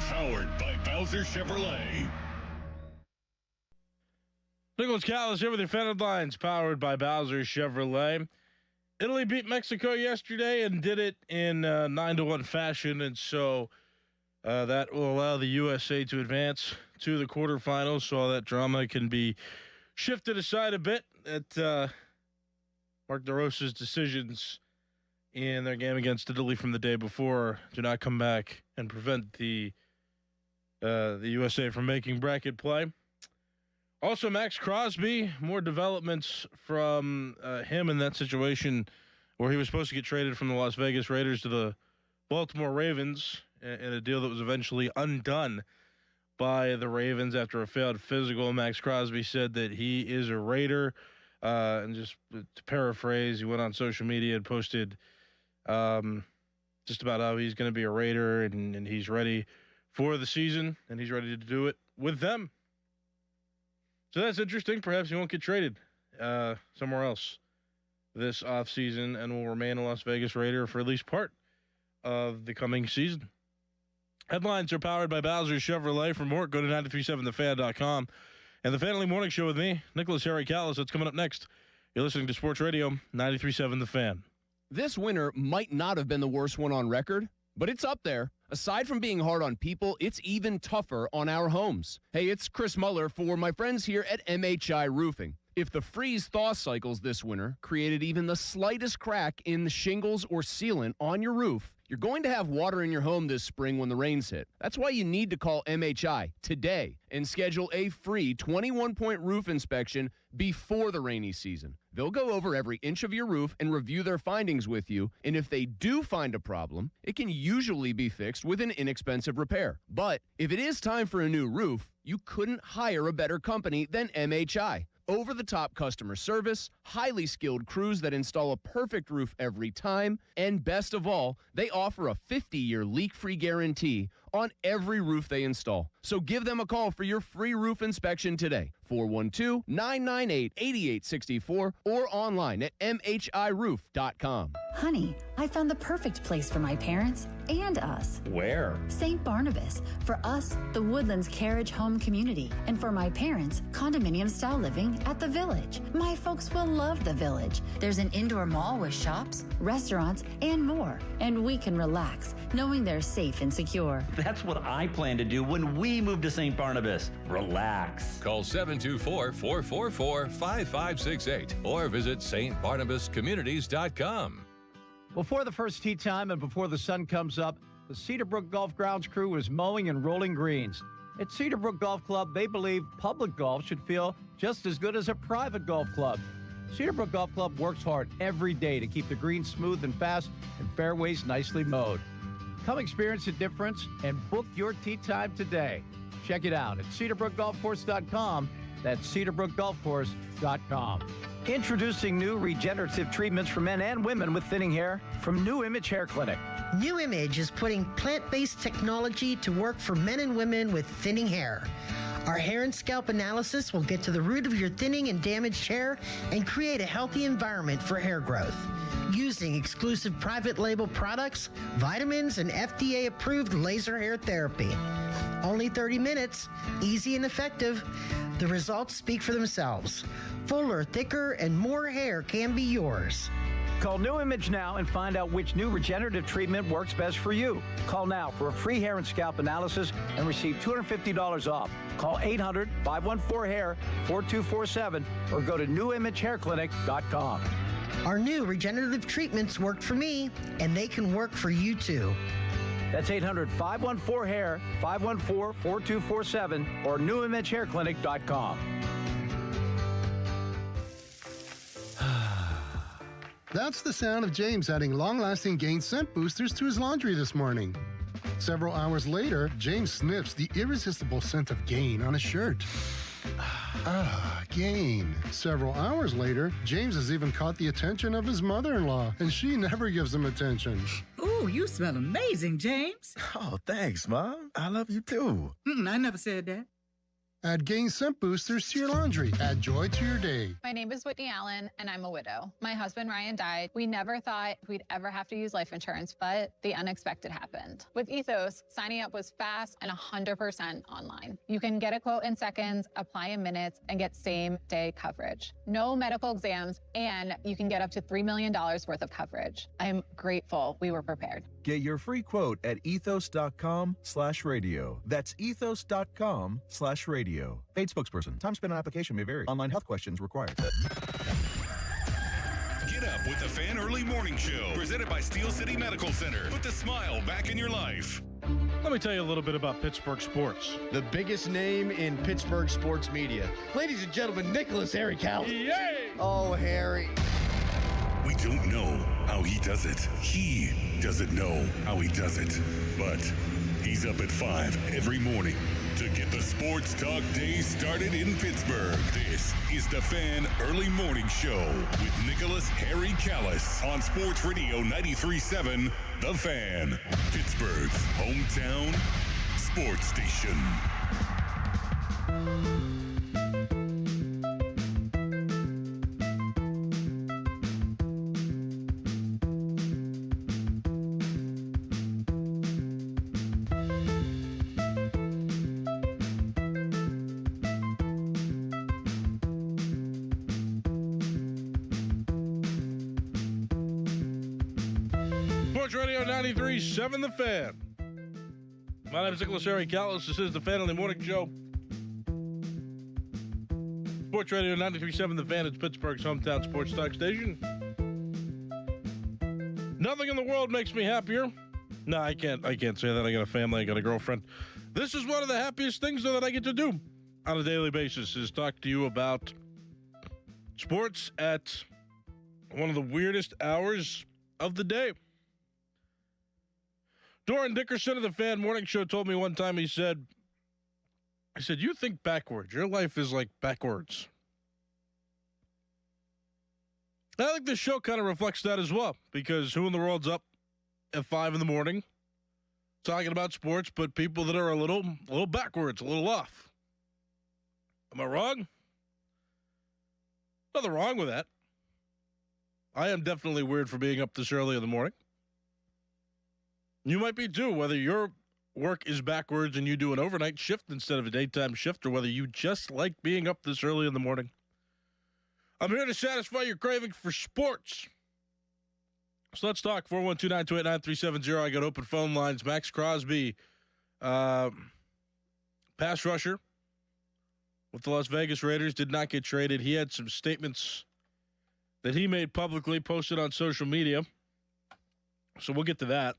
Powered by Bowser Chevrolet. Nicholas Callus here with your Fan Headlines, powered by Bowser Chevrolet. Italy beat Mexico yesterday and did it in 9-1 fashion, and so that will allow the USA to advance to the quarterfinals, so all that drama can be shifted aside a bit at Mark DeRosa's decisions in their game against Italy from the day before do not come back and prevent the USA from making bracket play. Also, Max Crosby, more developments from him in that situation where he was supposed to get traded from the Las Vegas Raiders to the Baltimore Ravens in a deal that was eventually undone by the Ravens after a failed physical. Max Crosby said that he is a Raider. And just to paraphrase, he went on social media and posted just about how he's going to be a Raider and he's ready for the season and he's ready to do it with them. So that's interesting. Perhaps he won't get traded somewhere else this offseason and will remain a Las Vegas Raider for at least part of the coming season. Headlines are powered by Bowser Chevrolet. For more, go to 937thefan.com. And the Family Morning Show with me, Nicholas Harry Callus. That's coming up next. You're listening to Sports Radio 93.7 The Fan. This winter might not have been the worst one on record, but it's up there. Aside from being hard on people, it's even tougher on our homes. Hey, it's Chris Muller for my friends here at MHI Roofing. If the freeze-thaw cycles this winter created even the slightest crack in the shingles or sealant on your roof, you're going to have water in your home this spring when the rains hit. That's why you need to call MHI today and schedule a free 21-point roof inspection before the rainy season. They'll go over every inch of your roof and review their findings with you, and if they do find a problem, it can usually be fixed with an inexpensive repair. But if it is time for a new roof, you couldn't hire a better company than MHI. Over-the-top customer service, highly skilled crews that install a perfect roof every time, and best of all, they offer a 50-year leak-free guarantee on every roof they install. So give them a call for your free roof inspection today, 412-998-8864, or online at mhiroof.com. Honey, I found the perfect place for my parents and us. Where? St. Barnabas. For us, the Woodlands Carriage Home Community. And for my parents, condominium-style living at the Village. My folks will love the Village. There's an indoor mall with shops, restaurants, and more. And we can relax, knowing they're safe and secure. That's what I plan to do when we move to St. Barnabas. Relax. Call 724-444-5568 or visit stbarnabascommunities.com. Before the first tee time and before the sun comes up, the Cedarbrook Golf Grounds crew was mowing and rolling greens. At Cedarbrook Golf Club, they believe public golf should feel just as good as a private golf club. Cedarbrook Golf Club works hard every day to keep the greens smooth and fast and fairways nicely mowed. Come experience the difference and book your tee time today. Check it out at cedarbrookgolfcourse.com. That's cedarbrookgolfcourse.com. Introducing new regenerative treatments for men and women with thinning hair from New Image Hair Clinic. New Image is putting plant-based technology to work for men and women with thinning hair. Our hair and scalp analysis will get to the root of your thinning and damaged hair and create a healthy environment for hair growth. Using exclusive private label products, vitamins, and FDA-approved laser hair therapy. Only 30 minutes, easy and effective. The results speak for themselves. Fuller, thicker, and more hair can be yours. Call New Image now and find out which new regenerative treatment works best for you. Call now for a free hair and scalp analysis and receive $250 off. Call 800-514-HAIR 4247 or go to newimagehairclinic.com. Our new regenerative treatments worked for me, and they can work for you too. That's 800-514-HAIR 514-4247 or newimagehairclinic.com. That's the sound of James adding long-lasting Gain scent boosters to his laundry this morning. Several hours later, James sniffs the irresistible scent of Gain on his shirt. Gain. Several hours later, James has even caught the attention of his mother-in-law, and she never gives him attention. Ooh, you smell amazing, James. Oh, thanks, Mom. I love you too. I never said that. Add Gain Scent Boosters to your laundry. Add joy to your day. My name is Whitney Allen, and I'm a widow. My husband, Ryan, died. We never thought we'd ever have to use life insurance, but the unexpected happened. With Ethos, signing up was fast and 100% online. You can get a quote in seconds, apply in minutes, and get same-day coverage. No medical exams, and you can get up to $3 million worth of coverage. I'm grateful we were prepared. Get your free quote at ethos.com/radio. That's ethos.com/radio. Paid spokesperson. Time spent on application may vary. Online health questions required. Get up with the Fan Early Morning Show, presented by Steel City Medical Center. Put the smile back in your life. Let me tell you a little bit about Pittsburgh sports. The biggest name in Pittsburgh sports media. Ladies and gentlemen, Nicholas Harry Callus. Yay! Oh, Harry. We don't know how he does it. He doesn't know how he does it. But he's up at 5 every morning to get the sports talk day started in Pittsburgh. This is the Fan Early Morning Show with Nicholas Harry Callus on Sports Radio 93.7 The Fan, Pittsburgh's hometown sports station. Sports Radio 93.7 The Fan. My name is Nicholas Harry Callus. This is the Fan Early Morning Show. Sports Radio 93.7 The Fan. It's Pittsburgh's hometown sports talk station. Nothing in the world makes me happier. No, I can't say that. I got a family. I got a girlfriend. This is one of the happiest things that I get to do on a daily basis is talk to you about sports at one of the weirdest hours of the day. Doran Dickerson of the Fan Morning Show told me one time, he said, you think backwards. Your life is like backwards. And I think this show kind of reflects that as well, because who in the world's up at 5 in the morning talking about sports, but people that are a little backwards, a little off. Am I wrong? Nothing wrong with that. I am definitely weird for being up this early in the morning. You might be too, whether your work is backwards and you do an overnight shift instead of a daytime shift, or whether you just like being up this early in the morning. I'm here to satisfy your craving for sports. So let's talk. 412-928-9370. I got open phone lines. Max Crosby, pass rusher with the Las Vegas Raiders, did not get traded. He had some statements that he made publicly, posted on social media. So we'll get to that.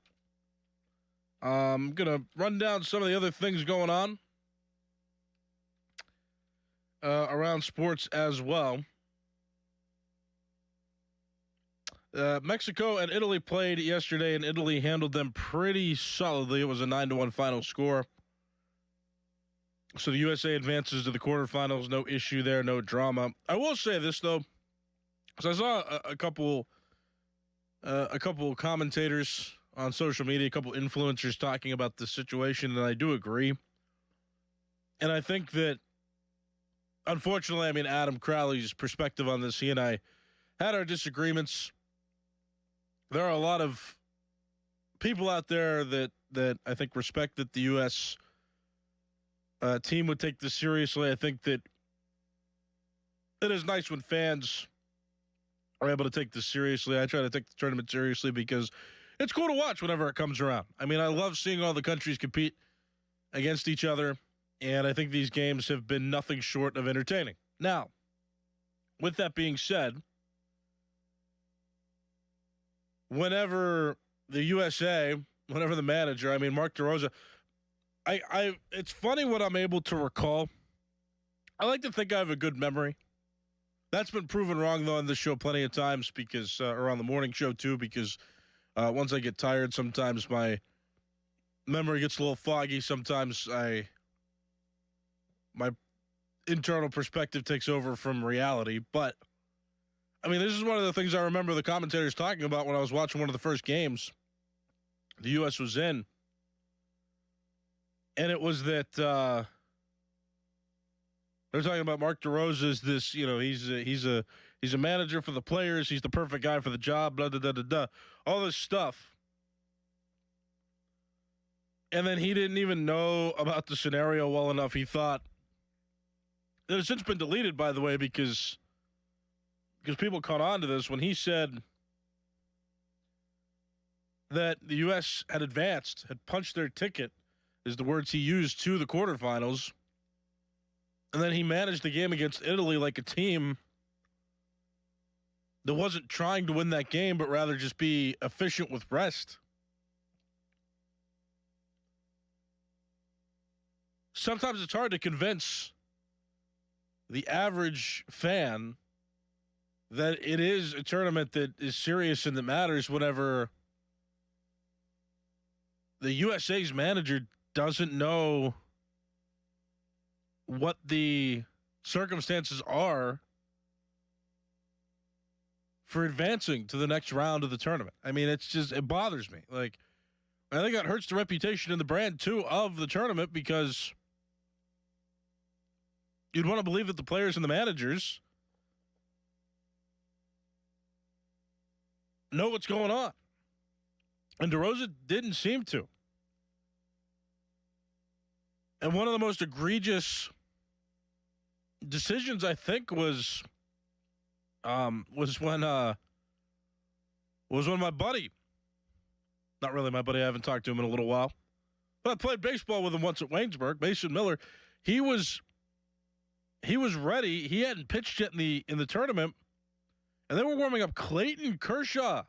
I'm going to run down some of the other things going on around sports as well. Mexico and Italy played yesterday, and Italy handled them pretty solidly. It was a 9-1 final score. So the USA advances to the quarterfinals. No issue there, no drama. I will say this, though, because I saw a couple commentators on social media, a couple influencers talking about the situation, and I do agree. And I think that, unfortunately, Adam Crowley's perspective on this, he and I had our disagreements. There are a lot of people out there that I think respect that the U.S. Team would take this seriously. I think that it is nice when fans are able to take this seriously. I try to take the tournament seriously because it's cool to watch whenever it comes around. I love seeing all the countries compete against each other, and I think these games have been nothing short of entertaining. Now, with that being said, whenever the USA, whenever the manager, Mark DeRosa, it's funny what I'm able to recall. I like to think I have a good memory. That's been proven wrong, though, on this show plenty of times because, or on the morning show, too, because once I get tired, sometimes my memory gets a little foggy. Sometimes my internal perspective takes over from reality. But, this is one of the things I remember the commentators talking about when I was watching one of the first games the U.S. was in. And it was that They're talking about Mark DeRosa as this, he's a manager for the players. He's the perfect guy for the job, blah, blah, blah, blah, blah. All this stuff. And then he didn't even know about the scenario well enough. He thought it has since been deleted, by the way, because people caught on to this when he said that the U.S. had advanced, had punched their ticket, is the words he used, to the quarterfinals. And then he managed the game against Italy like a team that wasn't trying to win that game, but rather just be efficient with rest. Sometimes it's hard to convince the average fan that it is a tournament that is serious and that matters whenever the USA's manager doesn't know what the circumstances are for advancing to the next round of the tournament. I mean, it bothers me. Like, I think that hurts the reputation and the brand, too, of the tournament, because you'd want to believe that the players and the managers know what's going on. And DeRosa didn't seem to. And one of the most egregious decisions, I think, was when my buddy, not really my buddy, I haven't talked to him in a little while, but I played baseball with him once at Waynesburg, Mason Miller. He was ready. He hadn't pitched yet in the tournament, and they were warming up Clayton Kershaw.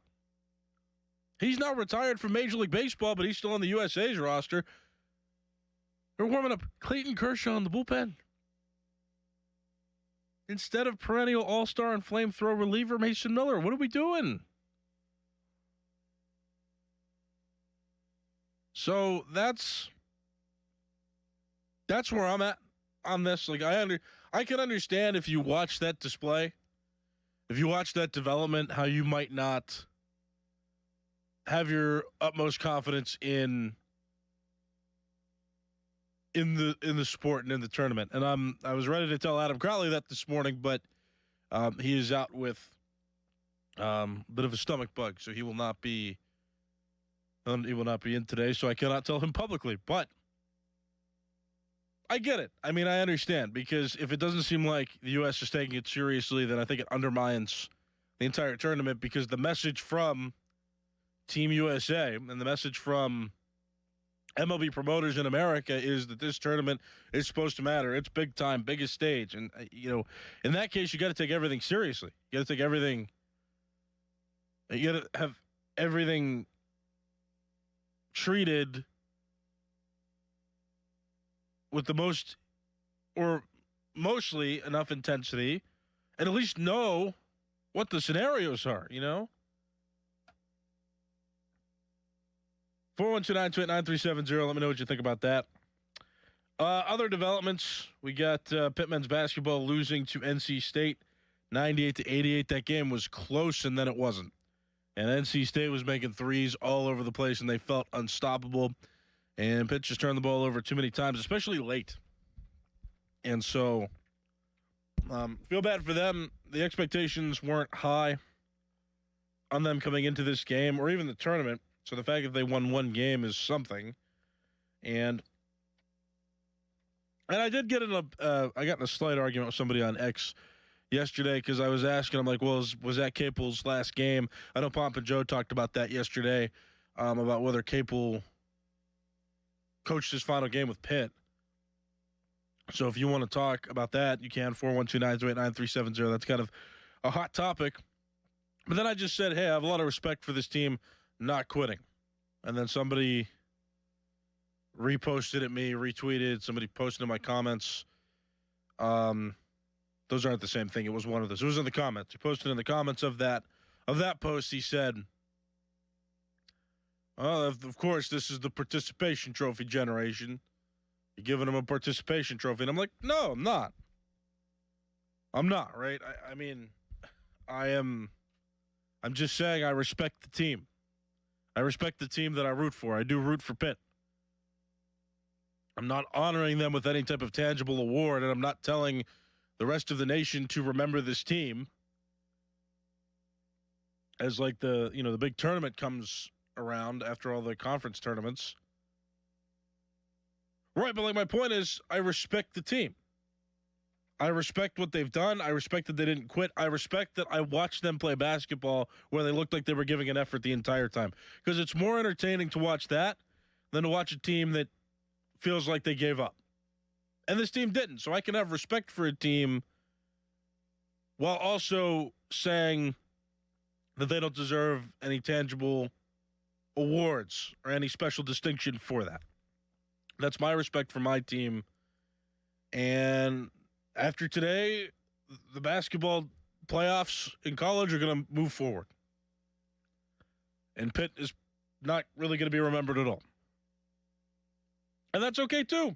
He's now retired from Major League Baseball, but he's still on the USA's roster. They're warming up Clayton Kershaw in the bullpen instead of perennial all-star and flamethrower reliever Mason Miller. What are we doing? So that's where I'm at on this. Like, I can understand if you watch that display, if you watch that development, how you might not have your utmost confidence in the sport and in the tournament. And I was ready to tell Adam Crowley that this morning, but he is out with a bit of a stomach bug, so he will not be in today. So I cannot tell him publicly, but I get it. I mean, I understand, because if it doesn't seem like the U.S. is taking it seriously, then I think it undermines the entire tournament, because the message from Team USA and the message from MLB promoters in America is that this tournament is supposed to matter. It's big time, biggest stage. And, in that case, you got to take everything seriously. You got to take everything. You got to have everything treated with the most or mostly enough intensity, and at least know what the scenarios are, 412-928-9370. Let me know what you think about that. Other developments, we got Pitt men's basketball losing to NC State 98-88. That game was close, and then it wasn't. And NC State was making threes all over the place, and they felt unstoppable. And Pitt just turned the ball over too many times, especially late. And so, feel bad for them. The expectations weren't high on them coming into this game or even the tournament. So the fact that they won one game is something. And I did get I got in a slight argument with somebody on X yesterday, because I was asking, I'm like, well, was that Capel's last game? I know Pomp and Joe talked about that yesterday, about whether Capel coached his final game with Pitt. So if you want to talk about that, you can. 412-928-9370. That's kind of a hot topic. But then I just said, hey, I have a lot of respect for this team not quitting. And then somebody reposted at me, retweeted, somebody posted in my comments. Those aren't the same thing. It was one of those. It was in the comments. He posted in the comments of that post, he said, of course, this is the participation trophy generation. You're giving them a participation trophy. And I'm like, no, I'm not. I'm not, right? I mean, I'm just saying I respect the team. I respect the team that I root for. I do root for Pitt. I'm not honoring them with any type of tangible award, and I'm not telling the rest of the nation to remember this team as like the big tournament comes around after all the conference tournaments. Right, but like my point is, I respect the team. I respect what they've done. I respect that they didn't quit. I respect that I watched them play basketball where they looked like they were giving an effort the entire time. Because it's more entertaining to watch that than to watch a team that feels like they gave up. And this team didn't. So I can have respect for a team while also saying that they don't deserve any tangible awards or any special distinction for that. That's my respect for my team. And after today, the basketball playoffs in college are going to move forward. And Pitt is not really going to be remembered at all. And that's okay, too.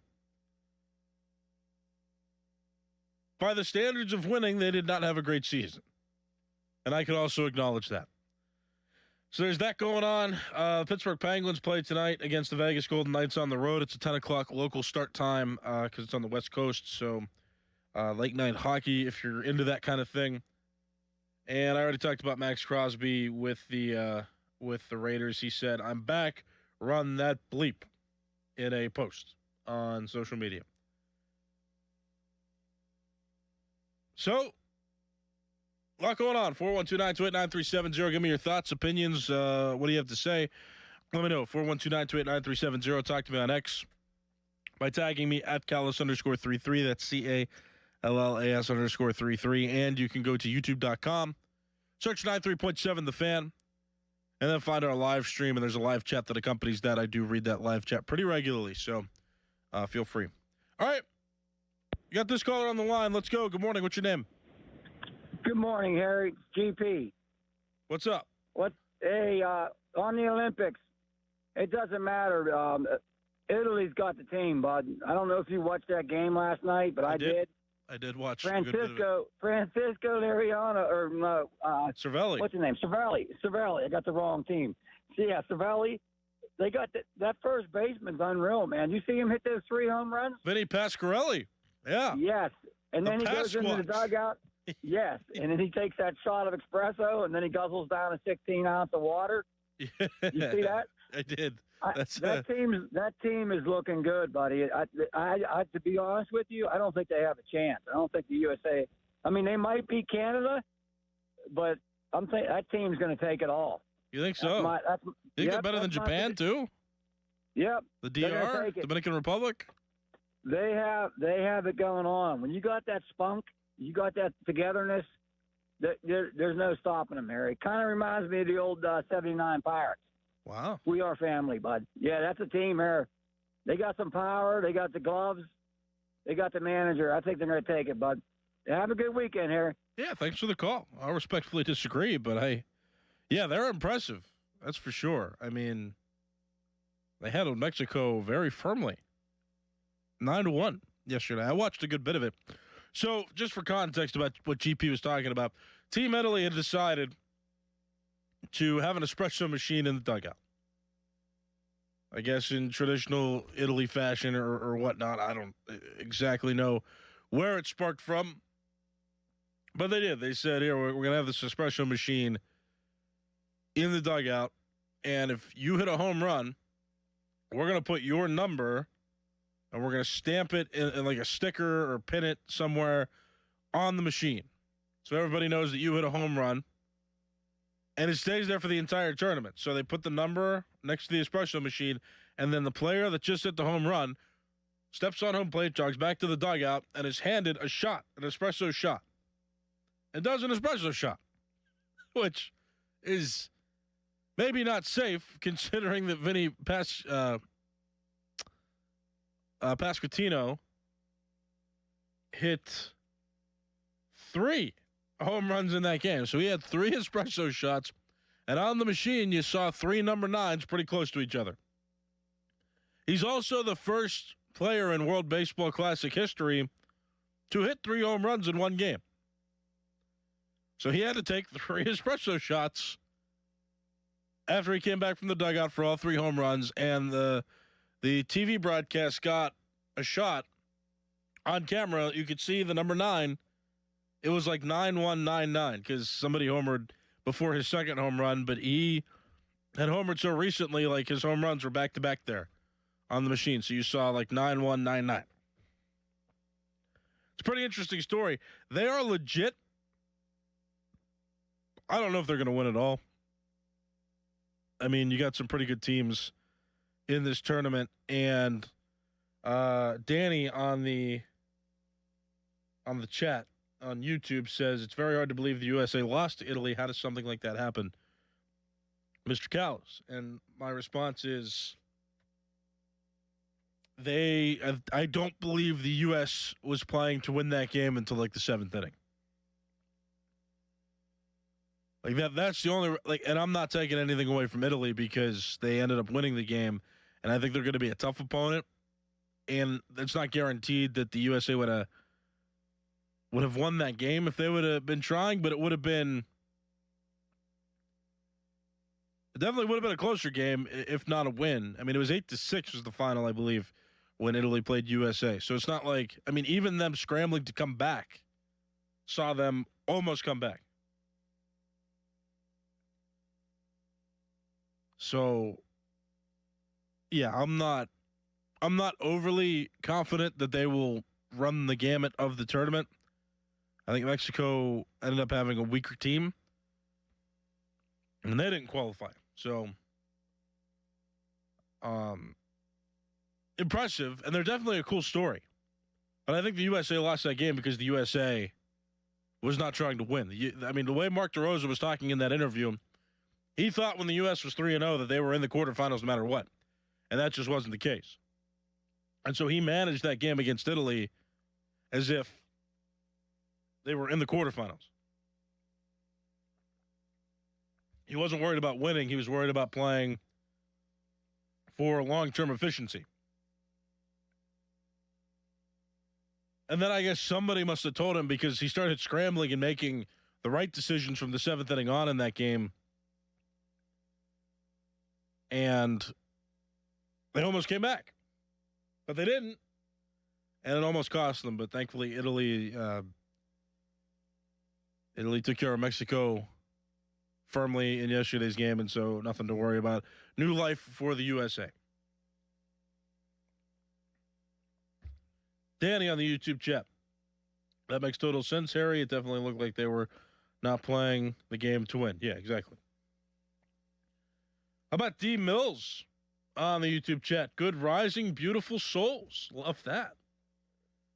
By the standards of winning, they did not have a great season. And I could also acknowledge that. So there's that going on. Pittsburgh Penguins play tonight against the Vegas Golden Knights on the road. It's a 10 o'clock local start time because it's on the West Coast. So late night hockey if you're into that kind of thing. And I already talked about Max Crosby with the Raiders. He said, "I'm back, run that bleep," in a post on social media. So, a lot going on. 412-928-9370. Give me your thoughts, opinions. What do you have to say? Let me know. 412-928-9370. Talk to me on X by tagging me at Callus_33. That's CALLAS_33. And you can go to YouTube.com, search 93.7 The Fan, and then find our live stream. And there's a live chat that accompanies that. I do read that live chat pretty regularly, so feel free. All right. You got this caller on the line. Let's go. Good morning. What's your name? Good morning, Harry. GP. What's up? Hey, on the Olympics, it doesn't matter. Italy's got the team, bud. I don't know if you watched that game last night, but I did. I did watch Francisco Liriano, or no, Cervelli. What's his name? Cervelli. I got the wrong team. Yeah, Cervelli. They got that first baseman's unreal, man. You see him hit those 3 home runs? Vinny Pasquarelli. Yeah. Yes. And then he goes into the dugout. Yes. And then he takes that shot of espresso, and then he guzzles down a 16-ounce of water. You see that? I did. That team is looking good, buddy. I to be honest with you, I don't think they have a chance. I don't think the USA. I mean, they might beat Canada, but I'm thinking that team's going to take it all. You think so? You think they're better than Japan too? Yep. The DR, Dominican Republic. They have it going on. When you got that spunk, you got that togetherness. There's no stopping them, Harry. Kind of reminds me of the old '79 Pirates. Wow. We are family, bud. Yeah, that's a team here. They got some power. They got the gloves. They got the manager. I think they're going to take it, bud. Have a good weekend, Harry. Yeah, thanks for the call. I respectfully disagree, but they're impressive. That's for sure. I mean, they handled Mexico very firmly. 9-1 yesterday. I watched a good bit of it. So, just for context about what GP was talking about, Team Italy had decided to have an espresso machine in the dugout. I guess in traditional Italy fashion or whatnot. I don't exactly know where it sparked from. But they did. They said, here, we're going to have this espresso machine in the dugout. And if you hit a home run, we're going to put your number and we're going to stamp it in like a sticker or pin it somewhere on the machine. So everybody knows that you hit a home run. And it stays there for the entire tournament. So they put the number next to the espresso machine, and then the player that just hit the home run steps on home plate, jogs back to the dugout, and is handed a shot, an espresso shot. And does an espresso shot, which is maybe not safe considering that Vinny Pasquantino hit 3 home runs in that game. So he had 3 espresso shots, and on the machine you saw 3 number 9s pretty close to each other. He's also the first player in World Baseball Classic history to hit 3 home runs in one game. So he had to take 3 espresso shots after he came back from the dugout for all 3 home runs, and the TV broadcast got a shot on camera. You could see the number 9. It was like 9199 because somebody homered before his second home run, but he had homered so recently, like his home runs were back-to-back there on the machine. So you saw like 9199. It's a pretty interesting story. They are legit. I don't know if they're going to win it all. I mean, you got some pretty good teams in this tournament, and Danny on the chat on YouTube says it's very hard to believe the USA lost to Italy. How does something like that happen, Mr. Callus? And my response is I don't believe the U.S. was playing to win that game until like the 7th inning. Like that's the only, like, and I'm not taking anything away from Italy because they ended up winning the game, and I think they're going to be a tough opponent, and it's not guaranteed that the USA would have won that game if they would have been trying, but it definitely would have been a closer game, if not a win. I mean, it was 8-6 was the final, I believe, when Italy played USA. So it's not like, I mean, even them scrambling to come back saw them almost come back. So, yeah, I'm not overly confident that they will run the gamut of the tournament. I think Mexico ended up having a weaker team, and they didn't qualify. So, impressive, and they're definitely a cool story. But I think the USA lost that game because the USA was not trying to win. I mean, the way Mark DeRosa was talking in that interview, he thought when the U.S. was 3-0 that they were in the quarterfinals no matter what, and that just wasn't the case. And so he managed that game against Italy as if they were in the quarterfinals. He wasn't worried about winning. He was worried about playing for long-term efficiency. And then I guess somebody must have told him, because he started scrambling and making the right decisions from the 7th inning on in that game. And they almost came back. But they didn't. And it almost cost them. But thankfully, Italy took care of Mexico firmly in yesterday's game, and so nothing to worry about. New life for the USA. Danny on the YouTube chat. That makes total sense, Harry. It definitely looked like they were not playing the game to win. Yeah, exactly. How about D. Mills on the YouTube chat? Good rising, beautiful souls. Love that.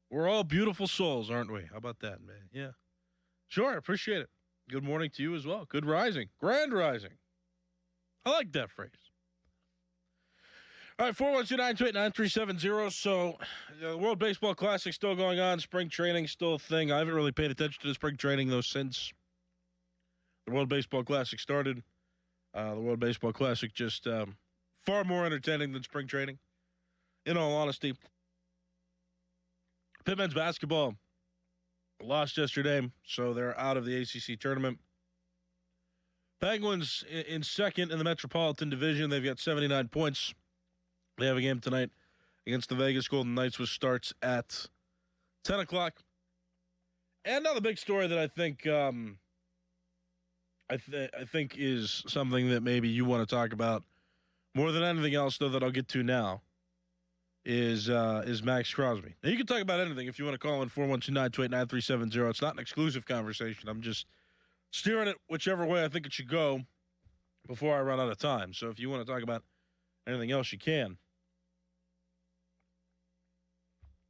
We're all beautiful souls, aren't we? How about that, man? Yeah. Sure, appreciate it. Good morning to you as well. Good rising. Grand rising. I like that phrase. All right, 412-928-9370. So, the World Baseball Classic still going on. Spring training still a thing. I haven't really paid attention to the spring training, though, since the World Baseball Classic started. The World Baseball Classic just far more entertaining than spring training, in all honesty. Pitt men's basketball lost yesterday, so they're out of the ACC tournament. Penguins in second in the Metropolitan Division. They've got 79 points. They have a game tonight against the Vegas Golden Knights, which starts at 10 o'clock. And now the big story that I think I think is something that maybe you want to talk about more than anything else, though, that I'll get to now, is Max Crosby. Now, you can talk about anything if you want to call in 412-928-9370. It's not an exclusive conversation. I'm just steering it whichever way I think it should go before I run out of time. So if you want to talk about anything else, you can.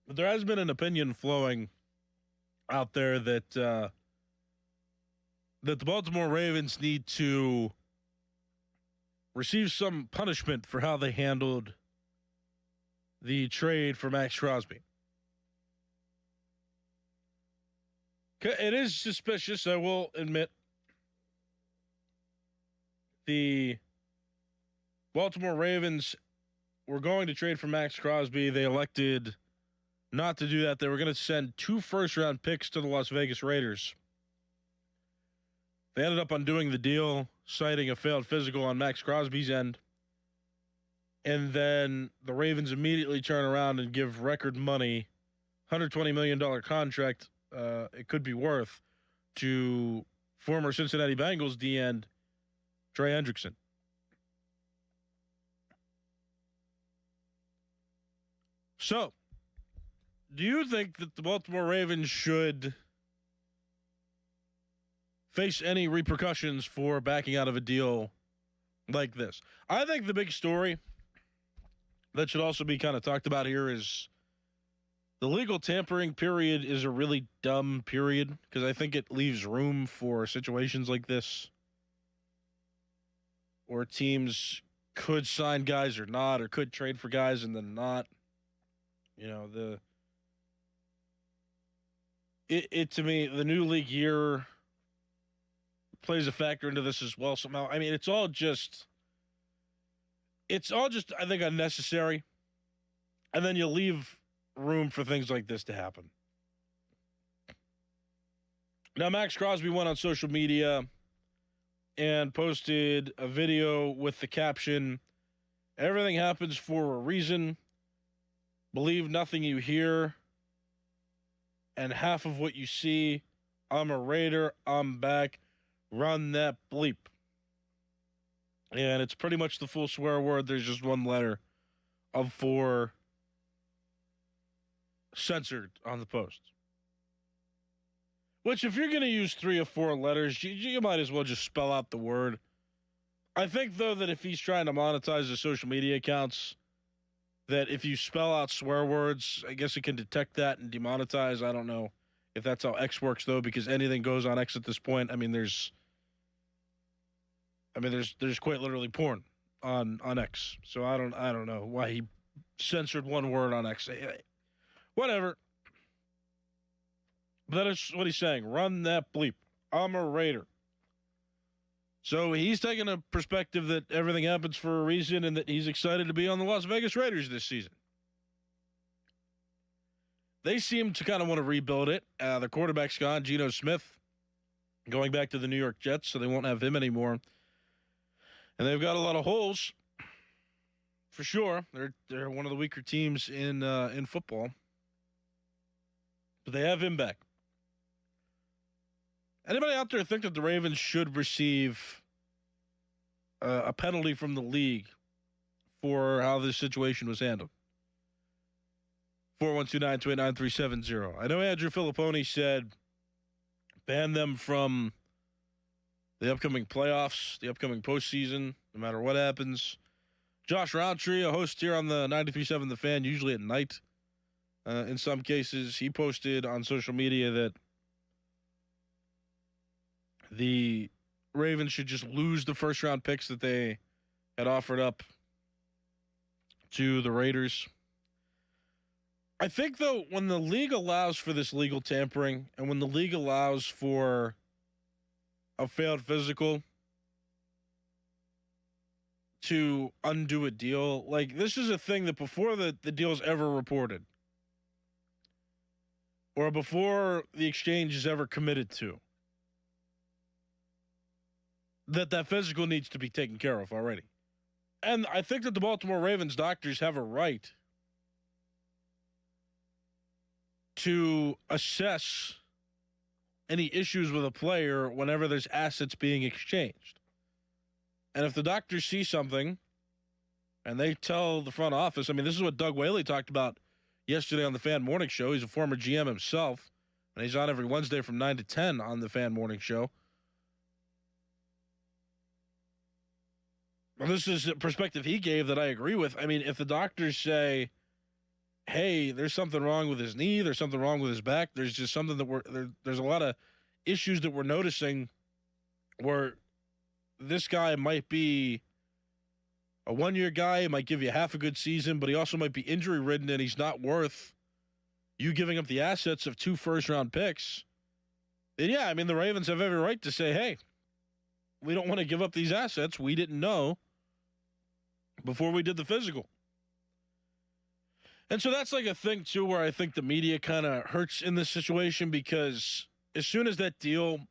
But there has been an opinion flowing out there that the Baltimore Ravens need to receive some punishment for how they handled the trade for Max Crosby. It is suspicious, I will admit. The Baltimore Ravens were going to trade for Max Crosby. They elected not to do that. They were going to send 2 first-round picks to the Las Vegas Raiders. They ended up undoing the deal, citing a failed physical on Max Crosby's end. and then the Ravens immediately turn around and give record money, $120 million contract, it could be worth, to former Cincinnati Bengals D-end Trey Hendrickson. So, do you think that the Baltimore Ravens should face any repercussions for backing out of a deal like this? I think the big story that should also be kind of talked about here is the legal tampering period is a really dumb period because I think it leaves room for situations like this where teams could sign guys or not, or could trade for guys and then not. You know, to me, the new league year plays a factor into this as well somehow. I mean, it's all just, I think, unnecessary. And then you leave room for things like this to happen. Now, Max Crosby went on social media and posted a video with the caption, "Everything happens for a reason. Believe nothing you hear and half of what you see. I'm a Raider. I'm back. Run that bleep." And it's pretty much the full swear word. There's just one letter of 4 censored on the post. Which, if you're going to use 3 or 4 letters, you might as well just spell out the word. I think, though, that if he's trying to monetize his social media accounts, that if you spell out swear words, I guess it can detect that and demonetize. I don't know if that's how X works, though, because anything goes on X at this point. I mean, there's quite literally porn on X. So I don't know why he censored one word on X. Whatever. But that is what he's saying. Run that bleep. I'm a Raider. So he's taking a perspective that everything happens for a reason and that he's excited to be on the Las Vegas Raiders this season. They seem to kind of want to rebuild it. The quarterback's gone, Geno Smith, going back to the New York Jets, so they won't have him anymore. And they've got a lot of holes, for sure. They're one of the weaker teams in football. But they have him back. Anybody out there think that the Ravens should receive a penalty from the league for how this situation was handled? 412-928-9370. I know Andrew Filipponi said ban them from the upcoming playoffs, the upcoming postseason, no matter what happens. Josh Roundtree, a host here on the 93.7 The Fan, usually at night in some cases, he posted on social media that the Ravens should just lose the first-round picks that they had offered up to the Raiders. I think, though, when the league allows for this legal tampering and when the league allows for a failed physical to undo a deal, like, this is a thing that before the deal is ever reported or before the exchange is ever committed to, that physical needs to be taken care of already. And I think that the Baltimore Ravens doctors have a right to assess any issues with a player whenever there's assets being exchanged. And if the doctors see something and they tell the front office, I mean, this is what Doug Whaley talked about yesterday on the Fan Morning Show. He's a former GM himself, and he's on every Wednesday from 9 to 10 on the Fan Morning Show. Well, this is a perspective he gave that I agree with. I mean, if the doctors say, hey, there's something wrong with his knee, there's something wrong with his back, there's just something that there's a lot of issues that we're noticing where this guy might be a one-year guy, he might give you half a good season, but he also might be injury-ridden and he's not worth you giving up the assets of 2 first-round picks, then yeah, I mean, the Ravens have every right to say, hey, we don't want to give up these assets. We didn't know before we did the physical. And so that's like a thing, too, where I think the media kind of hurts in this situation because as soon as that deal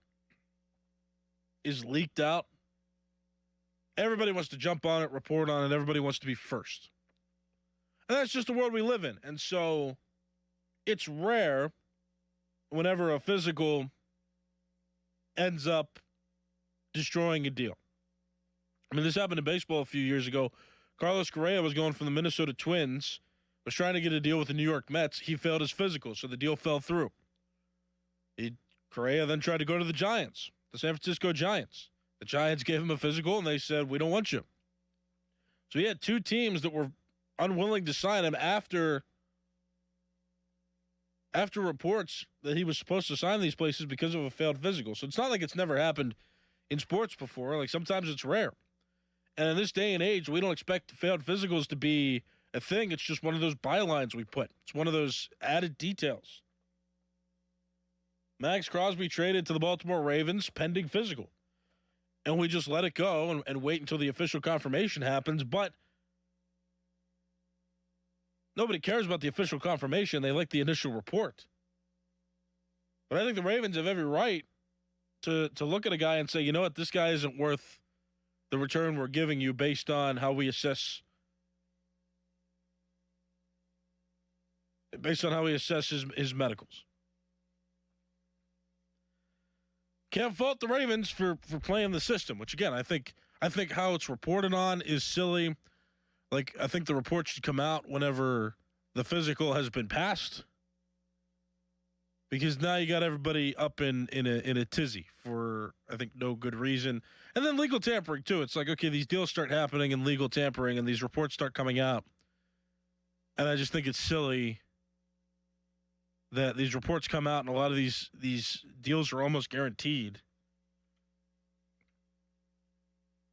is leaked out, everybody wants to jump on it, report on it. Everybody wants to be first. And that's just the world we live in. And so it's rare whenever a physical ends up destroying a deal. I mean, this happened in baseball a few years ago. Carlos Correa was going from the Minnesota Twins, was trying to get a deal with the New York Mets. He failed his physical, so the deal fell through. Correa then tried to go to the Giants, the San Francisco Giants. The Giants gave him a physical, and they said, we don't want you. So he had two teams that were unwilling to sign him after reports that he was supposed to sign these places because of a failed physical. So it's not like it's never happened in sports before. Like, sometimes it's rare. And in this day and age, we don't expect failed physicals to be a thing. It's just one of those bylines we put. It's one of those added details. Max Crosby traded to the Baltimore Ravens pending physical. And we just let it go and wait until the official confirmation happens. But nobody cares about the official confirmation. They like the initial report. But I think the Ravens have every right to look at a guy and say, you know what, this guy isn't worth the return we're giving you based on how we assess his medicals. Can't fault the Ravens for playing the system, which again, I think how it's reported on is silly. Like, I think the report should come out whenever the physical has been passed, because now you got everybody up in a tizzy for, I think, no good reason. And then legal tampering too. It's like, okay, these deals start happening and legal tampering and these reports start coming out. And I just think it's silly that these reports come out and a lot of these deals are almost guaranteed.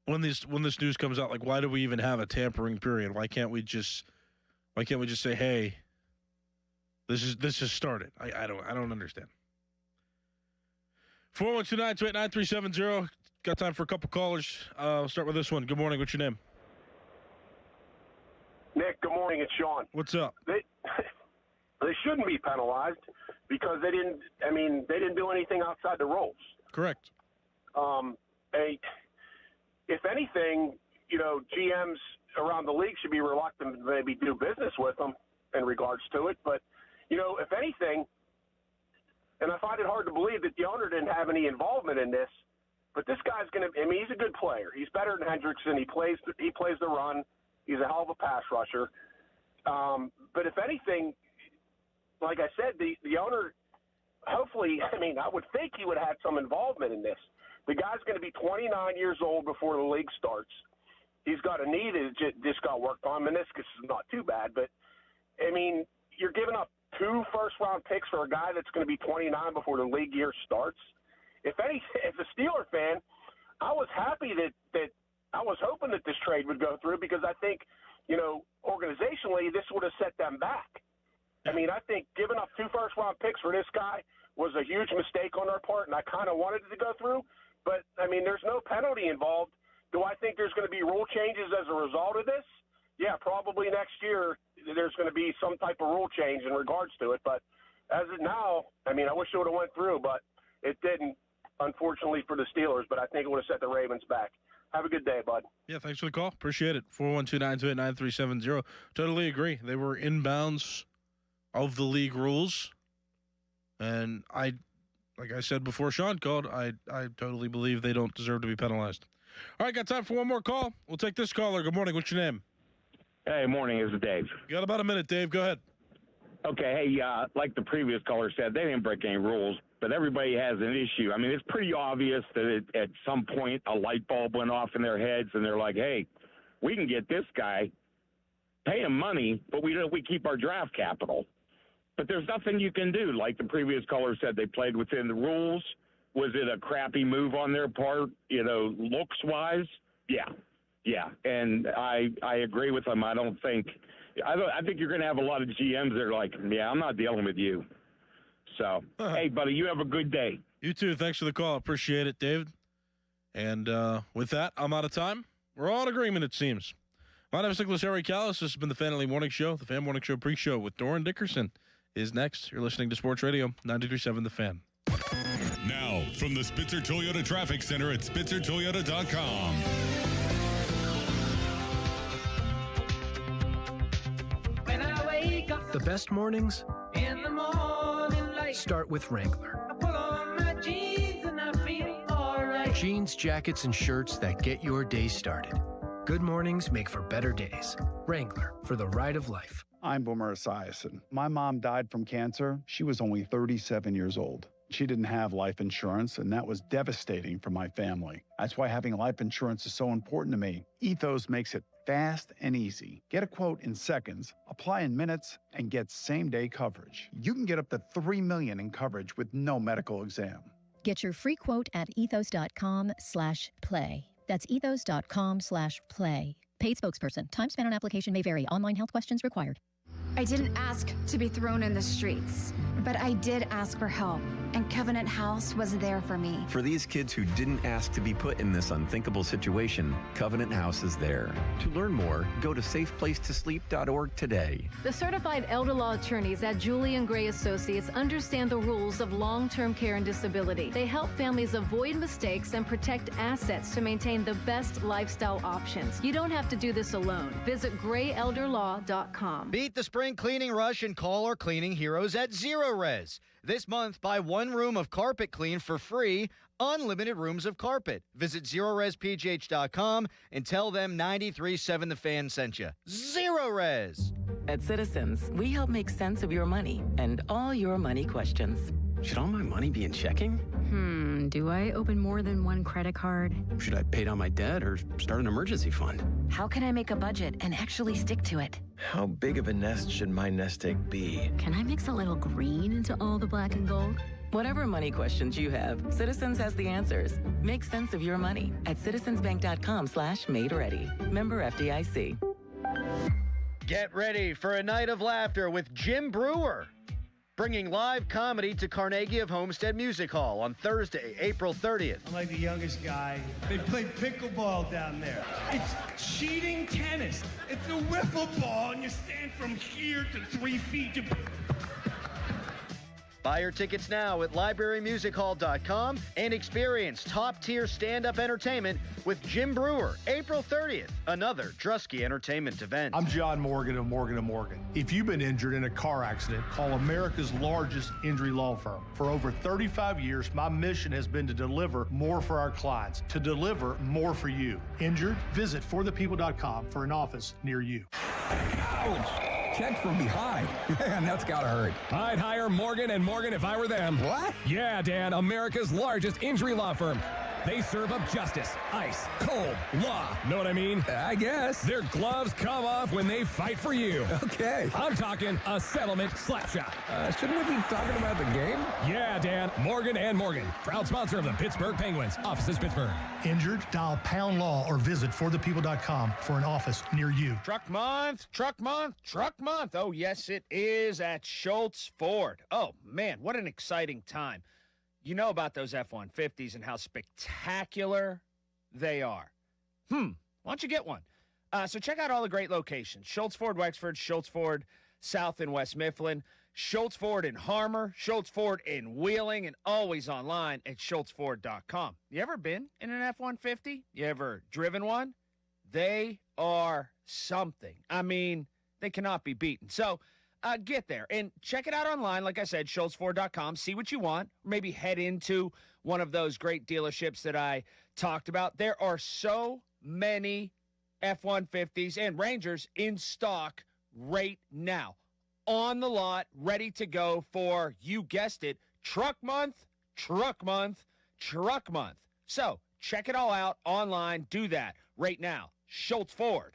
When this news comes out, like, why do we even have a tampering period? Why can't we just say, hey, this has started? I don't understand. 412-928-9370. Got time for a couple callers. I'll start with this one. Good morning. What's your name? Nick, good morning. It's Sean. What's up? They shouldn't be penalized because they didn't do anything outside the rules. Correct. If anything, GMs around the league should be reluctant to maybe do business with them in regards to it. But, if anything, and I find it hard to believe that the owner didn't have any involvement in this, but this guy's he's a good player. He's better than Hendrickson. He plays the run. He's a hell of a pass rusher. But if anything, like I said, the owner, hopefully, I would think he would have had some involvement in this. The guy's going to be 29 years old before the league starts. He's got a knee that just got worked on. Meniscus is not too bad, but, you're giving up 2 first-round picks for a guy that's going to be 29 before the league year starts. As a Steeler fan, I was happy that I was hoping that this trade would go through because I think, organizationally, this would have set them back. I think giving up 2 first-round picks for this guy was a huge mistake on our part, and I kind of wanted it to go through. But, there's no penalty involved. Do I think there's going to be rule changes as a result of this? Yeah, probably next year there's going to be some type of rule change in regards to it. But as of now, I wish it would have went through, but it didn't, unfortunately, for the Steelers. But I think it would have set the Ravens back. Have a good day, bud. Yeah, thanks for the call. Appreciate it. 412-928-9370. Totally agree. They were in bounds of the league rules. And like I said before Sean called, I totally believe they don't deserve to be penalized. All right, got time for one more call. We'll take this caller. Good morning. What's your name? Hey, morning. It's Dave. You got about a minute, Dave. Go ahead. Okay, hey, like the previous caller said, they didn't break any rules, but everybody has an issue. It's pretty obvious that at some point a light bulb went off in their heads, and they're like, hey, we can get this guy, pay him money, but we keep our draft capital. But there's nothing you can do. Like the previous caller said, they played within the rules. Was it a crappy move on their part, looks-wise? Yeah. And I agree with them. I think you're going to have a lot of GMs that are like, yeah, I'm not dealing with you. So, hey, buddy, you have a good day. You too. Thanks for the call. Appreciate it, David. And with that, I'm out of time. We're all in agreement, it seems. My name is Nicholas Harry Callus. This has been the Fan Morning Show. The Fan Morning Show pre-show with Doran Dickerson is next. You're listening to Sports Radio 93.7 The Fan. Now, from the Spitzer Toyota Traffic Center at SpitzerToyota.com. The best mornings In the morning light, start with Wrangler. I pull on my jeans and I feel alright. Jeans, jackets, and shirts that get your day started. Good mornings make for better days. Wrangler, for the ride of life. I'm Boomer Esiason. My mom died from cancer. She was only 37 years old. She didn't have life insurance, and that was devastating for my family. That's why having life insurance is so important to me. Ethos makes it fast and easy. Get a quote in seconds, apply in minutes, and get same-day coverage. You can get up to $3 million in coverage with no medical exam. Get your free quote at ethos.com/play. That's ethos.com/play. Paid spokesperson. Time spent on application may vary. Online health questions required. I didn't ask to be thrown in the streets, but I did ask for help, and Covenant House was there for me. For these kids who didn't ask to be put in this unthinkable situation, Covenant House is there. To learn more, go to safeplacetosleep.org today. The certified elder law attorneys at Julian Gray Associates understand the rules of long-term care and disability. They help families avoid mistakes and protect assets to maintain the best lifestyle options. You don't have to do this alone. Visit grayelderlaw.com. Beat the spring cleaning rush and call our cleaning heroes at Zero Res. This month, buy one room of carpet clean for free, unlimited rooms of carpet. Visit ZeroResPGH.com and tell them 93.7 The Fan sent you. Zero Res. At Citizens, we help make sense of your money and all your money questions. Should all my money be in checking? Do I open more than one credit card? Should I pay down my debt or start an emergency fund? How can I make a budget and actually stick to it? How big of a nest should my nest egg be? Can I mix a little green into all the black and gold? Whatever money questions you have, Citizens has the answers. Make sense of your money at citizensbank.com/made-ready. Member FDIC. Get ready for a night of laughter with Jim Brewer, bringing live comedy to Carnegie of Homestead Music Hall on Thursday, April 30th. I'm like the youngest guy. They play pickleball down there. It's cheating tennis. It's a wiffle ball, and you stand from here to 3 feet. Buy your tickets now at librarymusichall.com and experience top-tier stand-up entertainment with Jim Brewer, April 30th, another Drusky Entertainment event. I'm John Morgan of Morgan & Morgan. If you've been injured in a car accident, call America's largest injury law firm. For over 35 years, my mission has been to deliver more for our clients, to deliver more for you. Injured? Visit forthepeople.com for an office near you. Ouch! Check from behind. Man, that's gotta hurt. I'd hire Morgan & Morgan if I were them. What? Yeah, Dan, America's largest injury law firm. They serve up justice, ice, cold, law. Know what I mean? I guess. Their gloves come off when they fight for you. Okay. I'm talking a settlement slapshot. Shouldn't we be talking about the game? Yeah, Dan. Morgan & Morgan. Proud sponsor of the Pittsburgh Penguins. Offices Pittsburgh. Injured? Dial pound law or visit forthepeople.com for an office near you. Truck month, truck month, truck month. Oh, yes, it is at Schultz Ford. Oh, man, what an exciting time. You know about those F-150s and how spectacular they are. Why don't you get one? So check out all the great locations. Schultz Ford, Wexford, Schultz Ford, South and West Mifflin, Schultz Ford in Harmer, Schultz Ford in Wheeling, and always online at schultzford.com. You ever been in an F-150? You ever driven one? They are something. I mean, they cannot be beaten. So get there and check it out online. Like I said, schultzford.com. See what you want. Maybe head into one of those great dealerships that I talked about. There are so many F-150s and Rangers in stock right now. On the lot, ready to go for, you guessed it, truck month, truck month, truck month. So check it all out online. Do that right now. schultzford.com.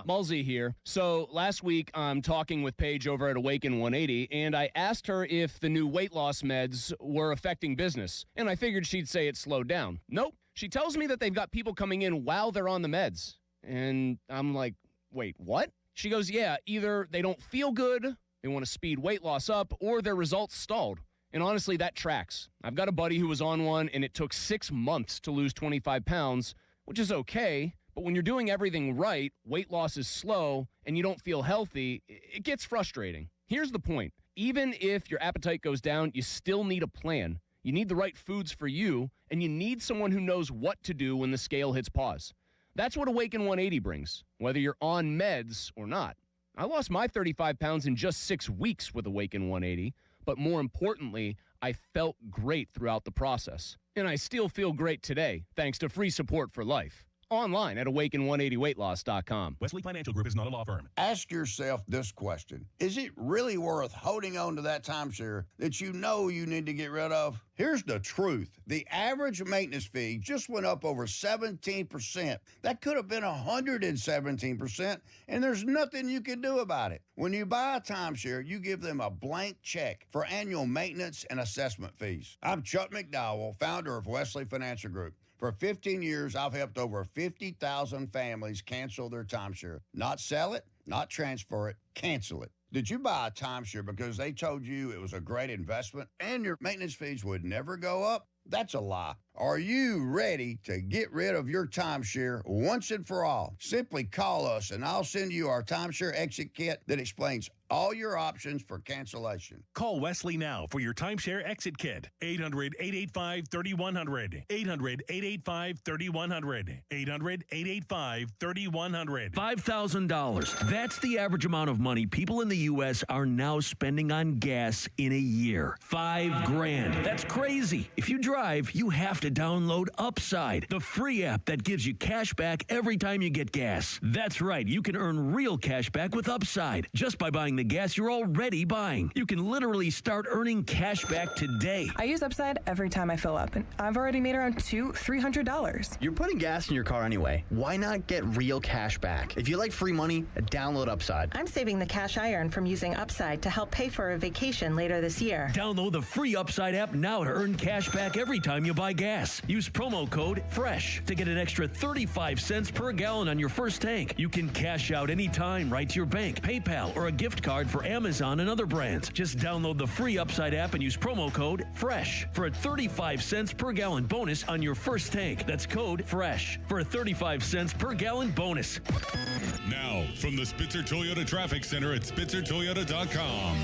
Mulsey here. So last week, I'm talking with Paige over at Awaken 180, and I asked her if the new weight loss meds were affecting business, and I figured she'd say it slowed down. Nope. She tells me that they've got people coming in while they're on the meds, and I'm like, wait, what? She goes, yeah, either they don't feel good, they want to speed weight loss up, or their results stalled. And honestly, that tracks. I've got a buddy who was on one, and it took 6 months to lose 25 pounds, which is okay. But when you're doing everything right, weight loss is slow, and you don't feel healthy, it gets frustrating. Here's the point. Even if your appetite goes down, you still need a plan. You need the right foods for you, and you need someone who knows what to do when the scale hits pause. That's what Awaken 180 brings, whether you're on meds or not. I lost my 35 pounds in just 6 weeks with Awaken 180, but more importantly, I felt great throughout the process. And I still feel great today, thanks to free support for life. Online at awaken180weightloss.com. Wesley Financial Group is not a law firm. Ask yourself this question. Is it really worth holding on to that timeshare that you know you need to get rid of? Here's the truth. The average maintenance fee just went up over 17%. That could have been 117%, and there's nothing you can do about it. When you buy a timeshare, you give them a blank check for annual maintenance and assessment fees. I'm Chuck McDowell, founder of Wesley Financial Group. For 15 years, I've helped over 50,000 families cancel their timeshare. Not sell it, not transfer it, cancel it. Did you buy a timeshare because they told you it was a great investment and your maintenance fees would never go up? That's a lie. Are you ready to get rid of your timeshare once and for all? Simply call us and I'll send you our timeshare exit kit that explains all your options for cancellation. Call Wesley now for your timeshare exit kit. 800-885-3100. 800-885-3100. 800-885-3100. $5,000. That's the average amount of money people in the U.S. are now spending on gas in a year. $5,000. That's crazy. If you drive, you have to download Upside, the free app that gives you cash back every time you get gas. That's right. You can earn real cash back with Upside just by buying the gas you're already buying. You can literally start earning cash back today. I use Upside every time I fill up, and I've already made around $200-$300. You're putting gas in your car anyway. Why not get real cash back? If you like free money, download Upside. I'm saving the cash I earn from using Upside to help pay for a vacation later this year. Download the free Upside app now to earn cash back every time you buy gas. Use promo code FRESH to get an extra 35 cents per gallon on your first tank. You can cash out anytime right to your bank, PayPal, or a gift card for Amazon and other brands. Just download the free Upside app and use promo code FRESH for a 35 cents per gallon bonus on your first tank. That's code FRESH for a 35 cents per gallon bonus. Now, from the Spitzer Toyota Traffic Center at SpitzerToyota.com.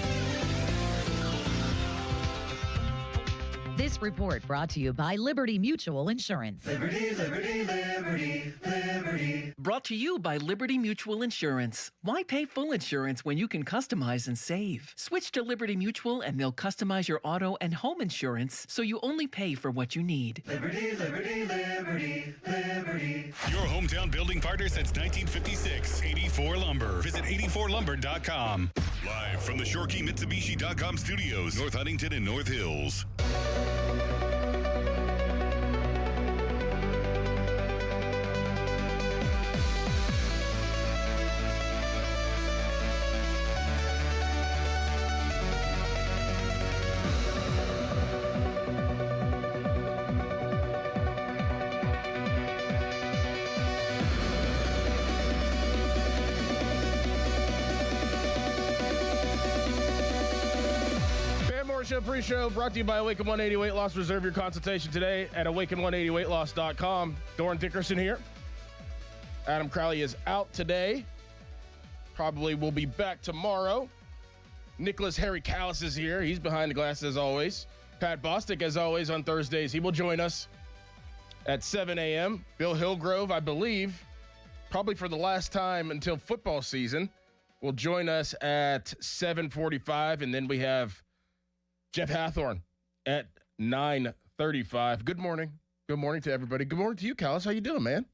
This report brought to you by Liberty Mutual Insurance. Liberty, liberty, liberty, liberty. Brought to you by Liberty Mutual Insurance. Why pay full insurance when you can customize and save? Switch to Liberty Mutual and they'll customize your auto and home insurance so you only pay for what you need. Liberty, liberty, liberty, liberty. Your hometown building partner since 1956, 84 Lumber. Visit 84lumber.com. Live from the ShoreKeyMitsubishi.com studios, North Huntington and North Hills. Show pre-show brought to you by Awaken 180 Weight Loss. Reserve your consultation today at awaken180weightloss.com. Doran Dickerson here. Adam Crowley is out today. Probably will be back tomorrow. Nicholas Harry Callus is here. He's behind the glass as always. Pat Bostic, as always, on Thursdays. He will join us at 7 a.m. Bill Hillgrove, I believe, probably for the last time until football season, will join us at 7:45, and then we have Jeff Hathorn at 9:35. Good morning. Good morning to everybody. Good morning to you, Callus. How you doing, man?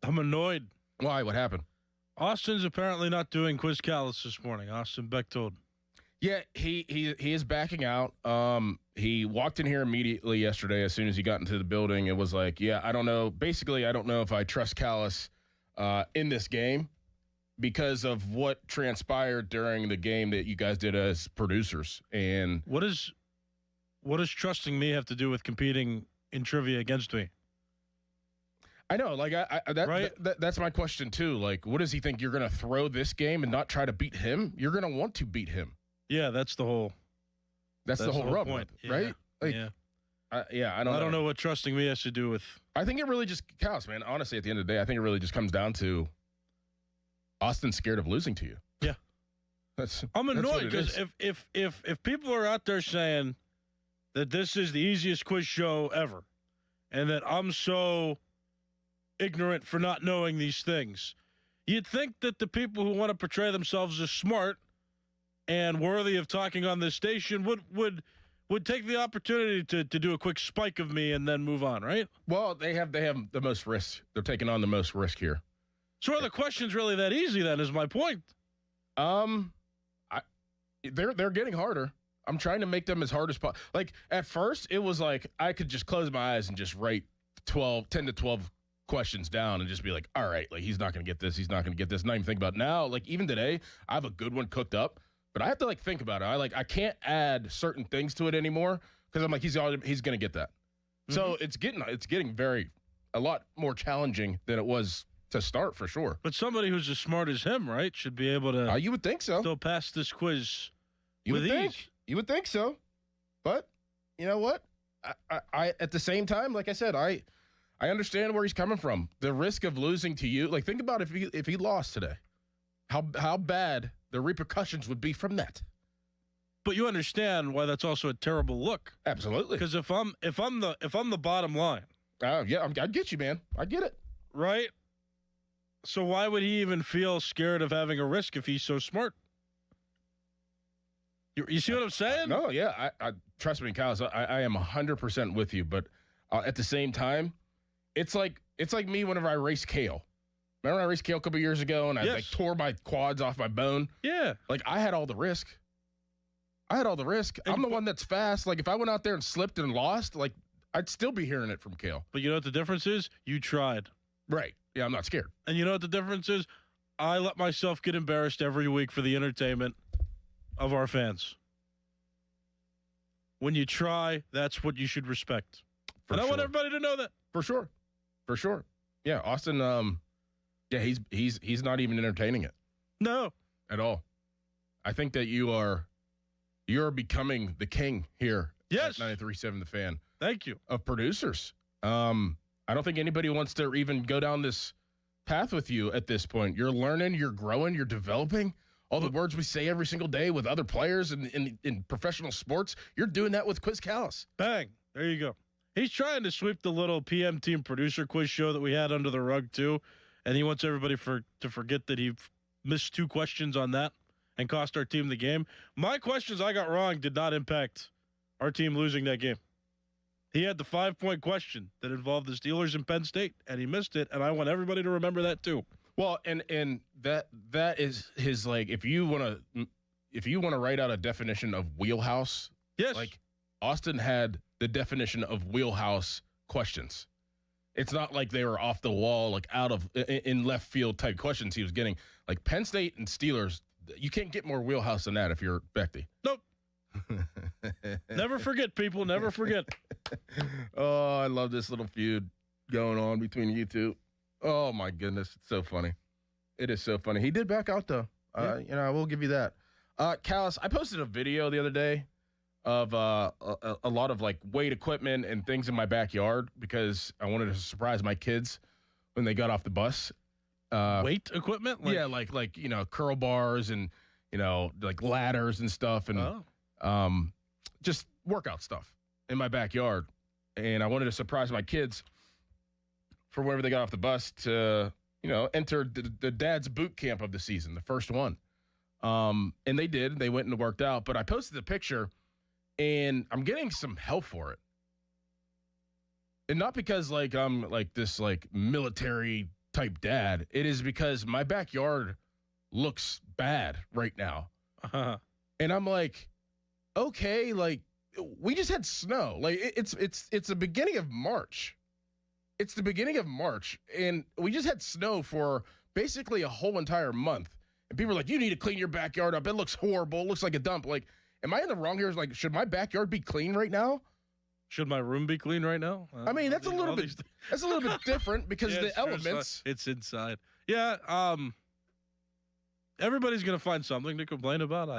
I'm annoyed. Why? What happened? Austin's apparently not doing Quiz Callus this morning. Austin Bechtold. Yeah, he is backing out. He walked in here immediately yesterday as soon as he got into the building. It was like, yeah, I don't know. Basically, I don't know if I trust Callus in this game because of what transpired during the game that you guys did as producers. And what does trusting me have to do with competing in trivia against me? I know, like that's my question too. Like, what does he think you're going to throw this game and not try to beat him? You're going to want to beat him. Yeah, that's the whole. That's the whole rub, point, right? Like, yeah. I don't know what trusting me has to do with. I think it really just counts, man. Honestly, at the end of the day, I think it really just comes down to Austin's scared of losing to you. Yeah, I'm annoyed because if people are out there saying that this is the easiest quiz show ever, and that I'm so ignorant for not knowing these things, You'd think that the people who want to portray themselves as smart and worthy of talking on this station would take the opportunity to do a quick spike of me and then move on, right? Well, they have the most risk. They're taking on the most risk here. So are the questions really that easy then, is my point? They're getting harder. I'm trying to make them as hard as possible. Like, at first, it was like I could just close my eyes and just write 10 to 12 questions down and just be like, all right, like, he's not going to get this. He's not going to get this. Not even think about it. Now, like, even today, I have a good one cooked up, but I have to, like, think about it. I can't add certain things to it anymore because I'm like, he's going to get that. Mm-hmm. So it's getting a lot more challenging than it was to start, for sure. But somebody who's as smart as him, right, should be able to. You would think so. Still pass this quiz. You with would think. ease. You would think so. But you know what? I at the same time, like I said, I understand where he's coming from. The risk of losing to you, like, think about if he lost today, how bad the repercussions would be from that. But you understand why that's also a terrible look. Absolutely. Because if I'm the bottom line. Yeah, I get you, man. I get it. Right. So why would he even feel scared of having a risk if he's so smart? You see what I'm saying? No, yeah. I trust me, Callus. I am 100% with you. But at the same time, it's like me whenever I race Kale. Remember when I raced Kale a couple years ago and I like tore my quads off my bone? Yeah. Like, I had all the risk. I'm the one that's fast. Like, if I went out there and slipped and lost, like, I'd still be hearing it from Kale. But you know what the difference is? You tried. Right. Yeah, I'm not scared. And you know what the difference is? I let myself get embarrassed every week for the entertainment of our fans. When you try, that's what you should respect. I want everybody to know that. For sure. Yeah, Austin, he's not even entertaining it. No. At all. I think that you're becoming the king here. Yes. At 93.7 The Fan. Thank you. Of producers. I don't think anybody wants to even go down this path with you at this point. You're learning, you're growing, you're developing. All the words we say every single day with other players in professional sports, you're doing that with Quiz Callus. Bang. There you go. He's trying to sweep the little PM Team producer quiz show that we had under the rug, too. And he wants everybody to forget that he missed 2 questions on that and cost our team the game. My questions I got wrong did not impact our team losing that game. He had the 5-point question that involved the Steelers and Penn State, and he missed it, and I want everybody to remember that, too. Well, and that is his, like, if you want to write out a definition of wheelhouse, yes, like, Austin had the definition of wheelhouse questions. It's not like they were off the wall, like out of in left field type questions he was getting. Like Penn State and Steelers, you can't get more wheelhouse than that if you're Becty. Nope. Never forget, people. Never forget. Oh, I love this little feud going on between you two. Oh, my goodness. It's so funny. It is so funny. He did back out, though. Yeah. I will give you that. Callus, I posted a video the other day of a lot of, like, weight equipment and things in my backyard because I wanted to surprise my kids when they got off the bus. Weight equipment? Yeah, like curl bars and, like ladders and stuff and just workout stuff in my backyard. And I wanted to surprise my kids for whenever they got off the bus to, enter the dad's boot camp of the season, the first one. And they did. They went and worked out. But I posted the picture, and I'm getting some help for it. And not because, like, I'm, like, this, like, military-type dad. It is because my backyard looks bad right now. Uh-huh. And I'm like, okay, like, we just had snow. Like, it's the beginning of March. It's the beginning of March, and we just had snow for basically a whole entire month. And people are like, you need to clean your backyard up. It looks horrible. It looks like a dump. Like, am I in the wrong here? Like, should my backyard be clean right now? Should my room be clean right now? I mean, that's a little bit different because of the elements. It's inside. Yeah. Everybody's going to find something to complain about.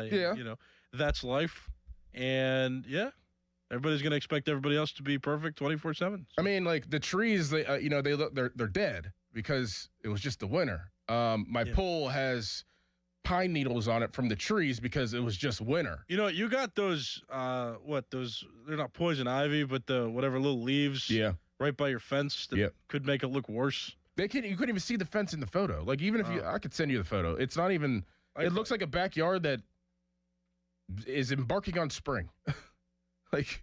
That's life. And, yeah. Everybody's going to expect everybody else to be perfect 24/7. I mean, like the trees, they're dead because it was just the winter. My pool has pine needles on it from the trees because it was just winter. You got those, they're not poison ivy, but the whatever little leaves right by your fence that could make it look worse. You couldn't even see the fence in the photo. Like, even if I could send you the photo. It's not even, it looks like a backyard that is embarking on spring. Like,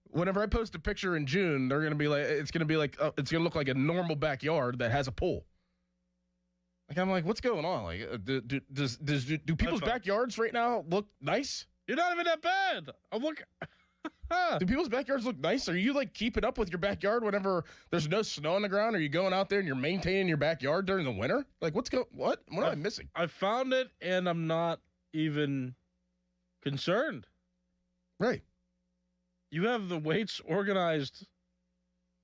whenever I post a picture in June, they're going to be like, it's going to look like a normal backyard that has a pool. Like, I'm like, what's going on? Like, do people's backyards right now look nice? You're not even that bad. I'm looking. Do people's backyards look nice? Are you like keeping up with your backyard whenever there's no snow on the ground? Are you going out there and you're maintaining your backyard during the winter? Like, what am I missing? I found it and I'm not even concerned. Right. You have the weights organized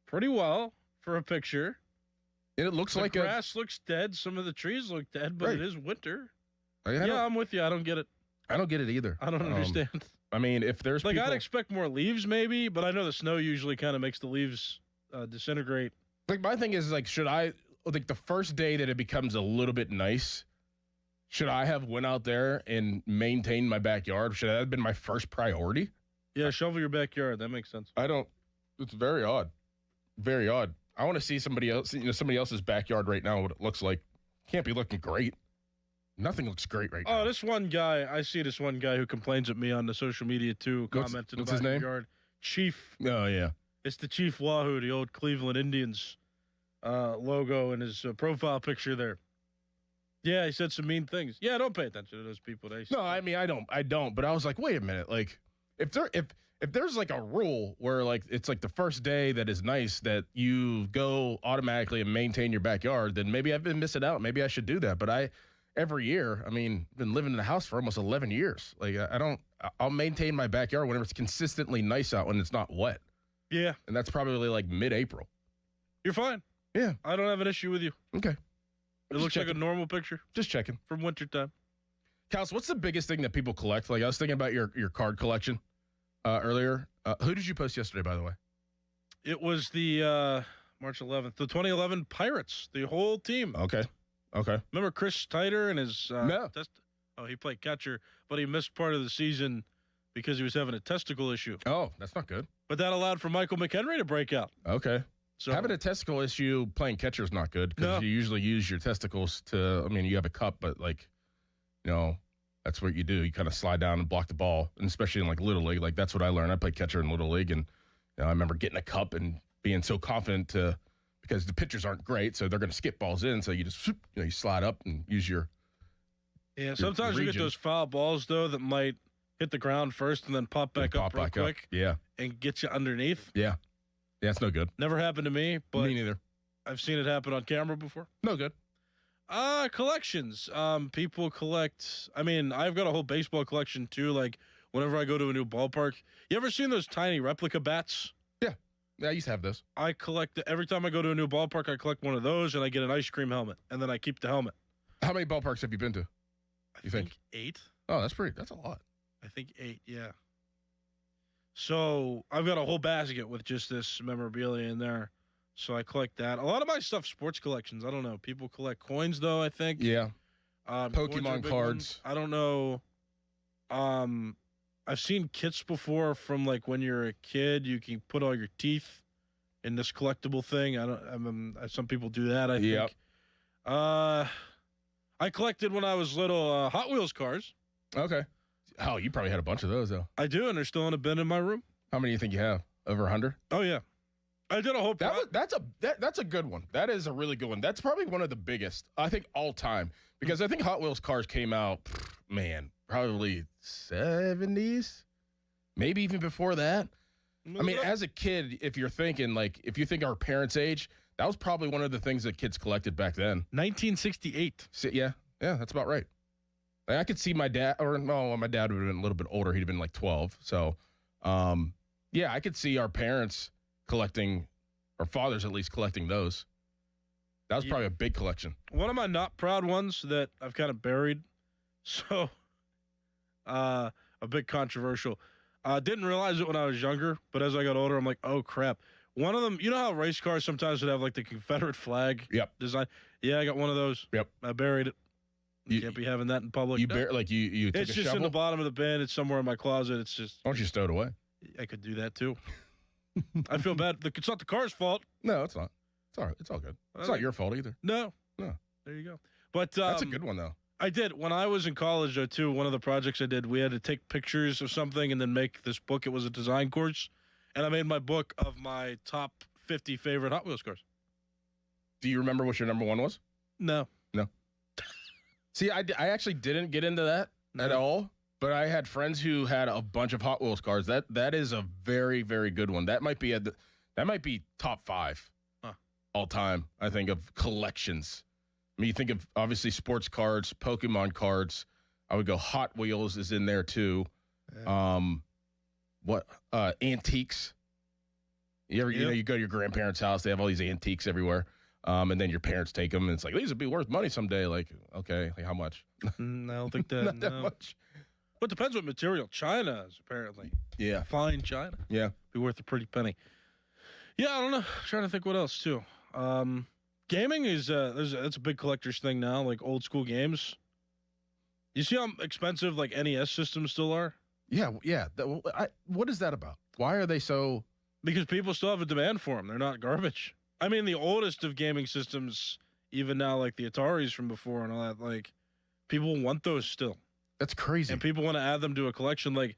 pretty well for a picture. And it looks like the grass looks dead. Some of the trees look dead, but Right. it is winter. Yeah, I'm with you. I don't get it. I don't get it either. I don't understand. I mean, if there's Like, people, I'd expect more leaves maybe, but I know the snow usually kind of makes the leaves disintegrate. like, my thing is, like, should I, like, the first day that it becomes a little bit nice, should I have went out there and maintained my backyard? Should that have been my first priority? Yeah, shovel your backyard. That makes sense. It's very odd. Very odd. I want to see somebody else's backyard right now, what it looks like. Can't be looking great. Nothing looks great right now. Oh, this one guy, I see this one guy who complains at me on the social media too, commented what's about his name? your yard. Chief. Oh, yeah. It's the Chief Wahoo, the old Cleveland Indians logo in his profile picture there. Yeah, he said some mean things. Yeah, don't pay attention to those people. No, I mean, I don't. But I was like, wait a minute. Like, if there's like a rule where like it's like the first day that is nice that you go automatically and maintain your backyard, then maybe I've been missing out. Maybe I should do that. But every year, I mean, been living in the house for almost 11 years. Like, I'll maintain my backyard whenever it's consistently nice out when it's not wet. Yeah. And that's probably like mid-April. You're fine. Yeah. I don't have an issue with you. Okay. It looks like a normal picture. Just checking. From wintertime. Callus, what's the biggest thing that people collect? Like, I was thinking about your card collection earlier. Who did you post yesterday, by the way? It was the March 11th, the 2011 Pirates, the whole team. Okay. Remember Chris Titer and his No. he played catcher, but he missed part of the season because he was having a testicle issue. Oh, that's not good. But that allowed for Michael McHenry to break out. Okay. So having a testicle issue playing catcher is not good because you usually use your testicles to, I mean, you have a cup, but like, that's what you do. You kind of slide down and block the ball, and especially in like Little League. Like, that's what I learned. I played catcher in Little League, and I remember getting a cup and being so confident because the pitchers aren't great, so they're going to skip balls in. So you just, you slide up and use your. Yeah, sometimes you get those foul balls, though, that might hit the ground first and then pop back up real quick. Yeah. And get you underneath. Yeah. Yeah, it's no good. Never happened to me, but me neither. I've seen it happen on camera before. No good. Collections. People collect. I mean, I've got a whole baseball collection too. Like, whenever I go to a new ballpark, you ever seen those tiny replica bats? Yeah, I used to have those. I collect every time I go to a new ballpark. I collect one of those, and I get an ice cream helmet, and then I keep the helmet. How many ballparks have you been to? I think 8. Oh, that's a lot. I think 8. Yeah. So I've got a whole basket with just this memorabilia in there. So I collect that. A lot of my stuff, sports collections. I don't know. People collect coins, though, I think. Yeah. Pokemon cards. I don't know. I've seen kits before from, like, when you're a kid. You can put all your teeth in this collectible thing. Some people do that, I think. I collected when I was little Hot Wheels cars. Okay. Oh, you probably had a bunch of those, though. I do, and they're still in a bin in my room. How many do you think you have? Over 100? Oh, yeah. I did a whole that's a good one. That is a really good one. That's probably one of the biggest, I think, all time. Because I think Hot Wheels cars came out, probably 70s? Maybe even before that. I mean, as a kid, if you think our parents' age, that was probably one of the things that kids collected back then. 1968. Yeah, that's about right. Like, I could see my dad, my dad would have been a little bit older. He'd have been like 12. So, yeah, I could see our parents collecting, or fathers at least collecting those. That was probably a big collection. One of my not proud ones that I've kind of buried. So, a bit controversial. Didn't realize it when I was younger, but as I got older, I'm like, oh, crap. One of them, you know how race cars sometimes would have like the Confederate flag design? Yeah, I got one of those. Yep. I buried it. You can't be having that in public. You took It's a just shovel? in the bottom of the bin. It's somewhere in my closet. It's just. Why don't you stow it away? I could do that too. I feel bad. It's not the car's fault. No, it's not. It's all good. It's not your fault either. No. No. There you go. But That's a good one, though. I did. When I was in college, though, too, one of the projects I did, we had to take pictures of something and then make this book. It was a design course. And I made my book of my top 50 favorite Hot Wheels cars. Do you remember what your number one was? No. See, I actually didn't get into that at all, but I had friends who had a bunch of Hot Wheels cars. That is a very, very good one. That might be top 5 all time, I think, of collections. I mean, you think of, obviously, sports cards, Pokemon cards. I would go Hot Wheels is in there, too. Antiques. You go to your grandparents' house, they have all these antiques everywhere. And then your parents take them, and it's like, these would be worth money someday. Like, okay, like how much? I don't think that. Not that much. But it depends what material. China is, apparently. Yeah. Fine China. Yeah. Be worth a pretty penny. Yeah, I don't know. I'm trying to think what else, too. Gaming is, that's a big collector's thing now, like old school games. You see how expensive, like, NES systems still are? Yeah. What is that about? Why are they so... Because people still have a demand for them. They're not garbage. I mean, the oldest of gaming systems, even now, like the Ataris from before and all that, like, people want those still. That's crazy. And people want to add them to a collection. Like,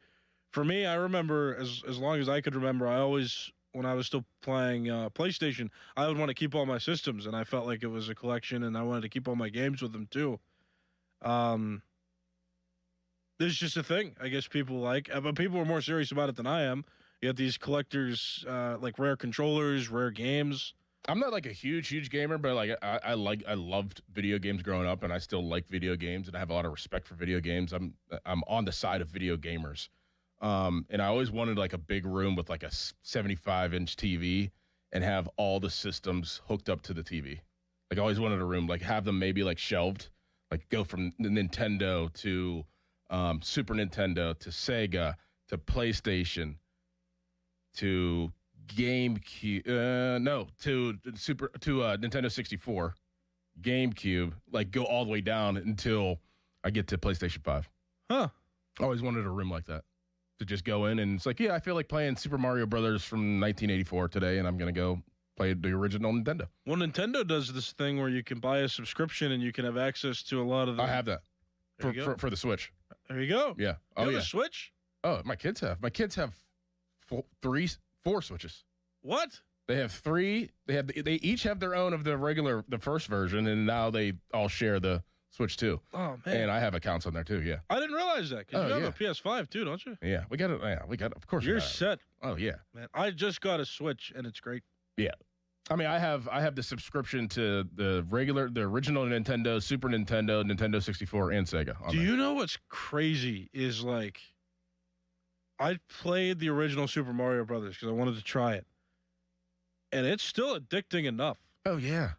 for me, I remember, as long as I could remember, I always, when I was still playing PlayStation, I would want to keep all my systems, and I felt like it was a collection, and I wanted to keep all my games with them, too. There's just a thing, I guess people like. But people are more serious about it than I am. You have these collectors, like rare controllers, rare games. I'm not like a huge gamer, but like I loved video games growing up, and I still like video games, and I have a lot of respect for video games. I'm on the side of video gamers, and I always wanted like a big room with like a 75-inch TV and have all the systems hooked up to the TV. Like I always wanted a room, like have them maybe like shelved, like go from Nintendo to Super Nintendo to Sega to PlayStation to GameCube, Nintendo 64, GameCube, like go all the way down until I get to PlayStation 5. Huh. I always wanted a room like that to just go in and it's like, yeah, I feel like playing Super Mario Brothers from 1984 today, and I'm going to go play the original Nintendo. Well, Nintendo does this thing where you can buy a subscription and you can have access to a lot of the... I have that for the Switch. There you go. Yeah. You have a Switch? Oh, my kids have. My kids have 4 Switches. What? They have 3. They each have their own of the first version, and now they all share the Switch too. Oh man! And I have accounts on there too. Yeah. I didn't realize that. Cause you have a PS5 too, don't you? Yeah, we got it. Yeah, we got it. Of course. You're set. Oh yeah, man. I just got a Switch, and it's great. Yeah. I mean, I have the subscription to the original Nintendo, Super Nintendo, Nintendo 64, and Sega. Do you know what's crazy is like, I played the original Super Mario Brothers because I wanted to try it, and it's still addicting enough. Oh yeah,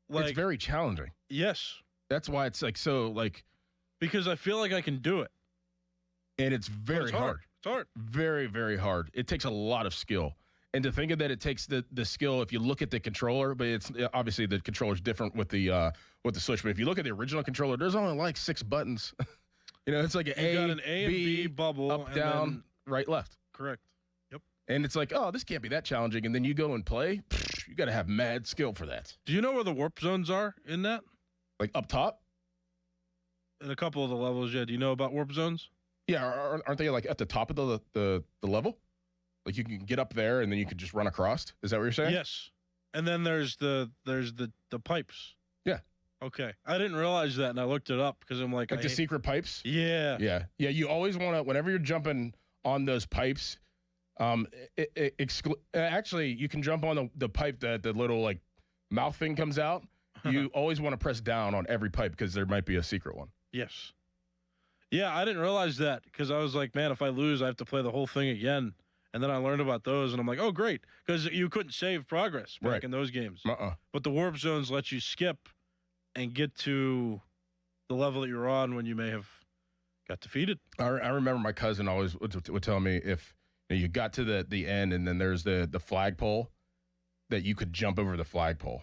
like, it's very challenging. Yes, that's why it's like so like because I feel like I can do it, and it's very hard. It's hard, very very hard. It takes a lot of skill. And to think of that, it takes the skill. If you look at the controller, but it's obviously the controller's different with the Switch. But if you look at the original controller, there's only like 6 buttons. It's like you got an A and B bubble, up, and down, then, right, left. Correct. Yep. And it's like, oh, this can't be that challenging. And then you go and play. You got to have mad skill for that. Do you know where the warp zones are in that? Like up top. In a couple of the levels, yeah. Do you know about warp zones? Yeah, aren't they like at the top of the level? Like you can get up there and then you can just run across. Is that what you're saying? Yes. And then there's the pipes. Yeah. Okay. I didn't realize that, and I looked it up because I'm like the secret pipes. Yeah. Yeah. Yeah. You always want to, whenever you're jumping on those pipes, actually you can jump on the pipe that the little like mouth thing comes out. You always want to press down on every pipe because there might be a secret one. Yes. Yeah, I didn't realize that because I was like, man, if I lose, I have to play the whole thing again. And then I learned about those, and I'm like, oh, great, because you couldn't save progress back in those games. But the warp zones let you skip and get to the level that you're on when you may have got defeated. I remember my cousin always would tell me if you got to the end and then there's the flagpole, that you could jump over the flagpole.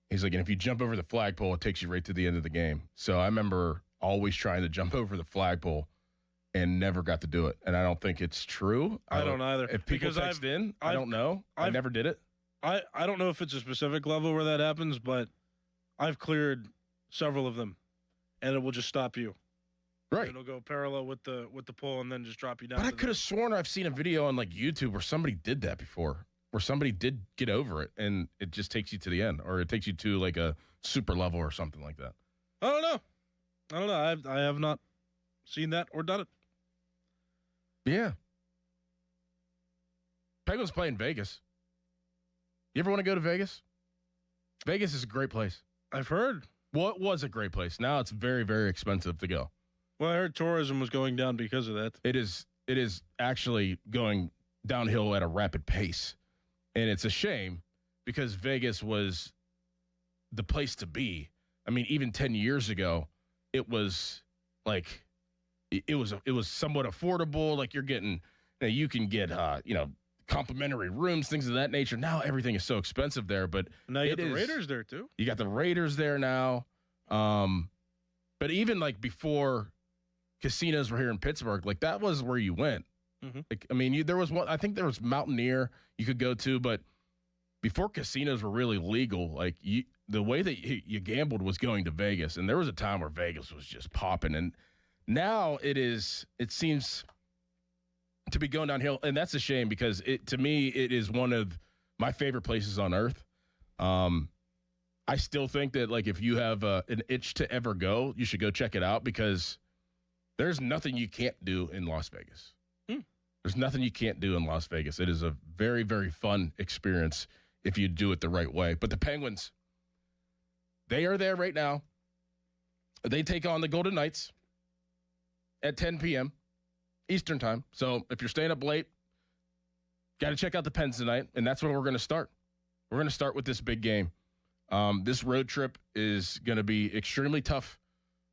He's like, and if you jump over the flagpole, it takes you right to the end of the game. So I remember always trying to jump over the flagpole and never got to do it. And I don't think it's true. I don't either. If people text in, I don't know. I never did it. I don't know if it's a specific level where that happens, but I've cleared several of them, and it will just stop you. Right. It'll go parallel with the pole and then just drop you down. But I could have sworn I've seen a video on like YouTube where somebody did that before, where somebody did get over it, and it just takes you to the end, or it takes you to like a super level or something like that. I don't know. I have not seen that or done it. Yeah. Penguins play in Vegas. You ever want to go to Vegas? Vegas is a great place. I've heard. Well, it was a great place. Now it's very, very expensive to go. Well, I heard tourism was going down because of that. It is actually going downhill at a rapid pace. And it's a shame because Vegas was the place to be. I mean, even 10 years ago, it was like it was somewhat affordable. Like you're getting, you can get complimentary rooms, things of that nature. Now everything is so expensive there, but now you got the Raiders there too. You got the Raiders there now. But even like before casinos were here in Pittsburgh, like that was where you went. Mm-hmm. Like, I mean, there was one. I think there was Mountaineer you could go to, but before casinos were really legal, like the way that you gambled was going to Vegas, and there was a time where Vegas was just popping, and now it seems to be going downhill, and that's a shame because to me it is one of my favorite places on earth. I still think that like if you have an itch to ever go, you should go check it out because there's nothing you can't do in Las Vegas. There's nothing you can't do in Las Vegas. It is a very, very fun experience if you do it the right way. But the Penguins, they are there right now. They take on the Golden Knights at 10 p.m. Eastern time. So if you're staying up late, got to check out the Pens tonight, and that's where we're going to start. We're going to start with this big game. This road trip is going to be extremely tough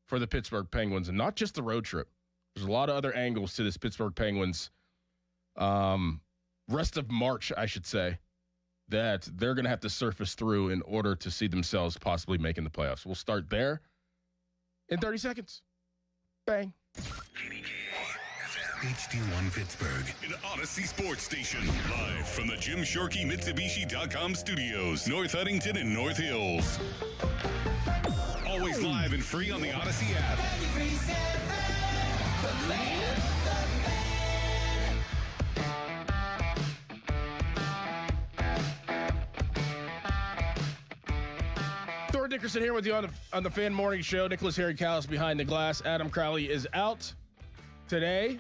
for the Pittsburgh Penguins, and not just the road trip. There's a lot of other angles to this Pittsburgh Penguins rest of March, I should say, that they're going to have to surface through in order to see themselves possibly making the playoffs. We'll start there in 30 seconds. Bang. HD1 Pittsburgh, an Odyssey Sports Station, live from the Jim Shorkey Mitsubishi.com studios, North Huntington and North Hills. Always live and free on the Odyssey app. Thor Dickerson here with you on the Fan Morning Show. Nicholas Harry Callus behind the glass. Adam Crowley is out today.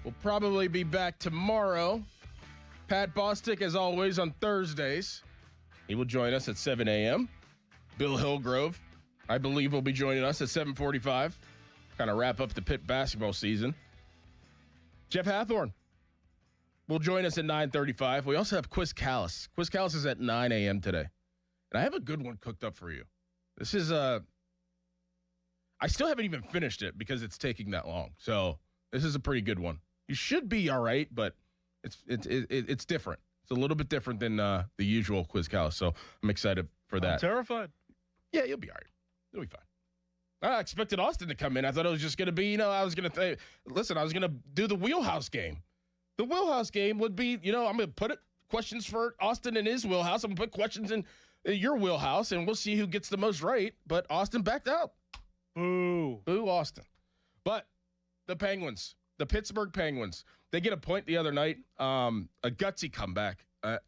We'll probably be back tomorrow. Pat Bostic, as always, on Thursdays. He will join us at 7 a.m. Bill Hillgrove, I believe, will be joining us at 7:45. Kind of wrap up the Pitt basketball season. Jeff Hathorn will join us at 9:35. We also have Quiz Callus. Quiz Callus is at 9 a.m. today. And I have a good one cooked up for you. This is I still haven't even finished it because it's taking that long. So this is a pretty good one. You should be all right, but it's different. It's a little bit different than the usual Quiz Callus. So I'm excited for that. I'm terrified. Yeah, you'll be all right. You'll be fine. I expected Austin to come in. I thought it was just going to be, I was going to do the wheelhouse game. The wheelhouse game would be, I'm going to put questions for Austin in his wheelhouse. I'm going to put questions in your wheelhouse, and we'll see who gets the most right. But Austin backed out. Boo. Boo, Austin. But the Penguins, the Pittsburgh Penguins, they get a point the other night. A gutsy comeback. A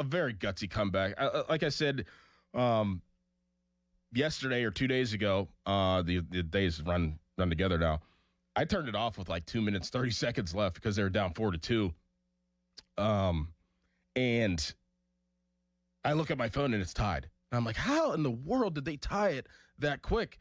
very gutsy comeback. Like I said yesterday or 2 days ago, the days run together now. I turned it off with like 2 minutes, 30 seconds left because they were down 4-2. And I look at my phone and it's tied. And I'm like, how in the world did they tie it that quick?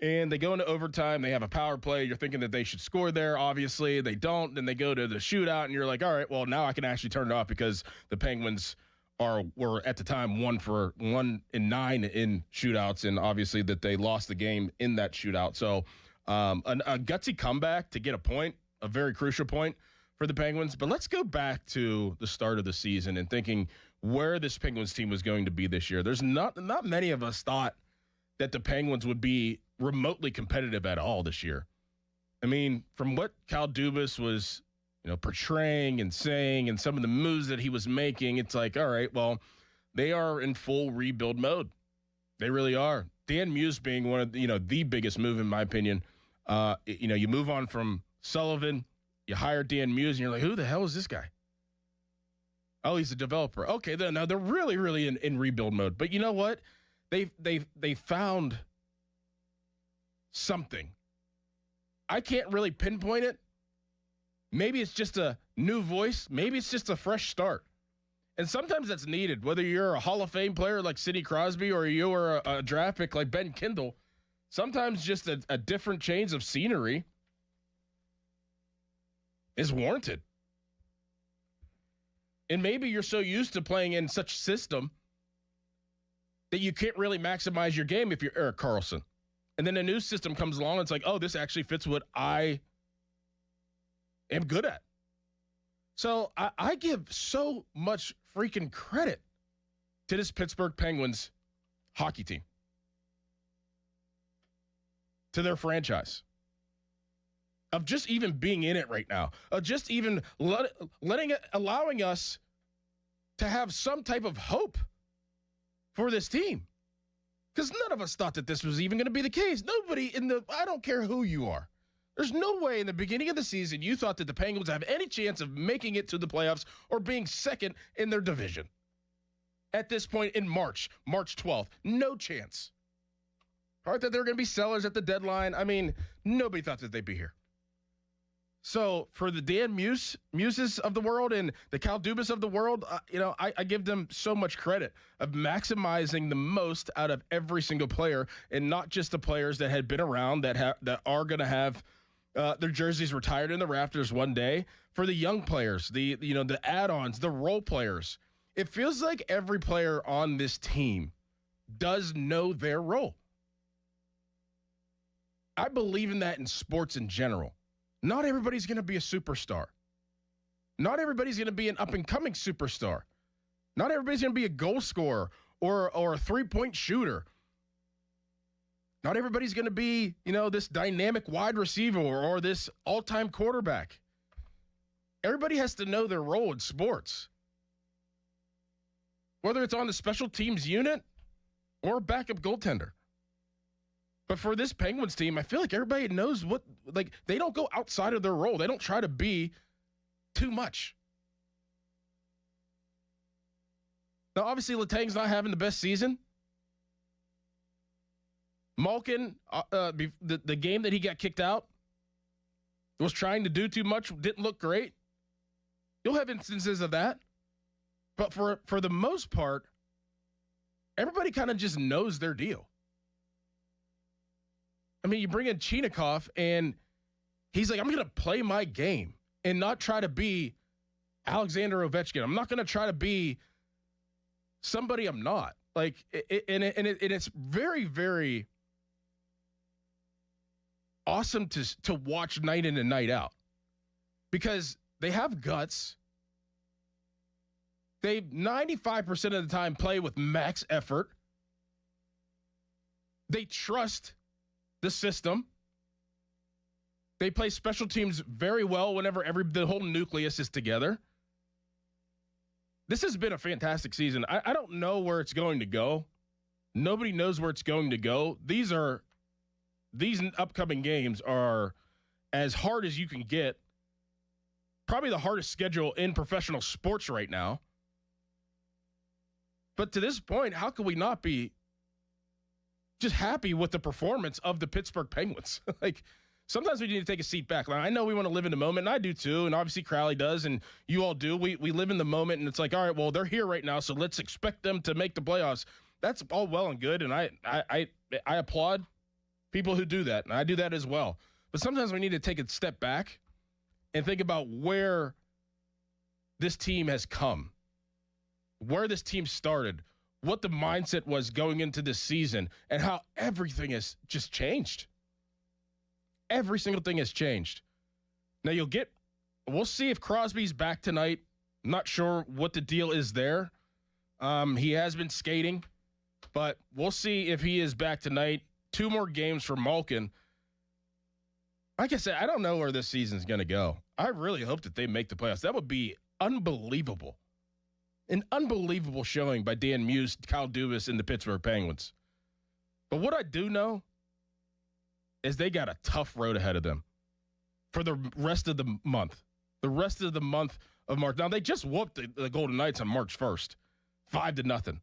And they go into overtime. They have a power play. You're thinking that they should score there. Obviously, they don't. Then they go to the shootout, and you're like, all right, well, now I can actually turn it off because the Penguins were at the time 1-9 in shootouts, and obviously that they lost the game in that shootout. So a gutsy comeback to get a point, a very crucial point for the Penguins. But let's go back to the start of the season and thinking where this Penguins team was going to be this year. There's not many of us thought that the Penguins would be remotely competitive at all this year. I mean, from what Kyle Dubas was, portraying and saying and some of the moves that he was making, it's like, all right, well, they are in full rebuild mode. They really are. Dan Muse being one of the biggest move in my opinion. You move on from Sullivan, you hire Dan Muse, and you're like, who the hell is this guy? Oh, he's a developer. Okay, now they're really, really in rebuild mode. But you know what? They found something. I can't really pinpoint it. Maybe it's just a new voice. Maybe it's just a fresh start. And sometimes that's needed, whether you're a Hall of Fame player like Sidney Crosby or you're a draft pick like Ben Kindle. Sometimes just a different change of scenery is warranted. And maybe you're so used to playing in such system that you can't really maximize your game if you're Erik Karlsson. And then a new system comes along and it's like, oh, this actually fits what I am good at. So I give so much freaking credit to this Pittsburgh Penguins hockey team, to their franchise, of just even being in it right now, of just even allowing us to have some type of hope for this team. Because none of us thought that this was even going to be the case. Nobody I don't care who you are. There's no way in the beginning of the season you thought that the Penguins have any chance of making it to the playoffs or being second in their division. At this point in March 12th, no chance. Thought that they were going to be sellers at the deadline. I mean, nobody thought that they'd be here. So for the Dan Muses of the world and the Cal Dubas of the world, I give them so much credit of maximizing the most out of every single player, and not just the players that had been around that are going to have their jerseys retired in the rafters one day. For the young players, the add-ons, the role players, it feels like every player on this team does know their role. I believe in that in sports in general. Not everybody's going to be a superstar. Not everybody's going to be an up-and-coming superstar. Not everybody's going to be a goal scorer or a three-point shooter. Not everybody's going to be, this dynamic wide receiver or this all-time quarterback. Everybody has to know their role in sports. Whether it's on the special teams unit or a backup goaltender. But for this Penguins team, I feel like everybody knows they don't go outside of their role. They don't try to be too much. Now, obviously, Letang's not having the best season. Malkin, the game that he got kicked out, was trying to do too much, didn't look great. You'll have instances of that. But for the most part, everybody kind of just knows their deal. I mean, you bring in Chinakhov, and he's like, I'm going to play my game and not try to be Alexander Ovechkin. I'm not going to try to be somebody I'm not. It's very, very awesome to watch night in and night out, because they have guts. They 95% of the time play with max effort. They trust the system. They play special teams very well whenever the whole nucleus is together. This has been a fantastic season. I don't know where it's going to go. Nobody knows where it's going to go. These upcoming games are as hard as you can get. Probably the hardest schedule in professional sports right now. But to this point, how could we not be just happy with the performance of the Pittsburgh Penguins? Sometimes we need to take a seat back. I know we want to live in the moment, and I do too, and obviously Crowley does, and you all do. We live in the moment, and it's like, all right, well, they're here right now, so let's expect them to make the playoffs. That's all well and good, and I applaud people who do that, and I do that as well. But sometimes we need to take a step back and think about where this team has come, where this team started, what the mindset was going into this season, and how everything has just changed. Every single thing has changed. Now we'll see if Crosby's back tonight. I'm not sure what the deal is there. He has been skating, but we'll see if he is back tonight. 2 more games for Malkin. Like I said, I don't know where this season's going to go. I really hope that they make the playoffs. That would be unbelievable. An unbelievable showing by Dan Muse, Kyle Dubas, and the Pittsburgh Penguins. But what I do know is they got a tough road ahead of them for the rest of the month. The rest of the month of March. Now, they just whooped the Golden Knights on March 1st, 5-0.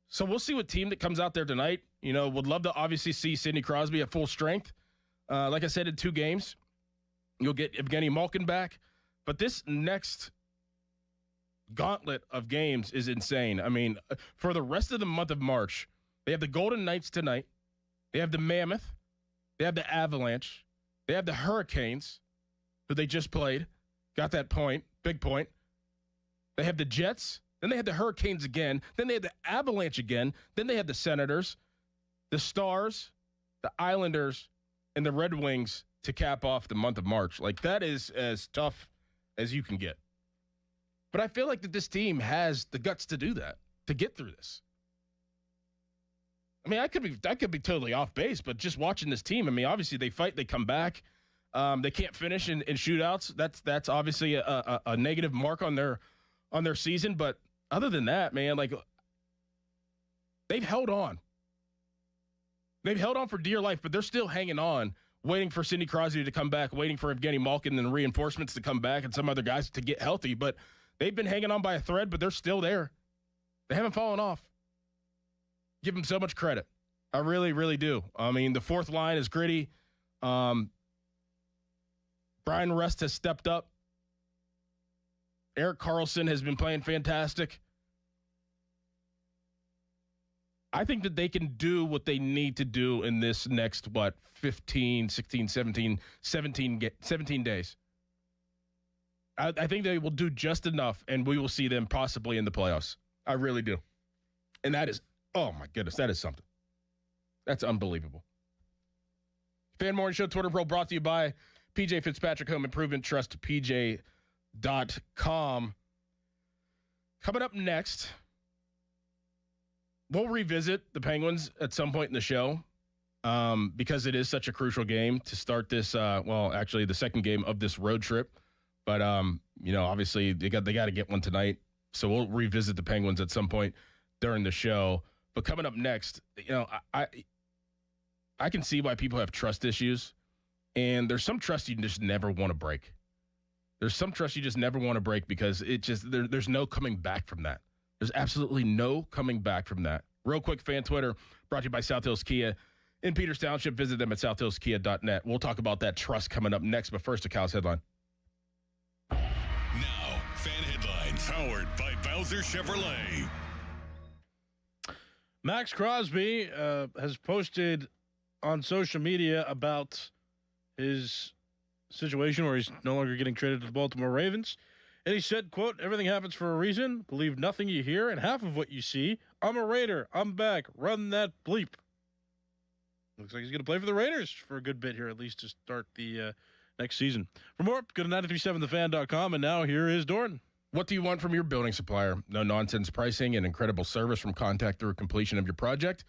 So we'll see what team that comes out there tonight. You know, would love to obviously see Sidney Crosby at full strength. Like I said, in 2 games, you'll get Evgeny Malkin back. But this next gauntlet of games is insane. I mean, for the rest of the month of March, they have the Golden Knights tonight. They have the Mammoth. They have the Avalanche. They have the Hurricanes, who they just played. Got that point. Big point. They have the Jets. Then they have the Hurricanes again. Then they have the Avalanche again. Then they have the Senators, the Stars, the Islanders, and the Red Wings to cap off the month of March. Like, that is as tough as you can get. But I feel like that this team has the guts to do that, to get through this. I mean, I could be totally off base, but just watching this team, I mean, obviously they fight, they come back. They can't finish in shootouts. That's obviously a negative mark on their season. But other than that, man, like, they've held on. They've held on for dear life, but they're still hanging on, waiting for Sidney Crosby to come back, waiting for Evgeny Malkin and reinforcements to come back and some other guys to get healthy. But they've been hanging on by a thread, but they're still there. They haven't fallen off. Give them so much credit. I really, really do. I mean, the fourth line is gritty. Brian Rust has stepped up. Erik Karlsson has been playing fantastic. I think that they can do what they need to do in this next, 15, 16, 17 days. I think they will do just enough, and we will see them possibly in the playoffs. I really do. And that is, oh my goodness, that is something. That's unbelievable. Fan Morning Show Twitter Pro brought to you by PJ Fitzpatrick Home Improvement Trust, PJ.com. Coming up next, we'll revisit the Penguins at some point in the show because it is such a crucial game to start this, actually the second game of this road trip. But, obviously they got to get one tonight. So we'll revisit the Penguins at some point during the show. But coming up next, I can see why people have trust issues. And there's some trust you just never want to break. There's some trust you just never want to break because it just there's no coming back from that. There's absolutely no coming back from that. Real quick, fan Twitter brought to you by South Hills Kia in Peters Township. Visit them at southhillskia.net. We'll talk about that trust coming up next. But first, a Callus headline. Now, fan headlines powered by Bowser Chevrolet. Max Crosby has posted on social media about his situation where he's no longer getting traded to the Baltimore Ravens. And he said, quote, "Everything happens for a reason. Believe nothing you hear and half of what you see. I'm a Raider. I'm back. Run that bleep." Looks like he's going to play for the Raiders for a good bit here, at least to start the next season. For more, go to 937thefan.com. And now here is Dorn. What do you want from your building supplier? No nonsense pricing and incredible service from contact through completion of your project.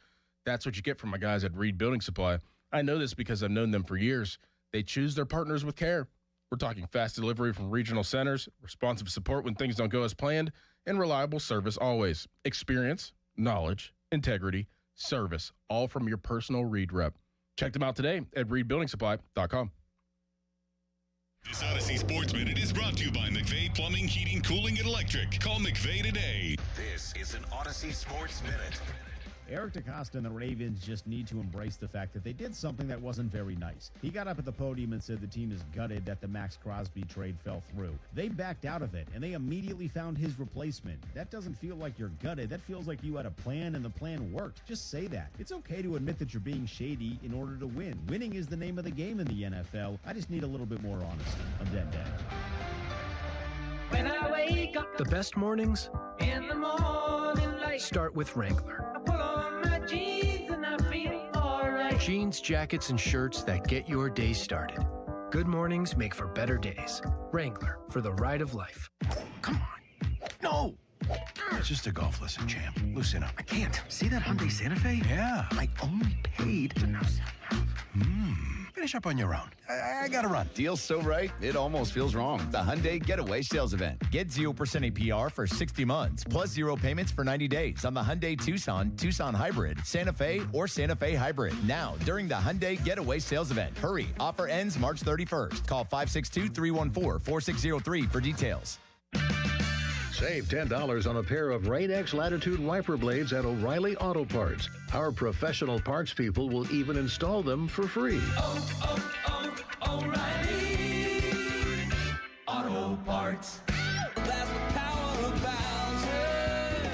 That's what you get from my guys at Reed Building Supply. I know this because I've known them for years. They choose their partners with care. We're talking fast delivery from regional centers, responsive support when things don't go as planned, and reliable service always. Experience, knowledge, integrity, service, all from your personal Reed rep. Check them out today at reedbuildingsupply.com. This Odyssey Sports Minute is brought to you by McVeigh Plumbing, Heating, Cooling, and Electric. Call McVeigh today. This is an Odyssey Sports Minute. Eric DeCosta and the Ravens just need to embrace the fact that they did something that wasn't very nice. He got up at the podium and said the team is gutted that the Max Crosby trade fell through. They backed out of it, and they immediately found his replacement. That doesn't feel like you're gutted. That feels like you had a plan and the plan worked. Just say that. It's okay to admit that you're being shady in order to win. Winning is the name of the game in the NFL. I just need a little bit more honesty. I'm dead. When I wake up, the best mornings in the morning light, start with Wrangler. I pull on my jeans and I feel alright. Jeans, jackets, and shirts that get your day started. Good mornings make for better days. Wrangler, for the ride of life. Come on. No! It's just a golf lesson, champ. Loosen up. I can't. See that Hyundai Santa Fe? Yeah. I only paid to now sell half. It Finish up on your own. I gotta run. Deal's so right, it almost feels wrong. The Hyundai Getaway Sales Event. Get 0% APR for 60 months, plus 0 payments for 90 days on the Hyundai Tucson, Tucson Hybrid, Santa Fe, or Santa Fe Hybrid. Now, during the Hyundai Getaway Sales Event. Hurry, offer ends March 31st. Call 562-314-4603 for details. Save $10 on a pair of Rain-X Latitude wiper blades at O'Reilly Auto Parts. Our professional parts people will even install them for free. O'Reilly Auto Parts. That's the power of Bowser.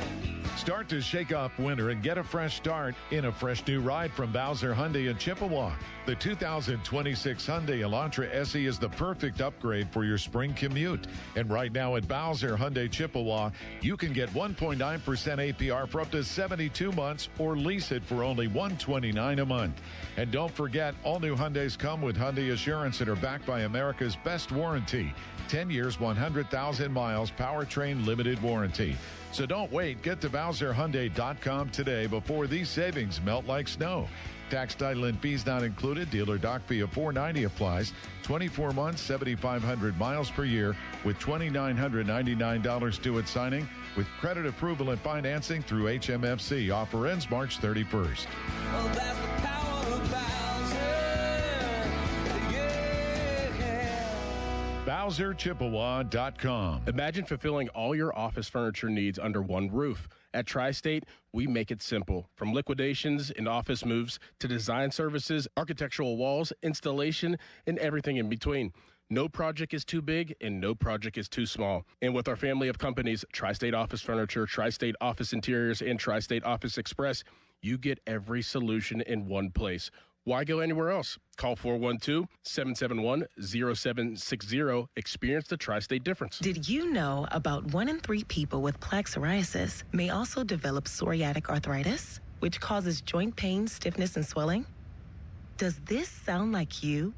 Start to shake off winter and get a fresh start in a fresh new ride from Bowser Hyundai in Chippewa. The 2026 Hyundai Elantra SE is the perfect upgrade for your spring commute. And right now at Bowser Hyundai Chippewa, you can get 1.9% APR for up to 72 months or lease it for only $129 a month. And don't forget, all new Hyundais come with Hyundai Assurance and are backed by America's best warranty. 10 years, 100,000 miles, powertrain limited warranty. So don't wait. Get to BowserHyundai.com today before these savings melt like snow. Tax, title, and fees not included. Dealer doc fee of $490 applies. 24 months, 7,500 miles per year with $2,999 due at signing with credit approval and financing through HMFC. Offer ends March 31st. Well, that's the power of Bowser. BowserChippewa.com. Imagine fulfilling all your office furniture needs under one roof. At Tri-State, we make it simple. From liquidations and office moves to design services, architectural walls, installation, and everything in between. No project is too big and no project is too small. And with our family of companies, Tri-State Office Furniture, Tri-State Office Interiors, and Tri-State Office Express, you get every solution in one place. Why go anywhere else? Call 412-771-0760. Experience the Tri-State difference. Did you know about 1 in 3 people with plaque psoriasis may also develop psoriatic arthritis, which causes joint pain, stiffness, and swelling? Does this sound like you?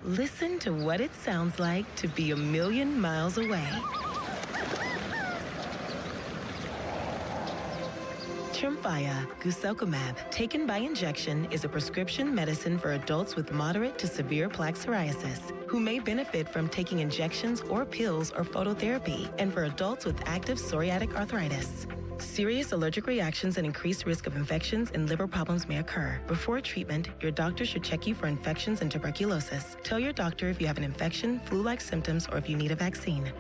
Listen to what it sounds like to be a million miles away. Tremfya guselkumab, taken by injection, is a prescription medicine for adults with moderate to severe plaque psoriasis who may benefit from taking injections or pills or phototherapy, and for adults with active psoriatic arthritis. Serious allergic reactions and increased risk of infections and liver problems may occur. Before treatment, your doctor should check you for infections and tuberculosis. Tell your doctor if you have an infection, flu-like symptoms, or if you need a vaccine.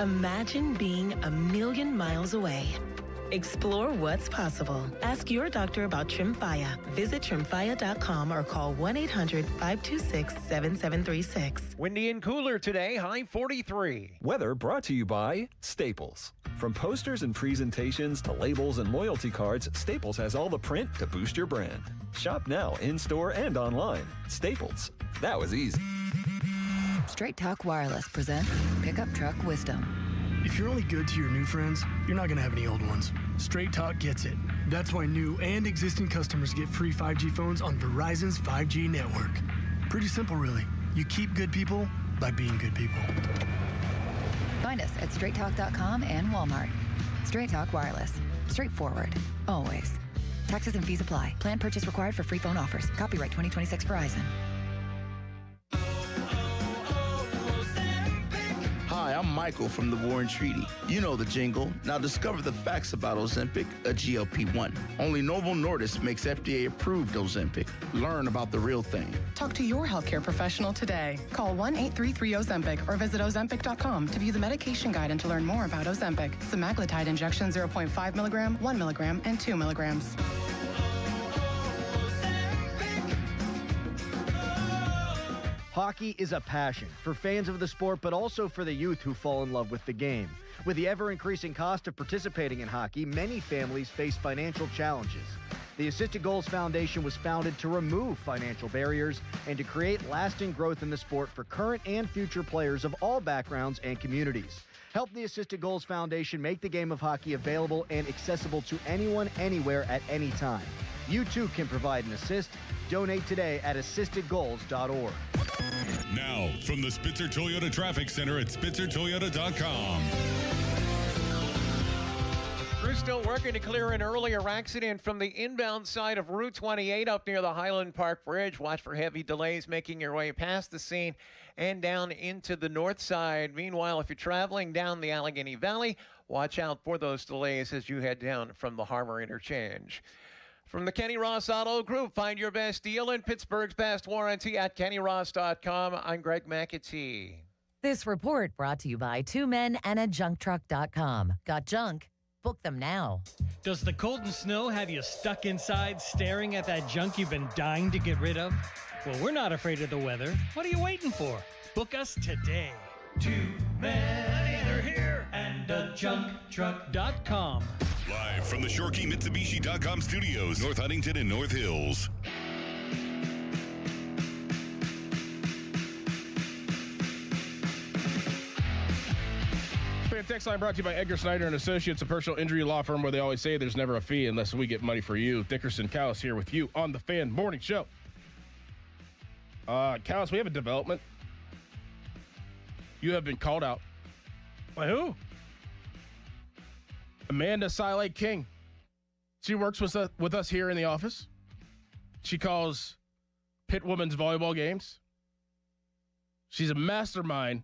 Imagine being a million miles away. Explore what's possible. Ask your doctor about Tremfya. Visit Tremfya.com or call 1-800-526-7736. Windy and cooler today, high 43. Weather brought to you by Staples. From posters and presentations to labels and loyalty cards, Staples has all the print to boost your brand. Shop now in-store and online. Staples. That was easy. Straight Talk Wireless presents Pickup Truck Wisdom. If you're only good to your new friends, you're not going to have any old ones. Straight Talk gets it. That's why new and existing customers get free 5G phones on Verizon's 5G network. Pretty simple, really. You keep good people by being good people. Find us at straighttalk.com and Walmart. Straight Talk Wireless. Straightforward. Always. Taxes and fees apply. Plan purchase required for free phone offers. Copyright 2026 Verizon. Hi, I'm Michael from the War and Treaty. You know the jingle. Now discover the facts about Ozempic, a GLP-1. Only Novo Nordisk makes FDA-approved Ozempic. Learn about the real thing. Talk to your healthcare professional today. Call 1-833-OZEMPIC or visit Ozempic.com to view the medication guide and to learn more about Ozempic. Semaglutide injection 0.5 milligram, 1 milligram, and 2 milligrams. Hockey is a passion for fans of the sport, but also for the youth who fall in love with the game. With the ever-increasing cost of participating in hockey, many families face financial challenges. The Assisted Goals Foundation was founded to remove financial barriers and to create lasting growth in the sport for current and future players of all backgrounds and communities. Help the Assisted Goals Foundation make the game of hockey available and accessible to anyone, anywhere, at any time. You too can provide an assist. Donate today at assistedgoals.org. Now, from the Spitzer Toyota Traffic Center at SpitzerToyota.com. Crews still working to clear an earlier accident from the inbound side of Route 28 up near the Highland Park Bridge. Watch for heavy delays making your way past the scene and down into the north side. Meanwhile, if you're traveling down the Allegheny Valley, watch out for those delays as you head down from the Harbor Interchange. From the Kenny Ross Auto Group, find your best deal in Pittsburgh's best warranty at KennyRoss.com. I'm Greg McAtee. This report brought to you by 2 Men and a JunkTruck.com. Got junk? Book them now. Does the cold and snow have you stuck inside staring at that junk you've been dying to get rid of? Well, we're not afraid of the weather. What are you waiting for? Book us today. 2 Men are here and a JunkTruck.com. Live from the ShoreKeyMitsubishi.com studios, North Huntington and North Hills. Text line brought to you by Edgar Snyder and Associates, a personal injury law firm where they always say there's never a fee unless we get money for you. Dickerson, Callus here with you on the Fan Morning Show. Callus, we have a development. You have been called out. By who? Amanda Silake King. She works with us here in the office. She calls Pitt women's volleyball games. She's a mastermind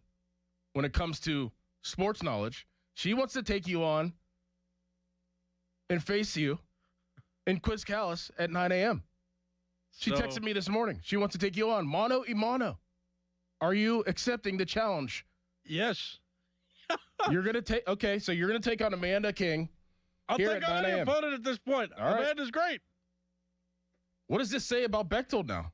when it comes to sports knowledge. She wants to take you on and face you in Quiz Callus at 9 a.m. She texted me this morning. She wants to take you on mano y mano. Are you accepting the challenge? Yes. You're going to take, okay, so you're going to take on Amanda King. I'll take on any opponent at this point. All right. Amanda's great. What does this say about Bechtold now?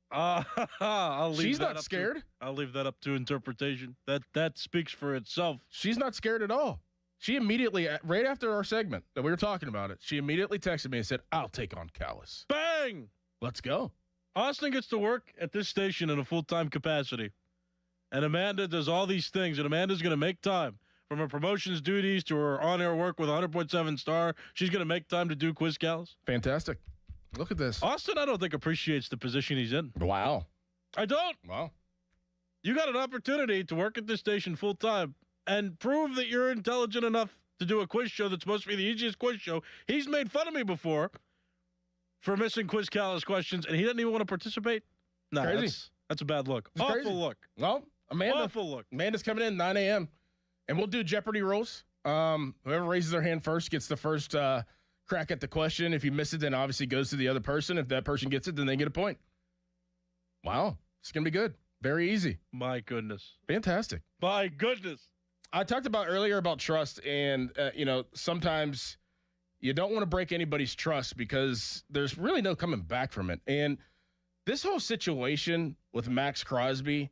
I'll leave She's that not scared. I'll leave that up to interpretation. That speaks for itself. She's not scared at all. She immediately, right after our segment that we were talking about it, she immediately texted me and said, I'll take on Callus. Bang! Let's go. Austin gets to work at this station in a full-time capacity. And Amanda does all these things, and Amanda's going to make time. From her promotions duties to her on-air work with 100.7 Star, she's going to make time to do Quiz Callus. Fantastic. Look at this. Austin, I don't think appreciates the position he's in. Wow. I don't. Wow. You got an opportunity to work at this station full-time and prove that you're intelligent enough to do a quiz show that's supposed to be the easiest quiz show. He's made fun of me before for missing Quiz Callus questions, and he doesn't even want to participate? No, that's a bad look. It's Awful crazy. Look. Well, Awful look. Amanda's coming in 9 a.m., and we'll do Jeopardy rules. Whoever raises their hand first gets the first crack at the question. If you miss it, then obviously goes to the other person. If that person gets it, then they get a point. Wow. It's going to be good. Very easy. My goodness. Fantastic. My goodness. I talked about earlier about trust, and, sometimes you don't want to break anybody's trust because there's really no coming back from it. And this whole situation with Max Crosby,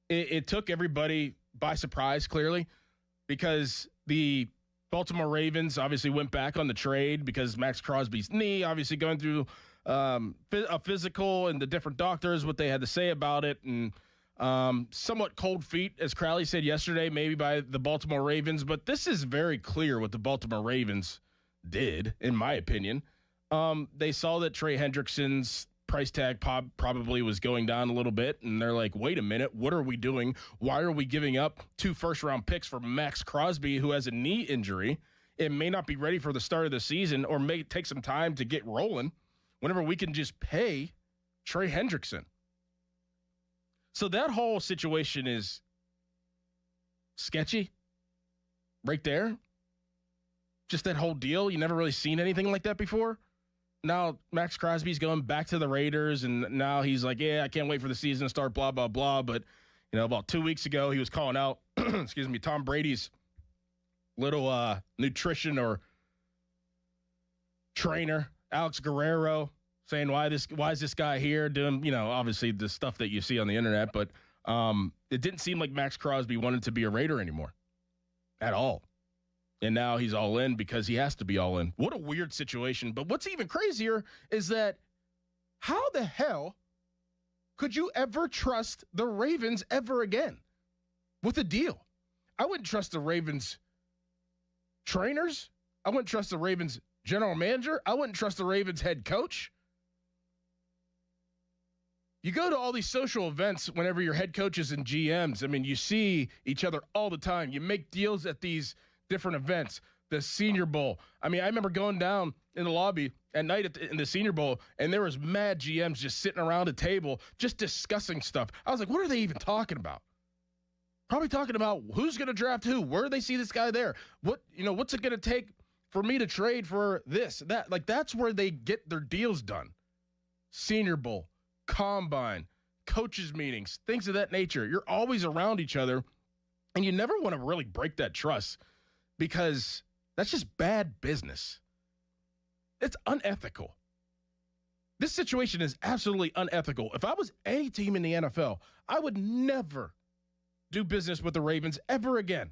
it took everybody by surprise, clearly, because the Baltimore Ravens obviously went back on the trade because Max Crosby's knee, obviously going through a physical, and the different doctors, what they had to say about it, and somewhat cold feet, as Crowley said yesterday, maybe by the Baltimore Ravens. But this is very clear what the Baltimore Ravens did, in my opinion. They saw that Trey Hendrickson's price tag probably was going down a little bit, and they're like, wait a minute, what are we doing? Why are we giving up 2 first-round picks for Max Crosby, who has a knee injury? It may not be ready for the start of the season, or may take some time to get rolling, whenever we can just pay Trey Hendrickson. So that whole situation is sketchy right there. Just that whole deal. You never really seen anything like that before. Now Max Crosby's going back to the Raiders, and now he's like, yeah, I can't wait for the season to start, blah, blah, blah. But, about 2 weeks ago, he was calling out, Tom Brady's little nutrition or trainer, Alex Guerrero, saying, why is this guy here doing, obviously the stuff that you see on the internet. But it didn't seem like Max Crosby wanted to be a Raider anymore at all. And now he's all in because he has to be all in. What a weird situation. But what's even crazier is that how the hell could you ever trust the Ravens ever again with a deal? I wouldn't trust the Ravens trainers. I wouldn't trust the Ravens general manager. I wouldn't trust the Ravens head coach. You go to all these social events whenever you're head coaches and GMs. I mean, you see each other all the time. You make deals at these different events. The Senior Bowl. I mean, I remember going down in the lobby at night in the Senior Bowl, and there was mad GMs just sitting around a table just discussing stuff. I was like, what are they even talking about? Probably talking about who's going to draft who, where do they see this guy there? What's it going to take for me to trade for this, that? Like, that's where they get their deals done. Senior Bowl, Combine, coaches meetings, things of that nature. You're always around each other, and you never want to really break that trust because that's just bad business. It's unethical. This situation is absolutely unethical. If I was any team in the NFL, I would never do business with the Ravens ever again.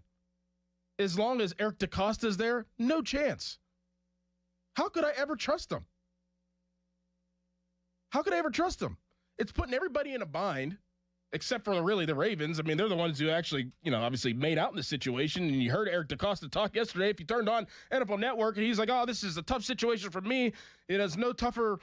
As long as Eric DeCosta's there, no chance. How could I ever trust them? How could I ever trust them? It's putting everybody in a bind, except for really the Ravens. I mean, they're the ones who actually, obviously made out in this situation. And you heard Eric DeCosta talk yesterday. If you turned on NFL Network, and he's like, oh, this is a tough situation for me. It is no tougher.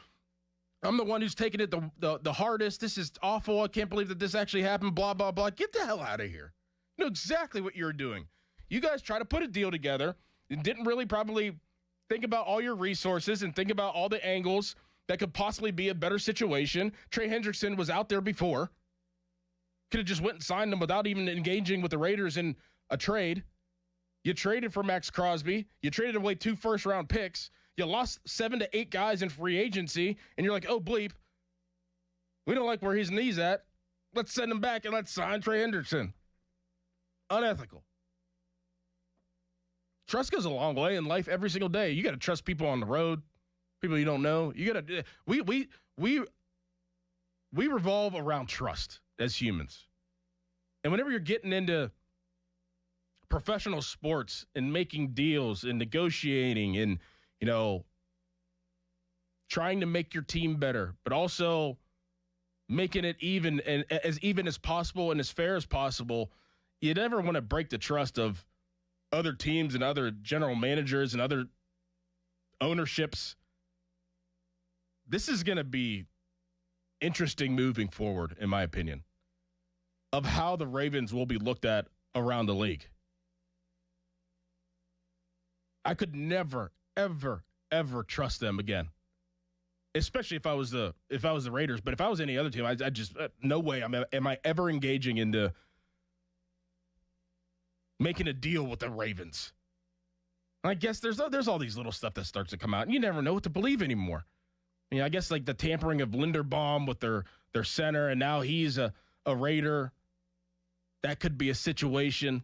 I'm the one who's taking it the hardest. This is awful. I can't believe that this actually happened, blah, blah, blah. Get the hell out of here. You know exactly what you're doing. You guys try to put a deal together and didn't really probably think about all your resources and think about all the angles that could possibly be a better situation. Trey Hendrickson was out there before. Could have just went and signed him without even engaging with the Raiders in a trade. You traded for Max Crosby. You traded away 2 first-round picks. You lost 7 to 8 guys in free agency, and you're like, oh, bleep. We don't like where his knee's at. Let's send him back and let's sign Trey Hendrickson. Unethical. Trust goes a long way in life every single day. You got to trust people on the road, people you don't know. You got to. We revolve around trust as humans, and whenever you're getting into professional sports and making deals and negotiating and trying to make your team better, but also making it even and as even as possible and as fair as possible, you never want to break the trust of other teams and other general managers and other ownerships. This is going to be interesting moving forward, in my opinion, of how the Ravens will be looked at around the league. I could never, ever, ever trust them again, especially if I was the Raiders. But if I was any other team, I just no way am I ever engaging into making a deal with the Ravens. I guess there's all these little stuff that starts to come out, and you never know what to believe anymore. I mean, I guess like the tampering of Linderbaum with their center, and now he's a Raider. That could be a situation.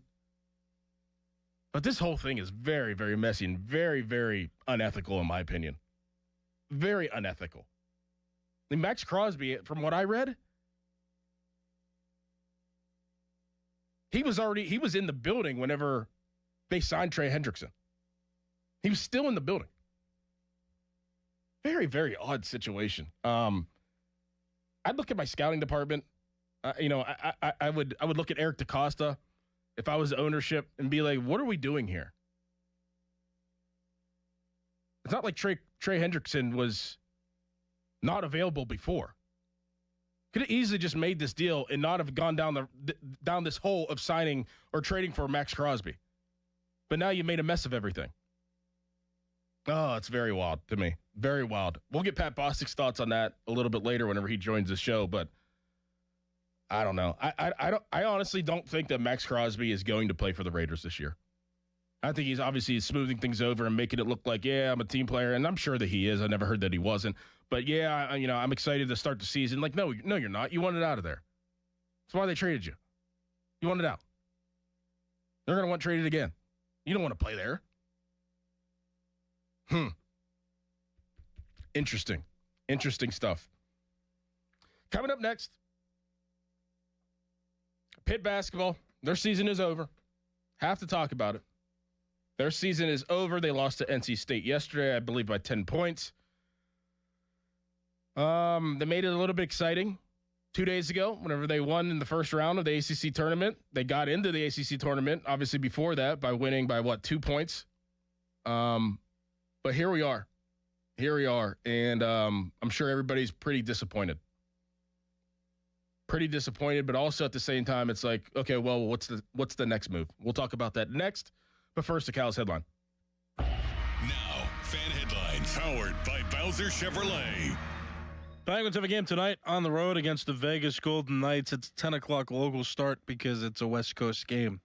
But this whole thing is very, very messy and very, very unethical, in my opinion. Very unethical. I mean, Max Crosby, from what I read, he was in the building whenever they signed Trey Hendrickson. He was still in the building. Very, very odd situation. I'd look at my scouting department. I would look at Eric DeCosta if I was ownership and be like, what are we doing here? It's not like Trey Hendrickson was not available before. Could have easily just made this deal and not have gone down this hole of signing or trading for Max Crosby. But now you made a mess of everything. Oh, it's very wild to me. Very wild. We'll get Pat Bostic's thoughts on that a little bit later whenever he joins the show, but I don't know. I honestly don't think that Max Crosby is going to play for the Raiders this year. I think he's obviously smoothing things over and making it look like, yeah, I'm a team player, and I'm sure that he is. I never heard that he wasn't. But yeah, I'm excited to start the season. Like, no, you're not. You wanted out of there. That's why they traded you. You wanted out. They're going to want traded again. You don't want to play there. Interesting stuff. Coming up next, Pitt basketball. Their season is over. Have to talk about it. Their season is over. They lost to NC State yesterday, I believe, by 10 points. They made it a little bit exciting 2 days ago whenever they won in the first round of the ACC tournament. They got into the ACC tournament, obviously, before that by winning by, 2 points? But here we are. And I'm sure everybody's pretty disappointed. But also at the same time, it's like, okay, well, what's the next move? We'll talk about that next. But first, the Callus headline. Powered by Bowser Chevrolet. Penguins have a game tonight on the road against the Vegas Golden Knights. It's 10 o'clock local start because it's a West Coast game.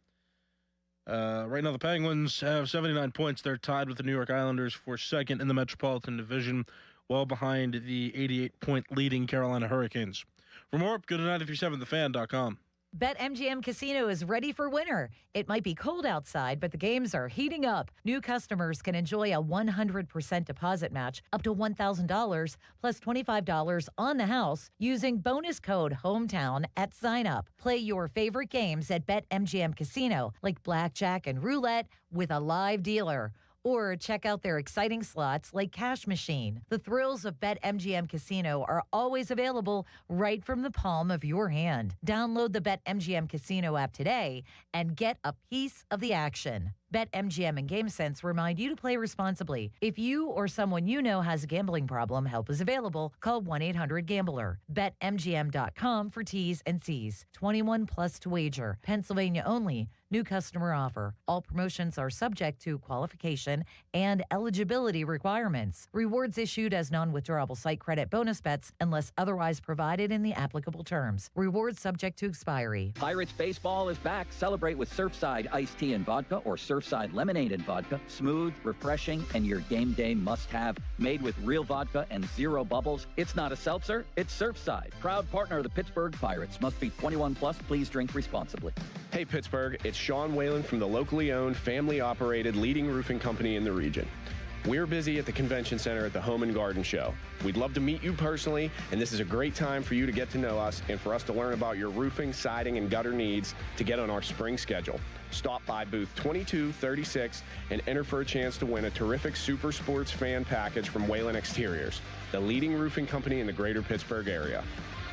Right now, the Penguins have 79 points. They're tied with the New York Islanders for second in the Metropolitan Division, well behind the 88-point leading Carolina Hurricanes. For more, go to 937thefan.com. BetMGM Casino is ready for winter. It might be cold outside, but the games are heating up. New customers can enjoy a 100% deposit match up to $1,000 plus $25 on the house using bonus code HOMETOWN at sign up. Play your favorite games at BetMGM Casino, like blackjack and roulette, with a live dealer. Or check out their exciting slots like Cash Machine. The thrills of BetMGM Casino are always available right from the palm of your hand. Download the BetMGM Casino app today and get a piece of the action. BetMGM and GameSense remind you to play responsibly. If you or someone you know has a gambling problem, help is available. Call 1-800-GAMBLER. BetMGM.com for T's and C's. 21 plus to wager. Pennsylvania only. New customer offer. All promotions are subject to qualification and eligibility requirements. Rewards issued as non-withdrawable site credit bonus bets unless otherwise provided in the applicable terms. Rewards subject to expiry. Pirates baseball is back. Celebrate with Surfside iced tea and vodka or Surfside lemonade and vodka. Smooth, refreshing, and your game day must-have. Made with real vodka and zero bubbles. It's not a seltzer, it's Surfside. Proud partner of the Pittsburgh Pirates. Must be 21 plus. Please drink responsibly. Hey Pittsburgh, it's Sean Whalen from the locally owned, family-operated leading roofing company in the region. We're busy at the convention center at the Home and Garden Show. We'd love to meet you personally, and this is a great time for you to get to know us and for us to learn about your roofing, siding, and gutter needs to get on our spring schedule. Stop by booth 2236 and enter for a chance to win a terrific Super Sports fan package from Whalen Exteriors, the leading roofing company in the greater Pittsburgh area.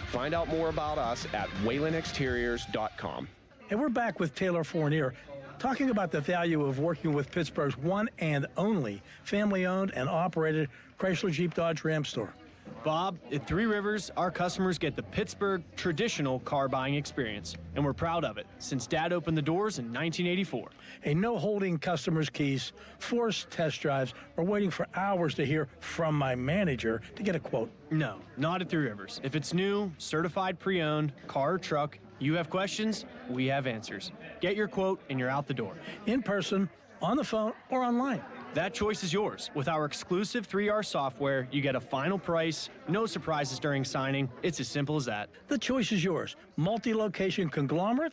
Find out more about us at whalenexteriors.com. And we're back with Taylor Fournier, talking about the value of working with Pittsburgh's one and only family-owned and operated Chrysler Jeep Dodge Ram store. Bob, at Three Rivers, our customers get the Pittsburgh traditional car buying experience, and we're proud of it since Dad opened the doors in 1984. A no holding customers' keys, forced test drives, or waiting for hours to hear from my manager to get a quote. No, not at Three Rivers. If it's new, certified pre-owned, car or truck, you have questions, we have answers. Get your quote and you're out the door. In person, on the phone, or online. That choice is yours. With our exclusive 3R software, you get a final price, no surprises during signing. It's as simple as that. The choice is yours. Multi-location conglomerate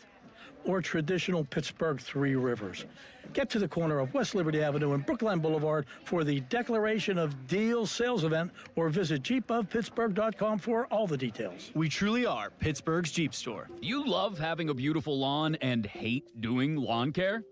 or traditional Pittsburgh Three Rivers. Get to the corner of West Liberty Avenue and Brookline Boulevard for the Declaration of Deals sales event or visit jeepofpittsburgh.com for all the details. We truly are Pittsburgh's Jeep store. You love having a beautiful lawn and hate doing lawn care?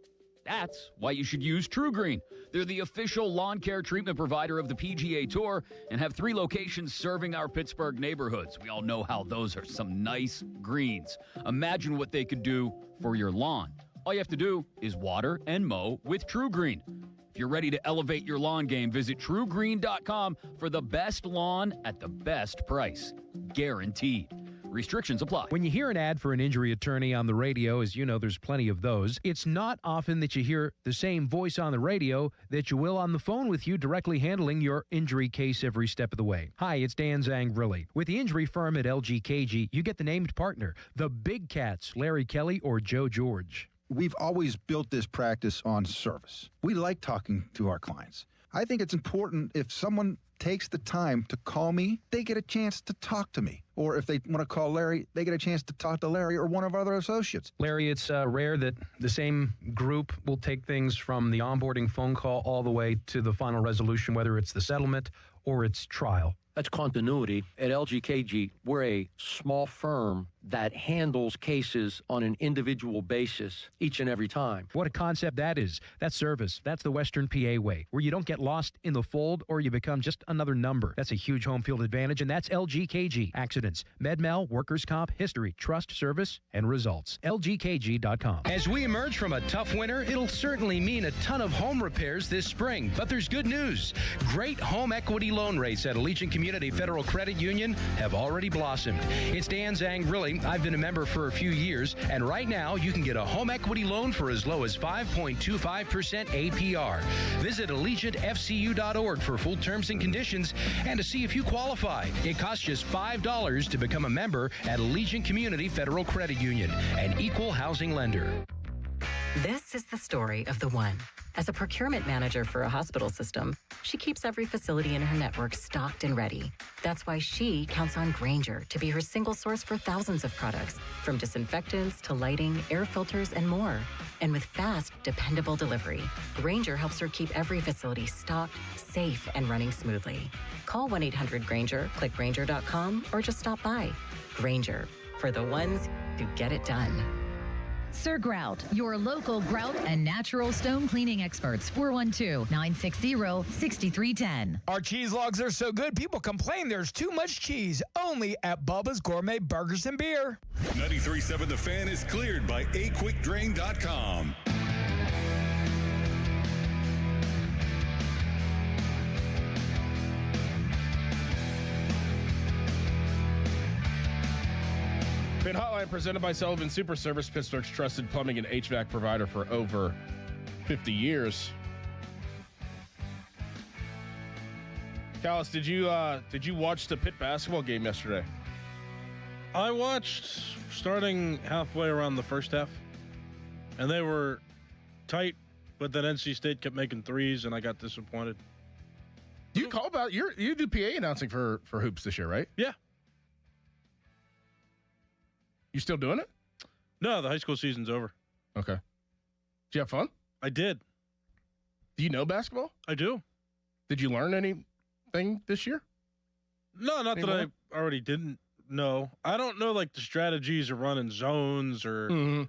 That's why you should use True Green. They're the official lawn care treatment provider of the PGA Tour and have 3 locations serving our Pittsburgh neighborhoods. We all know how those are some nice greens. Imagine what they could do for your lawn. All you have to do is water and mow with True Green. If you're ready to elevate your lawn game, visit TrueGreen.com for the best lawn at the best price. Guaranteed. Restrictions apply. When you hear an ad for an injury attorney on the radio, as you know, there's plenty of those, it's not often that you hear the same voice on the radio that you will on the phone with you directly handling your injury case every step of the way. Hi, it's Dan Zangrilli. With the injury firm at LGKG, you get the named partner, the Big Cats, Larry Kelly or Joe George. We've always built this practice on service. We like talking to our clients. I think it's important if someone takes the time to call me, they get a chance to talk to me. Or if they want to call Larry, they get a chance to talk to Larry or one of our other associates. Larry, it's rare that the same group will take things from the onboarding phone call all the way to the final resolution, whether it's the settlement or it's trial. That's continuity. At LGKG, we're a small firm that handles cases on an individual basis each and every time. What a concept that is. That's service. That's the Western PA way, where you don't get lost in the fold or you become just another number. That's a huge home field advantage, and that's LGKG. Accidents, MedMal, workers' comp, history, trust, service, and results. LGKG.com. As we emerge from a tough winter, it'll certainly mean a ton of home repairs this spring. But there's good news. Great home equity loan rates at Allegiant Community Federal Credit Union have already blossomed. It's Dan Zangrilli Personally, I've been a member for a few years, and right now you can get a home equity loan for as low as 5.25% APR. Visit AllegiantFCU.org for full terms and conditions and to see if you qualify. It costs just $5 to become a member at Allegiant Community Federal Credit Union, an equal housing lender. This is the story of the one. As a procurement manager for a hospital system, she keeps every facility in her network stocked and ready. That's why she counts on Grainger to be her single source for thousands of products, from disinfectants to lighting, air filters, and more. And with fast, dependable delivery, Grainger helps her keep every facility stocked, safe, and running smoothly. Call 1-800-GRAINGER, click Grainger.com, or just stop by. Grainger, for the ones who get it done. Sir Grout, your local grout and natural stone cleaning experts. 412-960-6310. Our cheese logs are so good, people complain there's too much cheese. Only at Bubba's Gourmet Burgers and Beer. 93.7 The Fan is cleared by aquickdrain.com. Fan Hotline presented by Sullivan Super Service, Pittsburgh's trusted plumbing and HVAC provider for over 50 years. Callus, did you watch the Pitt basketball game yesterday? I watched starting halfway around the first half, and they were tight, but then NC State kept making threes, and I got disappointed. You call about you do PA announcing for hoops this year, right? Yeah. You still doing it? No, the high school season's over. Okay. Did you have fun? I did. Do you know basketball? I do. Did you learn anything this year? No, not that I already didn't know. I don't know like the strategies of running zones or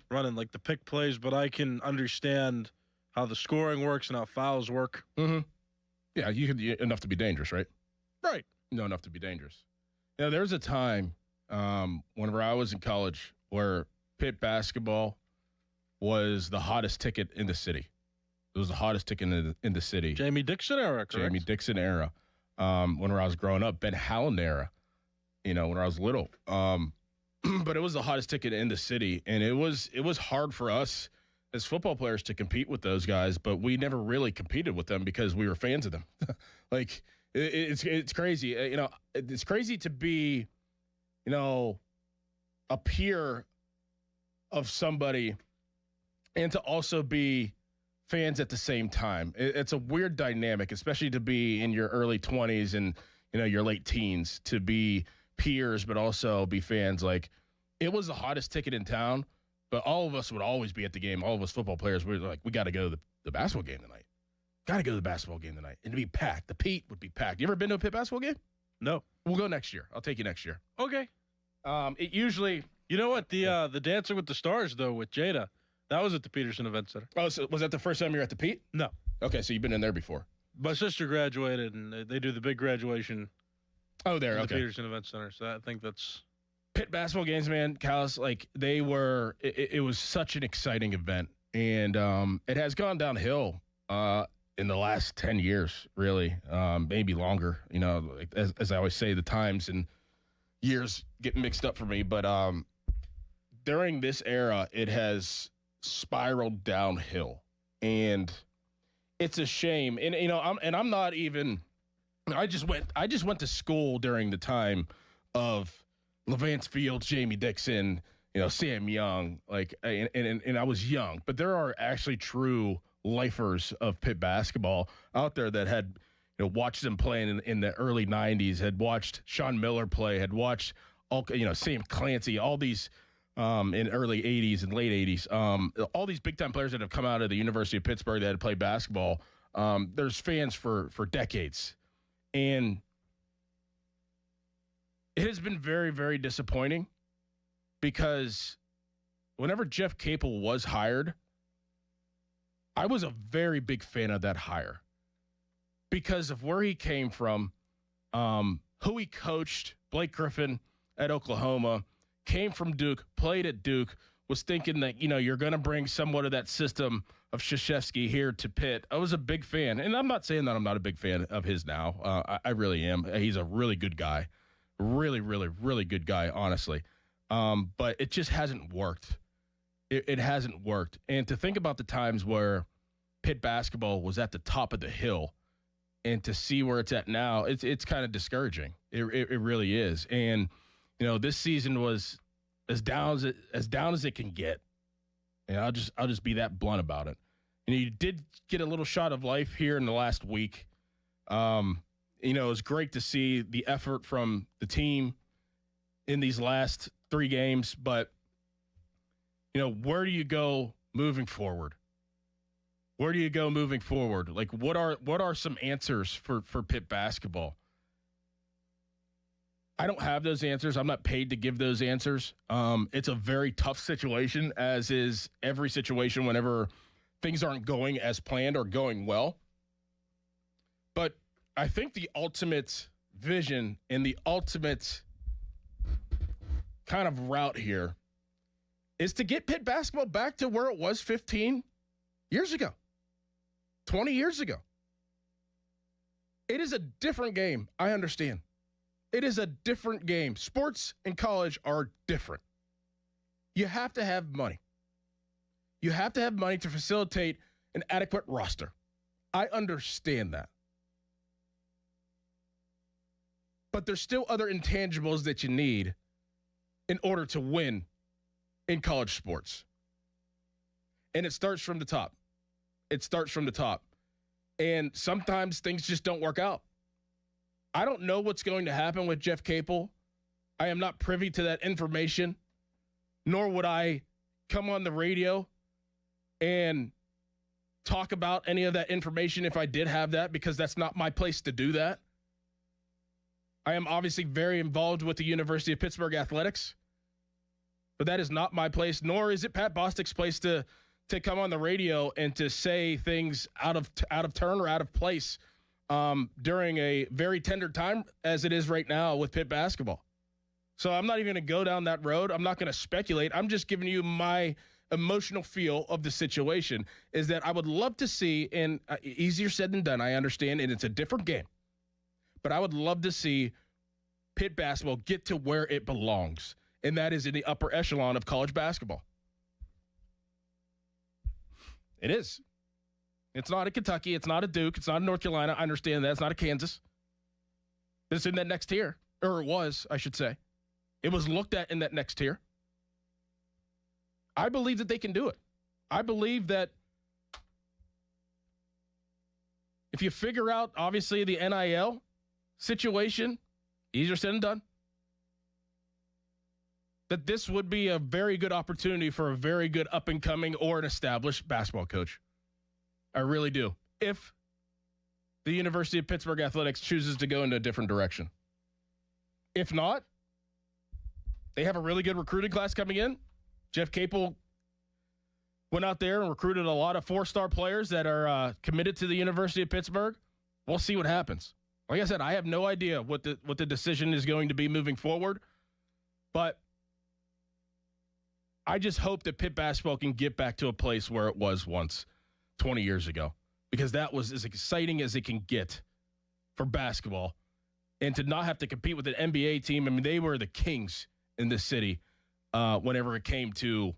running like the pick plays, but I can understand how the scoring works and how fouls work. Mm-hmm. Yeah, you could enough to be dangerous, right? Right. You know enough to be dangerous. Yeah, there was a time whenever I was in college where Pitt basketball was the hottest ticket in the city. It was the hottest ticket in the city. Jamie Dixon era, correct? Jamie Dixon era. Whenever I was growing up, Ben Howland era, when I was little. But it was the hottest ticket in the city, and it was hard for us as football players to compete with those guys, but we never really competed with them because we were fans of them. Like, it's crazy. It's crazy to be a peer of somebody and to also be fans at the same time. It's a weird dynamic, especially to be in your early 20s and, your late teens, to be peers, but also be fans. Like, it was the hottest ticket in town, but all of us would always be at the game. All of us football players, we were like, we got to go to the basketball game tonight. Got to go to the basketball game tonight. And to be packed. The Pete would be packed. You ever been to a Pitt basketball game? No. We'll go next year. I'll take you next year. Okay. It usually, you know what, the Dancing with the Stars though with Jada, that was at the Peterson Event Center. Oh, so was that the first time you were at the Pete? No. Okay, so you've been in there before. My sister graduated, and they do the big graduation. Oh, there. The Peterson Event Center. So I think that's Pitt basketball games, man. Callus, like they were. It was such an exciting event, and it has gone downhill in the last 10 years, really, maybe longer. Like, as I always say, the times and years get mixed up for me, but during this era, it has spiraled downhill, and it's a shame. And I'm not even. I just went to school during the time of Levance Fields, Jamie Dixon, Sam Young, and I was young, but there are actually true lifers of Pitt basketball out there that had watched them playing in the early 90s, had watched Sean Miller play, had watched Sam Clancy, all these in early 80s and late 80s, all these big time players that have come out of the University of Pittsburgh that had played basketball. There's fans for decades, and it has been very, very disappointing because whenever Jeff Capel was hired, I was a very big fan of that hire because of where he came from, who he coached. Blake Griffin at Oklahoma, came from Duke, played at Duke, was thinking that, you're going to bring somewhat of that system of Krzyzewski here to Pitt. I was a big fan, and I'm not saying that I'm not a big fan of his now. I really am. He's a really good guy. Really, really, really good guy, honestly. But it just hasn't worked. It hasn't worked. And to think about the times where Pitt basketball was at the top of the hill, and to see where it's at now, it's kind of discouraging. It really is. And this season was as down as it can get. And I'll just be that blunt about it. And you did get a little shot of life here in the last week. It was great to see the effort from the team in these last 3 games. But, where do you go moving forward? Where do you go moving forward? Like, what are some answers for Pitt basketball? I don't have those answers. I'm not paid to give those answers. It's a very tough situation, as is every situation whenever things aren't going as planned or going well. But I think the ultimate vision and the ultimate kind of route here is to get Pitt basketball back to where it was 15 years ago, 20 years ago. It is a different game. I understand. It is a different game. Sports and college are different. You have to have money. You have to have money to facilitate an adequate roster. I understand that. But there's still other intangibles that you need in order to win in college sports. And it starts from the top. It starts from the top. And sometimes things just don't work out. I don't know what's going to happen with Jeff Capel. I am not privy to that information, nor would I come on the radio and talk about any of that information if I did have that, because that's not my place to do that. I am obviously very involved with the University of Pittsburgh athletics, but that is not my place, nor is it Pat Bostic's place to come on the radio and to say things out of turn or out of place during a very tender time as it is right now with Pitt basketball. So I'm not even going to go down that road. I'm not going to speculate. I'm just giving you my emotional feel of the situation, is that I would love to see, and easier said than done, I understand, and it's a different game, but I would love to see Pitt basketball get to where it belongs, and that is in the upper echelon of college basketball. It is. It's not a Kentucky. It's not a Duke. It's not a North Carolina. I understand that. It's not a Kansas. It's in that next tier, or it was, I should say. It was looked at in that next tier. I believe that they can do it. I believe that if you figure out, obviously, the NIL situation, easier said than done, that this would be a very good opportunity for a very good up-and-coming or an established basketball coach. I really do. If the University of Pittsburgh athletics chooses to go in a different direction. If not, they have a really good recruiting class coming in. Jeff Capel went out there and recruited a lot of 4-star players that are committed to the University of Pittsburgh. We'll see what happens. Like I said, I have no idea what the decision is going to be moving forward, but I just hope that Pitt basketball can get back to a place where it was once 20 years ago, because that was as exciting as it can get for basketball. And to not have to compete with an NBA team, I mean, they were the kings in this city whenever it came to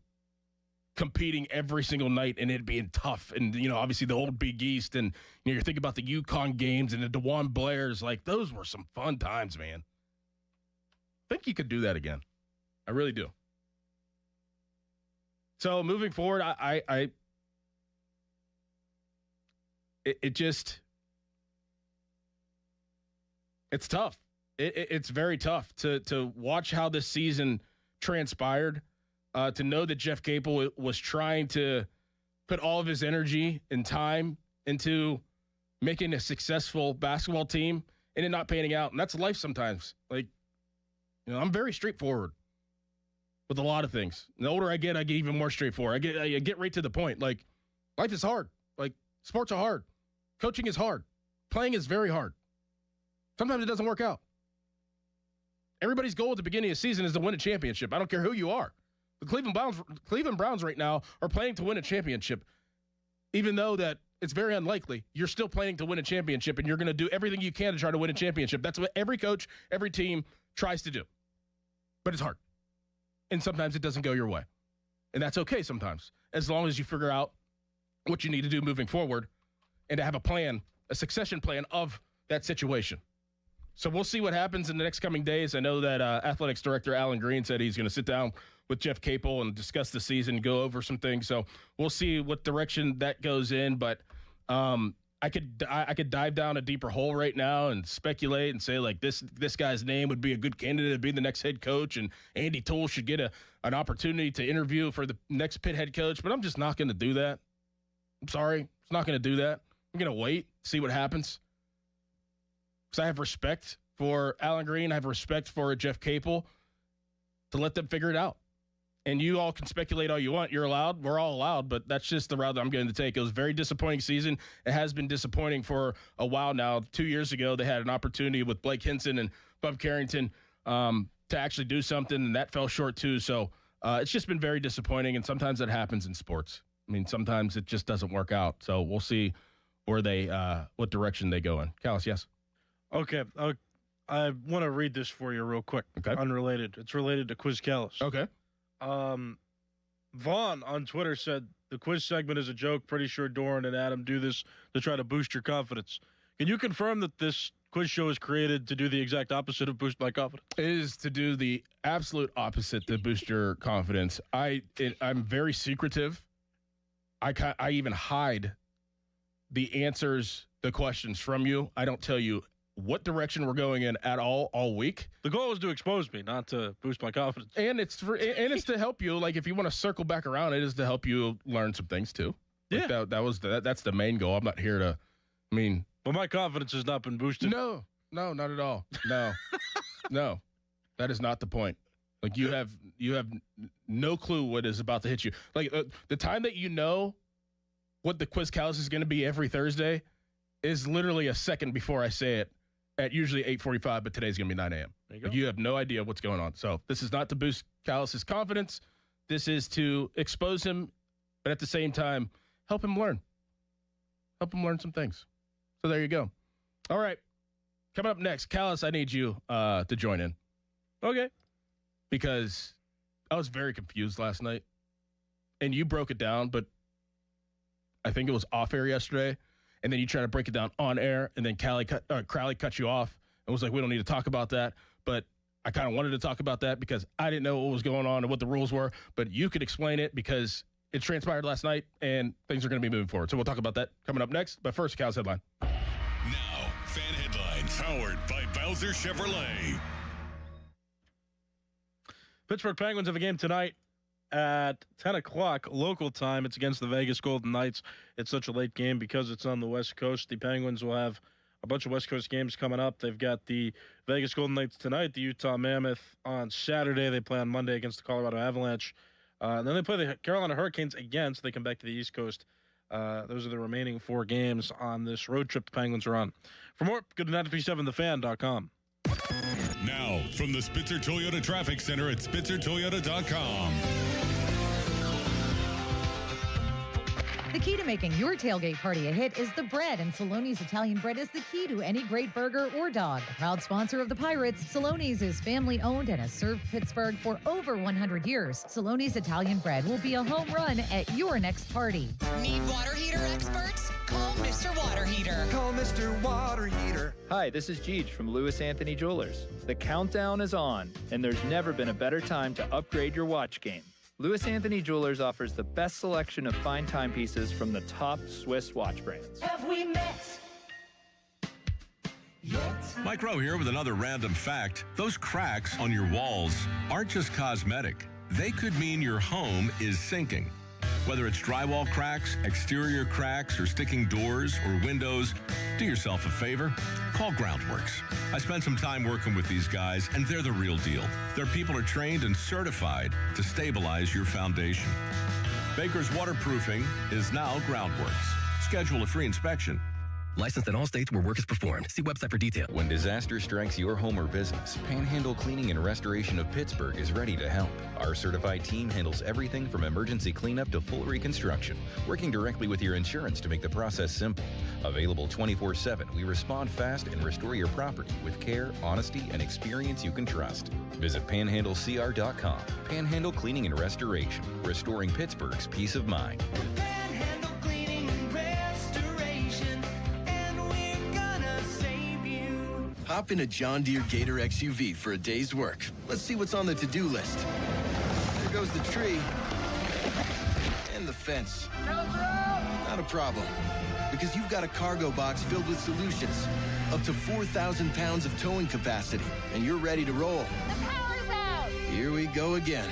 competing every single night and it being tough. And, obviously the old Big East, and you're thinking about the UConn games and the DeJuan Blairs. Like, those were some fun times, man. I think you could do that again. I really do. So moving forward, it's tough. It's very tough to watch how this season transpired, to know that Jeff Capel was trying to put all of his energy and time into making a successful basketball team and it not panning out. And that's life sometimes. Like, I'm very straightforward with a lot of things. And the older I get even more straightforward. I get right to the point. Like, life is hard. Like, sports are hard. Coaching is hard. Playing is very hard. Sometimes it doesn't work out. Everybody's goal at the beginning of the season is to win a championship. I don't care who you are. The Cleveland Browns right now are planning to win a championship, even though that it's very unlikely. You're still planning to win a championship, and you're going to do everything you can to try to win a championship. That's what every coach, every team tries to do. But it's hard. and sometimes it doesn't go your way. And that's okay sometimes, as long as you figure out what you need to do moving forward and to have a plan, a succession plan of that situation. So we'll see what happens in the next coming days. I know that athletics director Alan Green said he's going to sit down with Jeff Capel and discuss the season, go over some things. So we'll see what direction that goes in. But I could dive down a deeper hole right now and speculate and say, like, this guy's name would be a good candidate to be the next head coach, and Andy Toole should get an opportunity to interview for the next Pitt head coach. But I'm just not going to do that. I'm sorry. I'm not going to do that. I'm going to wait, see what happens. Because I have respect for Alan Green. I have respect for Jeff Capel to let them figure it out. And you all can speculate all you want. You're allowed. We're all allowed. But that's just the route that I'm going to take. It was a very disappointing season. It has been disappointing for a while now. 2 years ago, they had an opportunity with Blake Hinson and Bub Carrington to actually do something, and that fell short too. So it's just been very disappointing, and sometimes that happens in sports. I mean, sometimes it just doesn't work out. So we'll see where what direction they go in. Callus, yes? Okay. I want to read this for you real quick. Okay. Unrelated. It's related to Quiz Callus. Okay. Vaughn on Twitter said, the quiz segment is a joke. Pretty sure Doran and Adam do this to try to boost your confidence. Can you confirm that this quiz show is created to do the exact opposite of boost my confidence? It is to do the absolute opposite to boost your confidence. I'm very secretive. I even hide the answers, the questions from you. I don't tell you what direction we're going in at all week. The goal is to expose me, not to boost my confidence. And it's to help you. Like, if you want to circle back around, it is to help you learn some things too. Like, yeah, that's the main goal. I'm not here to. I mean, but my confidence has not been boosted. No, not at all. No, no, that is not the point. Like, you have no clue what is about to hit you. Like, the time that you know what the Quiz Callus is going to be every Thursday is literally a second before I say it. At usually 8:45, but today's going to be 9 a.m. You have no idea what's going on. So this is not to boost Callus's confidence. This is to expose him, but at the same time, help him learn. Help him learn some things. So there you go. All right. Coming up next, Callus, I need you to join in. Okay. Because I was very confused last night. And you broke it down, but I think it was off air yesterday. And then you try to break it down on air, and then Crowley cut you off and was like, we don't need to talk about that. But I kind of wanted to talk about that because I didn't know what was going on and what the rules were. But you could explain it because it transpired last night, and things are going to be moving forward. So we'll talk about that coming up next. But first, Cal's headline. Now, fan headlines powered by Bowser Chevrolet. Pittsburgh Penguins have a game tonight at 10 o'clock local time. It's against the Vegas Golden Knights. It's such a late game because it's on the West Coast. The Penguins will have a bunch of West Coast games coming up. They've got the Vegas Golden Knights tonight, the Utah Mammoth on Saturday. They play on Monday against the Colorado Avalanche. And then they play the Carolina Hurricanes again, so they come back to the East Coast. Those are the remaining 4 games on this road trip the Penguins are on. For more, go to 937thefan.com. Now, from the Spitzer Toyota Traffic Center at spitzertoyota.com. The key to making your tailgate party a hit is the bread, and Saloni's Italian bread is the key to any great burger or dog. A proud sponsor of the Pirates, Saloni's is family-owned and has served Pittsburgh for over 100 years. Saloni's Italian bread will be a home run at your next party. Need water heater experts? Call Mr. Water Heater. Call Mr. Water Heater. Hi, this is Jeej from Lewis Anthony Jewelers. The countdown is on, and there's never been a better time to upgrade your watch game. Lewis Anthony Jewelers offers the best selection of fine timepieces from the top Swiss watch brands. Have we met? Mike Rowe here with another random fact. Those cracks on your walls aren't just cosmetic. They could mean your home is sinking. Whether it's drywall cracks, exterior cracks, or sticking doors or windows, do yourself a favor. Call Groundworks. I spent some time working with these guys, and they're the real deal. Their people are trained and certified to stabilize your foundation. Baker's Waterproofing is now Groundworks. Schedule a free inspection. Licensed in all states where work is performed. See website for details. When disaster strikes your home or business, Panhandle Cleaning and Restoration of Pittsburgh is ready to help. Our certified team handles everything from emergency cleanup to full reconstruction, working directly with your insurance to make the process simple. Available 24/7, we respond fast and restore your property with care, honesty, and experience you can trust. Visit panhandlecr.com. Panhandle Cleaning and Restoration, restoring Pittsburgh's peace of mind. Panhandle Cleaning and Restoration, and we're gonna save you. Hop in a John Deere Gator XUV for a day's work. Let's see what's on the to-do list. There goes the tree. And the fence. Not a problem. Because you've got a cargo box filled with solutions. Up to 4,000 pounds of towing capacity. And you're ready to roll. The power's out! Here we go again.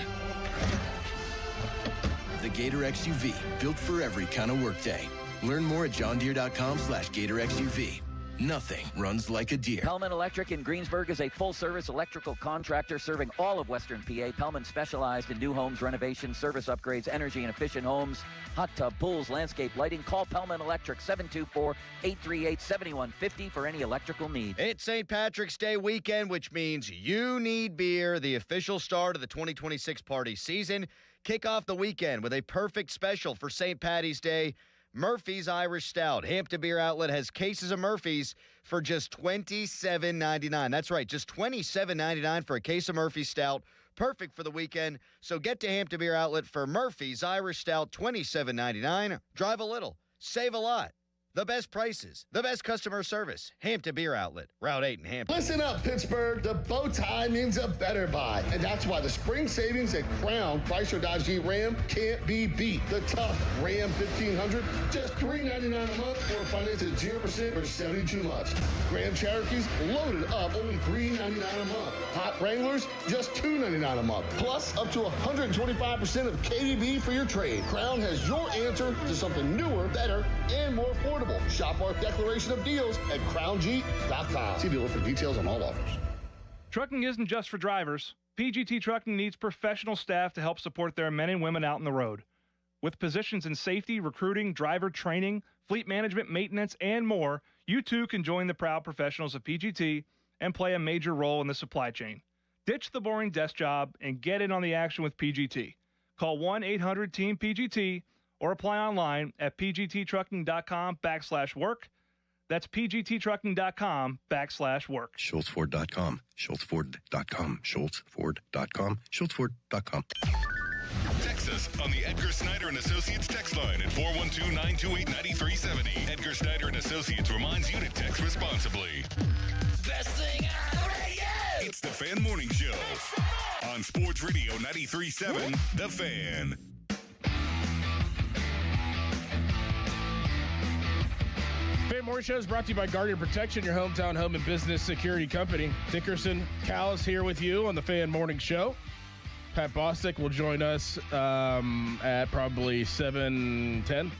The Gator XUV, built for every kind of workday. Learn more at johndeere.com/Gator XUV. Nothing runs like a Deere. Pellman Electric in Greensburg is a full-service electrical contractor serving all of Western PA. Pellman specialized in new homes, renovations, service upgrades, energy and efficient homes, hot tub, pools, landscape lighting. Call Pellman Electric 724-838-7150 for any electrical needs. It's St. Patrick's Day weekend, which means you need beer, the official start of the 2026 party season. Kick off the weekend with a perfect special for St. Patty's Day. Murphy's Irish Stout. Hampton Beer Outlet has cases of Murphy's for just $27.99. That's right, just $27.99 for a case of Murphy's Stout. Perfect for the weekend. So get to Hampton Beer Outlet for Murphy's Irish Stout, $27.99. Drive a little, save a lot. The best prices, the best customer service. Hampton Beer Outlet, Route 8 in Hampton. Listen up, Pittsburgh. The bow tie means a better buy. And that's why the spring savings at Crown Chrysler Dodge Jeep Ram can't be beat. The tough Ram 1500, just $399 a month, or finance at 0% for 72 months. Grand Cherokees loaded up, only $399 a month. Hot Wranglers, just $299 a month. Plus, up to 125% of KDB for your trade. Crown has your answer to something newer, better, and more affordable. Shop our declaration of deals at crownjeep.com. See dealer for details on all offers. Trucking isn't just for drivers. PGT Trucking needs professional staff to help support their men and women out on the road. With positions in safety, recruiting, driver training, fleet management, maintenance, and more, you too can join the proud professionals of PGT and play a major role in the supply chain. Ditch the boring desk job and get in on the action with PGT. Call 1-800-TEAM-PGT or apply online at pgttrucking.com/work. That's pgttrucking.com /work. SchultzFord.com. SchultzFord.com. SchultzFord.com. SchultzFord.com. Text us on the Edgar Snyder and Associates text line at 412-928-9370. Edgar Snyder and Associates reminds you to text responsibly. Best thing on the radio! It's the Fan Morning Show on Sports Radio 93.7, The Fan. Fan Morning Show is brought to you by Guardian Protection, your hometown home and business security company. Dickerson, Callus here with you on the Fan Morning Show. Pat Bostic will join us at probably 7:10.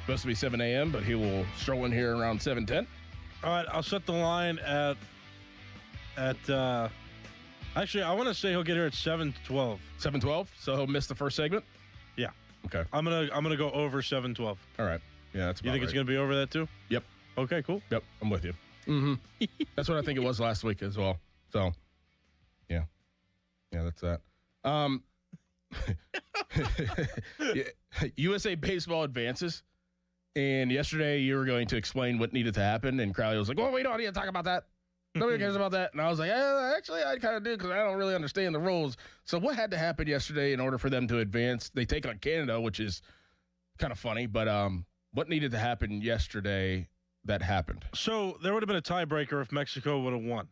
Supposed to be 7 a.m., but he will stroll in here around 7:10. All right, I'll set the line at actually, I want to say he'll get here at 7:12. 7:12, so he'll miss the first segment? Yeah. Okay. I'm gonna go over 7:12. All right. Yeah, that's about You think right. it's gonna be over that too? Yep. Okay, cool. Yep, I'm with you. Mm-hmm. That's what I think it was last week as well. So, yeah. Yeah, that's that. USA Baseball advances. And yesterday you were going to explain what needed to happen, and Crowley was like, "Oh, we don't need to talk about that. Nobody cares about that." And I was like, actually, I kind of do because I don't really understand the rules. So what had to happen yesterday in order for them to advance? They take on Canada, which is kind of funny, but what needed to happen yesterday that happened? So there would have been a tiebreaker if Mexico would have won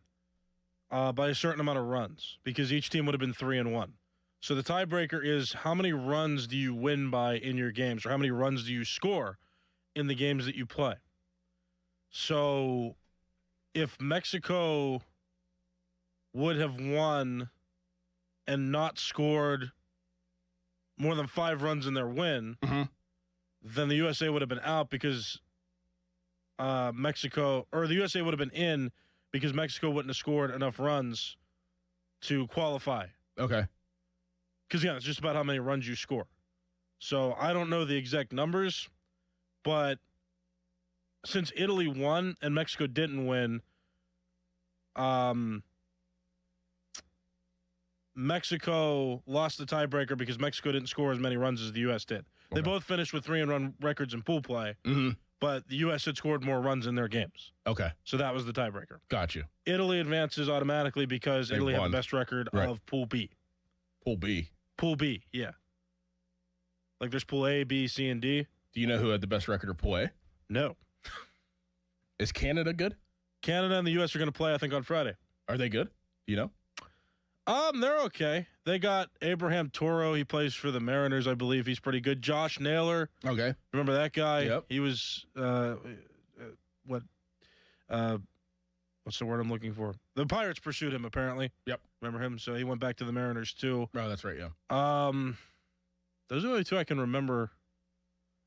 by a certain amount of runs, because each team would have been 3-1. So the tiebreaker is how many runs do you win by in your games, or how many runs do you score in the games that you play. So if Mexico would have won and not scored more than 5 runs in their win, then the USA would have been out because the USA would have been in because Mexico wouldn't have scored enough runs to qualify. Okay. Because, yeah, it's just about how many runs you score. So I don't know the exact numbers, but since Italy won and Mexico didn't win, Mexico lost the tiebreaker because Mexico didn't score as many runs as the U.S. did. They both finished with 3-run records in pool play, but the U.S. had scored more runs in their games. Okay. So that was the tiebreaker. Got you. Italy advances automatically because Italy had the best record of Pool B. Pool B? Pool B, yeah. Like there's Pool A, B, C, and D. Do you know who had the best record of Pool A? No. Is Canada good? Canada and the U.S. are going to play, I think, on Friday. Are they good? Do you know? They're okay. They got Abraham Toro. He plays for the Mariners, I believe. He's pretty good. Josh Naylor. Okay. Remember that guy? Yep. He was, what's the word I'm looking for? The Pirates pursued him, apparently. Yep. Remember him? So he went back to the Mariners, too. Oh, that's right, yeah. Those are the only two I can remember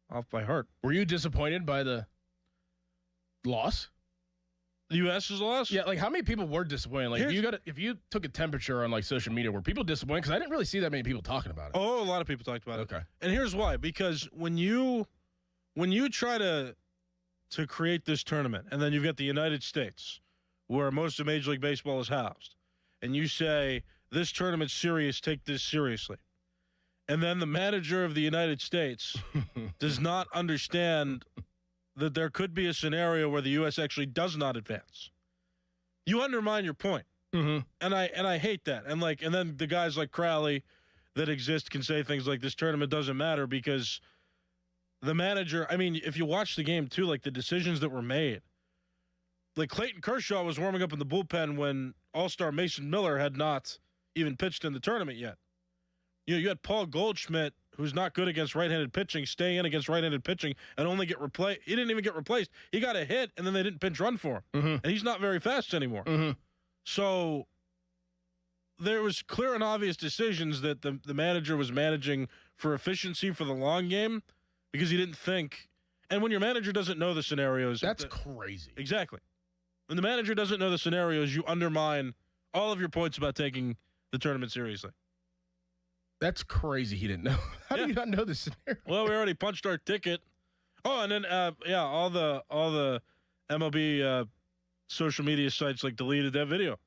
off by heart. Were you disappointed by the loss? The U.S.'s loss? Yeah, like how many people were disappointed? Like if you took a temperature on like social media, were people disappointed? Because I didn't really see that many people talking about it. Oh, a lot of people talked about it. Okay. And here's why. Because when you try to create this tournament, and then you've got the United States, where most of Major League Baseball is housed, and you say, this tournament's serious, take this seriously. And then the manager of the United States does not understand that there could be a scenario where the U.S. actually does not advance. You undermine your point. Mm-hmm. And I hate that. And then the guys like Crowley that exist can say things like this tournament doesn't matter because the manager, I mean, if you watch the game too, like the decisions that were made, like Clayton Kershaw was warming up in the bullpen when All-Star Mason Miller had not even pitched in the tournament yet. You had Paul Goldschmidt, who's not good against right-handed pitching, stay in against right-handed pitching and only get replaced. He didn't even get replaced. He got a hit, and then they didn't pinch run for him. Mm-hmm. And he's not very fast anymore. Mm-hmm. So there was clear and obvious decisions that the manager was managing for efficiency for the long game because he didn't think. And when your manager doesn't know the scenarios. That's crazy. Exactly. When the manager doesn't know the scenarios, you undermine all of your points about taking the tournament seriously. That's crazy he didn't know. How do you not know this scenario? Well, we already punched our ticket. Oh, and then all the MLB social media sites like deleted that video.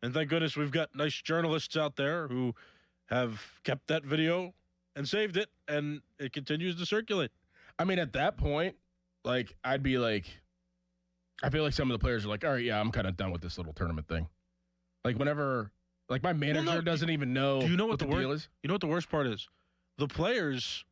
And thank goodness we've got nice journalists out there who have kept that video and saved it, and it continues to circulate. I mean, at that point, like I feel like some of the players are like, all right, yeah, I'm kind of done with this little tournament thing. Like whenever. Like, my manager doesn't even know, do you know what the deal is. You know what the worst part is? The players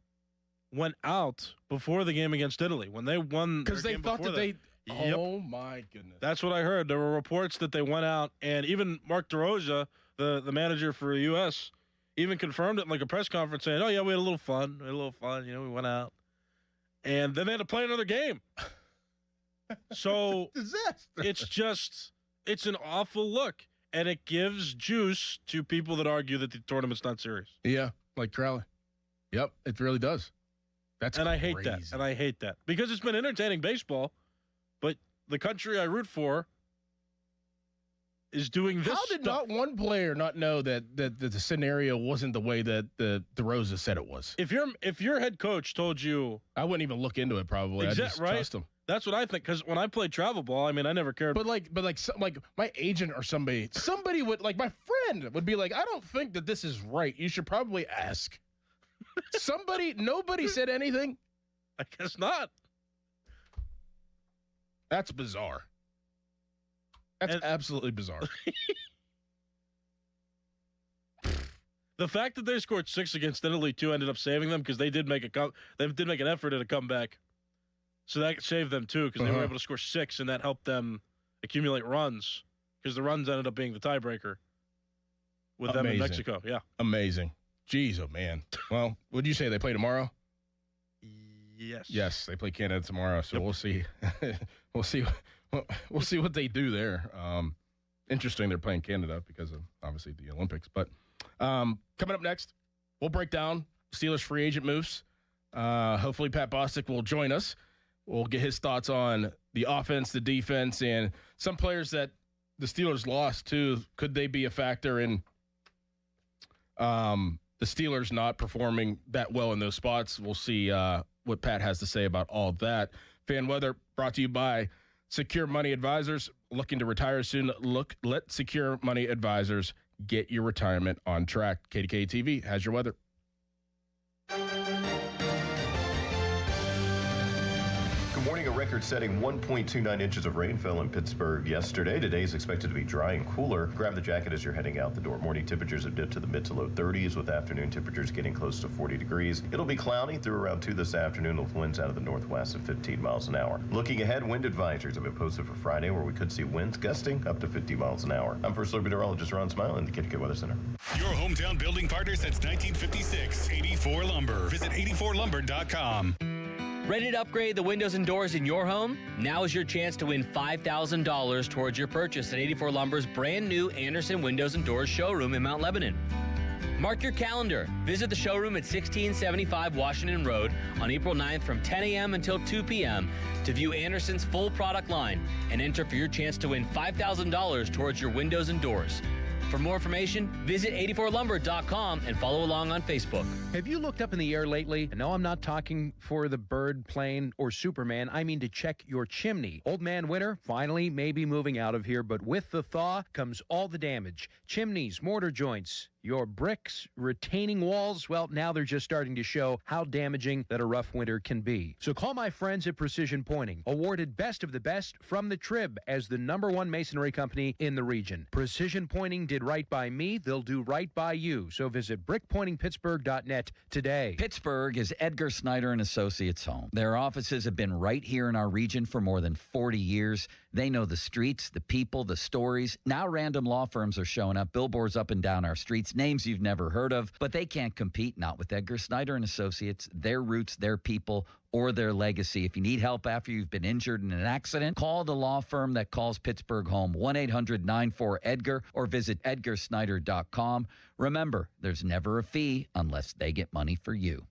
went out before the game against Italy. When they won because they thought that they – oh, my goodness. That's what I heard. There were reports that they went out, and even Mark DeRosa, the manager for the U.S., even confirmed it in like a press conference saying, oh, yeah, we had a little fun. We went out. And then they had to play another game. So disaster. It's an awful look. And it gives juice to people that argue that the tournament's not serious. Yeah, like Crowley. Yep, it really does. I hate that. And I hate that. Because it's been entertaining baseball, but the country I root for is doing this How did stuff. not one player not know that the scenario wasn't the way that the DeRosa said it was? If your head coach told you... I wouldn't even look into it probably. I just trust him. That's what I think, because when I played travel ball, I mean, I never cared. But like my agent or somebody would, like my friend would be like, I don't think that this is right. You should probably ask. Nobody said anything. I guess not. That's bizarre. That's absolutely bizarre. The fact that they scored 6 against Italy, too, ended up saving them because they did make an effort at a comeback. So that saved them, too, because they were able to score 6, and that helped them accumulate runs because the runs ended up being the tiebreaker with them in Mexico. Yeah. Amazing. Jeez, oh, man. Well, would you say they play tomorrow? Yes. Yes, they play Canada tomorrow, so we'll see. We'll see what they do there. Interesting they're playing Canada because of, obviously, the Olympics. But coming up next, we'll break down Steelers free agent moves. Hopefully Pat Bostic will join us. We'll get his thoughts on the offense, the defense, and some players that the Steelers lost, too. Could they be a factor in the Steelers not performing that well in those spots? We'll see what Pat has to say about all that. Fan weather Brought to you by Secure Money Advisors. Looking to retire soon? Let Secure Money Advisors get your retirement on track. KDK TV has your weather. Good morning. A record-setting 1.29 inches of rain fell in Pittsburgh yesterday. Today is expected to be dry and cooler. Grab the jacket as you're heading out the door. Morning temperatures have dipped to the mid to low 30s, with afternoon temperatures getting close to 40 degrees. It'll be cloudy through around 2 this afternoon, with winds out of the northwest at 15 miles an hour. Looking ahead, wind advisories have been posted for Friday, where we could see winds gusting up to 50 miles an hour. I'm First Alert Meteorologist Ron Smile in the KDK Weather Center. Your hometown building partner since 1956. 84 Lumber. Visit 84lumber.com. Ready to upgrade the windows and doors in your home? Now is your chance to win $5,000 towards your purchase at 84 Lumber's brand new Anderson Windows and Doors showroom in Mount Lebanon. Mark your calendar. Visit the showroom at 1675 Washington Road on April 9th from 10 a.m. until 2 p.m. to view Anderson's full product line and enter for your chance to win $5,000 towards your windows and doors. For more information, visit 84lumber.com and follow along on Facebook. Have you looked up in the air lately? And no, I'm not talking for the bird, plane, or Superman. I mean to check your chimney. Old man winter finally may be moving out of here, but with the thaw comes all the damage. Chimneys, mortar joints, your bricks, retaining walls, well, now they're just starting to show how damaging that a rough winter can be. So call my friends at Precision Pointing, awarded Best of the Best from the Trib as the #1 masonry company in the region. Precision Pointing did right by me, they'll do right by you. So visit brickpointingpittsburgh.net today. Pittsburgh is Edgar Snyder and Associates' home. Their offices have been right here in our region for more than 40 years. They know the streets, the people, the stories. Now random law firms are showing up, billboards up and down our streets, names you've never heard of, but they can't compete, not with Edgar Snyder and Associates, their roots, their people, or their legacy. If you need help after you've been injured in an accident, call the law firm that calls Pittsburgh home, 1-800-94-EDGAR, or visit edgarsnyder.com. Remember, there's never a fee unless they get money for you.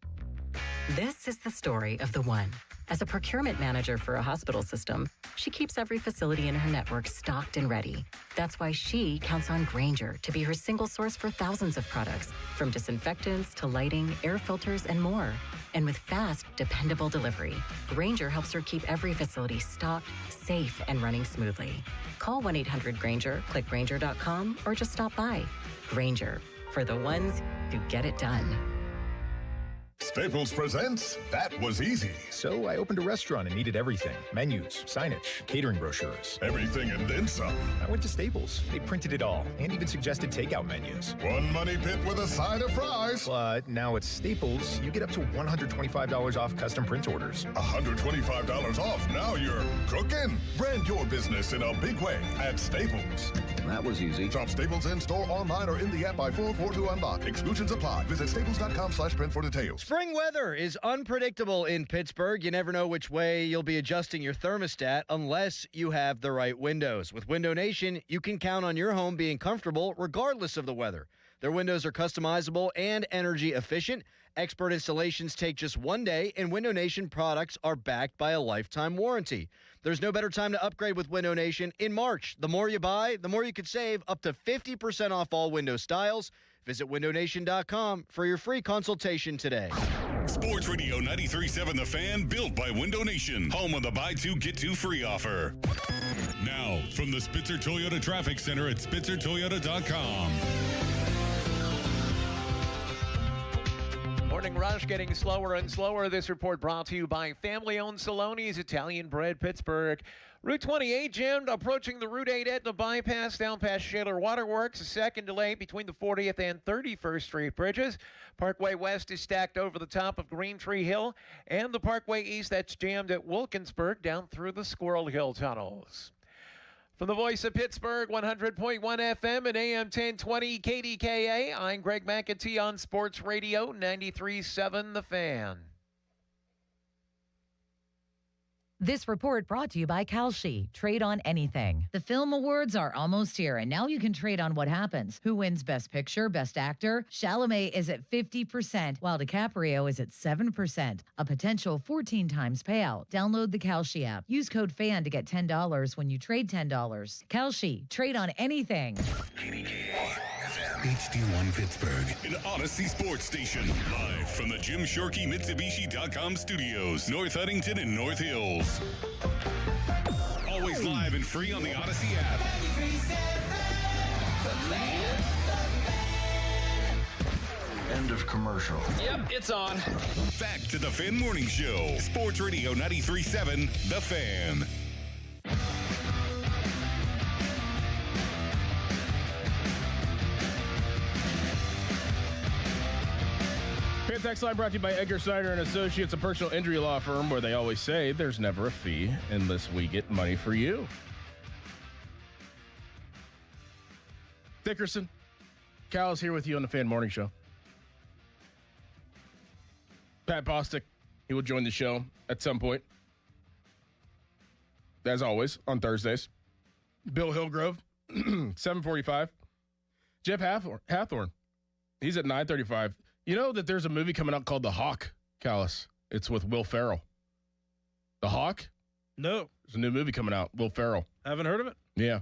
This is the story of the one. As a procurement manager for a hospital system, she keeps every facility in her network stocked and ready. That's why she counts on Grainger to be her single source for thousands of products, from disinfectants to lighting, air filters, and more. And with fast, dependable delivery, Grainger helps her keep every facility stocked, safe, and running smoothly. Call 1-800-GRAINGER, click Grainger.com, or just stop by. Grainger, for the ones who get it done. Staples presents That Was Easy. So I opened a restaurant and needed everything. Menus, signage, catering brochures. Everything and then some. I went to Staples. They printed it all and even suggested takeout menus. One money pit with a side of fries. But now at Staples, you get up to $125 off custom print orders. $125 off. Now you're cooking. Brand your business in a big way at Staples. That was easy. Shop Staples in store, online, or in the app by 4/4 to unlock. Exclusions apply. Visit staples.com/print for details. Spring weather is unpredictable in Pittsburgh. You never know which way you'll be adjusting your thermostat unless you have the right windows. With Window Nation, you can count on your home being comfortable regardless of the weather. Their windows are customizable and energy efficient. Expert installations take just 1 day, and Window Nation products are backed by a lifetime warranty. There's no better time to upgrade with Window Nation in March. The more you buy, the more you could save, up to 50% off all window styles. Visit windownation.com for your free consultation today. Sports Radio 93.7 The Fan, built by Window Nation, home of the buy two, get two free offer. Now, from the Spitzer Toyota Traffic Center at spitzertoyota.com. Morning rush getting slower and slower. This report brought to you by family-owned Saloni's Italian Bread Pittsburgh. Route 28 jammed approaching the Route 8 Etna bypass down past Shaler Waterworks. A second delay between the 40th and 31st Street bridges. Parkway West is stacked over the top of Green Tree Hill. And the Parkway East that's jammed at Wilkinsburg down through the Squirrel Hill tunnels. From the voice of Pittsburgh, 100.1 FM and AM 1020 KDKA, I'm Greg McAtee on Sports Radio 93.7 The Fan. This report brought to you by Callus. Trade on anything. The film awards are almost here, and now you can trade on what happens. Who wins Best Picture, Best Actor? Chalamet is at 50%, while DiCaprio is at 7%. A potential 14 times payout. Download the Callus app. Use code FAN to get $10 when you trade $10. Callus. Trade on anything. HD1 Pittsburgh, an Odyssey sports station. Live from the Jim Shorkey Mitsubishi.com studios, North Huntington and North Hills. us live and free on the Odyssey app. End of commercial. Yep, it's on. Back to the Fan Morning Show. Sports Radio 93.7, The Fan. Fan Text Line brought to you by Edgar Snyder and Associates, a personal injury law firm where they always say there's never a fee unless we get money for you. Dickerson, Callus here with you on the Fan Morning Show. Pat Bostic, he will join the show at some point. As always, on Thursdays. Bill Hillgrove, 7:45. Jeff Hathorn, he's at 9:35. You know that there's a movie coming out called The Hawk, Callus. It's with Will Ferrell. The Hawk? No. There's a new movie coming out, Will Ferrell. Haven't heard of it? Yeah.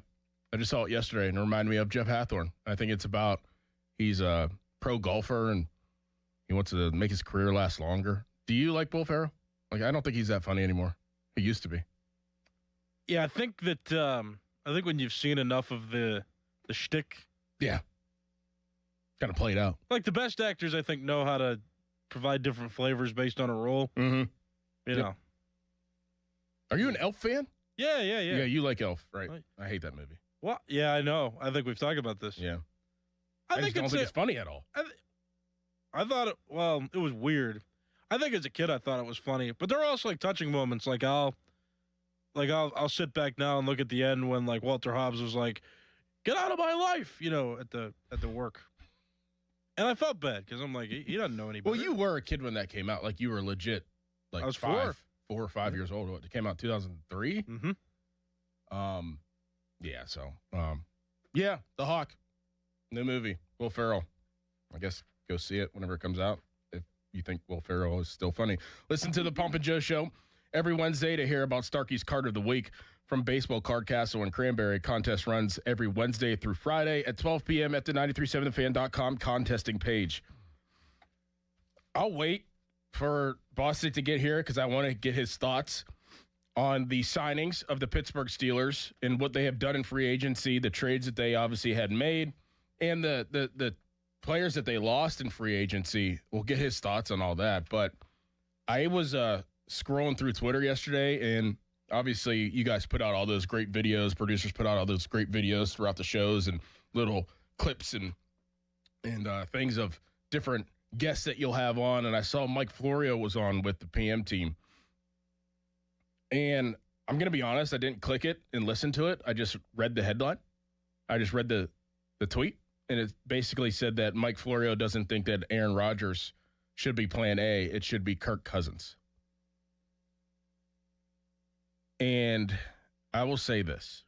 I just saw it yesterday and it reminded me of Jeff Hathorn. I think it's about he's a pro golfer and he wants to make his career last longer. Do you like Will Ferrell? Like, I don't think he's that funny anymore. He used to be. Yeah, I think when you've seen enough of the shtick. Yeah. Kind of played out. Like the best actors, I think, know how to provide different flavors based on a role. Mm-hmm. You know. Are you an Elf fan? Yeah. Yeah, you like Elf, right? I hate that movie. Well, yeah, I know. I think we've talked about this. Yeah. I just don't think it's funny at all. I thought it was weird. I think as a kid I thought it was funny, but there are also like touching moments. Like I'll sit back now and look at the end when like Walter Hobbs was like, "Get out of my life," you know, at the work. And I felt bad because I'm like, he doesn't know any better. Well, you were a kid when that came out. Like you were legit. Like I was 4 or 5 years old. It came out 2003. Mm-hmm. Yeah. So, yeah, The Hawk, new movie, Will Ferrell. I guess go see it whenever it comes out if you think Will Ferrell is still funny. Listen to the Pump and Joe Show every Wednesday to hear about Starkey's Card of the Week from Baseball Card Castle and Cranberry. Contest runs every Wednesday through Friday at 12 p.m. at the 937thefan.com contesting page. I'll wait for Bostic to get here because I want to get his thoughts on the signings of the Pittsburgh Steelers and what they have done in free agency, the trades that they obviously had made, and the players that they lost in free agency. We'll get his thoughts on all that. But I was scrolling through Twitter yesterday, and obviously you guys put out all those great videos. Producers put out all those great videos throughout the shows and little clips and things of different guests that you'll have on. And I saw Mike Florio was on with the PM team. And I'm going to be honest, I didn't click it and listen to it. I just read the headline. I just read the tweet. And it basically said that Mike Florio doesn't think that Aaron Rodgers should be plan A. It should be Kirk Cousins. And I will say this.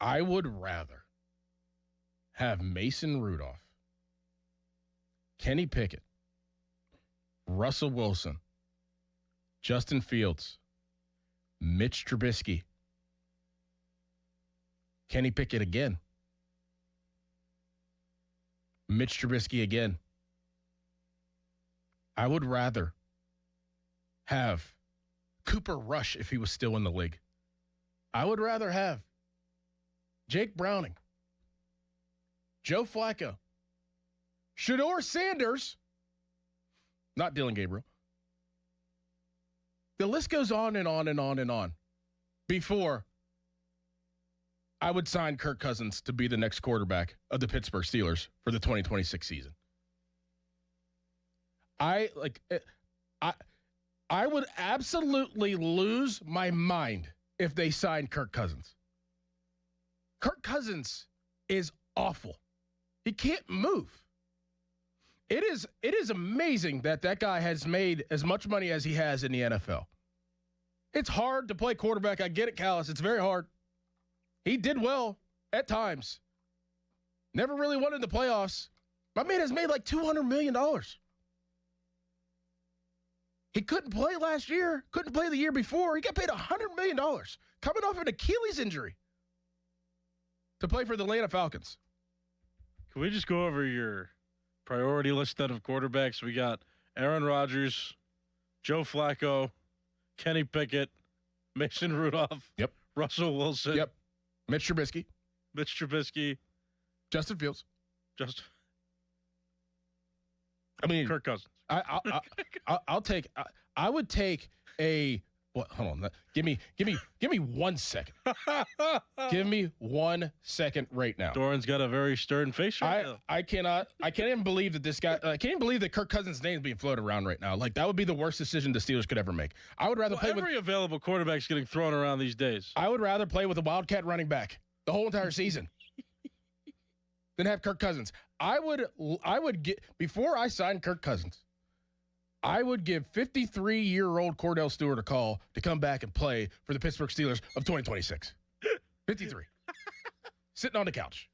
I would rather have Mason Rudolph, Kenny Pickett, Russell Wilson, Justin Fields, Mitch Trubisky, Kenny Pickett again, Mitch Trubisky again. I would rather have Cooper Rush if he was still in the league. I would rather have Jake Browning, Joe Flacco, Shedeur Sanders, not Dylan Gabriel. The list goes on and on and on and on before I would sign Kirk Cousins to be the next quarterback of the Pittsburgh Steelers for the 2026 season. I would absolutely lose my mind if they signed Kirk Cousins. Kirk Cousins is awful. He can't move. It is amazing that guy has made as much money as he has in the NFL. It's hard to play quarterback. I get it, Callus. It's very hard. He did well at times. Never really won in the playoffs. My man has made like $200 million. He couldn't play last year. Couldn't play the year before. He got paid $100 million coming off an Achilles injury to play for the Atlanta Falcons. Can we just go over your priority list then of quarterbacks? We got Aaron Rodgers, Joe Flacco, Kenny Pickett, Mason Rudolph. Yep. Russell Wilson. Yep. Mitch Trubisky. Justin Fields. I mean, Kirk Cousins. I'll take. I would take a. What? Hold on. Give me 1 second. Give me 1 second right now. Doran's got a very stern face right now. I can't even believe that this guy. I can't even believe that Kirk Cousins' name is being floated around right now. Like, that would be the worst decision the Steelers could ever make. I would rather play with every available quarterback's getting thrown around these days. I would rather play with a Wildcat running back the whole entire season than have Kirk Cousins. I would get, before I signed Kirk Cousins, I would give 53-year-old Cordell Stewart a call to come back and play for the Pittsburgh Steelers of 2026. 53. Sitting on the couch.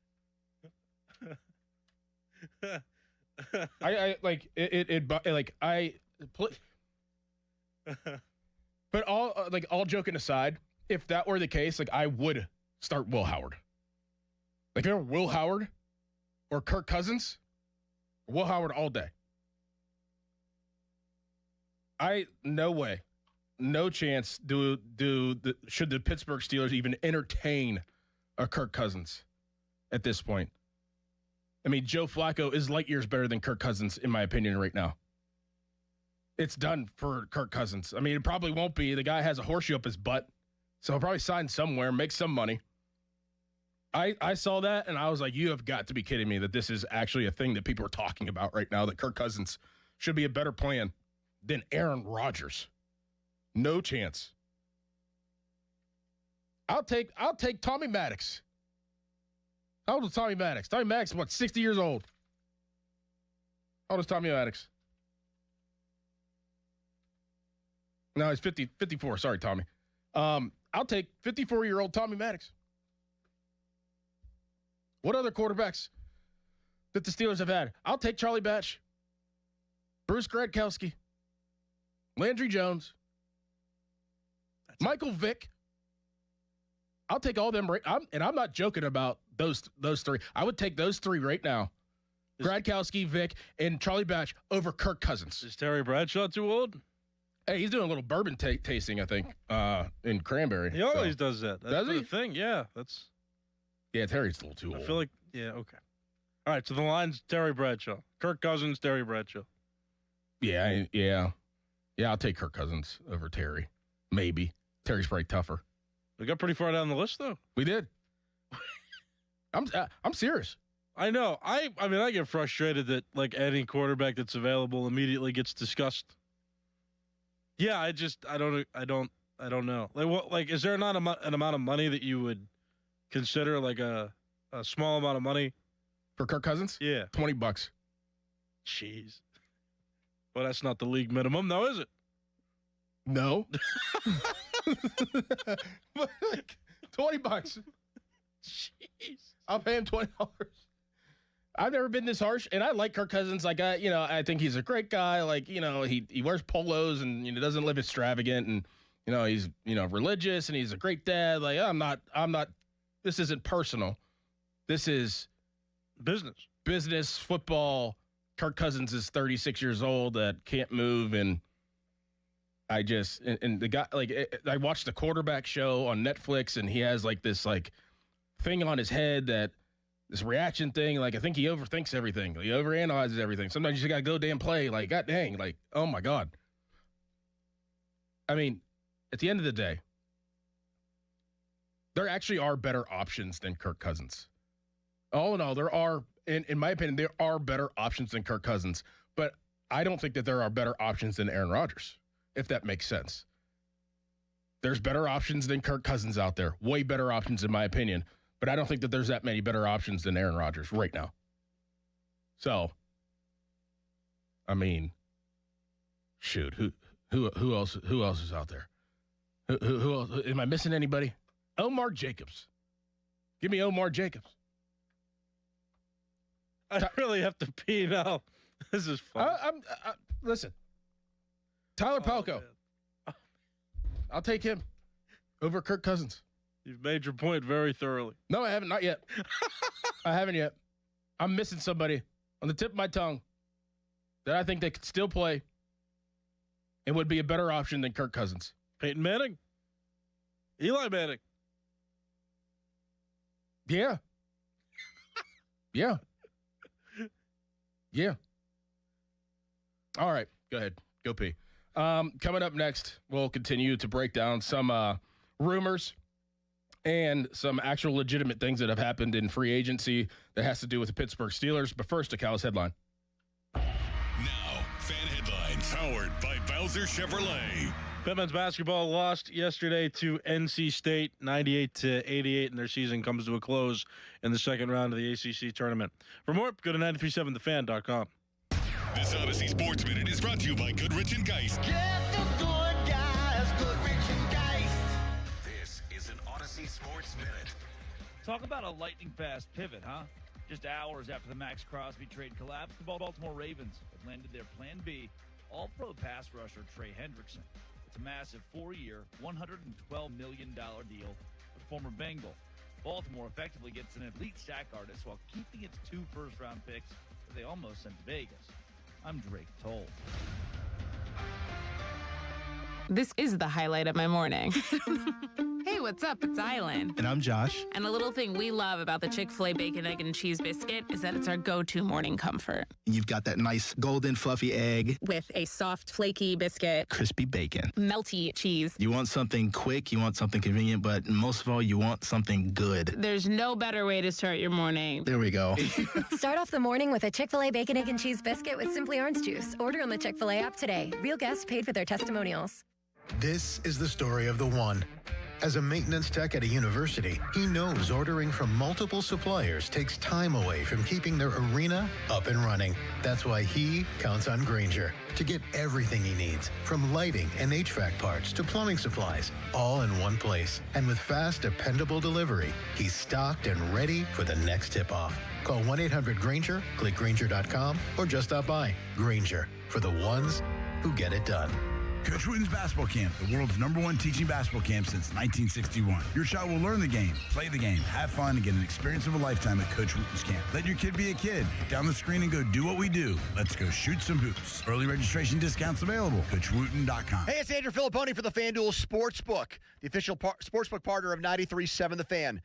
I like it like I but all joking aside, if that were the case, like, I would start Will Howard. Like, if it were Will Howard or Kirk Cousins, Will Howard all day. No way, no chance should the Pittsburgh Steelers even entertain a Kirk Cousins at this point. I mean, Joe Flacco is light years better than Kirk Cousins, in my opinion, right now. It's done for Kirk Cousins. I mean, it probably won't be. The guy has a horseshoe up his butt, so he'll probably sign somewhere, make some money. I saw that, and I was like, you have got to be kidding me that this is actually a thing that people are talking about right now, that Kirk Cousins should be a better plan than Aaron Rodgers. No chance. I'll take Tommy Maddox. How old is Tommy Maddox? Tommy Maddox is, what, 60 years old? How old is Tommy Maddox? No, he's 54. Sorry, Tommy. I'll take 54-year-old Tommy Maddox. What other quarterbacks that the Steelers have had? I'll take Charlie Batch, Bruce Gradkowski, Landry Jones, Michael Vick. I'll take all them. I'm not joking about those three. I would take those three right now. Gradkowski, Vick, and Charlie Batch over Kirk Cousins. Is Terry Bradshaw too old? Hey, he's doing a little bourbon tasting, I think, in Cranberry. He always does that. That's does he? the thing, yeah. Yeah, Terry's a little too old. I feel like, yeah, okay. All right, so the line's Terry Bradshaw. Kirk Cousins, Terry Bradshaw. Yeah, I'll take Kirk Cousins over Terry. Maybe. Terry's probably tougher. We got pretty far down the list, though. We did. I'm serious. I know. I mean, I get frustrated that, like, any quarterback that's available immediately gets discussed. Yeah, I don't know. Like, what? Like, is there not an amount of money that you would consider, like a small amount of money for Kirk Cousins? Yeah, $20. Jeez. Well, that's not the league minimum, though, is it? No. But, like, $20. Jeez. I'll pay him $20. I've never been this harsh, and I like Kirk Cousins. Like, I think he's a great guy. Like, he wears polos and doesn't live extravagant, and he's religious, and he's a great dad. Like, I'm not. This isn't personal. This is business, football. Kirk Cousins is 36 years old that can't move, and I just and the guy, like, I watched the quarterback show on Netflix, and he has like this like thing on his head, that this reaction thing. Like, I think he overthinks everything. He overanalyzes everything. Sometimes you just gotta go damn play. Like, god dang, like, oh my god. I mean, at the end of the day, there actually are better options than Kirk Cousins. All in all, there are, in my opinion, there are better options than Kirk Cousins. But I don't think that there are better options than Aaron Rodgers, if that makes sense. There's better options than Kirk Cousins out there. Way better options, in my opinion. But I don't think that there's that many better options than Aaron Rodgers right now. So, I mean, shoot, who else is out there? Who else? Am I missing anybody? Omar Jacobs. Give me Omar Jacobs. I really have to pee now. This is fun. Listen. Tyler Palko. I'll take him over Kirk Cousins. You've made your point very thoroughly. No, I haven't. Not yet. I haven't yet. I'm missing somebody on the tip of my tongue that I think they could still play and would be a better option than Kirk Cousins. Peyton Manning. Eli Manning. Yeah. Yeah. Yeah. All right. Go ahead. Go pee. Coming up next, we'll continue to break down some rumors and some actual legitimate things that have happened in free agency that has to do with the Pittsburgh Steelers. But first, a Callus headline. Now, fan headlines powered by Bowser Chevrolet. Pitt men's basketball lost yesterday to NC State 98-88, and their season comes to a close in the second round of the ACC tournament. For more, go to 937thefan.com. This Odyssey Sports Minute is brought to you by Goodrich & Geist. Get the good guys, Goodrich & Geist. This is an Odyssey Sports Minute. Talk about a lightning-fast pivot, huh? Just hours after the Max Crosby trade collapsed, the Baltimore Ravens have landed their Plan B, all-pro pass rusher Trey Hendrickson. It's a massive 4-year, $112 million deal with former Bengal. Baltimore effectively gets an elite sack artist while keeping its 2 first-round picks that they almost sent to Vegas. I'm Drake Toll. This is the highlight of my morning. Hey, what's up? It's Island. And I'm Josh. And a little thing we love about the Chick-fil-A Bacon, Egg, and Cheese Biscuit is that it's our go-to morning comfort. You've got that nice golden fluffy egg. With a soft, flaky biscuit. Crispy bacon. Melty cheese. You want something quick, you want something convenient, but most of all, you want something good. There's no better way to start your morning. There we go. Start off the morning with a Chick-fil-A Bacon, Egg, and Cheese Biscuit with Simply Orange Juice. Order on the Chick-fil-A app today. Real guests paid for their testimonials. This is the story of the one. As a maintenance tech at a university, he knows ordering from multiple suppliers takes time away from keeping their arena up and running. That's why he counts on Grainger to get everything he needs, from lighting and HVAC parts to plumbing supplies, all in one place. And with fast, dependable delivery, he's stocked and ready for the next tip-off. Call 1-800-GRAINGER, click Grainger.com, or just stop by. Grainger, for the ones who get it done. Coach Wooten's Basketball Camp, the world's #1 teaching basketball camp since 1961. Your child will learn the game, play the game, have fun, and get an experience of a lifetime at Coach Wooten's Camp. Let your kid be a kid. Down the screen and go do what we do. Let's go shoot some hoops. Early registration discounts available. CoachWooten.com. Hey, it's Andrew Filipponi for the FanDuel Sportsbook, the official sportsbook partner of 93.7 The Fan.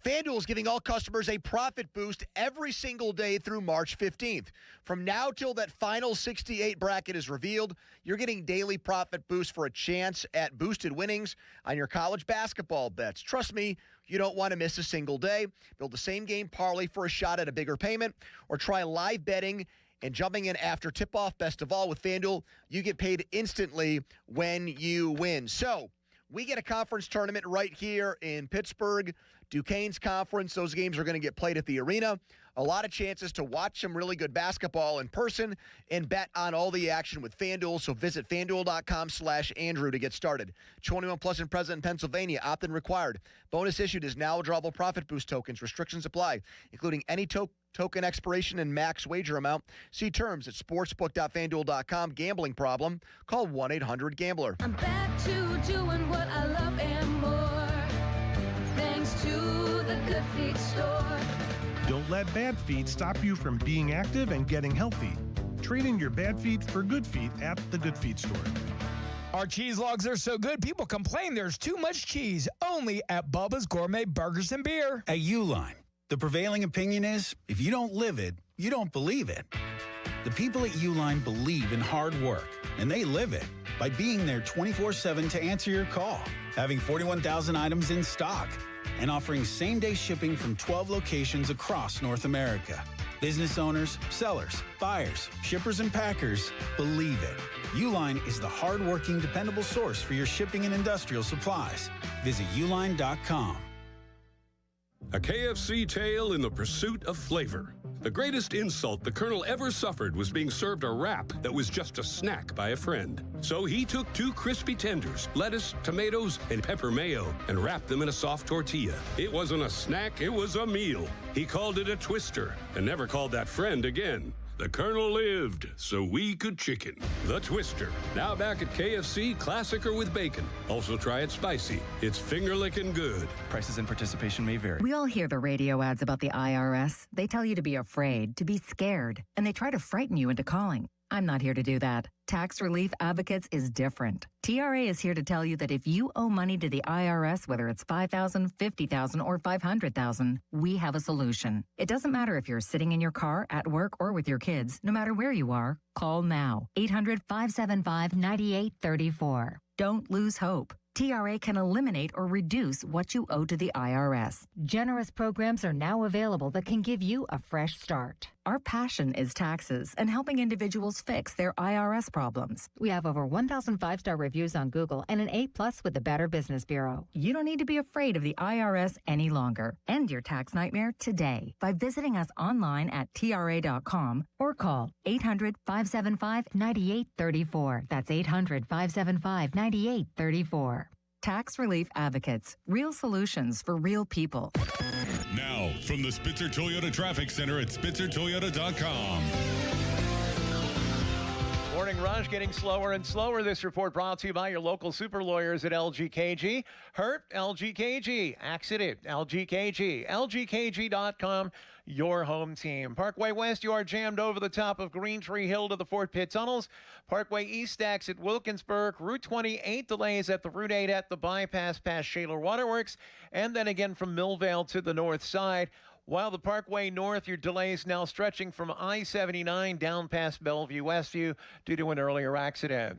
FanDuel is giving all customers a profit boost every single day through March 15th. From now till that final 68 bracket is revealed, you're getting daily profit boosts for a chance at boosted winnings on your college basketball bets. Trust me, you don't want to miss a single day. Build the same game parlay for a shot at a bigger payment, or try live betting and jumping in after tip-off. Best of all, with FanDuel, you get paid instantly when you win. So, we get a conference tournament right here in Pittsburgh. Duquesne's conference, those games are going to get played at the arena. A lot of chances to watch some really good basketball in person and bet on all the action with FanDuel. So visit FanDuel.com/Andrew to get started. 21 plus and present in Pennsylvania. Opt-in required. Bonus issued is now withdrawable profit boost tokens. Restrictions apply, including any token expiration and max wager amount. See terms at sportsbook.fanduel.com. Gambling problem? Call 1-800-GAMBLER. I'm back to doing what I love and more. Thanks to the Good Feet store. Don't let bad feet stop you from being active and getting healthy. Trade in your bad feet for good feet at the Good Feet store. Our cheese logs are so good, people complain there's too much cheese. Only at Bubba's Gourmet Burgers and Beer. At Uline, the prevailing opinion is, if you don't live it, you don't believe it. The people at Uline believe in hard work, and they live it by being there 24/7 to answer your call, having 41,000 items in stock, and offering same-day shipping from 12 locations across North America. Business owners, sellers, buyers, shippers, and packers believe it. Uline is the hard-working, dependable source for your shipping and industrial supplies. Visit uline.com. A KFC tale in the pursuit of flavor. The greatest insult the Colonel ever suffered was being served a wrap that was just a snack by a friend. So he took 2 crispy tenders, lettuce, tomatoes, and pepper mayo, and wrapped them in a soft tortilla. It wasn't a snack, it was a meal. He called it a twister, and never called that friend again. The Colonel lived, so we could chicken. The Twister. Now back at KFC, classic or with bacon. Also try it spicy. It's finger-licking good. Prices and participation may vary. We all hear the radio ads about the IRS. They tell you to be afraid, to be scared, and they try to frighten you into calling. I'm not here to do that. Tax Relief Advocates is different. TRA is here to tell you that if you owe money to the IRS, whether it's $5,000, $50,000, or $500,000, we have a solution. It doesn't matter if you're sitting in your car, at work, or with your kids. No matter where you are, call now. 800-575-9834. Don't lose hope. TRA can eliminate or reduce what you owe to the IRS. Generous programs are now available that can give you a fresh start. Our passion is taxes and helping individuals fix their IRS problems. We have over 1,000 5-star reviews on Google and an A+ with the Better Business Bureau. You don't need to be afraid of the IRS any longer. End your tax nightmare today by visiting us online at TRA.com or call 800-575-9834. That's 800-575-9834. Tax Relief Advocates. Real solutions for real people. Now, from the Spitzer Toyota Traffic Center at SpitzerToyota.com. Morning rush getting slower and slower. This report brought to you by your local super lawyers at LGKG. Hurt? LGKG. Accident? LGKG. LGKG.com. Your home team. Parkway West, you are jammed over the top of Green Tree Hill to the Fort Pitt tunnels. Parkway East stacks at Wilkinsburg. Route 28 delays at the Route 8 at the bypass past Shaler Waterworks. And then again from Millvale to the north side. While the Parkway North, your delays now stretching from I-79 down past Bellevue Westview due to an earlier accident.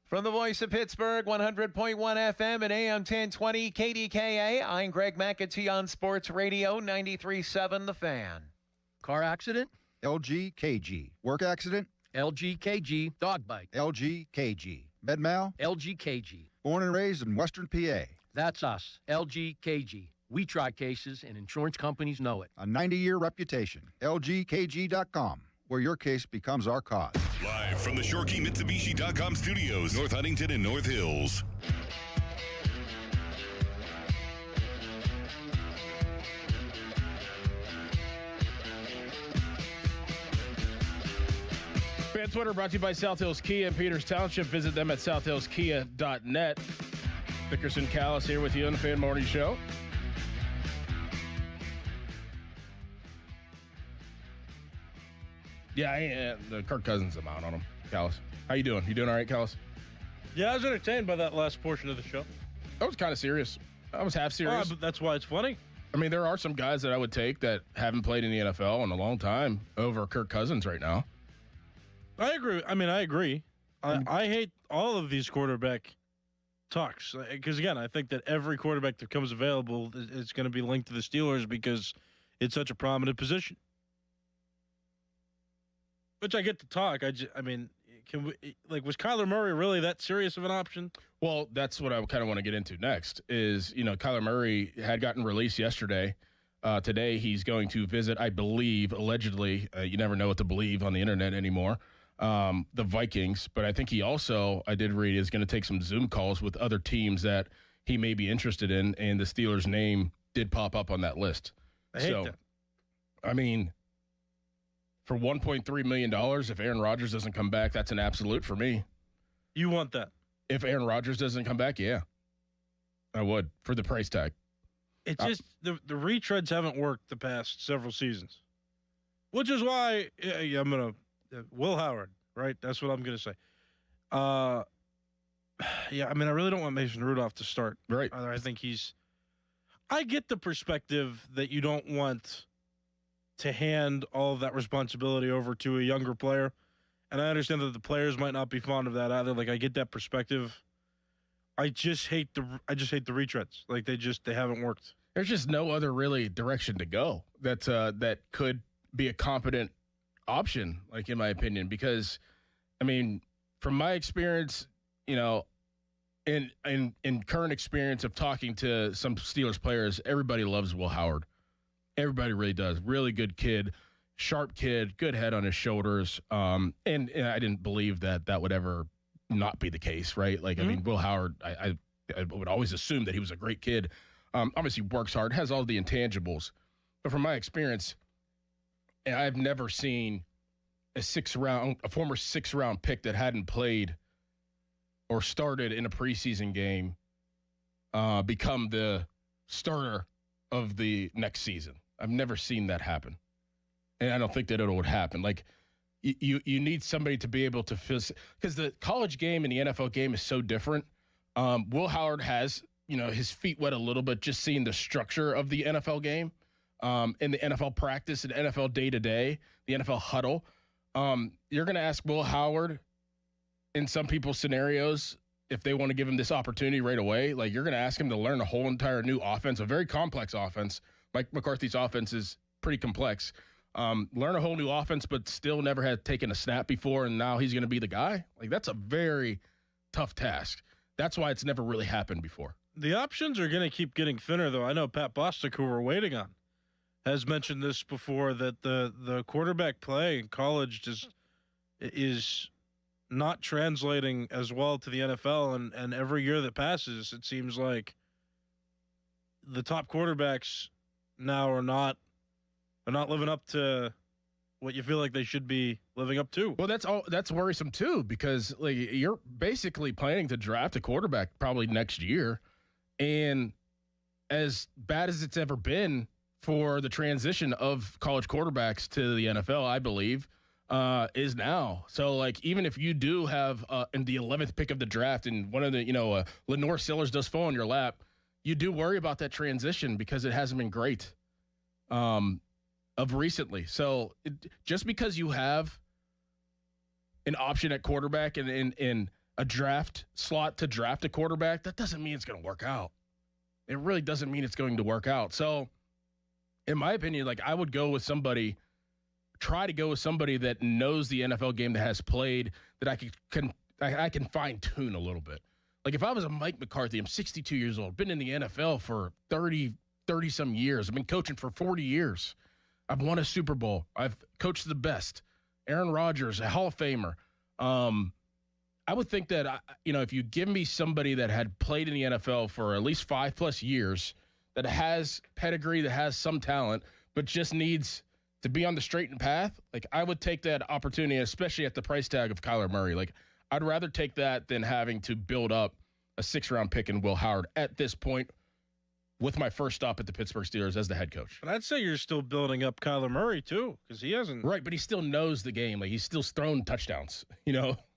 From the voice of Pittsburgh, 100.1 FM and AM 1020 KDKA, I'm Greg McAtee on Sports Radio 93.7 The Fan. Car accident? LGKG. Work accident? LGKG. Dog bite? LGKG. Med mal? LGKG. Born and raised in Western PA. That's us, LGKG. We try cases, and insurance companies know it. A 90-year reputation. LGKG.com, where your case becomes our cause. Live from the ShoreKeyMitsubishi.com studios, North Huntington and North Hills. Fan Twitter brought to you by South Hills Kia in Peters Township. Visit them at southhillskia.net. Dickerson, Callus here with you on the Fan Morning Show. Yeah, the Kirk Cousins amount on him, Callus. How you doing? You doing all right, Callus? Yeah, I was entertained by that last portion of the show. I was kind of serious. I was half serious. But that's why it's funny. I mean, there are some guys that I would take that haven't played in the NFL in a long time over Kirk Cousins right now. I agree. I agree. I hate all of these quarterback talks because, again, I think that every quarterback that comes available is going to be linked to the Steelers because it's such a prominent position. Which I get to talk. Was Kyler Murray really that serious of an option? Well, that's what I kind of want to get into next is, Kyler Murray had gotten released yesterday. Today he's going to visit, I believe, allegedly, you never know what to believe on the internet anymore, the Vikings. But I think he also, I did read, is going to take some Zoom calls with other teams that he may be interested in, and the Steelers' name did pop up on that list. I hate that. I mean, for $1.3 million, if Aaron Rodgers doesn't come back, that's an absolute for me. You want that? If Aaron Rodgers doesn't come back, yeah. I would, for the price tag. It's just the retreads haven't worked the past several seasons. Which is why I'm going to Will Howard, right? That's what I'm going to say. I really don't want Mason Rudolph to start. Right. I think I get the perspective that you don't want to hand all of that responsibility over to a younger player. And I understand that the players might not be fond of that either. Like, I get that perspective. I just hate the retreads. Like, they haven't worked. There's just no other really direction to go that could be a competent option, like, in my opinion, because from my experience, in current experience of talking to some Steelers players, everybody loves Will Howard. Everybody really does. Really good kid, sharp kid, good head on his shoulders. And I didn't believe that would ever not be the case, right? Like, Will Howard, I would always assume that he was a great kid. Obviously works hard, has all the intangibles. But from my experience, I've never seen a former six-round pick that hadn't played or started in a preseason game become the starter of the next season. I've never seen that happen. And I don't think that it would happen. Like, you need somebody to be able to because the college game and the NFL game is so different. Will Howard has, his feet wet a little bit just seeing the structure of the NFL game, and the NFL practice and NFL day-to-day, the NFL huddle. You're going to ask Will Howard in some people's scenarios if they want to give him this opportunity right away. Like, you're going to ask him to learn a whole entire new offense, a very complex offense. Mike McCarthy's offense is pretty complex. Learn a whole new offense, but still never had taken a snap before, and now he's going to be the guy. Like, that's a very tough task. That's why it's never really happened before. The options are going to keep getting thinner, though. I know Pat Bostic, who we're waiting on, has mentioned this before, that the quarterback play in college is not translating as well to the NFL, and every year that passes, it seems like the top quarterbacks now are not living up to what you feel like they should be living up to. Well, that's worrisome too, because like you're basically planning to draft a quarterback probably next year, and as bad as it's ever been for the transition of college quarterbacks to the NFL, I believe, is now. So like, even if you do have in the 11th pick of the draft and one of the Lenore Sillers does fall in your lap, you do worry about that transition because it hasn't been great of recently. So just because you have an option at quarterback and in a draft slot to draft a quarterback, that doesn't mean it's going to work out. It really doesn't mean it's going to work out. So in my opinion, like, I would go with somebody, try to go with somebody that knows the NFL game, that has played, that I can fine tune a little bit. Like, if I was a Mike McCarthy, I'm 62 years old, been in the NFL for 30 some years. I've been coaching for 40 years. I've won a Super Bowl. I've coached the best. Aaron Rodgers, a Hall of Famer. I would think that, if you give me somebody that had played in the NFL for at least 5+ years, that has pedigree, that has some talent, but just needs to be on the straight and path, like, I would take that opportunity, especially at the price tag of Kyler Murray. Like, I'd rather take that than having to build up a 6th-round pick in Will Howard at this point with my first stop at the Pittsburgh Steelers as the head coach. But I'd say you're still building up Kyler Murray, too, because he hasn't. Right, but he still knows the game. Like, he's still thrown touchdowns,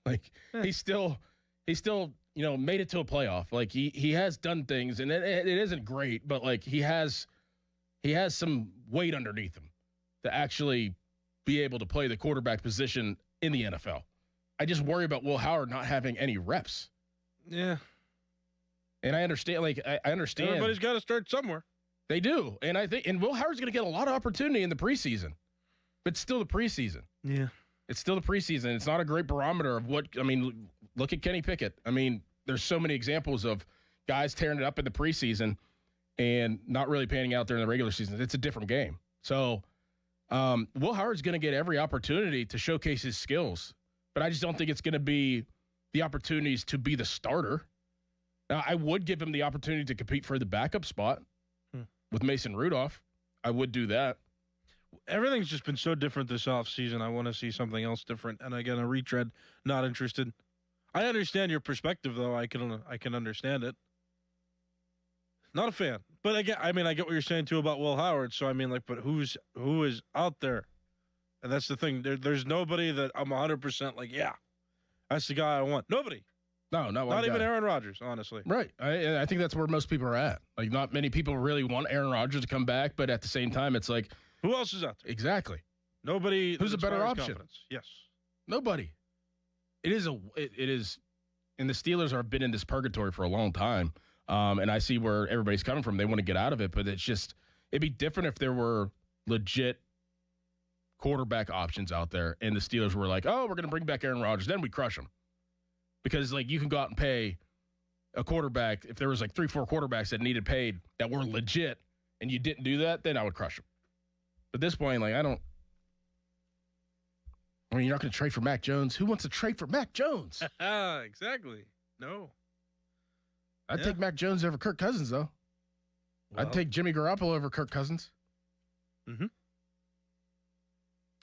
Like, he's still made it to a playoff. Like, he has done things, and it isn't great, but, like, he has some weight underneath him to actually be able to play the quarterback position in the NFL. I just worry about Will Howard not having any reps. Yeah. And I understand, I understand. Everybody's got to start somewhere. They do. And I think, and Will Howard's going to get a lot of opportunity in the preseason, but it's still the preseason. Yeah. It's still the preseason. It's not a great barometer of look at Kenny Pickett. There's so many examples of guys tearing it up in the preseason and not really panning out there in the regular season. It's a different game. So, Will Howard's going to get every opportunity to showcase his skills, but I just don't think it's going to be the opportunities to be the starter. Now, I would give him the opportunity to compete for the backup spot with Mason Rudolph. I would do that. Everything's just been so different this offseason. I want to see something else different. And again, a retread, not interested. I understand your perspective, though. I can understand it. Not a fan. But again, I get what you're saying, too, about Will Howard. So, but who is out there? And that's the thing. There's nobody that I'm 100% like, yeah, that's the guy I want. Nobody. No, not even Aaron Rodgers, honestly. Right. I think that's where most people are at. Like, not many people really want Aaron Rodgers to come back, but at the same time, it's like, who else is out there? Exactly. Nobody. Who's a better option? Confidence. Yes. Nobody. It is, and the Steelers have been in this purgatory for a long time. And I see where everybody's coming from. They want to get out of it, but it'd be different if there were legit quarterback options out there and the Steelers were like, oh, we're going to bring back Aaron Rodgers. Then we crush them. Because, you can go out and pay a quarterback. If there was, 3-4 quarterbacks that needed paid that were legit and you didn't do that, then I would crush them. But at this point, you're not going to trade for Mac Jones. Who wants to trade for Mac Jones? Exactly. No. I'd take Mac Jones over Kirk Cousins, though. Well, I'd take Jimmy Garoppolo over Kirk Cousins. Mm-hmm.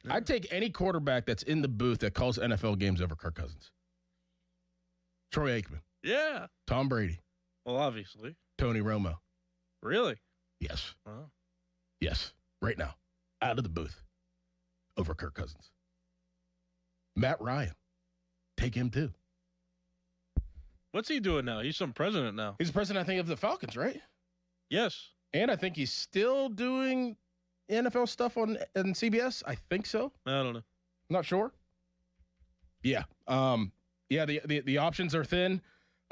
Yeah. I'd take any quarterback that's in the booth that calls NFL games over Kirk Cousins. Troy Aikman. Yeah. Tom Brady. Well, obviously. Tony Romo. Really? Yes. Wow. Yes. Right now. Out of the booth. Over Kirk Cousins. Matt Ryan. Take him too. What's he doing now? He's some president now. He's the president, I think, of the Falcons, right? Yes. And I think he's still doing NFL stuff on CBS. I think so. I don't know. Not sure. Yeah. The options are thin.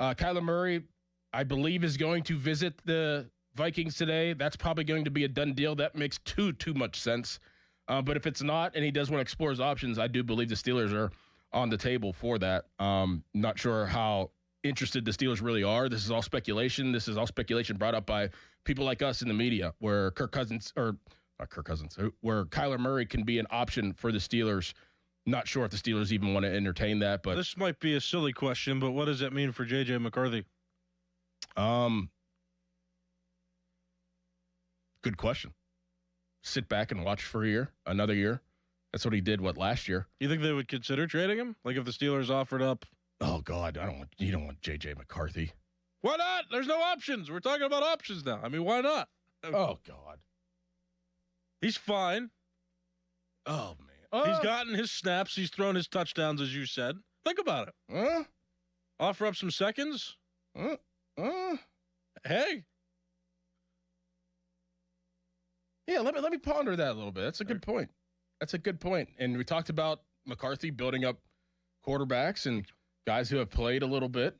Kyler Murray, I believe, is going to visit the Vikings today. That's probably going to be a done deal. That makes too much sense. But if it's not, and he does want to explore his options, I do believe the Steelers are on the table for that. Not sure how interested the Steelers really are. This is all speculation. This is all speculation brought up by people like us in the media, where where Kyler Murray can be an option for the Steelers. Not sure if the Steelers even want to entertain that, but this might be a silly question, but what does that mean for J.J. McCarthy? Good question. Sit back and watch for another year. That's what he did, last year. You think they would consider trading him? Like if the Steelers offered up? Oh, God, you don't want J.J. McCarthy. Why not? There's no options. We're talking about options now. I mean, why not? Oh, God. He's fine. Oh, man. He's gotten his snaps. He's thrown his touchdowns, as you said. Think about it. Offer up some seconds? Hey. Yeah, let me ponder that a little bit. That's a good point. And we talked about McCarthy building up quarterbacks and guys who have played a little bit.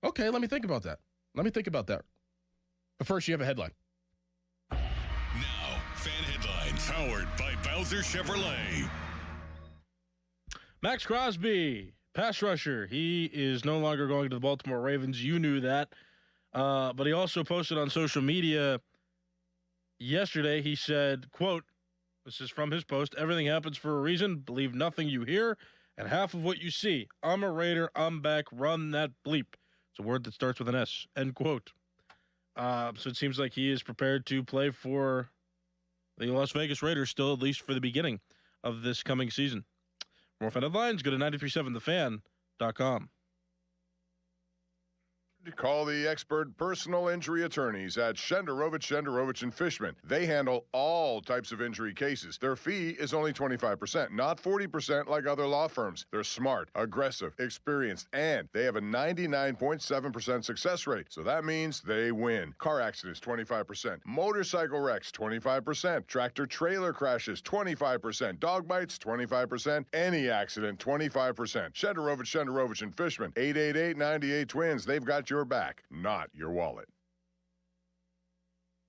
Okay, let me think about that. But first, you have a headline. Now, fan headlines powered by Bowser Chevrolet. Max Crosby, pass rusher. He is no longer going to the Baltimore Ravens. You knew that. But he also posted on social media yesterday. He said, quote, this is from his post, "Everything happens for a reason. Believe nothing you hear and half of what you see. I'm a Raider. I'm back. Run that bleep." It's a word that starts with an S, end quote. So it seems like he is prepared to play for the Las Vegas Raiders still, at least for the beginning of this coming season. For more fan headlines, go to 937thefan.com. Call the expert personal injury attorneys at Shenderovich & Fishman. They handle all types of injury cases. Their fee is only 25%, not 40% like other law firms. They're smart, aggressive, experienced, and they have a 99.7% success rate. So that means they win. Car accidents, 25%. Motorcycle wrecks, 25%. Tractor-trailer crashes, 25%. Dog bites, 25%. Any accident, 25%. Shenderovich & Fishman. 888-98-TWINS. They've got your back, not your wallet.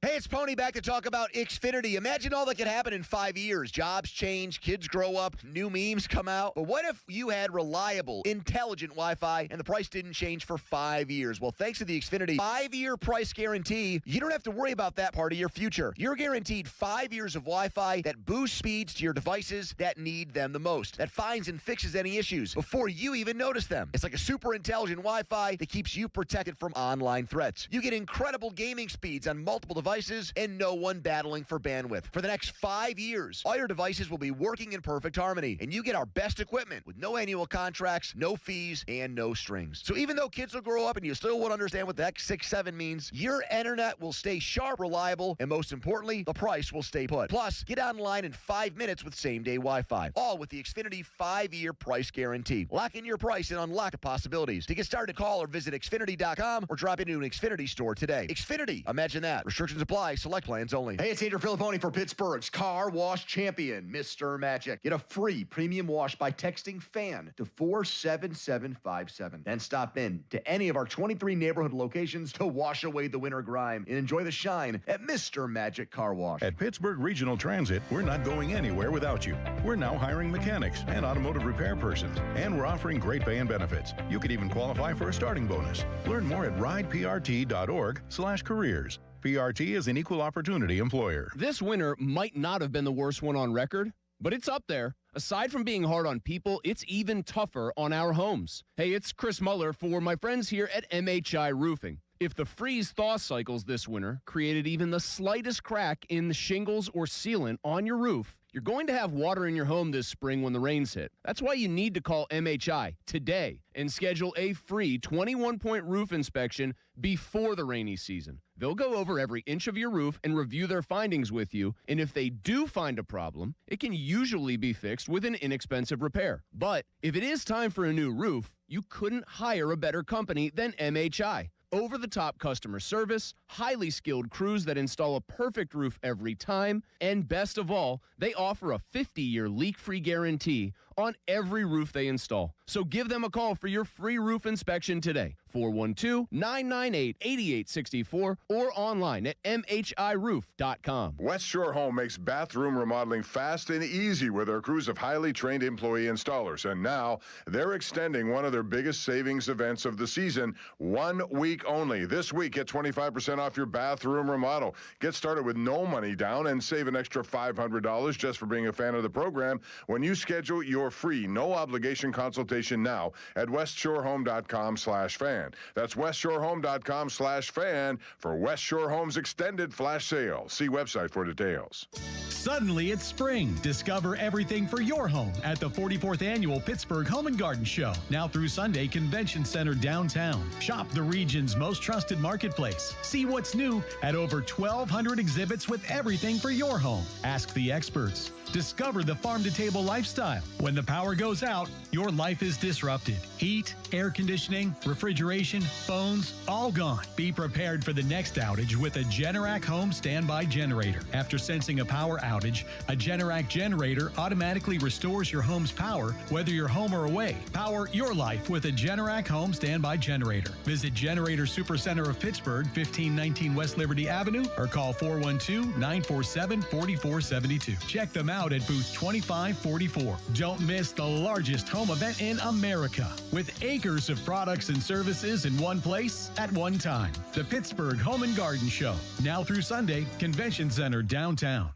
Hey, it's Pony back to talk about Xfinity. Imagine all that could happen in 5 years. Jobs change, kids grow up, new memes come out. But what if you had reliable, intelligent Wi-Fi and the price didn't change for 5 years? Well, thanks to the Xfinity 5-year price guarantee, you don't have to worry about that part of your future. You're guaranteed 5 years of Wi-Fi that boosts speeds to your devices that need them the most, that finds and fixes any issues before you even notice them. It's like a super intelligent Wi-Fi that keeps you protected from online threats. You get incredible gaming speeds on multiple devices and no one battling for bandwidth. For the next 5 years, all your devices will be working in perfect harmony, and you get our best equipment with no annual contracts, no fees, and no strings. So even though kids will grow up and you still won't understand what the X67 means, your internet will stay sharp, reliable, and most importantly, the price will stay put. Plus, get online in 5 minutes with same-day Wi-Fi, all with the Xfinity 5-year price guarantee. Lock in your price and unlock the possibilities. To get started, call or visit Xfinity.com or drop into an Xfinity store today. Xfinity, imagine that. Restrictions apply. Select plans only. Hey, it's Andrew Filipponi for Pittsburgh's car wash champion, Mr. Magic. Get a free premium wash by texting FAN to 47757. Then stop in to any of our 23 neighborhood locations to wash away the winter grime and enjoy the shine at Mr. Magic Car Wash. At Pittsburgh Regional Transit, we're not going anywhere without you. We're now hiring mechanics and automotive repair persons, and we're offering great pay and benefits. You could even qualify for a starting bonus. Learn more at rideprt.org/careers. PRT is an equal opportunity employer. This winter might not have been the worst one on record, but it's up there. Aside from being hard on people, it's even tougher on our homes. Hey, it's Chris Muller for my friends here at MHI Roofing. If the freeze-thaw cycles this winter created even the slightest crack in the shingles or sealant on your roof, You're going to have water in your home this spring when the rains hit. That's why you need to call MHI today and schedule a free 21-point roof inspection before the rainy season. They'll go over every inch of your roof and review their findings with you, and if they do find a problem, it can usually be fixed with an inexpensive repair. But if it is time for a new roof, you couldn't hire a better company than MHI. Over-the-top customer service, highly skilled crews that install a perfect roof every time, and best of all, they offer a 50-year leak-free guarantee on every roof they install. So give them a call for your free roof inspection today, 412-998-8864, or online at mhiroof.com. West Shore Home makes bathroom remodeling fast and easy with their crews of highly trained employee installers. And now they're extending one of their biggest savings events of the season, 1 week only. This week, get 25% off your bathroom remodel. Get started with no money down and save an extra $500 just for being a fan of the program when you schedule your free no-obligation consultation now at westshorehome.com/fan. That's westshorehome.com/fan for West Shore Home's extended flash sale. See website for details. Suddenly it's spring. Discover everything for your home at the 44th Annual Pittsburgh Home and Garden Show. Now through Sunday, Convention Center downtown. Shop the region's most trusted marketplace. See what's new at over 1,200 exhibits with everything for your home. Ask the experts. Discover the farm-to-table lifestyle. When the power goes out, your life is disrupted. Heat, air conditioning, refrigeration, phones, all gone. Be prepared for the next outage with a Generac home standby generator. After sensing a power outage, a Generac generator automatically restores your home's power, whether you're home or away. Power your life with a Generac home standby generator. Visit Generator Supercenter of Pittsburgh, 1519 West Liberty Avenue, or call 412-947-4472. Check them out at booth 2544. Don't miss the largest home event in America with acres of products and services in one place at one time. The Pittsburgh Home and Garden Show. Now through Sunday, Convention Center downtown.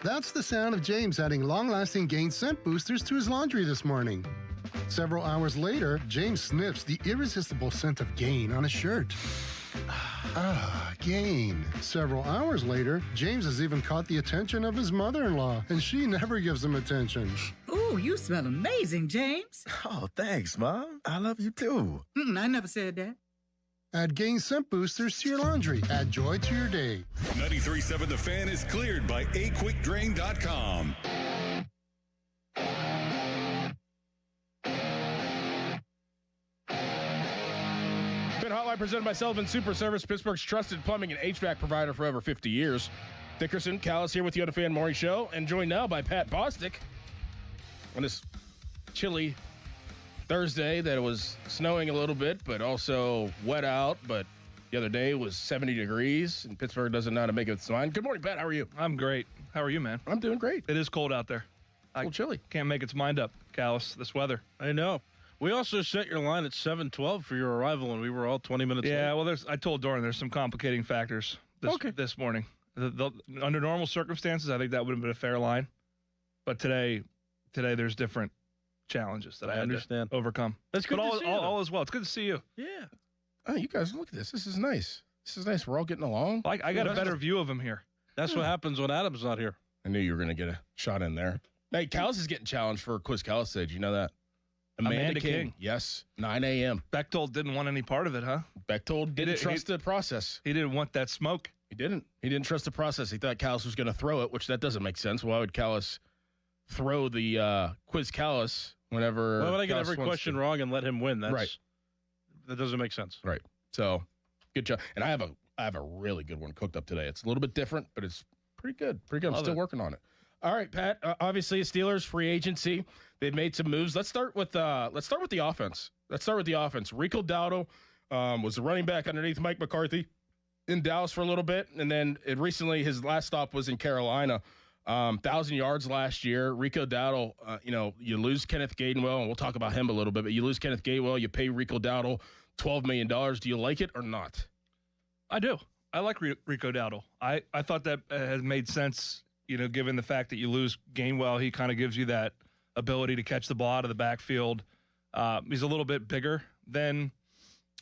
That's the sound of James adding long-lasting Gain scent boosters to his laundry this morning. Several hours later, James sniffs the irresistible scent of Gain on his shirt. Gain. Several hours later, James has even caught the attention of his mother-in-law, and she never gives him attention. Ooh, you smell amazing, James. Oh, thanks, Mom. I love you too. I never said that. Add Gain scent boosters to your laundry. Add joy to your day. 93.7 The Fan is cleared by aquickdrain.com. Pit Hotline presented by Sullivan Super Service, Pittsburgh's trusted plumbing and HVAC provider for over 50 years. Dickerson, Callus here with you on the Fan Morning Show, and joined now by Pat Bostic on this chilly Thursday that it was snowing a little bit, but also wet out. But the other day was 70 degrees, and Pittsburgh doesn't know how to make it its mind. Good morning, Pat. How are you? I'm great. How are you, man? I'm doing great. It is cold out there. A little chilly. Can't make its mind up, Callus, this weather. I know. We also set your line at 7:12 for your arrival, and we were all 20 minutes late. Yeah, well, I told Doran there's some complicating factors this morning. Under normal circumstances, I think that would have been a fair line. But today there's different challenges that I had to overcome. That's good but to see all is well. It's good to see you. Yeah. Oh, you guys, look at this. This is nice. This is nice. We're all getting along. I got a better view of him here. That's what happens when Adam's not here. I knew you were going to get a shot in there. Hey, Callus is getting challenged for a Quiz Callus stage. You know that? Amanda King. Yes, 9 a.m. Bechtold didn't want any part of it, huh? Bechtold didn't trust the process. He didn't want that smoke. He didn't. He didn't trust the process. He thought Callus was going to throw it, which that doesn't make sense. Why would Callus throw the Quiz Callus whenever? Why would I get every question wrong and let him win? That's right. That doesn't make sense. Right. So, good job. And I have a really good one cooked up today. It's a little bit different, but it's pretty good. Pretty good. I'm still working on it. All right, Pat. Obviously, Steelers free agency. They've made some moves. Let's start with the offense. Rico Dowdle was the running back underneath Mike McCarthy in Dallas for a little bit, and then recently his last stop was in Carolina. 1,000 yards last year. Rico Dowdle. You lose Kenneth Gainwell, and we'll talk about him a little bit. But you lose Kenneth Gainwell. You pay Rico Dowdle $12 million. Do you like it or not? I do. I like Rico Dowdle. I thought that has made sense. Given the fact that you lose Gainwell, he kind of gives you that ability to catch the ball out of the backfield. He's a little bit bigger than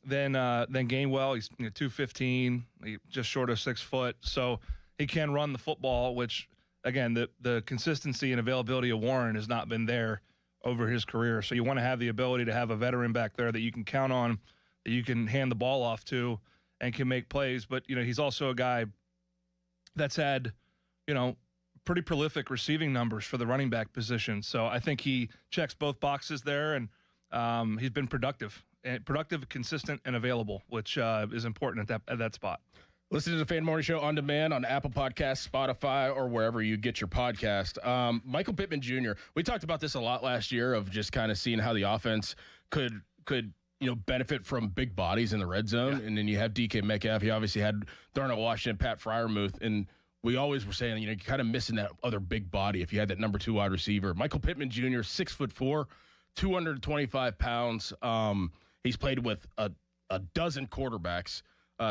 Gainwell. He's 215, just short of 6 foot. So he can run the football, which, again, the consistency and availability of Warren has not been there over his career. So you want to have the ability to have a veteran back there that you can count on, that you can hand the ball off to and can make plays. But, he's also a guy that's had, pretty prolific receiving numbers for the running back position. So I think he checks both boxes there, and he's been productive, consistent, and available, which is important at that spot. Listen to the Fan Morning Show on demand on Apple Podcasts, Spotify, or wherever you get your podcast. Michael Pittman Jr., we talked about this a lot last year of just kind of seeing how the offense could benefit from big bodies in the red zone. Yeah. And then you have DK Metcalf. He obviously had Darnell Washington, Pat Freiermuth, and we always were saying, you're kind of missing that other big body if you had that number 2 wide receiver. Michael Pittman Jr., 6'4", 225 pounds. He's played with a dozen quarterbacks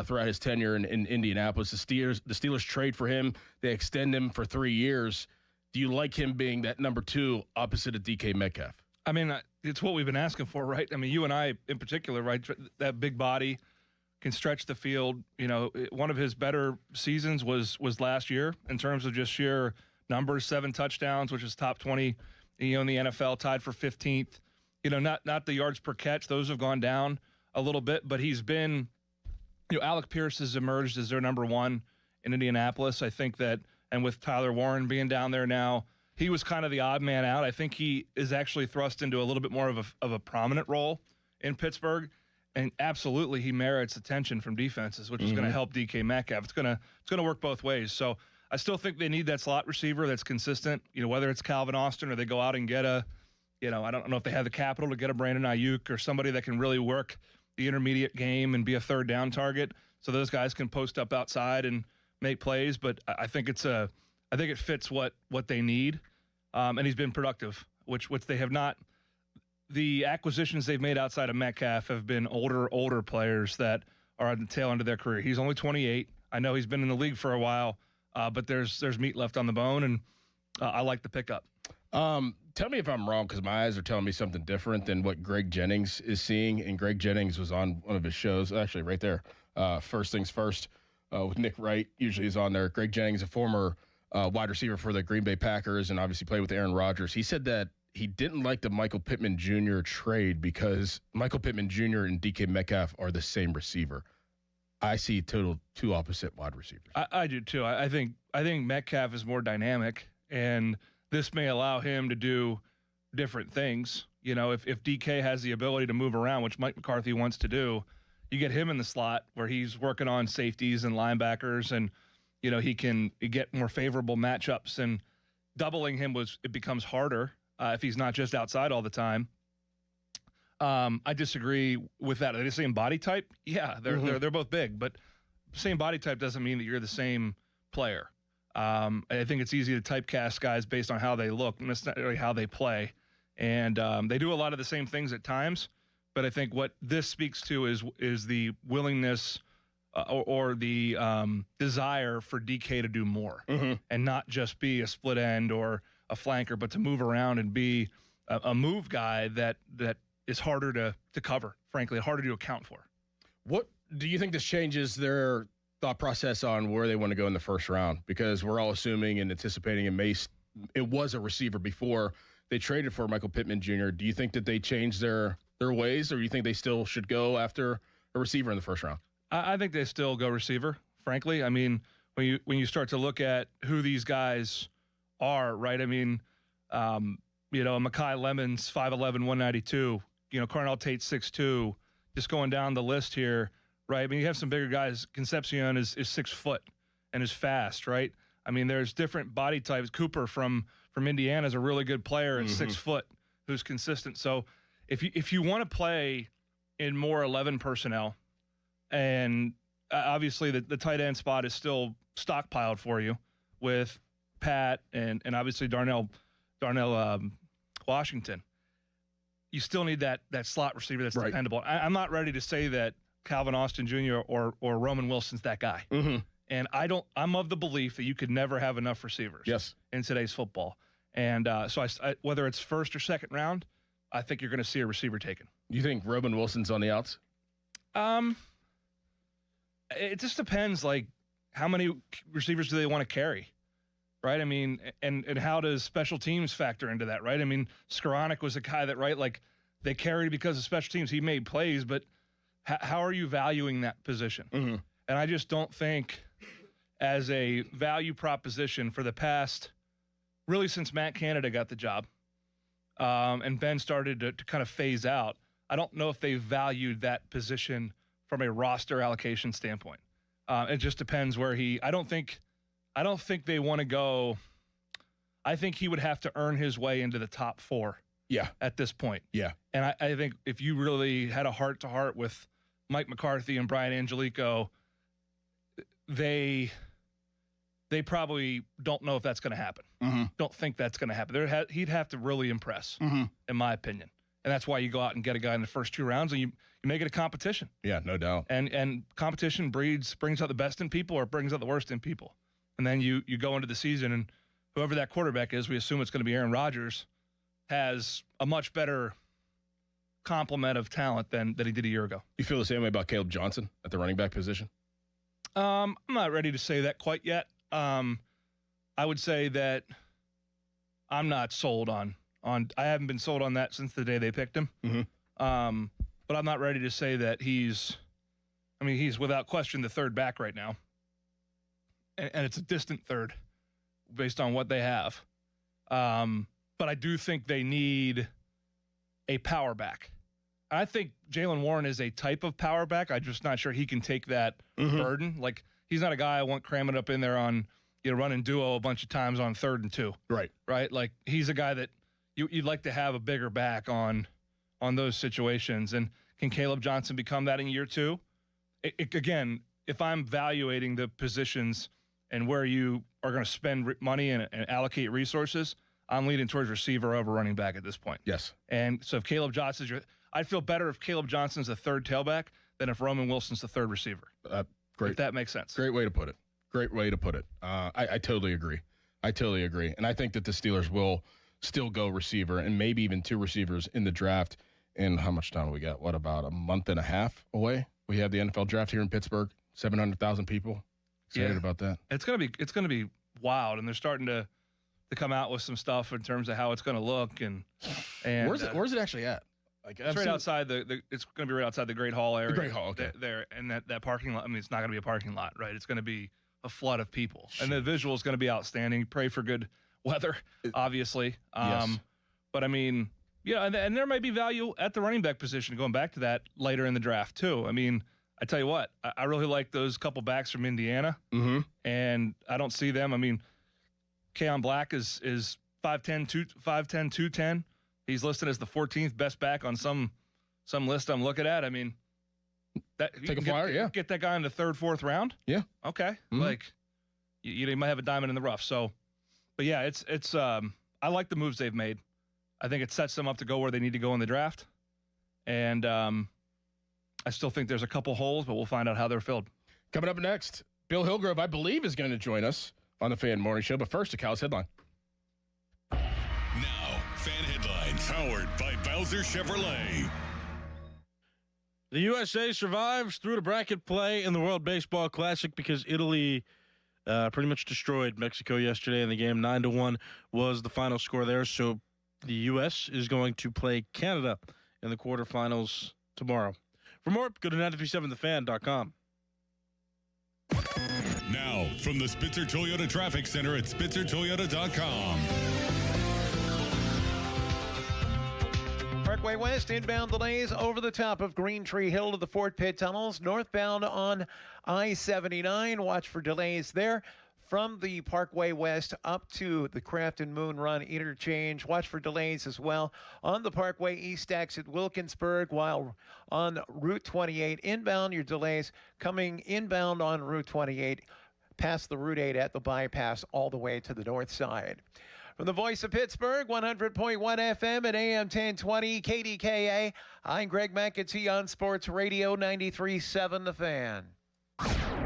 throughout his tenure in Indianapolis. The Steelers trade for him. They extend him for 3 years. Do you like him being that number 2 opposite of DK Metcalf? I mean, it's what we've been asking for, right? I mean, you and I in particular, right? That big body can stretch the field. One of his better seasons was last year in terms of just sheer numbers, 7 touchdowns, which is top 20, in the NFL, tied for 15th. Not the yards per catch. Those have gone down a little bit, but he's been, Alec Pierce has emerged as their number 1 in Indianapolis. I think that, and with Tyler Warren being down there now, he was kind of the odd man out. I think he is actually thrust into a little bit more of a prominent role in Pittsburgh. And absolutely, he merits attention from defenses, which is going to help DK Metcalf. It's going to work both ways. So I still think they need that slot receiver that's consistent. Whether it's Calvin Austin or they go out and get I don't know if they have the capital to get a Brandon Ayuk or somebody that can really work the intermediate game and be a third down target, so those guys can post up outside and make plays. But I think it fits what they need, and he's been productive, which they have not. The acquisitions they've made outside of Metcalf have been older players that are on the tail end of their career. He's only 28. I know he's been in the league for a while, but there's meat left on the bone, and I like the pickup. Tell me if I'm wrong, because my eyes are telling me something different than what Greg Jennings is seeing. And Greg Jennings was on one of his shows, actually right there, First Things First, with Nick Wright. Usually is on there. Greg Jennings, a former wide receiver for the Green Bay Packers and obviously played with Aaron Rodgers. He said that he didn't like the Michael Pittman Jr. trade because Michael Pittman Jr. and DK Metcalf are the same receiver. I see two opposite wide receivers. I do too. I think Metcalf is more dynamic, and this may allow him to do different things. If DK has the ability to move around, which Mike McCarthy wants to do, you get him in the slot where he's working on safeties and linebackers, and he can get more favorable matchups. And doubling him it becomes harder. If he's not just outside all the time. I disagree with that. Are they the same body type? Yeah, they're both big, but same body type doesn't mean that you're the same player. I think it's easy to typecast guys based on how they look, not necessarily how they play. And they do a lot of the same things at times, but I think what this speaks to is the willingness or the desire for DK to do more and not just be a split end or a flanker, but to move around and be a move guy that is harder to cover, frankly, harder to account for. What do you think this changes their thought process on where they want to go in the first round? Because we're all assuming and anticipating it was a receiver before they traded for Michael Pittman Jr. Do you think that they changed their ways, or do you think they still should go after a receiver in the first round? I think they still go receiver, frankly. I mean, when you start to look at who these guys are, right? I mean, Mekhi Lemons, 5'11", 192. Cornell Tate, 6'2". Just going down the list here, right? I mean, you have some bigger guys. Concepcion is 6 foot and is fast, right? I mean, there's different body types. Cooper from Indiana is a really good player at 6 foot who's consistent. So if you want to play in more 11 personnel, and obviously the tight end spot is still stockpiled for you with Pat and obviously Darnell Washington, you still need that slot receiver that's dependable. I'm not ready to say that Calvin Austin Jr. or Roman Wilson's that guy. And I'm of the belief that you could never have enough receivers in today's football. And so whether it's first or second round, I think you're going to see a receiver taken. You think Roman Wilson's on the outs? It just depends. Like, how many receivers do they want to carry? Right. I mean, and how does special teams factor into that? Right. I mean, Skoranek was a guy that, right, like they carried because of special teams. He made plays, but how are you valuing that position? Mm-hmm. And I just don't think as a value proposition for the past, really since Matt Canada got the job and Ben started to kind of phase out, I don't know if they valued that position from a roster allocation standpoint. It just depends where I don't think they want to go. I think he would have to earn his way into the top 4. Yeah. At this point. Yeah. And I think if you really had a heart-to-heart with Mike McCarthy and Brian Angelico, they probably don't know if that's going to happen. Mm-hmm. Don't think that's going to happen. He'd have to really impress, Mm-hmm. in my opinion. And that's why you go out and get a guy in the first 2 rounds and you make it a competition. Yeah, no doubt. And competition brings out the best in people or brings out the worst in people. And then you go into the season and whoever that quarterback is, we assume it's going to be Aaron Rodgers, has a much better complement of talent than he did a year ago. You feel the same way about Caleb Johnson at the running back position? I'm not ready to say that quite yet. I would say that I'm not sold on I haven't been sold on that since the day they picked him. Mm-hmm. But I'm not ready to say that he's without question the third back right now. And it's a distant third based on what they have. But I do think they need a power back. I think Jaylen Warren is a type of power back. I'm just not sure he can take that burden. Like, he's not a guy I want cramming up in there on, running duo a bunch of times on 3rd and 2. Right? Like, he's a guy that you'd like to have a bigger back on those situations. And can Caleb Johnson become that in year 2? Again, if I'm evaluating the positions and where you are going to spend money and allocate resources, I'm leaning towards receiver over running back at this point. Yes. And so if Caleb Johnson's I'd feel better if Caleb Johnson's the 3rd tailback than if Roman Wilson's the 3rd receiver. Great. If that makes sense. Great way to put it. I totally agree. And I think that the Steelers will still go receiver and maybe even 2 receivers in the draft. And how much time do we got? What, about a month and a half away? We have the NFL draft here in Pittsburgh. 700,000 people. Excited about that. It's gonna be wild, and they're starting to come out with some stuff in terms of how it's gonna look and where's it actually at? Like, it's right outside it's going to be right outside the Great Hall area. The Great Hall, okay. There, and that parking lot, I mean, it's not going to be a parking lot, right? It's going to be a flood of people. And the visual is going to be outstanding. Pray for good weather, obviously. Yes. But, I mean, and there might be value at the running back position, going back to that later in the draft, too. I mean, I tell you what, I really like those couple backs from Indiana. Mm-hmm. And I don't see them. I mean, Keon Black is 5'10", 210. He's listed as the 14th best back on some list I'm looking at. I mean, that take a flyer, get that guy in the 3rd, 4th round. Yeah. Okay. Mm-hmm. Like, you might have a diamond in the rough. So, but yeah, it's I like the moves they've made. I think it sets them up to go where they need to go in the draft. And I still think there's a couple holes, but we'll find out how they're filled. Coming up next, Bill Hillgrove, I believe, is going to join us on the Fan Morning Show. But first, a Callus headline. Fan headlines powered by Bowser Chevrolet. The USA survives through to bracket play in the World Baseball Classic because Italy pretty much destroyed Mexico yesterday in the game. 9-1 was the final score there. So the U.S. is going to play Canada in the quarterfinals tomorrow. For more, go to 937thefan.com. Now, from the Spitzer Toyota Traffic Center at spitzertoyota.com. Parkway West, inbound delays over the top of Green Tree Hill to the Fort Pitt tunnels. Northbound on I-79, watch for delays there. From the Parkway West up to the Crafton Moon Run interchange, watch for delays as well. On the Parkway East exit Wilkinsburg, while on Route 28 inbound, your delays coming inbound on Route 28 past the Route 8 at the bypass all the way to the north side. From the voice of Pittsburgh, 100.1 FM at AM 1020 KDKA, I'm Greg McAtee on Sports Radio 93.7 The Fan.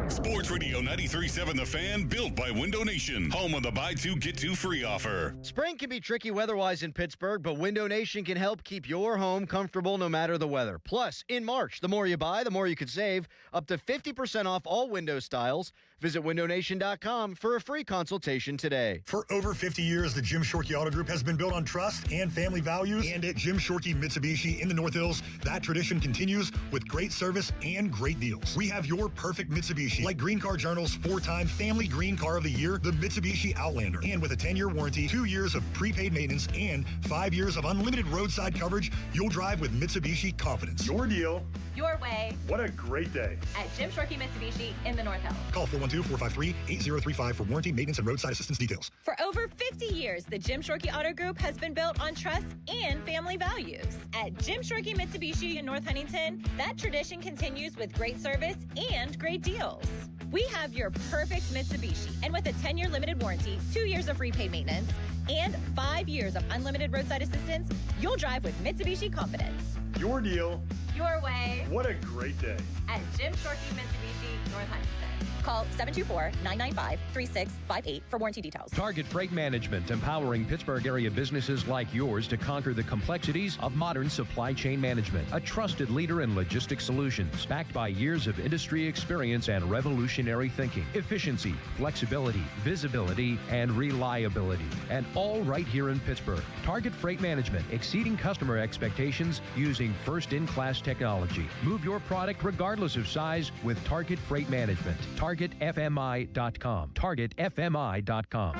Sports Radio 93.7 The Fan, built by Window Nation, home of the buy two, get two free offer. Spring can be tricky weather-wise in Pittsburgh, but Window Nation can help keep your home comfortable no matter the weather. Plus, in March, the more you buy, the more you could save. Up to 50% off all window styles. Visit windownation.com for a free consultation today. For over 50 years, the Jim Shorkey Auto Group has been built on trust and family values. And at Jim Shorkey Mitsubishi in the North Hills, that tradition continues with great service and great deals. We have your perfect Mitsubishi, like Green Car Journal's 4-time Family Green Car of the Year, the Mitsubishi Outlander. And with a 10-year warranty, 2 years of prepaid maintenance, and 5 years of unlimited roadside coverage, you'll drive with Mitsubishi confidence. Your deal. Your way. What a great day. At Jim Shorkey Mitsubishi in the North Hills. Call 412-453-8035 for warranty, maintenance, and roadside assistance details. For over 50 years, the Jim Shorkey Auto Group has been built on trust and family values. At Jim Shorkey Mitsubishi in North Huntington, that tradition continues with great service and great deals. We have your perfect Mitsubishi, and with a 10-year limited warranty, 2 years of prepaid maintenance, and 5 years of unlimited roadside assistance, you'll drive with Mitsubishi confidence. Your deal. Your way. What a great day. At Jim Shorkey Mitsubishi, North Huntington. Call 724-995-3658 for warranty details. Target Freight Management, empowering Pittsburgh area businesses like yours to conquer the complexities of modern supply chain management. A trusted leader in logistics solutions, backed by years of industry experience and revolutionary thinking. Efficiency, flexibility, visibility, and reliability. And all right here in Pittsburgh. Target Freight Management, exceeding customer expectations using first-in-class technology. Move your product regardless of size with Target Freight Management. TargetFMI.com. TargetFMI.com.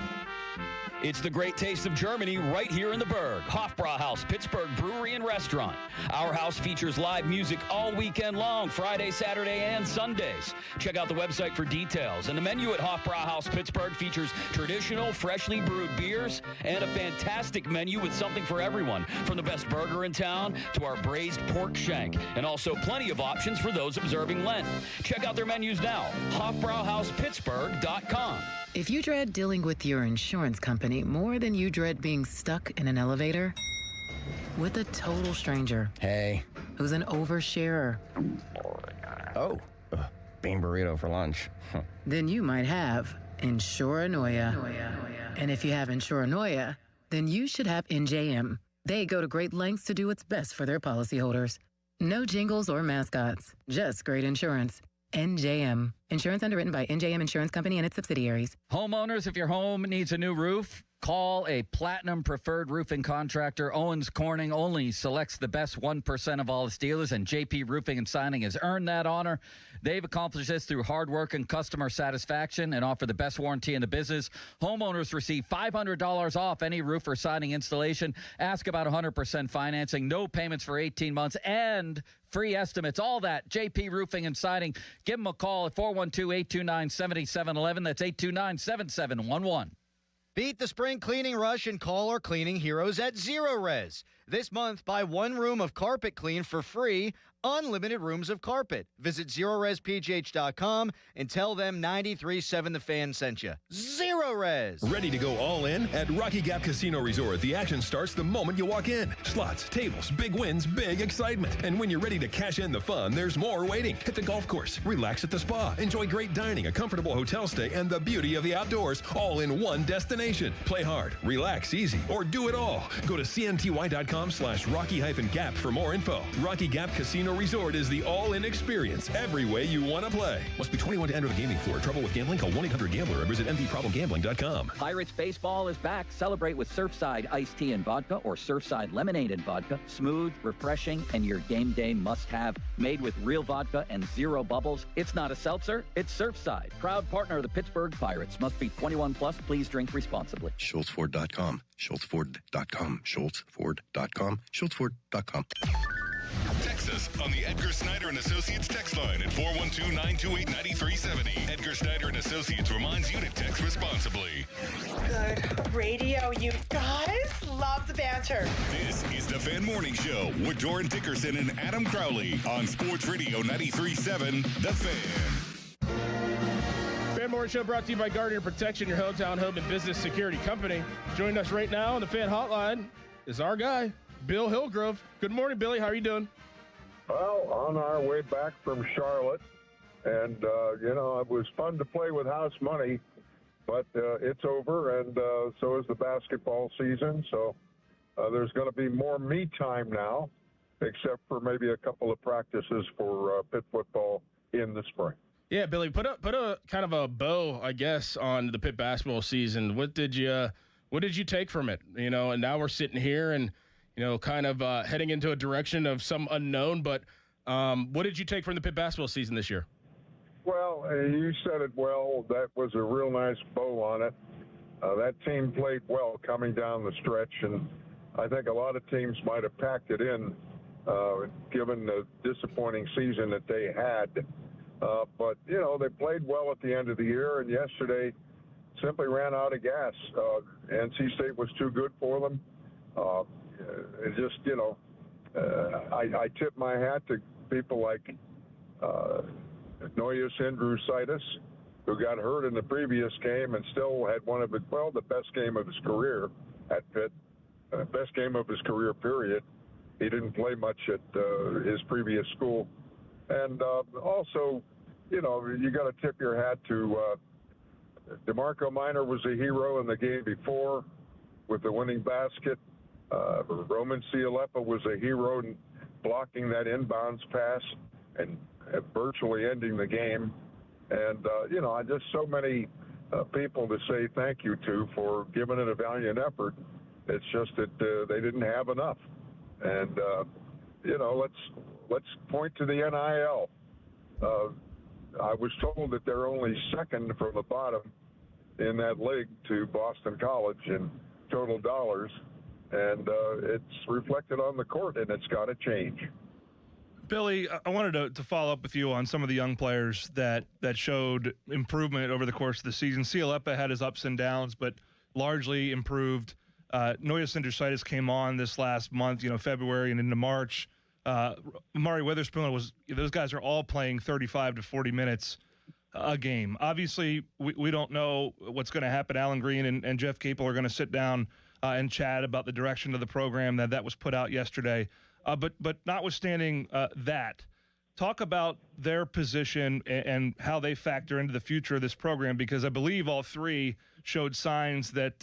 It's the great taste of Germany right here in the Berg. Hofbrauhaus, Pittsburgh Brewery and Restaurant. Our house features live music all weekend long, Friday, Saturday, and Sundays. Check out the website for details. And the menu at Hofbrauhaus Pittsburgh features traditional, freshly brewed beers and a fantastic menu with something for everyone, from the best burger in town to our braised pork shank, and also plenty of options for those observing Lent. Check out their menus now, hofbrauhauspittsburgh.com. If you dread dealing with your insurance company more than you dread being stuck in an elevator with a total stranger, hey, who's an oversharer, oh, bean burrito for lunch, then you might have Insuranoia. And if you have Insuranoia, then you should have NJM. They go to great lengths to do what's best for their policyholders. No jingles or mascots, just great insurance. NJM. Insurance underwritten by NJM Insurance Company and its subsidiaries. Homeowners, if your home needs a new roof, call a Platinum Preferred Roofing Contractor. Owens Corning only selects the best 1% of all its dealers, and JP Roofing and Signing has earned that honor. They've accomplished this through hard work and customer satisfaction and offer the best warranty in the business. Homeowners receive $500 off any roof or siding installation. Ask about 100% financing, no payments for 18 months, and free estimates. All that, JP Roofing and Siding. Give them a call at 412-829-7711. That's 829-7711. Beat the spring cleaning rush and call our cleaning heroes at Zero Res. This month, buy one room of carpet clean for free, unlimited rooms of carpet. Visit ZeroResPGH.com and tell them 93.7 The Fan sent you. Zero Res. Ready to go all in? At Rocky Gap Casino Resort, the action starts the moment you walk in. Slots, tables, big wins, big excitement. And when you're ready to cash in the fun, there's more waiting. Hit the golf course, relax at the spa, enjoy great dining, a comfortable hotel stay, and the beauty of the outdoors, all in one destination. Play hard, relax easy, or do it all. Go to cnty.com/Rocky-Gap for more info. Rocky Gap Casino Resort is the all-in experience every way you want to play. Must be 21 to enter the gaming floor. Trouble with gambling? Call 1-800-GAMBLER or visit mdproblemgambling.com. Pirates Baseball is back. Celebrate with Surfside iced tea and vodka or Surfside lemonade and vodka. Smooth, refreshing, and your game day must-have. Made with real vodka and zero bubbles. It's not a seltzer, it's Surfside. Proud partner of the Pittsburgh Pirates. Must be 21 plus. Please drink responsibly. SchultzFord.com. SchultzFord.com. SchultzFord.com. SchultzFord.com. Text us on the Edgar Snyder and Associates text line at 412-928-9370. Edgar Snyder and Associates reminds you to text responsibly. Good radio, you guys. Love the banter. This is the Fan Morning Show with Doran Dickerson and Adam Crowley on Sports Radio 93.7 The Fan. Fan Morning Show brought to you by Guardian Protection, your hometown home and business security company. Joining us right now on the Fan Hotline is our guy, Bill Hillgrove. Good morning, Billy. How are you doing? Well, on our way back from Charlotte, and, it was fun to play with house money, but it's over, and so is the basketball season, so there's going to be more me time now, except for maybe a couple of practices for Pitt football in the spring. Yeah, Billy, put a kind of a bow, I guess, on the Pitt basketball season. What did you take from it? And now we're sitting here and kind of heading into a direction of some unknown. But what did you take from the Pitt basketball season this year? Well, you said it well. That was a real nice bow on it. That team played well coming down the stretch, and I think a lot of teams might have packed it in, given the disappointing season that they had. But, they played well at the end of the year, and yesterday simply ran out of gas. NC State was too good for them. It just, I tip my hat to people like Noyes Indrusitis, who got hurt in the previous game and still had the best game of his career at Pitt, best game of his career, period. He didn't play much at his previous school. And also, you got to tip your hat to DeMarco Minor was a hero in the game before with the winning basket. Roman Cialeppa was a hero in blocking that inbounds pass and virtually ending the game. And, just so many people to say thank you to for giving it a valiant effort. It's just that they didn't have enough. And, let's point to the NIL. I was told that they're only second from the bottom in that league to Boston College in total dollars. And it's reflected on the court, and it's got to change. Billy, I wanted to follow up with you on some of the young players that showed improvement over the course of the season. Cialeppa had his ups and downs, but largely improved. Noyes Indrusitis came on this last month, February and into March. Amari Witherspoon those guys are all playing 35 to 40 minutes a game. Obviously, we don't know what's going to happen. Alan Green and Jeff Capel are going to sit down and chat about the direction of the program that was put out yesterday. But notwithstanding that, talk about their position and how they factor into the future of this program, because I believe all three showed signs that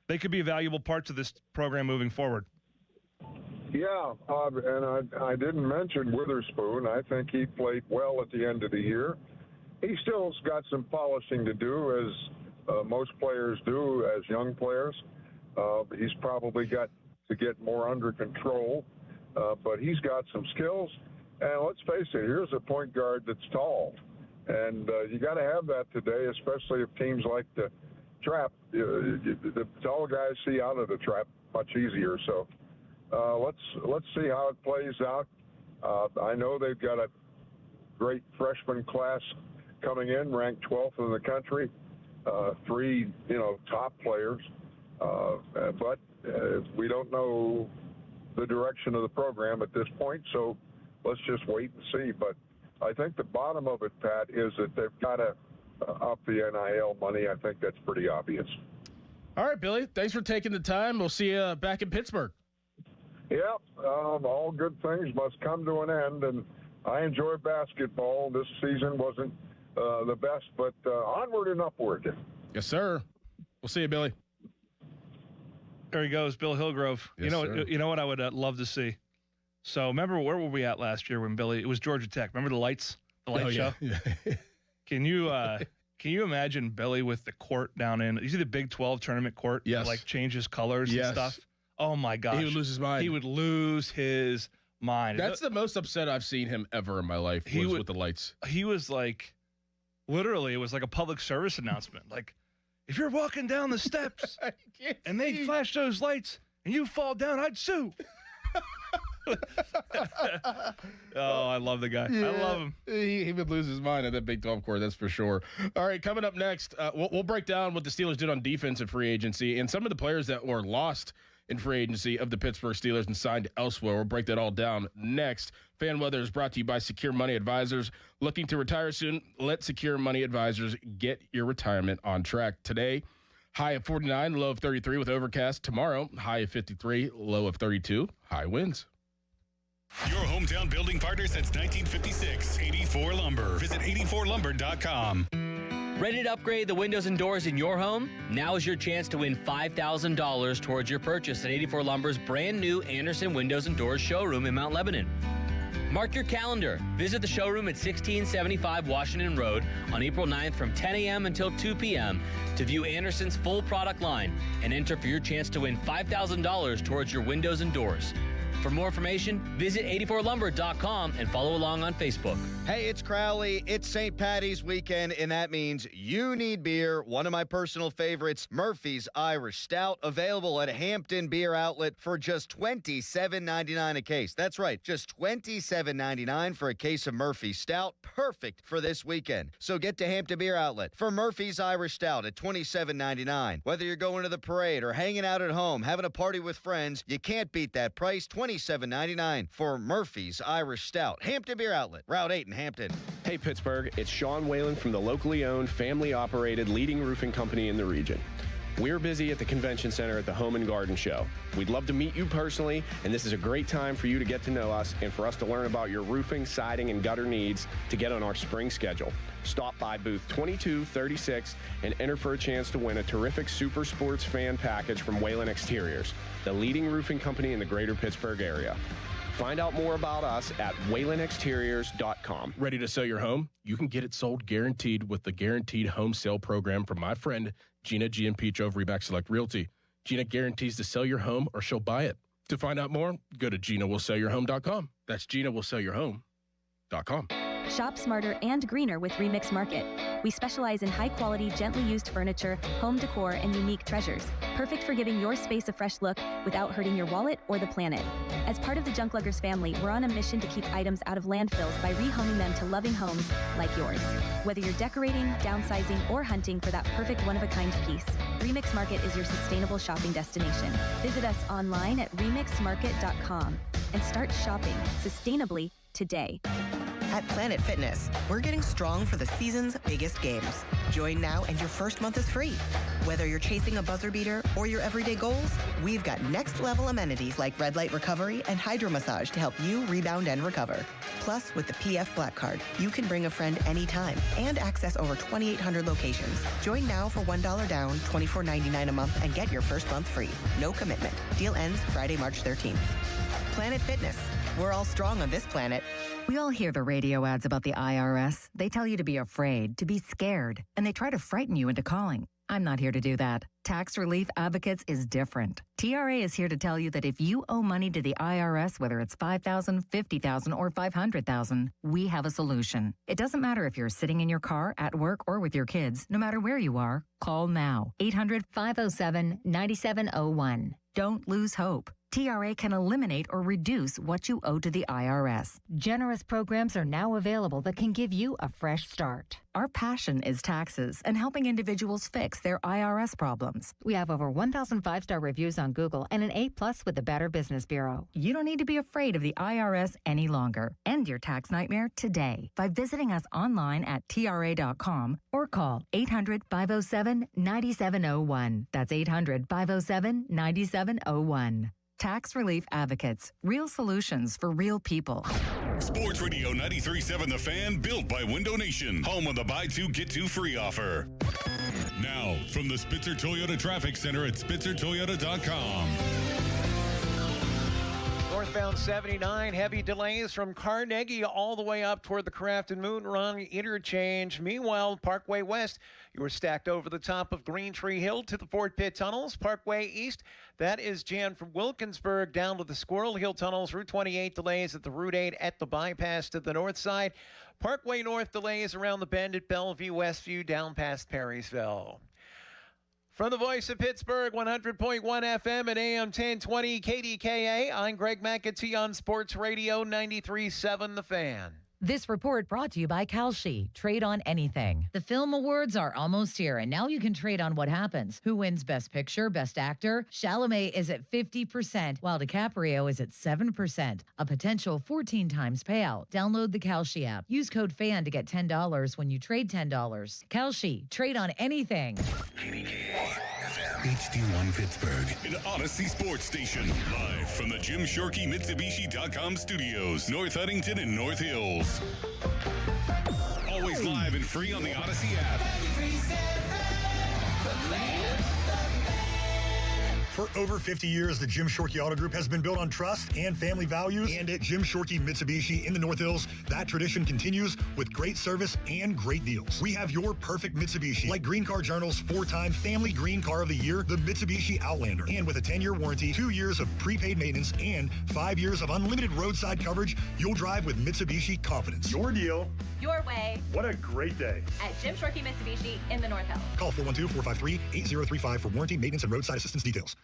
they could be valuable parts of this program moving forward. Yeah, and I didn't mention Witherspoon. I think he played well at the end of the year. He still's got some polishing to do, as most players do as young players. He's probably got to get more under control. But he's got some skills, and let's face it, here's a point guard that's tall, and you got to have that today, especially if teams like the trap. The tall guys see out of the trap much easier. So let's see how it plays out. I know they've got a great freshman class coming in, ranked 12th in the country, three top players, but we don't know the direction of the program at this point, so let's just wait and see. But I think the bottom of it, Pat, is that they've got to up the NIL money. I think that's pretty obvious. All right, Billy, thanks for taking the time. We'll see you back in Pittsburgh. Yep, all good things must come to an end, and I enjoy basketball. This season wasn't the best, but onward and upward. Yes, sir. We'll see you, Billy. There he goes, Bill Hillgrove. Yes, sir. You know what I would love to see? So remember, where were we at last year when Billy? It was Georgia Tech. Remember the light show? Yeah. Can you imagine Billy with the court down in? You see the Big 12 tournament court? Yes. That, changes colors and stuff. Oh my gosh, he would lose his mind. He would lose his mind. That's the most upset I've seen him ever in my life. With the lights. He was literally, it was like a public service announcement. If you're walking down the steps and they flash those lights and you fall down, I'd sue. I love the guy. Yeah, I love him. He would lose his mind at that Big 12 court, that's for sure. All right, coming up next, we'll break down what the Steelers did on defense in free agency and some of the players that were lost in free agency of the Pittsburgh Steelers and signed elsewhere. We'll break that all down next. Fan Weather is brought to you by Secure Money Advisors. Looking to retire soon? Let Secure Money Advisors get your retirement on track. Today, high of 49, low of 33 with overcast. Tomorrow, high of 53, low of 32. High winds. Your hometown building partner since 1956, 84 Lumber. Visit 84lumber.com. Ready to upgrade the windows and doors in your home? Now is your chance to win $5,000 towards your purchase at 84 Lumber's brand new Anderson Windows and Doors showroom in Mount Lebanon. Mark your calendar. Visit the showroom at 1675 Washington Road on April 9th from 10 a.m. until 2 p.m. to view Anderson's full product line and enter for your chance to win $5,000 towards your windows and doors. For more information, visit 84lumber.com and follow along on Facebook. Hey, it's Crowley. It's St. Patty's weekend, and that means you need beer. One of my personal favorites, Murphy's Irish Stout, available at Hampton Beer Outlet for just $27.99 a case. That's right, just $27.99 for a case of Murphy's Stout. Perfect for this weekend. So get to Hampton Beer Outlet for Murphy's Irish Stout at $27.99. Whether you're going to the parade or hanging out at home, having a party with friends, you can't beat that price. $27.99 for Murphy's Irish Stout. Hampton Beer Outlet, Route 8 in Hampton. Hey Pittsburgh, it's Sean Whalen from the locally owned, family-operated leading roofing company in the region. We're busy at the convention center at the Home and Garden Show. We'd love to meet you personally, and this is a great time for you to get to know us and for us to learn about your roofing, siding, and gutter needs to get on our spring schedule. Stop by booth 2236 and enter for a chance to win a terrific Super Sports fan package from Whalen Exteriors, the leading roofing company in the greater Pittsburgh area. Find out more about us at WhalenExteriors.com. Ready to sell your home? You can get it sold guaranteed with the Guaranteed Home Sale Program from my friend Gina GMP of Reback Select Realty. Gina guarantees to sell your home or she'll buy it. To find out more, go to GinaWillSellYourHome.com. That's GinaWillSellYourHome.com. Shop smarter and greener with Remix Market. We specialize in high-quality, gently used furniture, home decor, and unique treasures. Perfect for giving your space a fresh look without hurting your wallet or the planet. As part of the Junk Luggers family, we're on a mission to keep items out of landfills by rehoming them to loving homes like yours. Whether you're decorating, downsizing, or hunting for that perfect one-of-a-kind piece, Remix Market is your sustainable shopping destination. Visit us online at remixmarket.com and start shopping sustainably today. At Planet Fitness, we're getting strong for the season's biggest games. Join now and your first month is free. Whether you're chasing a buzzer beater or your everyday goals, we've got next level amenities like red light recovery and hydro massage to help you rebound and recover. Plus, with the PF Black Card, you can bring a friend anytime and access over 2,800 locations. Join now for $1 down, $24.99 a month and get your first month free. No commitment. Deal ends Friday, March 13th. Planet Fitness. We're all strong on this planet. We all hear the radio ads about the IRS. They tell you to be afraid, to be scared, and they try to frighten you into calling. I'm not here to do that. Tax Relief Advocates is different. TRA is here to tell you that if you owe money to the IRS, whether it's $5,000, $50,000, or $500,000, we have a solution. It doesn't matter if you're sitting in your car, at work, or with your kids. No matter where you are, call now. 800-507-9701. Don't lose hope. TRA can eliminate or reduce what you owe to the IRS. Generous programs are now available that can give you a fresh start. Our passion is taxes and helping individuals fix their IRS problems. We have over 1,000 five-star reviews on Google and an A+ with the Better Business Bureau. You don't need to be afraid of the IRS any longer. End your tax nightmare today by visiting us online at TRA.com or call 800-507-9701. That's 800-507-9701. Tax Relief Advocates. Real solutions for real people. Sports Radio 93.7 The Fan, built by Window Nation. Home of the buy two, get two free offer. Now, from the Spitzer Toyota Traffic Center at SpitzerToyota.com. Northbound 79, heavy delays from Carnegie all the way up toward the Craft and Moon Run interchange. Meanwhile, Parkway West, you were stacked over the top of Green Tree Hill to the Fort Pitt Tunnels. Parkway East, that is jammed from Wilkinsburg down to the Squirrel Hill Tunnels. Route 28 delays at the Route 8 at the bypass to the north side. Parkway North delays around the bend at Bellevue, Westview, down past Perrysville. From the voice of Pittsburgh, 100.1 FM and AM 1020 KDKA, I'm Greg McAtee on Sports Radio 93.7 The Fan. This report brought to you by Callus. Trade on anything. The film awards are almost here, and now you can trade on what happens. Who wins Best Picture, Best Actor? Chalamet is at 50%, while DiCaprio is at 7%. A potential 14 times payout. Download the Callus app. Use code FAN to get $10 when you trade $10. Callus. Trade on anything. HD1 Pittsburgh, an Odyssey sports station. Live from the Jim Shorkey Mitsubishi.com studios, North Huntington and North Hills. Always live and free on the Odyssey app. For over 50 years, the Jim Shorkey Auto Group has been built on trust and family values. And at Jim Shorkey Mitsubishi in the North Hills, that tradition continues with great service and great deals. We have your perfect Mitsubishi, like Green Car Journal's 4-time Family Green Car of the Year, the Mitsubishi Outlander. And with a 10-year warranty, 2 years of prepaid maintenance, and 5 years of unlimited roadside coverage, you'll drive with Mitsubishi confidence. Your deal. Your way. What a great day. At Jim Shorkey Mitsubishi in the North Hills. Call 412-453-8035 for warranty, maintenance, and roadside assistance details.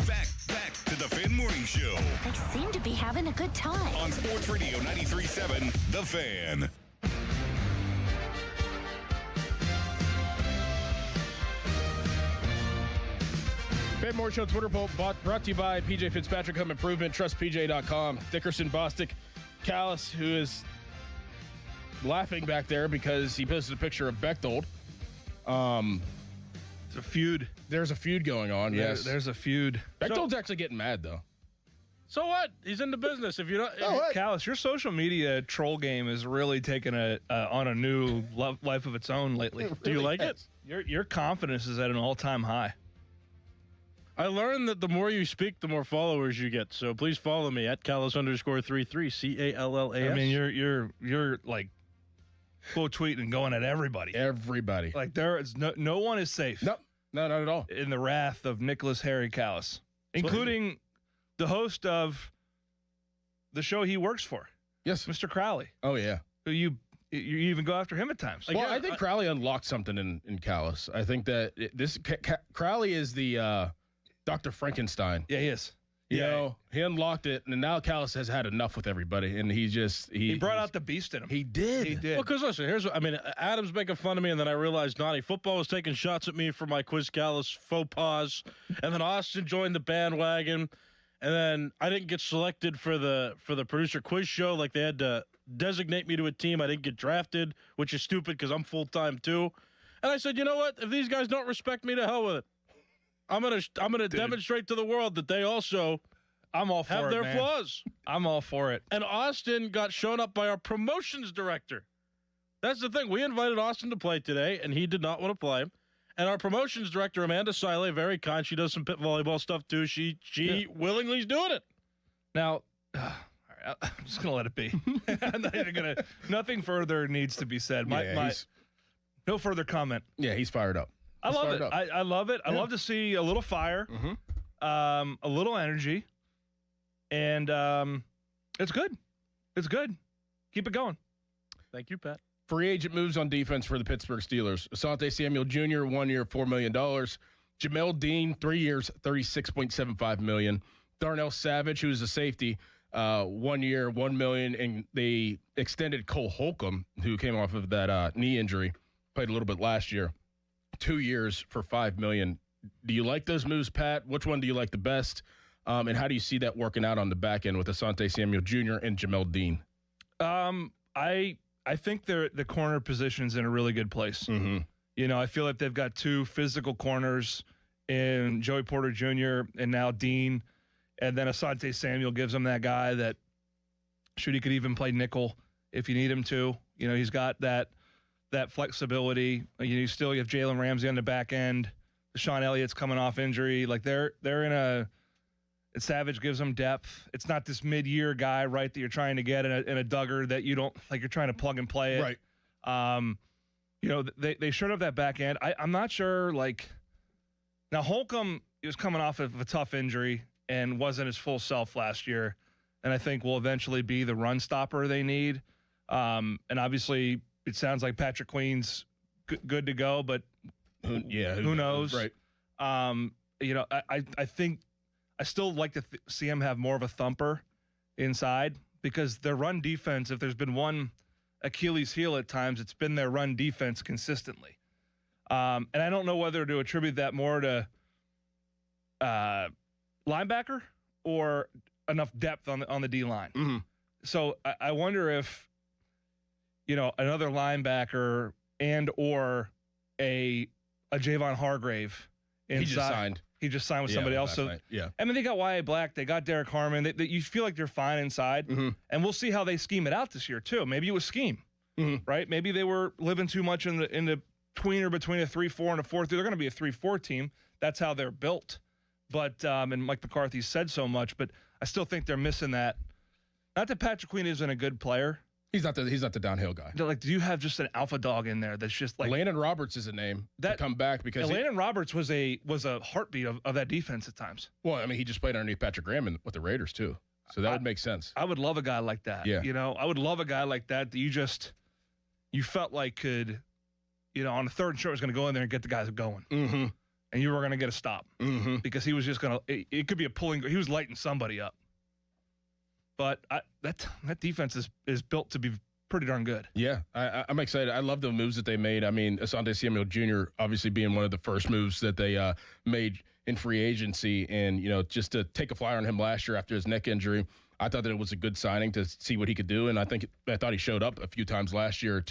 Back to the Fan Morning Show. They seem to be having a good time. On Sports Radio 93.7, The Fan. Fan Morning Show Twitter poll brought to you by PJ Fitzpatrick Home Improvement. TrustPJ.com. Dickerson, Bostic, Callus, who is laughing back there because he posted a picture of Bechtold. It's a feud. There's a feud going on, yes. There's a feud. Bechtold's actually getting mad, though. So what? He's in the business. If you don't, Callus, your social media troll game is really taking on a new life of its own lately. Really Do you like it? Your confidence is at an all-time high. I learned that the more you speak, the more followers you get. So please follow me at Callus_33 CALLAS. I mean, you're like quote tweeting and going at everybody. Everybody. Like there is no one is safe. No, not at all. In the wrath of Nicholas Harry Callus, including the host of the show he works for. Yes, Mr. Crowley. Oh yeah. Who you even go after him at times. Well, I think Crowley unlocked something in Callus. I think that Crowley is the Dr. Frankenstein. Yeah, he is. You know, he unlocked it, and now Callus has had enough with everybody, and he brought out the beast in him. He did. He did. Well, because listen, Adam's making fun of me, and then I realized Naughty Football was taking shots at me for my Quiz Callus faux pas, and then Austin joined the bandwagon, and then I didn't get selected for the producer quiz show. Like they had to designate me to a team. I didn't get drafted, which is stupid because I'm full time too. And I said, you know what? If these guys don't respect me, to hell with it. I'm gonna demonstrate to the world that they also have their flaws. I'm all for it. And Austin got shown up by our promotions director. That's the thing. We invited Austin to play today, and he did not want to play. And our promotions director, Amanda Siley, very kind. She does some pit volleyball stuff too. She willingly is doing it. Now, all right, I'm just gonna let it be. I'm not even gonna. Nothing further needs to be said. No further comment. Yeah, he's fired up. I love it. I love it. I love to see a little fire, a little energy, and it's good. It's good. Keep it going. Thank you, Pat. Free agent moves on defense for the Pittsburgh Steelers. Asante Samuel Jr., 1 year, $4 million. Jamel Dean, 3 years, $36.75 million. Darnell Savage, who's a safety, 1 year, $1 million. And they extended Cole Holcomb, who came off of that knee injury, played a little bit last year. 2 years for $5 million. Do you like those moves, Pat? Which one do you like the best? And how do you see that working out on the back end with Asante Samuel Jr. and Jamel Dean? I think the corner position's in a really good place. Mm-hmm. You know, I feel like they've got two physical corners in Joey Porter Jr. and now Dean, and then Asante Samuel gives them that guy that he could even play nickel if you need him to. You know, he's got that flexibility. You have Jalen Ramsey on the back end. Deshaun Elliott's coming off injury. Like they're in Savage gives them depth. It's not this mid-year guy, right, that you're trying to get in a Duggar that you don't like. You're trying to plug and play it. Right. You know, they showed up that back end. I'm not sure. Like now, Holcomb was coming off of a tough injury and wasn't his full self last year, and I think will eventually be the run stopper they need. And obviously, it sounds like Patrick Queen's good to go, but who knows? Right. You know, I think I still like to see him have more of a thumper inside because their run defense, if there's been one Achilles heel at times, it's been their run defense consistently. And I don't know whether to attribute that more to linebacker or enough depth on the D line. Mm-hmm. So I wonder if, you know, another linebacker and or a Javon Hargrave inside. He just signed with somebody else. So yeah. I mean, they got Y.A. Black, they got Derek Harmon. You feel like they're fine inside, and we'll see how they scheme it out this year too. Maybe it was scheme, right? Maybe they were living too much in the tweener between a 3-4 and a 4-3. They're going to be a 3-4 team. That's how they're built. but and Mike McCarthy said so much, but I still think they're missing that. Not that Patrick Queen isn't a good player. He's not the downhill guy. Like, do you have just an alpha dog in there that's just like Landon Roberts is a name that come back because Landon Roberts was a heartbeat of that defense at times. Well, I mean, he just played underneath Patrick Graham with the Raiders too, so that would make sense. I would love a guy like that. Yeah, I would love a guy like that you felt like could, on the third and short was going to go in there and get the guys going, and you were going to get a stop because he was just going to. It could be a pulling. He was lighting somebody up. But that defense is built to be pretty darn good. Yeah, I'm excited. I love the moves that they made. I mean, Asante Samuel Jr. obviously being one of the first moves that they made in free agency, and just to take a flyer on him last year after his neck injury, I thought that it was a good signing to see what he could do, and I thought he showed up a few times last year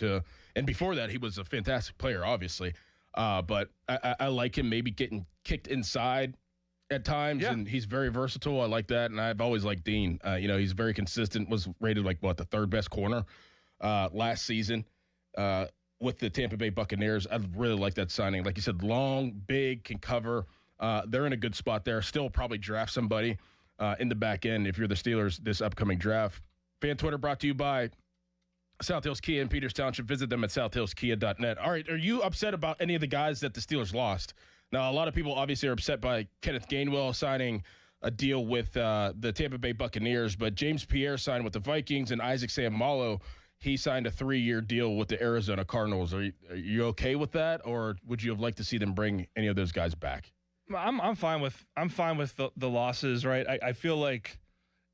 and before that he was a fantastic player, obviously. But I like him maybe getting kicked inside at times, and he's very versatile. I like that, and I've always liked Dean. He's very consistent, was rated the third best corner last season with the Tampa Bay Buccaneers. I really like that signing. Like you said, long, big, can cover. They're in a good spot there. Still probably draft somebody in the back end if you're the Steelers this upcoming draft. Fan Twitter brought to you by South Hills Kia in Peters Township. Visit them at southhillskia.net. All right, are you upset about any of the guys that the Steelers lost? Now, a lot of people obviously are upset by Kenneth Gainwell signing a deal with the Tampa Bay Buccaneers, but James Pierre signed with the Vikings, and Isaac Seumalo, he signed a 3-year deal with the Arizona Cardinals. Are you okay with that, or would you have liked to see them bring any of those guys back? I'm fine with the losses, right? I feel like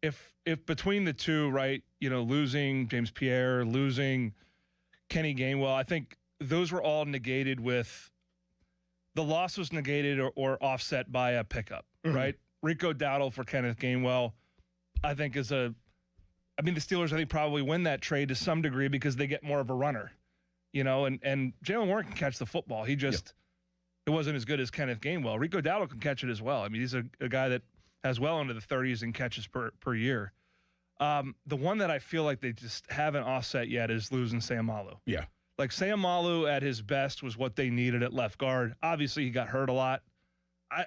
if between the two, right, losing James Pierre, losing Kenny Gainwell, I think those were all negated with. The loss was negated or offset by a pickup, right? Rico Dowdle for Kenneth Gainwell, I think the Steelers, I think, probably win that trade to some degree because they get more of a runner, and Jalen Warren can catch the football. He just, it wasn't as good as Kenneth Gainwell. Rico Dowdle can catch it as well. I mean, he's a guy that has well into the 30s in catches per year. The one that I feel like they just haven't offset yet is losing Seumalo. Yeah. Like Seumalo at his best was what they needed at left guard. Obviously, he got hurt a lot.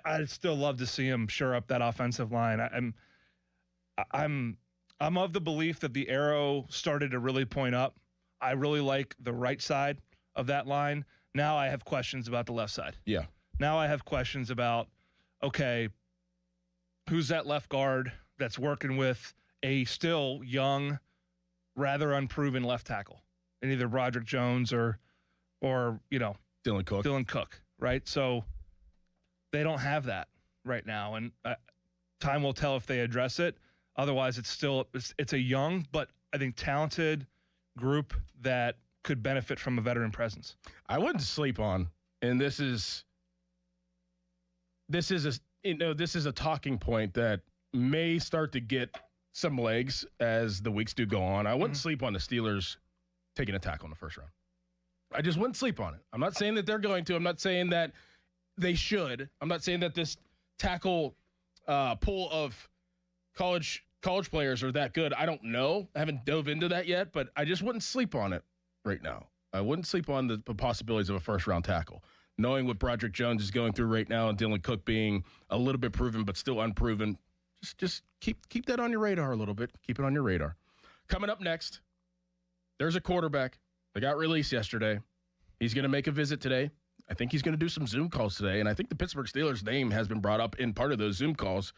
I'd still love to see him shore up that offensive line. I'm of the belief that the arrow started to really point up. I really like the right side of that line. Now I have questions about the left side. Yeah. Now I have questions about, okay, who's that left guard that's working with a still young, rather unproven left tackle? And either Broderick Jones or Dylan Cook, right? So they don't have that right now, and time will tell if they address it. Otherwise, it's a young but I think talented group that could benefit from a veteran presence. I wouldn't sleep on, and this is a talking point that may start to get some legs as the weeks do go on. I wouldn't sleep on the Steelers taking a tackle in the first round. I just wouldn't sleep on it. I'm not saying that they're going to. I'm not saying that they should. I'm not saying that this tackle pool of college players are that good. I don't know. I haven't dove into that yet, but I just wouldn't sleep on it right now. I wouldn't sleep on the possibilities of a first-round tackle. Knowing what Broderick Jones is going through right now and Dylan Cook being a little bit proven but still unproven, just keep that on your radar a little bit. Keep it on your radar. Coming up next, there's a quarterback that got released yesterday. He's going to make a visit today. I think he's going to do some Zoom calls today, and I think the Pittsburgh Steelers' name has been brought up in part of those Zoom calls.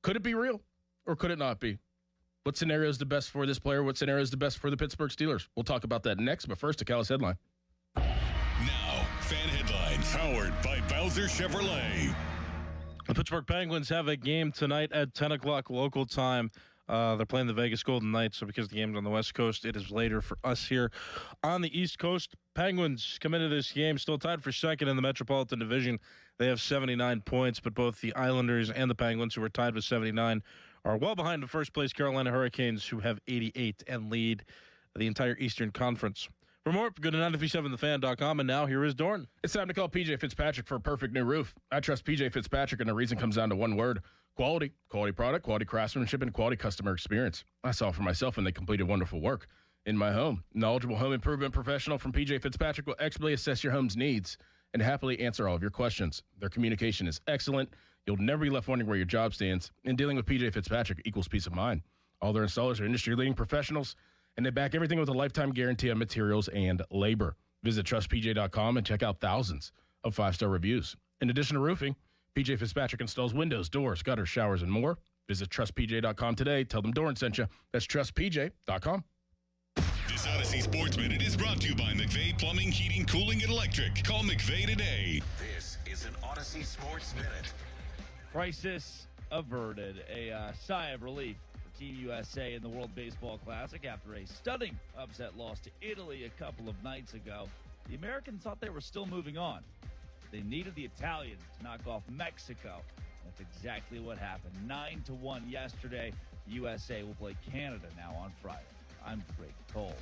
Could it be real, or could it not be? What scenario is the best for this player? What scenario is the best for the Pittsburgh Steelers? We'll talk about that next, but first, a Callus headline. Now, fan headlines powered by Bowser Chevrolet. The Pittsburgh Penguins have a game tonight at 10 o'clock local time. They're playing the Vegas Golden Knights, so because the game's on the West Coast, it is later for us here on the East Coast. Penguins come into this game still tied for second in the Metropolitan Division. They have 79 points, but both the Islanders and the Penguins, who are tied with 79, are well behind the first-place Carolina Hurricanes, who have 88 and lead the entire Eastern Conference. For more, go to 937thefan.com, and now here is Dorn. It's time to call PJ Fitzpatrick for a perfect new roof. I trust PJ Fitzpatrick, and the reason comes down to one word: quality. Quality product, quality craftsmanship, and quality customer experience. I saw it for myself, and they completed wonderful work in my home. Knowledgeable home improvement professional from PJ Fitzpatrick will expertly assess your home's needs and happily answer all of your questions. Their communication is excellent. You'll never be left wondering where your job stands, and dealing with PJ Fitzpatrick equals peace of mind. All their installers are industry-leading professionals, and they back everything with a lifetime guarantee on materials and labor. Visit trustpj.com and check out thousands of 5-star reviews. In addition to roofing, PJ Fitzpatrick installs windows, doors, gutters, showers, and more. Visit trustpj.com today. Tell them Doran sent you. That's trustpj.com. This Odyssey Sports Minute is brought to you by McVeigh Plumbing, Heating, Cooling, and Electric. Call McVeigh today. This is an Odyssey Sports Minute. Crisis averted. A sigh of relief for Team USA in the World Baseball Classic after a stunning upset loss to Italy a couple of nights ago. The Americans thought they were still moving on. They needed the Italians to knock off Mexico. That's exactly what happened. 9-1 yesterday. USA will play Canada now on Friday. I'm Greg Cole.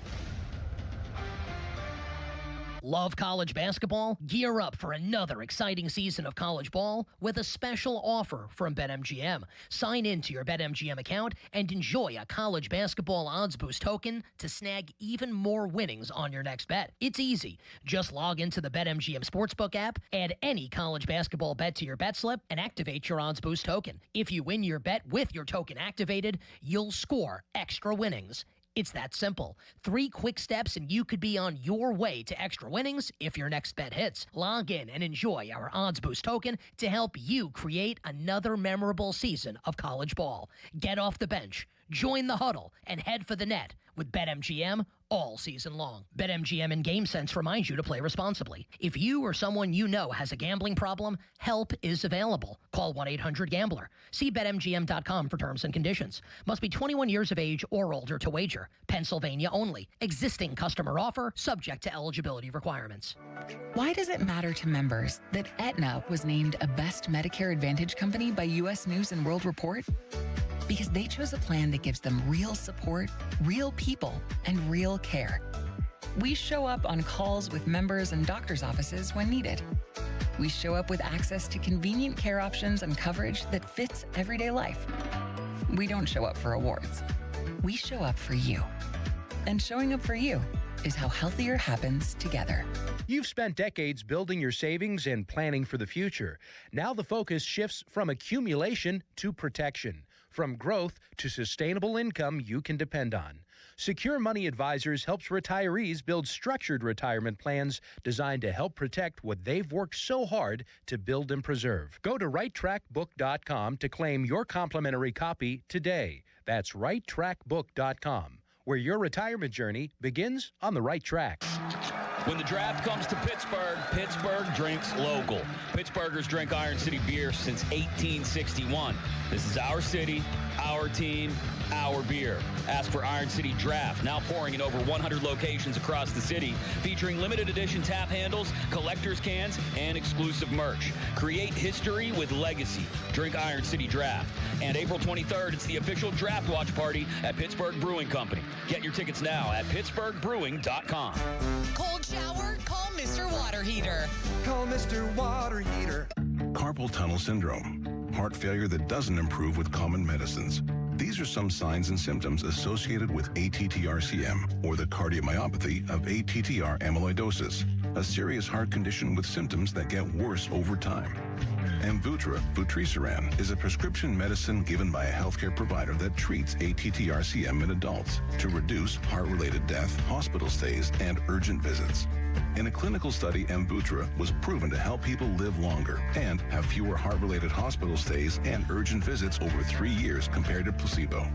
Love college basketball? Gear up for another exciting season of college ball with a special offer from BetMGM. Sign in to your BetMGM account and enjoy a college basketball odds boost token to snag even more winnings on your next bet. It's easy. Just log into the BetMGM Sportsbook app, add any college basketball bet to your bet slip, and activate your odds boost token. If you win your bet with your token activated, you'll score extra winnings. It's that simple. 3 quick steps and you could be on your way to extra winnings if your next bet hits. Log in and enjoy our Odds Boost token to help you create another memorable season of college ball. Get off the bench, join the huddle, and head for the net with BetMGM all season long. BetMGM and GameSense reminds you to play responsibly. If you or someone you know has a gambling problem, help is available. Call 1-800-GAMBLER. See BetMGM.com for terms and conditions. Must be 21 years of age or older to wager. Pennsylvania only. Existing customer offer subject to eligibility requirements. Why does it matter to members that Aetna was named a Best Medicare Advantage company by U.S. News & World Report? Because they chose a plan that gives them real support, real people, and real care. We show up on calls with members and doctors' offices when needed. We show up with access to convenient care options and coverage that fits everyday life. We don't show up for awards. We show up for you. And showing up for you is how healthier happens together. You've spent decades building your savings and planning for the future. Now the focus shifts from accumulation to protection, from growth to sustainable income you can depend on. Secure Money Advisors helps retirees build structured retirement plans designed to help protect what they've worked so hard to build and preserve. Go to righttrackbook.com to claim your complimentary copy today. That's righttrackbook.com, where your retirement journey begins on the right track. When the draft comes to Pittsburgh, Pittsburgh drinks local. Pittsburghers drink Iron City beer since 1861. This is our city, our team, our beer. Ask for Iron City Draft, now pouring in over 100 locations across the city, featuring limited edition tap handles, collector's cans, and exclusive merch. Create history with legacy. Drink Iron City Draft. And April 23rd, it's the official draft watch party at Pittsburgh Brewing Company. Get your tickets now at pittsburghbrewing.com. Cold shower? Call Mr. Water Heater. Call Mr. Water Heater. Carpal tunnel syndrome, heart failure that doesn't improve with common medicines. These are some signs and symptoms associated with ATTR-CM, or the cardiomyopathy of ATTR amyloidosis, a serious heart condition with symptoms that get worse over time. Amvuttra, vutrisiran, is a prescription medicine given by a healthcare provider that treats ATTR-CM in adults to reduce heart-related death, hospital stays, and urgent visits. In a clinical study, Amvuttra was proven to help people live longer and have fewer heart-related hospital stays and urgent visits over 3 years compared to placebo.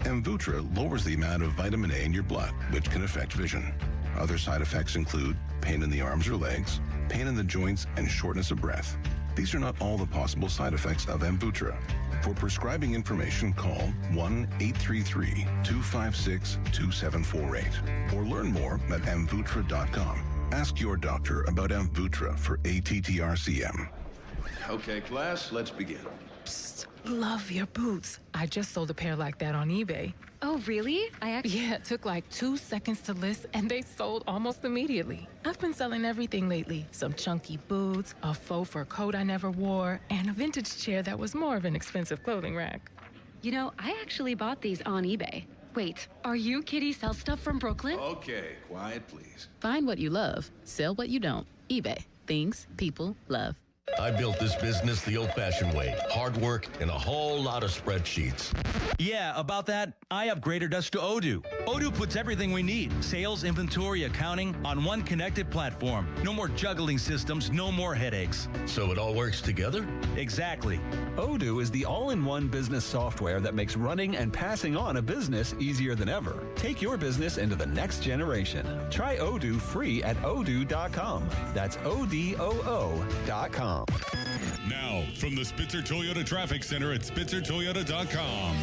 Amvuttra lowers the amount of vitamin A in your blood, which can affect vision. Other side effects include pain in the arms or legs, pain in the joints, and shortness of breath. These are not all the possible side effects of Amvuttra. For prescribing information, call 1-833-256-2748 or learn more at amvuttra.com. Ask your doctor about Amvuttra for ATTR-CM. Okay, class, let's begin. Psst, love your boots. I just sold a pair like that on eBay. Oh, really? Yeah, it took like 2 seconds to list, and they sold almost immediately. I've been selling everything lately. Some chunky boots, a faux fur coat I never wore, and a vintage chair that was more of an expensive clothing rack. You know, I actually bought these on eBay. Wait, are you Kitty Sell Stuff from Brooklyn? Okay, quiet, please. Find what you love, sell what you don't. eBay. Things people love. I built this business the old-fashioned way. Hard work and a whole lot of spreadsheets. Yeah, about that, I upgraded us to Odoo. Odoo puts everything we need, sales, inventory, accounting, on one connected platform. No more juggling systems, no more headaches. So it all works together? Exactly. Odoo is the all-in-one business software that makes running and passing on a business easier than ever. Take your business into the next generation. Try Odoo free at odoo.com. That's ODOO.com. Now, from the Spitzer Toyota Traffic Center at SpitzerToyota.com.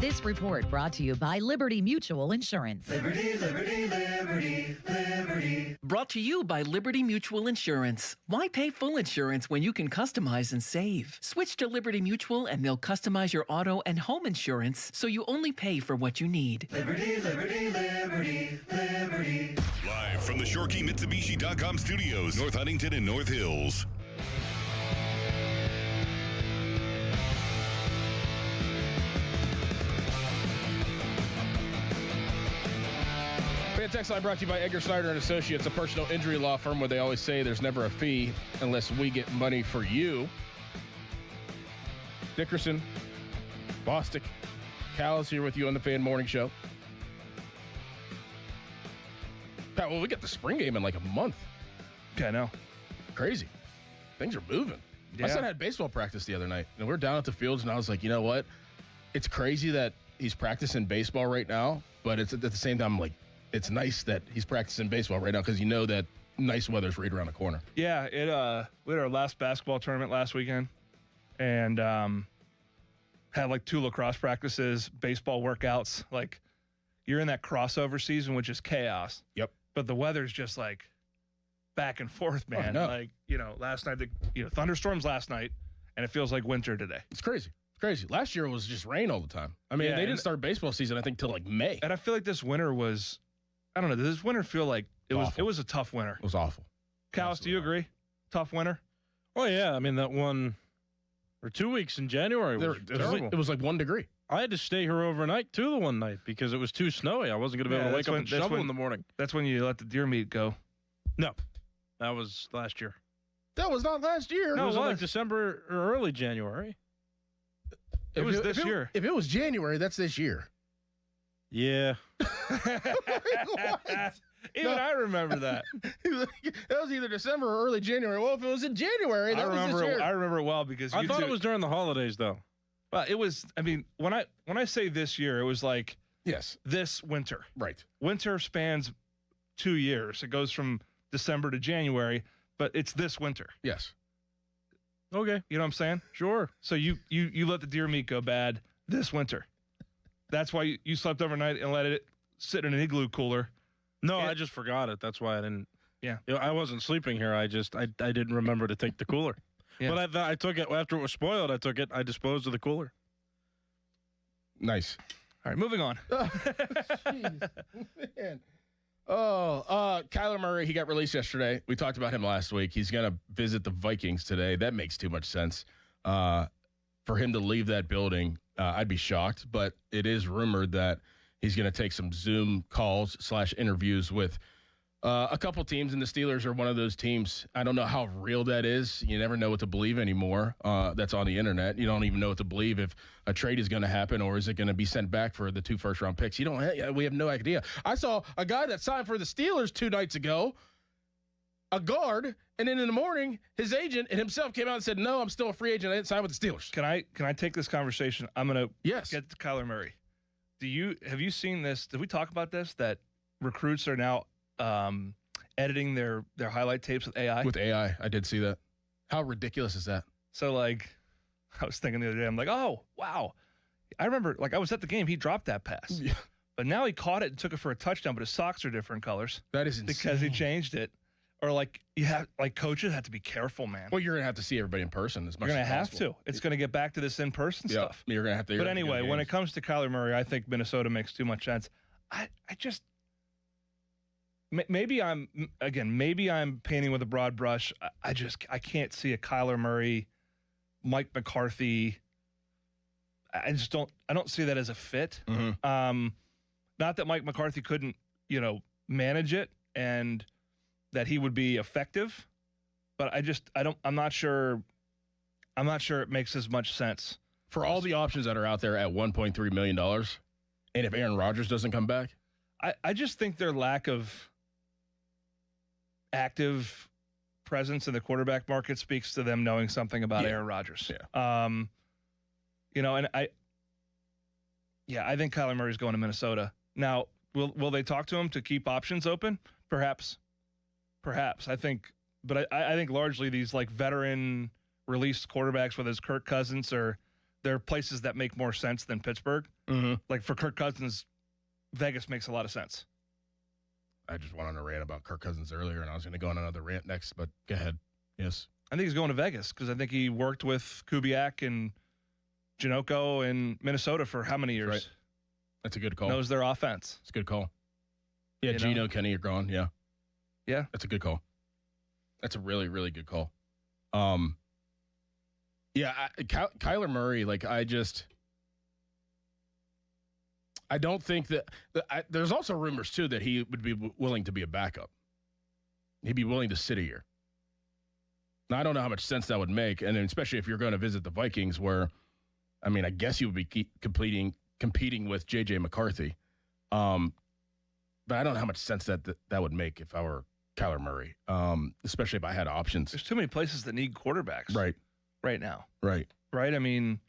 This report brought to you by Liberty Mutual Insurance. Liberty, liberty, liberty, liberty. Brought to you by Liberty Mutual Insurance. Why pay full insurance when you can customize and save? Switch to Liberty Mutual and they'll customize your auto and home insurance so you only pay for what you need. Liberty, liberty, liberty, liberty. Live from the ShoreKeyMitsubishi.com studios, North Huntington and North Hills. Text line brought to you by Edgar Snyder and Associates, a personal injury law firm where they always say there's never a fee unless we get money for you. Dickerson, Bostic, Callus here with you on the Fan Morning Show. Pat, well, we got the spring game in like a month. Okay, I know. Crazy. Things are moving. Yeah. My son had baseball practice the other night, and we were down at the fields, and I was like, you know what? It's crazy that he's practicing baseball right now, but it's at the same time, like, it's nice that he's practicing baseball right now because you know that nice weather's right around the corner. Yeah, we had our last basketball tournament last weekend, and had like 2 lacrosse practices, baseball workouts. Like, you're in that crossover season, which is chaos. Yep. But the weather's just like back and forth, man. Oh, no. Like, last night, thunderstorms last night, and it feels like winter today. It's crazy. It's crazy. Last year was just rain all the time. I mean, they didn't start baseball season, I think, till like May. And I feel like this winter was, I don't know, does this winter feel like it was a tough winter? It was awful. Callus, do you agree? Tough winter? Oh, yeah. I mean, that 1 or 2 weeks in January was terrible. It was like 1 degree. I had to stay here overnight, too, the one night because it was too snowy. I wasn't going to be able to wake up and shovel in the morning. That's when you let the deer meat go. No, that was last year. That was not last year. No, it was like December or early January. It was this year. If it was January, that's this year. Yeah. Even I remember that. That was either December or early January. Well, if it was in January, that was this year. I remember it well because I thought it was during the holidays, though. Well, it was. I mean, when I say this year, it was like this winter. Right. Winter spans 2 years. It goes from December to January, but it's this winter. Yes. Okay. You know what I'm saying? Sure. So you let the deer meat go bad this winter. That's why you slept overnight and let it sit in an igloo cooler. No, I just forgot it. That's why I didn't. Yeah. I wasn't sleeping here. I didn't remember to take the cooler. Yeah. But I took it after it was spoiled. I disposed of the cooler. Nice. All right, moving on. Jeez, man. Kyler Murray, he got released yesterday. We talked about him last week. He's going to visit the Vikings today. That makes too much sense. For him to leave that building, I'd be shocked. But it is rumored that he's going to take some Zoom calls / interviews with a couple teams, and the Steelers are one of those teams. I don't know how real that is. You never know what to believe anymore. That's on the internet. You don't even know what to believe if a trade is going to happen or is it going to be sent back for the 2 first-round picks. We have no idea. I saw a guy that signed for the Steelers 2 nights ago, a guard, and then in the morning, his agent and himself came out and said, "No, I'm still a free agent. I didn't sign with the Steelers." Can I take this conversation? I'm going to get to Kyler Murray. Have you seen this? Did we talk about this? That recruits are now editing their highlight tapes with AI? With AI, I did see that. How ridiculous is that? So, like, I was thinking the other day, I'm like, oh, wow. I remember, like, I was at the game. He dropped that pass. Yeah. But now he caught it and took it for a touchdown, but his socks are different colors. That is insane. Because he changed it. Or, like, coaches have to be careful, man. Well, you're going to have to see everybody in person as much as possible. You're going to have to. It's going to get back to this in-person stuff. You're going to have to. But anyway, when it comes to Kyler Murray, I think Minnesota makes too much sense. I just... Maybe I'm painting with a broad brush. I can't see a Kyler Murray, Mike McCarthy. I don't see that as a fit. Mm-hmm. Not that Mike McCarthy couldn't, manage it and, that he would be effective, but I'm not sure it makes as much sense. For all the options that are out there at $1.3 million, and if Aaron Rodgers doesn't come back? I just think their lack of active presence in the quarterback market speaks to them knowing something about Aaron Rodgers. Yeah. And I think Kyler Murray's going to Minnesota. Now, will they talk to him to keep options open? Perhaps. I think largely these like veteran released quarterbacks, whether it's Kirk Cousins or there are places that make more sense than Pittsburgh. Mm-hmm. Like for Kirk Cousins, Vegas makes a lot of sense. I just went on a rant about Kirk Cousins earlier, and I was going to go on another rant next, but go ahead. Yes. I think he's going to Vegas because I think he worked with Kubiak and Janocko in Minnesota for how many years? Right. That's a good call. Knows their offense. It's a good call. Yeah, Geno, Kenny are gone. Yeah. Yeah. That's a good call. That's a really, really good call. Kyler Murray, I don't think that there's also rumors too that he would be willing to be a backup. He'd be willing to sit a year. Now, I don't know how much sense that would make, and especially if you're going to visit the Vikings, where, I mean, I guess you would be competing with J.J. McCarthy. But I don't know how much sense that would make if I were Kyler Murray, especially if I had options. There's too many places that need quarterbacks right now. Right. I mean,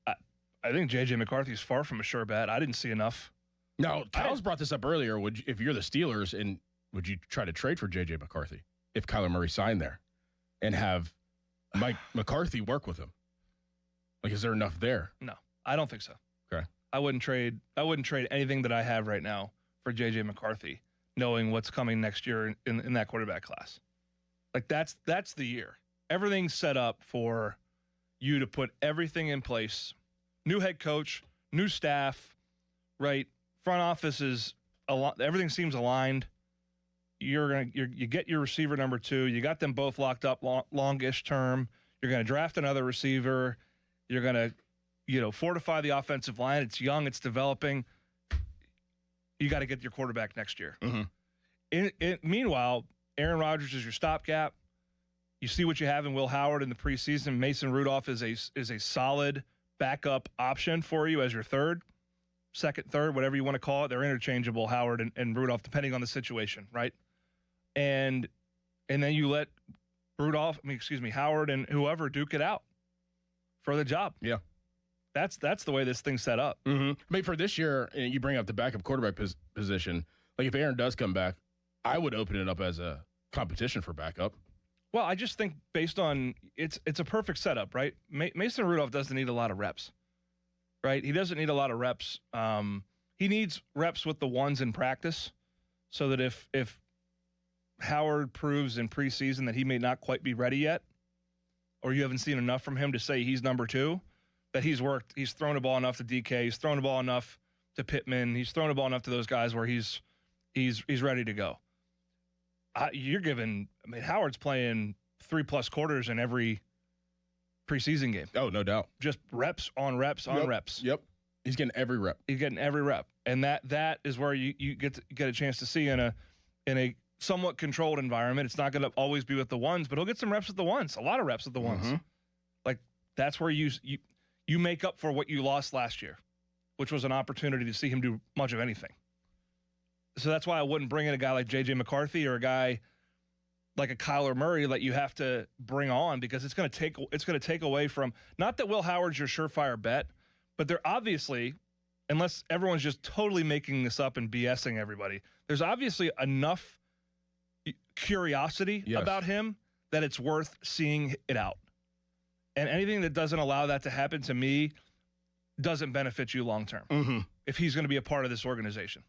I think J.J. McCarthy is far from a sure bet. I didn't see enough. Now, Callus brought this up earlier. If you're the Steelers, and would you try to trade for J.J. McCarthy if Kyler Murray signed there and have Mike McCarthy work with him? Like, is there enough there? No, I don't think so. Okay. I wouldn't trade anything that I have right now for J.J. McCarthy, knowing what's coming next year in that quarterback class. Like, that's the year. Everything's set up for you to put everything in place. New head coach, new staff, right? Front office is everything seems aligned. You get your receiver number 2. You got them both locked up longish term. You're going to draft another receiver. You're going to, fortify the offensive line. It's young. It's developing. You got to get your quarterback next year. Mm-hmm. Meanwhile, Aaron Rodgers is your stopgap. You see what you have in Will Howard in the preseason. Mason Rudolph is a solid backup option for you as your second, third, whatever you want to call it. They're interchangeable, Howard and Rudolph, depending on the situation, right? And then you let Howard and whoever duke it out for the job. Yeah. That's the way this thing's set up. Mm-hmm. I mean, for this year, and you bring up the backup quarterback position, like if Aaron does come back, I would open it up as a competition for backup. Well, I just think based on it's a perfect setup, right? Mason Rudolph doesn't need a lot of reps, right? He doesn't need a lot of reps. He needs reps with the ones in practice, so that if Howard proves in preseason that he may not quite be ready yet, or you haven't seen enough from him to say he's number 2, that he's thrown the ball enough to DK, he's thrown the ball enough to Pittman, he's thrown the ball enough to those guys where he's ready to go. Howard's playing 3+ quarters in every preseason game. Oh, no doubt. Just reps on reps on reps. Yep. He's getting every rep. And that is where you get a chance to see in a somewhat controlled environment. It's not going to always be with the ones, but he'll get some reps with the ones, a lot of reps with the ones. Mm-hmm. Like, that's where you make up for what you lost last year, which was an opportunity to see him do much of anything. So that's why I wouldn't bring in a guy like J.J. McCarthy or a guy like a Kyler Murray that you have to bring on, because it's going to take away from, not that Will Howard's your surefire bet, but they're obviously, unless everyone's just totally making this up and BSing everybody, there's obviously enough curiosity about him that it's worth seeing it out. And anything that doesn't allow that to happen, to me, doesn't benefit you long term. Mm-hmm. If he's going to be a part of this organization.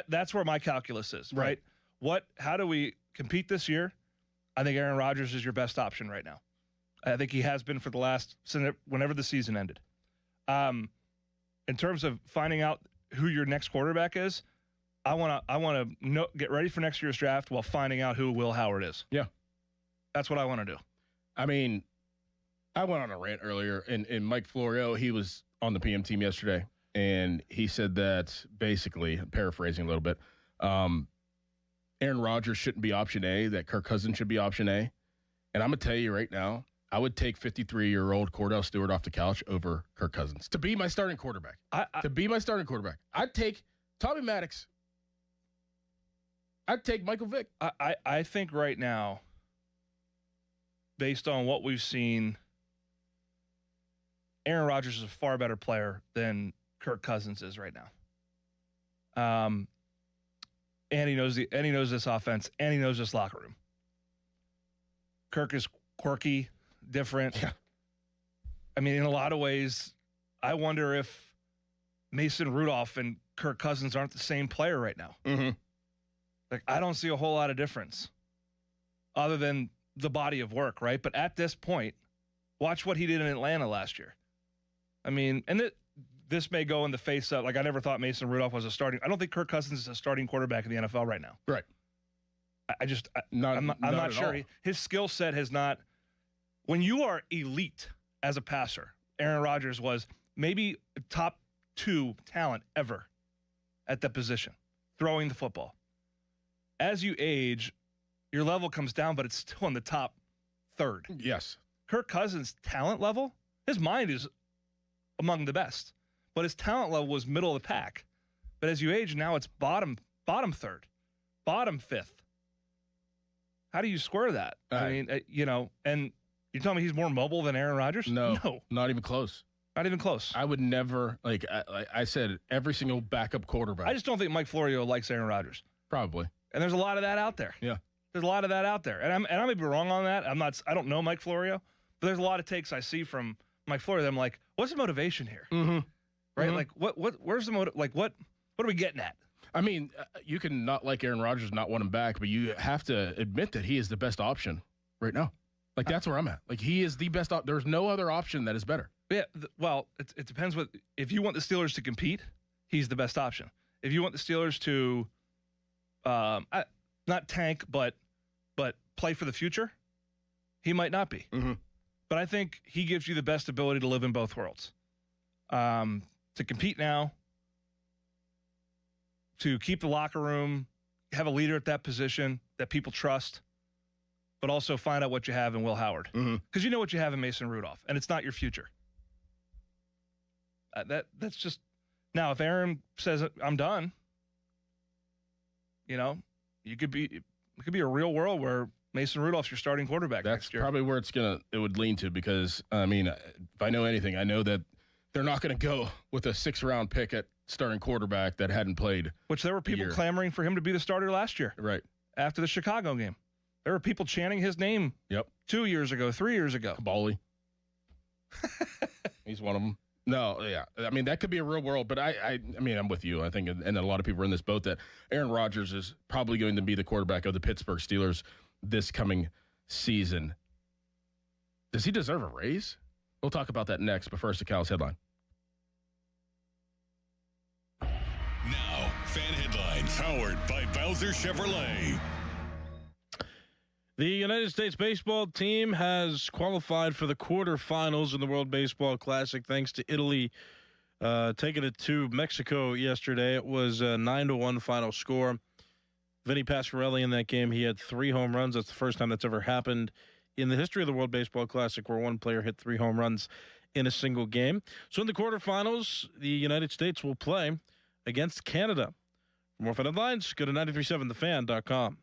That's where my calculus is, right? How do we compete this year? I think Aaron Rodgers is your best option right now. I think he has been for whenever the season ended. In terms of finding out who your next quarterback is, I want to get ready for next year's draft while finding out who Will Howard is. Yeah. That's what I want to do. I mean, I went on a rant earlier, and Mike Florio, he was on the PM team yesterday, and he said that basically, paraphrasing a little bit, Aaron Rodgers shouldn't be option A, that Kirk Cousins should be option A. And I'm going to tell you right now, I would take 53-year-old Cordell Stewart off the couch over Kirk Cousins to be my starting quarterback. I'd take Tommy Maddox. I'd take Michael Vick. I think right now, based on what we've seen, Aaron Rodgers is a far better player than Kirk Cousins is right now. And he knows this offense, and he knows this locker room. Kirk is quirky, different. Yeah. I mean, in a lot of ways, I wonder if Mason Rudolph and Kirk Cousins aren't the same player right now. Mm-hmm. Like, I don't see a whole lot of difference other than the body of work, right? But at this point, watch what he did in Atlanta last year. I mean, and this may go in the face of, like, I never thought Mason Rudolph was a starting. I don't think Kirk Cousins is a starting quarterback in the NFL right now. Right. I'm not sure. His skill set has not. When you are elite as a passer, Aaron Rodgers was maybe top 2 talent ever at that position, throwing the football. As you age, your level comes down, but it's still in the top 3rd. Yes. Kirk Cousins' talent level, his mind is among the best, but his talent level was middle of the pack. But as you age, now it's bottom 3rd, bottom 5th. How do you square that? I mean, and you tell me he's more mobile than Aaron Rodgers? No, not even close. Not even close. I would never, like I said, every single backup quarterback. I just don't think Mike Florio likes Aaron Rodgers. Probably. And there's a lot of that out there. Yeah. There's a lot of that out there. And I may be wrong on that. I don't know Mike Florio, but there's a lot of takes I see from Mike Florio that I'm like, what's the motivation here? Mm-hmm. Right? Mm-hmm. Like where's the motive? Like what are we getting at? I mean, you can not like Aaron Rodgers, not want him back, but you have to admit that he is the best option right now. Like, that's where I'm at. Like, he is the best. There's no other option that is better. Yeah, well, it depends what. If you want the Steelers to compete, he's the best option. If you want the Steelers to, not tank, but play for the future, he might not be. Mm-hmm. But I think he gives you the best ability to live in both worlds. To compete now, to keep the locker room, have a leader at that position that people trust, but also find out what you have in Will Howard. Because you know what you have in Mason Rudolph, and it's not your future. That's just – now, if Aaron says, I'm done, it could be a real world where Mason Rudolph's your starting quarterback next year. That's probably where it would lean to because, I mean, if I know anything, I know that they're not going to go with a 6th-round pick at starting quarterback that hadn't played. Which there were people clamoring for him to be the starter last year. Right. After the Chicago game. There were people chanting his name 2 years ago, 3 years ago. Kabali. He's one of them. No, yeah. I mean, that could be a real world, but I mean, I'm with you. I think, and a lot of people are in this boat, that Aaron Rodgers is probably going to be the quarterback of the Pittsburgh Steelers this coming season. Does he deserve a raise? We'll talk about that next, but first, the Callus headline. Now, fan headlines powered by Bowser Chevrolet. The United States baseball team has qualified for the quarterfinals in the World Baseball Classic thanks to Italy taking it to Mexico yesterday. It was a 9-1 final score. Vinny Pasquarelli in that game, he had 3 home runs. That's the first time that's ever happened in the history of the World Baseball Classic where one player hit 3 home runs in a single game. So in the quarterfinals, the United States will play against Canada. For more fan headlines, go to 937thefan.com.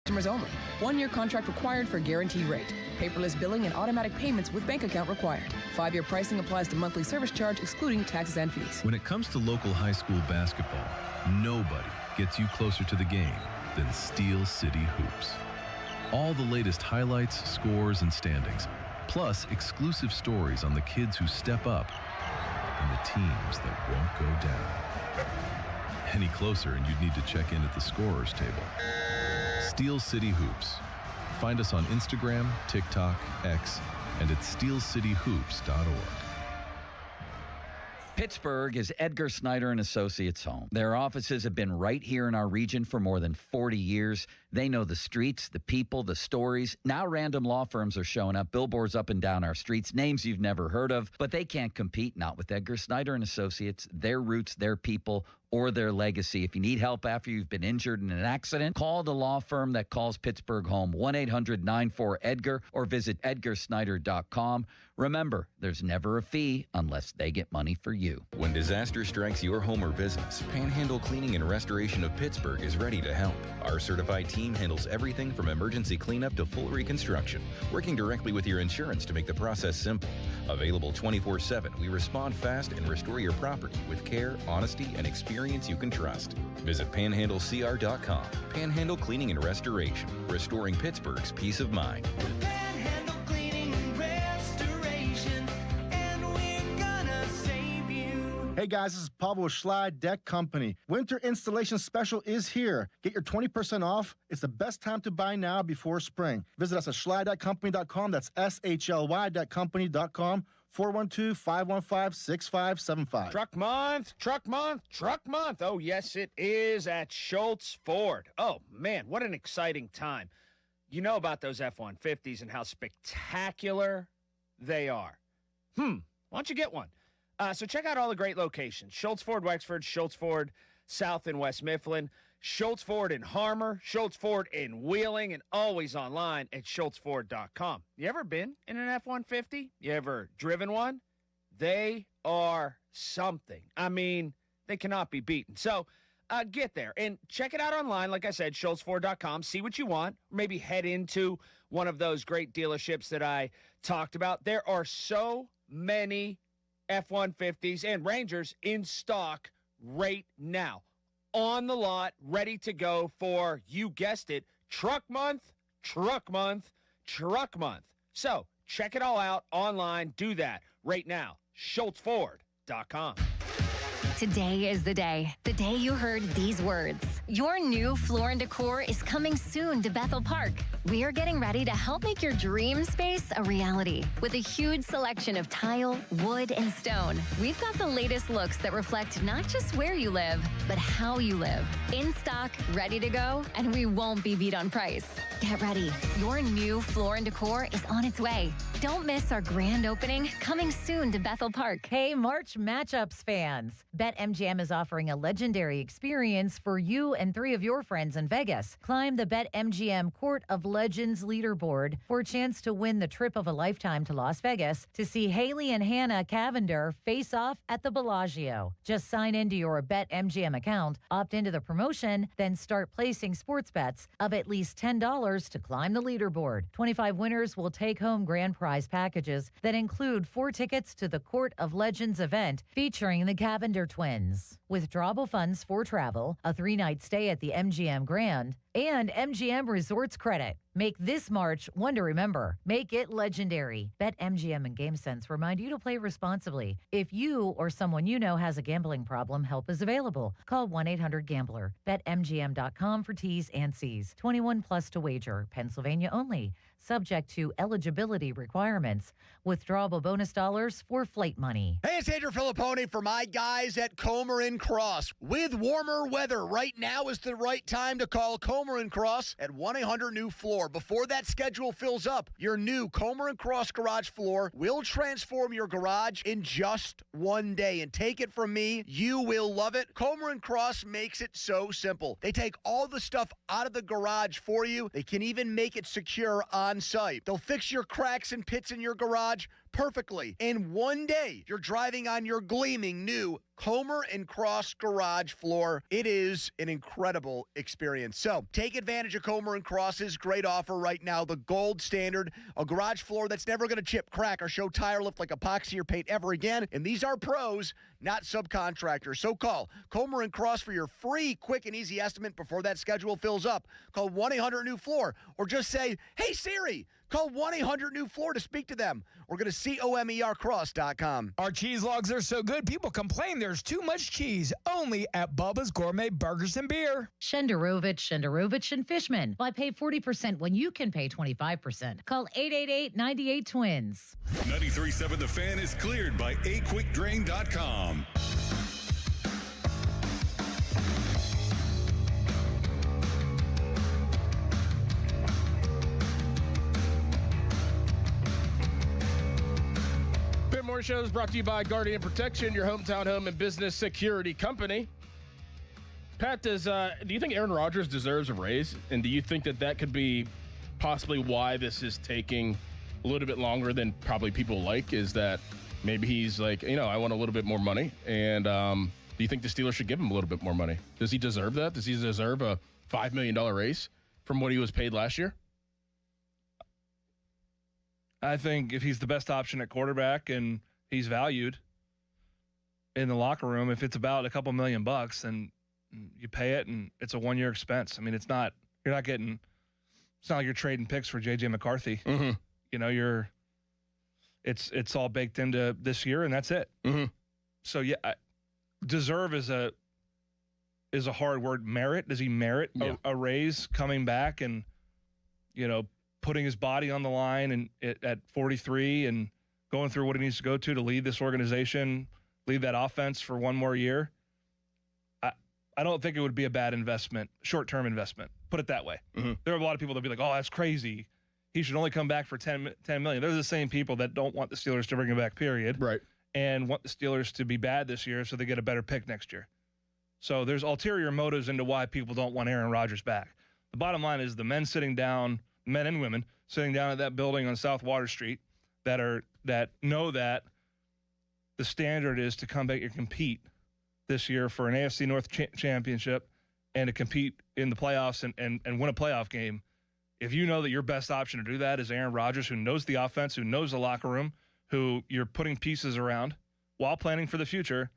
Customers only. 1-year contract required for guaranteed rate. Paperless billing and automatic payments with bank account required. 5-year pricing applies to monthly service charge, excluding taxes and fees. When it comes to local high school basketball, nobody gets you closer to the game than Steel City Hoops. All the latest highlights, scores, and standings, plus exclusive stories on the kids who step up and the teams that won't go down. Any closer and you'd need to check in at the scorer's table. Steel City Hoops. Find us on Instagram, TikTok, X, and at steelcityhoops.org. Pittsburgh is Edgar Snyder and Associates' home. Their offices have been right here in our region for more than 40 years. They know the streets, the people, the stories. Now random law firms are showing up, billboards up and down our streets, names you've never heard of, but they can't compete, not with Edgar Snyder and Associates, their roots, their people, or their legacy. If you need help after you've been injured in an accident, call the law firm that calls Pittsburgh home, 1-800-94-EDGAR, or visit edgarsnyder.com. Remember, there's never a fee unless they get money for you. When disaster strikes your home or business, Panhandle Cleaning and Restoration of Pittsburgh is ready to help. Our certified team handles everything from emergency cleanup to full reconstruction, working directly with your insurance to make the process simple. Available 24/7, we respond fast and restore your property with care, honesty, and experience you can trust. Visit panhandlecr.com. Panhandle Cleaning and Restoration, restoring Pittsburgh's peace of mind. Hey guys, this is Pablo Schley, Deck Company. Winter installation special is here. Get your 20% off. It's the best time to buy now before spring. Visit us at schly.company.com. That's SHLY.company.com. 412-515-6575. Truck month, truck month, truck month. Oh, yes, it is at Schultz Ford. Oh, man, what an exciting time. You know about those F-150s and how spectacular they are. Why don't you get one? So check out all the great locations. Schultz Ford, Wexford, Schultz Ford, South and West Mifflin, Schultz Ford in Harmer, Schultz Ford in Wheeling, and always online at schultzford.com. You ever been in an F-150? You ever driven one? They are something. I mean, they cannot be beaten. So get there and check it out online. Like I said, schultzford.com. See what you want. Maybe head into one of those great dealerships that I talked about. There are so many F-150s and Rangers in stock right now. On the lot, ready to go for, you guessed it, truck month, truck month, truck month. So check it all out online. Do that right now. schultzford.com. Today is the day you heard these words. Your new Floor & Decor is coming soon to Bethel Park. We are getting ready to help make your dream space a reality. With a huge selection of tile, wood, and stone, we've got the latest looks that reflect not just where you live, but how you live. In stock, ready to go, and we won't be beat on price. Get ready. Your new Floor & Decor is on its way. Don't miss our grand opening coming soon to Bethel Park. Hey, March Matchups fans. BetMGM is offering a legendary experience for you and 3 of your friends in Vegas. Climb the BetMGM Court of Legends leaderboard for a chance to win the trip of a lifetime to Las Vegas to see Haley and Hannah Cavender face off at the Bellagio. Just sign into your BetMGM account, opt into the promotion, then start placing sports bets of at least $10 to climb the leaderboard. 25 winners will take home grand prize packages that include 4 tickets to the Court of Legends event featuring the Cavender twins. Withdrawable funds for travel, a 3-night stay at the MGM Grand, and MGM Resorts credit. Make this March one to remember. Make it legendary. BetMGM and GameSense remind you to play responsibly. If you or someone you know has a gambling problem, help is available. Call 1-800-GAMBLER. BetMGM.com for T's and C's. 21 plus to wager. Pennsylvania only. Subject to eligibility requirements. Withdrawable bonus dollars for flight money. Hey, it's Andrew Filippone for my guys at Comer & Cross. With warmer weather, right now is the right time to call Comer & Cross at 1-800-NEW-FLOOR. Before that schedule fills up, your new Comer & Cross garage floor will transform your garage in just one day. And take it from me, you will love it. Comer & Cross makes it so simple. They take all the stuff out of the garage for you. They can even make it secure on site. They'll fix your cracks and pits in your garage, perfectly. In one day, you're driving on your gleaming new Comer and Cross garage floor. It is an incredible experience. So take advantage of Comer and Cross's great offer right now. The gold standard, a garage floor that's never going to chip, crack, or show tire lift like epoxy or paint ever again. And these are pros, not subcontractors. So call Comer and Cross for your free, quick, and easy estimate before that schedule fills up. Call 1-800-NEW-FLOOR or just say, hey, Siri, call 1-800-NEW-FLOOR to speak to them or go to COMERcross.com. Our cheese logs are so good, people complain there's too much cheese. Only at Bubba's Gourmet Burgers and Beer. Shenderovich, and Fishman. Why pay 40% when you can pay 25%? Call 888-98-TWINS. 93.7 The Fan is cleared by aquickdrain.com. More shows brought to you by Guardian Protection, your hometown home and business security company. Pat, do you think Aaron Rodgers deserves a raise? And do you think that could be possibly why this is taking a little bit longer than probably people like? Is that maybe he's like, I want a little bit more money. And do you think the Steelers should give him a little bit more money? Does he deserve that? Does he deserve a $5 million raise from what he was paid last year? I think if he's the best option at quarterback and he's valued in the locker room, if it's about a couple $1 million, then you pay it and it's a 1-year expense. I mean, it's not like you're trading picks for JJ McCarthy. Mm-hmm. It's all baked into this year and that's it. Mm-hmm. So yeah, deserve is a hard word. Merit, does he merit a raise coming back and, putting his body on the line and at 43 and going through what he needs to go to lead this organization, lead that offense for one more year? I don't think it would be a bad investment, short-term investment. Put it that way. Mm-hmm. There are a lot of people that be like, oh, that's crazy. He should only come back for $10 million. They're the same people that don't want the Steelers to bring him back, period. Right. And want the Steelers to be bad this year so they get a better pick next year. So there's ulterior motives into why people don't want Aaron Rodgers back. The bottom line is the men and women sitting down at that building on South Water Street that know that the standard is to come back and compete this year for an AFC North championship and to compete in the playoffs and win a playoff game. If you know that your best option to do that is Aaron Rodgers, who knows the offense, who knows the locker room, who you're putting pieces around while planning for the future,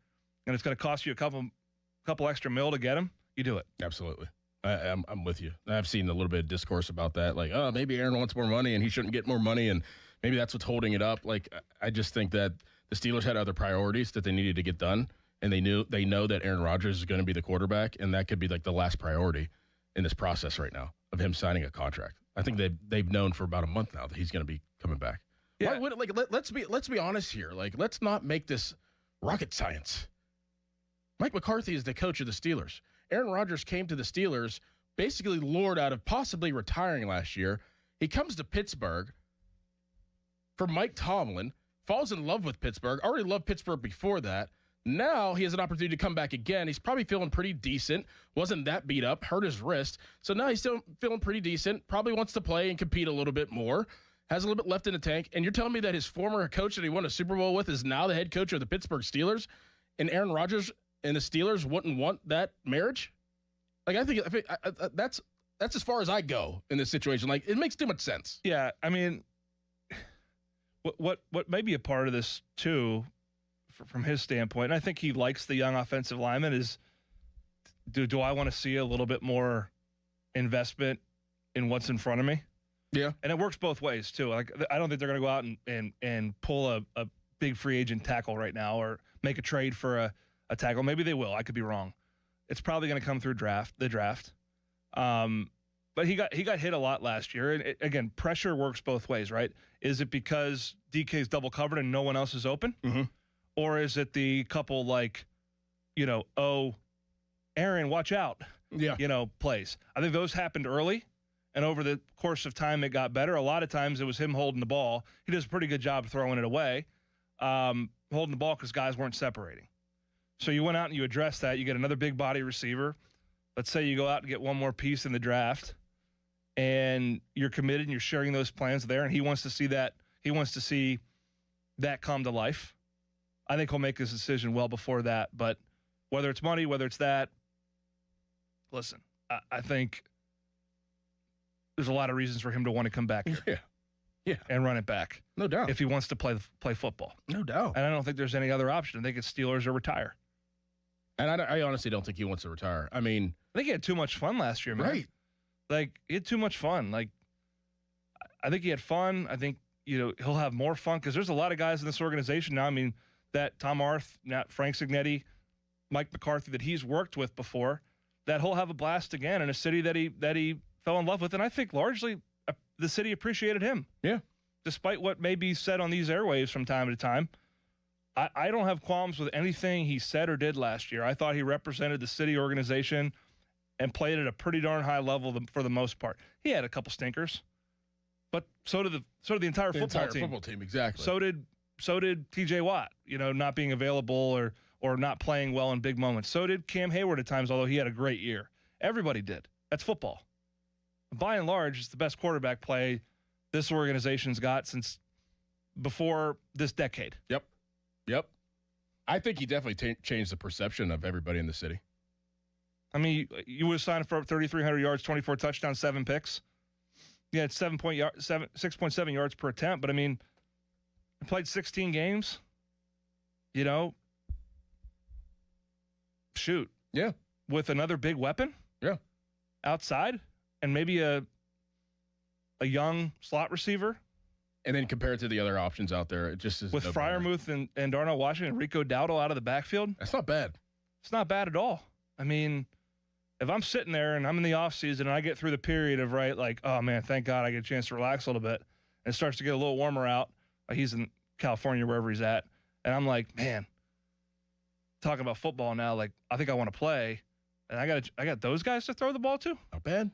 and it's going to cost you a couple extra mil to get him, you do it. Absolutely. I'm with you. I've seen a little bit of discourse about that. Like, oh, maybe Aaron wants more money and he shouldn't get more money. And maybe that's what's holding it up. Like, I just think that the Steelers had other priorities that they needed to get done. And they know that Aaron Rodgers is going to be the quarterback. And that could be like the last priority in this process right now of him signing a contract. I think they've known for about a month now that he's going to be coming back. Yeah. Let's be honest here. Like, let's not make this rocket science. Mike McCarthy is the coach of the Steelers. Aaron Rodgers came to the Steelers basically lured out of possibly retiring last year. He comes to Pittsburgh for Mike Tomlin, falls in love with Pittsburgh, already loved Pittsburgh before that. Now he has an opportunity to come back again. He's probably feeling pretty decent, wasn't that beat up, hurt his wrist. So now he's still feeling pretty decent, probably wants to play and compete a little bit more, has a little bit left in the tank. And you're telling me that his former coach that he won a Super Bowl with is now the head coach of the Pittsburgh Steelers, and Aaron Rodgers and the Steelers wouldn't want that marriage? Like, I think that's as far as I go in this situation. Like, it makes too much sense. Yeah, I mean, what may be a part of this too, from his standpoint, and I think he likes the young offensive lineman, is do I want to see a little bit more investment in what's in front of me? Yeah, and it works both ways too. Like, I don't think they're going to go out and pull a big free agent tackle right now or make a trade for a tackle. Maybe they will. I could be wrong. It's probably going to come through the draft. But he got hit a lot last year. And again, pressure works both ways, right? Is it because DK's double covered and no one else is open? Mm-hmm. Or is it the couple like, oh, Aaron, watch out, plays? I think those happened early. And over the course of time, it got better. A lot of times it was him holding the ball. He does a pretty good job of throwing it away, holding the ball because guys weren't separating. So you went out and you addressed that. You get another big body receiver. Let's say you go out and get one more piece in the draft, and you're committed and you're sharing those plans there, and he wants to see that. He wants to see that come to life. I think he'll make his decision well before that. But whether it's money, whether it's that, listen, I think there's a lot of reasons for him to want to come back here. Yeah. And run it back. No doubt. If he wants to play football. No doubt. And I don't think there's any other option. I think it's Steelers or retire. And I honestly don't think he wants to retire. I mean, I think he had too much fun last year, man. Right. Like, he had too much fun. Like, I think he had fun. I think, he'll have more fun because there's a lot of guys in this organization now. I mean, that Tom Arth, Frank Signetti, Mike McCarthy that he's worked with before, that he'll have a blast again in a city that he fell in love with. And I think largely the city appreciated him. Yeah. Despite what may be said on these airwaves from time to time. I don't have qualms with anything he said or did last year. I thought he represented the city organization and played at a pretty darn high level for the most part. He had a couple stinkers, but so did the entire football team. Football team, exactly. So did T.J. Watt, not being available or not playing well in big moments. So did Cam Hayward at times, although he had a great year. Everybody did. That's football. By and large, it's the best quarterback play this organization's got since before this decade. Yep. I think he definitely changed the perception of everybody in the city. I mean, you would have signed for 3,300 yards, 24 touchdowns, 7 picks. Yeah, it's 6.7 yards per attempt. But, I mean, he played 16 games. Shoot. Yeah. With another big weapon. Yeah. Outside. And maybe a young slot receiver. And then compared to the other options out there, it just is with Freiermuth and Darnell Washington, Rico Dowdle out of the backfield. That's not bad. It's not bad at all. I mean, if I'm sitting there and I'm in the offseason and I get through the period of, oh, man, thank God I get a chance to relax a little bit, and it starts to get a little warmer out. He's in California, wherever he's at. And I'm like, man, talking about football now, I think I want to play. And I got those guys to throw the ball to. Not bad.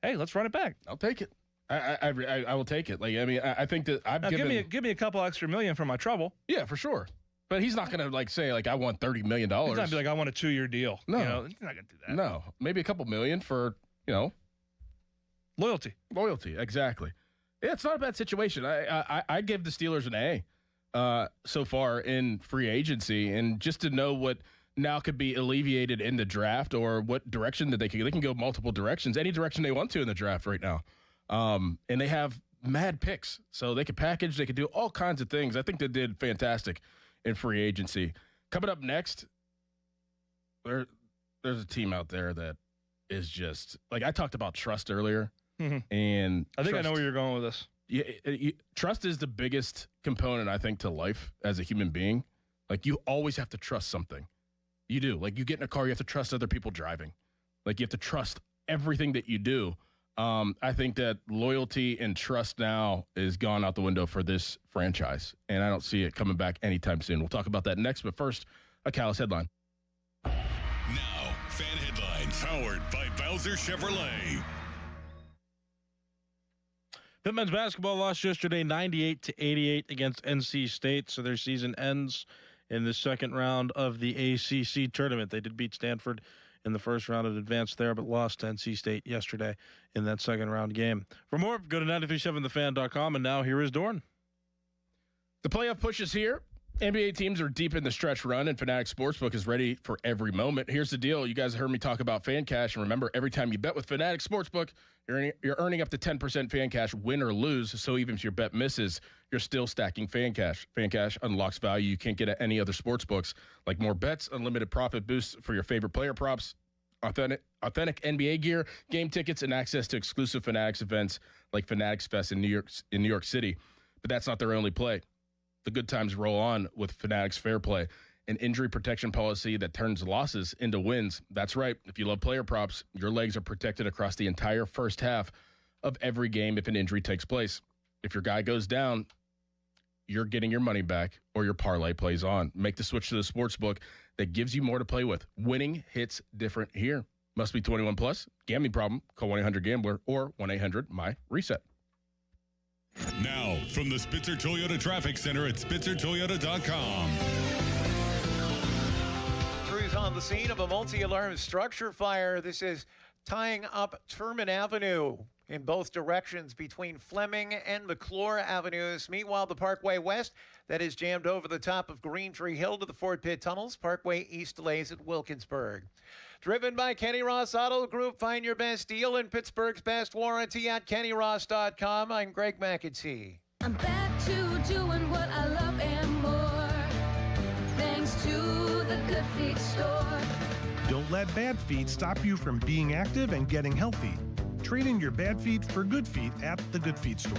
Hey, let's run it back. I'll take it. I will take it. I think that I've given. Give me a couple extra million for my trouble. Yeah, for sure. But he's not going to say I want $30 million. He's not be like I want a 2-year deal. No, he's not going to do that. No, maybe a couple million for loyalty. Loyalty, exactly. Yeah, it's not a bad situation. I give the Steelers an A so far in free agency, and just to know what now could be alleviated in the draft or what direction that they can go multiple directions, any direction they want to in the draft right now. And they have mad picks, so they could package, they could do all kinds of things. I think they did fantastic in free agency. Coming up next, there's a team out there that is just I talked about trust earlier, and I think I know where you're going with this. Yeah, trust is the biggest component, I think, to life as a human being. You always have to trust something. You do. You get in a car, you have to trust other people driving. You have to trust everything that you do. I think that loyalty and trust now is gone out the window for this franchise, and I don't see it coming back anytime soon. We'll talk about that next, but first, a Callus headline. Now, fan headlines powered by Bowser Chevrolet. Pitt men's basketball lost yesterday 98-88 against NC State, so their season ends in the second round of the ACC tournament. They did beat Stanford in the first round and advanced there, but lost to NC State yesterday in that second round game. For more, go to 937thefan.com, and now here is Dorn. The playoff push is here. NBA teams are deep in the stretch run, and Fanatics Sportsbook is ready for every moment. Here's the deal. You guys heard me talk about Fan Cash, and remember, every time you bet with Fanatics Sportsbook, you're earning up to 10% Fan Cash, win or lose, so even if your bet misses, you're still stacking Fan Cash. Fan Cash unlocks value you can't get at any other sportsbooks, like more bets, unlimited profit boosts for your favorite player props, authentic NBA gear, game tickets, and access to exclusive Fanatics events like Fanatics Fest in New York City. But that's not their only play. The good times roll on with Fanatics Fair Play, an injury protection policy that turns losses into wins. That's right. If you love player props, your legs are protected across the entire first half of every game if an injury takes place. If your guy goes down, you're getting your money back or your parlay plays on. Make the switch to the sportsbook that gives you more to play with. Winning hits different here. Must be 21 plus. Gambling problem? Call 1-800-GAMBLER or 1-800-MY-RESET. Now, from the Spitzer Toyota Traffic Center at SpitzerToyota.com. Crews on the scene of a multi-alarm structure fire. This is tying up Terman Avenue in both directions between Fleming and McClure Avenues. Meanwhile, the Parkway West, that is jammed over the top of Green Tree Hill to the Fort Pitt Tunnels. Parkway East delays at Wilkinsburg. Driven by Kenny Ross Auto Group. Find your best deal in Pittsburgh's best warranty at kennyross.com. I'm Greg McEntee. I'm back to doing what I love and more, thanks to the Good Feet store. Don't let bad feet stop you from being active and getting healthy. Trade in your bad feet for good feet at the Good Feet store.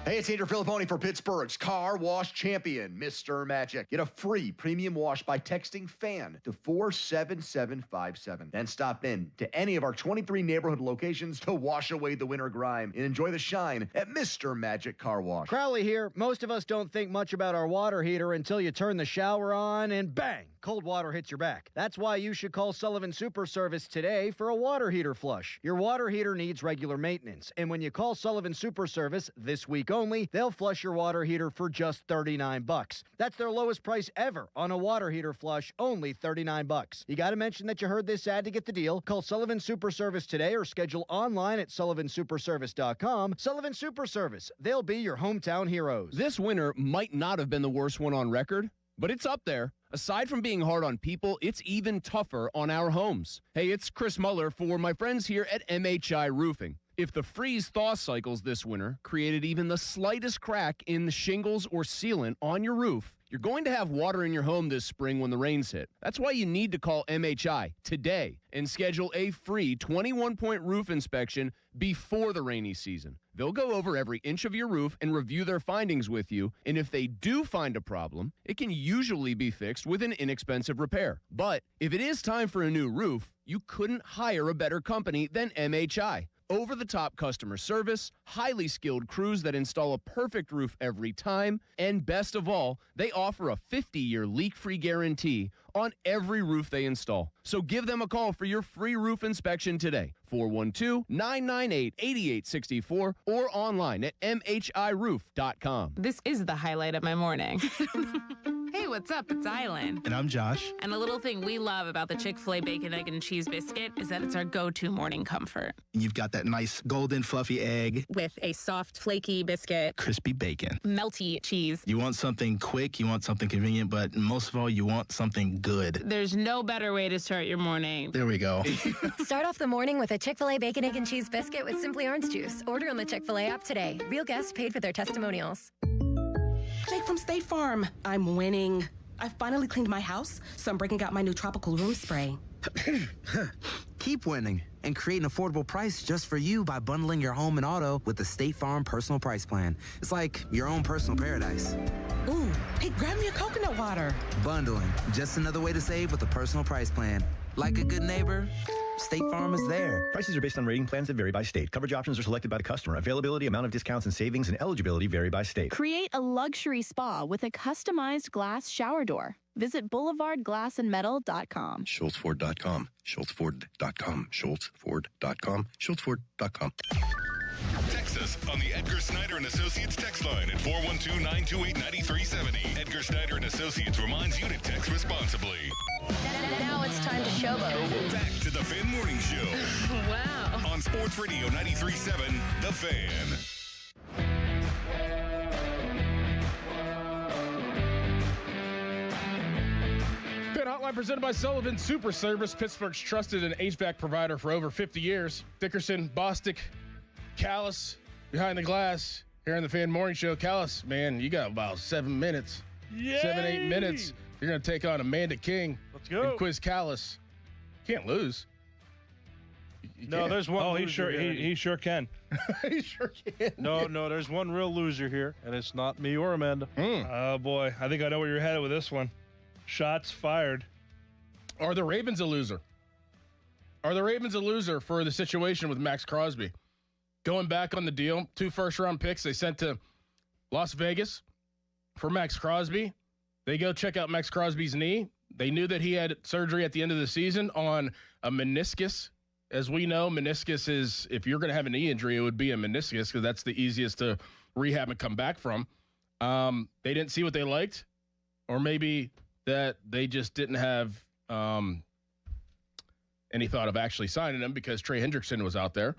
Hey, it's Andrew Filipponi for Pittsburgh's car wash champion, Mr. Magic. Get a free premium wash by texting FAN to 47757. Then stop in to any of our 23 neighborhood locations to wash away the winter grime and enjoy the shine at Mr. Magic Car Wash. Crowley here. Most of us don't think much about our water heater until you turn the shower on and bang, cold water hits your back. That's why you should call Sullivan Super Service today for a water heater flush. Your water heater needs regular maintenance, and when you call Sullivan Super Service this week only, they'll flush your water heater for just $39. That's their lowest price ever on a water heater flush, only $39. You got to mention that you heard this ad to get the deal. Call Sullivan Super Service today or schedule online at sullivansuperservice.com. Sullivan Super Service, they'll be your hometown heroes. This winter might not have been the worst one on record, but it's up there. Aside from being hard on people, it's even tougher on our homes. Hey, it's Chris Muller for my friends here at MHI Roofing. If the freeze-thaw cycles this winter created even the slightest crack in the shingles or sealant on your roof, you're going to have water in your home this spring when the rains hit. That's why you need to call MHI today and schedule a free 21-point roof inspection before the rainy season. They'll go over every inch of your roof and review their findings with you, and if they do find a problem, it can usually be fixed with an inexpensive repair. But if it is time for a new roof, you couldn't hire a better company than MHI. Over-the-top customer service, highly skilled crews that install a perfect roof every time, and best of all, they offer a 50-year leak-free guarantee on every roof they install. So give them a call for your free roof inspection today, 412-998-8864, or online at mhiroof.com. This is the highlight of my morning. Hey, what's up? It's Island. And I'm Josh. And a little thing we love about the Chick-fil-A Bacon, Egg, and Cheese Biscuit is that it's our go-to morning comfort. You've got that nice golden fluffy egg. With a soft, flaky biscuit. Crispy bacon. Melty cheese. You want something quick, you want something convenient, but most of all, you want something good. There's no better way to start your morning. There we go. Start off the morning with a Chick-fil-A Bacon, Egg, and Cheese Biscuit with Simply Orange Juice. Order on the Chick-fil-A app today. Real guests paid for their testimonials. Jake from State Farm. I'm winning. I finally cleaned my house, so I'm breaking out my new tropical room spray. Keep winning and create an affordable price just for you by bundling your home and auto with the State Farm Personal Price Plan. It's like your own personal paradise. Ooh, hey, grab me a coconut water. Bundling, just another way to save with a personal price plan. Like a good neighbor, State Farm is there. Prices are based on rating plans that vary by state. Coverage options are selected by the customer. Availability, amount of discounts and savings, and eligibility vary by state. Create a luxury spa with a customized glass shower door. Visit boulevardglassandmetal.com. SchultzFord.com. SchultzFord.com. SchultzFord.com. SchultzFord.com. Text us on the Edgar Snyder and Associates text line at 412-928-9370. Edgar Snyder and Associates reminds you to text responsibly. Now it's time to showboat. Back to the Fan Morning Show. Wow. On Sports Radio 93.7, The Fan. Fan Hotline presented by Sullivan Super Service, Pittsburgh's trusted and HVAC provider for over 50 years. Dickerson, Bostic, Callus, behind the glass here on the Fan Morning Show. Callus, man, you got about 7 minutes. Yay! 7-8 minutes. You're going to take on Amanda King. Let's go. And Quiz Callus. Can't lose. You no, can't. there's one. Oh, loser he sure can. He sure can. No, there's one real loser here, and it's not me or Amanda. Oh, boy. I think I know where you're headed with this one. Shots fired. Are the Ravens a loser? Are the Ravens a loser for the situation with Max Crosby? Going back on the deal, 2 first-round picks they sent to Las Vegas for Max Crosby. They go check out Max Crosby's knee. They knew that he had surgery at the end of the season on a meniscus. As we know, meniscus is, if you're going to have a knee injury, it would be a meniscus because that's the easiest to rehab and come back from. They didn't see what they liked, or maybe that they just didn't have any thought of actually signing him because Trey Hendrickson was out there.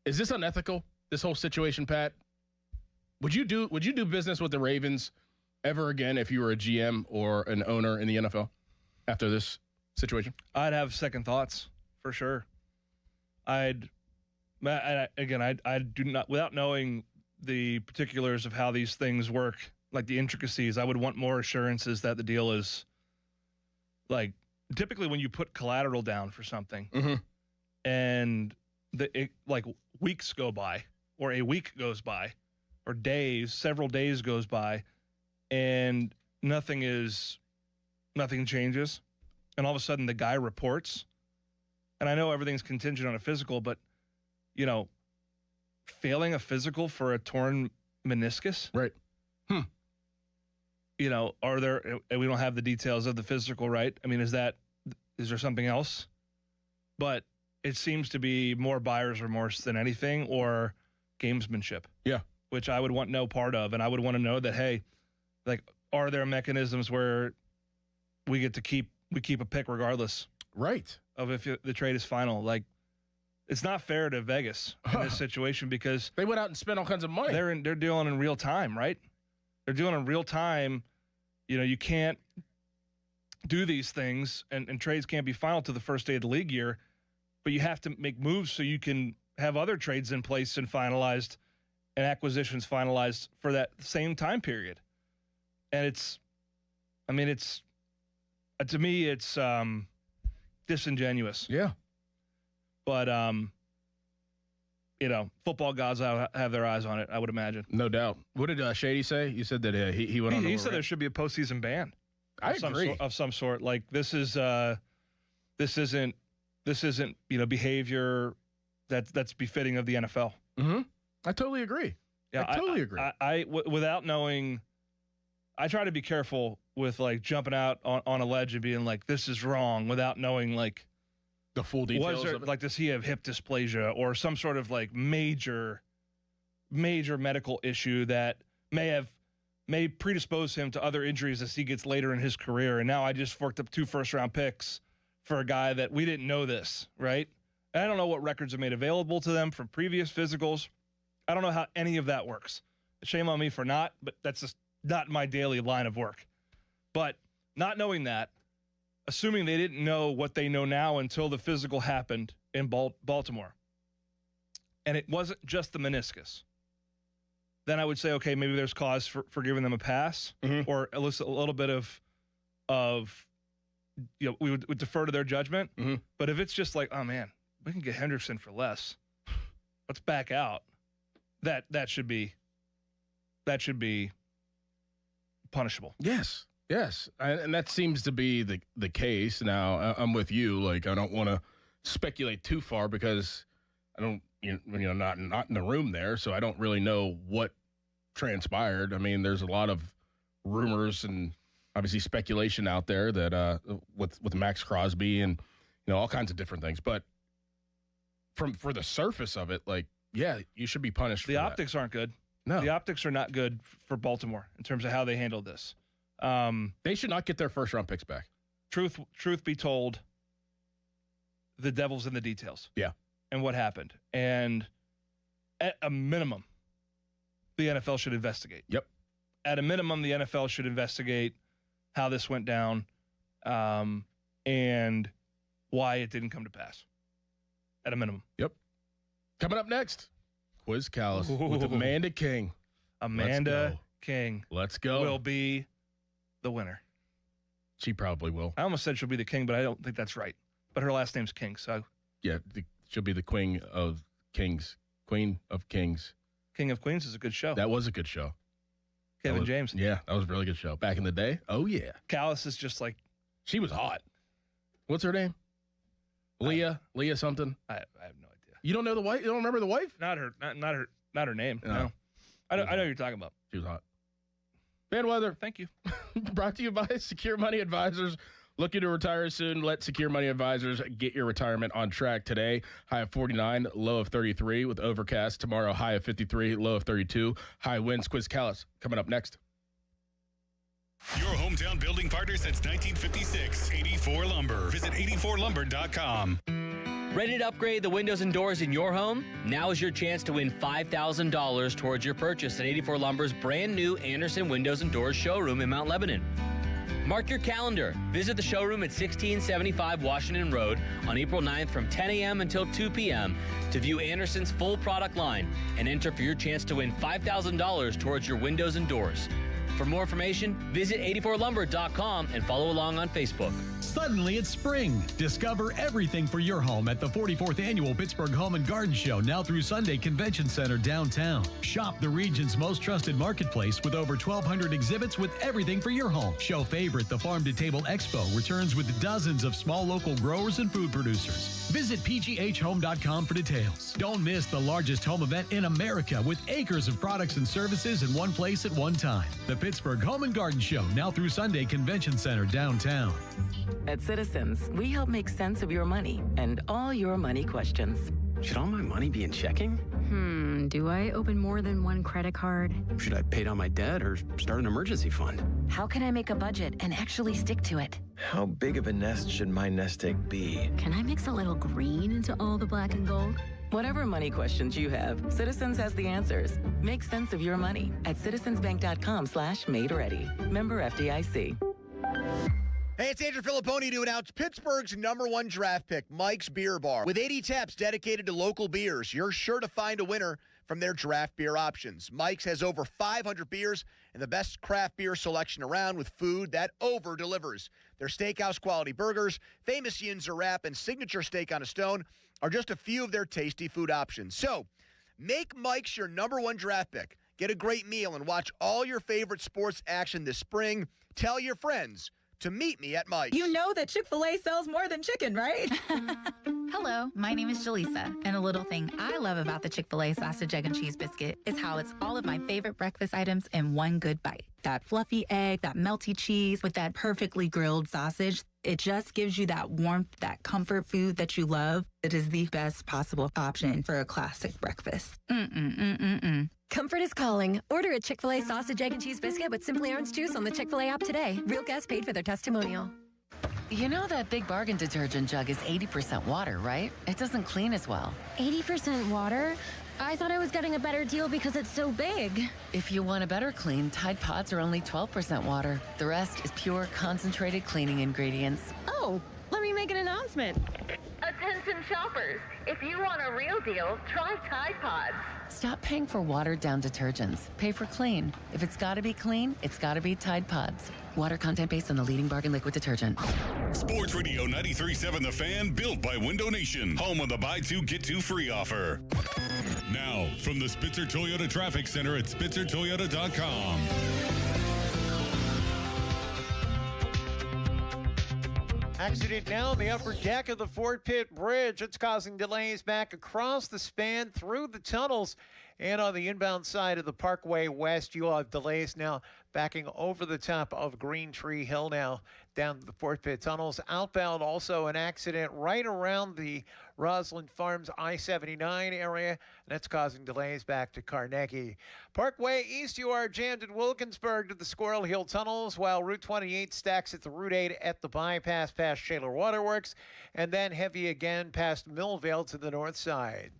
Is this unethical, this whole situation, Pat? Would you do business with the Ravens ever again if you were a GM or an owner in the NFL after this situation? I'd have second thoughts for sure. I do not, without knowing the particulars of how these things work, like the intricacies, I would want more assurances that the deal is like typically when you put collateral down for something and like weeks go by or a week goes by or days, several days goes by and nothing changes. And all of a sudden the guy reports, and I know everything's contingent on a physical, but failing a physical for a torn meniscus. Right. We don't have the details of the physical, right? I mean, is there something else? But it seems to be more buyer's remorse than anything or gamesmanship. Yeah. Which I would want no part of. And I would want to know that, hey, like, are there mechanisms where we keep a pick regardless? Right. Of if the trade is final. Like, it's not fair to Vegas in this situation because they went out and spent all kinds of money. They're dealing in real time, right? They're dealing in real time. You can't do these things, and trades can't be final to the first day of the league year, but you have to make moves so you can have other trades in place and finalized and acquisitions finalized for that same time period. And to me, it's disingenuous. Yeah. But, football gods have their eyes on it, I would imagine. No doubt. What did Shady say? You said that he went on. He said there should be a postseason ban. I agree. Of some sort. Like this isn't behavior that's befitting of the NFL. Mm-hmm. I totally agree. Yeah, I totally agree. Without knowing, I try to be careful with like jumping out on a ledge and being like, this is wrong, without knowing like the full details of it. Like, does he have hip dysplasia or some sort of like major medical issue that may predispose him to other injuries as he gets later in his career? And now I just forked up 2 first-round picks for a guy that we didn't know this, right? And I don't know what records are made available to them from previous physicals. I don't know how any of that works. Shame on me for not, but that's just not my daily line of work. But not knowing that, assuming they didn't know what they know now until the physical happened in Baltimore, and it wasn't just the meniscus, then I would say, okay, maybe there's cause for giving them a pass, or at least a little bit of we would defer to their judgment. But if it's just like, oh man, we can get Hendrickson for less, let's back out. That should be punishable. Yes. And that seems to be the case. Now, I'm with you. Like, I don't want to speculate too far because I don't, not in the room there, so I don't really know what transpired. I mean, there's a lot of rumors and obviously speculation out there that with Max Crosby and all kinds of different things. But for the surface of it, like, yeah, you should be punished. The optics aren't good. No, the optics are not good for Baltimore in terms of how they handled this. They should not get their first-round picks back. Truth be told, the devil's in the details. Yeah. And what happened. And at a minimum, the NFL should investigate. Yep. At a minimum, the NFL should investigate how this went down and why it didn't come to pass. At a minimum. Yep. Coming up next, Quiz Callus with Amanda King. Amanda King. Let's go. Will be the winner. She probably will. I almost said she'll be the king, but I don't think that's right. But her last name's King, so. Yeah, she'll be the Queen of Kings. Queen of Kings. King of Queens is a good show. That was a good show. Kevin James. Yeah, that was a really good show. Back in the day? Oh, yeah. Callus is just like. She was hot. What's her name? Leah something? I have no idea. You don't know the wife? You don't remember the wife? Not her name. No. I know who you're talking about. She was hot. Bad weather. Thank you. Brought to you by Secure Money Advisors. Looking to retire soon? Let Secure Money Advisors get your retirement on track today. High of 49, low of 33 with overcast. Tomorrow, high of 53, low of 32. High winds. Quiz Callus coming up next. Your hometown building partner since 1956. 84 Lumber. Visit 84lumber.com. Ready to upgrade the windows and doors in your home? Now is your chance to win $5,000 towards your purchase at 84 Lumber's brand new Anderson Windows and Doors showroom in Mount Lebanon. Mark your calendar. Visit the showroom at 1675 Washington Road on April 9th from 10 a.m. until 2 p.m. to view Anderson's full product line and enter for your chance to win $5,000 towards your windows and doors. For more information, visit 84lumber.com and follow along on Facebook. Suddenly it's spring. Discover everything for your home at the 44th Annual Pittsburgh Home and Garden Show, now through Sunday, Convention Center downtown. Shop the region's most trusted marketplace with over 1,200 exhibits with everything for your home. Show favorite, the Farm to Table Expo, returns with dozens of small local growers and food producers. Visit pghhome.com for details. Don't miss the largest home event in America with acres of products and services in one place at one time. The Pittsburgh Home and Garden Show, now through Sunday, Convention Center downtown. At Citizens, we help make sense of your money and all your money questions. Should all my money be in checking? Do I open more than one credit card? Should I pay down my debt or start an emergency fund? How can I make a budget and actually stick to it? How big of a nest should my nest egg be? Can I mix a little green into all the black and gold? Whatever money questions you have, Citizens has the answers. Make sense of your money at citizensbank.com/made-ready. Member FDIC. Hey, it's Andrew Filipponi to announce Pittsburgh's #1 draft pick, Mike's Beer Bar. With 80 taps dedicated to local beers, you're sure to find a winner from their draft beer options. Mike's has over 500 beers and the best craft beer selection around, with food that over-delivers. Their steakhouse quality burgers, famous Yinzer wrap, and signature steak on a stone are just a few of their tasty food options. So, make Mike's your #1 draft pick. Get a great meal and watch all your favorite sports action this spring. Tell your friends to meet me at Mike's. You know that Chick-fil-A sells more than chicken, right? Hello, my name is Jaleesa, and a little thing I love about the Chick-fil-A sausage, egg, and cheese biscuit is how it's all of my favorite breakfast items in one good bite. That fluffy egg, that melty cheese with that perfectly grilled sausage. It just gives you that warmth, that comfort food that you love. It is the best possible option for a classic breakfast. Comfort is calling. Order a Chick-fil-A sausage, egg, and cheese biscuit with Simply Orange Juice on the Chick-fil-A app today. Real guests paid for their testimonial. You know that Big Bargain detergent jug is 80% water, right? It doesn't clean as well. 80% water? I thought I was getting a better deal because it's so big. If you want a better clean, Tide Pods are only 12% water. The rest is pure, concentrated cleaning ingredients. Oh, let me make an announcement. Attention shoppers, if you want a real deal, try Tide Pods. Stop paying for watered-down detergents. Pay for clean. If it's got to be clean, it's got to be Tide Pods. Water content based on the leading bargain liquid detergent. Sports Radio 93.7 The Fan, built by Window Nation, home of the buy two, get two free offer. Now, from the Spitzer Toyota Traffic Center at spitzertoyota.com. Accident now on the upper deck of the Fort Pitt Bridge. It's causing delays back across the span through the tunnels. And on the inbound side of the Parkway West, you have delays now backing over the top of Green Tree Hill now down to the Fort Pitt tunnels. Outbound, also an accident right around the Roslyn Farms I-79 area, and that's causing delays back to Carnegie. Parkway East, you are jammed in Wilkinsburg to the Squirrel Hill tunnels, while Route 28 stacks at the Route 8 at the bypass past Shaler Waterworks, and then heavy again past Millvale to the north side.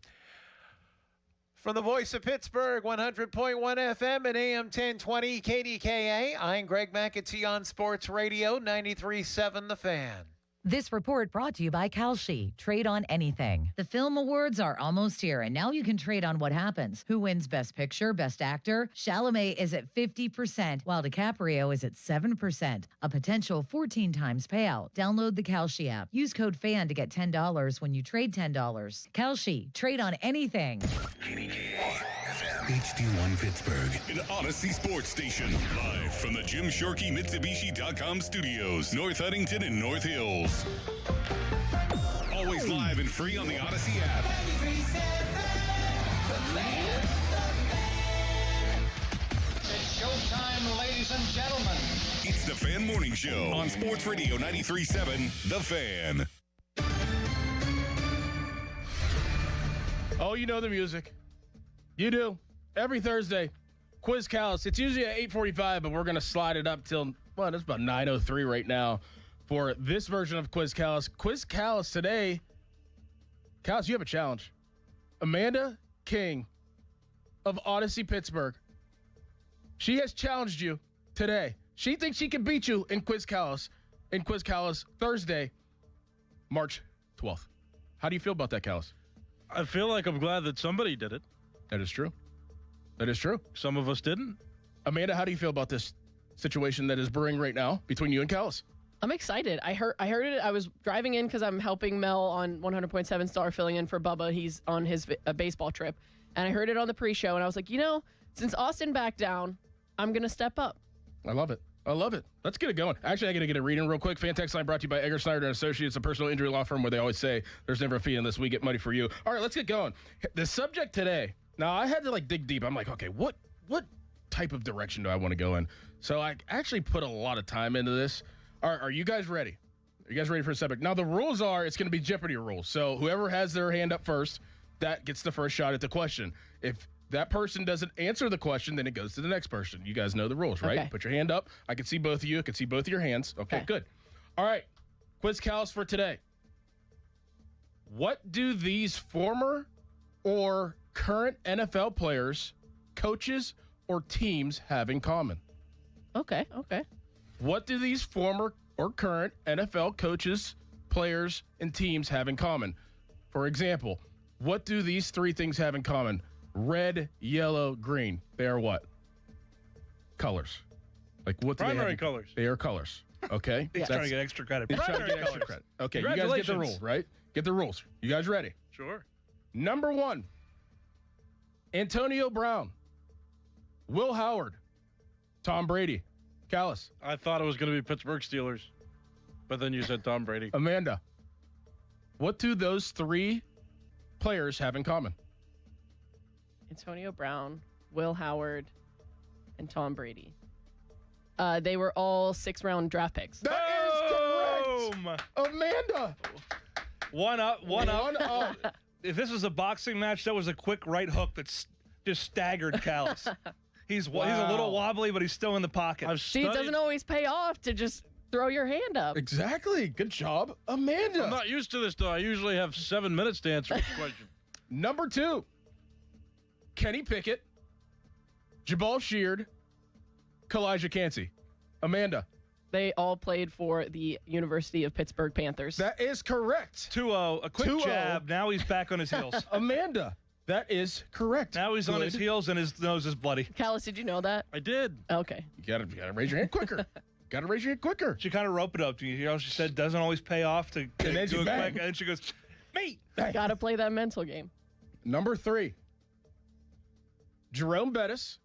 From the voice of Pittsburgh, 100.1 FM and AM 1020 KDKA, I'm Greg McAtee on Sports Radio 93.7 The Fan. This report brought to you by Callus. Trade on anything. The film awards are almost here, and now you can trade on what happens. Who wins Best Picture, Best Actor? Chalamet is at 50%, while DiCaprio is at 7%. A potential 14 times payout. Download the Callus app. Use code FAN to get $10 when you trade $10. Callus. Trade on anything. HD1 Pittsburgh, an Odyssey sports station. Live from the Jim Shorkey Mitsubishi.com studios, North Huntington and North Hills. Always live and free on the Odyssey app. It's showtime, ladies and gentlemen. It's the Fan Morning Show on Sports Radio 93.7 The Fan. Oh, you know the music. You do. Every Thursday, Quiz Callus. It's usually at 8:45, but we're going to slide it up till, well, it's about 9:03 right now for this version of Quiz Callus. Quiz Callus today, Callus, you have a challenge. Amanda King of Odyssey Pittsburgh. She has challenged you today. She thinks she can beat you in Quiz Callus Thursday, March 12th. How do you feel about that, Callus? I feel like I'm glad that somebody did it. That is true. That is true. Some of us didn't. Amanda, how do you feel about this situation that is brewing right now between you and Callus? I'm excited. I heard it. I was driving in because I'm helping Mel on 100.7 Star, filling in for Bubba. He's on his baseball trip. And I heard it on the pre-show, and I was like, since Austin backed down, I'm going to step up. I love it. Let's get it going. Actually, I got to get a reading real quick. Fan text line brought to you by Egger Snyder & Associates, a personal injury law firm where they always say there's never a fee unless we get money for you. All right, let's get going. The subject today. Now, I had to dig deep. I'm like, okay, what type of direction do I want to go in? So I actually put a lot of time into this. All right, are you guys ready? Are you guys ready for a subject? Now, the rules are it's going to be Jeopardy rules. So whoever has their hand up first, that gets the first shot at the question. If that person doesn't answer the question, then it goes to the next person. You guys know the rules, right? Okay. Put your hand up. I can see both of you. I can see both of your hands. Okay, good. All right, Quiz Callus for today. What do these former or current NFL players, coaches, or teams have in common? Okay. What do these former or current NFL coaches, players, and teams have in common? For example, what do these three things have in common? Red, yellow, green. They are what? Colors. Like what do Primary they have? colors. They are colors. Okay? He's trying to get extra credit. He's trying to get extra credit. Okay, you guys get the rule, right? Get the rules. You guys ready? Sure. Number 1, Antonio Brown, Will Howard, Tom Brady. Callus. I thought it was going to be Pittsburgh Steelers, but then you said Tom Brady. Amanda, what do those three players have in common? Antonio Brown, Will Howard, and Tom Brady. They were all 6th-round draft picks. That is correct. Amanda. One up. If this was a boxing match, that was a quick right hook that's just staggered Callus. He's a little wobbly, but he's still in the pocket. See, it doesn't always pay off to just throw your hand up. Exactly. Good job, Amanda. I'm not used to this, though. I usually have 7 minutes to answer each question. Number 2, Kenny Pickett, Jabal Sheard, Kalijah Cansey. Amanda. They all played for the University of Pittsburgh Panthers. That is correct. 2-0. A quick jab. Now he's back on his heels. Amanda. That is correct. Now he's on his heels and his nose is bloody. Callus, did you know that? I did. Okay. You gotta raise your hand quicker. Gotta raise your hand quicker. She kind of rope it up to you. You know, she said doesn't always pay off to do it quick. And then she goes, me. Gotta play that mental game. Number 3, Jerome Bettis,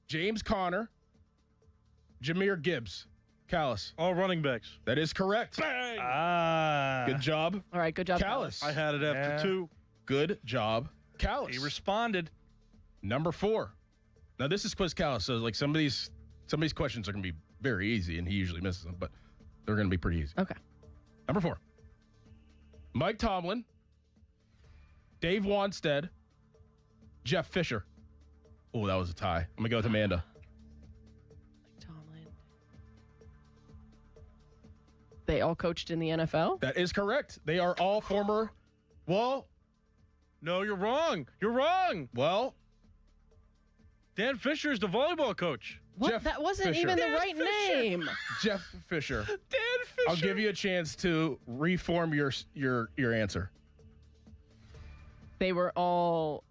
James Conner, Jahmyr Gibbs. Callus. All running backs. That is correct. Good job. All right, good job, Callus. I had it after 2. Good job, Callus. He responded. Number 4. Now this is Quiz Callus, so like some of these questions are going to be very easy, and he usually misses them, but they're going to be pretty easy. Okay. Number 4. Mike Tomlin, Dave Wanstead, Jeff Fisher. Oh, that was a tie. I'm going to go with Amanda. They all coached in the NFL? That is correct. They are all former. Well, no, you're wrong. You're wrong. Well, Dan Fisher is the volleyball coach. What? Jeff That wasn't Fisher. even the Dan right name. Jeff Fisher. Dan Fisher. I'll give you a chance to reform your answer. They were all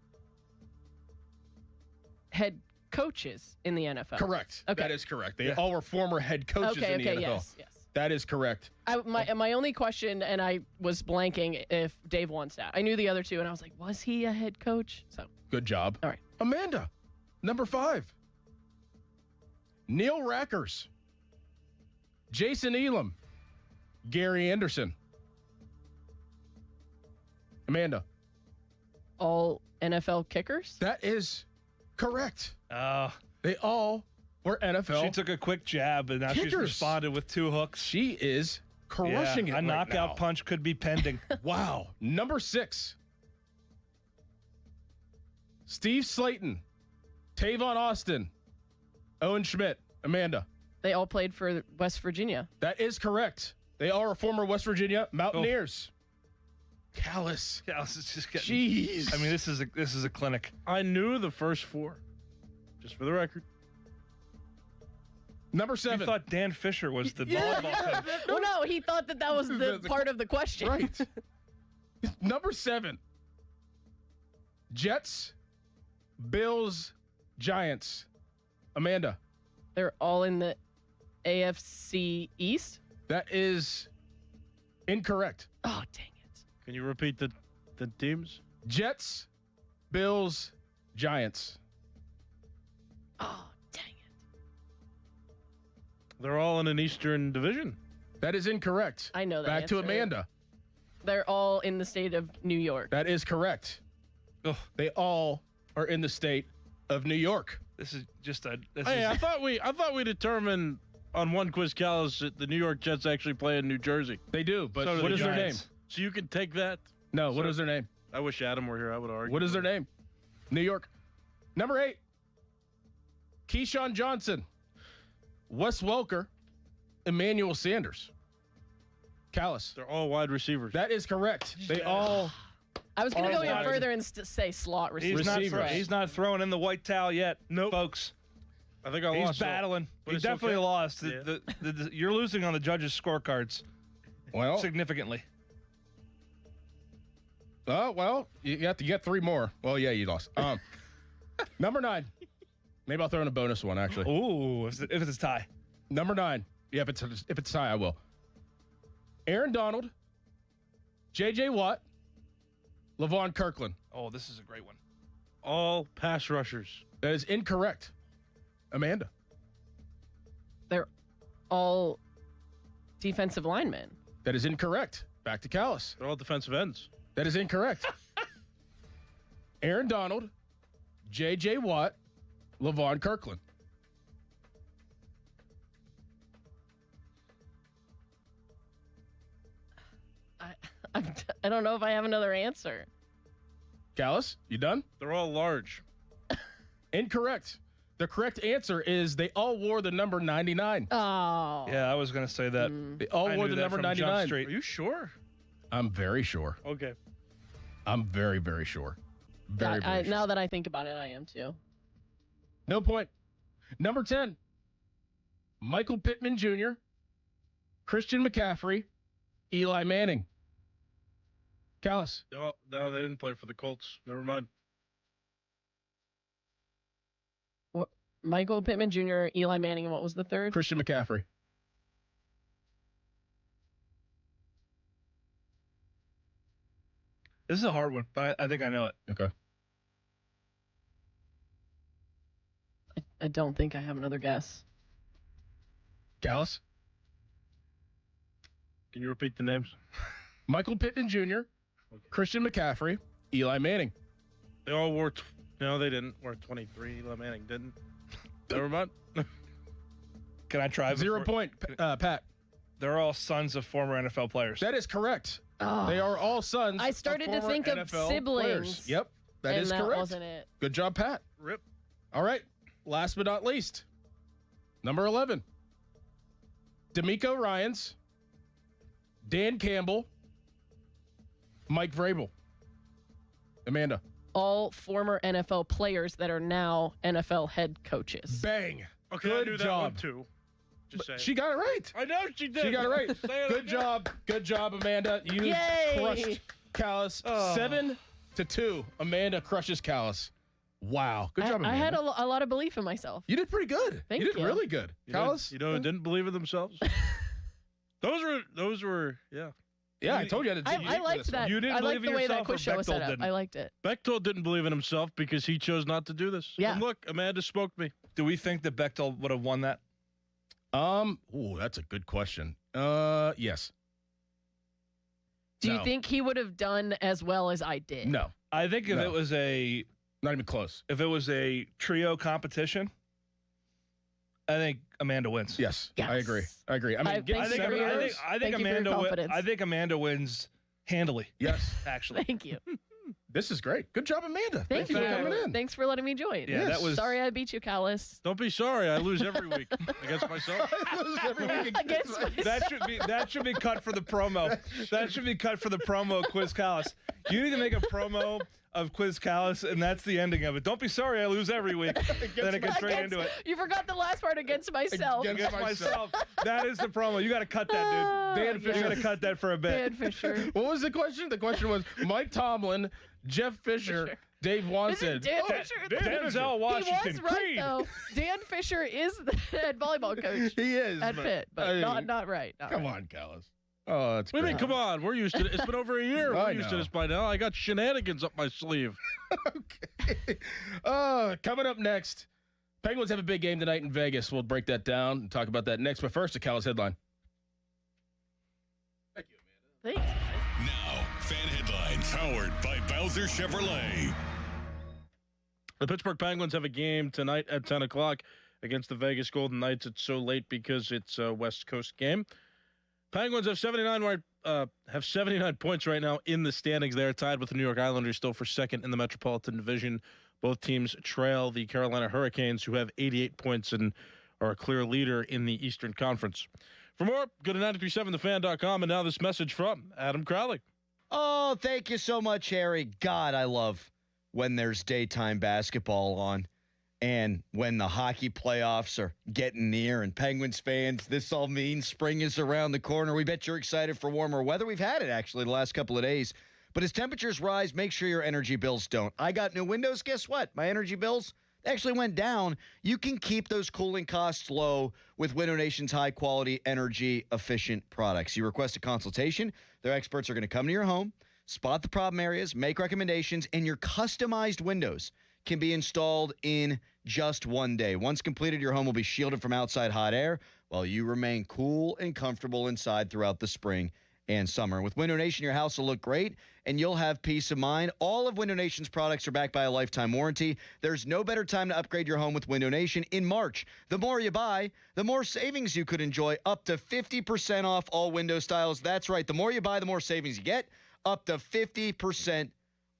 head coaches in the NFL. Correct. Okay. That is correct. They all were former head coaches in the NFL. Yes. That is correct. My only question, and I was blanking if Dave Wanstead. I knew the other two, and I was like, was he a head coach? So good job. All right. Amanda, number 5. Neil Rackers, Jason Elam, Gary Anderson. Amanda. All NFL kickers? That is correct. They all were NFL. She took a quick jab, and now she's responded with 2 hooks. She is crushing it A right knockout now. punch could be pending. Wow. Number 6. Steve Slayton, Tavon Austin, Owen Schmidt. Amanda. They all played for West Virginia. That is correct. They are former West Virginia Mountaineers. Callus. Callus is just getting. Jeez. I mean, this is a clinic. I knew the first four, just for the record. Number 7. You thought Dan Fisher was the volleyball coach. Well, no, he thought that was the part of the question. Right. Number 7. Jets, Bills, Giants. Amanda. They're all in the AFC East? That is incorrect. Oh, dang it. Can you repeat the teams? Jets, Bills, Giants. Oh, dang it. They're all in an Eastern division. That is incorrect. I know that. Back to answer. Amanda. They're all in the state of New York. That is correct. Ugh. They all are in the state of New York. This is just a. Hey, I thought we determined on one quiz, Callus, that the New York Jets actually play in New Jersey. They do, but So do what the is their name? Giants. So you can take that. No, what is their name? I wish Adam were here. I would argue. What is their name? New York. Number 8. Keyshawn Johnson, Wes Welker, Emmanuel Sanders. Callus. They're all wide receivers. That is correct. They all. I was going to go even wide. further and say slot receiver. He's not throwing in the white towel yet, folks. I think I He's lost. battling. But He it's definitely okay. lost. Yeah. You're losing on the judges' scorecards. Well, significantly. Well, you have to get 3 more. Well, yeah, you lost. Number 9. Maybe I'll throw in a bonus one, actually. Ooh, if it's a tie. Number 9. Yeah, if it's a tie, I will. Aaron Donald, J.J. Watt, LaVon Kirkland. Oh, this is a great one. All pass rushers. That is incorrect. Amanda. They're all defensive linemen. That is incorrect. Back to Callus. They're all defensive ends. That is incorrect. Aaron Donald, J.J. Watt, LaVon Kirkland. I don't know if I have another answer. Callus, you done? They're all large. Incorrect. The correct answer is they all wore the number 99. Oh. Yeah, I was going to say that. They all wore the number 99. Are you sure? I'm very sure. Okay. I'm very, very sure. Very, very sure. Now that I think about it, I am too. No point. Number 10. Michael Pittman Jr., Christian McCaffrey, Eli Manning. Callus. No, they didn't play for the Colts. Never mind. What? Michael Pittman Jr., Eli Manning, and what was the third? Christian McCaffrey. This is a hard one, but I think I know it. Okay. I don't think I have another guess. Callus. Can you repeat the names? Michael Pittman Jr., Christian McCaffrey, Eli Manning. They all wore. No, they didn't. Wear 23. Eli Manning didn't. Never mind. Can I try? 0 point, Pat. They're all sons of former NFL players. That is correct. Oh. They are all sons. I started to former think of NFL siblings. Players. Yep, that and is that correct. wasn't it. Good job, Pat. Rip. All right. Last but not least, number 11. D'Amico Ryans, Dan Campbell, Mike Vrabel. Amanda. All former NFL players that are now NFL head coaches. Bang. Okay, Good I knew that job. one too. Just saying. She got it right. I know she did. She got it right. Say it Good again. job. Good job, Amanda. You Yay. crushed Callus. 7-2. Amanda crushes Callus. Wow. Good job, Amanda. I had a lot of belief in myself. You did pretty good. Thank you did you. really good. Callus? You know who didn't believe in themselves? Those were yeah. Yeah, I told you. I liked that. You didn't I believe liked in the way that yourself, or quiz show was set Bechtel up. didn't? I liked it. Bechtel didn't believe in himself because he chose not to do this. Yeah. And look, Amanda smoked me. Do we think that Bechtel would have won that? That's a good question. Yes. Do you think he would have done as well as I did? No. I think if No. it was not even close. If it was a trio competition, I think Amanda wins. Yes. Yes. I agree. I Thank I think you for your Amanda confidence. I think Amanda wins handily. Yes. Actually. Thank you. This is great. Good job, Amanda. Thank you for coming in. Thanks for letting me join. Yeah, that was. Sorry I beat you, Callus. Don't be sorry. I lose every week against myself. I lose every week Against myself. That should be cut for the promo. That should be cut for the promo of Quiz Callus. You need to make a promo of Quiz Callus, and that's the ending of it. Don't be sorry, I lose every week. Then it gets straight into it. You forgot the last part, against myself. Against myself. That is the promo. You got to cut that, dude. Dan Fisher, you got to cut that for a bit. Dan Fisher. What was the question? The question was Mike Tomlin, Jeff Fisher, Dave Wanstead. Dan Fisher. Denzel Washington. He was right, Creed. though. Dan Fisher is the head volleyball coach. He is. At Pitt, but not right. Come on, Callus. Oh, that's What do you great. mean, come on. We're used to it. It's been over a year. We're used to this by now. I got shenanigans up my sleeve. Coming up next, Penguins have a big game tonight in Vegas. We'll break that down and talk about that next. But first, a Callus headline. Thanks. Now, fan headlines powered by Bowser Chevrolet. The Pittsburgh Penguins have a game tonight at 10 o'clock against the Vegas Golden Knights. It's so late because it's a West Coast game. Penguins have 79 points right now in the standings. They're tied with the New York Islanders still for second in the Metropolitan Division. Both teams trail the Carolina Hurricanes, who have 88 points and are a clear leader in the Eastern Conference. For more, go to 937thefan.com. And now this message from Adam Crowley. Oh, thank you so much, Harry. God, I love when there's daytime basketball on. And when the hockey playoffs are getting near, and Penguins fans, this all means spring is around the corner. We bet you're excited for warmer weather. We've had it, actually, the last couple of days. But as temperatures rise, make sure your energy bills don't. I got new windows. Guess what? My energy bills actually went down. You can keep those cooling costs low with Window Nation's high-quality, energy-efficient products. You request a consultation. Their experts are going to come to your home, spot the problem areas, make recommendations, and your customized windows can be installed in just one day. Once completed, your home will be shielded from outside hot air while you remain cool and comfortable inside throughout the spring and summer. With Window Nation, your house will look great and you'll have peace of mind. All of Window Nation's products are backed by a lifetime warranty. There's no better time to upgrade your home with Window Nation. In March, the more you buy, the more savings you could enjoy. Up to 50% off all window styles. That's right. The more you buy, the more savings you get. Up to 50%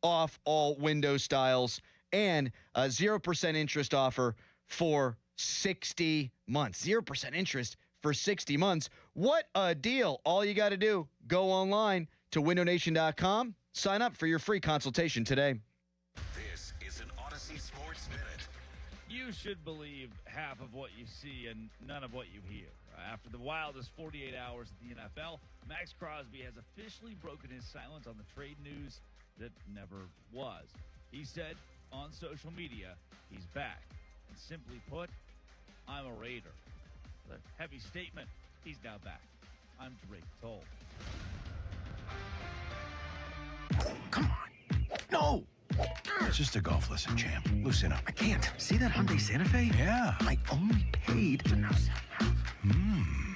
off all window styles. And a 0% interest offer for 60 months. 0% interest for 60 months. What a deal. All you got to do, go online to windownation.com. Sign up for your free consultation today. This is an Odyssey Sports Minute. You should believe half of what you see and none of what you hear. After the wildest 48 hours of the NFL, Max Crosby has officially broken his silence on the trade news that never was. He said on social media, he's back. And simply put, I'm a Raider. The heavy statement, he's now back. I'm Drake Toll. Come on. No. It's just a golf lesson, champ. Loosen up. I can't. See that Hyundai Santa Fe? Yeah. I only paid for no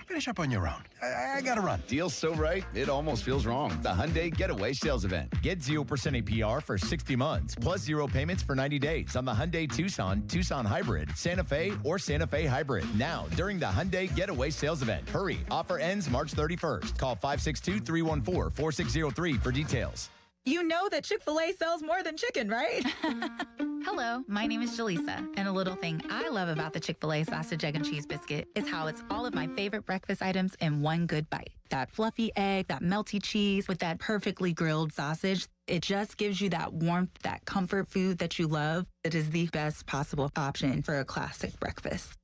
Finish up on your own. I gotta run. Deal's so right, it almost feels wrong. The Hyundai Getaway Sales Event. Get 0% APR for 60 months, plus 0 payments for 90 days on the Hyundai Tucson, Tucson Hybrid, Santa Fe, or Santa Fe Hybrid. Now, during the Hyundai Getaway Sales Event. Hurry, offer ends March 31st. Call 562-314-4603 for details. You know that Chick-fil-A sells more than chicken, right? Hello, my name is Jaleesa, and a little thing I love about the Chick-fil-A sausage, egg, and cheese biscuit is how it's all of my favorite breakfast items in one good bite. That fluffy egg, that melty cheese with that perfectly grilled sausage. It just gives you that warmth, that comfort food that you love. It is the best possible option for a classic breakfast.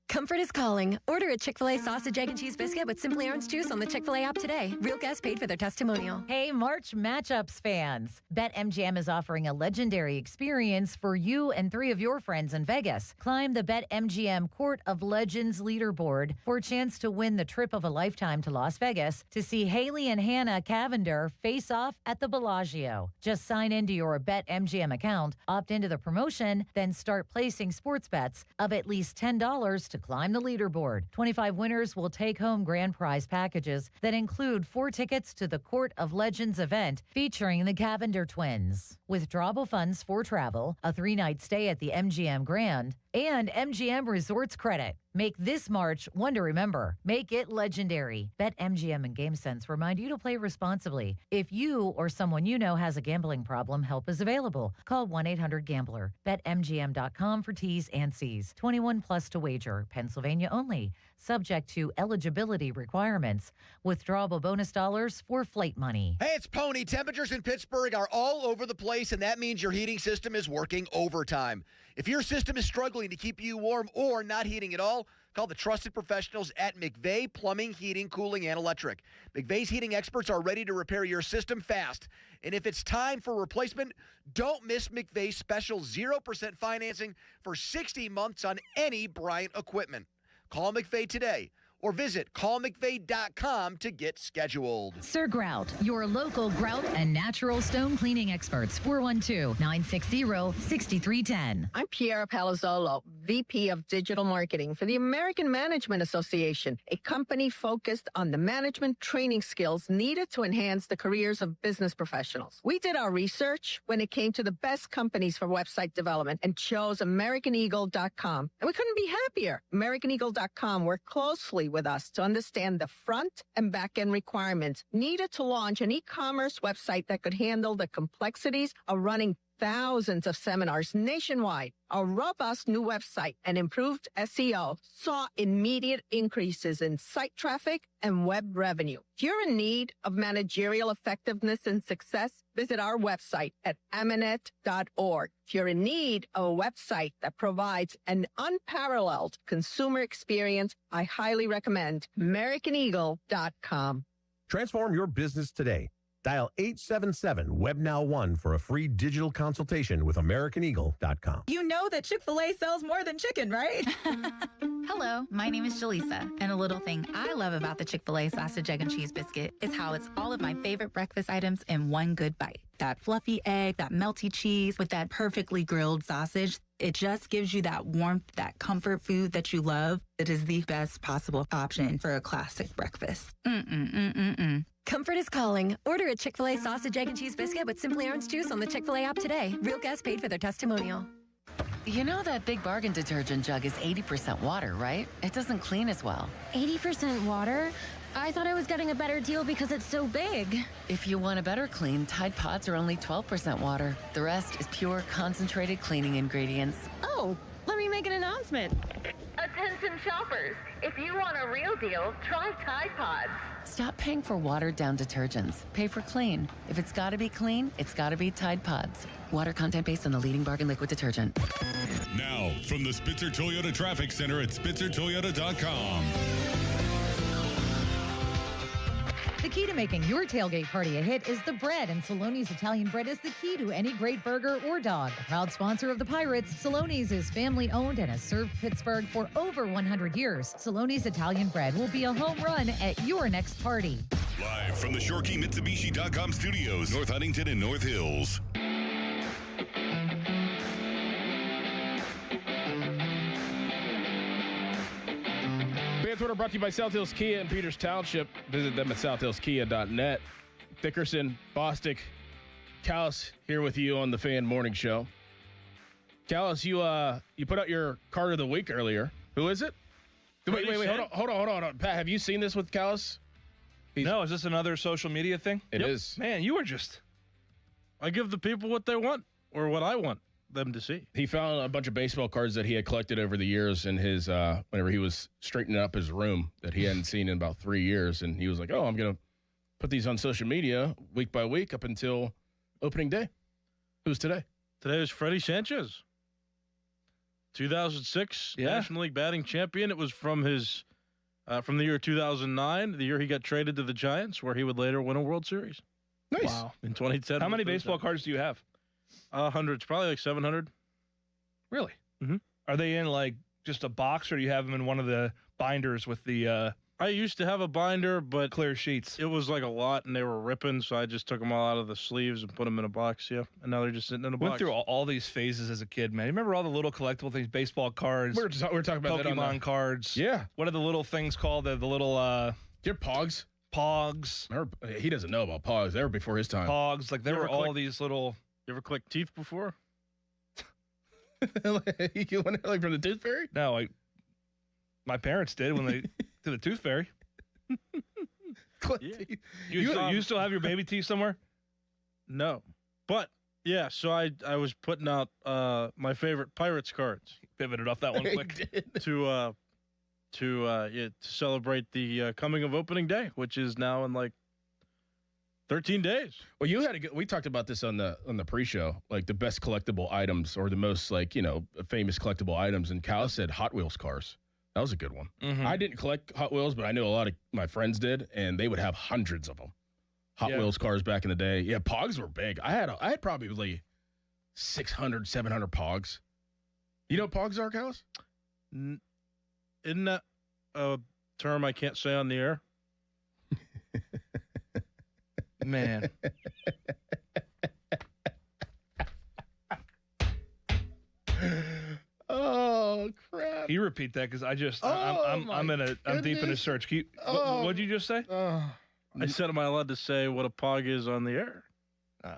Comfort is calling. Order a Chick-fil-A sausage, egg, and cheese biscuit with Simply Orange Juice on the Chick-fil-A app today. Real guests paid for their testimonial. Hey, March Matchups fans. BetMGM is offering a legendary experience for you and 3 of your friends in Vegas. Climb the BetMGM Court of Legends leaderboard for a chance to win the trip of a lifetime to Las Vegas to see Haley and Hannah Cavender face off at the Bellagio. Just sign into your BetMGM account, opt into the promotion, then start placing sports bets of at least $10 to climb the leaderboard. 25 winners will take home grand prize packages that include 4 tickets to the Court of Legends event featuring the Cavender twins. Withdrawable funds for travel, a 3-night stay at the MGM Grand, And MGM Resorts Credit. Make this March one to remember. Make it legendary. BetMGM and GameSense remind you to play responsibly. If you or someone you know has a gambling problem, help is available. Call 1-800-GAMBLER. BetMGM.com for T's and C's. 21 plus to wager. Pennsylvania only. Subject to eligibility requirements. Withdrawable bonus dollars for flight money. Hey, it's Pony. Temperatures in Pittsburgh are all over the place, and that means your heating system is working overtime. If your system is struggling to keep you warm or not heating at all, call the trusted professionals at McVeigh Plumbing, Heating, Cooling, and Electric. McVeigh's heating experts are ready to repair your system fast. And if it's time for replacement, don't miss McVeigh's special 0% financing for 60 months on any Bryant equipment. Call McVeigh today or visit callmcveigh.com to get scheduled. Sir Grout, your local grout and natural stone cleaning experts. 412-960-6310. I'm Piera Palazzolo, VP of Digital Marketing for the American Management Association, a company focused on the management training skills needed to enhance the careers of business professionals. We did our research when it came to the best companies for website development and chose AmericanEagle.com. And we couldn't be happier. AmericanEagle.com worked closely with us to understand the front and back end requirements needed to launch an e-commerce website that could handle the complexities of running thousands of seminars nationwide. Our robust new website and improved SEO saw immediate increases in site traffic and web revenue. If you're in need of managerial effectiveness and success, visit our website at amanet.org. If you're in need of a website that provides an unparalleled consumer experience, I highly recommend AmericanEagle.com. Transform your business today. Dial 877-WebNow1 for a free digital consultation with AmericanEagle.com. You know that Chick-fil-A sells more than chicken, right? Hello, my name is Jaleesa, and a little thing I love about the Chick-fil-A sausage, egg, and cheese biscuit is how it's all of my favorite breakfast items in one good bite. That fluffy egg, that melty cheese with that perfectly grilled sausage. It just gives you that warmth, that comfort food that you love. It is the best possible option for a classic breakfast. Comfort is calling. Order a Chick-fil-A sausage, egg, and cheese biscuit with Simply Orange Juice on the Chick-fil-A app today. Real guests paid for their testimonial. You know that Big Bargain detergent jug is 80% water, right? It doesn't clean as well. 80% water? I thought I was getting a better deal because it's so big. If you want a better clean, Tide Pods are only 12% water. The rest is pure, concentrated cleaning ingredients. Oh, let me make an announcement. Attention shoppers, if you want a real deal, try Tide Pods. Stop paying for watered-down detergents. Pay for clean. If it's got to be clean, it's got to be Tide Pods. Water content based on the leading bargain liquid detergent. Now, from the Spitzer Toyota Traffic Center at SpitzerToyota.com. The key to making your tailgate party a hit is the bread, and Saloni's Italian bread is the key to any great burger or dog. A proud sponsor of the Pirates, Saloni's is family-owned and has served Pittsburgh for over 100 years. Saloni's Italian bread will be a home run at your next party. Live from the ShoreKeyMitsubishi.com studios, North Huntington and North Hills. Banter brought to you by South Hills Kia in Peters Township. Visit them at southhillskia.net. Dickerson, Bostic, Callus here with you on the Fan Morning Show. Callus, you put out your card of the week earlier. Who is it? Wait, hold on. Pat, have you seen this with Callus? No, is this another social media thing? It is. Man, you were just... I give the people what they want or what I want them to see. He found a bunch of baseball cards that he had collected over the years in his whenever he was straightening up his room that he hadn't seen in about 3 years, and he was like, "Oh, I'm gonna put these on social media week by week up until opening day." Who's today? Today is Freddie Sanchez, 2006 National League batting champion. It was from his from the year 2009, the year he got traded to the Giants, where he would later win a World Series. Nice. Wow. In 2010. How many baseball cards do you have? Hundreds, probably like 700. Really? Mm-hmm. Are they in like just a box, or do you have them in one of the binders with the? I used to have a binder, but clear sheets. It was like a lot, and they were ripping, so I just took them all out of the sleeves and put them in a box. Yeah, and now they're just sitting in a box. Went through all these phases as a kid, man. You remember all the little collectible things, baseball cards? We were talking about Pokemon that on cards. Yeah. What are the little things called? The little Your Pogs. Pogs. He doesn't know about Pogs. They were before his time. Pogs. Like there were all these little. You ever collect teeth before? You went like from the Tooth Fairy? No, my parents did when they to the Tooth Fairy. Yeah. You still have your baby teeth somewhere? No, but yeah. So I was putting out my favorite Pirates cards. Pivoted off that one quick to celebrate the coming of opening day, which is now in like 13 days. Well, you had we talked about this on the pre-show, like the best collectible items or the most famous collectible items, and Callus said Hot Wheels cars. That was a good one. Mm-hmm. I didn't collect Hot Wheels, but I knew a lot of my friends did, and they would have hundreds of them. Hot Wheels cars back in the day. Yeah, Pogs were big. I had probably 600, 700 Pogs. You know what Pogs are, Callus? Isn't that a term I can't say on the air? Man. Oh crap! Can you repeat that? Because I'm deep in a search. What'd you just say? I said, am I allowed to say what a Pog is on the air? Oh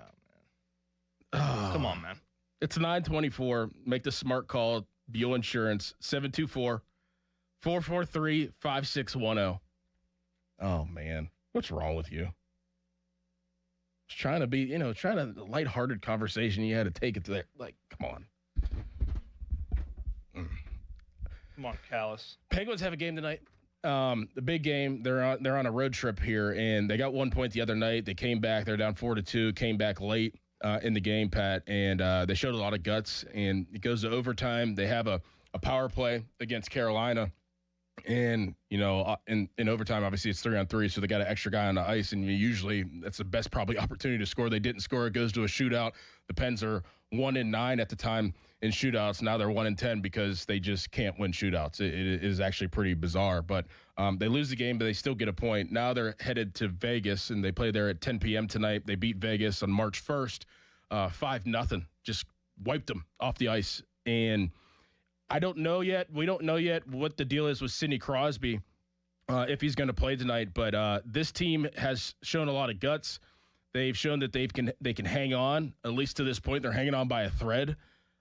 man! Come on, man. It's 9:24. Make the smart call. Buell Insurance 724-443-5610. Oh man, what's wrong with you? Just trying to be, trying to lighthearted conversation. You had to take it to there. Like, come on. Come on, Callus. Penguins have a game tonight. The big game. They're on a road trip here, and they got 1 point the other night. They came back. They're down 4-2. Came back late in the game, Pat, and they showed a lot of guts. And it goes to overtime. They have a power play against Carolina, and in overtime, obviously it's 3-on-3, so they got an extra guy on the ice, and usually that's the best probably opportunity to score. They didn't score. It goes to a shootout. The Pens are 1-9 at the time in shootouts. Now they're 1-10 because they just can't win shootouts. It is actually pretty bizarre, but they lose the game, but they still get a point. Now they're headed to Vegas, and they play there at 10 p.m. tonight. They beat Vegas on March 1st, 5-0. Just wiped them off the ice. And I don't know yet. We don't know yet what the deal is with Sidney Crosby, if he's going to play tonight. But this team has shown a lot of guts. They've shown that they can hang on, at least to this point. They're hanging on by a thread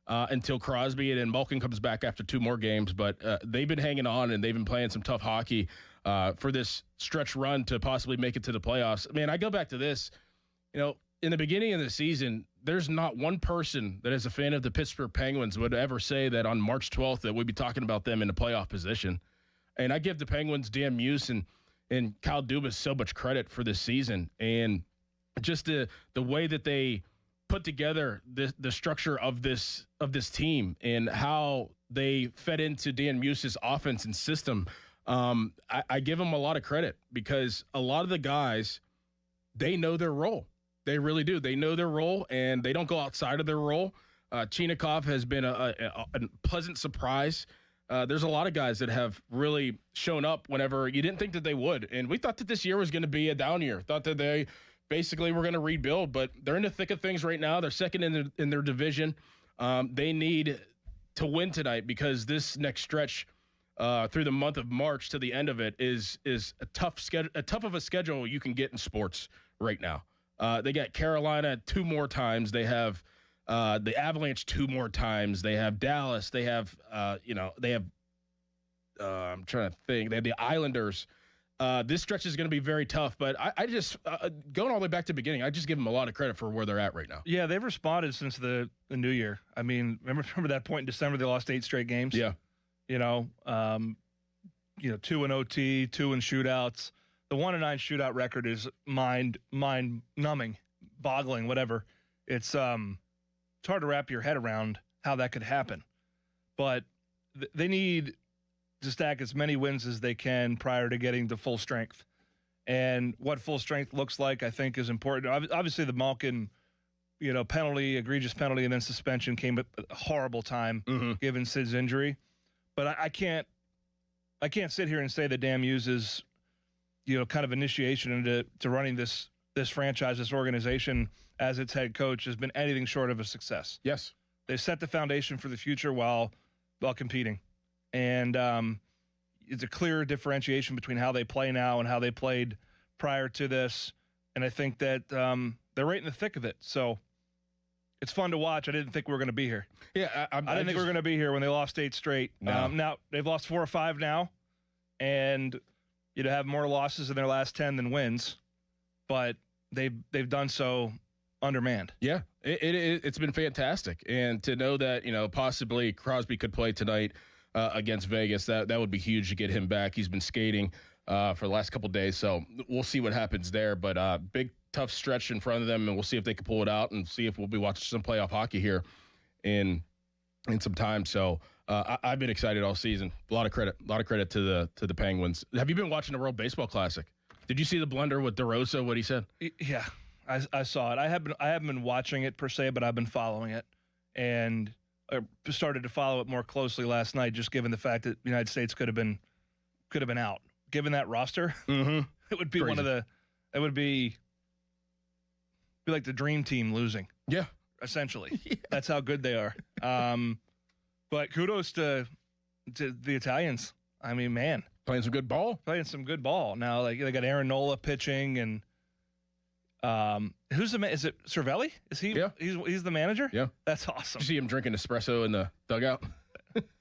until Crosby, and then Malkin comes back after 2 more games. But they've been hanging on, and they've been playing some tough hockey for this stretch run to possibly make it to the playoffs. Man, I go back to this. In the beginning of the season, there's not one person that is a fan of the Pittsburgh Penguins would ever say that on March 12th that we'd be talking about them in a playoff position. And I give the Penguins, Dan Muse and Kyle Dubas so much credit for this season. And just the way that they put together the structure of this team and how they fed into Dan Muse's offense and system, I give them a lot of credit because a lot of the guys, they know their role. They really do. They know their role, and they don't go outside of their role. Chinikov has been a pleasant surprise. There's a lot of guys that have really shown up whenever you didn't think that they would. And we thought that this year was going to be a down year. Thought that they basically were going to rebuild, but they're in the thick of things right now. They're second in their division. They need to win tonight because this next stretch through the month of March to the end of it is a tough of a schedule you can get in sports right now. They got Carolina 2 more times. They have the Avalanche 2 more times. They have Dallas. They have, I'm trying to think. They have the Islanders. This stretch is going to be very tough, but I just, going all the way back to the beginning, I just give them a lot of credit for where they're at right now. Yeah, they've responded since the new year. I mean, remember that point in December, they lost 8 straight games? Yeah. 2 in OT, 2 in shootouts. The 1-9 shootout record is mind numbing, boggling, whatever. It's hard to wrap your head around how that could happen. But they need to stack as many wins as they can prior to getting to full strength. And what full strength looks like, I think, is important. Obviously, the Malkin, penalty, egregious penalty, and then suspension came at a horrible time given Sid's injury. But I can't sit here and say that Dan Muse is kind of initiation into running this franchise, this organization as its head coach has been anything short of a success. Yes. They set the foundation for the future while competing. And it's a clear differentiation between how they play now and how they played prior to this. And I think that they're right in the thick of it. So it's fun to watch. I didn't think we were going to be here. Yeah, I didn't think we were going to be here when they lost 8 straight. No. Now they've lost 4 or 5 now, and you'd have more losses in their last 10 than wins, but they've done so undermanned. Yeah, it's been fantastic, and to know that possibly Crosby could play tonight against Vegas, that would be huge to get him back. He's been skating for the last couple of days, so we'll see what happens there. But big tough stretch in front of them, and we'll see if they can pull it out, and see if we'll be watching some playoff hockey here in some time. So I've been excited all season. A lot of credit to the Penguins. Have you been watching the World Baseball Classic? Did you see the blunder with DeRosa? What he said? Yeah, I saw it. I haven't been watching it per se, but I've been following it, and I started to follow it more closely last night, just given the fact that the United States could have been out. Given that roster, it would be Crazy. It would be like the dream team losing. Yeah, essentially. Yeah. That's how good they are. But kudos to the Italians. I mean, man, playing some good ball. Now, like they got Aaron Nola pitching, and who's is it Cervelli? Is he? Yeah. He's the manager. Yeah, that's awesome. Did you see him drinking espresso in the dugout?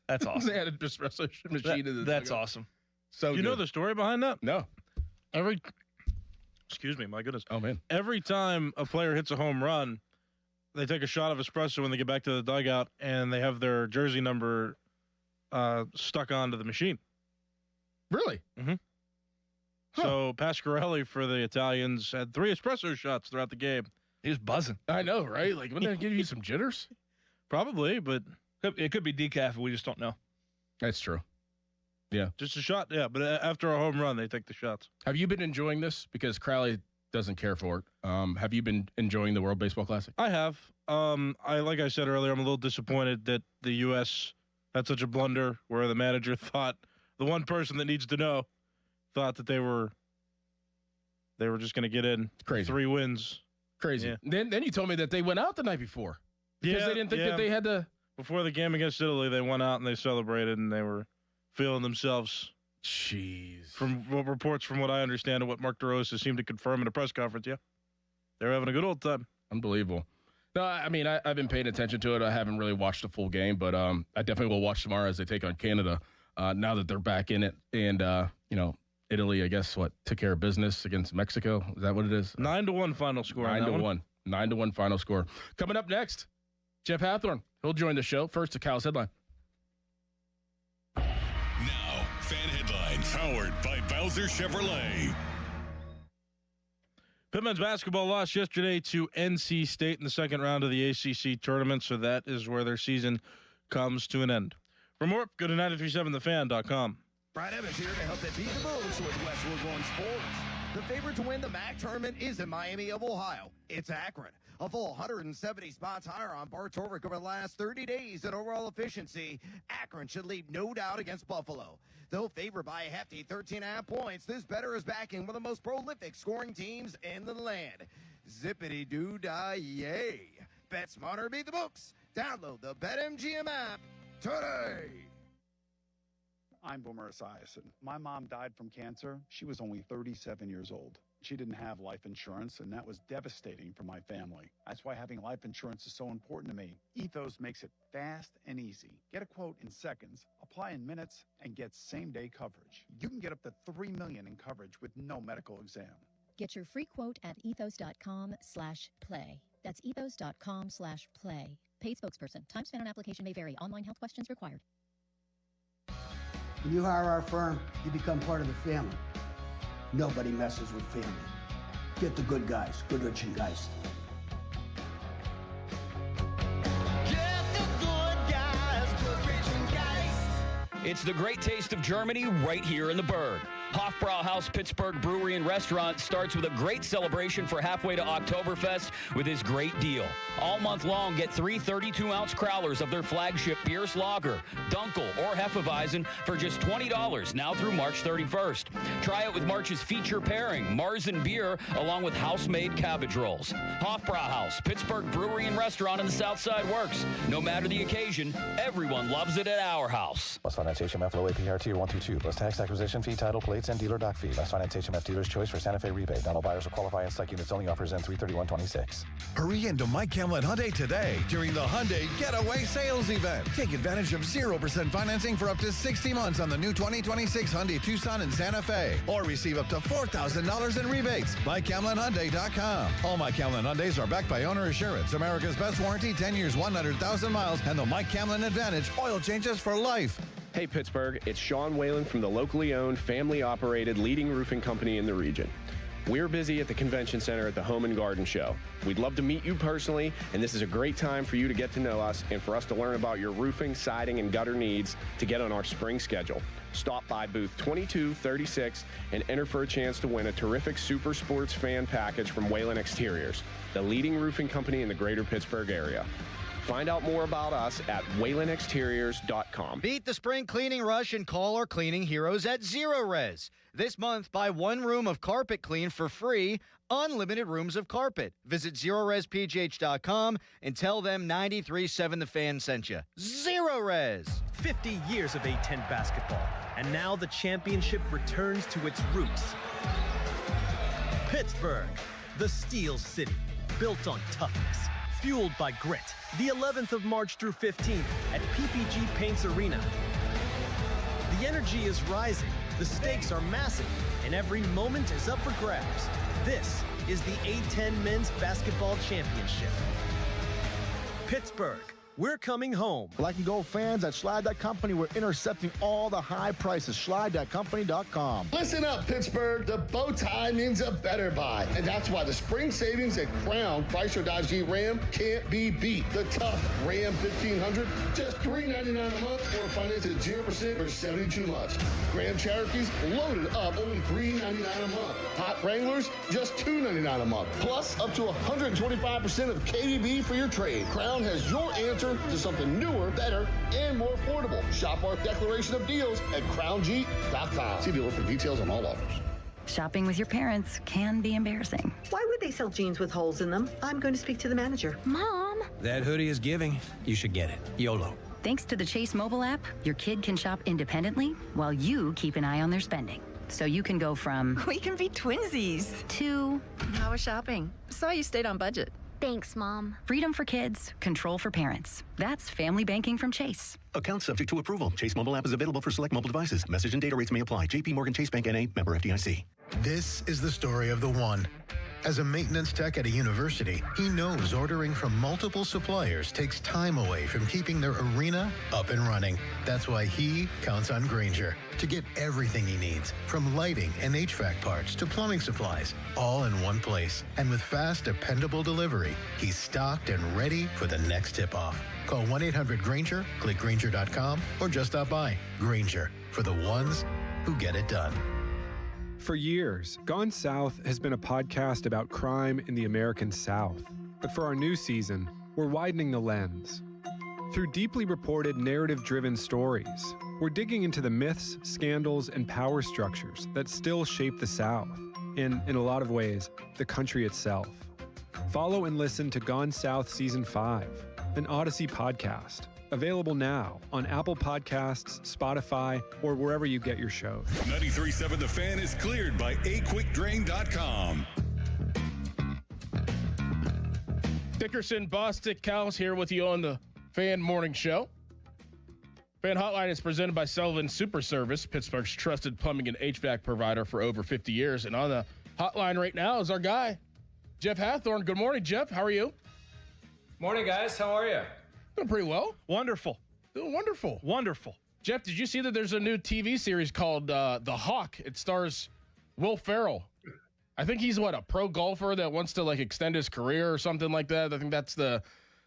That's awesome. They had an espresso machine in the That's dugout. awesome. So you know the story behind that? No. Excuse me, my goodness. Oh man. Every time a player hits a home run, they take a shot of espresso when they get back to the dugout, and they have their jersey number stuck onto the machine. Really? Mm-hmm. Huh. So Pasquarelli for the Italians had 3 espresso shots throughout the game. He was buzzing. I know, right? Like, wouldn't that give you some jitters? Probably, but it could be decaf. We just don't know. That's true. Yeah. Just a shot, yeah. But after a home run, they take the shots. Have you been enjoying this? Because Crowley doesn't care for it. Have you been enjoying the World Baseball Classic? I have. Like I said earlier, I'm a little disappointed that the U.S. had such a blunder where the manager thought, the one person that needs to know, thought that they were just going to get in. Crazy. 3 wins. Crazy. Yeah. Then you told me that they went out the night before. Because they didn't think that they had to. Before the game against Italy, they went out and they celebrated, and they were feeling themselves. Jeez. From reports, from what I understand, and what Mark DeRosa seemed to confirm in a press conference, yeah. They're having a good old time. Unbelievable. No, I mean, I've been paying attention to it. I haven't really watched the full game, but I definitely will watch tomorrow as they take on Canada now that they're back in it. And, Italy, I guess, took care of business against Mexico. Is that what it is? 9-1 final score. 9-1. 9-1 final score. Coming up next, Jeff Hathorn. He'll join the show. First, a Callus headline. Now, fan headlines powered by Bowser Chevrolet. Pitt men's basketball lost yesterday to NC State in the second round of the ACC tournament, so that is where their season comes to an end. For more, go to 937thefan.com. Brad Evans here to help them beat the Bulls with Westwood One Sports. The favorite to win the MAC tournament is in Miami of Ohio. It's Akron. A full 170 spots higher on Bart Torvik over the last 30 days in overall efficiency. Akron should leave no doubt against Buffalo. Though favored by a hefty 13.5 points, this better is backing one of the most prolific scoring teams in the land. Zippity-doo-dah-yay. Bet smarter, beat the books. Download the BetMGM app today. I'm Boomer Esiason. My mom died from cancer. She was only 37 years old. She didn't have life insurance, and that was devastating for my family. That's why having life insurance is so important to me. Ethos makes it fast and easy. Get a quote in seconds, apply in minutes, and get same-day coverage. You can get up to $3 million in coverage with no medical exam. Get your free quote at ethos.com/play. That's ethos.com/play. Paid spokesperson. Time spent on application may vary. Online health questions required. When you hire our firm, you become part of the family. Nobody messes with family. Get the good guys, Goodrich and Geist. It's the great taste of Germany right here in the Berg. Hofbrauhaus Pittsburgh Brewery and Restaurant starts with a great celebration for halfway to Oktoberfest with his great deal. All month long, get 3 32-ounce crowlers of their flagship Bierce Lager, Dunkel, or Hefeweizen for just $20 now through March 31st. Try it with March's feature pairing, Marzen Beer, along with house-made cabbage rolls. Hofbrauhaus, Pittsburgh Brewery and Restaurant in the South Side works. No matter the occasion, everyone loves it at our house. Plus finance HMF low APR tier 122 plus tax acquisition fee title plates rates and dealer doc fee. Less finance HMF dealer's choice for Santa Fe rebate. Not all buyers will qualify and select units only. Offers end 3/31/26. Hurry into Mike Camlin Hyundai today during the Hyundai Getaway Sales Event. Take advantage of 0% financing for up to 60 months on the new 2026 Hyundai Tucson and Santa Fe. Or receive up to $4,000 in rebates. MikeCamlinHyundai.com. All Mike Camlin Hyundais are backed by Owner Assurance, America's best warranty, 10 years, 100,000 miles, and the Mike Camlin Advantage oil changes for life. Hey Pittsburgh, it's Sean Whalen from the locally owned, family-operated leading roofing company in the region. We're busy at the convention center at the Home and Garden Show. We'd love to meet you personally, and this is a great time for you to get to know us and for us to learn about your roofing, siding, and gutter needs to get on our spring schedule. Stop by booth 2236 and enter for a chance to win a terrific Super Sports fan package from Whalen Exteriors, the leading roofing company in the greater Pittsburgh area. Find out more about us at WhalenExteriors.com. Beat the spring cleaning rush and call our cleaning heroes at Zero Res. This month, buy one room of carpet clean for free, unlimited rooms of carpet. Visit ZeroResPGH.com and tell them 93.7 The Fan sent you. Zero Res. 50 years of A10 basketball, and now the championship returns to its roots. Pittsburgh, the Steel City, built on toughness, fueled by grit. The 11th of March through 15th at PPG Paints Arena. The energy is rising, the stakes are massive, and every moment is up for grabs. This is the A10 Men's Basketball Championship. Pittsburgh, we're coming home. Black and gold fans at Schley Company, we're intercepting all the high prices. Schley.company.com. Listen up, Pittsburgh. The bow tie means a better buy. And that's why the spring savings at Crown Chrysler Dodge Jeep Ram can't be beat. The tough Ram 1500, just $399 a month, or finance at 0% for 72 months. Grand Cherokees loaded up, only $399 a month. Hot Wranglers, just $299 a month. Plus, up to 125% of KDB for your trade. Crown has your answer to something newer, better, and more affordable. Shop our declaration of deals at crownjeep.com. See dealer for details on all offers. Shopping with your parents can be embarrassing. Why would they sell jeans with holes in them? I'm going to speak to the manager. Mom! That hoodie is giving. You should get it. YOLO. Thanks to the Chase mobile app, your kid can shop independently while you keep an eye on their spending. So you can go from... We can be twinsies. ...to... How was shopping? Saw you stayed on budget. Thanks, Mom. Freedom for kids, control for parents. That's family banking from Chase. Account subject to approval. Chase mobile app is available for select mobile devices. Message and data rates may apply. JP Morgan Chase Bank N.A. member FDIC. This is the story of the one. As a maintenance tech at a university, he knows ordering from multiple suppliers takes time away from keeping their arena up and running. That's why he counts on Grainger to get everything he needs, from lighting and HVAC parts to plumbing supplies, all in one place. And with fast, dependable delivery, he's stocked and ready for the next tip-off. Call 1-800-GRAINGER, click Grainger.com, or just stop by. Grainger, for the ones who get it done. For years, Gone South has been a podcast about crime in the American South. But for our new season, we're widening the lens. Through deeply reported, narrative-driven stories, we're digging into the myths, scandals, and power structures that still shape the South, and, in a lot of ways, the country itself. Follow and listen to Gone South Season 5, an Odyssey podcast. Available now on Apple Podcasts, Spotify, or wherever you get your shows. 93.7 The Fan is cleared by aquickdrain.com. Dickerson, Bostic, Callus here with you on the Fan Morning Show. Fan Hotline is presented by Sullivan Super Service, Pittsburgh's trusted plumbing and HVAC provider for over 50 years. And on the hotline right now is our guy, Jeff Hathorn. Good morning, Jeff. How are you? Morning, guys. How are you? Doing pretty well. Wonderful. Doing wonderful. Wonderful. Jeff, did you see that there's a new TV series called The Hawk? It stars Will Ferrell. I think he's, a pro golfer that wants to, extend his career or something like that. I think that's the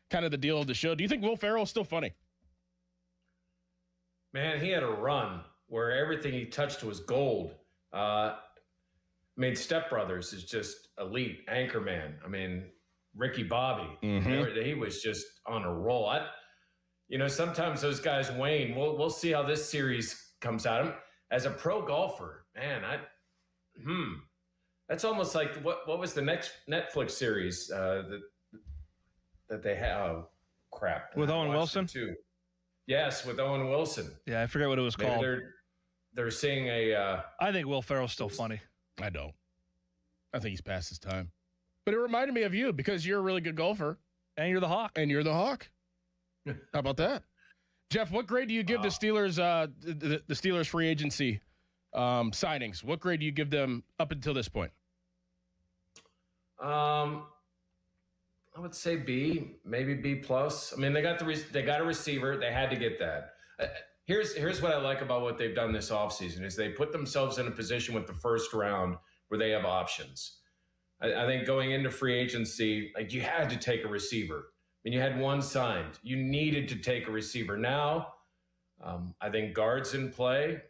kind of the deal of the show. Do you think Will Ferrell is still funny? Man, he had a run where everything he touched was gold. Step Brothers is just elite. Anchorman. Ricky Bobby, he was just on a roll. Sometimes those guys wane. We'll see how this series comes out. As a pro golfer, man, that's almost like what was the next Netflix series that they have? Oh, crap! With Owen Wilson too. Yes, with Owen Wilson. Yeah, I forget what it was called. they're seeing a. I think Will Ferrell's still funny. I don't. I think he's past his time. But it reminded me of you because you're a really good golfer. And you're the Hawk. How about that? Jeff, what grade do you give the Steelers the Steelers free agency signings? What grade do you give them up until this point? I would say B, maybe B plus. I mean, they got a receiver. They had to get that. Here's what I like about what they've done this offseason is they put themselves in a position with the first round where they have options. I think going into free agency, like you had to take a receiver. I mean, you had one signed. You needed to take a receiver. Now, I think guards in play.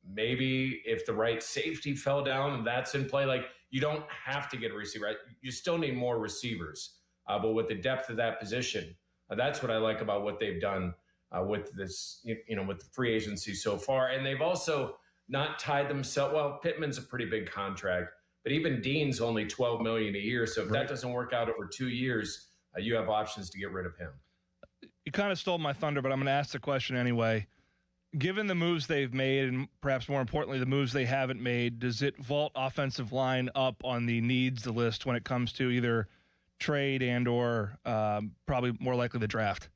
Maybe if the right safety fell down and that's in play, like you don't have to get a receiver. Right? You still need more receivers. But with the depth of that position, that's what I like about what they've done with this, with the free agency so far. And they've also not tied themselves. Well, Pittman's a pretty big contract, but even Dean's only $12 million a year. So if that doesn't work out over 2 years, you have options to get rid of him. You kind of stole my thunder, but I'm going to ask the question anyway. Given the moves they've made, and perhaps more importantly, the moves they haven't made, does it vault offensive line up on the needs list when it comes to either trade and or probably more likely the draft?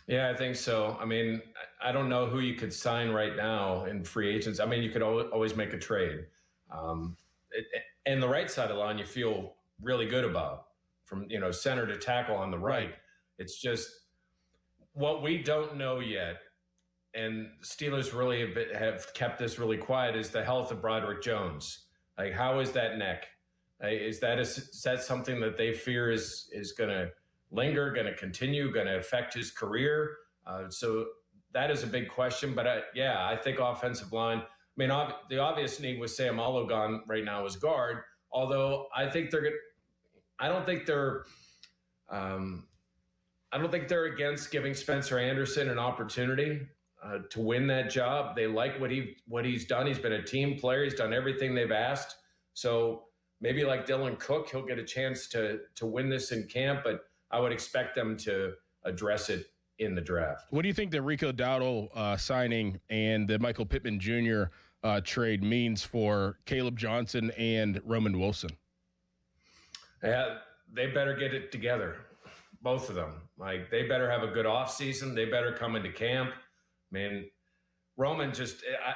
Yeah, I think so. I mean, I don't know who you could sign right now in free agents. I mean, you could always make a trade. And the right side of the line, you feel really good about from, center to tackle on the right. It's just what we don't know yet. And Steelers really have kept this really quiet is the health of Broderick Jones. Like, how is that neck? Is that something that they fear is going to linger, going to continue, going to affect his career? So that is a big question. But I think offensive line. I mean, the obvious need with Sam Ologon right now is guard. Although I think I don't think they're against giving Spencer Anderson an opportunity to win that job. They like what he's done. He's been a team player. He's done everything they've asked. So maybe like Dylan Cook, he'll get a chance to win this in camp. But I would expect them to address it in the draft. What do you think the Rico Dowdle signing and the Michael Pittman Jr. Trade means for Caleb Johnson and Roman Wilson? Yeah, they better get it together, both of them. Like, they better have a good offseason. They better come into camp. I mean, Roman I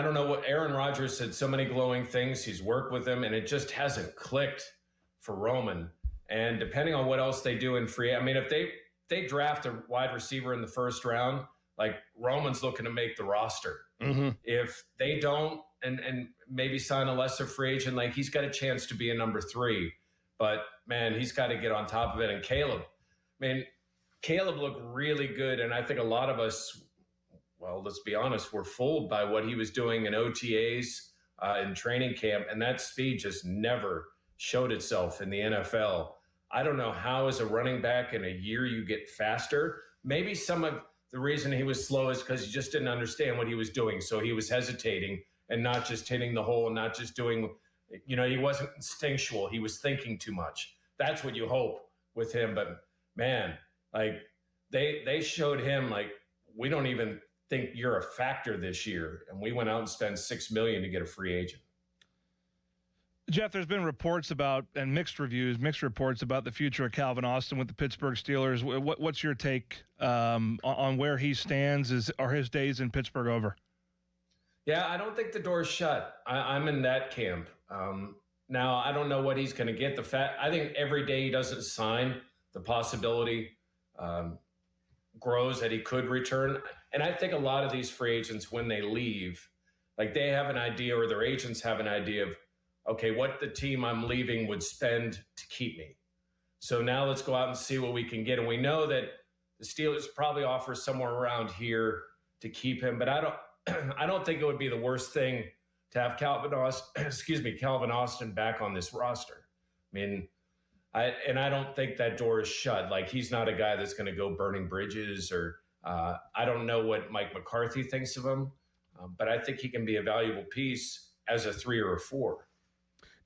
don't know what Aaron Rodgers said, so many glowing things. He's worked with him, and it just hasn't clicked for Roman. And depending on what else they do in free, I mean, if they draft a wide receiver in the first round, like Roman's looking to make the roster. Mm-hmm. If they don't, and maybe sign a lesser free agent, like he's got a chance to be a number 3. But man, he's got to get on top of it. And Caleb looked really good. And I think a lot of us, well, let's be honest, were fooled by what he was doing in OTAs in training camp. And that speed just never showed itself in the NFL. I don't know how as a running back in a year you get faster. Maybe some of the reason he was slow is because he just didn't understand what he was doing. So he was hesitating and not just hitting the hole and not just doing, he wasn't instinctual. He was thinking too much. That's what you hope with him. But man, like they showed him, like, we don't even think you're a factor this year. And we went out and spent $6 million to get a free agent. Jeff, there's been reports about, and mixed reports about the future of Calvin Austin with the Pittsburgh Steelers. What's your take on where he stands? Are his days in Pittsburgh over? Yeah, I don't think the door's shut. I'm in that camp. Now, I don't know what he's going to get. I think every day he doesn't sign, the possibility grows that he could return. And I think a lot of these free agents, when they leave, like they have an idea, or their agents have an idea of, okay, what the team I'm leaving would spend to keep me. So now let's go out and see what we can get. And we know that the Steelers probably offer somewhere around here to keep him, but I don't think it would be the worst thing to have Calvin Austin back on this roster. I mean, I don't think that door is shut. Like, he's not a guy that's going to go burning bridges, or I don't know what Mike McCarthy thinks of him, but I think he can be a valuable piece as a 3 or a 4.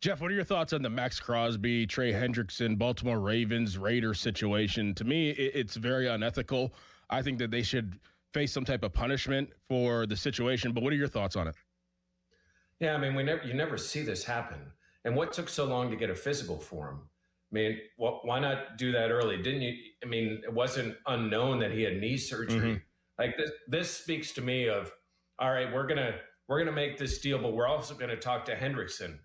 Jeff, what are your thoughts on the Max Crosby, Trey Hendrickson, Baltimore Ravens, Raiders situation? To me, it's very unethical. I think that they should face some type of punishment for the situation. But what are your thoughts on it? Yeah, I mean, you never see this happen. And what took so long to get a physical for him? I mean, why not do that early? Didn't you? I mean, it wasn't unknown that he had knee surgery. Like this speaks to me of, all right, we're gonna make this deal, but we're also gonna talk to Hendrickson,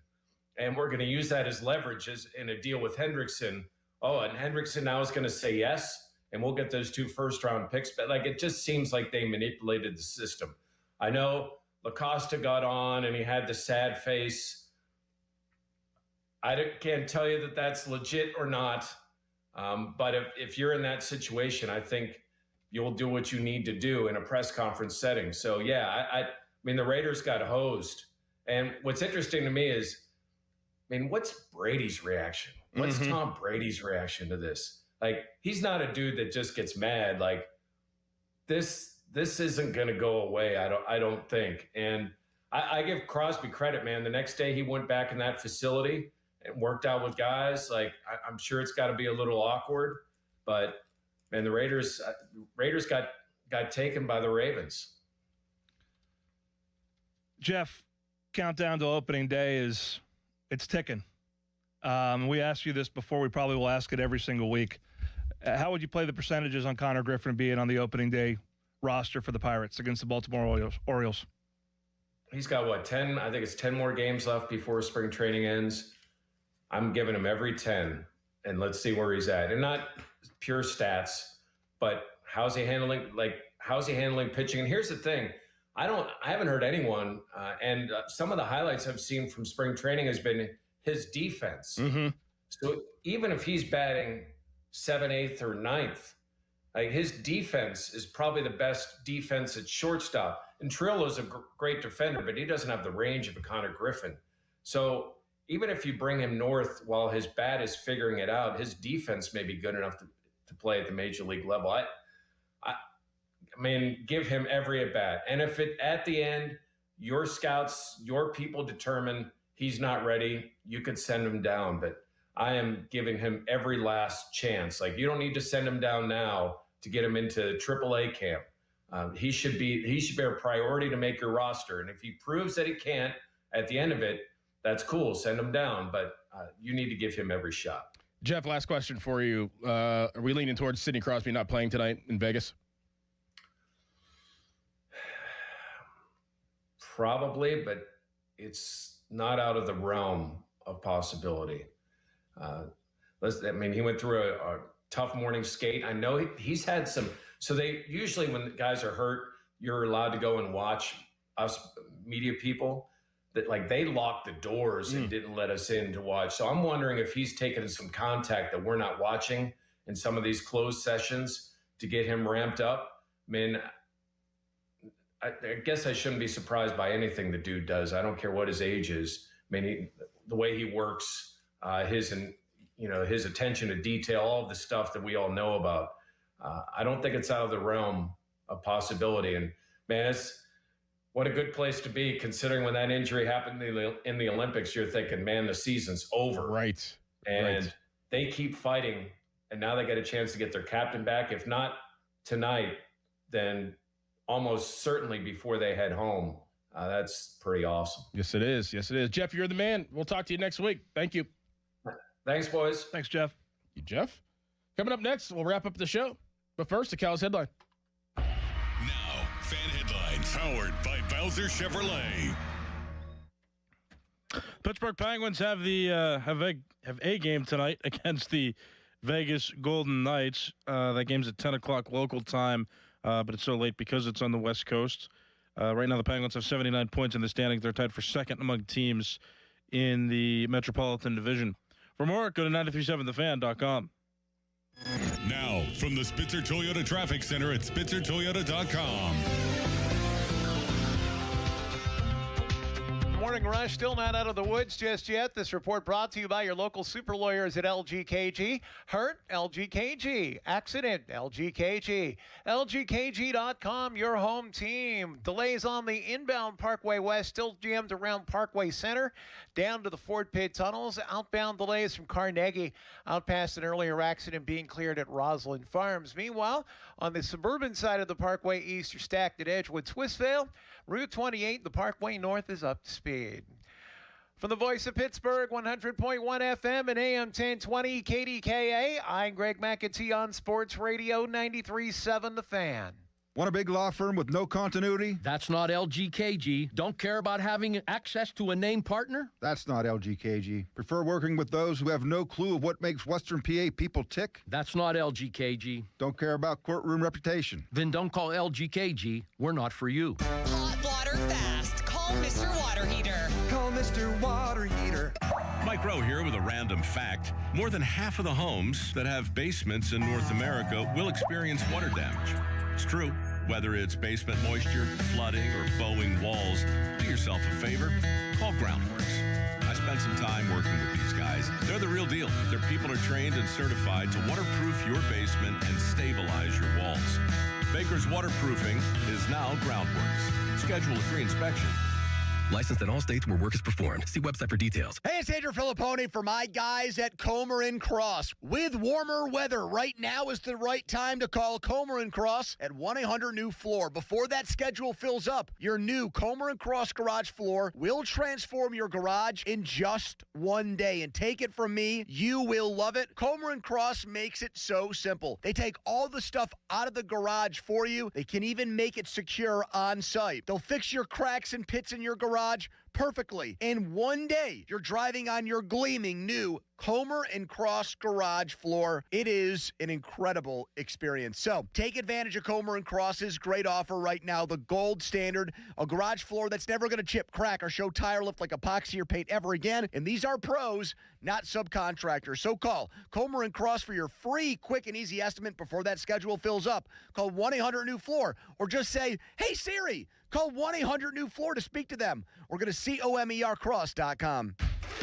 and we're gonna use that as leverage in a deal with Hendrickson. Oh, and Hendrickson now is gonna say yes, and we'll get those 2 first-round picks. But like, it just seems like they manipulated the system. I know LaCosta got on and he had the sad face. Can't tell you that that's legit or not. But if you're in that situation, I think you'll do what you need to do in a press conference setting. So, yeah, I mean, the Raiders got hosed. And what's interesting to me is, I mean, what's Brady's reaction? What's Tom Brady's reaction to this? Like, he's not a dude that just gets mad. Like, this isn't going to go away, I don't think. And I give Crosby credit, man. The next day he went back in that facility and worked out with guys. Like, I'm sure it's got to be a little awkward, but man, the Raiders got taken by the Ravens. Jeff, countdown to opening day it's ticking. We asked you this before. We probably will ask it every single week. How would you play the percentages on Connor Griffin being on the opening day roster for the Pirates against the Baltimore Orioles? He's got 10? I think it's 10 more games left before spring training ends. I'm giving him every 10, and let's see where he's at. And not pure stats, but how's he handling pitching? And here's the thing. I haven't heard anyone, and some of the highlights I've seen from spring training has been his defense. So even if he's batting 7th, 8th, or 9th, like, his defense is probably the best defense at shortstop. And Trillo's a great defender, but he doesn't have the range of a Connor Griffin. So even if you bring him north while his bat is figuring it out, his defense may be good enough to play at the major league level. I mean, give him every at bat. And if at the end, your scouts, your people determine he's not ready, you could send him down. But I am giving him every last chance. Like, you don't need to send him down now to get him into AAA camp. He should be a priority to make your roster. And if he proves that he can't at the end of it, that's cool. Send him down. But you need to give him every shot. Jeff, last question for you. Are we leaning towards Sidney Crosby not playing tonight in Vegas? Probably, but it's not out of the realm of possibility. He went through a tough morning skate. I know he's had some. So they usually, when guys are hurt, you're allowed to go and watch us media people. That, like, they locked the doors and didn't let us in to watch. So I'm wondering if he's taken some contact that we're not watching in some of these closed sessions to get him ramped up. I mean, I guess I shouldn't be surprised by anything the dude does. I don't care what his age is. I mean, the way he works, his attention to detail, all of the stuff that we all know about. I don't think it's out of the realm of possibility. And man, what a good place to be, considering when that injury happened in the Olympics. You're thinking, man, the season's over. Right. And they keep fighting, and now they get a chance to get their captain back. If not tonight, then almost certainly before they head home. That's pretty awesome. Yes, it is. Yes, it is. Jeff, you're the man. We'll talk to you next week. Thank you. Thanks, boys. Thanks, Jeff. You, Jeff. Coming up next, we'll wrap up the show. But first, the Callus headline. Now, fan headlines powered by Bowser Chevrolet. Pittsburgh Penguins have a game tonight against the Vegas Golden Knights. That game's at 10 o'clock local time, but it's so late because it's on the West Coast. Right now, the Penguins have 79 points in the standings. They're tied for second among teams in the Metropolitan Division. For more, go to 937thefan.com. Now, from the Spitzer Toyota Traffic Center at spitzertoyota.com. Good morning. morning rush still not out of the woods just yet. This report brought to you by your local super lawyers at LGKG. Hurt? LGKG. Accident? LGKG. LGKG.com, your home team. Delays on the inbound Parkway West, still jammed around Parkway Center, down to the Ford Pitt tunnels. Outbound delays from Carnegie, out past an earlier accident being cleared at Roslyn Farms. Meanwhile, on the suburban side of the Parkway East, you're stacked at Edgewood, Swissvale. Route 28, the Parkway North is up to speed. From the voice of Pittsburgh, 100.1 FM and AM 1020 KDKA, I'm Greg McAtee on Sports Radio 93.7 The Fan. Want a big law firm with no continuity? That's not LGKG. Don't care about having access to a named partner? That's not LGKG. Prefer working with those who have no clue of what makes Western PA people tick? That's not LGKG. Don't care about courtroom reputation? Then don't call LGKG. We're not for you. Hot water fast. Call Mr. Water Heater. Call Mr. Water Heater. Mike Rowe here with a random fact. More than half of the homes that have basements in North America will experience water damage. It's true. Whether it's basement moisture, flooding, or bowing walls, do yourself a favor. Call Groundworks. I spent some time working with these guys. They're the real deal. Their people are trained and certified to waterproof your basement and stabilize your walls. Baker's Waterproofing is now Groundworks. Schedule a free inspection. Licensed in all states where work is performed. See website for details. Hey, it's Andrew Filipponi for my guys at Comer and Cross. With warmer weather, right now is the right time to call Comer and Cross at 1-800-NEW-FLOOR. Before that schedule fills up, your new Comer and Cross garage floor will transform your garage in just one day. And take it from me, you will love it. Comer and Cross makes it so simple. They take all the stuff out of the garage for you. They can even make it secure on site. They'll fix your cracks and pits in your garage perfectly. In one day, you're driving on your gleaming new Comer and Cross garage floor. It is an incredible experience. So take advantage of Comer and Cross's great offer right now. The gold standard, a garage floor that's never going to chip, crack, or show tire lift like epoxy or paint ever again. And these are pros, not subcontractors. So call Comer and Cross for your free, quick, and easy estimate before that schedule fills up. Call 1-800-NEW-FLOOR or just say, hey, Siri, call 1-800-NEW-FLOOR to speak to them. Or go to COMERcross.com.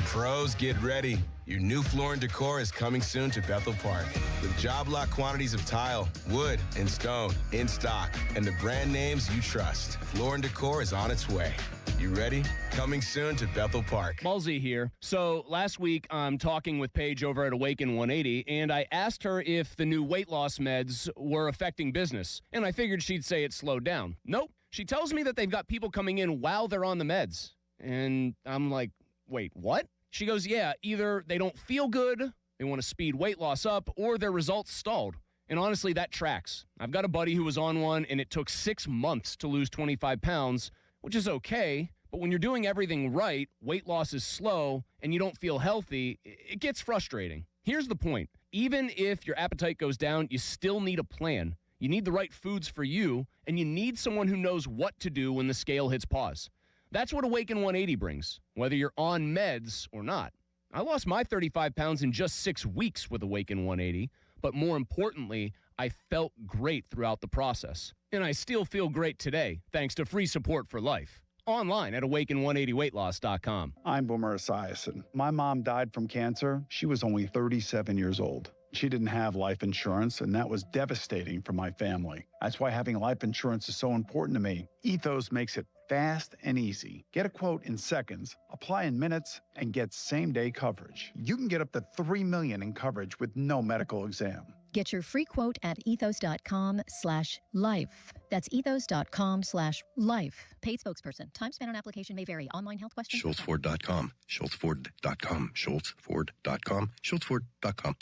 Pros, get ready. Your new floor and decor is coming soon to Bethel Park. With job lot quantities of tile, wood, and stone in stock, and the brand names you trust. Floor and decor is on its way. You ready? Coming soon to Bethel Park. Ballsy here. So last week, I'm talking with Paige over at Awaken 180, and I asked her if the new weight loss meds were affecting business, and I figured she'd say it slowed down. Nope. She tells me that they've got people coming in while they're on the meds. And I'm like, wait, what? She goes, yeah, either they don't feel good, they want to speed weight loss up, or their results stalled. And honestly, that tracks. I've got a buddy who was on one, and it took 6 months to lose 25 pounds, which is okay. But when you're doing everything right, weight loss is slow, and you don't feel healthy, it gets frustrating. Here's the point. Even if your appetite goes down, you still need a plan. You need the right foods for you, and you need someone who knows what to do when the scale hits pause. That's what Awaken 180 brings, whether you're on meds or not. I lost my 35 pounds in just 6 weeks with Awaken 180, but more importantly, I felt great throughout the process. And I still feel great today, thanks to free support for life. Online at awaken180weightloss.com. I'm Boomer Esiason. My mom died from cancer. She was only 37 years old. She didn't have life insurance, and that was devastating for my family. That's why having life insurance is so important to me. Ethos makes it fast and easy. Get a quote in seconds, apply in minutes, and get same-day coverage. You can get up to $3 million in coverage with no medical exam. Get your free quote at ethos.com/life. That's ethos.com/life. Paid spokesperson. Time spent on application may vary. Online health questions. SchultzFord.com. SchultzFord.com. SchultzFord.com. SchultzFord.com.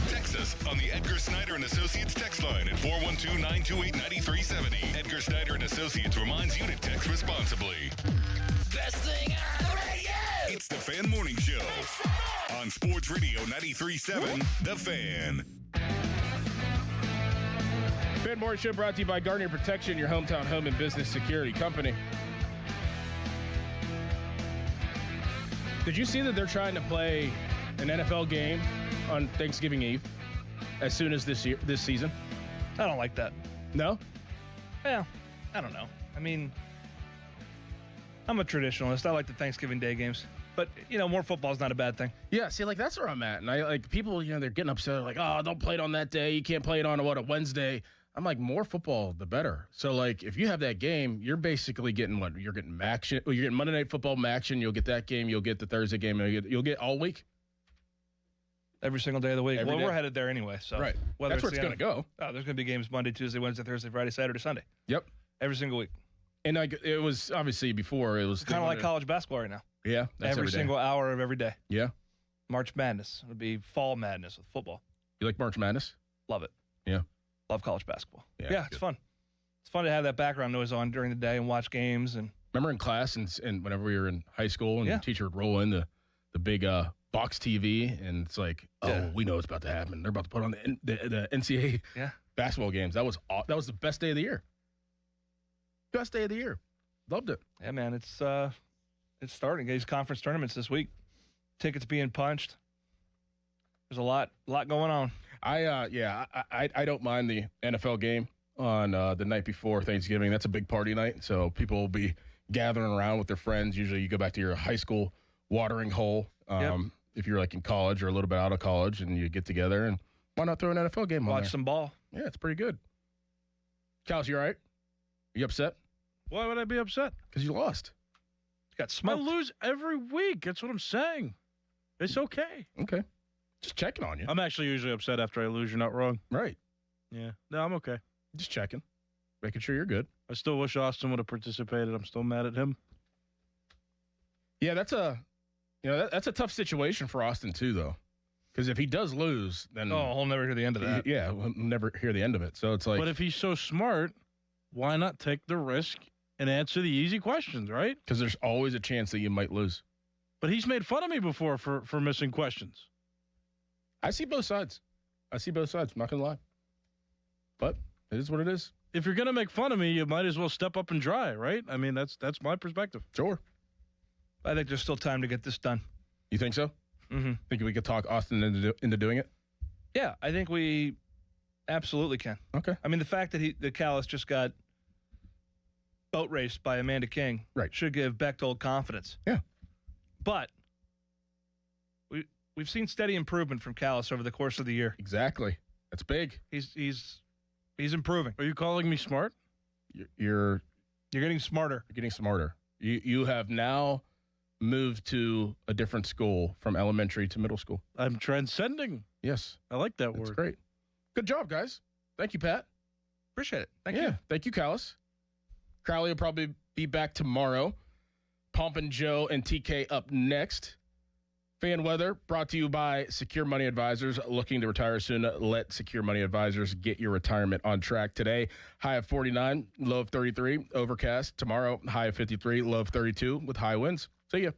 Text us on the Edgar Snyder and Associates text line at 412-928-9370. Edgar Snyder and Associates reminds you to text responsibly. Best thing on the radio! It's the Fan Morning Show on Sports Radio 93.7, The Fan. Fan Morning Show brought to you by Guardian Protection, your hometown home and business security company. Did you see that they're trying to play an NFL game on Thanksgiving Eve as soon as this season? I don't like that. No? Well, I don't know. I mean, I'm a traditionalist. I like the Thanksgiving Day games. But, more football is not a bad thing. Yeah, see, like, that's where I'm at. And I like people, they're getting upset. They're like, oh, don't play it on that day. You can't play it on, a Wednesday. I'm like, more football, the better. So, like, if you have that game, you're basically getting what? You're getting action. You're getting Monday Night Football action. You'll get that game. You'll get the Thursday game. You'll get all week. Every single day of the week. Every day. We're headed there anyway. So right. That's where it's going to go. Oh, there's going to be games Monday, Tuesday, Wednesday, Thursday, Friday, Saturday, Sunday. Yep. Every single week. And like it was obviously before it was kind of like college basketball right now. Yeah. Every single hour of every day. Yeah. March Madness. It would be fall madness with football. You like March Madness? Love it. Yeah. Love college basketball. Yeah, it's fun. It's fun to have that background noise on during the day and watch games. And remember in class and whenever we were in high school and the teacher would roll in the big box TV and it's like, we know what's about to happen. They're about to put on the NCAA basketball games. That was the best day of the year. Best day of the year. Loved it. Yeah, man. It's starting. These conference tournaments this week. Tickets being punched. There's a lot going on. I don't mind the NFL game on the night before Thanksgiving. That's a big party night, so people will be gathering around with their friends. Usually you go back to your high school watering hole if you're like in college or a little bit out of college, and you get together, and why not throw an NFL game on there? Watch some ball. Yeah, it's pretty good. Callus, you all right? You upset? Why would I be upset? Because you lost. You got smoked. I lose every week. That's what I'm saying. It's okay. Okay. Just checking on you. I'm actually usually upset after I lose. You're not wrong. Right. Yeah. No, I'm okay. Just checking. Making sure you're good. I still wish Austin would have participated. I'm still mad at him. Yeah, that's a tough situation for Austin too, though. Because if he does lose, then he'll never hear the end of that. Yeah, we'll never hear the end of it. So it's like, but if he's so smart, why not take the risk and answer the easy questions, right? Because there's always a chance that you might lose. But he's made fun of me before for missing questions. I see both sides. I'm not gonna lie. But it is what it is. If you're gonna make fun of me, you might as well step up and try, right? I mean, that's my perspective. Sure. I think there's still time to get this done. You think so? Mm-hmm. Think we could talk Austin into doing it? Yeah, I think we absolutely can. Okay. I mean, the fact that Callus just got boat raced by Amanda King should give Bechtold confidence. Yeah. But we've seen steady improvement from Callus over the course of the year. Exactly. That's big. He's improving. Are you calling me smart? You're getting smarter. You're getting smarter. You have now moved to a different school from elementary to middle school. I'm transcending. Yes. I like that word. That's great. Good job, guys. Thank you, Pat. Appreciate it. Thank you. Thank you, Callus. Crowley will probably be back tomorrow. Pomp and Joe and TK up next. Fan weather brought to you by Secure Money Advisors. Looking to retire soon? Let Secure Money Advisors get your retirement on track today. High of 49, low of 33. Overcast. Tomorrow, high of 53, low of 32 with high winds. See ya.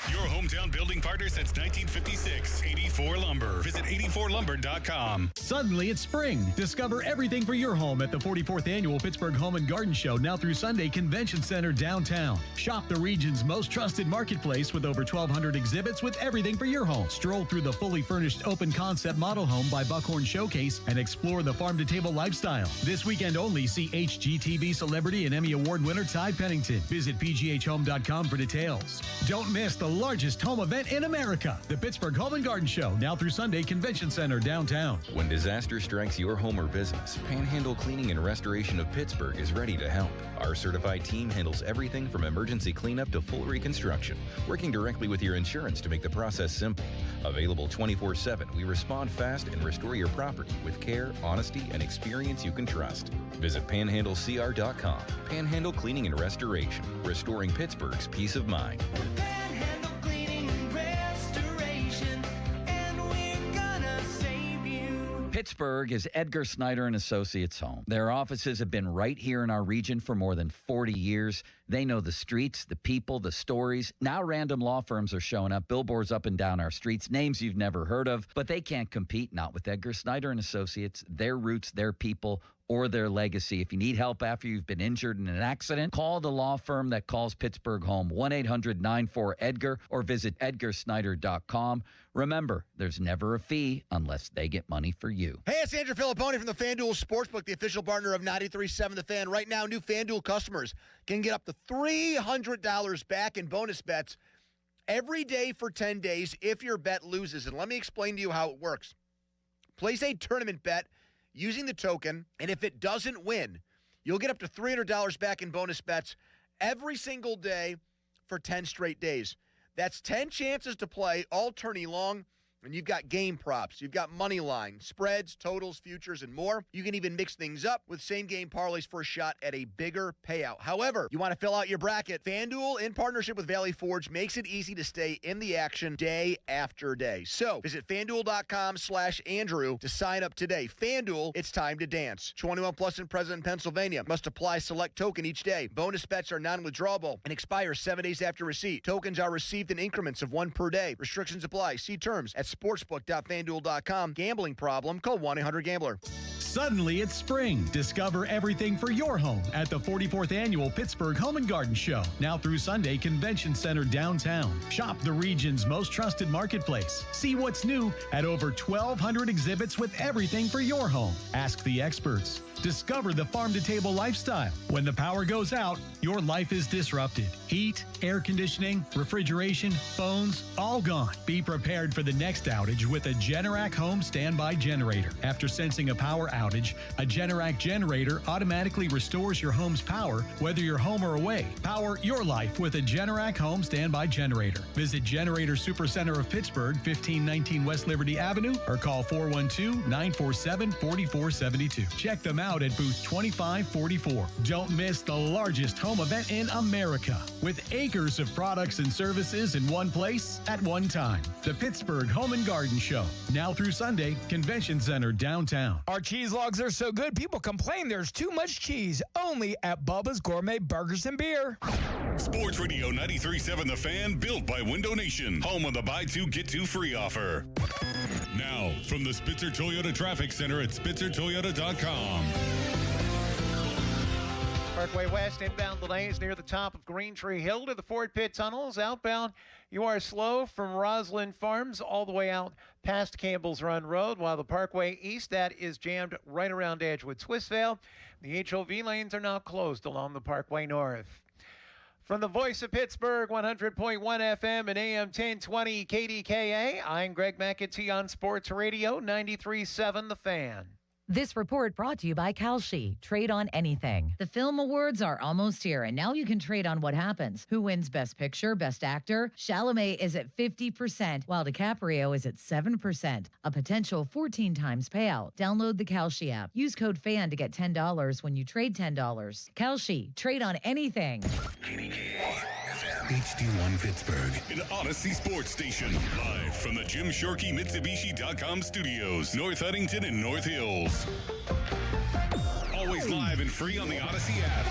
Your hometown building partner since 1956, 84 Lumber. Visit 84lumber.com. Suddenly it's spring. Discover everything for your home at the 44th Annual Pittsburgh Home and Garden Show now through Sunday, Convention Center downtown. Shop the region's most trusted marketplace with over 1,200 exhibits with everything for your home. Stroll through the fully furnished open concept model home by Buckhorn Showcase and explore the farm-to-table lifestyle. This weekend only, see HGTV celebrity and Emmy Award winner Ty Pennington. Visit pghhome.com for details. Don't miss the largest home event in America, the Pittsburgh Home and Garden Show, now through Sunday, Convention Center downtown. When disaster strikes your home or business, Panhandle Cleaning and Restoration of Pittsburgh is ready to help. Our certified team handles everything from emergency cleanup to full reconstruction, working directly with your insurance to make the process simple. Available 24/7, we respond fast and restore your property with care, honesty, and experience you can trust. Visit panhandlecr.com. Panhandle Cleaning and Restoration, restoring Pittsburgh's peace of mind. Pittsburgh is Edgar Snyder and Associates' home. Their offices have been right here in our region for more than 40 years. They know the streets, the people, the stories. Now random law firms are showing up, billboards up and down our streets, names you've never heard of, but they can't compete, not with Edgar Snyder and Associates. Their roots, their people, or their legacy. If you need help after you've been injured in an accident, call the law firm that calls Pittsburgh home, 1-800-94-EDGAR, or visit edgarsnyder.com. Remember, there's never a fee unless they get money for you. Hey, it's Andrew Filipponi from the FanDuel Sportsbook, the official partner of 93.7 The Fan. Right now, new FanDuel customers can get up to $300 back in bonus bets every day for 10 days if your bet loses. And let me explain to you how it works. Place a tournament bet using the token, and if it doesn't win, you'll get up to $300 back in bonus bets every single day for 10 straight days. That's 10 chances to play all tourney long, and you've got game props, you've got money line, spreads, totals, futures, and more. You can even mix things up with same-game parlays for a shot at a bigger payout. However, you want to fill out your bracket, FanDuel, in partnership with Valley Forge, makes it easy to stay in the action day after day. So visit FanDuel.com/Andrew to sign up today. FanDuel, it's time to dance. 21 plus and present in Pennsylvania. Must apply select token each day. Bonus bets are non-withdrawable and expire 7 days after receipt. Tokens are received in increments of 1 per day. Restrictions apply. See terms at sportsbook.fanduel.com. Gambling problem? Call 1-800-GAMBLER. Suddenly it's spring. Discover everything for your home at the 44th Annual Pittsburgh Home and Garden Show. Now through Sunday, Convention Center downtown. Shop the region's most trusted marketplace. See what's new at over 1,200 exhibits with everything for your home. Ask the experts. Discover the farm-to-table lifestyle. When the power goes out, your life is disrupted. Heat, air conditioning, refrigeration, phones, all gone. Be prepared for the next outage with a Generac home standby generator. After sensing a power outage, a Generac generator automatically restores your home's power, whether you're home or away. Power your life with a Generac home standby generator. Visit Generator Supercenter of Pittsburgh, 1519 West Liberty Avenue, or call 412-947-4472. Check them out at booth 2544. Don't miss the largest home event in America, with acres of products and services in one place at one time. The Pittsburgh Home and Garden Show, now through Sunday, Convention Center downtown. Our cheese logs are so good, people complain there's too much cheese. Only at Bubba's Gourmet Burgers and Beer. Sports Radio 93.7 The Fan, built by Window Nation, home of the buy two, get two free offer. Now, from the Spitzer Toyota Traffic Center at SpitzerToyota.com. Parkway West inbound delays near the top of Green Tree Hill to the Ford Pitt tunnels. Outbound, you are slow from Roslyn Farms all the way out past Campbell's Run Road, while the Parkway East, that is jammed right around Edgewood Swissvale. The HOV lanes are now closed along the Parkway North. From the voice of Pittsburgh, 100.1 FM and AM 1020 KDKA, I'm Greg McAtee on Sports Radio 93.7 The Fan. This report brought to you by Callus. Trade on anything. The film awards are almost here, and now you can trade on what happens. Who wins Best Picture, Best Actor? Chalamet is at 50%, while DiCaprio is at 7%. A potential 14 times payout. Download the Callus app. Use code FAN to get $10 when you trade $10. Callus. Trade on anything. HD1 Pittsburgh, an Odyssey sports station, live from the Jim Shorkey Mitsubishi.com studios, North Huntington and North Hills. Always live and free on the Odyssey app.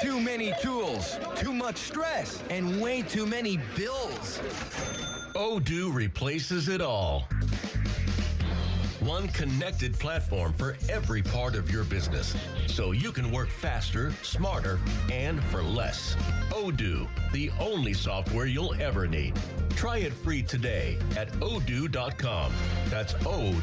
Too many tools, too much stress, and way too many bills. Odoo replaces it all. One connected platform for every part of your business, so you can work faster, smarter, and for less. Odoo, the only software you'll ever need. Try it free today at odoo.com. That's ODOO.com.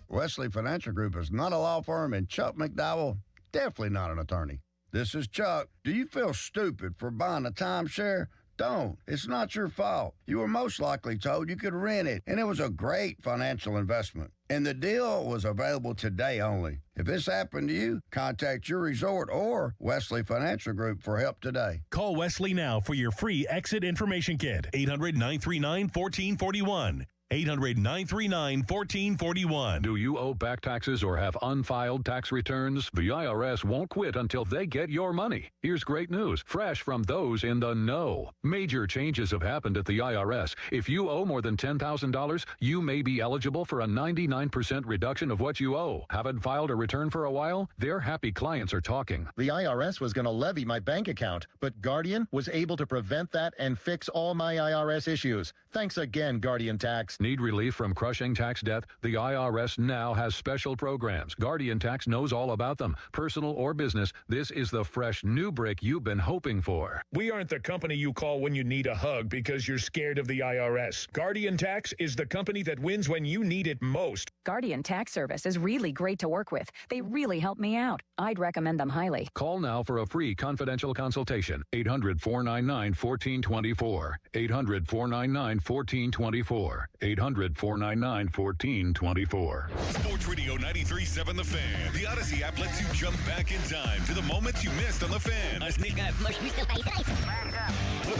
Wesley Financial Group is not a law firm, and Chuck McDowell, definitely not an attorney. This is Chuck. Do you feel stupid for buying a timeshare? Don't. It's not your fault. You were most likely told you could rent it, and it was a great financial investment. And the deal was available today only. If this happened to you, contact your resort or Wesley Financial Group for help today. Call Wesley now for your free exit information kit. 800-939-1441. 800-939-1441. Do you owe back taxes or have unfiled tax returns? The IRS won't quit until they get your money. Here's great news, fresh from those in the know. Major changes have happened at the IRS. If you owe more than $10,000, you may be eligible for a 99% reduction of what you owe. Haven't filed a return for a while? Their happy clients are talking. The IRS was going to levy my bank account, but Guardian was able to prevent that and fix all my IRS issues. Thanks again, Guardian Tax. Need relief from crushing tax debt? The IRS now has special programs. Guardian Tax knows all about them. Personal or business, this is the fresh new brick you've been hoping for. We aren't the company you call when you need a hug because you're scared of the IRS. Guardian Tax is the company that wins when you need it most. Guardian Tax Service is really great to work with. They really help me out. I'd recommend them highly. Call now for a free confidential consultation. 800-499-1424. 800-499-1424. 800-499-1424. Sports Radio 93.7 The Fan. The Odyssey app lets you jump back in time to the moments you missed on The Fan. Whether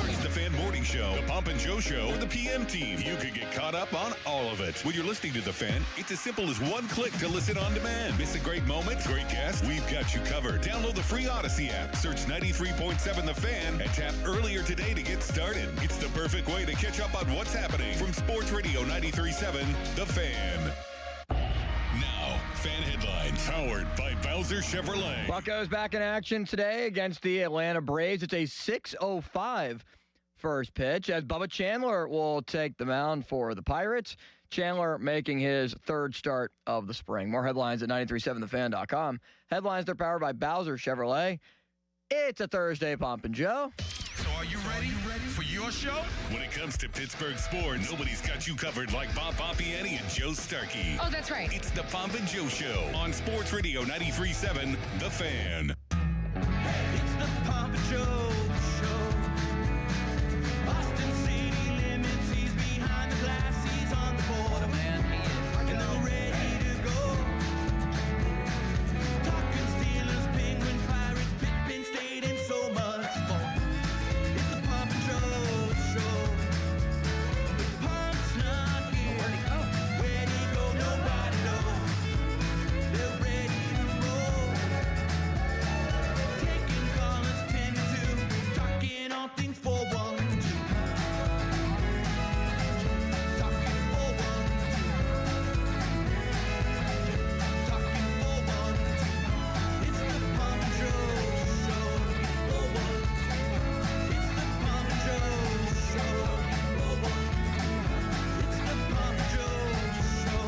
it's The Fan Morning Show, The Pomp and Joe Show, or The PM Team, you can get caught up on all of it. When you're listening to The Fan, it's as simple as one click to listen on demand. Miss a great moment, great guest? We've got you covered. Download the free Odyssey app, search 93.7 The Fan, and tap earlier today to get started. It's the perfect way to catch up on what's happening from Sports Radio 93.7 The Fan. Now, Fan Headlines, powered by Bowser Chevrolet. Buccos back in action today against the Atlanta Braves. It's a 6:05 first pitch as Bubba Chandler will take the mound for the Pirates. Chandler making his third start of the spring. More headlines at 937thefan.com. Headlines are powered by Bowser Chevrolet. It's a Thursday, Pomp and Joe. So are you ready for your show? When it comes to Pittsburgh sports, nobody's got you covered like Bob Pompiani and Joe Starkey. Oh, that's right. It's the Pomp and Joe Show on Sports Radio 93.7 The Fan. It's the Pomp and Joe Show. Austin City limits, he's behind the glass, he's on the border, man, and they're ready to go. Talking Steelers, Penguins, Pirates, Pitt, Penn State, and so much more. It's the Pomp and Joe Show. The Pomp's not here. Where'd he go? Where'd he go? Nobody knows. They're ready to roll. Taking callers 10 to 2. Talking all things 4-1-2. Talking 4-1-2. Talking 4-1-2. It's the Pomp and Joe Show. 4-1-2. It's the Pomp and Joe Show. 4-1-2. It's the Pomp and Joe Show.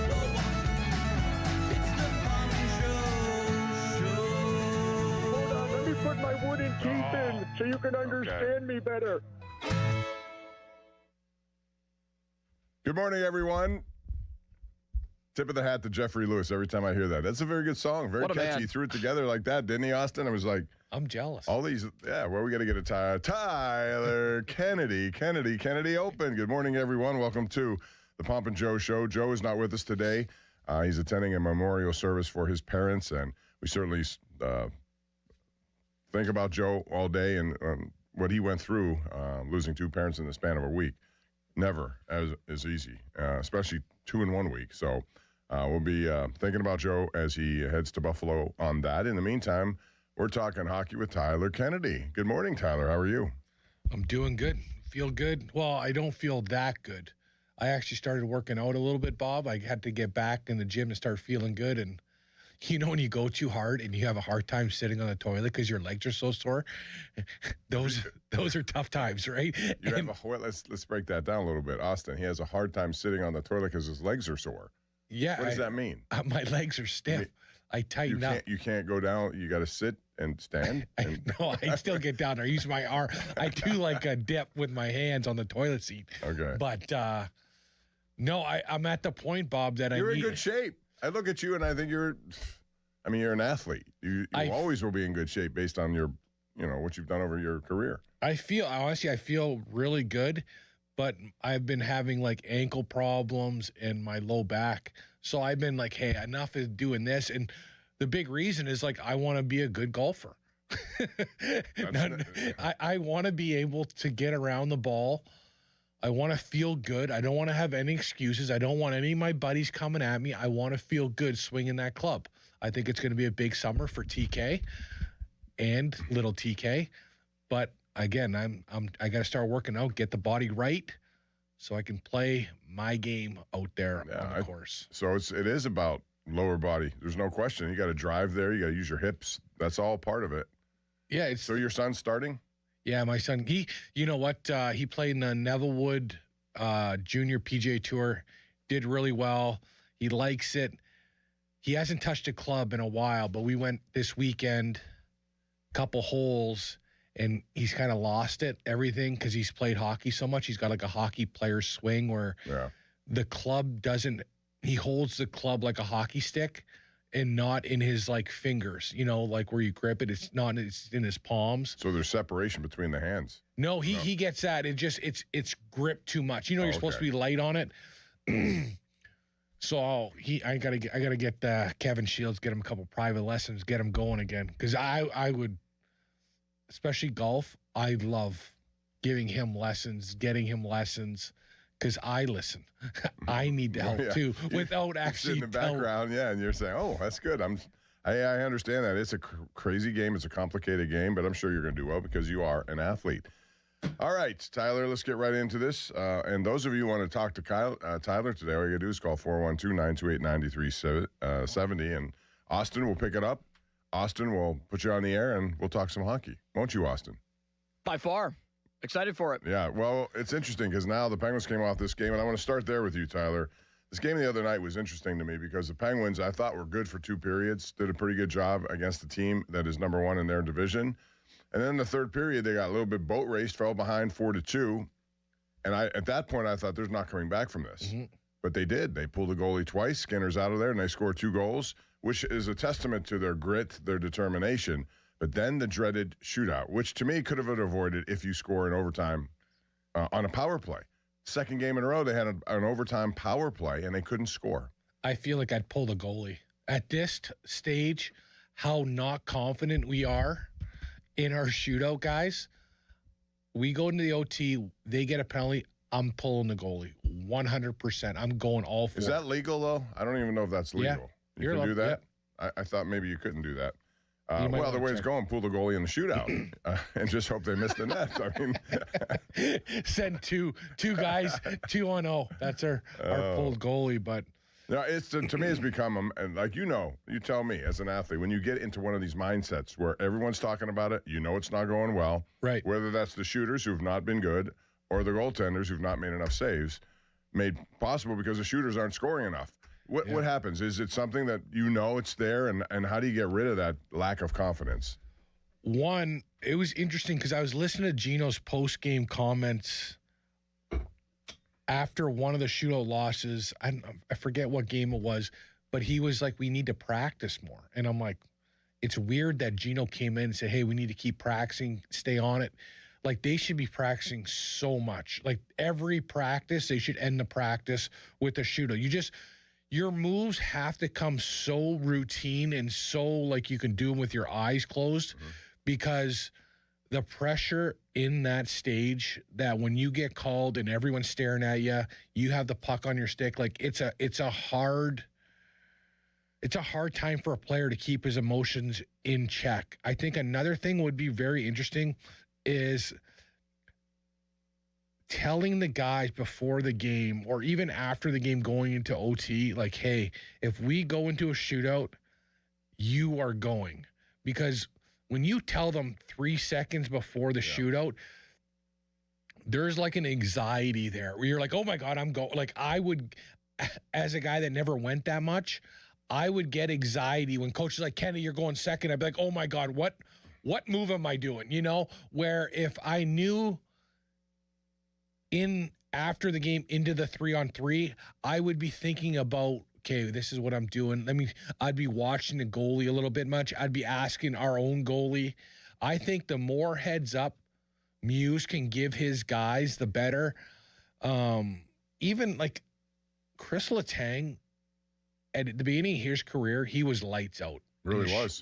4-1-2. It's the Pomp and Joe Show. Hold on, let me put my wooden teeth in so you can understand me better. Good morning, everyone. Tip of the hat to Jeffrey Lewis every time I hear that. That's a very good song. Very What a catchy. man. He threw it together like that, didn't he, Austin? I was like, I'm jealous. all these, yeah, well, we got to get a Tyler Kennedy. Kennedy Open. Good morning, everyone. Welcome to the Pomp and Joe Show. Joe is not with us today. He's attending a memorial service for his parents, and we certainly think about Joe all day and what he went through, losing two parents in the span of a week. Never as easy, especially 2 in 1 week. So we'll be thinking about Joe as he heads to Buffalo on that. In the meantime, we're talking hockey with Tyler Kennedy. Good morning, Tyler. How are you? I'm doing good. Feel good. Well, I don't feel that good. I actually started working out a little bit, Bob. I had to get back in the gym and start feeling good. And you know when you go too hard and you have a hard time sitting on the toilet because your legs are so sore, those are tough times, right? Let's break that down a little bit. Austin, he has a hard time sitting on the toilet because his legs are sore. Yeah. What does that mean? My legs are stiff. I tighten up. You can't go down. You got to sit and stand. No, I still get down. I use my arm. I do like a dip with my hands on the toilet seat. Okay. But no, I'm at the point, Bob, that You're in good shape. I look at you and I think you're an athlete. You always will be in good shape based on your, what you've done over your career. I feel really good, but I've been having like ankle problems and my low back. So I've been like, hey, enough is doing this. And the big reason is like, I want to be a good golfer. I want to be able to get around the ball I want to feel good. I don't want to have any excuses. I don't want any of my buddies coming at me. I want to feel good swinging that club. I think it's going to be a big summer for TK and little TK. But again, I got to start working out, get the body right, so I can play my game out there on the course. So it is about lower body. There's no question. You got to drive there. You got to use your hips. That's all part of it. Yeah. So your son's starting? Yeah, my son. You know what? He played in the Nevillewood Junior PGA Tour. Did really well. He likes it. He hasn't touched a club in a while, but we went this weekend, couple holes, and he's kind of lost everything because he's played hockey so much. He's got like a hockey player's swing where the club doesn't. He holds the club like a hockey stick and not in his like fingers, like where you grip it. It's in his palms. So there's separation between the hands. No, he gets that. It's gripped too much. You're supposed to be light on it. So I gotta get Kevin Shields, get him a couple private lessons, get him going again. Because I would, especially golf, I love giving him lessons, getting him lessons. Because I listen. I need to help too, without actually in the background. Yeah, and you're saying, "Oh, that's good." I understand that it's a crazy game. It's a complicated game, but I'm sure you're going to do well because you are an athlete. All right, Tyler, let's get right into this. And those of you who want to talk to Tyler today, all you got to do is call 412-928-9370, and Austin will pick it up. Austin will put you on the air, and we'll talk some hockey, won't you, Austin? By far. Excited for it. Yeah, well, it's interesting because now the Penguins came off this game, and I want to start there with you, Tyler. This game the other night was interesting to me because the Penguins, I thought, were good for 2 periods, did a pretty good job against the team that is number 1 in their division. And then the third period, they got a little bit boat raced, fell behind 4-2. And at that point, I thought, there's not coming back from this. Mm-hmm. But they did. They pulled the goalie twice. Skinner's out of there, and they scored 2 goals, which is a testament to their grit, their determination. But then the dreaded shootout, which to me could have been avoided if you score in overtime on a power play. Second game in a row, they had an overtime power play, and they couldn't score. I feel like I'd pull the goalie. At this stage, how not confident we are in our shootout, guys. We go into the OT, they get a penalty, I'm pulling the goalie. 100%. I'm going all for it. Is that legal, though? I don't even know if that's legal. Yeah. You can do that? Yeah. I thought maybe you couldn't do that. Well, the way it's going, pull the goalie in the shootout and just hope they miss the net. I mean, send two guys 2-0. That's our pulled goalie. But no, to me, it's become like you tell me as an athlete when you get into one of these mindsets where everyone's talking about it, it's not going well. Right. Whether that's the shooters who've not been good or the goaltenders who've not made enough saves, made possible because the shooters aren't scoring enough. What happens? Is it something that it's there, and how do you get rid of that lack of confidence? One, it was interesting because I was listening to Gino's post-game comments after one of the shootout losses. I forget what game it was, but he was like, we need to practice more. And I'm like, it's weird that Gino came in and said, hey, we need to keep practicing, stay on it. Like, they should be practicing so much. Like, every practice, they should end the practice with a shootout. Your moves have to come so routine and so like you can do them with your eyes closed because the pressure in that stage that when you get called and everyone's staring at you, you have the puck on your stick. Like it's a hard time for a player to keep his emotions in check. I think another thing would be very interesting is telling the guys before the game or even after the game going into OT, like, hey, if we go into a shootout, you are going. Because when you tell them 3 seconds before the shootout, there's like an anxiety there where you're like, oh my God, I'm going. Like I would, as a guy that never went that much, I would get anxiety when coach is like, Kenny, you're going second. I'd be like, oh my God, what move am I doing? Where if I knew after the game into the 3-on-3, I would be thinking about, okay, this is what I'm doing. I'd be watching the goalie a little bit much. I'd be asking our own goalie. I think the more heads up Muse can give his guys, the better. Even like Chris Letang, at the beginning of his career, he was lights out. Really was.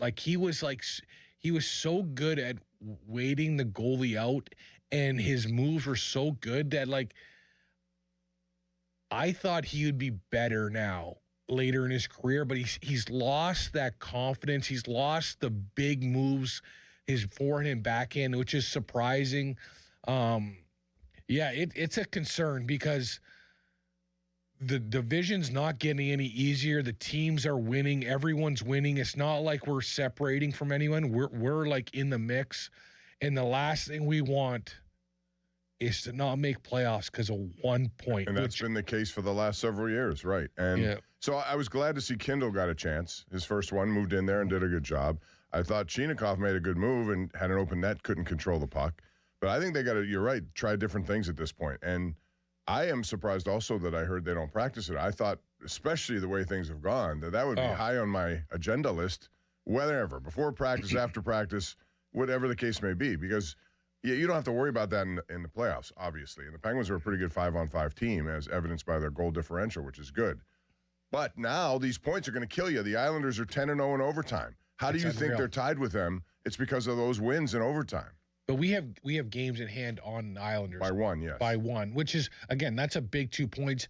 He was so good at waiting the goalie out, and his moves were so good that I thought he would be better now later in his career, but he's lost that confidence. He's lost the big moves, his forehand and backhand, which is surprising. It's a concern because the division's not getting any easier. The teams are winning. Everyone's winning. It's not like we're separating from anyone. We're like in the mix. And the last thing we want is to not make playoffs because of 1 point. And that's been the case for the last several years, right? And so I was glad to see Kindle got a chance. His first one, moved in there and did a good job. I thought Chinakhov made a good move and had an open net, couldn't control the puck. But I think they got to, you're right, try different things at this point. And I am surprised also that I heard they don't practice it. I thought, especially the way things have gone, that would be high on my agenda list, whenever, before practice, after practice, whatever the case may be. Because you don't have to worry about that in the playoffs, obviously. And the Penguins are a pretty good 5-on-5 team, as evidenced by their goal differential, which is good. But now these points are going to kill you. The Islanders are 10-0 in overtime. How do you think they're tied with them? It's because of those wins in overtime. But we have games in hand on the Islanders. By one, yes. By one, which is, again, that's a big 2 points,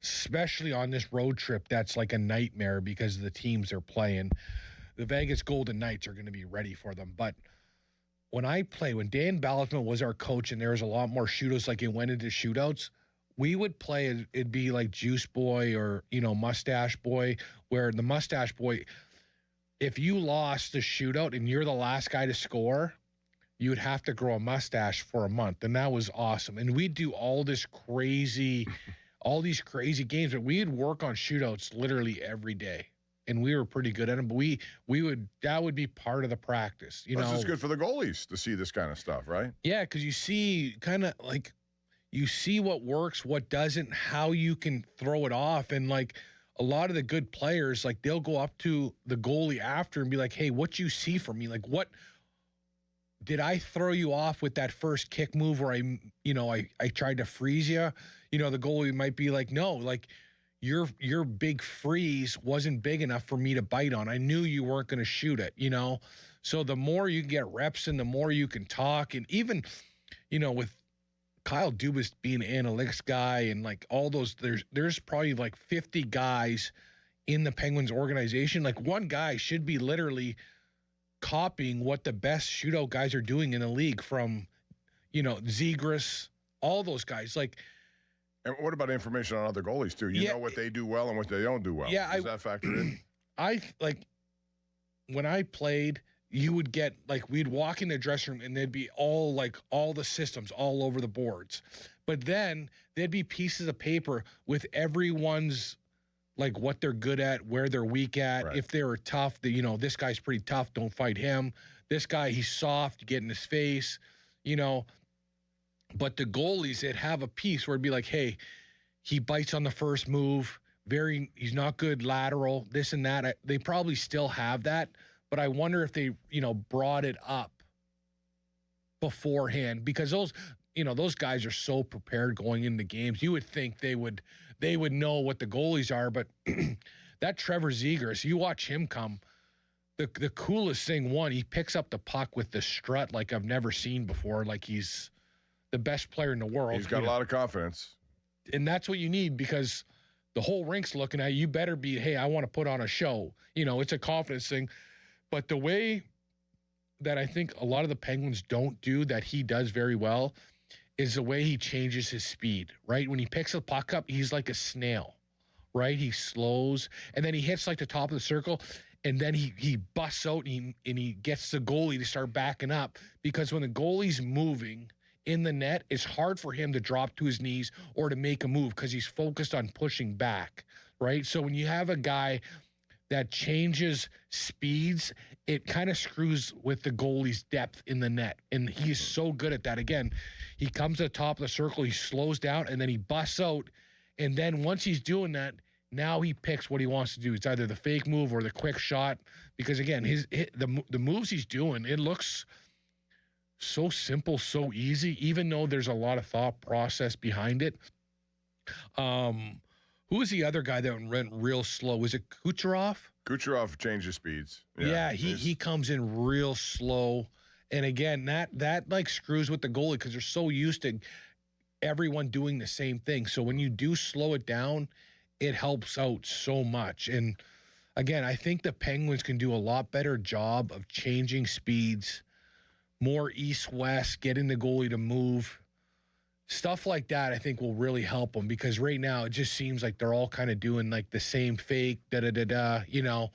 especially on this road trip. That's like a nightmare because of the teams they're playing. The Vegas Golden Knights are going to be ready for them. But when Dan Ballasman was our coach and there was a lot more shootouts, like it went into shootouts, we would play, it'd be like Juice Boy or, Mustache Boy, where the Mustache Boy, if you lost the shootout and you're the last guy to score, you would have to grow a mustache for a month. And that was awesome. And we'd do all these crazy games, but we'd work on shootouts literally every day. And we were pretty good at them, but that would be part of the practice. This is good for the goalies to see this kind of stuff, right? Yeah, because you see what works, what doesn't, how you can throw it off. And like a lot of the good players, like they'll go up to the goalie after and be like, hey, what you see from me? Like, what did I throw you off with that first kick move where I tried to freeze you? The goalie might be like, no, like your big freeze wasn't big enough for me to bite on. I knew you weren't going to shoot it, So the more you get reps and the more you can talk, and even, with Kyle Dubas being an analytics guy and like all those, there's probably like 50 guys in the Penguins organization. Like one guy should be literally copying what the best shootout guys are doing in the league from, Zegras, all those guys. Like, and what about information on other goalies too? You know what they do well and what they don't do well. Yeah, does that factor in? When I played, you would get we'd walk in the dressing room and there'd be all the systems all over the boards, but then there'd be pieces of paper with everyone's what they're good at, where they're weak at. Right. If they were tough, this guy's pretty tough, don't fight him. This guy, he's soft, you get in his face, But the goalies, they'd have a piece where it'd be like, hey, he bites on the first move, he's not good lateral, this and that. They probably still have that, but I wonder if they, brought it up beforehand, because those guys are so prepared going into games. You would think they would know what the goalies are, but that Trevor Zegras, you watch him come, the coolest thing, he picks up the puck with the strut like I've never seen before, like he's the best player in the world. He's got a lot of confidence. And that's what you need, because the whole rink's looking at you. Better be, hey, I want to put on a show. It's a confidence thing. But the way that I think a lot of the Penguins don't do that he does very well is the way he changes his speed, right? When he picks the puck up, he's like a snail, right? He slows, and then he hits the top of the circle, and then he busts out and he gets the goalie to start backing up, because when the goalie's moving in the net, it's hard for him to drop to his knees or to make a move because he's focused on pushing back, right? So when you have a guy that changes speeds, it kind of screws with the goalie's depth in the net. And he's so good at that. Again, he comes to the top of the circle, he slows down, and then he busts out. And then once he's doing that, now he picks what he wants to do. It's either the fake move or the quick shot. Because again, the moves he's doing, it looks so simple, so easy, even though there's a lot of thought process behind it. Who was the other guy that went real slow? Was it Kucherov? Kucherov changes speeds. Yeah, he comes in real slow. And again, that screws with the goalie, because they're so used to everyone doing the same thing. So when you do slow it down, it helps out so much. And again, I think the Penguins can do a lot better job of changing speeds, more east-west, getting the goalie to move. Stuff like that, I think, will really help them, because right now it just seems like they're all kind of doing like the same fake da-da-da-da, you know.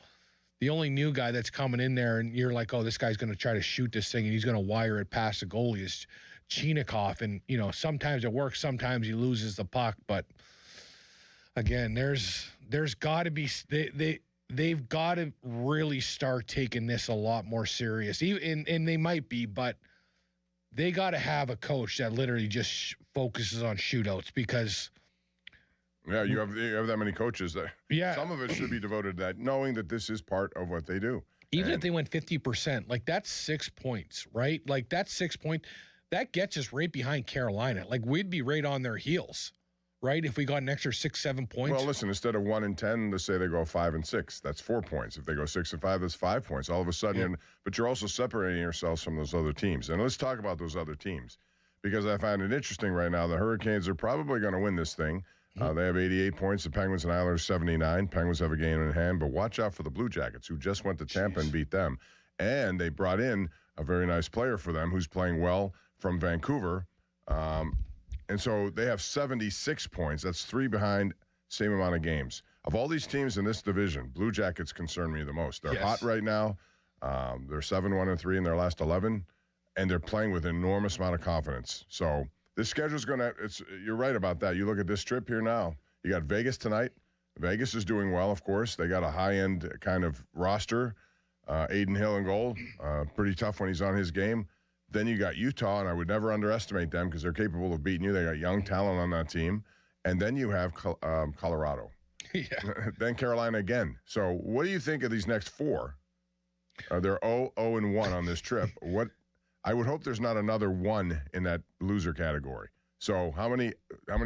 The only new guy that's coming in there and you're like, oh, this guy's going to try to shoot this thing and he's going to wire it past the goalie is Chinikov. And, you know, sometimes it works, sometimes he loses the puck. But, again, there's got to be they've got to really start taking this a lot more serious. And they might be, but they got to have a coach that literally just focuses on shootouts, because – yeah, you have that many coaches that some of it should be devoted to that, knowing that this is part of what they do. Even if they went 50%, like that's 6 points, right? Like that's 6 points. That gets us right behind Carolina. Like we'd be right on their heels, right? If we got an extra 6-7 points. Well, listen, instead of 1 and 10, let's say they go 5 and 6. That's 4 points. If they go 6 and 5, that's 5 points. All of a sudden, but you're also separating yourselves from those other teams. And let's talk about those other teams, because I find it interesting right now. The Hurricanes are probably going to win this thing. They have 88 points. The Penguins and Islanders 79. Penguins have a game in hand, but watch out for the Blue Jackets, who just went to Tampa and beat them. And they brought in a very nice player for them who's playing well from Vancouver. And so they have 76 points. That's 3 behind, same amount of games. Of all these teams in this division, Blue Jackets concern me the most. They're hot right now. They're 7-1-3 in their last 11, and they're playing with an enormous amount of confidence. So this schedule's going to – you're right about that. You look at this trip here now. You got Vegas tonight. Vegas is doing well, of course. They got a high-end kind of roster. Aiden Hill in goal. Pretty tough when he's on his game. Then you got Utah, and I would never underestimate them because they're capable of beating you. They got young talent on that team. And then you have Colorado. Then Carolina again. So what do you think of these next 4? They're 0-1 on this trip. I would hope there's not another 1 in that loser category. So how many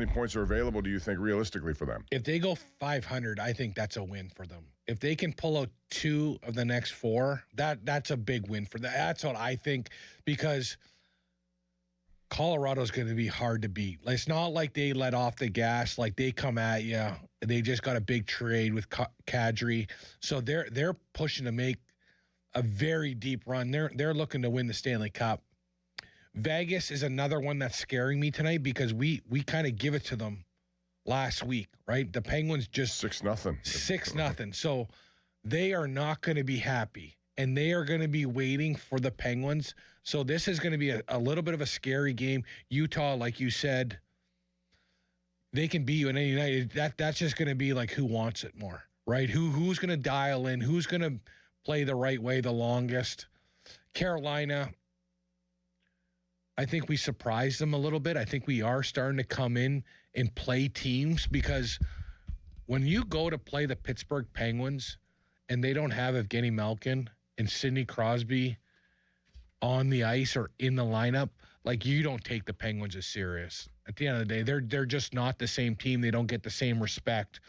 points are available, do you think, realistically for them? If they go 500, I think that's a win for them. If they can pull out 2 of the next 4, that's a big win for them. That's what I think, because Colorado's going to be hard to beat. It's not like they let off the gas, like they come at you. They just got a big trade with Kadri. So they're pushing to make a very deep run. They're looking to win the Stanley Cup. Vegas is another one that's scaring me tonight, because we kind of give it to them last week, right? The Penguins just 6-0. 6-0. So they are not going to be happy, and they are going to be waiting for the Penguins. So this is going to be a little bit of a scary game. Utah, like you said, they can beat you in any night. That's just going to be like who wants it more, right? Who's going to dial in? Who's going to play the right way the longest? Carolina, I think we surprised them a little bit. I think we are starting to come in and play teams, because when you go to play the Pittsburgh Penguins and they don't have Evgeny Malkin and Sidney Crosby on the ice or in the lineup, like, you don't take the Penguins as serious. At the end of the day, they're just not the same team. They don't get the same respect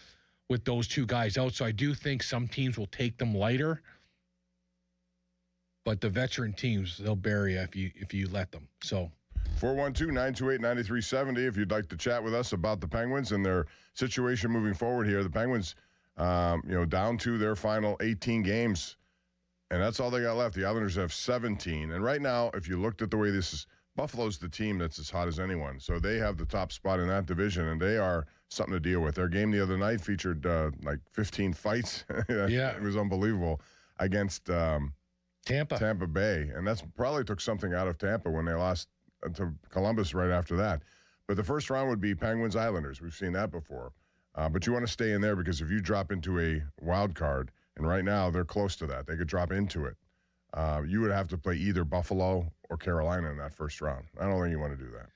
with those 2 guys out. So I do think some teams will take them lighter. But the veteran teams, they'll bury you if you let them. So 412-928-9370 if you'd like to chat with us about the Penguins and their situation moving forward here. The Penguins, down to their final 18 games, and that's all they got left. The Islanders have 17. And right now, if you looked at the way this is, Buffalo's the team that's as hot as anyone. So they have the top spot in that division, and they are something to deal with. Their game the other night featured 15 fights. It was unbelievable against Tampa Bay, and that's probably took something out of Tampa when they lost to Columbus right after that. But the first round would be Penguins Islanders. We've seen that before. But you want to stay in there, because if you drop into a wild card, and right now they're close to that, they could drop into it. You would have to play either Buffalo or Carolina in that first round. I don't think you want to do that.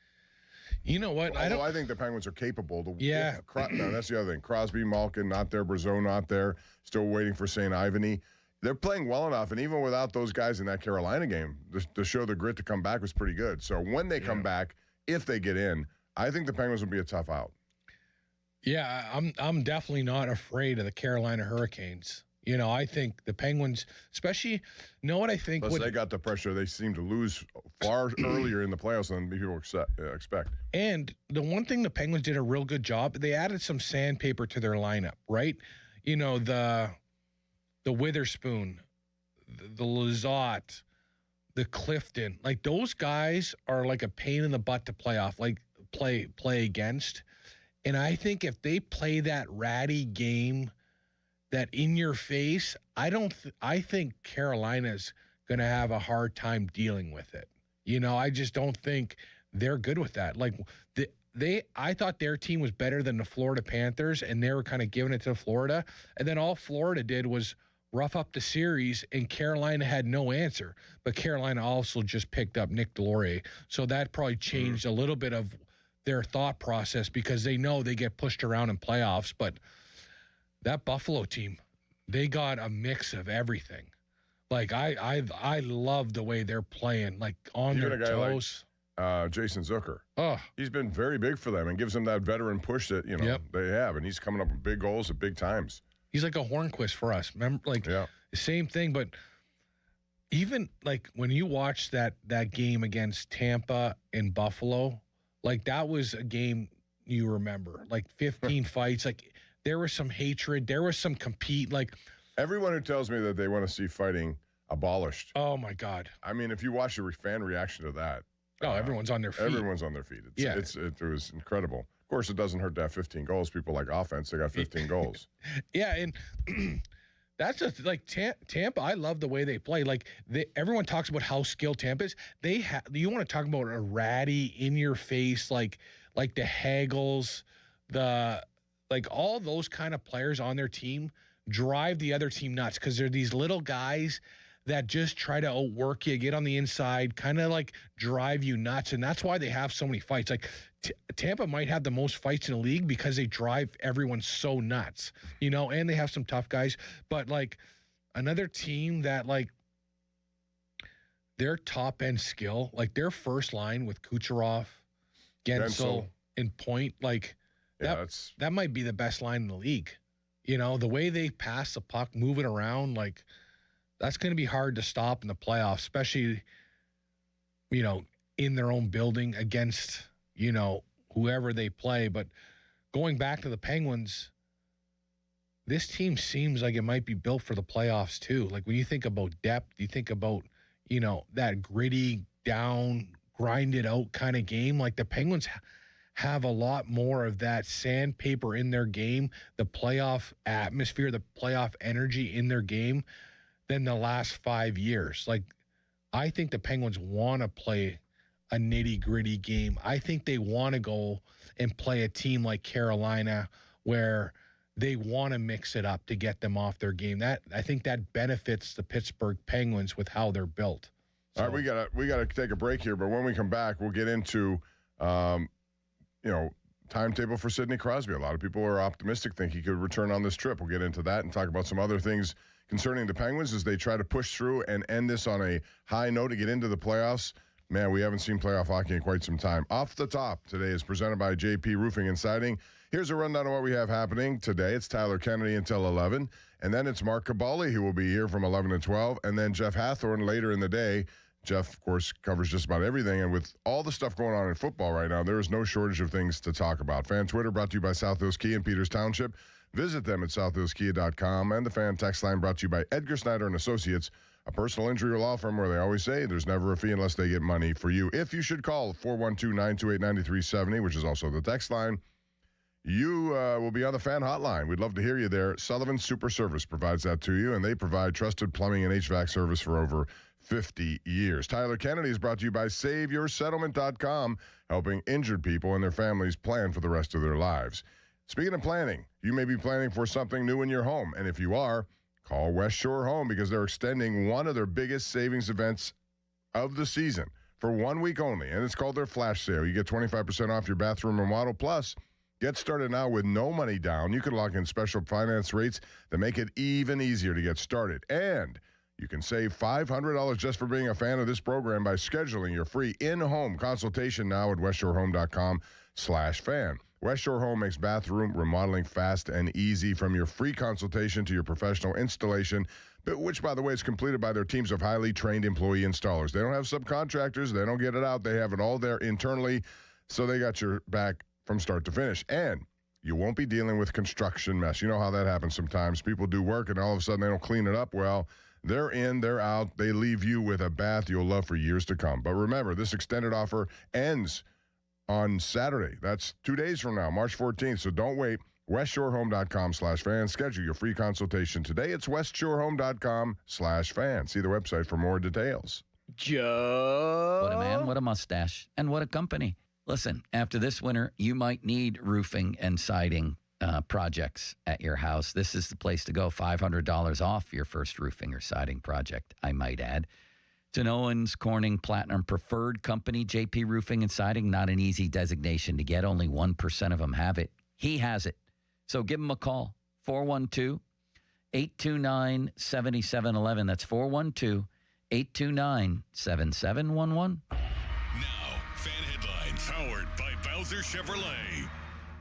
You know what? I think the Penguins are capable to. Yeah. No, that's the other thing. Crosby, Malkin, not there. Brazeau, not there. Still waiting for St. Ivany. They're playing well enough, and even without those guys in that Carolina game, to show the grit to come back was pretty good. So when they come back, if they get in, I think the Penguins will be a tough out. Yeah, I'm definitely not afraid of the Carolina Hurricanes. I think the Penguins, especially, what I think? Plus, they got the pressure. They seem to lose far earlier in the playoffs than people expect. And the one thing the Penguins did a real good job, they added some sandpaper to their lineup, right? The Witherspoon, the Lizotte, the Clifton, like those guys are like a pain in the butt to play against. And I think if they play that ratty game, that in your face, I think Carolina's going to have a hard time dealing with it. I just don't think they're good with that. Like I thought their team was better than the Florida Panthers, and they were kind of giving it to Florida. And then all Florida did was rough up the series, and Carolina had no answer. But Carolina also just picked up Nick Delorier. So that probably changed a little bit of their thought process, because they know they get pushed around in playoffs. But that Buffalo team, they got a mix of everything. Like I love the way they're playing, like on their toes. Like, Jason Zucker. Oh, he's been very big for them and gives them that veteran push that they have, and he's coming up with big goals at big times. He's like a Hornquist for us. Remember, the same thing. But even like when you watch that game against Tampa and Buffalo, like that was a game you remember. Like 15 fights, like. There was some hatred. There was some compete. Like everyone who tells me that they want to see fighting abolished. Oh my God! I mean, if you watch the fan reaction to that, everyone's on their feet. Everyone's on their feet. It was incredible. Of course, it doesn't hurt to have 15 goals. People like offense. They got 15 goals. Yeah, and that's just like Tampa. I love the way they play. Like everyone talks about how skilled Tampa is. You want to talk about a ratty, in your face, like the Hagels, like all those kind of players on their team drive the other team nuts, because they're these little guys that just try to outwork you, get on the inside, kind of like drive you nuts. And that's why they have so many fights. Like Tampa might have the most fights in the league because they drive everyone so nuts, and they have some tough guys. But like another team that like their top end skill, like their first line with Kucherov, Gensel, and Point, like, that might be the best line in the league. The way they pass the puck, move it around, like that's going to be hard to stop in the playoffs, especially, in their own building against, whoever they play. But going back to the Penguins, this team seems like it might be built for the playoffs too. Like when you think about depth, you think about, that gritty down, grind it out kind of game. Like the Penguins have a lot more of that sandpaper in their game, the playoff atmosphere, the playoff energy in their game than the last 5 years. Like, I think the Penguins want to play a nitty-gritty game. I think they want to go and play a team like Carolina where they want to mix it up to get them off their game. I think that benefits the Pittsburgh Penguins with how they're built. So, all right, we gotta take a break here, but when we come back, we'll get into timetable for Sidney Crosby. A lot of people are optimistic, think he could return on this trip. We'll get into that and talk about some other things concerning the Penguins as they try to push through and end this on a high note to get into the playoffs. Man, we haven't seen playoff hockey in quite some time. Off the Top today is presented by JP Roofing and Siding. Here's a rundown of what we have happening today. It's Tyler Kennedy until 11, and then it's Mark Cabali who will be here from 11 to 12, and then Jeff Hathorn later in the day. Jeff, of course, covers just about everything, and with all the stuff going on in football right now, there is no shortage of things to talk about. Fan Twitter brought to you by South Hills Kia in Peters Township. Visit them at southhillskia.com, and the Fan Text Line brought to you by Edgar Snyder and Associates, a personal injury law firm where they always say there's never a fee unless they get money for you. If you should call 412-928-9370, which is also the text line, you will be on the Fan Hotline. We'd love to hear you there. Sullivan Super Service provides that to you, and they provide trusted plumbing and HVAC service for over 50 years. Tyler Kennedy is brought to you by SaveYourSettlement.com, helping injured people and their families plan for the rest of their lives. Speaking of planning, you may be planning for something new in your home, and if you are, call West Shore Home because they're extending one of their biggest savings events of the season for 1 week only, and it's called their Flash Sale. You get 25% off your bathroom remodel, plus get started now with no money down. You can lock in special finance rates that make it even easier to get started, and You can save $500 just for being a fan of this program by scheduling your free in-home consultation now at westshorehome.com/fan. West Shore Home makes bathroom remodeling fast and easy, from your free consultation to your professional installation, which, by the way, is completed by their teams of highly trained employee installers. They don't have subcontractors. They don't get it out. They have it all there internally, so they got your back from start to finish. And you won't be dealing with construction mess. You know how that happens sometimes. People do work, and all of a sudden they don't clean it up. Well, they're in, they're out. They leave you with a bath you'll love for years to come. But remember, this extended offer ends on Saturday. That's 2 days from now, March 14th. So don't wait. WestShoreHome.com/fan. Schedule your free consultation today. It's WestShoreHome.com/fan. See the website for more details. Joe. What a man, what a mustache, and what a company. Listen, after this winter, you might need roofing and siding projects at your house. This is the place to go. $500 off your first roofing or siding project, I might add. It's an Owens Corning Platinum Preferred Company. JP Roofing and Siding, not an easy designation to get. Only 1% of them have it. He has it. So give him a call. 412-829-7711. That's 412-829-7711. Now, fan headlines powered by Bowser Chevrolet.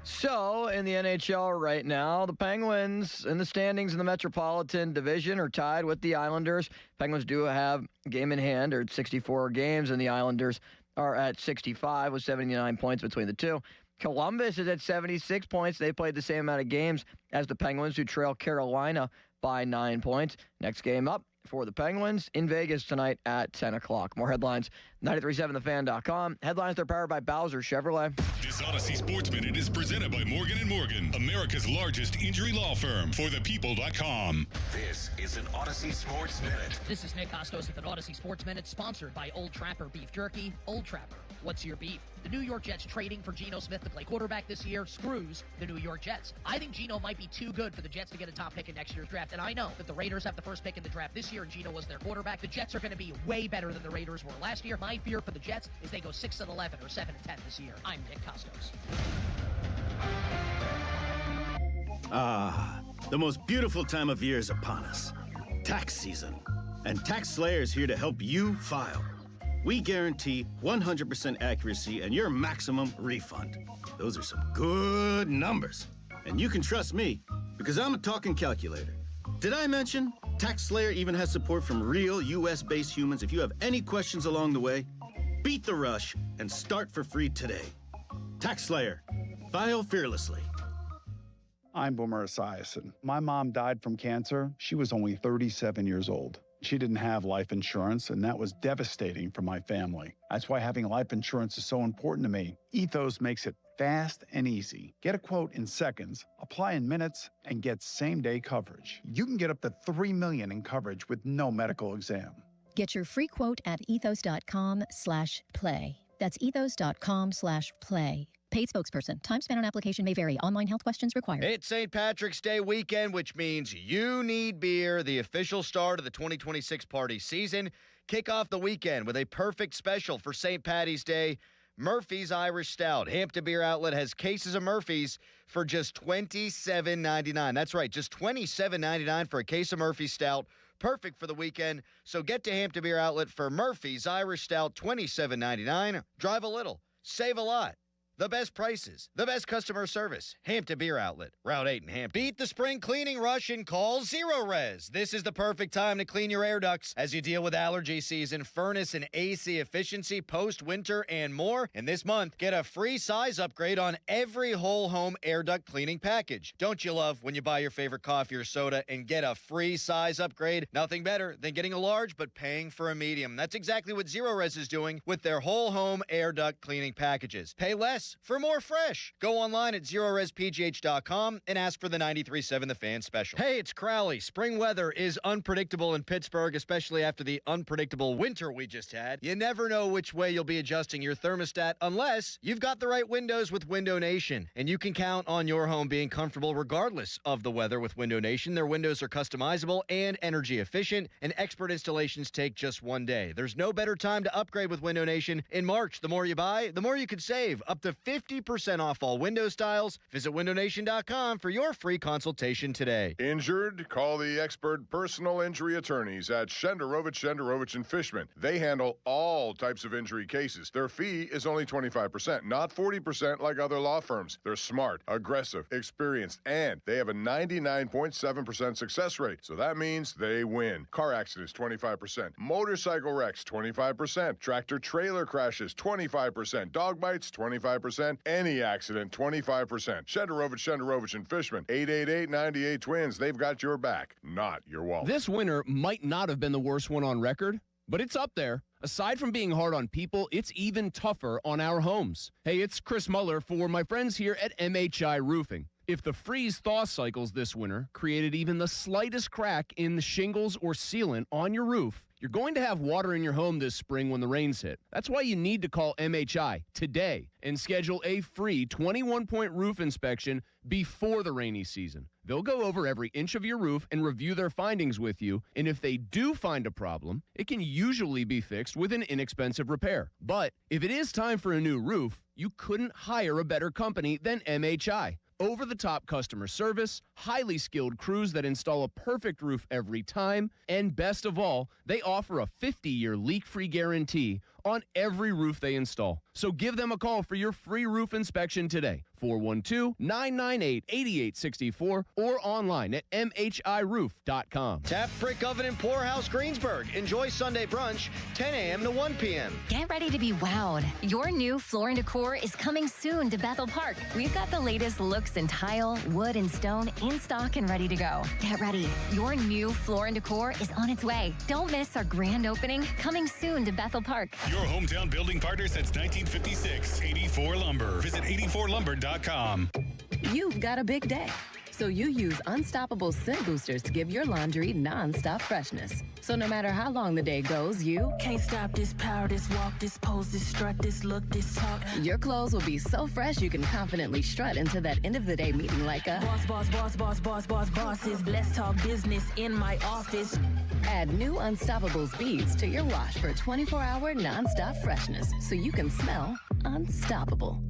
So, in the NHL right now, the Penguins in the standings in the Metropolitan Division are tied with the Islanders. Penguins do have a game in hand. They're at 64 games, and the Islanders are at 65 with 79 points between the two. Columbus is at 76 points. They played the same amount of games as the Penguins, who trail Carolina by 9 points. Next game up for the Penguins in Vegas tonight at 10 o'clock. More headlines, 937thefan.com. Headlines, they're powered by Bowser Chevrolet. This Odyssey Sports Minute is presented by Morgan & Morgan, America's largest injury law firm, forthepeople.com. This is an Odyssey Sports Minute. This is Nick Costos with an Odyssey Sports Minute, sponsored by Old Trapper Beef Jerky. Old Trapper, what's your beef? The New York Jets trading for Geno Smith to play quarterback this year screws the New York Jets. I think Geno might be too good for the Jets to get a top pick in next year's draft, and I know that the Raiders have the first pick in the draft this year, and Geno was their quarterback. The Jets are going to be way better than the Raiders were last year. My fear for the Jets is they go 6-11 or 7-10 this year. I'm Nick Costos. Ah, the most beautiful time of year is upon us. Tax season. And Tax Slayer is here to help you file. We guarantee 100% accuracy and your maximum refund. Those are some good numbers. And you can trust me, because I'm a talking calculator. Did I mention Tax Slayer even has support from real U.S.-based humans? If you have any questions along the way, beat the rush and start for free today. Tax Slayer. File fearlessly. I'm Boomer Esiason. My mom died from cancer. She was only 37 years old. She didn't have life insurance, and that was devastating for my family. That's why having life insurance is so important to me. Ethos makes it fast and easy. Get a quote in seconds, apply in minutes, and get same-day coverage. You can get up to $3 million in coverage with no medical exam. Get your free quote at ethos.com/play. That's ethos.com/play. Paid spokesperson. Time spent on application may vary. Online health questions required. It's St. Patrick's Day weekend, which means you need beer, the official start of the 2026 party season. Kick off the weekend with a perfect special for St. Patty's Day. Murphy's Irish Stout. Hampton Beer Outlet has cases of Murphy's for just $27.99. That's right, just $27.99 for a case of Murphy's Stout. Perfect for the weekend. So get to Hampton Beer Outlet for Murphy's Irish Stout, $27.99. Drive a little, save a lot. The best prices, the best customer service. Hampton Beer Outlet, Route 8 in Hampton. Beat the spring cleaning rush and call Zero Res. This is the perfect time to clean your air ducts as you deal with allergy season, furnace and AC efficiency, post-winter, and more. And this month, get a free size upgrade on every whole home air duct cleaning package. Don't you love when you buy your favorite coffee or soda and get a free size upgrade? Nothing better than getting a large but paying for a medium. That's exactly what Zero Res is doing with their whole home air duct cleaning packages. Pay less for more fresh. Go online at ZeroResPGH.com and ask for the 93.7 The Fan special. Hey, it's Crowley. Spring weather is unpredictable in Pittsburgh, especially after the unpredictable winter we just had. You never know which way you'll be adjusting your thermostat unless you've got the right windows with Window Nation. And you can count on your home being comfortable regardless of the weather with Window Nation. Their windows are customizable and energy efficient, and expert installations take just 1 day. There's no better time to upgrade with Window Nation. In March, the more you buy, the more you could save, up to 50% off all window styles. Visit windownation.com for your free consultation today. Injured? Call the expert personal injury attorneys at Shenderovich and Fishman. They handle all types of injury cases. Their fee is only 25%, not 40% like other law firms. They're smart, aggressive, experienced, and they have a 99.7% success rate. So that means they win. Car accidents, 25%. Motorcycle wrecks, 25%. Tractor trailer crashes, 25%. Dog bites, 25%. Any accident, 25%. Shenderovich and Fishman, 888-98-TWINS. They've got your back, not your wallet. This winter might not have been the worst one on record, but it's up there. Aside from being hard on people, it's even tougher on our homes. Hey, it's Chris Muller for my friends here at MHI Roofing. If the freeze-thaw cycles this winter created even the slightest crack in the shingles or sealant on your roof, you're going to have water in your home this spring when the rains hit. That's why you need to call MHI today and schedule a free 21-point roof inspection before the rainy season. They'll go over every inch of your roof and review their findings with you, and if they do find a problem, it can usually be fixed with an inexpensive repair. But if it is time for a new roof, you couldn't hire a better company than MHI. Over-the-top customer service, highly skilled crews that install a perfect roof every time, and best of all, they offer a 50-year leak-free guarantee on every roof they install. So give them a call for your free roof inspection today, 412-998-8864, or online at mhiroof.com. Tap Brick Oven and Poorhouse Greensburg. Enjoy Sunday brunch, 10 a.m. to 1 p.m. Get ready to be wowed. Your new Floor & Decor is coming soon to Bethel Park. We've got the latest looks in tile, wood, and stone in stock and ready to go. Get ready. Your new Floor & Decor is on its way. Don't miss our grand opening, coming soon to Bethel Park. Your hometown building partner since 1956, 84 Lumber. Visit 84lumber.com. You've got a big day, so you use Unstoppable scent boosters to give your laundry non-stop freshness. So no matter how long the day goes, you can't stop this power, this walk, this pose, this strut, this look, this talk. Your clothes will be so fresh you can confidently strut into that end of the day meeting like a bosses. Let's talk business in my office. Add new Unstoppable beads to your wash for 24-hour non-stop freshness so you can smell unstoppable.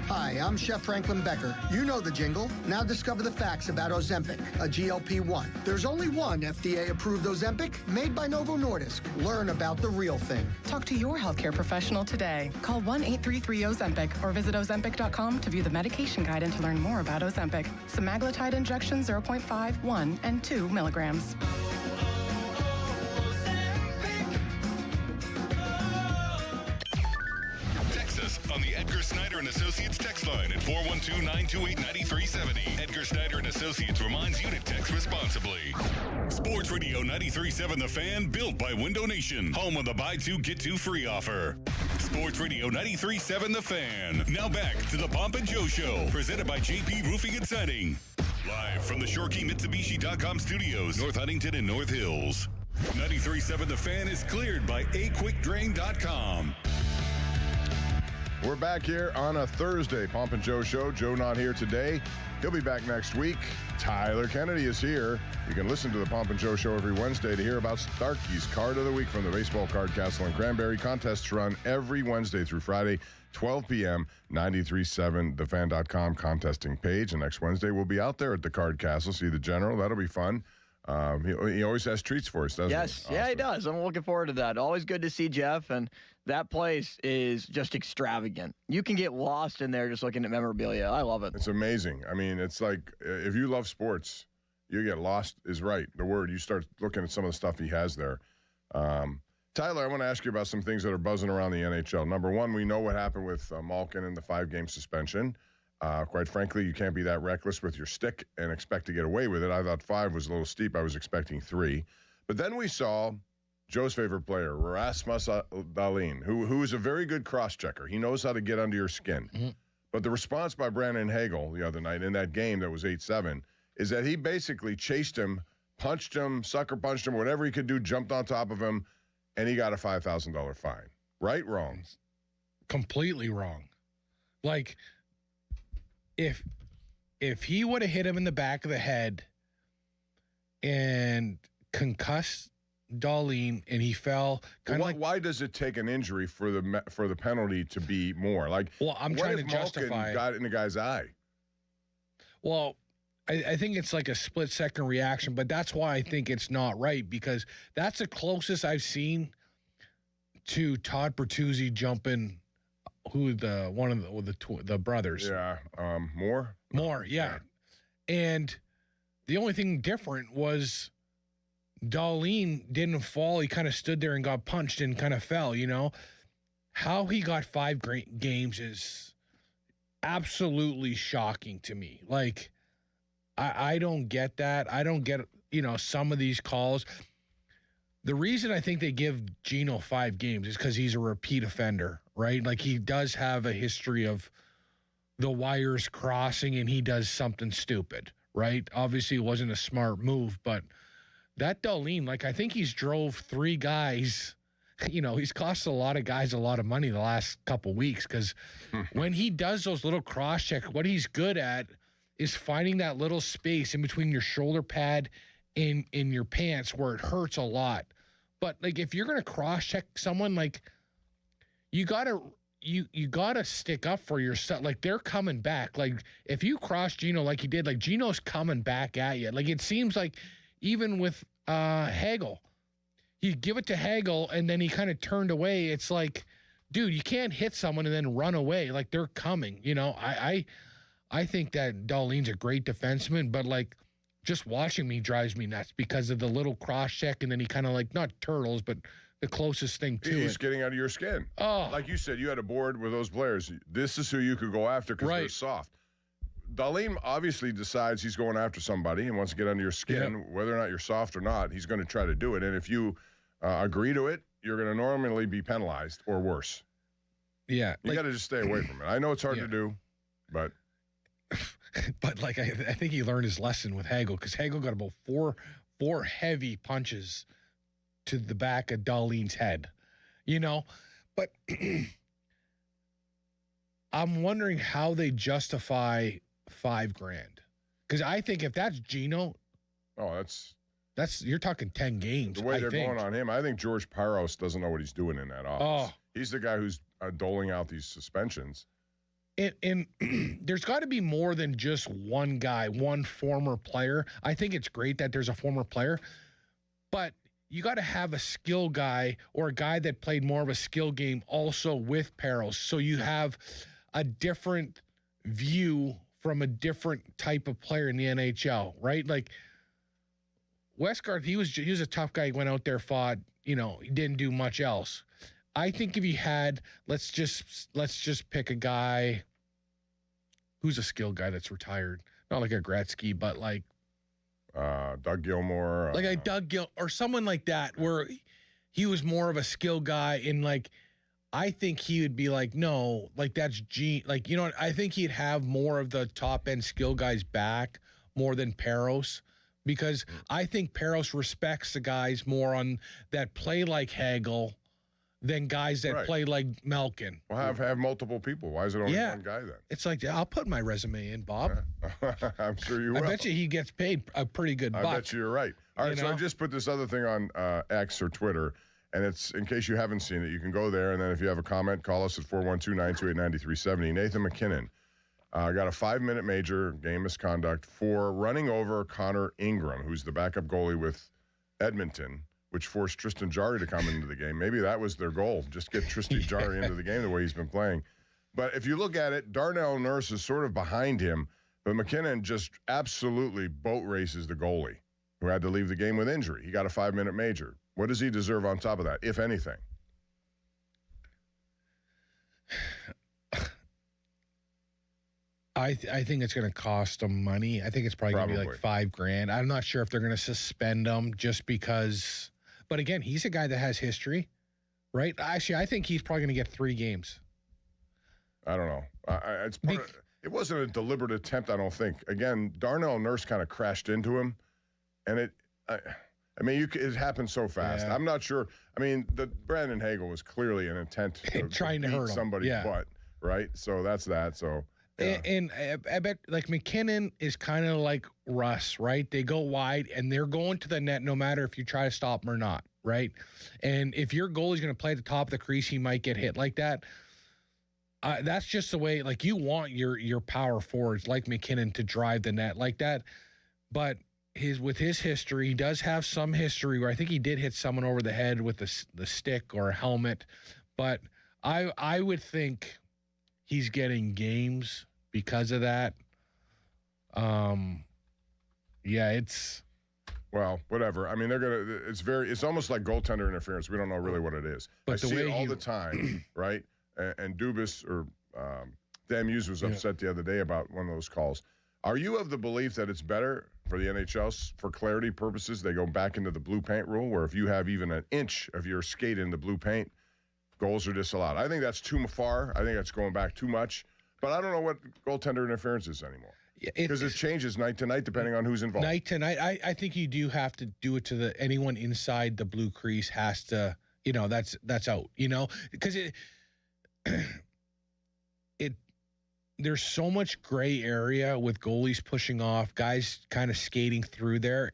Hi, I'm Chef Franklin Becker. You know the jingle. Now discover the facts about Ozempic, a GLP-1. There's only one FDA-approved Ozempic made by Novo Nordisk. Learn about the real thing. Talk to your healthcare professional today. Call 1-833-OZEMPIC or visit Ozempic.com to view the medication guide and to learn more about Ozempic. Semaglutide injection 0.5, 1, and 2 milligrams. On the Edgar Snyder and Associates text line at 412-928-9370. Edgar Snyder and Associates reminds you to text responsibly. Sports Radio 93.7 The Fan, built by Window Nation, home of the buy two get two free offer. Sports Radio 93.7 The Fan. Now back to the Pomp and Joe Show, presented by JP Roofing and Siding. Live from the ShoreKeyMitsubishi.com studios, North Huntington and North Hills. 93.7 The Fan is cleared by AQuickDrain.com. We're back here on a Thursday Pomp and Joe show. Joe not here today. He'll be back next week. Tyler Kennedy is here. You can listen to the Pomp and Joe show every Wednesday to hear about Starkey's Card of the Week from the Baseball Card Castle and Cranberry. Contests run every Wednesday through Friday, 12 p.m., 93.7thefan.com contesting page. And next Wednesday, we'll be out there at the Card Castle, see the General. That'll be fun. He always has treats for us, doesn't he? Yes, yeah, he does. I'm looking forward to that. Always good to see Jeff, and that place is just extravagant. You can get lost in there just looking at memorabilia. I love it. It's amazing. I mean, it's like if you love sports, you get lost is right, the word. You start looking at some of the stuff he has there. Tyler, I want to ask you about some things that are buzzing around the NHL. Number one, we know what happened with Malkin and the 5-game suspension. Quite frankly, you can't be that reckless with your stick and expect to get away with it. I thought 5 was a little steep. I was expecting 3. But then we saw Joe's favorite player, Rasmus Dahlin, who is a very good cross-checker. He knows how to get under your skin. Mm-hmm. But the response by Brandon Hagel the other night in that game that was 8-7 is that he basically chased him, punched him, sucker punched him, whatever he could do, jumped on top of him, and he got a $5,000 fine. Right? Wrong? Completely wrong. Like, if he would have hit him in the back of the head and concussed Darlene, and he fell kind of like. Why does it take an injury for the penalty to be more? Like, well, I'm trying to Malkin justify. Got in the guy's eye. Well, I think it's like a split-second reaction, but that's why I think it's not right, because that's the closest I've seen to Todd Bertuzzi jumping. Who the brothers? Yeah, Moore. Moore, yeah. And the only thing different was Darlene didn't fall. He kind of stood there and got punched and kind of fell. You know how he got 5 games is absolutely shocking to me. Like, I don't get that. I don't get, some of these calls. The reason I think they give Gino 5 games is because he's a repeat offender, right? Like, he does have a history of the wires crossing and he does something stupid, right? Obviously, it wasn't a smart move, but that Darlene, like, I think he's drove 3 guys. He's cost a lot of guys a lot of money the last couple weeks, because when he does those little cross check, what he's good at is finding that little space in between your shoulder pad in your pants where it hurts a lot. But like, if you're gonna cross check someone, like, you gotta stick up for yourself. Like, they're coming back. Like, if you cross Gino like he did, like, Gino's coming back at you. Like, it seems like even with Hagel, you give it to Hagel and then he kind of turned away. It's like, dude, you can't hit someone and then run away. Like, they're coming. I think that Darlene's a great defenseman, but like, just watching me drives me nuts because of the little cross check, and then he kind of like, not turtles, but the closest thing to He's getting out of your skin. Oh, like you said, you had a board with those players. This is who you could go after because they're soft. Darlene obviously decides he's going after somebody and wants to get under your skin, whether or not you're soft or not. He's going to try to do it, and if you agree to it, you're going to normally be penalized or worse. Yeah, you got to just stay away from it. I know it's hard to do, but. But like, I think he learned his lesson with Hagel, because Hagel got about four heavy punches to the back of Darlene's head, But I'm wondering how they justify $5,000, because I think if that's Gino, that's you're talking 10 games. The way they're going on him, I think George Parros doesn't know what he's doing in that office. He's the guy who's doling out these suspensions. And there's got to be more than just one guy, one former player. I think it's great that there's a former player, but you got to have a skill guy or a guy that played more of a skill game also with Parros, so you have a different view from a different type of player in the NHL, right? Like, Westgard, he was a tough guy. He went out there, fought. He didn't do much else. I think if you had, let's just pick a guy who's a skilled guy that's retired, not like a Gretzky, but like Doug Gilmour, like a Doug or someone like that, where he was more of a skill guy. And like, I think he would be like, no, like that's like, I think he'd have more of the top end skill guys back more than Parros, because I think Parros respects the guys more on that play like Hagel than guys that play like Malkin. Well, have multiple people. Why is it only one guy then? It's like, I'll put my resume in, Bob. I'm sure you will. I bet you he gets paid a pretty good buck. I bet you're right. All right, so I just put this other thing on X or Twitter, and it's, in case you haven't seen it, you can go there, and then if you have a comment, call us at 412-928-9370. Nathan McKinnon got a 5-minute major game misconduct for running over Connor Ingram, who's the backup goalie with Edmonton, which forced Tristan Jarry to come into the game. Maybe that was their goal, just get Tristan Jarry into the game the way he's been playing. But if you look at it, Darnell Nurse is sort of behind him, but McKinnon just absolutely boat races the goalie, who had to leave the game with injury. He got a 5-minute major. What does he deserve on top of that, if anything? I think it's going to cost them money. I think it's probably going to be like $5,000. I'm not sure if they're going to suspend him just because. But again, he's a guy that has history, right? Actually, I think he's probably going to get 3 games. I don't know. It wasn't a deliberate attempt, I don't think. Again, Darnell Nurse kind of crashed into him, and it happened so fast. Yeah. I'm not sure. I mean, Brandon Hagel was clearly an intent to trying to hurt somebody's butt, right? So that's that. So. Yeah. And I bet like McKinnon is kind of like Russ, right? They go wide and they're going to the net no matter if you try to stop them or not. right? And if your goalie's going to play at the top of the crease, he might get hit like that. That's just the way, like, you want your power forwards like McKinnon to drive the net like that. But with his history, he does have some history where I think he did hit someone over the head with the stick or a helmet. But I would think he's getting games because of that. Yeah, it's... Well, whatever. I mean, it's almost like goaltender interference. We don't know really what it is. But I see it all the time, right? And Dubas or Dan Hughes was upset the other day about one of those calls. Are you of the belief that it's better for the NHL, for clarity purposes, they go back into the blue paint rule, where if you have even an inch of your skate in the blue paint, goals are disallowed? I think that's too far. I think that's going back too much. But I don't know what goaltender interference is anymore. Because it changes night to night depending on who's involved. Night to night. I think you do have to do it to anyone inside the blue crease has to, that's out, because there's so much gray area with goalies pushing off, guys kind of skating through there,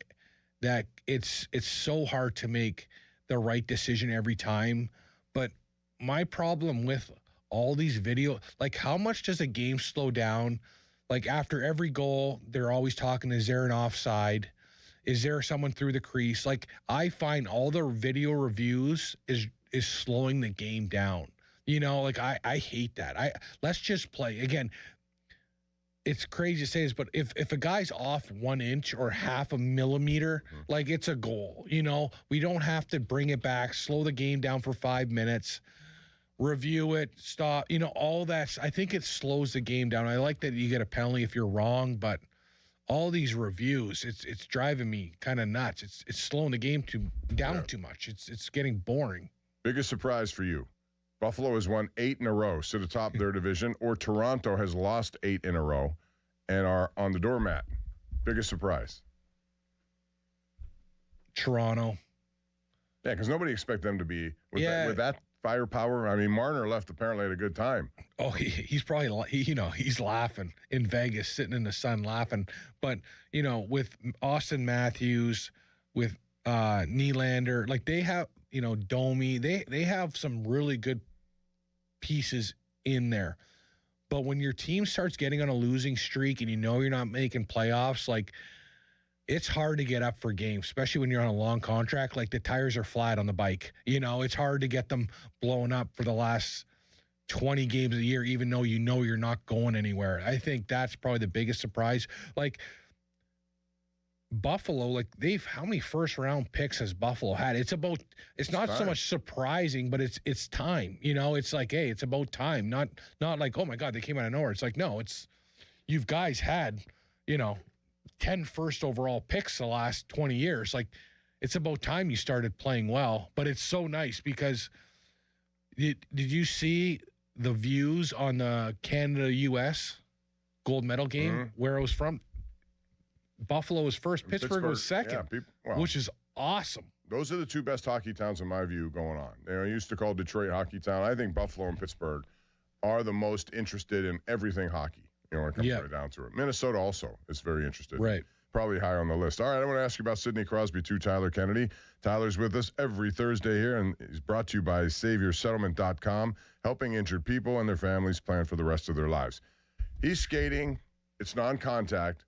that it's so hard to make the right decision every time. But my problem with all these video, like, how much does a game slow down? Like, after every goal, they're always talking, is there an offside? Is there someone through the crease? Like, I find all the video reviews is slowing the game down. Like, I hate that. Let's just play. Again, it's crazy to say this, but if a guy's off 1 inch or half a millimeter, like, it's a goal. We don't have to bring it back, slow the game down for 5 minutes, review it, stop, all that. I think it slows the game down. I like that you get a penalty if you're wrong, but all these reviews, it's driving me kind of nuts. It's slowing the game down too much. It's getting boring. Biggest surprise for you? Buffalo has won 8 in a row, sit atop their division, or Toronto has lost 8 in a row and are on the doormat. Biggest surprise? Toronto. Yeah, because nobody expect them to be with that firepower. I mean, Marner left apparently at a good time. Oh, he's probably, he's laughing in Vegas, sitting in the sun laughing. But, with Austin Matthews, with Nylander, like, they have, Domi, they have some really good pieces in there. But when your team starts getting on a losing streak and you're not making playoffs, like, it's hard to get up for games, especially when you're on a long contract. Like, the tires are flat on the bike. It's hard to get them blown up for the last 20 games a year, even though you're not going anywhere. I think that's probably the biggest surprise. Like, Buffalo, like, how many first round picks has Buffalo had? It's not so much surprising, but it's time. It's like, hey, it's about time. Not like, oh my God, they came out of nowhere. It's like, no, you've guys had, 10 first overall picks the last 20 years. Like, it's about time you started playing well. But it's so nice because did you see the views on the Canada-US gold medal game where it was from? Buffalo was first, Pittsburgh was second, which is awesome. Those are the two best hockey towns, in my view, going on. I used to call Detroit hockey town. I think Buffalo and Pittsburgh are the most interested in everything hockey. When it comes right down to it. Minnesota also is very interested. Right. Probably high on the list. All right, I want to ask you about Sidney Crosby, too, Tyler Kennedy. Tyler's with us every Thursday here, and he's brought to you by SaveYourSettlement.com, helping injured people and their families plan for the rest of their lives. He's skating. It's non-contact.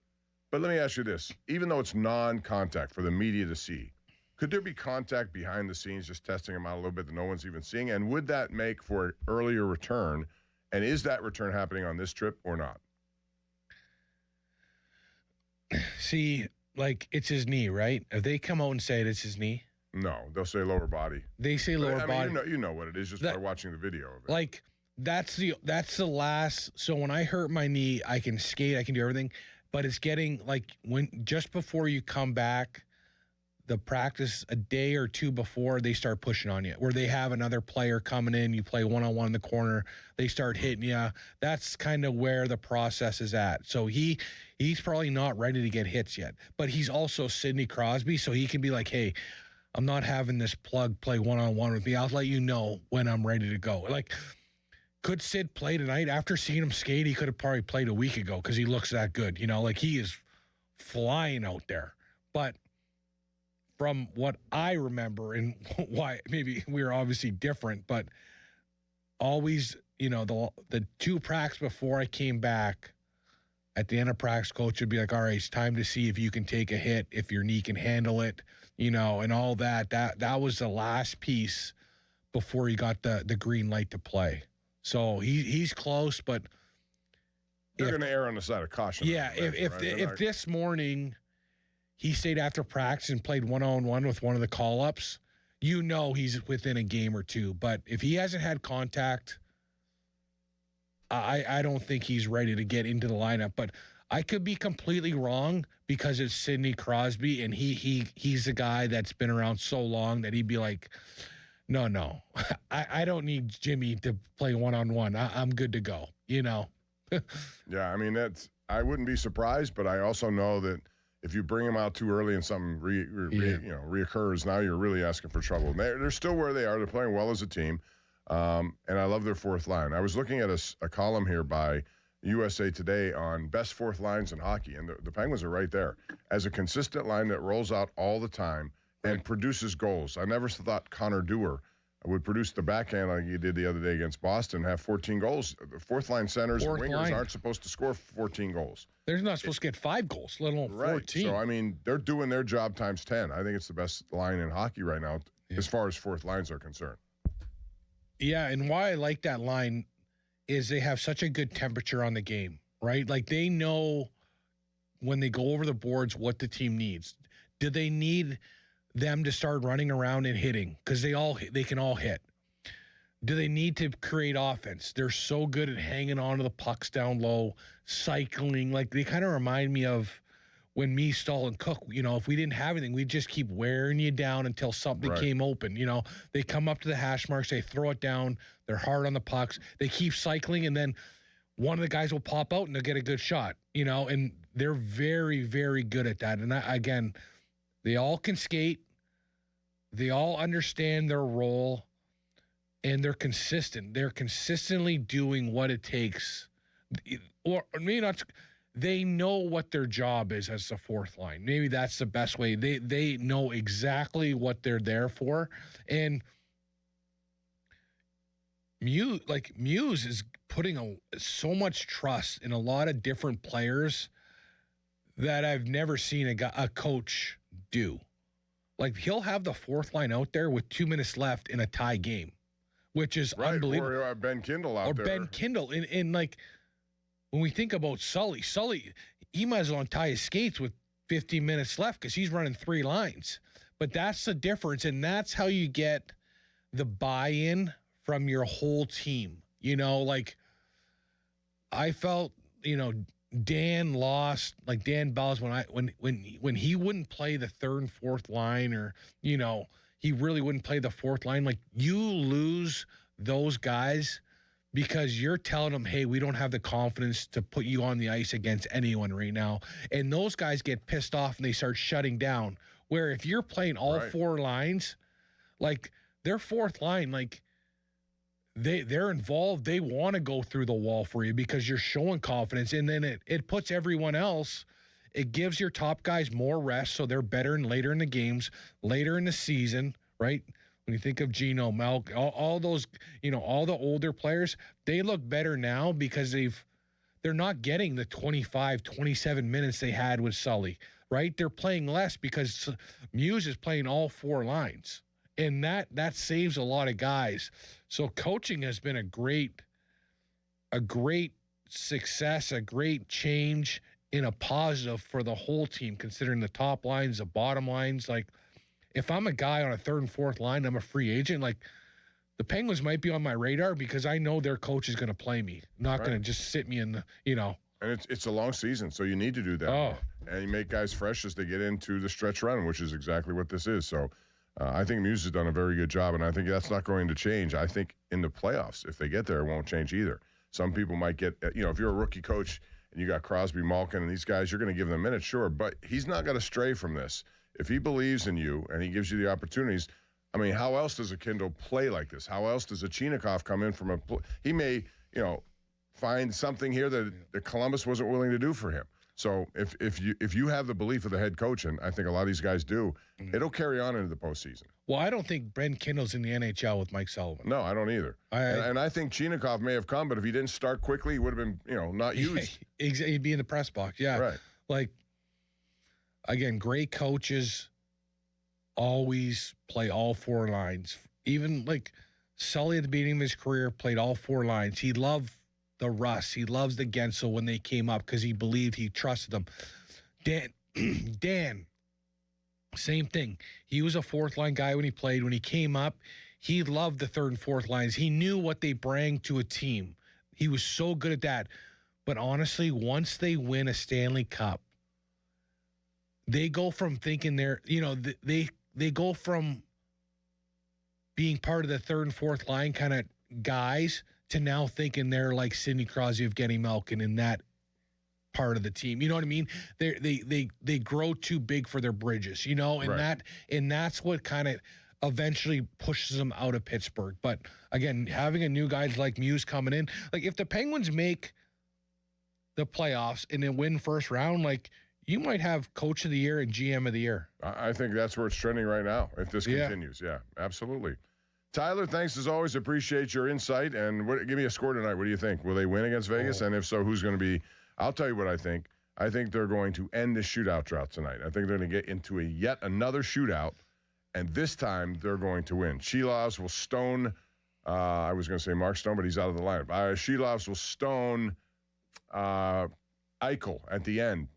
But let me ask you this. Even though it's non-contact for the media to see, could there be contact behind the scenes, just testing him out a little bit that no one's even seeing? And would that make for an earlier return? And is that return happening on this trip or not? See, like, it's his knee, right? If they come out and say it's his knee? No, they'll say lower body. They say lower body. You know what it is just by watching the video of it. Like, that's the last. So when I hurt my knee, I can skate, I can do everything. But it's getting, like, just before you come back, the practice a day or two before, they start pushing on you, where they have another player coming in, you play one-on-one in the corner, they start hitting you. That's kind of where the process is at. So he's probably not ready to get hits yet, but he's also Sidney Crosby, so he can be like, hey, I'm not having this plug play one-on-one with me. I'll let you know when I'm ready to go. Like, could Sid play tonight? After seeing him skate, he could have probably played a week ago because he looks that good. Like, he is flying out there. But from what I remember and why maybe we were obviously different, but always, the 2 practices before I came back, at the end of practice, coach would be like, all right, it's time to see if you can take a hit, if your knee can handle it, and all that. That was the last piece before he got the green light to play. So he's close, but they're going to err on the side of caution. Yeah, if this morning he stayed after practice and played one-on-one with one of the call-ups, he's within a game or two. But if he hasn't had contact, I don't think he's ready to get into the lineup. But I could be completely wrong because it's Sidney Crosby, and he's a guy that's been around so long that he'd be like, no, I don't need Jimmy to play one-on-one. I'm good to go, Yeah, I mean, I wouldn't be surprised, but I also know that if you bring them out too early and something reoccurs, now you're really asking for trouble. And they're still where they are. They're playing well as a team, and I love their fourth line. I was looking at a column here by USA Today on best fourth lines in hockey, and the Penguins are right there as a consistent line that rolls out all the time and produces goals. I never thought Connor Dewar would produce the backhand like he did the other day against Boston, have 14 goals. The fourth-line centers and wingers aren't supposed to score 14 goals. They're not supposed to get 5 goals, let alone 14. So, I mean, they're doing their job times 10. I think it's the best line in hockey right now as far as fourth lines are concerned. Yeah, and why I like that line is they have such a good temperature on the game, right? Like, they know when they go over the boards what the team needs. Do they need them to start running around and hitting? Because they can all hit. Do they need to create offense? They're so good at hanging on to the pucks down low, cycling. Like, they kind of remind me of when me, Stahl, and Cook, if we didn't have anything, we'd just keep wearing you down until something came open. They come up to the hash marks, they throw it down, they're hard on the pucks, they keep cycling, and then one of the guys will pop out and they'll get a good shot, and they're very, very good at that. And again, they all can skate. They all understand their role, and they're consistent. They're consistently doing what it takes. Or maybe not. They know what their job is as the fourth line. Maybe that's the best way. They know exactly what they're there for. And Muse is putting so much trust in a lot of different players that I've never seen a coach do. Like, he'll have the fourth line out there with 2 minutes left in a tie game, which is unbelievable. Or Ben Kindle out there. Or Ben Kindle. And like, when we think about Sully, he might as well tie his skates with 15 minutes left because he's running 3 lines. But that's the difference, and that's how you get the buy-in from your whole team. Like, I felt, Dan lost, like Dan Bells, when he wouldn't play the third and fourth line, or he really wouldn't play the fourth line. Like, you lose those guys because you're telling them, hey, we don't have the confidence to put you on the ice against anyone right now. And those guys get pissed off and they start shutting down. Where if you're playing all 4 lines, like, their fourth line, like, they're involved. They want to go through the wall for you because you're showing confidence. And then it puts everyone else, it gives your top guys more rest, so they're better and later in the games, later in the season, right? When you think of Gino, Malk, all those, all the older players, they look better now because they're not getting the 25, 27 minutes they had with Sully, right? They're playing less because Muse is playing all 4 lines. And that saves a lot of guys. So coaching has been a great success, a great change in a positive for the whole team, considering the top lines, the bottom lines. Like, if I'm a guy on a third and fourth line, I'm a free agent, like, the Penguins might be on my radar because I know their coach is going to play me, not going to just sit me in the, And it's a long season, so you need to do that. Oh. And you make guys fresh as they get into the stretch run, which is exactly what this is. So I think Muse has done a very good job, and I think that's not going to change. I think in the playoffs, if they get there, it won't change either. Some people might get, if you're a rookie coach and you got Crosby, Malkin, and these guys, you're going to give them minutes, sure, but he's not going to stray from this. If he believes in you and he gives you the opportunities, I mean, how else does a Kindle play like this? How else does a Chinikov come in from he may, find something here that Columbus wasn't willing to do for him. So if you have the belief of the head coach, and I think a lot of these guys do, it'll carry on into the postseason. Well, I don't think Ben Kindle's in the NHL with Mike Sullivan. No, I don't either. And I think Chinakhov may have come, but if he didn't start quickly, he would have been, not used. He'd be in the press box. Yeah. Right. Like, again, great coaches always play all four lines. Even like Sully at the beginning of his career played all four lines. He loved the Russ. He loves the Gensel when they came up because he believed, he trusted them. Dan, same thing. He was a fourth line guy when he played. When he came up, he loved the third and fourth lines. He knew what they bring to a team. He was so good at that. But honestly, once they win a Stanley Cup, they go from thinking they go from being part of the third and fourth line kind of guys to now thinking they're like Sidney Crosby, Evgeny Malkin in that part of the team. You know what I mean? They grow too big for their bridges, and Right. that's what kind of eventually pushes them out of Pittsburgh. But again, having a new guys like Muse coming in, like if the Penguins make the playoffs and then win first round, like you might have Coach of the Year and GM of the Year. I think that's where it's trending right now if this continues. Yeah, absolutely. Tyler, thanks as always. Appreciate your insight. And give me a score tonight. What do you think? Will they win against Vegas? And if so, who's going to be? I'll tell you what I think. I think they're going to end the shootout drought tonight. I think they're going to get into yet another shootout, and this time they're going to win. Sheelovs will stone, I was going to say Mark Stone, but he's out of the lineup. Sheelovs will stone Eichel at the end.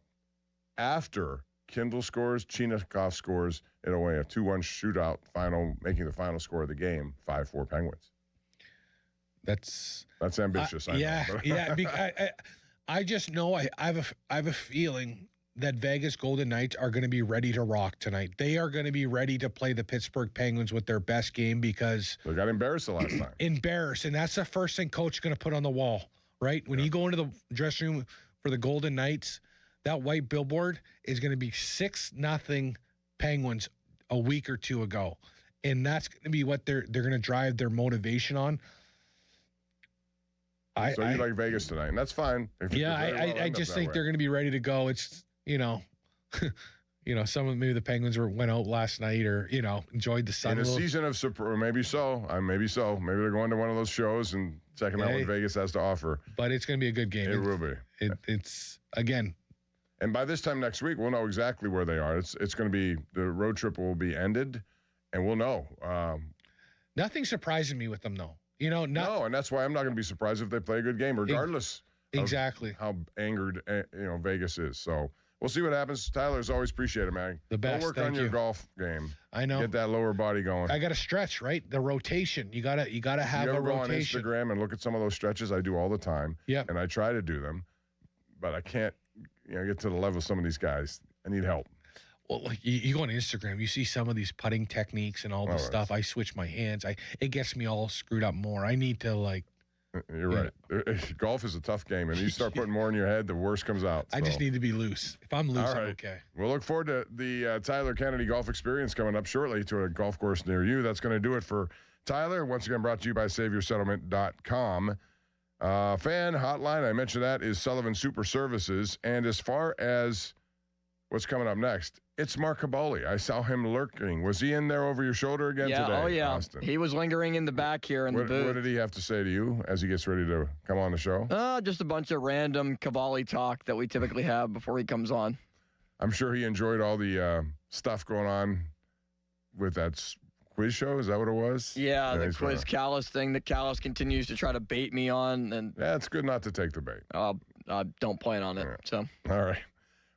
After Kindle scores, Chinakhov scores, it'll be a 2-1 shootout final, making the final score of the game 5-4 Penguins. That's ambitious. I know. Yeah. I just know I have a feeling that Vegas Golden Knights are going to be ready to rock tonight. They are going to be ready to play the Pittsburgh Penguins with their best game because they got embarrassed the last time. Embarrassed, and that's the first thing coach is going to put on the wall, right? When you go into the dressing room for the Golden Knights, that white billboard is going to be 6-0 Penguins a week or two ago. And that's going to be what they're going to drive their motivation on. So you like Vegas tonight, and that's fine. I just think they're going to be ready to go. It's, maybe the Penguins went out last night or, enjoyed the sun. In a season of surprise, maybe so. Maybe so. Maybe they're going to one of those shows and checking out what Vegas has to offer. But it's going to be a good game. It will be. It's, again. And by this time next week, we'll know exactly where they are. It's going to be, the road trip will be ended, and we'll know. Nothing surprising me with them, though. No, and that's why I'm not going to be surprised if they play a good game, regardless exactly how angered Vegas is. So we'll see what happens. Tyler, as always, appreciate it, man. The best. Go work on your golf game. I know. Get that lower body going. I got to stretch, right? The rotation. You gotta have a rotation. Go on Instagram and look at some of those stretches. I do all the time. Yeah. And I try to do them, but I can't get to the level of some of these guys. I need help. Well, like you go on Instagram, you see some of these putting techniques and all this stuff. I switch my hands. It gets me all screwed up more. I need to You're right. Golf is a tough game, and you start putting more in your head, the worse comes out. I just need to be loose. If I'm loose, I'm okay. We'll look forward to the Tyler Kennedy Golf Experience coming up shortly to a golf course near you. That's going to do it for Tyler. Once again, brought to you by SaveYourSettlement.com. Fan hotline, I mentioned that, is Sullivan Super Services. And as far as what's coming up next, it's Mark Caboli. I saw him lurking. Was he in there over your shoulder again today? Oh, yeah. Austin? He was lingering in the back here in the booth. What did he have to say to you as he gets ready to come on the show? Just a bunch of random Caboli talk that we typically have before he comes on. I'm sure he enjoyed all the stuff going on with that quiz show. Is that what it was? Yeah, the quiz Callus thing that Callus continues to try to bait me on. And yeah, it's good not to take the bait. I don't plan on it. So all right.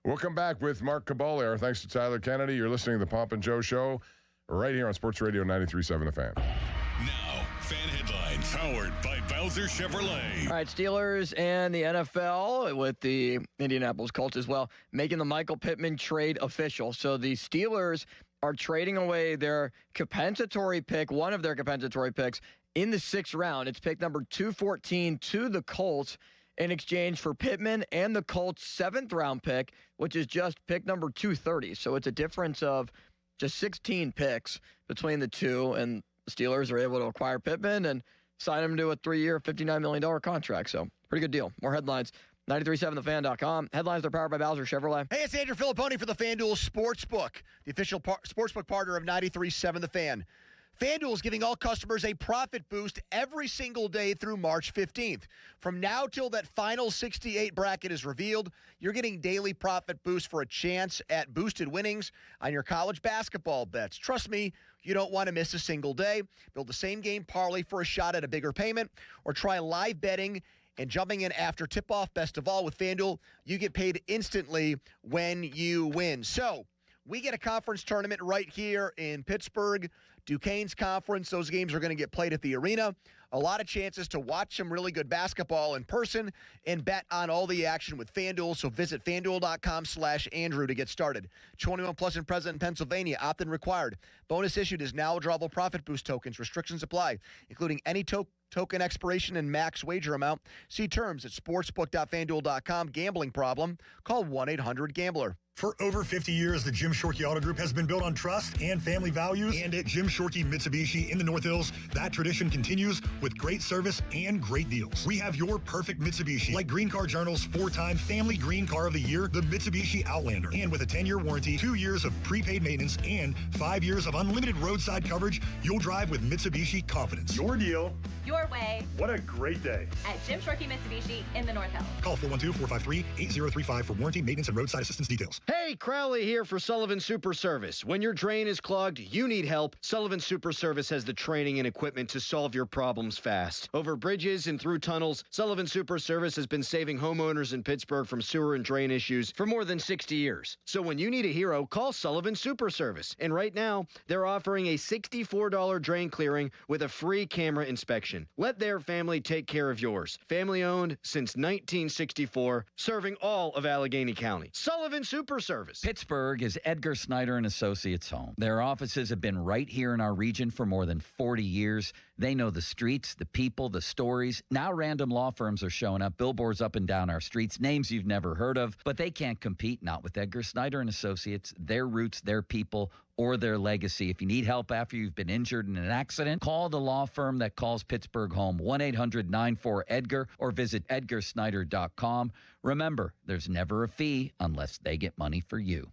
We'll come back with Mark Caboli. Our thanks to Tyler Kennedy. You're listening to the Pomp and Joe Show right here on Sports Radio 93.7 The Fan. Now, fan headlines powered by Bowser Chevrolet. All right, Steelers and the NFL with the Indianapolis Colts as well, making the Michael Pittman trade official. So the Steelers are trading away their compensatory pick, one of their compensatory picks, in the 6th round. It's pick number 214 to the Colts in exchange for Pittman and the Colts' 7th round pick, which is just pick number 230. So it's a difference of just 16 picks between the two, and the Steelers are able to acquire Pittman and sign him to a 3-year, $59 million contract. So pretty good deal. More headlines 937thefan.com. Headlines are powered by Bowser Chevrolet. Hey, it's Andrew Filipponi for the FanDuel Sportsbook, the official sportsbook partner of 93.7 The Fan. FanDuel is giving all customers a profit boost every single day through March 15th. From now till that final 68 bracket is revealed, you're getting daily profit boosts for a chance at boosted winnings on your college basketball bets. Trust me, you don't want to miss a single day. Build the same game parlay for a shot at a bigger payment, or try live betting and jumping in after tip-off. Best of all, with FanDuel, you get paid instantly when you win. So, we get a conference tournament right here in Pittsburgh. Duquesne's conference, those games are going to get played at the arena. A lot of chances to watch some really good basketball in person and bet on all the action with FanDuel. So visit FanDuel.com/Andrew to get started. 21 plus and present in Pennsylvania. Opt-in required. Bonus issued is now drawable profit boost tokens. Restrictions apply, including any token expiration and max wager amount. See terms at sportsbook.fanduel.com. Gambling problem? Call 1-800-GAMBLER. For over 50 years, the Jim Shorkey Auto Group has been built on trust and family values. And at Jim Shorkey Mitsubishi in the North Hills, that tradition continues with great service and great deals. We have your perfect Mitsubishi, like Green Car Journal's 4-time Family Green Car of the Year, the Mitsubishi Outlander. And with a 10-year warranty, 2 years of prepaid maintenance, and 5 years of unlimited roadside coverage, you'll drive with Mitsubishi confidence. Your deal. Your way. What a great day. At Jim Shorkey Mitsubishi in the North Hills. Call 412-453-8035 for warranty, maintenance, and roadside assistance details. Hey, Crowley here for Sullivan Super Service. When your drain is clogged, you need help. Sullivan Super Service has the training and equipment to solve your problems fast. Over bridges and through tunnels, Sullivan Super Service has been saving homeowners in Pittsburgh from sewer and drain issues for more than 60 years. So when you need a hero, call Sullivan Super Service. And right now, they're offering a $64 drain clearing with a free camera inspection. Let their family take care of yours. Family owned since 1964, serving all of Allegheny County. Sullivan Super Service. Pittsburgh is Edgar Snyder and Associates' home. Their offices have been right here in our region for more than 40 years. They know the streets, the people, the stories. Now random law firms are showing up, billboards up and down our streets, names you've never heard of, but they can't compete, not with Edgar Snyder and Associates, their roots, their people, or their legacy. If you need help after you've been injured in an accident, call the law firm that calls Pittsburgh home, 1-800-94-EDGAR, or visit edgarsnyder.com. Remember, there's never a fee unless they get money for you.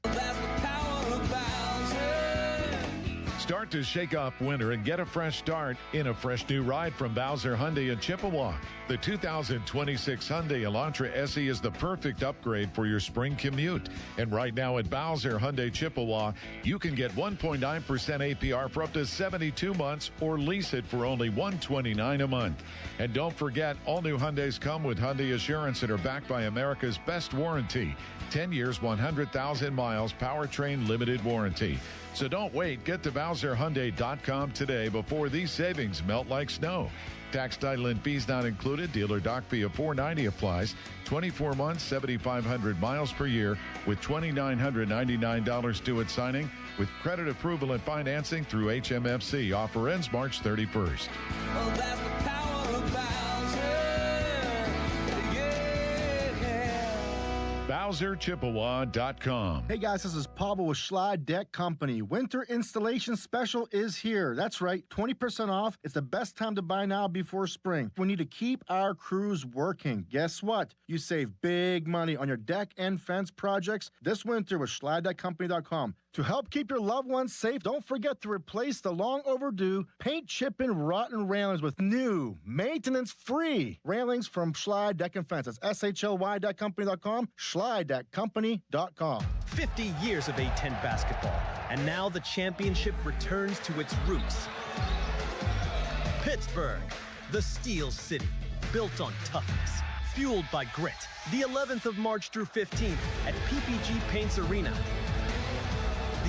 Start to shake off winter and get a fresh start in a fresh new ride from Bowser Hyundai in Chippewa. The 2026 Hyundai Elantra SE is the perfect upgrade for your spring commute. And right now at Bowser Hyundai Chippewa, you can get 1.9% APR for up to 72 months or lease it for only $129 a month. And don't forget, all new Hyundais come with Hyundai Assurance and are backed by America's best warranty. 10 years, 100,000 miles, powertrain limited warranty. So don't wait. Get to BowserHyundai.com today before these savings melt like snow. Tax, title, and fees not included. Dealer doc fee of $490 applies. 24 months, 7,500 miles per year with $2,999 due at signing with credit approval and financing through HMFC. Offer ends March 31st. Well, that's the power of BowserChippewa.com. Hey guys, this is Pablo with Schlei Deck Company. Winter installation special is here. That's right, 20% off. It's the best time to buy now before spring. We need to keep our crews working. Guess what? You save big money on your deck and fence projects this winter with SchleiDeckCompany.com. To help keep your loved ones safe, don't forget to replace the long overdue paint, chip, and rotten railings with new, maintenance-free railings from Schlei Deck and Fence. That's SHLY.company.com, SchleiDeckCompany.com. 50 years of A-10 basketball, and now the championship returns to its roots. Pittsburgh, the Steel City, built on toughness, fueled by grit. The 11th of March through 15th at PPG Paints Arena.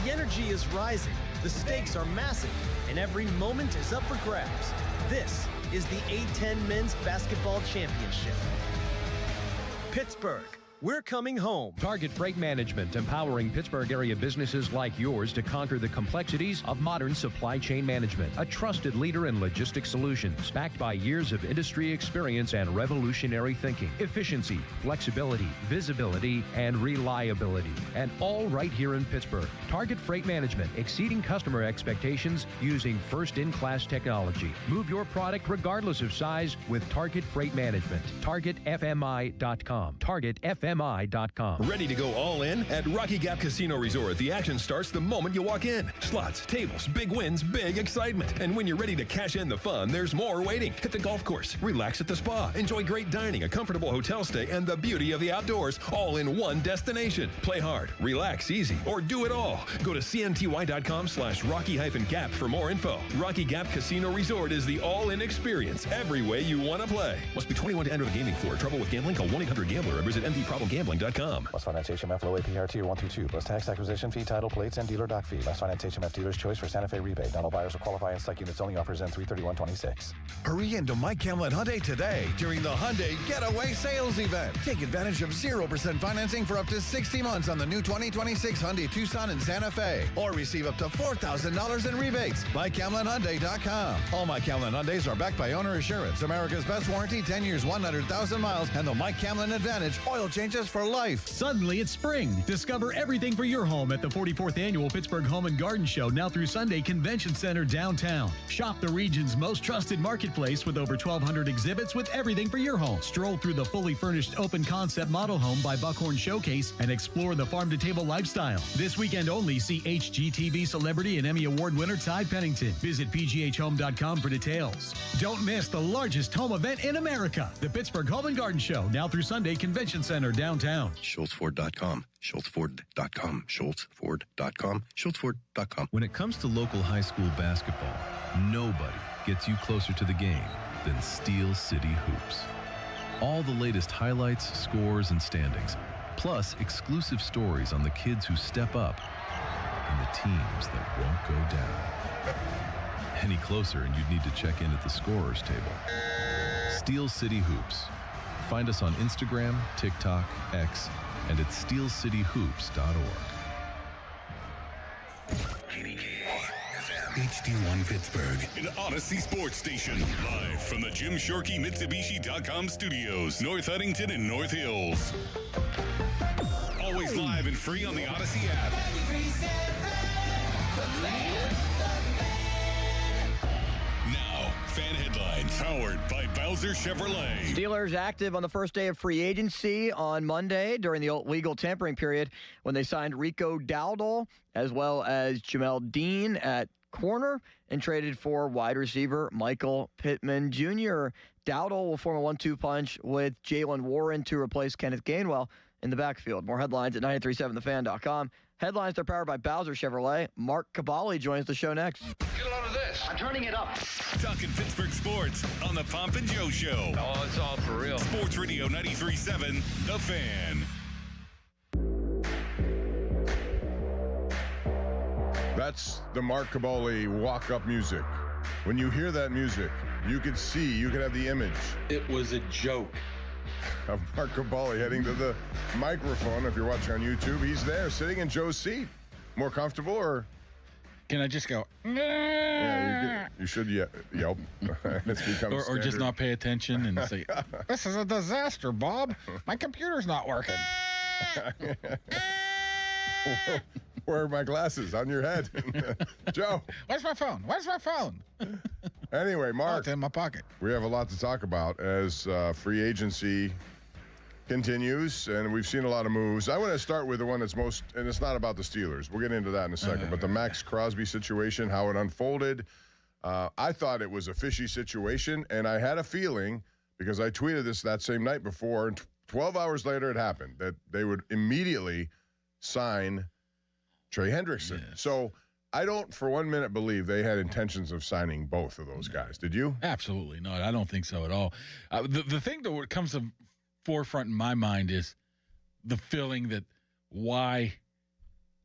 The energy is rising, the stakes are massive, and every moment is up for grabs. This is the A-10 Men's Basketball Championship. Pittsburgh, We're coming home. Target Freight Management, empowering Pittsburgh area businesses like yours to conquer the complexities of modern supply chain management. A trusted leader in logistics solutions, backed by years of industry experience and revolutionary thinking. Efficiency, flexibility, visibility, and reliability. And all right here in Pittsburgh. Target Freight Management, exceeding customer expectations using first-in-class technology. Move your product regardless of size with Target Freight Management. TargetFMI.com. TargetFMI.com. Ready to go all in? At Rocky Gap Casino Resort, the action starts the moment you walk in. Slots, tables, big wins, big excitement. And when you're ready to cash in the fun, there's more waiting. Hit the golf course, relax at the spa, enjoy great dining, a comfortable hotel stay, and the beauty of the outdoors, all in one destination. Play hard, relax easy, or do it all. Go to cnty.com/Rocky-Gap for more info. Rocky Gap Casino Resort is the all-in experience every way you want to play. Must be 21 to enter the gaming floor. Trouble with gambling? Call 1-800-GAMBLER or visit mdproblemgambling.com. Must finance HMF low APR tier 122 plus tax acquisition fee, title plates, and dealer dock fee. Must finance HMF dealer's choice for Santa Fe rebate. Not all buyers will qualify, and select units only. Offers in 3/31/26. Hurry into Mike Camlin Hyundai today during the Hyundai Getaway Sales Event. Take advantage of 0% financing for up to 60 months on the new 2026 Hyundai Tucson and Santa Fe, or receive up to $4,000 in rebates. MikeCamlinHyundai.com. All Mike Camlin Hyundais are backed by owner assurance, America's best warranty, 10 years, 100,000 miles, and the Mike Camlin Advantage oil changes for life. Suddenly it's spring. Discover everything for your home at the 44th Annual Pittsburgh Home and Garden Show, now through Sunday, Convention Center downtown. Shop the region's most trusted marketplace with over 1,200 exhibits with everything for your home. Stroll through the fully furnished open concept model home by Buckhorn Showcase and explore the farm-to-table lifestyle. This weekend only, see HGTV celebrity and Emmy Award winner Ty Pennington. Visit pghhome.com for details. Don't miss the largest home event in America, the Pittsburgh Home and Garden Show, now through Sunday, Convention Center downtown. SchultzFord.com. SchultzFord.com. SchultzFord.com. SchultzFord.com. When it comes to local high school basketball, nobody gets you closer to the game than Steel City Hoops. All the latest highlights, scores, and standings, plus exclusive stories on the kids who step up and the teams that won't go down. Any closer and you'd need to check in at the scorer's table. Steel City Hoops. Find us on Instagram, TikTok, X, and at steelcityhoops.org. HD1 Pittsburgh, an Odyssey sports station, live from the Jim Shorkey Mitsubishi.com studios, North Huntington and North Hills. Always live and free on the Odyssey app. Now, fan headlines powered by Bowser Chevrolet. Steelers active on the first day of free agency on Monday during the legal tampering period when they signed Rico Dowdle as well as Jamel Dean at corner and traded for wide receiver Michael Pittman Jr. Dowdle will form a 1-2 punch with Jalen Warren to replace Kenneth Gainwell in the backfield. More headlines at 937thefan.com. Headlines are powered by Bowser Chevrolet. Mark Cabali joins the show next. Get a load of this. I'm turning it up. Talking Pittsburgh sports on the Pomp and Joe Show. Oh, it's all for real. Sports Radio 93.7, The Fan. That's the Mark Cabali walk-up music. When you hear that music, you could have the image. It was a joke. Of Mark Cabali heading to the microphone. If you're watching on YouTube, he's there sitting in Joe's seat. More comfortable, or can I just go? Yeah, you should yelp. It's become or just not pay attention and say, "This is a disaster, Bob. My computer's not working." Where are my glasses? On your head. Joe. Where's my phone? Where's my phone? Anyway, Mark. Oh, it's in my pocket. We have a lot to talk about as free agency continues, and we've seen a lot of moves. I want to start with the one that's most, and it's not about the Steelers. We'll get into that in a second, but the Max Crosby situation, how it unfolded. I thought it was a fishy situation, and I had a feeling, because I tweeted this that same night before, and 12 hours later it happened, that they would immediately sign Trey Hendrickson. Yes. So I don't for 1 minute believe they had intentions of signing both of those guys. Did you? Absolutely not. I don't think so at all. The thing that comes to forefront in my mind is the feeling that why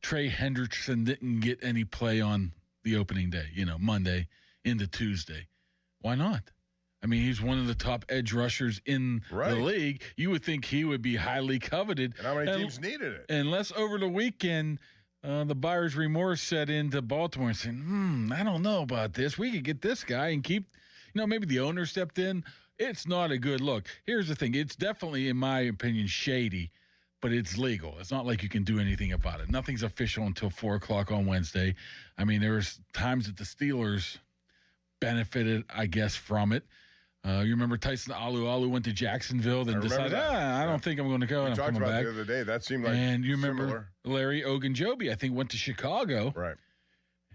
Trey Hendrickson didn't get any play on the opening day, Monday into Tuesday. Why not? I mean, he's one of the top edge rushers in the league. You would think he would be highly coveted. And how many teams needed it? Unless over the weekend, the buyer's remorse set into Baltimore and said, I don't know about this. We could get this guy and keep, maybe the owner stepped in. It's not a good look. Here's the thing. It's definitely, in my opinion, shady, but it's legal. It's not like you can do anything about it. Nothing's official until 4 o'clock on Wednesday. I mean, there's times that the Steelers benefited, I guess, from it. You remember Tyson Alu went to Jacksonville, then decided, I don't think I'm going to go, and I'm coming back. The other day, that seemed like and you remember similar. Larry Ogunjobi, I think, went to Chicago. Right.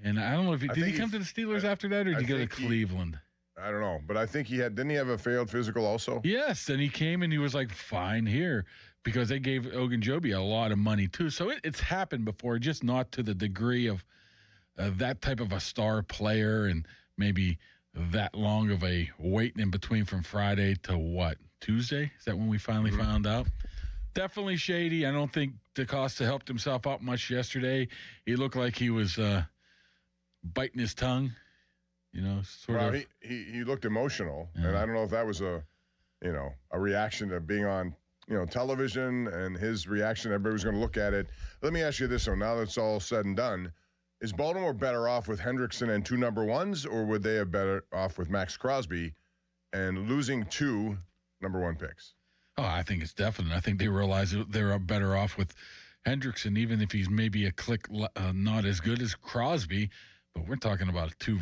And I don't know if did he come to the Steelers after that, or did he go to Cleveland? I don't know, but I think didn't he have a failed physical also? Yes, and he came and he was like, fine here, because they gave Ogunjobi a lot of money too. So it's happened before, just not to the degree of that type of a star player, and maybe that long of a wait in between from Friday to what, Tuesday? Is that when we finally found out? Definitely shady. I don't think DaCosta helped himself out much yesterday. He looked like he was biting his tongue, sort of. He looked emotional, and I don't know if that was a reaction to being on, television, and his reaction. Everybody was going to look at it. Let me ask you this, though. Now that it's all said and done, is Baltimore better off with Hendrickson and 2 number ones, or would they have better off with Max Crosby and losing 2 number 1 picks? Oh, I think it's definite. I think they realize that they're better off with Hendrickson, even if he's maybe a click not as good as Crosby. But we're talking about 2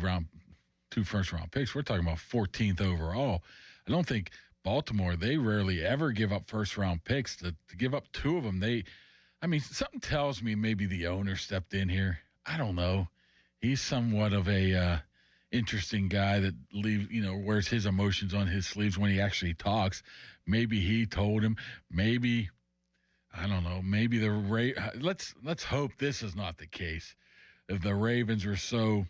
first-round picks. We're talking about 14th overall. I don't think Baltimore, they rarely ever give up first-round picks. To give up 2 of them, something tells me maybe the owner stepped in here. I don't know. He's somewhat of a interesting guy that wears his emotions on his sleeves when he actually talks. Maybe he told him. Maybe, I don't know. Maybe let's hope this is not the case. If the Ravens were so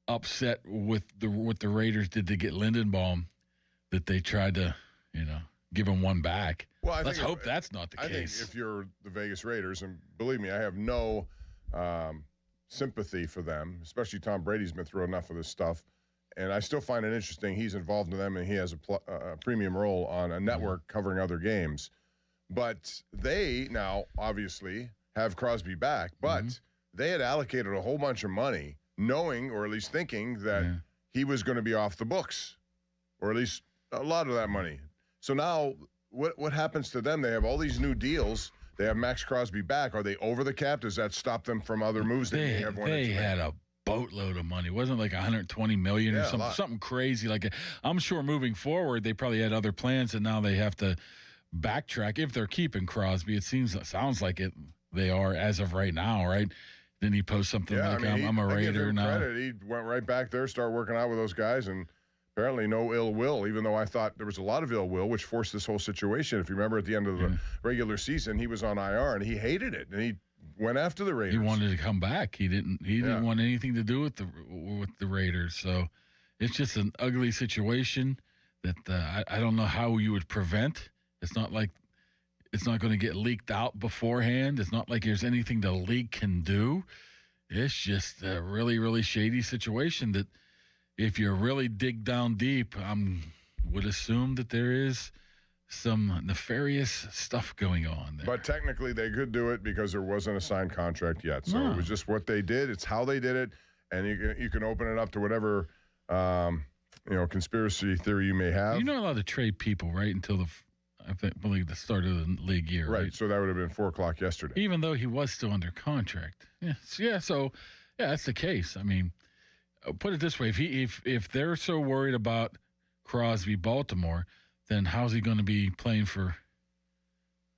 upset with what the Raiders did to get Lindenbaum that they tried to, give him one back. Well, let's hope that's not the case. I think if you're the Vegas Raiders, and believe me, I have no sympathy for them, especially Tom Brady's been through enough of this stuff. And I still find it interesting he's involved in them, and he has a premium role on a network covering other games. But they now obviously have Crosby back, but they had allocated a whole bunch of money knowing, or at least thinking, that he was going to be off the books, or at least a lot of that money. So now what happens to them? They have all these new deals. They have Max Crosby back. Are they over the cap? Does that stop them from other moves? They had a boatload of money. It wasn't like $120 million or something crazy. I'm sure moving forward, they probably had other plans, and now they have to backtrack if they're keeping Crosby. Sounds like it. They are as of right now, right? Didn't he post something I'm a Raider now? Credit. He went right back there, started working out with those guys, and apparently no ill will, even though I thought there was a lot of ill will, which forced this whole situation. If you remember at the end of the regular season, he was on IR, and he hated it, and he went after the Raiders. He wanted to come back. He didn't want anything to do with the Raiders. So it's just an ugly situation that I don't know how you would prevent. It's not like it's not going to get leaked out beforehand. It's not like there's anything the league can do. It's just a really, really shady situation that if you really dig down deep, I would assume that there is some nefarious stuff going on there. But technically they could do it because there wasn't a signed contract yet. So it was just what they did. It's how they did it. And you can open it up to whatever, conspiracy theory you may have. You're not allowed to trade people, right, until I believe the start of the league year, right? So that would have been 4 o'clock yesterday. Even though he was still under contract. So that's the case. I mean, put it this way: if they're so worried about Crosby, Baltimore, then how's he going to be playing for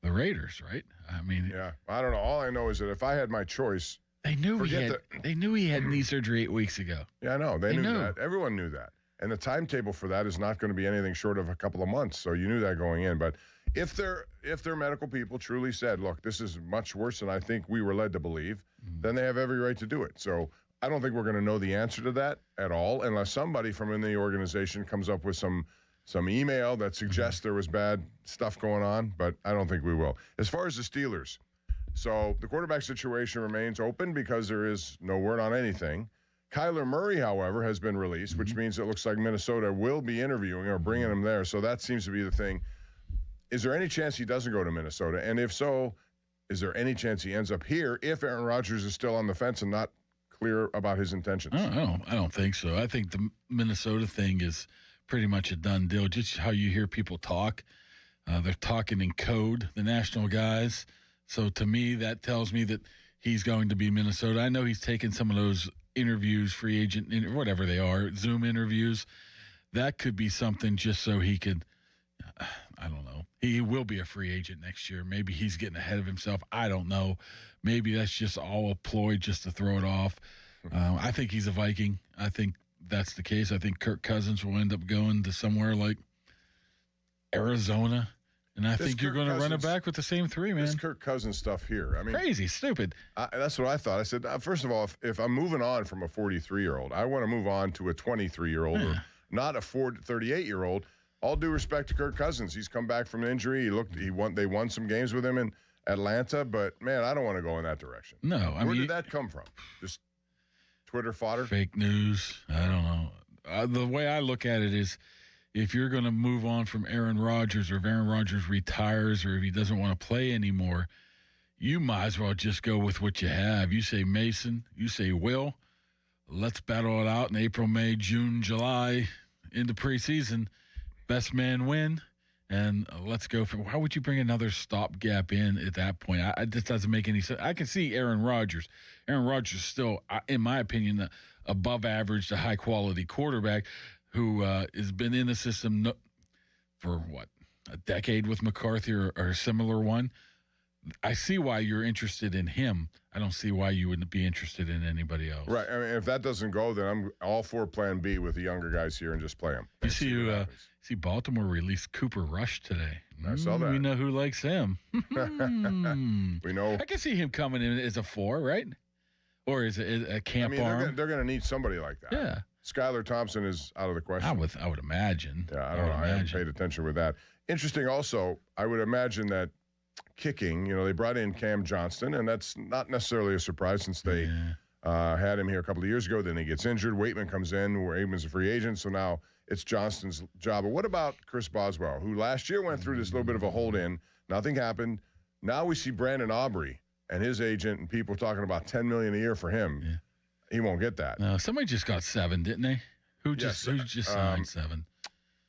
the Raiders, right? I mean, I don't know. All I know is that if I had my choice, they knew he had knee surgery 8 weeks ago. Yeah, I know. They knew that. Everyone knew that. And the timetable for that is not going to be anything short of a couple of months. So you knew that going in. But if their medical people truly said, look, this is much worse than I think we were led to believe, then they have every right to do it. So I don't think we're going to know the answer to that at all unless somebody from in the organization comes up with some email that suggests there was bad stuff going on. But I don't think we will. As far as the Steelers, so the quarterback situation remains open because there is no word on anything. Kyler Murray, however, has been released, which means it looks like Minnesota will be interviewing or bringing him there. So that seems to be the thing. Is there any chance he doesn't go to Minnesota? And if so, is there any chance he ends up here if Aaron Rodgers is still on the fence and not clear about his intentions? I don't think so. I think the Minnesota thing is pretty much a done deal. Just how you hear people talk. They're talking in code, the national guys. So to me, that tells me that he's going to be Minnesota. I know he's taken some of those interviews, free agent, whatever they are, Zoom interviews. That could be something just so he could, I don't know. He will be a free agent next year. Maybe he's getting ahead of himself. I don't know. Maybe that's just all a ploy just to throw it off. I think he's a Viking. I think that's the case. I think Kirk Cousins will end up going to somewhere like Arizona. And I think you're going to run it back with the same three, man. This Kirk Cousins stuff here. I mean, crazy, stupid. That's what I thought. I said, first of all, if I'm moving on from a 43-year-old, I want to move on to a 23-year-old or not a 38-year-old. All due respect to Kirk Cousins. He's come back from an injury. They won some games with him in Atlanta, but, man, I don't want to go in that direction. No. Where did that come from? Just Twitter fodder? Fake news. I don't know. The way I look at it is, if you're going to move on from Aaron Rodgers, or if Aaron Rodgers retires, or if he doesn't want to play anymore, you might as well just go with what you have. You say Mason, you say Will. Let's battle it out in April, May, June, July, into preseason. Best man win, and let's go for. How would you bring another stopgap in at that point? It just doesn't make any sense. I can see Aaron Rodgers. Aaron Rodgers is still, in my opinion, above average to high quality quarterback who has been in the system for, a decade with McCarthy or a similar one. I see why you're interested in him. I don't see why you wouldn't be interested in anybody else. Right. I mean, if that doesn't go, then I'm all for Plan B with the younger guys here and just play them. You see Baltimore released Cooper Rush today. I saw that. We know who likes him. We know. I can see him coming in as a 4, right? Or is it a camp arm? They're going to need somebody like that. Yeah. Skylar Thompson is out of the question. I would imagine. Yeah, I don't know. I haven't paid attention with that. Interesting also, I would imagine that kicking, they brought in Cam Johnston, and that's not necessarily a surprise since they had him here a couple of years ago. Then he gets injured. Waitman comes in. Waitman's a free agent, so now it's Johnston's job. But what about Chris Boswell, who last year went through this little bit of a hold-in? Nothing happened. Now we see Brandon Aubrey and his agent and people talking about $10 million a year for him. Yeah. He won't get that. No, somebody just got 7, didn't they? Who just signed 7?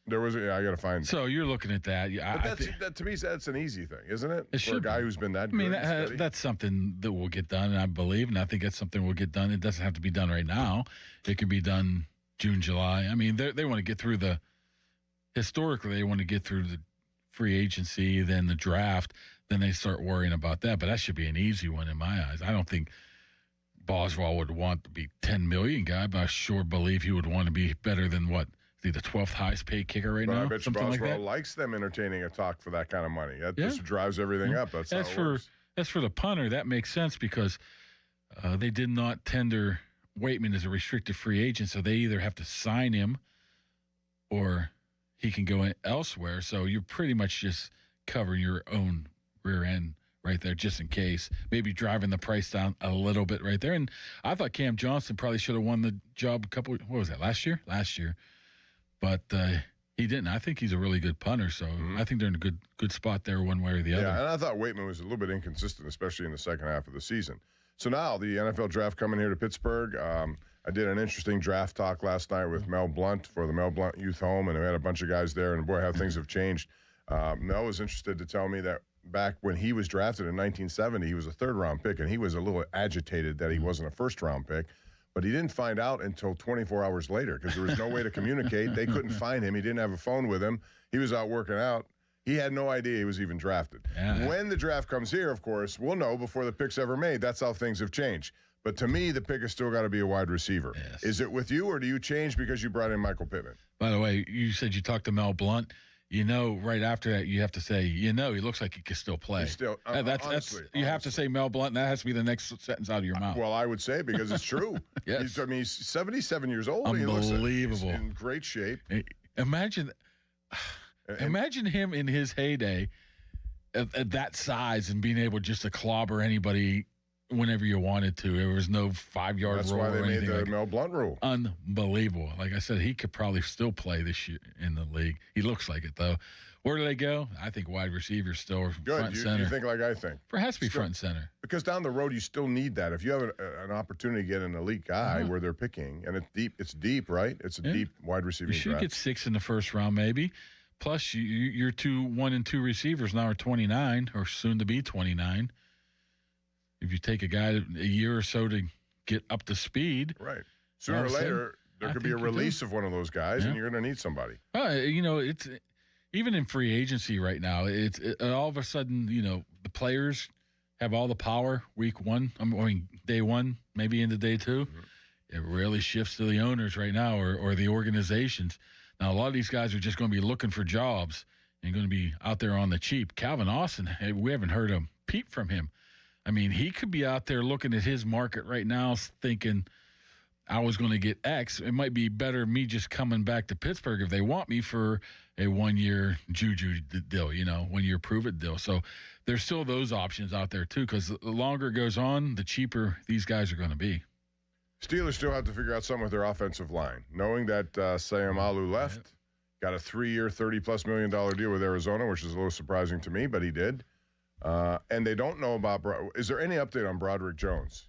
There was I got to find. So you're looking at that. Yeah, but that to me, that's an easy thing, isn't it? For a guy who's been that good. I mean, that's something that will get done, I believe, and I think that's something will get done. It doesn't have to be done right now. It can be done June, July. I mean, they want to get through historically, they want to get through the free agency, then the draft, then they start worrying about that. But that should be an easy one in my eyes. I don't think Boswell would want to be $10 million guy, but I sure believe he would want to be better than what? Is he the 12th highest paid kicker right now? I bet you Boswell likes them entertaining a talk for that kind of money. That just drives everything up. That's how it works. As for the punter, that makes sense because they did not tender Waitman as a restricted free agent, so they either have to sign him or he can go in elsewhere. So you're pretty much just covering your own rear end right there, just in case. Maybe driving the price down a little bit right there. And I thought Cam Johnston probably should have won the job last year? Last year. But he didn't. I think he's a really good punter, so I think they're in a good spot there one way or the other. Yeah, and I thought Waitman was a little bit inconsistent, especially in the second half of the season. So now the NFL draft coming here to Pittsburgh. I did an interesting draft talk last night with Mel Blunt for the Mel Blunt Youth Home, and we had a bunch of guys there, and boy, how things have changed. Mel was interested to tell me that back when he was drafted in 1970, he was a third-round pick, and he was a little agitated that he wasn't a first-round pick. But he didn't find out until 24 hours later because there was no way to communicate. They couldn't find him. He didn't have a phone with him. He was out working out. He had no idea he was even drafted. Yeah. When the draft comes here, of course, we'll know before the pick's ever made. That's how things have changed. But to me, the pick has still got to be a wide receiver. Yes. Is it with you, or do you change because you brought in Michael Pittman? By the way, you said you talked to Mel Blunt. Right after that, you have to say, he looks like he can still play. He's still, honestly, you have to say Mel Blunt, and that has to be the next sentence out of your mouth. Well, I would say because it's true. Yes. He's 77 years old. Unbelievable. He looks in great shape. Imagine him in his heyday at that size and being able just to clobber anybody whenever you wanted to. There was no 5-yard That's rule why they or made anything the like Mel Blunt rule. Unbelievable. Like I said, he could probably still play this year in the league. He looks like it, though. Where do they go? I think wide receiver still Good. front and center. You think like I think. It has to be front and center. Because down the road, you still need that. If you have an opportunity to get an elite guy where they're picking, and it's deep, right? It's a deep wide receiver You should draft. get 6 in the first round, maybe. Plus, your 1 and 2 receivers now are 29 or soon to be 29. If you take a guy a year or so to get up to speed. Right. Sooner or later, there could be a release of one of those guys, and you're going to need somebody. It's even in free agency right now. It's all of a sudden, the players have all the power week 1. Day 1, maybe into day 2. It really shifts to the owners right now or the organizations. Now, a lot of these guys are just going to be looking for jobs and going to be out there on the cheap. Calvin Austin, we haven't heard a peep from him. I mean, he could be out there looking at his market right now thinking, I was going to get X. It might be better me just coming back to Pittsburgh if they want me for a 1-year Juju deal, 1-year prove-it deal. So there's still those options out there, too, because the longer it goes on, the cheaper these guys are going to be. Steelers still have to figure out something with their offensive line. Knowing that Sayamalu left, got a 3-year, $30+ million deal with Arizona, which is a little surprising to me, but he did. And they don't know about is there any update on Broderick Jones?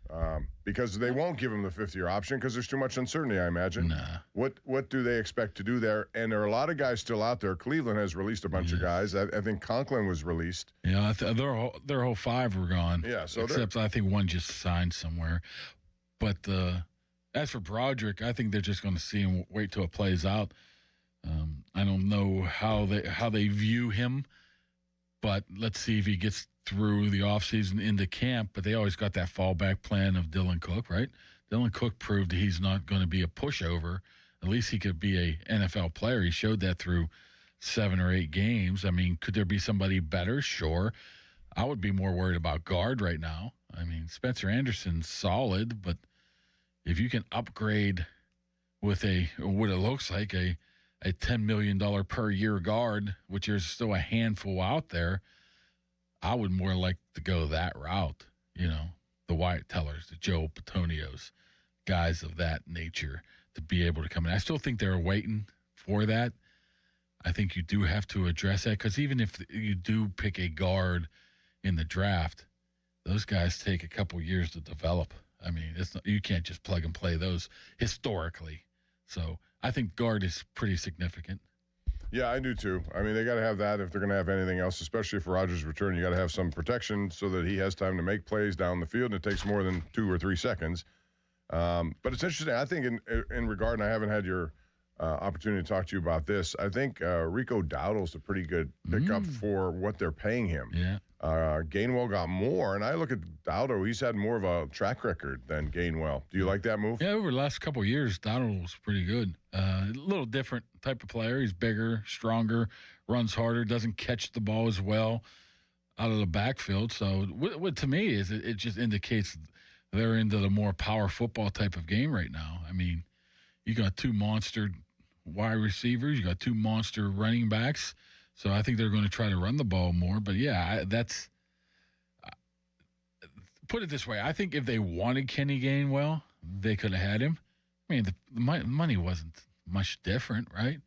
Because they won't give him the 5th-year option because there's too much uncertainty, I imagine. Nah. What do they expect to do there? And there are a lot of guys still out there. Cleveland has released a bunch of guys. I think Conklin was released. Yeah, their whole 5 were gone. Yeah, so except I think one just signed somewhere. But as for Broderick, I think they're just going to see and wait till it plays out. I don't know how they view him, but let's see if he gets through the offseason into camp. But they always got that fallback plan of Dylan Cook, right? Dylan Cook proved he's not going to be a pushover. At least he could be a NFL player. He showed that through 7 or 8 games. I mean, could there be somebody better? Sure. I would be more worried about guard right now. I mean, Spencer Anderson's solid, but if you can upgrade with what it looks like a $10 million per year guard, which there's still a handful out there, I would more like to go that route. The Wyatt Tellers, the Joe Petonios, guys of that nature to be able to come in. I still think they're waiting for that. I think you do have to address that because even if you do pick a guard in the draft, those guys take a couple years to develop. I mean, you can't just plug and play those historically. So I think guard is pretty significant. Yeah, I do too. I mean, they got to have that if they're going to have anything else, especially for Rodgers' return. You got to have some protection so that he has time to make plays down the field, and it takes more than 2 or 3 seconds. But it's interesting. I think in regard, and I haven't had your opportunity to talk to you about this, I think Rico Dowdle's a pretty good pickup for what they're paying him. Yeah. Gainwell got more, and I look at Dowdle. He's had more of a track record than Gainwell. Do you like that move? Yeah, over the last couple of years, Dowdle was pretty good. A little different type of player. He's bigger, stronger, runs harder, doesn't catch the ball as well out of the backfield. So what to me is it just indicates they're into the more power football type of game right now. I mean, you got 2 monster wide receivers. You got 2 monster running backs. So I think they're going to try to run the ball more. But, yeah, put it this way. I think if they wanted Kenny Gainwell, they could have had him. I mean, the money wasn't much different, right?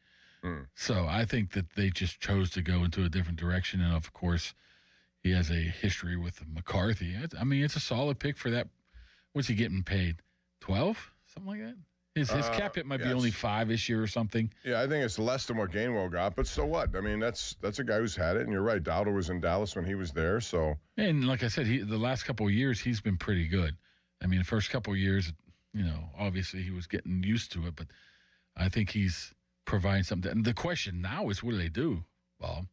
So I think that they just chose to go into a different direction. And, of course, he has a history with McCarthy. I mean, it's a solid pick for that. What's he getting paid? 12? Something like that? His cap hit might be only 5 this year or something. Yeah, I think it's less than what Gainwell got, but so what? I mean, that's a guy who's had it, and you're right. Dowdle was in Dallas when he was there, so. And like I said, the last couple of years, he's been pretty good. I mean, the first couple of years, obviously he was getting used to it, but I think he's providing something. And the question now is, what do they do, Bob?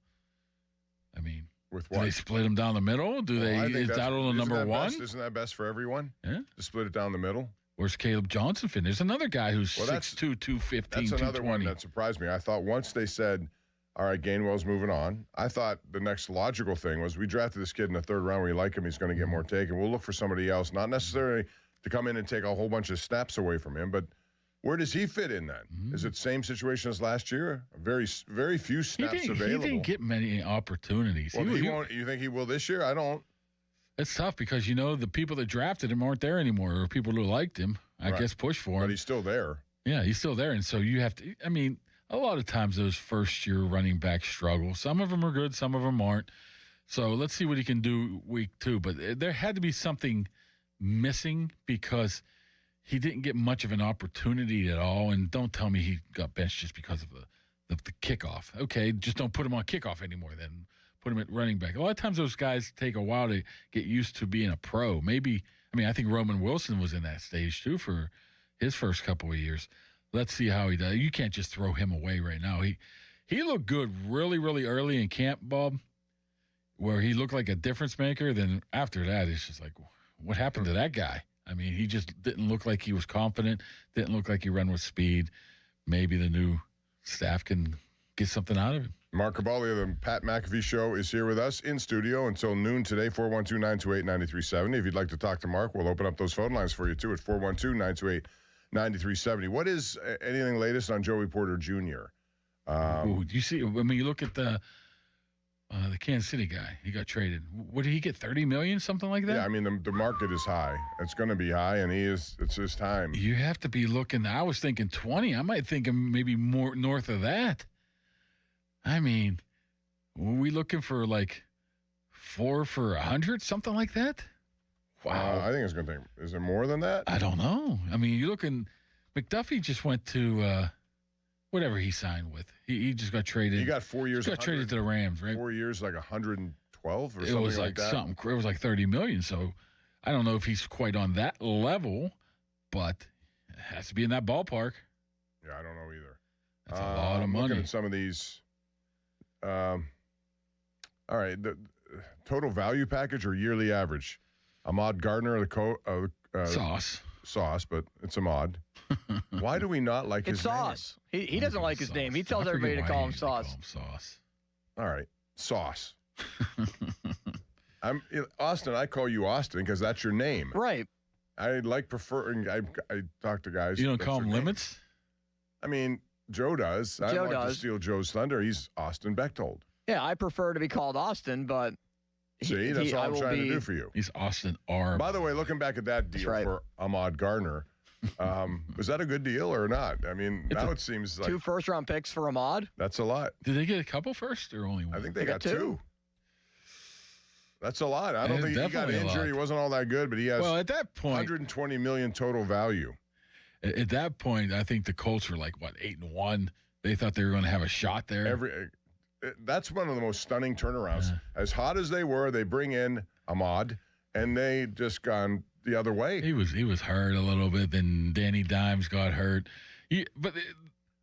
I mean, with what? Do they split him down the middle? Is Dowdle the number 1? Isn't that best for everyone? Yeah. To split it down the middle? Where's Caleb Johnson fit? There's another guy who's 6'2", 215, That's another 220. one that surprised me. I thought once they said, all right, Gainwell's moving on, I thought the next logical thing was we drafted this kid in the 3rd round. We like him. He's going to get more take, and we'll look for somebody else, not necessarily to come in and take a whole bunch of snaps away from him, but where does he fit in then? Is it the same situation as last year? Very, very few snaps available. He didn't get many opportunities. Well, he won't. You think he will this year? I don't. It's tough because, the people that drafted him aren't there anymore, or people who liked him, I guess, push for him. But he's still there. Yeah, he's still there. And so you have to, a lot of times those first-year running backs struggle. Some of them are good, some of them aren't. So let's see what he can do week 2. But there had to be something missing because he didn't get much of an opportunity at all. And don't tell me he got benched just because of the kickoff. Okay, just don't put him on kickoff anymore then. Put him at running back. A lot of times those guys take a while to get used to being a pro. I think Roman Wilson was in that stage too for his first couple of years. Let's see how he does. You can't just throw him away right now. He looked good really, really early in camp, Bob, where he looked like a difference maker. Then after that, it's just like, what happened to that guy? He just didn't look like he was confident, didn't look like he ran with speed. Maybe the new staff can get something out of him. Mark Caballi of the Pat McAfee Show is here with us in studio until noon today, 412-928-9370. If you'd like to talk to Mark, we'll open up those phone lines for you, too, at 412-928-9370. What is anything latest on Joey Porter Jr.? You see, you look at the Kansas City guy. He got traded. What did he get, $30 million, something like that? Yeah, the market is high. It's going to be high, and it's his time. You have to be looking. I was thinking 20. I might think maybe more north of that. Were we looking for like 4 for 100, something like that? Wow. I think it's going to take. Is it more than that? I don't know. You're looking. McDuffie just went to whatever he signed with. He just got traded. He got 4 years. He got traded to the Rams, right? 4 years, like 112 or it something was like that. It was like $30 million. So I don't know if he's quite on that level, but it has to be in that ballpark. Yeah, I don't know either. That's a lot of money. Looking at some of these. All right, the total value package or yearly average? Ahmad Gardner, Sauce, but it's Ahmad. Why do we not like his Sauce. Name? He doesn't like his name. He tells everybody to call him Sauce. All right, Sauce. I'm Austin. I call you Austin because that's your name. Right. I preferring. I talk to guys. You don't call him Limits? Joe does. I don't like to steal Joe's thunder. He's Austin Bechtold. Yeah, I prefer to be called Austin, but see, that's all I'm trying to do for you. He's Austin R. By the way, looking back at that deal for Ahmad Gardner, was that a good deal or not? Now it seems like 2 first-round picks for Ahmad. That's a lot. Did they get a couple first or only one? I think they got 2. That's a lot. I don't think he got injured. He wasn't all that good, but he has at that point, $120 million total value. At that point, I think the Colts were like, 8-1? They thought they were going to have a shot there. That's one of the most stunning turnarounds. Yeah. As hot as they were, they bring in Ahmad, and they just gone the other way. He was hurt a little bit. Then Danny Dimes got hurt. But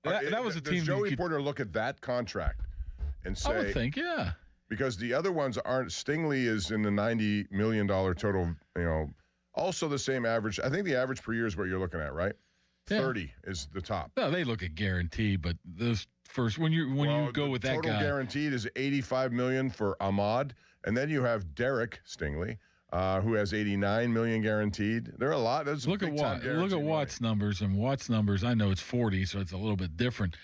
that was a team. Does Joey Porter look at that contract and say, I would think, yeah. Because the other ones aren't. Stingley is in the $90 million total, also the same average. I think the average per year is what you're looking at, right? Yeah. 30 is the top. No, they look at guarantee, but those first when you go with that guy, total guaranteed is $85 million for Ahmad, and then you have Derek Stingley, who has $89 million guaranteed. There are a lot. Look at Watt's numbers, and Watt's numbers. I know it's 40, so it's a little bit different,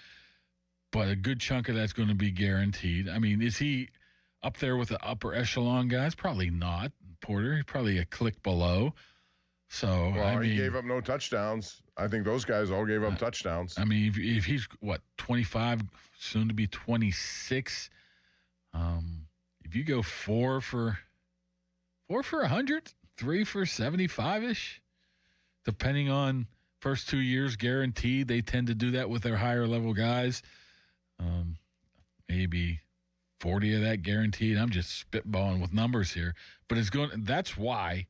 but a good chunk of that's going to be guaranteed. Is he up there with the upper echelon guys? Probably not. Porter, he's probably a click below. So he gave up no touchdowns. I think those guys all gave up touchdowns. If he's 25, soon to be 26, if you go 4 for 100, 3 for 75-ish, depending on first 2 years guaranteed, they tend to do that with their higher level guys. Maybe 40 of that guaranteed. I'm just spitballing with numbers here, but that's why,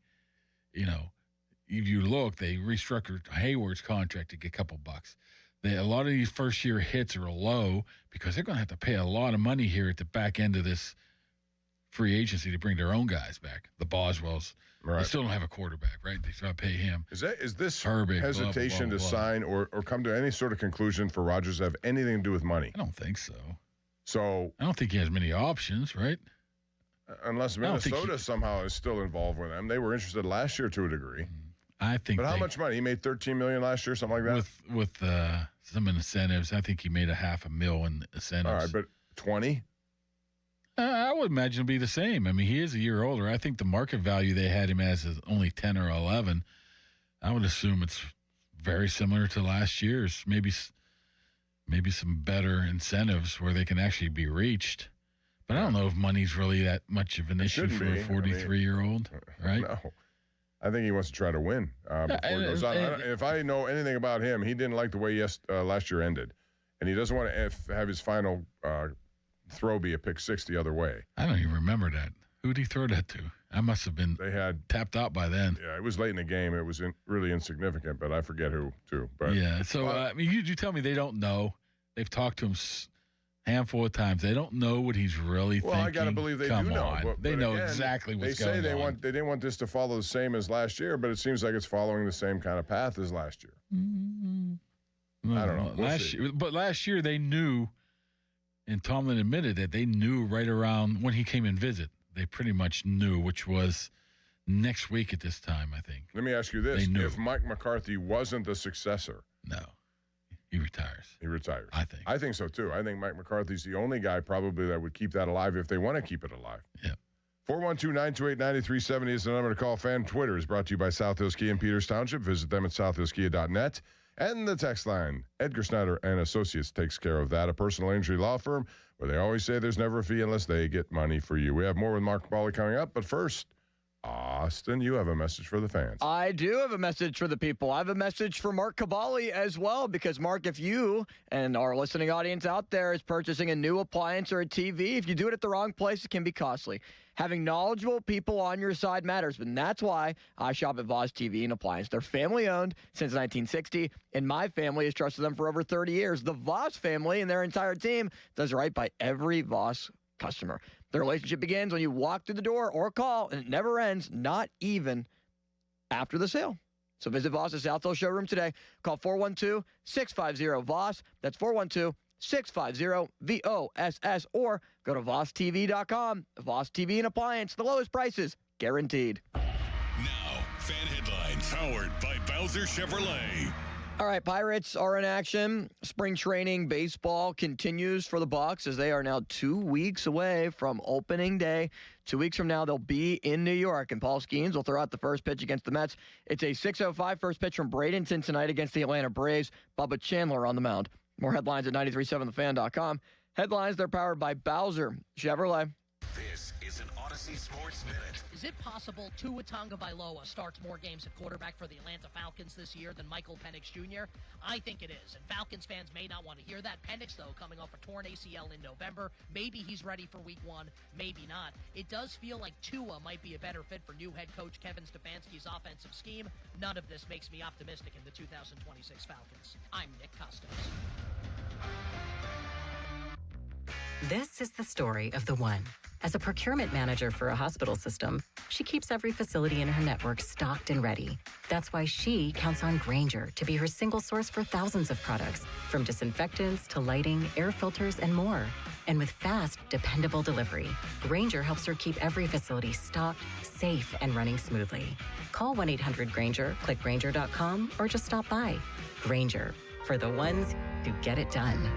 if you look, they restructured Hayward's contract to get a couple bucks. A lot of these first-year hits are low because they're going to have to pay a lot of money here at the back end of this free agency to bring their own guys back. The Boswells, They still don't have a quarterback, right? They still pay him. Is this Herbig, hesitation to sign or come to any sort of conclusion for Rodgers have anything to do with money? I don't think so. So I don't think he has many options, right? Unless Minnesota somehow is still involved with them. They were interested last year to a degree. I think. But how much money? He made $13 million last year, something like that. With some incentives, I think he made $500,000 in incentives. All right, but 20. I would imagine it'd be the same. I mean, he is a year older. I think the market value they had him as is only 10 or 11. I would assume it's very similar to last year's. Maybe some better incentives where they can actually be reached. But I don't know if money's really that much of an issue for a 43-year-old, right? No. I think he wants to try to win before he goes on. If I know anything about him, he didn't like the way last year ended. And he doesn't want to have his final throw be a pick six the other way. I don't even remember that. Who did he throw that to? I must have been tapped out by then. Yeah, it was late in the game. It was really insignificant, but I forget who, too. But, yeah, so I mean, you tell me they don't know. They've talked to him handful of times. They don't know what he's really thinking. Well, I got to believe they do know. But they know again, exactly what's going on. They say they didn't want this to follow the same as last year, but it seems like it's following the same kind of path as last year. I don't know. Last year they knew, and Tomlin admitted that they knew right around when he came and visit. They pretty much knew, which was next week at this time, I think. Let me ask you this. If Mike McCarthy wasn't the successor. No. He retires. He retires. I think. I think so, too. I think Mike McCarthy's the only guy probably that would keep that alive if they want to keep it alive. Yeah. 412-928-9370 is the number to call. Fan Twitter is brought to you by South Hills Kia in Peters Township. Visit them at southhillskia.net. And the text line, Edgar Snyder and Associates takes care of that. A personal injury law firm where they always say there's never a fee unless they get money for you. We have more with Mark Bally coming up. But first, Austin, you have a message for the fans. I do have a message for the people. I have a message for Mark Cabali as well, because, Mark, if you and our listening audience out there is purchasing a new appliance or a TV, if you do it at the wrong place, it can be costly. Having knowledgeable people on your side matters, and that's why I shop at Voss TV and Appliance. They're family-owned since 1960, and my family has trusted them for over 30 years. The Voss family and their entire team does right by every Voss customer. The relationship begins when you walk through the door or call, and it never ends, not even after the sale. So visit Voss's South Hill showroom today. Call 412-650-VOSS. That's 412-650-VOSS. Or go to VossTV.com. Voss TV and Appliance, the lowest prices, guaranteed. Now, fan headlines powered by Bowser Chevrolet. All right, Pirates are in action. Spring training baseball continues for the Bucs as they are now 2 weeks away from opening day. 2 weeks from now, they'll be in New York, and Paul Skeens will throw out the first pitch against the Mets. It's a 6:05 first pitch from Bradenton tonight against the Atlanta Braves. Bubba Chandler on the mound. More headlines at 937thefan.com. Headlines, they're powered by Bowser Chevrolet. This is an Odyssey Sports Minute. Is it possible Tua Tagovailoa starts more games at quarterback for the Atlanta Falcons this year than Michael Penix Jr.? I think it is, and Falcons fans may not want to hear that. Penix, though, coming off a torn ACL in November. Maybe he's ready for week one, maybe not. It does feel like Tua might be a better fit for new head coach Kevin Stefanski's offensive scheme. None of this makes me optimistic in the 2026 Falcons. I'm Nick Costos. This is the story of the one. As a procurement manager for a hospital system, she keeps every facility in her network stocked and ready. That's why she counts on Grainger to be her single source for thousands of products, from disinfectants to lighting, air filters, and more. And with fast, dependable delivery, Grainger helps her keep every facility stocked, safe, and running smoothly. Call 1-800-GRAINGER, click Grainger.com, or just stop by. Grainger, for the ones who get it done.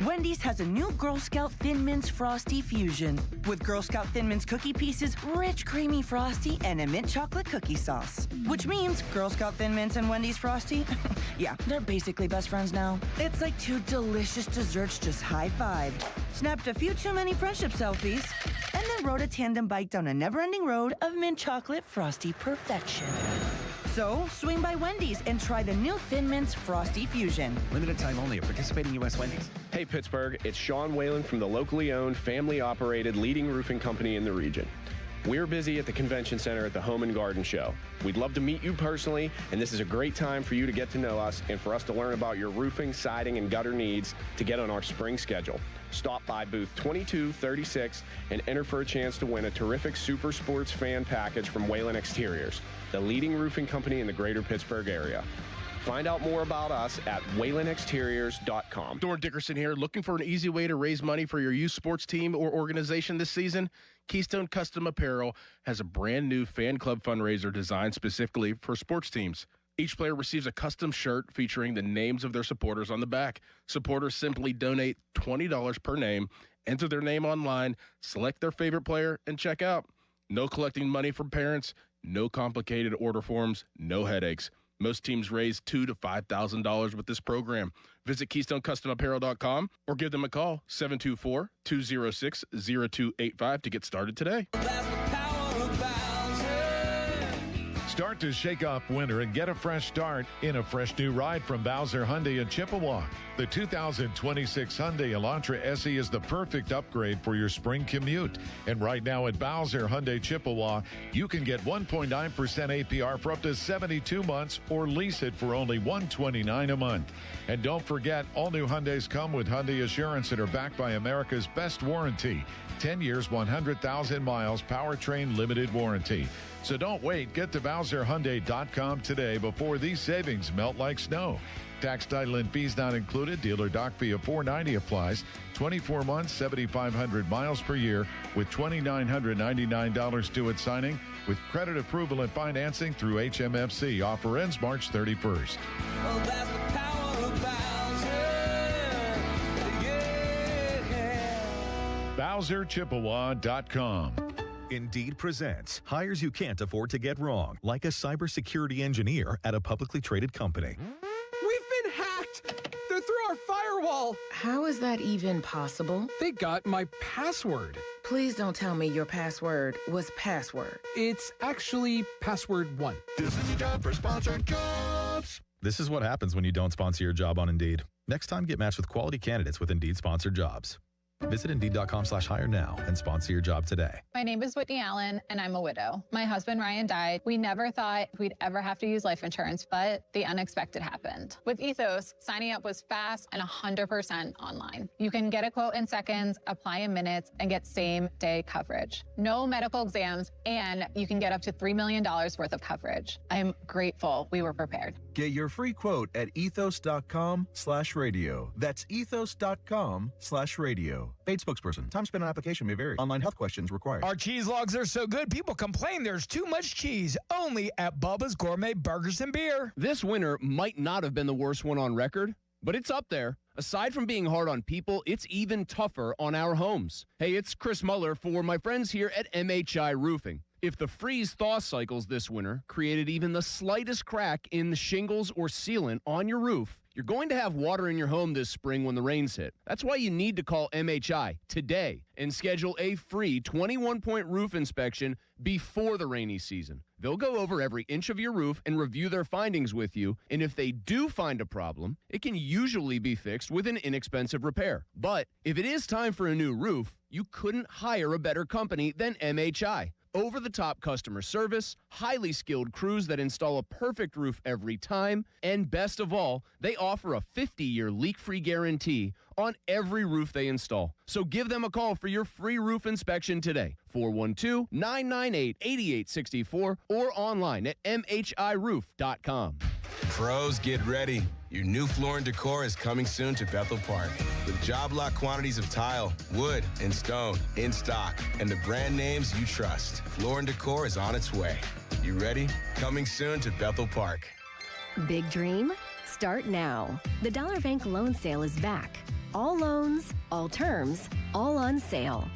Wendy's has a new Girl Scout Thin Mints Frosty Fusion with Girl Scout Thin Mints cookie pieces, rich, creamy Frosty, and a mint chocolate cookie sauce. Which means Girl Scout Thin Mints and Wendy's Frosty, yeah, they're basically best friends now. It's like two delicious desserts just high-fived, snapped a few too many friendship selfies, and then rode a tandem bike down a never-ending road of mint chocolate Frosty perfection. So, swing by Wendy's and try the new Thin Mints Frosty Fusion. Limited time only at participating U.S. Wendy's. Hey, Pittsburgh, it's Sean Whalen from the locally owned, family-operated leading roofing company in the region. We're busy at the Convention Center at the Home and Garden Show. We'd love to meet you personally, and this is a great time for you to get to know us and for us to learn about your roofing, siding, and gutter needs to get on our spring schedule. Stop by booth 2236 and enter for a chance to win a terrific Super Sports fan package from Whalen Exteriors, the leading roofing company in the greater Pittsburgh area. Find out more about us at WhalenExteriors.com. Dorn Dickerson here. Looking for an easy way to raise money for your youth sports team or organization this season? Keystone Custom Apparel has a brand new fan club fundraiser designed specifically for sports teams. Each player receives a custom shirt featuring the names of their supporters on the back. Supporters simply donate $20 per name Enter their name online, select their favorite player, and check out. No collecting money from parents, no complicated order forms, no headaches. Most teams raise $2,000 to $5,000 with this program. Visit KeystoneCustomApparel.com or give them a call, 724-206-0285 to get started today. Start to shake off winter and get a fresh start in a fresh new ride from Bowser Hyundai in Chippewa. The 2026 Hyundai Elantra SE is the perfect upgrade for your spring commute. And right now at Bowser Hyundai Chippewa, you can get 1.9% APR for up to 72 months or lease it for only $129 a month. And don't forget, all new Hyundais come with Hyundai Assurance and are backed by America's best warranty. 10 years, 100,000 miles, powertrain limited warranty. So don't wait. Get to BowserHyundai.com today before these savings melt like snow. Tax, title, and fees not included. Dealer doc fee of $490 applies. 24 months, 7,500 miles per year with $2,999 due at signing with credit approval and financing through HMFC. Offer ends March 31st. Well, that's the power of Bowser. BowserChippewa.com. Indeed presents hires you can't afford to get wrong, like a cybersecurity engineer at a publicly traded company. We've been hacked! They're through our firewall! How is that even possible? They got my password. Please don't tell me your password was password. It's actually password 1. This is your job for sponsored jobs. This is what happens when you don't sponsor your job on Indeed. Next time, get matched with quality candidates with Indeed sponsored jobs. Visit Indeed.com/hire now and sponsor your job today. My name is Whitney Allen, and I'm a widow. My husband, Ryan, died. We never thought we'd ever have to use life insurance, but the unexpected happened. With Ethos, signing up was fast and 100% online. You can get a quote in seconds, apply in minutes, and get same-day coverage. No medical exams, and you can get up to $3 million worth of coverage. I'm grateful we were prepared. Get your free quote at ethos.com/radio. That's ethos.com/radio. Paid spokesperson. Time spent on application may vary. Online health questions required. Our cheese logs are so good, people complain there's too much cheese. Only at Bubba's Gourmet Burgers and Beer. This winter might not have been the worst one on record, but it's up there. Aside from being hard on people, it's even tougher on our homes. Hey, it's Chris Muller for my friends here at MHI Roofing. If the freeze-thaw cycles this winter created even the slightest crack in the shingles or sealant on your roof, you're going to have water in your home this spring when the rains hit. That's why you need to call MHI today and schedule a free 21-point roof inspection before the rainy season. They'll go over every inch of your roof and review their findings with you, and if they do find a problem, it can usually be fixed with an inexpensive repair. But if it is time for a new roof, you couldn't hire a better company than MHI. Over-the-top customer service, highly skilled crews that install a perfect roof every time, and best of all, they offer a 50-year leak-free guarantee on every roof they install. So give them a call for your free roof inspection today, 412-998-8864, or online at mhiroof.com. Pros, get ready. Your new Floor & Decor is coming soon to Bethel Park. With job lot quantities of tile, wood, and stone in stock, and the brand names you trust, Floor & Decor is on its way. You ready? Coming soon to Bethel Park. Big dream? Start now. The Dollar Bank loan sale is back. All loans, all terms, all on sale.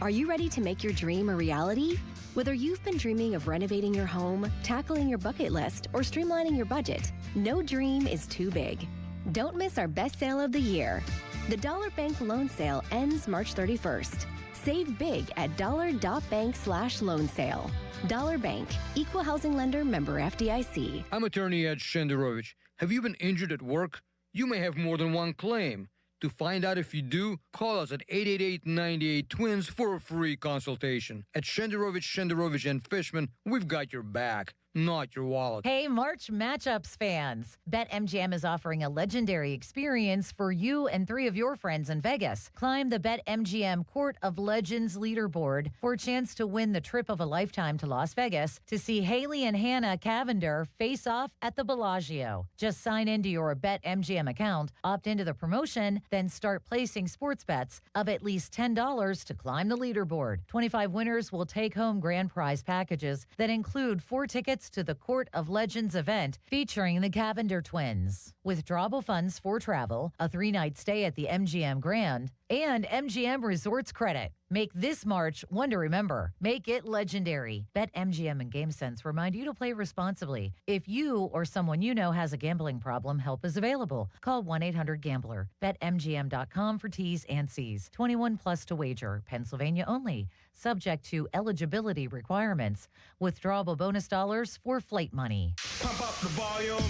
Are you ready to make your dream a reality? Whether you've been dreaming of renovating your home, tackling your bucket list, or streamlining your budget, no dream is too big. Don't miss our best sale of the year. The Dollar Bank loan sale ends March 31st. Save big at dollar.bank/loan sale. Dollar Bank, equal housing lender, member FDIC. I'm attorney Ed Shenderovich. Have you been injured at work? You may have more than one claim. To find out if you do, call us at 888-98-TWINS for a free consultation. At Shenderovich and Fishman, we've got your back, not your wallet. Hey, March Matchups fans. BetMGM is offering a legendary experience for you and 3 of your friends in Vegas. Climb the BetMGM Court of Legends leaderboard for a chance to win the trip of a lifetime to Las Vegas to see Haley and Hannah Cavender face off at the Bellagio. Just sign into your BetMGM account, opt into the promotion, then start placing sports bets of at least $10 to climb the leaderboard. 25 winners will take home grand prize packages that include 4 tickets tickets to the Court of Legends event featuring the Cavender twins. Withdrawable funds for travel, a 3-night stay at the MGM Grand, and MGM Resorts credit. Make this March one to remember. Make it legendary. BetMGM and GameSense remind you to play responsibly. If you or someone you know has a gambling problem, help is available. Call 1-800-GAMBLER. BetMGM.com for T's and C's. 21 plus to wager. Pennsylvania only. Subject to eligibility requirements. Withdrawable bonus dollars for flight money. Pump up the volume.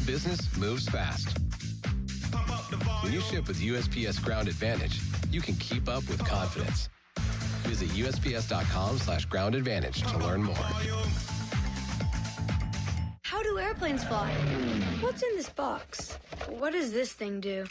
Business moves fast. Pump up the volume. When you ship with USPS Ground Advantage, you can keep up with confidence. Visit USPS.com/Ground Advantage to learn more. How do airplanes fly? What's in this box? What does this thing do?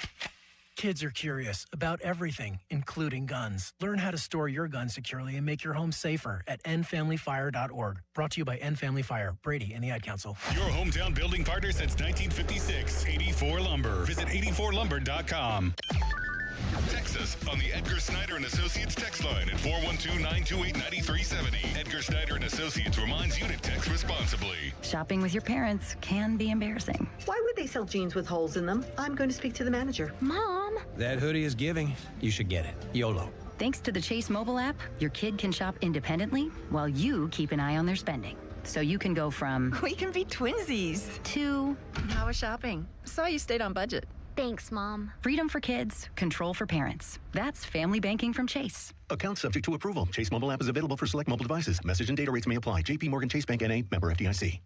Kids are curious about everything, including guns. Learn how to store your gun securely and make your home safer at endfamilyfire.org. Brought to you by End Family Fire, Brady, and the Ad Council. Your hometown building partner since 1956, 84 Lumber. Visit 84lumber.com. Text us on the Edgar Snyder and Associates text line at 412-928-9370. Edgar Snyder and Associates reminds you to text responsibly. Shopping with your parents can be embarrassing. Why would they sell jeans with holes in them? I'm going to speak to the manager. Mom! That hoodie is giving. You should get it. YOLO. Thanks to the Chase mobile app, your kid can shop independently while you keep an eye on their spending. So you can go from... We can be twinsies. ...to... How was shopping? Saw you stayed on budget. Thanks, Mom. Freedom for kids, control for parents. That's family banking from Chase. Account subject to approval. Chase mobile app is available for select mobile devices. Message and data rates may apply. JP Morgan Chase Bank N.A. Member FDIC.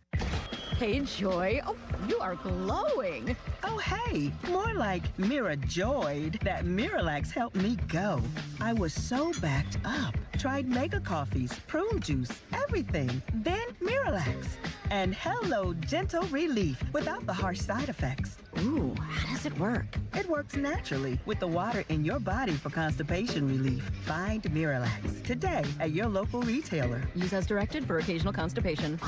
Hey, Joy. Oh, you are glowing. Oh, hey. More like Mirajoyed. That Miralax helped me go. I was so backed up. Tried mega coffees, prune juice, everything. Then Miralax. And hello, gentle relief without the harsh side effects. Ooh, how does it work? It works naturally with the water in your body for constipation relief. Find Miralax today at your local retailer. Use as directed for occasional constipation.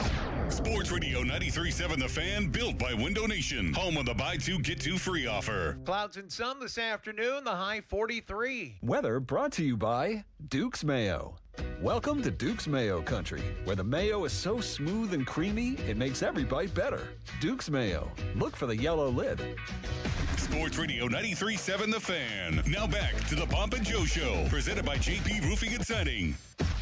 Sports Radio 93.7 The Fan, built by Window Nation. Home of the buy two, get two free offer. Clouds and sun this afternoon, the high 43. Weather brought to you by Duke's Mayo. Welcome to Duke's Mayo Country, where the mayo is so smooth and creamy, it makes every bite better. Duke's Mayo. Look for the yellow lid. Sports Radio 93.7 The Fan. Now back to the Pomp and Joe Show, presented by JP Roofing and Siding.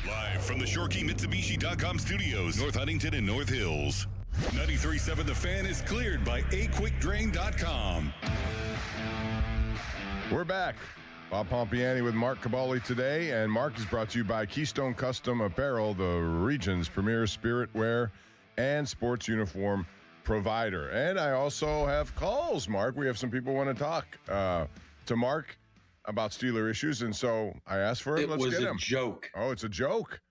Live from the ShoreKeyMitsubishi.com studios, North Huntington and North Hills. 93.7 The Fan is cleared by AQuickDrain.com. We're back. Bob Pompiani with Mark Cabali today, and Mark is brought to you by Keystone Custom Apparel, the region's premier spirit wear and sports uniform provider. And I also have calls, Mark. We have some people want to talk to Mark about Steeler issues, and so I asked for him. Let's get him. It was a joke. Oh, it's a joke.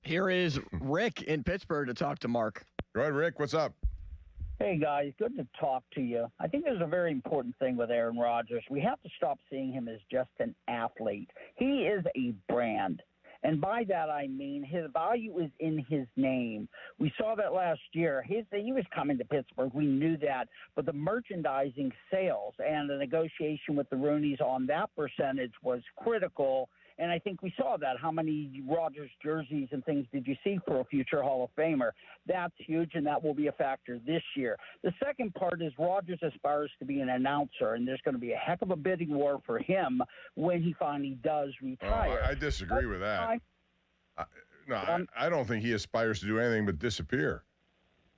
Here is Rick in Pittsburgh to talk to Mark. Go ahead, Rick. What's up? Hey, guys. Good to talk to you. I think there's a very important thing with Aaron Rodgers. We have to stop seeing him as just an athlete. He is a brand. And by that, I mean his value is in his name. We saw that last year. He was coming to Pittsburgh. We knew that. But the merchandising sales and the negotiation with the Rooneys on that percentage was critical. And I think we saw that. How many Rodgers jerseys and things did you see for a future Hall of Famer? That's huge, and that will be a factor this year. The second part is Rodgers aspires to be an announcer, and there's going to be a heck of a bidding war for him when he finally does retire. I disagree with that. I don't think he aspires to do anything but disappear.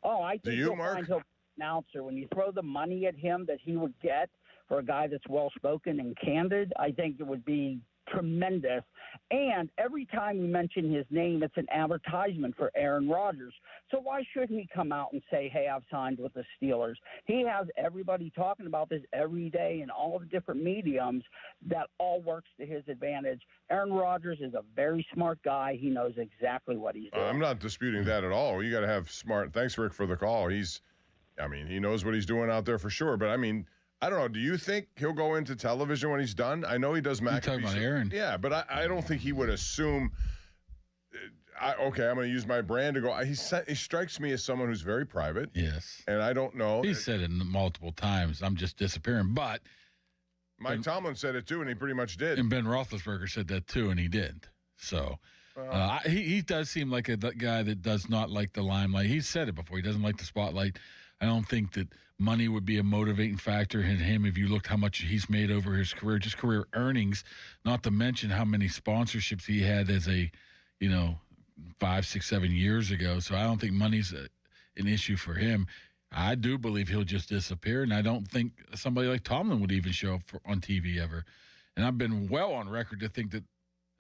Oh, I think do you, Mark? Find he'll be an announcer. When you throw the money at him that he would get for a guy that's well-spoken and candid, I think it would be tremendous. And every time we mention his name, it's an advertisement for Aaron Rodgers. So why shouldn't he come out and say, hey, I've signed with the Steelers? He has everybody talking about this every day in all of the different mediums. That all works to his advantage. Aaron Rodgers is a very smart guy. He knows exactly what he's doing. I'm not disputing that at all. You got to have smart. Thanks, Rick, for the call. He knows what he's doing out there for sure. But I don't know. Do you think he'll go into television when he's done? I know he does McAfee. You're talking about Aaron? Yeah, but I don't think he would assume, I'm going to use my brand to go. He strikes me as someone who's very private. Yes. And I don't know. He said it multiple times. I'm just disappearing. But Mike Tomlin said it too, and he pretty much did. And Ben Roethlisberger said that too, and he did. So He does seem like a guy that does not like the limelight. He's said it before. He doesn't like the spotlight. I don't think that money would be a motivating factor in him if you looked how much he's made over his career, just career earnings, not to mention how many sponsorships he had as a, 5, 6, 7 years ago. So I don't think money's an issue for him. I do believe he'll just disappear, and I don't think somebody like Tomlin would even show up on TV ever. And I've been well on record to think that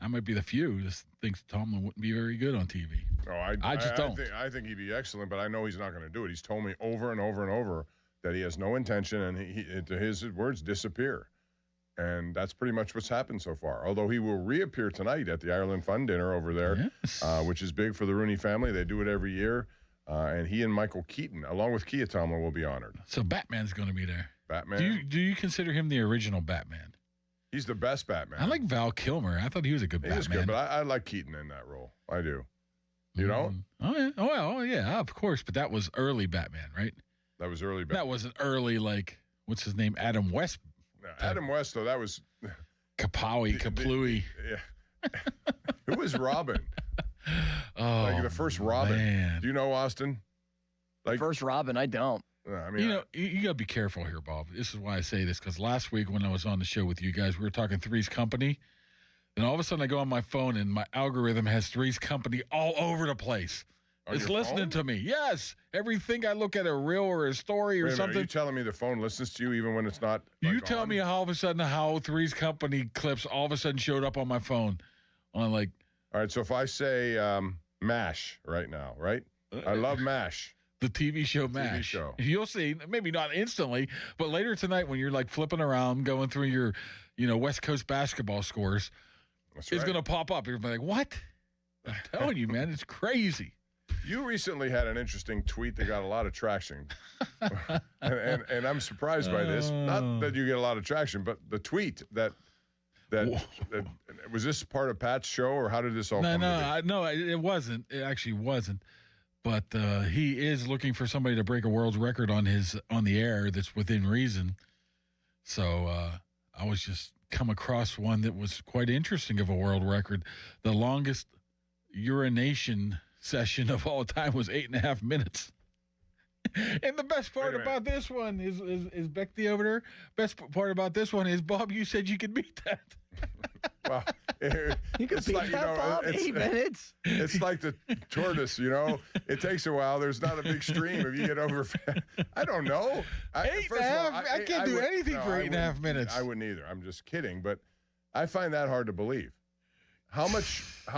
I might be the few that thinks Tomlin wouldn't be very good on TV. Oh, I just don't. I think he'd be excellent, but I know he's not going to do it. He's told me over and over and over that he has no intention, and he to his words, disappear. And that's pretty much what's happened so far. Although he will reappear tonight at the Ireland Fun Dinner over there, which is big for the Rooney family. They do it every year. And he and Michael Keaton, along with Kia Tomlin, will be honored. So Batman's going to be there. Batman? Do you consider him the original Batman? He's the best Batman. I like Val Kilmer. I thought he was a good Batman. He is good, but I like Keaton in that role. I do. You don't? Oh, yeah. Oh, yeah, of course. But that was early Batman, right? That was early Batman. That wasn't early, what's his name? Adam West. No, Adam West, though, that was... Kaplooey. Yeah. Who was Robin? Oh, the first Robin. Man. Do you know, Austin? First Robin, I don't. I mean, you got to be careful here, Bob. This is why I say this, because last week when I was on the show with you guys, we were talking Three's Company, and all of a sudden I go on my phone and my algorithm has Three's Company all over the place. It's listening to me. Yes. Everything I look at a reel or a story or something. Are you telling me the phone listens to you even when it's not? You tell me how all of a sudden how Three's Company clips all of a sudden showed up on my phone. On All right. So if I say MASH right now, right? I love MASH. The TV show MASH. TV show. You'll see, maybe not instantly, but later tonight when you're flipping around, going through your, West Coast basketball scores, it's going to pop up. You're going to be like, what? I'm telling you, man, it's crazy. You recently had an interesting tweet that got a lot of traction. and I'm surprised by this. Not that you get a lot of traction, but the tweet that was this part of Pat's show, or how did this all come together? No, it wasn't. It actually wasn't. But he is looking for somebody to break a world record on the air that's within reason. So I was just come across one that was quite interesting of a world record. The longest urination session of all time was 8.5 minutes. And the best part about this one is Becky over there. Best part about this one is, Bob, you said you could beat that. Well, you could beat that, Bob. 8 minutes. It's like the tortoise, It takes a while. There's not a big stream if you get over. I don't know. 8.5. I can't do anything for 8.5 minutes. I wouldn't either. I'm just kidding, but I find that hard to believe. How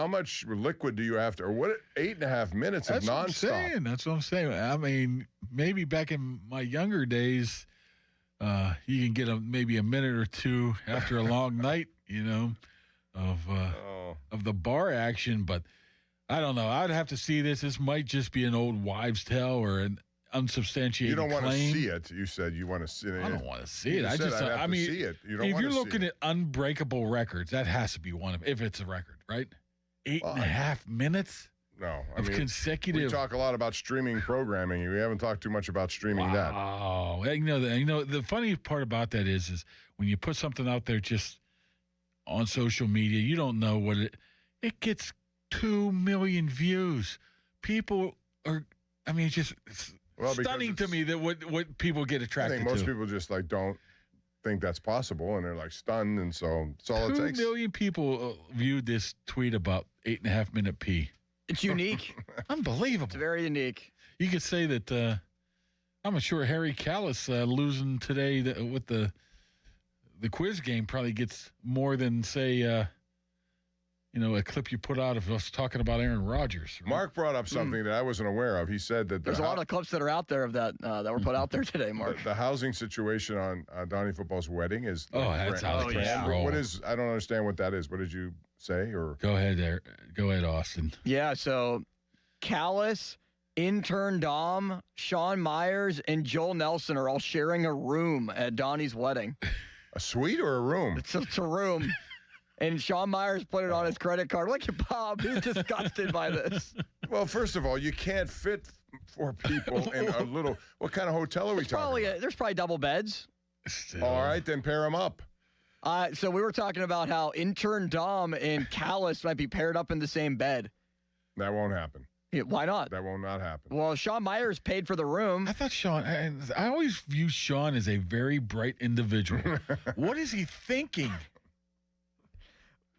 much liquid do you have to, or what? 8.5 minutes of nonstop. That's what I'm saying. I mean, maybe back in my younger days, you can get maybe a minute or two after a long night, of the bar action. But I don't know. I'd have to see this. This might just be an old wives' tale or an unsubstantiated claim. You don't want to see it. You said you want to see it. I don't want to see it. I mean, see it. You don't if want you're to looking see at unbreakable records, that has to be one of, if it's a record, right? 8.5 minutes. No, consecutive. We talk a lot about streaming programming. We haven't talked too much about streaming that. Oh, the funny part about that is when you put something out there just on social media, you don't know what it gets 2 million views. People are, it's just stunning to me that what people get attracted to. I think most people just don't think that's possible, and they're stunned, and so it's all it takes. 2 million people viewed this tweet about 8.5 minute pee. It's unique. Unbelievable. It's very unique. You could say that I'm sure Harry Callus losing today with the quiz game probably gets more than, say, a clip you put out of us talking about Aaron Rodgers. Right? Mark brought up something that I wasn't aware of. He said that there's a lot of clips that are out there of that that were put out there today, Mark. The housing situation on Donnie Football's wedding is. That's how they roll. What is? I don't understand what that is. What did you say? Or go ahead there. Go ahead, Austin. Yeah. So, Callus, intern Dom, Sean Myers, and Joel Nelson are all sharing a room at Donnie's wedding. A suite or a room? It's a room. And Sean Myers put it on his credit card. Look at Bob. He's disgusted by this. Well, first of all, you can't fit 4 people in a little. What kind of hotel are we talking about? There's probably double beds. All right, then pair them up. So we were talking about how intern Dom and Callus might be paired up in the same bed. That won't happen. Yeah, why not? That will not happen. Well, Sean Myers paid for the room. I thought Sean, I always view Sean as a very bright individual. What is he thinking?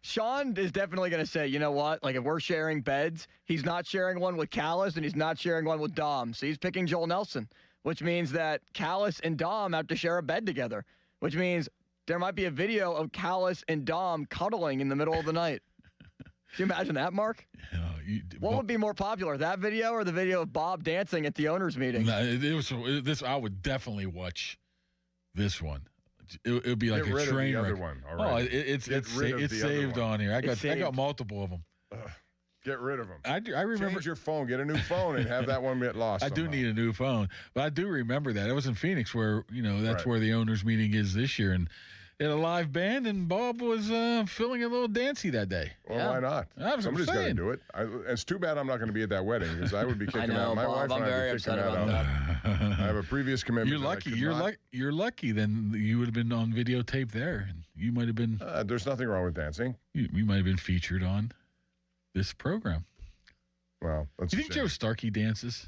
Sean is definitely going to say, you know what? Like, if we're sharing beds, he's not sharing one with Callus and he's not sharing one with Dom. So he's picking Joel Nelson, which means that Callus and Dom have to share a bed together, which means there might be a video of Callus and Dom cuddling in the middle of the night. Can you imagine that, Mark? What would be more popular, that video or the video of Bob dancing at the owners' meeting? No, this. I would definitely watch this one. It would be like a train wreck. Oh, it's saved on here. I got multiple of them. Get rid of them. I remember. Change your phone. Get a new phone and have that one get lost. I do need a new phone, but I do remember that it was in Phoenix, where that's where the owners' meeting is this year, and they had a live band, and Bob was feeling a little dancy that day. Well, why not? Somebody's got to do it. It's too bad I'm not going to be at that wedding because I would be kicking out. My wife and I would be kicking that out. I have a previous commitment. You're lucky. You're lucky. Then you would have been on videotape there, and you might have been. There's nothing wrong with dancing. You might have been featured on this program. Well, do you think Joe Starkey dances?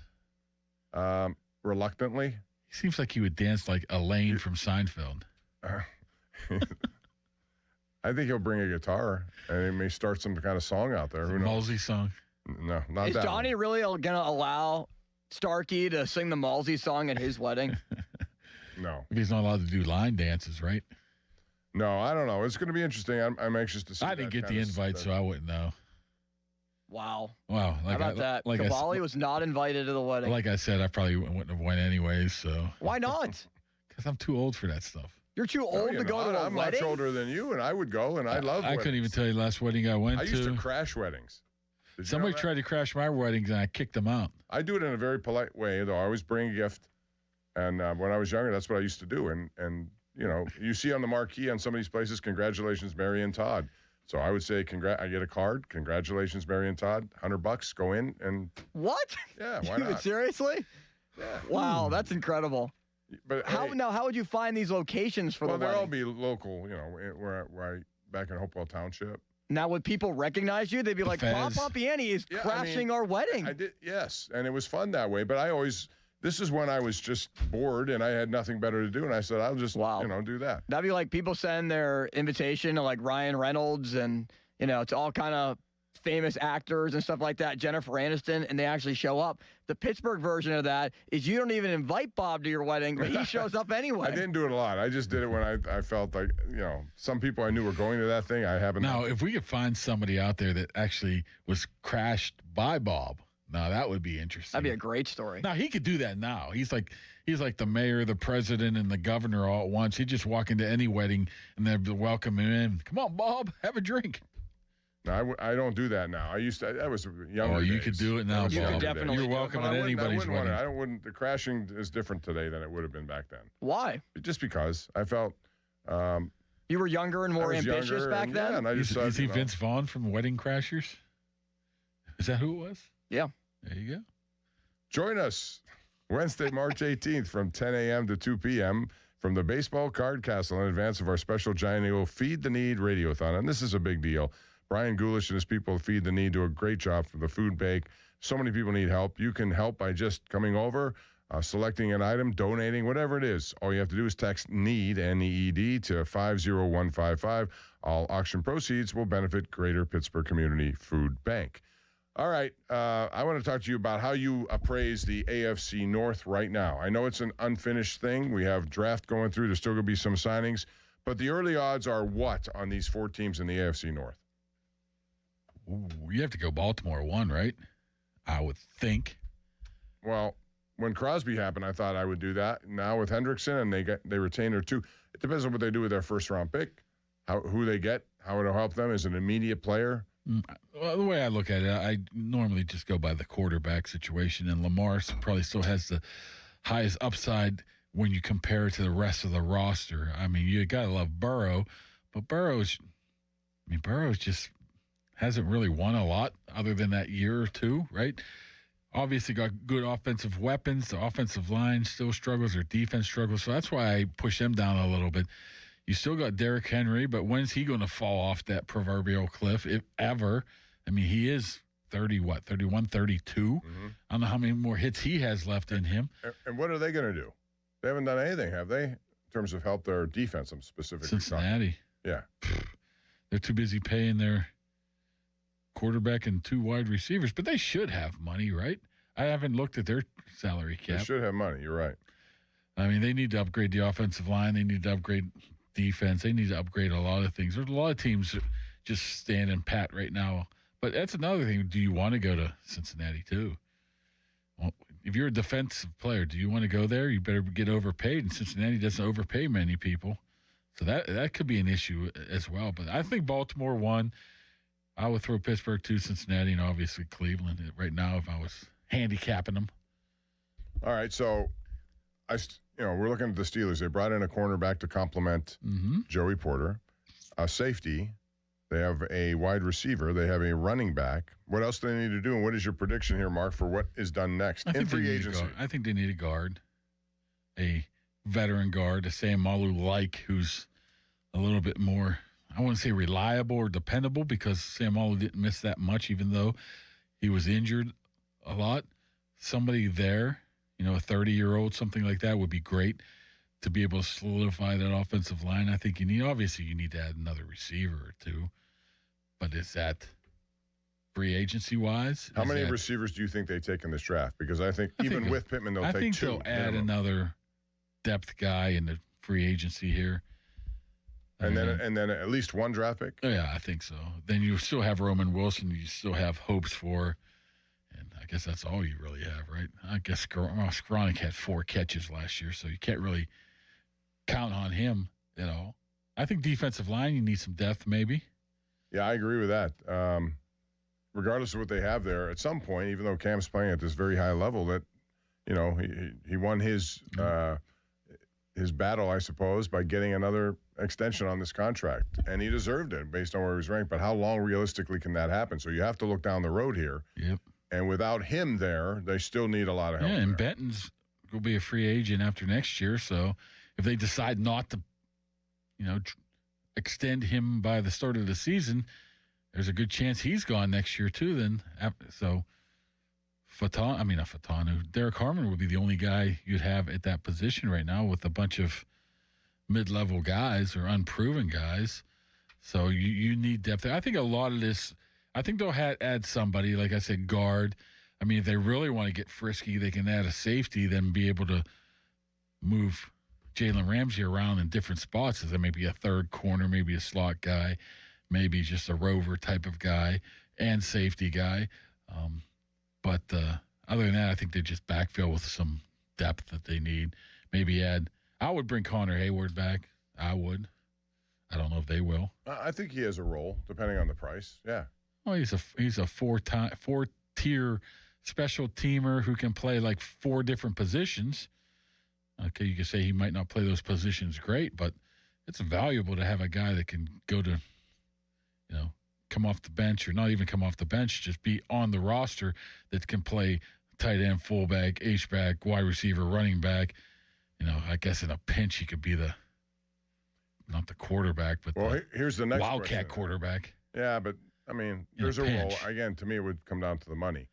Reluctantly. He seems like he would dance like Elaine from Seinfeld. I think he'll bring a guitar and he may start some kind of song out there. Who knows? Malsey song. No, not that. Is Johnny really going to allow Starkey to sing the Malsey song at his wedding? No. He's not allowed to do line dances, right? No, I don't know. It's going to be interesting. I'm anxious to see. I didn't get the invite, so I wouldn't know. Wow. Wow. How about that? Cavalli was not invited to the wedding. Like I said, I probably wouldn't have went anyways. So. Why not? Because I'm too old for that stuff. You're too old to go to a wedding? I'm much older than you, and I would go, and I love weddings. I couldn't even tell you the last wedding I went to. I used to crash weddings. Somebody tried to crash my weddings, and I kicked them out. I do it in a very polite way, though. I always bring a gift. And when I was younger, that's what I used to do. And you see on the marquee on some of these places, congratulations, Mary and Todd. So I would say, I get a card, congratulations, Mary and Todd, $100, go in and. What? Yeah, why not? Seriously? Yeah. Wow, that's incredible. But how would you find these locations for the wedding? Well, they'll all be local, where I back in Hopewell Township. Now, would people recognize you? They'd be like, Bob Pompiani is crashing our wedding. I did, yes, and it was fun that way. But this is when I was just bored and I had nothing better to do, and I said, I'll just, do that. That'd be like people send their invitation to like Ryan Reynolds and, it's all kind of famous actors and stuff like that, Jennifer Aniston, and they actually show up. The Pittsburgh version of that is you don't even invite Bob to your wedding, but he shows up anyway. I didn't do it a lot. I just did it when I felt like, some people I knew were going to that thing. I haven't. Now, if we could find somebody out there that actually was crashed by Bob, now that would be interesting. That'd be a great story. Now, he could do that now. He's like the mayor, the president, and the governor all at once. He'd just walk into any wedding and they'd welcome him in. Come on, Bob, have a drink. No, I don't do that now. I used to. That was younger. Oh, you days. could do it now, Bob. You could definitely. You're welcome at anybody's wedding. The crashing is different today than it would have been back then. Why? Just because I felt. You were younger and more ambitious back then. Yeah, and I just is he Vince Vaughn from Wedding Crashers? Is that who it was? Yeah. There you go. Join us Wednesday, March 18th from 10 a.m. to 2 p.m. from the Baseball Card Castle in advance of our special Giant Eagle Feed the Need Radiothon. And this is a big deal. Brian Gulish and his people Feed the Need do a great job for the food bank. So many people need help. You can help by just coming over, selecting an item, donating, whatever it is. All you have to do is text NEED, N-E-E-D, to 50155. All auction proceeds will benefit Greater Pittsburgh Community Food Bank. All right, I want to talk to you about how you appraise the AFC North right now. I know it's an unfinished thing. We have draft going through. There's still going to be some signings. But the early odds are what on these 4 teams in the AFC North? Ooh, you have to go Baltimore 1, right? I would think. Well, when Crosby happened, I thought I would do that. Now with Hendrickson, and they retain their 2. It depends on what they do with their first-round pick, who they get, how it'll help them as an immediate player. Well, the way I look at it, I normally just go by the quarterback situation, and Lamar probably still has the highest upside when you compare it to the rest of the roster. I mean, you got to love Burrow, but Burrow's just hasn't really won a lot other than that year or two, right? Obviously got good offensive weapons. The offensive line still struggles. Their defense struggles. So that's why I push them down a little bit. You still got Derrick Henry, but when's he going to fall off that proverbial cliff, if ever? I mean, he is 31, 32. I don't know how many more hits he has left in him. And what are they going to do? They haven't done anything, have they, in terms of help their defense? I'm specifically Cincinnati. Yeah. They're too busy paying their quarterback and 2 wide receivers, but they should have money, right? I haven't looked at their salary cap. They should have money. You're right. I mean, they need to upgrade the offensive line. They need to upgrade defense. They need to upgrade a lot of things. There's a lot of teams just standing pat right now. But that's another thing. Do you want to go to Cincinnati too? Well, if you're a defensive player, do you want to go there? You better get overpaid, and Cincinnati doesn't overpay many people. So that could be an issue as well. But I think Baltimore won. I would throw Pittsburgh 2, Cincinnati, and obviously Cleveland right now if I was handicapping them. All right, so we're looking at the Steelers. They brought in a cornerback to complement Joey Porter, a safety. They have a wide receiver. They have a running back. What else do they need to do, and what is your prediction here, Mark, for what is done next in free agency? I think they need a guard, a veteran guard, a Sam Malu-like, who's a little bit more, I wouldn't say reliable or dependable, because Sam Malu didn't miss that much, even though he was injured a lot. Somebody there, a 30-year-old, something like that would be great to be able to solidify that offensive line. I think you need to add another receiver or two. But is that free agency-wise? How many receivers do you think they take in this draft? Because I think with Pittman, they'll take 2. I think they'll add another depth guy in the free agency here. And then at least 1 draft pick? Oh, yeah, I think so. Then you still have Roman Wilson. You still have hopes for, and I guess that's all you really have, right? I guess Skowronek had 4 catches last year, so you can't really count on him at all. I think defensive line, you need some depth maybe. Yeah, I agree with that. Regardless of what they have there, at some point, even though Cam's playing at this very high level, that he won his battle, I suppose, by getting another extension on this contract, and he deserved it based on where he was ranked. But how long realistically can that happen? So you have to look down the road here. Yep. And without him there, they still need a lot of help. Yeah, and Benton's will be a free agent after next year, so if they decide not to, extend him by the start of the season, there's a good chance he's gone next year too. Then, so Derek Harmon would be the only guy you'd have at that position right now with a bunch of mid-level guys or unproven guys. So you need depth. I think a lot of this, I think they'll add somebody, like I said, guard. I mean, if they really want to get frisky, they can add a safety, then be able to move Jalen Ramsey around in different spots. As there may be a third corner, maybe a slot guy, maybe just a rover type of guy and safety guy. But other than that, I think they just backfill with some depth that they need. Maybe I would bring Connor Hayward back. I would. I don't know if they will. I think he has a role, depending on the price. Yeah. Well, he's a 4-tier special teamer who can play like 4 different positions. Okay, you could say he might not play those positions great, but it's valuable to have a guy that can go to, come off the bench, or not even come off the bench, just be on the roster that can play tight end, fullback, H-back, wide receiver, running back. I guess in a pinch he could be not the quarterback, but here's the next wildcat question. Quarterback. Yeah, but I mean, there's a role. Again, to me, it would come down to the money.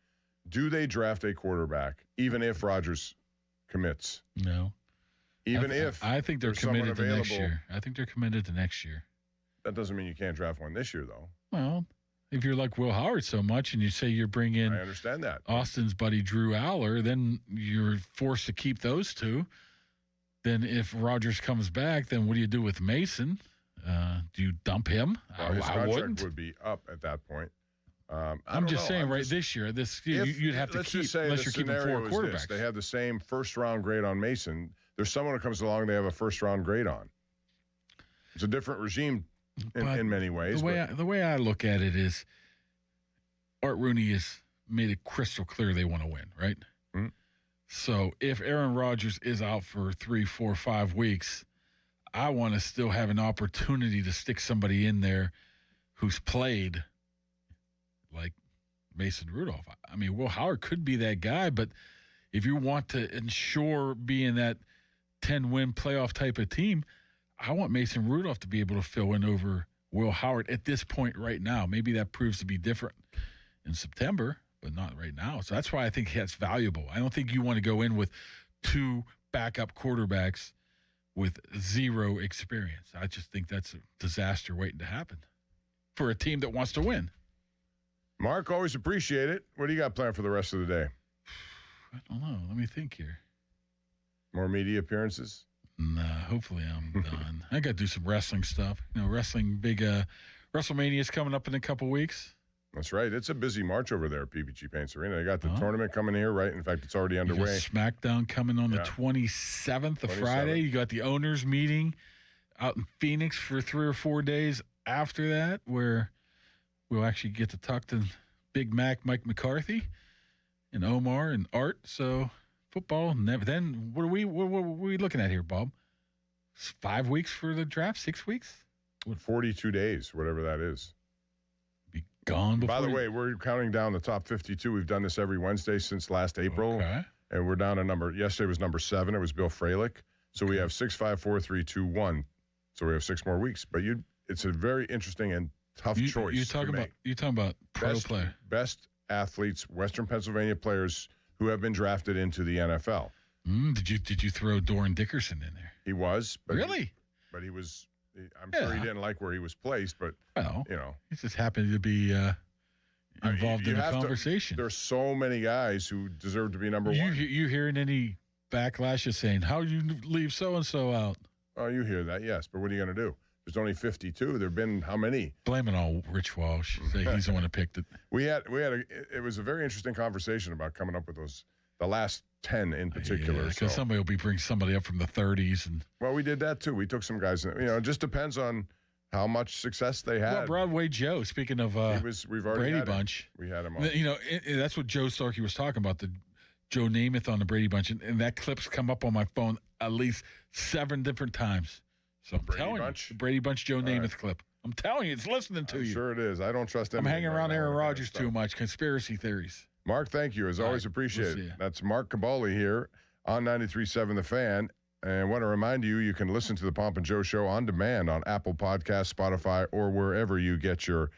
Do they draft a quarterback even if Rodgers commits? No. I think they're committed to next year. I think they're committed to next year. That doesn't mean you can't draft one this year, though. Well, if you're like Will Howard so much and you say you're bringing I understand that. Austin's buddy Drew Aller, then you're forced to keep those 2. Then if Rodgers comes back, then what do you do with Mason? Do you dump him? Well, his contract would be up at that point. I'm just saying, this year, you'd have to keep, unless you're keeping 4 quarterbacks. They have the same first-round grade on Mason. There's someone who comes along, they have a first-round grade on. It's a different regime in many ways. The way I look at it is Art Rooney has made it crystal clear they want to win, right? Mm-hmm. So if Aaron Rodgers is out for 3, 4, 5 weeks, I want to still have an opportunity to stick somebody in there who's played like Mason Rudolph. I mean, Will Howard could be that guy, but if you want to ensure being that 10-win playoff type of team, I want Mason Rudolph to be able to fill in over Will Howard at this point right now. Maybe that proves to be different in September, but not right now. So that's why I think that's valuable. I don't think you want to go in with 2 backup quarterbacks with 0 experience. I just think that's a disaster waiting to happen for a team that wants to win. Mark, always appreciate it. What do you got planned for the rest of the day? I don't know. Let me think here. More media appearances? Nah, hopefully I'm done. I got to do some wrestling stuff. Wrestling, big WrestleMania is coming up in a couple weeks. That's right. It's a busy March over there at PPG Paints Arena. They got the tournament coming here, right? In fact, it's already underway. SmackDown coming on the 27th of Friday. You got the owners meeting out in Phoenix for 3 or 4 days after that, where we'll actually get to talk to Big Mac Mike McCarthy and Omar and Art. So football never. Then what are we looking at here, Bob? 5 weeks for the draft? 6 weeks? 42 days, whatever that is. Be gone before. By the way, we're counting down the top 52. We've done this every Wednesday since last April. Okay. And we're down to yesterday was number 7. It was Bill Freilich. So we have 6, 5, 4, 3, 2, 1. So we have 6 more weeks. But it's a very interesting and tough choice. You're talking about pro player. Best athletes, Western Pennsylvania players who have been drafted into the NFL. Did you throw Doran Dickerson in there? He was. But really? But he was. I'm sure he didn't like where he was placed, but he just happened to be involved in the conversation. There's so many guys who deserve to be number 1. You hearing any backlash of saying, how you leave so-and-so out? Oh, you hear that, yes. But what are you going to do? There's only 52. There have been how many? Blame it all Rich Walsh. Say he's the one who picked it. It was a very interesting conversation about coming up with the last 10 in particular. Because somebody will bring somebody up from the 30s. Well, we did that too. We took some guys, it just depends on how much success they had. Well, Broadway Joe, speaking of we've already Brady had Bunch. We had him on. That's what Joe Starkey was talking about, the Joe Namath on the Brady Bunch. And that clip's come up on my phone at least 7 different times. So I'm telling you, the Brady Bunch Joe Namath clip. I'm telling you, it's listening to you. Sure it is. I don't trust I'm hanging around Aaron Rodgers too much. Conspiracy theories. Mark, thank you. As always, appreciate it. That's Mark Cabali here on 93.7 The Fan. And I want to remind you, you can listen to the Pomp and Joe Show on demand on Apple Podcasts, Spotify, or wherever you get your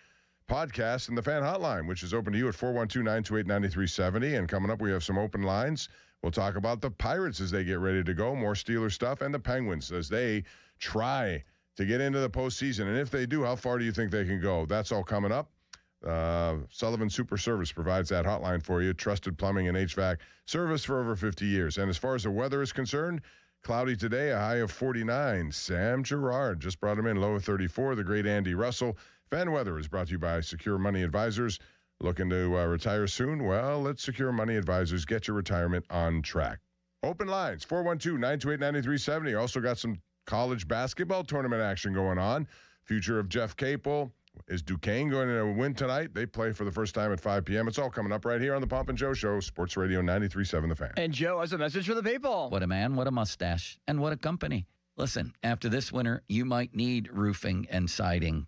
podcasts. And the Fan Hotline, which is open to you at 412-928-9370. And coming up, we have some open lines. We'll talk about the Pirates as they get ready to go, more Steelers stuff, and the Penguins as they try to get into the postseason. And if they do, how far do you think they can go? That's all coming up. Sullivan Super Service provides that hotline for you. Trusted plumbing and HVAC service for over 50 years. And as far as the weather is concerned, cloudy today, a high of 49. Sam Gerard just brought him in, low of 34. The great Andy Russell. Fan weather is brought to you by Secure Money Advisors. Looking to retire soon? Well, let Secure Money Advisors get your retirement on track. Open lines, 412-928-9370. Also got some college basketball tournament action going on. Future of Jeff Capel. Is Duquesne going to win tonight? They play for the first time at 5 p.m. It's all coming up right here on the Pomp and Joe Show, Sports Radio 93.7 The Fan. And Joe has a message for the people. What a man, what a mustache, and what a company. Listen, after this winter, you might need roofing and siding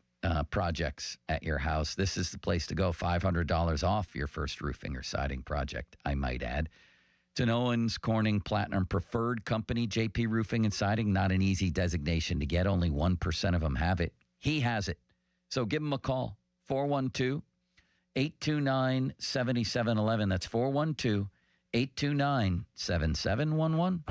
projects at your house. This is the place to go. $500 off your first roofing or siding project, I might add. It's an Owens Corning Platinum Preferred Company, JP Roofing and Siding. Not an easy designation to get. Only 1% of them have it. He has it. So give him a call, 412-829-7711. That's 412-829-7711.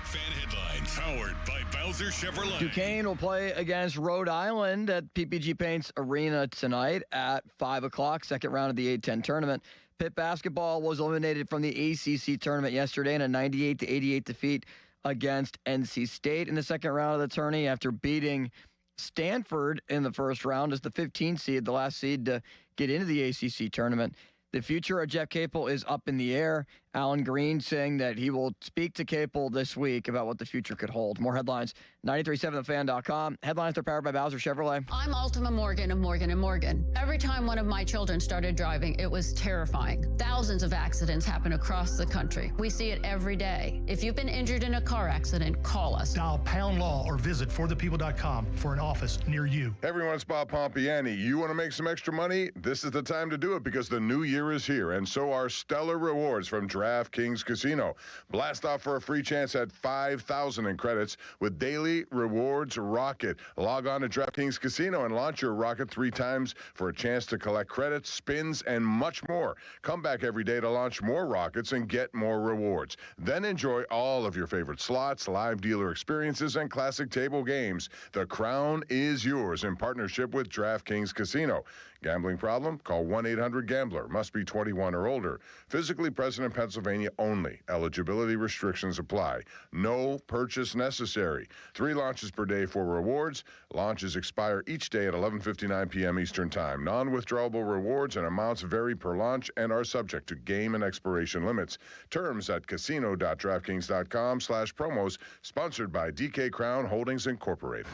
Fan headlines powered by Bowser Chevrolet. Duquesne will play against Rhode Island at PPG Paints Arena tonight at 5 o'clock, second round of the A-10 tournament. Pitt basketball was eliminated from the ACC tournament yesterday in a 98-88 defeat against NC State in the second round of the tourney after beating Stanford in the first round as the 15th seed, the last seed to get into the ACC tournament. The future of Jeff Capel is up in the air. Alan Green saying that he will speak to Capel this week about what the future could hold. More headlines, 937thefan.com. Headlines are powered by Bowser Chevrolet. I'm Ultima Morgan of Morgan & Morgan. Every time one of my children started driving, it was terrifying. Thousands of accidents happen across the country. We see it every day. If you've been injured in a car accident, call us. Dial pound law or visit forthepeople.com for an office near you. Hey everyone, it's Bob Pompiani. You want to make some extra money? This is the time to do it because the new year is here, and so are stellar rewards from DraftKings Casino. Blast off for a free chance at $5,000 in credits with daily daily rewards rocket. Log on to DraftKings Casino and launch your rocket 3 times for a chance to collect credits, spins, and much more. Come back every day to launch more rockets and get more rewards. Then enjoy all of your favorite slots, live dealer experiences, and classic table games. The crown is yours in partnership with DraftKings Casino. Gambling problem? Call 1-800-GAMBLER. Must be 21 or older. Physically present in Pennsylvania only. Eligibility restrictions apply. No purchase necessary. 3 launches per day for rewards. Launches expire each day at 11:59 p.m. Eastern Time. Non-withdrawable rewards and amounts vary per launch and are subject to game and expiration limits. Terms at casino.draftkings.com/promos. Sponsored by DK Crown Holdings Incorporated.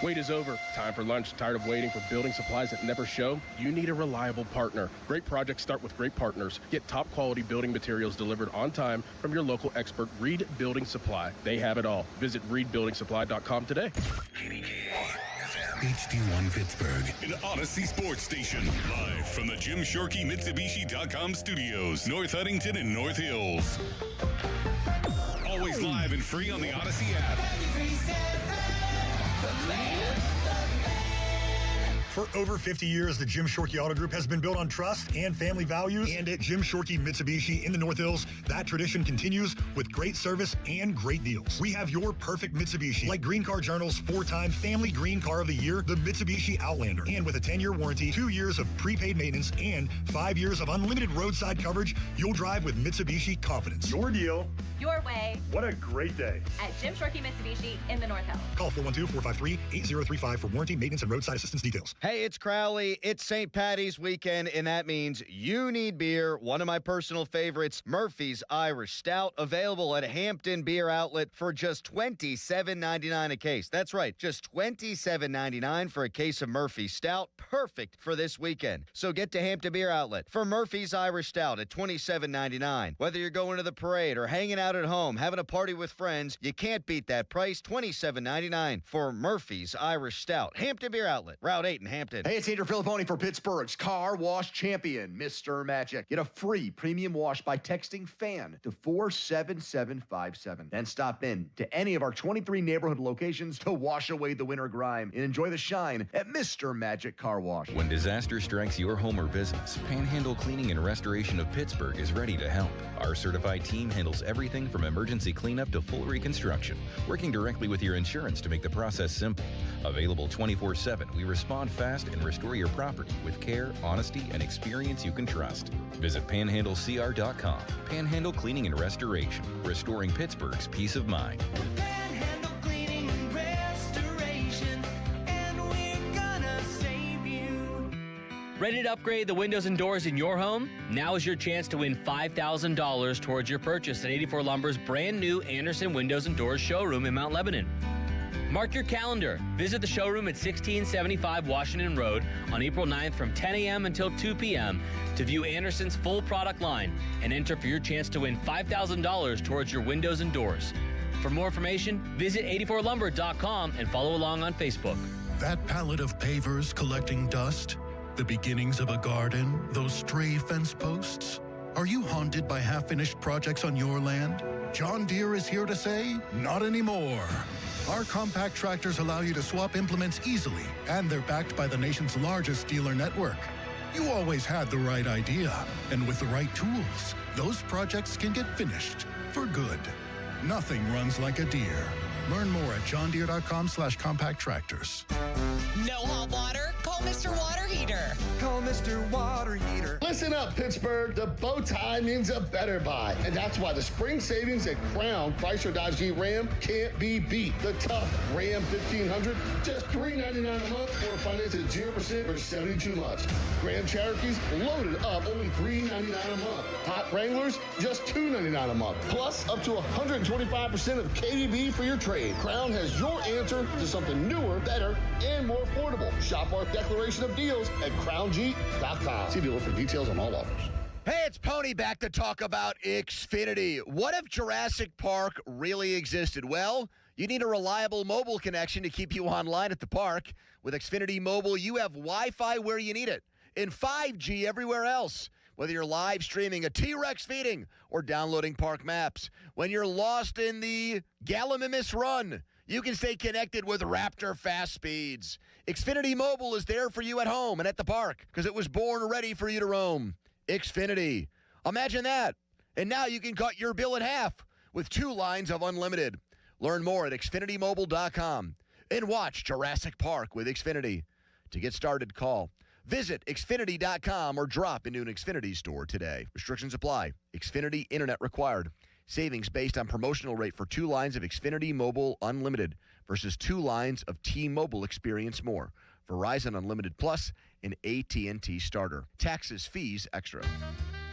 Wait is over. Time for lunch. Tired of waiting for building supplies that never show? You need a reliable partner. Great projects start with great partners. Get top quality building materials delivered on time from your local expert, Reed Building Supply. They have it all. Visit reedbuildingsupply.com today. HD1 Pittsburgh, an Odyssey sports station. Live from the Jim Shorkey Mitsubishi.com studios, North Huntington and North Hills. Always live and free on the Odyssey app. For over 50 years, the Jim Shorkey Auto Group has been built on trust and family values. And at Jim Shorkey Mitsubishi in the North Hills, that tradition continues with great service and great deals. We have your perfect Mitsubishi, like Green Car Journal's 4-time Family Green Car of the Year, the Mitsubishi Outlander. And with a 10-year warranty, 2 years of prepaid maintenance, and 5 years of unlimited roadside coverage, you'll drive with Mitsubishi confidence. Your deal. Your way. What a great day. At Jim Shorkey Mitsubishi in the North Hills. Call 412-453-8035 for warranty, maintenance, and roadside assistance details. Hey, it's Crowley. It's St. Patty's weekend, and that means you need beer. One of my personal favorites, Murphy's Irish Stout, available at Hampton Beer Outlet for just $27.99 a case. That's right, just $27.99 for a case of Murphy's Stout. Perfect for this weekend. So get to Hampton Beer Outlet for Murphy's Irish Stout at $27.99. Whether you're going to the parade or hanging out at home, having a party with friends, you can't beat that price. $27.99 for Murphy's Irish Stout. Hampton Beer Outlet, Route 8 in Hampton. Hey, it's Andrew Filipponi for Pittsburgh's car wash champion, Mr. Magic. Get a free premium wash by texting FAN to 47757. Then stop in to any of our 23 neighborhood locations to wash away the winter grime and enjoy the shine at Mr. Magic Car Wash. When disaster strikes your home or business, Panhandle Cleaning and Restoration of Pittsburgh is ready to help. Our certified team handles everything from emergency cleanup to full reconstruction, working directly with your insurance to make the process simple. Available 24/7, we respond fast and restore your property with care, honesty, and experience you can trust. Visit panhandlecr.com. Panhandle Cleaning and Restoration, restoring Pittsburgh's peace of mind. Panhandle Cleaning and Restoration, and we're gonna save you. Ready to upgrade the windows and doors in your home? Now is your chance to win $5,000 towards your purchase at 84 Lumber's brand new Anderson Windows and Doors showroom in Mount Lebanon. Mark your calendar. Visit the showroom at 1675 Washington Road on April 9th from 10 a.m. until 2 p.m. to view Anderson's full product line and enter for your chance to win $5,000 towards your windows and doors. For more information, visit 84lumber.com and follow along on Facebook. That pallet of pavers collecting dust, the beginnings of a garden, those stray fence posts. Are you haunted by half-finished projects on your land? John Deere is here to say, not anymore. Our compact tractors allow you to swap implements easily, and they're backed by the nation's largest dealer network. You always had the right idea, and with the right tools, those projects can get finished for good. Nothing runs like a Deere. Learn more at johndeere.com/compact tractors. No hot water? Call Mr. Water Heater. Call Mr. Water Heater. Listen up, Pittsburgh. The bow tie means a better buy. And that's why the spring savings at Crown Chrysler Dodge Jeep Ram can't be beat. The tough Ram 1500, just $399 a month, or finance at 0% for 72 months. Grand Cherokees loaded up, only $399 a month. Hot Wranglers, just $299 a month. Plus, up to 125% of KDB for your trade. Crown has your answer to something newer, better, and more affordable. Shop our declaration of deals at crownjeep.com. See dealer for details on all offers. Hey, it's Pony back to talk about Xfinity. What if Jurassic Park really existed? Well, you need a reliable mobile connection to keep you online at the park. With Xfinity Mobile, you have Wi-Fi where you need it and 5G everywhere else. Whether you're live streaming a T-Rex feeding or downloading park maps. When you're lost in the Gallimimus Run, you can stay connected with Raptor fast speeds. Xfinity Mobile is there for you at home and at the park because it was born ready for you to roam. Xfinity. Imagine that. And now you can cut your bill in half with 2 lines of unlimited. Learn more at xfinitymobile.com and watch Jurassic Park with Xfinity. To get started, call. Visit Xfinity.com or drop into an Xfinity store today. Restrictions apply. Xfinity Internet required. Savings based on promotional rate for 2 lines of Xfinity Mobile Unlimited versus 2 lines of T-Mobile Experience More. Verizon Unlimited Plus and AT&T Starter. Taxes, fees, extra.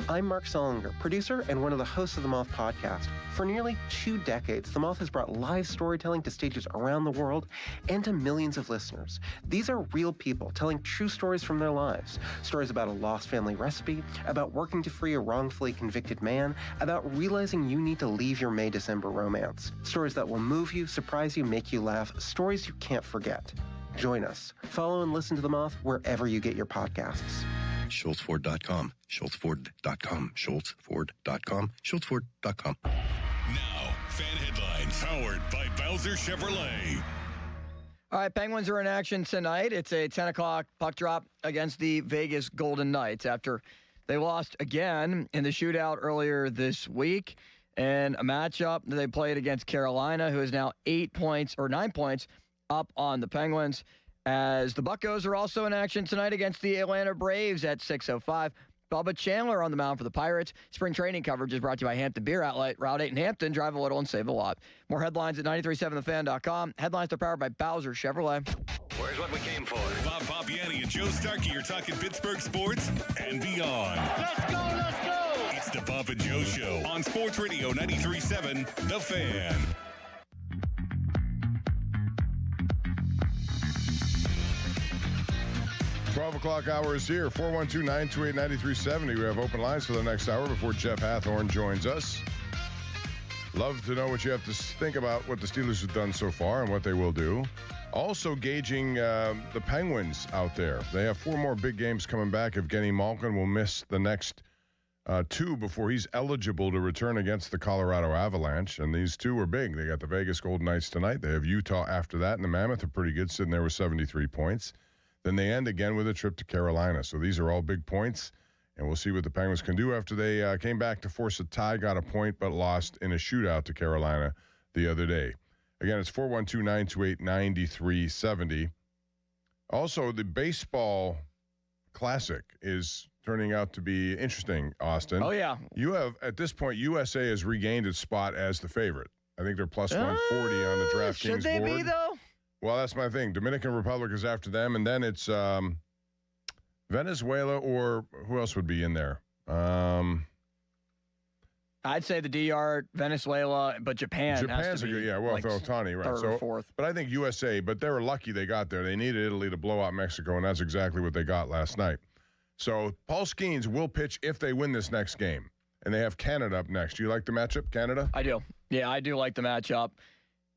I'm Mark Solinger, producer and one of the hosts of the Moth podcast. For nearly 2 decades, the Moth has brought live storytelling to stages around the world and to millions of listeners. These are real people telling true stories from their lives. Stories about a lost family recipe, about working to free a wrongfully convicted man, about realizing you need to leave your May-December romance. Stories that will move you, surprise you, make you laugh. Stories you can't forget. Join us. Follow and listen to The Moth wherever you get your podcasts. SchultzFord.com, SchultzFord.com, SchultzFord.com, SchultzFord.com. Now, fan headlines powered by Bowser Chevrolet. All right, Penguins are in action tonight. It's a 10 o'clock puck drop against the Vegas Golden Knights after they lost again in the shootout earlier this week. And a matchup that they played against Carolina, who is now 9 points up on the Penguins. As the Buccos are also in action tonight against the Atlanta Braves at 6:05. Bubba Chandler on the mound for the Pirates. Spring training coverage is brought to you by Hampton Beer Outlet. Route 8 in Hampton. Drive a little and save a lot. More headlines at 937thefan.com. Headlines are powered by Bowser Chevrolet. Where's what we came for? Bob Papiani and Joe Starkey are talking Pittsburgh sports and beyond. Let's go, let's go! It's the Bob and Joe Show on Sports Radio 93.7 The Fan. $12 o'clock hour is here. 412-928-9370. We have open lines for the next hour before Jeff Hathorn joins us. Love to know what you have to think about what the Steelers have done so far and what they will do. Also gauging the Penguins out there. They have 4 more big games coming back. Evgeny Malkin will miss the next 2 before he's eligible to return against the Colorado Avalanche. And these 2 are big. They got the Vegas Golden Knights tonight. They have Utah after that. And the Mammoth are pretty good, sitting there with 73 points. Then they end again with a trip to Carolina. So these are all big points, and we'll see what the Penguins can do after they came back to force a tie, got a point, but lost in a shootout to Carolina the other day. Again, it's 412-928-9370. Also, the baseball classic is turning out to be interesting, Austin. Oh, yeah. You have, at this point, USA has regained its spot as the favorite. I think they're plus 140 on the DraftKings board. Should they be, though? Well, that's my thing. Dominican Republic is after them, and then it's Venezuela, or who else would be in there? I'd say the DR, Venezuela, but Japan's a good, yeah. Well, Otani, right? Third or fourth. But I think USA. But they were lucky they got there. They needed Italy to blow out Mexico, and that's exactly what they got last night. So Paul Skeens will pitch if they win this next game, and they have Canada up next. Do you like the matchup, Canada? I do. Yeah, I do like the matchup.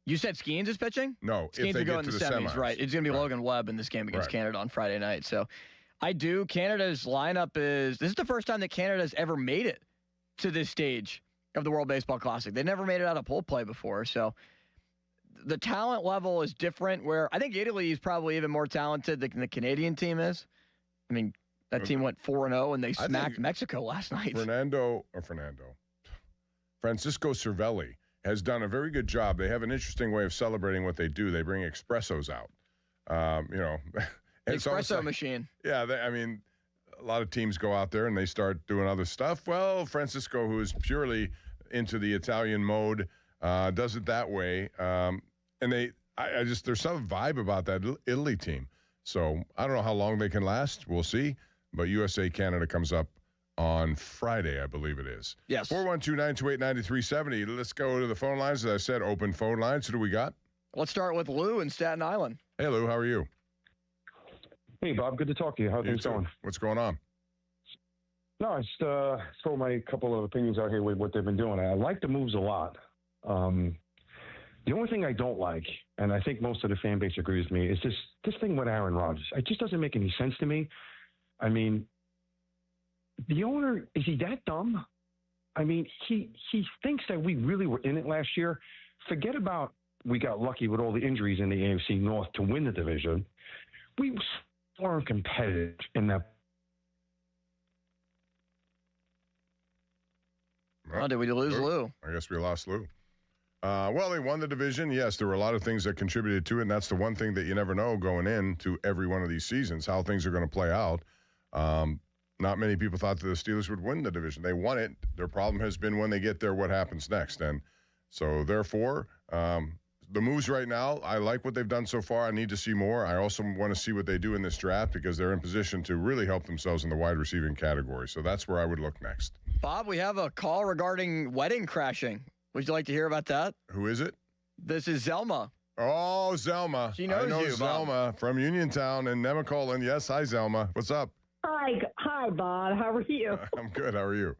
You said Skeens is pitching? No, Skeens if they will go get in to the the semis, semis. right? It's going to be Logan Webb in this game against Canada on Friday night. So I do. Canada's lineup this is the first time that Canada's ever made it to this stage of the World Baseball Classic. They never made it out of pool play before. So the talent level is different, where I think Italy is probably even more talented than the Canadian team is. I mean, that team went 4-0 and they smacked Mexico last night. Francisco Cervelli has done a very good job. They have an interesting way of celebrating what they do. They bring espressos out. Espresso machine. Yeah, a lot of teams go out there and they start doing other stuff. Well, Francisco, who is purely into the Italian mode, does it that way. And there's some vibe about that Italy team. So I don't know how long they can last. We'll see. But USA-Canada comes up on Friday, I believe it is. Yes. 412-928-9370. Let's go to the phone lines. As I said, open phone lines. Who do we got? Let's start with Lou in Staten Island. Hey, Lou. How are you? Hey, Bob. Good to talk to you. How are things going? What's going on? No, I just throw my couple of opinions out here with what they've been doing. I like the moves a lot. The only thing I don't like, and I think most of the fan base agrees with me, is this thing with Aaron Rodgers. It just doesn't make any sense to me. I mean, the owner, is he that dumb? I mean, he thinks that we really were in it last year. Forget about we got lucky with all the injuries in the AFC North to win the division. We weren't competitive in that. Oh, did we lose Lou? I guess we lost Lou. Well, they won the division. Yes, there were a lot of things that contributed to it, and that's the one thing that you never know going into every one of these seasons, how things are going to play out. Not many people thought that the Steelers would win the division. They won it. Their problem has been when they get there, what happens next. And so, therefore, the moves right now, I like what they've done so far. I need to see more. I also want to see what they do in this draft because they're in position to really help themselves in the wide receiving category. So that's where I would look next. Bob, we have a call regarding wedding crashing. Would you like to hear about that? Who is it? This is Zelma. Oh, Zelma. She knows I know you, Zelma Bob. from Uniontown in Nemacolin. Yes, hi, Zelma. What's up? Hi, Bob. How are you? I'm good. How are you?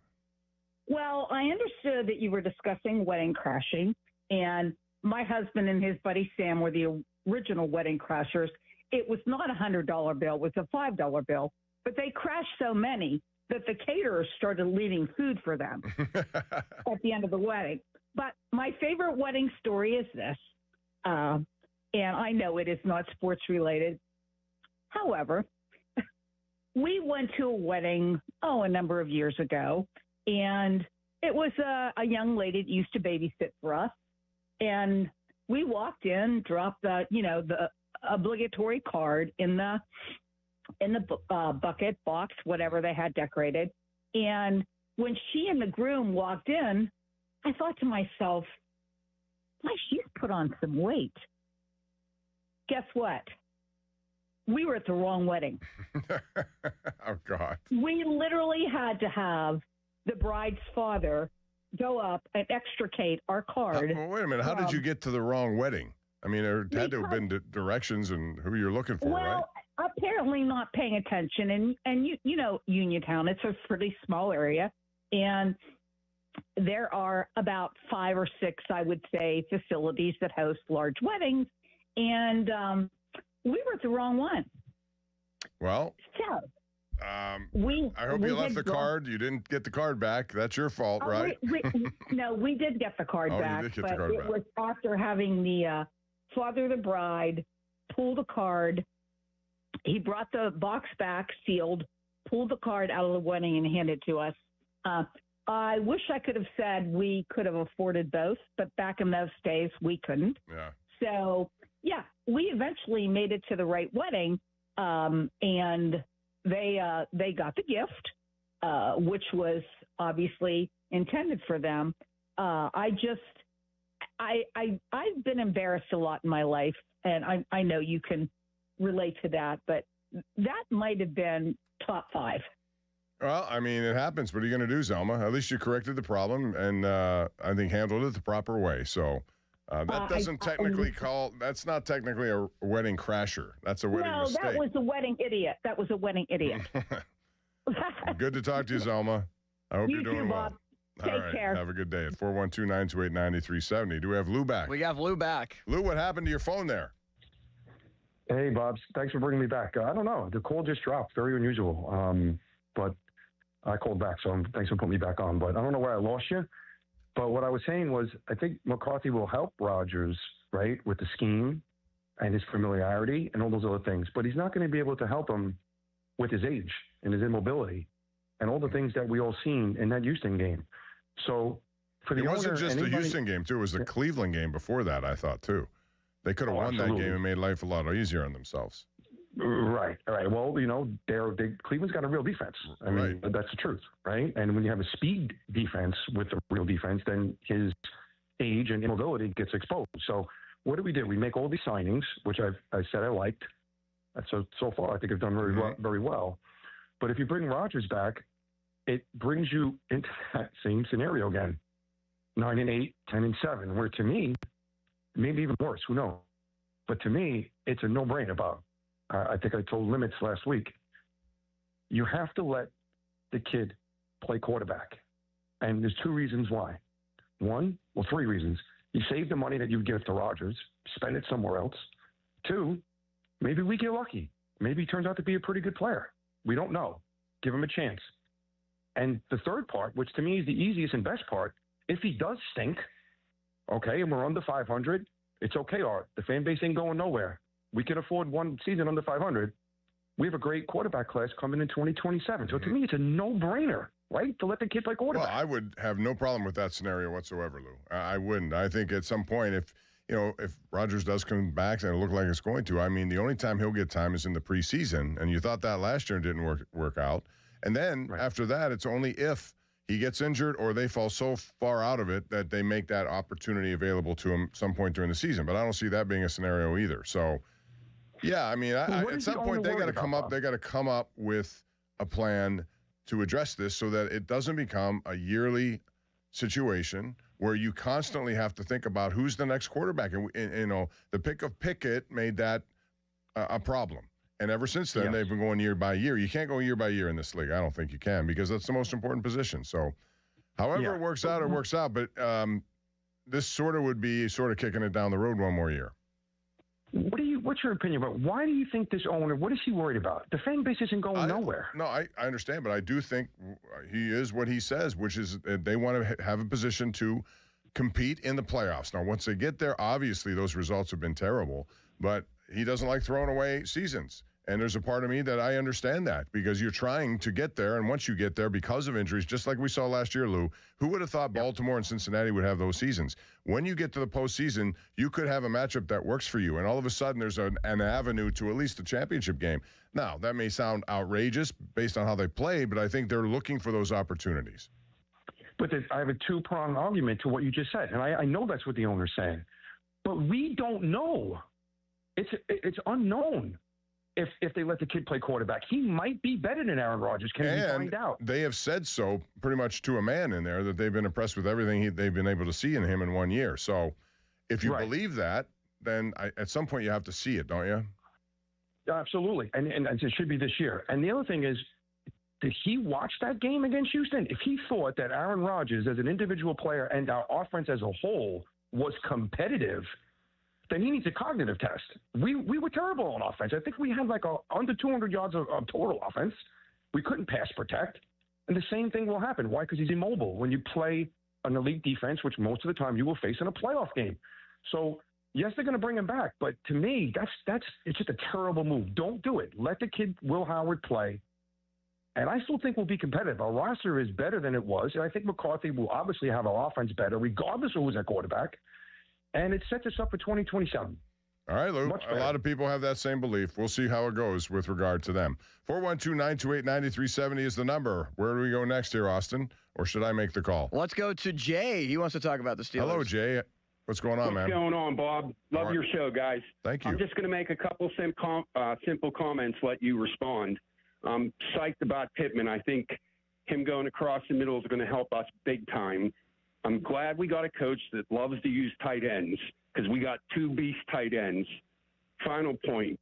Well, I understood that you were discussing wedding crashing, and my husband and his buddy Sam were the original wedding crashers. It was not a $100 bill. It was a $5 bill, but they crashed so many that the caterers started leaving food for them at the end of the wedding. But my favorite wedding story is this, and I know it is not sports related. However, we went to a wedding, a number of years ago, and it was a young lady that used to babysit for us. And we walked in, dropped the obligatory card in the bucket box, whatever they had decorated. And when she and the groom walked in, I thought to myself, why, she's put on some weight. Guess what? We were at the wrong wedding. Oh, God. We literally had to have the bride's father go up and extricate our card. Well, wait a minute. How did you get to the wrong wedding? I mean, there had to have been directions and who you're looking for, right? Well, apparently not paying attention. And you know, Uniontown, it's a pretty small area. And there are about 5 or 6, I would say, facilities that host large weddings. And we were at the wrong one. Well, so I hope you left the card. You didn't get the card back. That's your fault, right? No, we did get the card back. You did get but the card it back. was after having the father of the bride pull the card. He brought the box back, sealed, pulled the card out of the wedding and handed it to us. I wish I could have said we could have afforded both, but back in those days, we couldn't. Yeah. So, yeah, we eventually made it to the right wedding, and they got the gift, which was obviously intended for them. I've been embarrassed a lot in my life, and I know you can relate to that, but that might have been top 5. Well, I mean, it happens. What are you going to do, Zelma? At least you corrected the problem and I think handled it the proper way. So that doesn't that's not technically a wedding crasher. That's a wedding mistake. No, that was a wedding idiot. Good to talk to you, Zelma. I hope You you're doing too, well. Bob. All Take right. care. Have a good day. At 412-928-9370. Do we have Lou back? We have Lou back. Lou, what happened to your phone there? Hey, Bob. Thanks for bringing me back. I don't know. The call just dropped. Very unusual. But I called back, so thanks for putting me back on. But I don't know where I lost you. But what I was saying was I think McCarthy will help Rodgers, right, with the scheme and his familiarity and all those other things. But he's not going to be able to help him with his age and his immobility and all the things that we all seen in that Houston game. So for the It wasn't owner, just the anybody- Houston game, too. It was the Cleveland game before that, I thought, too. They could have won that absolutely. game and made life a lot easier on themselves. Right. All right. Well, you know, Cleveland's got a real defense. I mean, that's the truth, right? And when you have a speed defense with a real defense, then his age and immobility gets exposed. So what do? We make all these signings, which I said I liked. So far, I think I've done very well. But if you bring Rodgers back, it brings you into that same scenario again. 9-8, 10-7, where to me, maybe even worse, who knows? But to me, it's a no-brainer, Bob. I think I told Limits last week. You have to let the kid play quarterback. And there's 2 reasons why. 3 reasons. You save the money that you give to Rodgers, spend it somewhere else. 2, maybe we get lucky. Maybe he turns out to be a pretty good player. We don't know. Give him a chance. And the third part, which to me is the easiest and best part, if he does stink, okay, and we're under 500, It's okay, Art. The fan base ain't going nowhere. We can afford one season under 500. We have a great quarterback class coming in 2027. So to me, it's a no-brainer, right, to let the kid play quarterback. Well, I would have no problem with that scenario whatsoever, Lou. I wouldn't. I think at some point, if Rodgers does come back and it look like it's going to, I mean, the only time he'll get time is in the preseason, and you thought that last year and didn't work out. And then after that, it's only if he gets injured or they fall so far out of it that they make that opportunity available to him some point during the season. But I don't see that being a scenario either. So, yeah, I mean, at some point they got to come up. They got to come up with a plan to address this so that it doesn't become a yearly situation where you constantly have to think about who's the next quarterback. And the pick of Pickett made that a problem. And ever since then, they've been going year by year. You can't go year by year in this league. I don't think you can, because that's the most important position. So, however it works out, it works out. But this sort of would be kicking it down the road one more year. What's your opinion about why do you think this owner? What is he worried about? The fan base isn't going nowhere. No, I understand, but I do think he is what he says, which is they want to have a position to compete in the playoffs. Now, once they get there, obviously those results have been terrible, but he doesn't like throwing away seasons. And there's a part of me that I understand that, because you're trying to get there. And once you get there, because of injuries, just like we saw last year, Lou, who would have thought Baltimore and Cincinnati would have those seasons? When you get to the postseason, you could have a matchup that works for you. And all of a sudden, there's an avenue to at least a championship game. Now, that may sound outrageous based on how they play, but I think they're looking for those opportunities. But I have a two-pronged argument to what you just said. And I know that's what the owner's saying. But we don't know. It's unknown. If they let the kid play quarterback, he might be better than Aaron Rodgers. Can we find out? They have said so pretty much to a man in there, that they've been impressed with everything they've been able to see in him in 1 year. So if you believe that, then at some point you have to see it, don't you? Absolutely. And it should be this year. And the other thing is, did he watch that game against Houston? If he thought that Aaron Rodgers as an individual player and our offense as a whole was competitive, then he needs a cognitive test. We were terrible on offense. I think we had under 200 yards of total offense. We couldn't pass protect. And the same thing will happen. Why? Because he's immobile. When you play an elite defense, which most of the time you will face in a playoff game. So, yes, they're going to bring him back. But to me, it's just a terrible move. Don't do it. Let the kid Will Howard play. And I still think we'll be competitive. Our roster is better than it was. And I think McCarthy will obviously have our offense better, regardless of who's at quarterback. And it sets us up for 2027. All right, Lou. A lot of people have that same belief. We'll see how it goes with regard to them. 412-928-9370 is the number. Where do we go next here, Austin? Or should I make the call? Let's go to Jay. He wants to talk about the Steelers. Hello, Jay. What's going on, man? What's going on, Bob? Love your show, guys. Thank you. I'm just going to make a couple simple comments, let you respond. I'm psyched about Pittman. I think him going across the middle is going to help us big time. I'm glad we got a coach that loves to use tight ends, because we got two beast tight ends. Final point.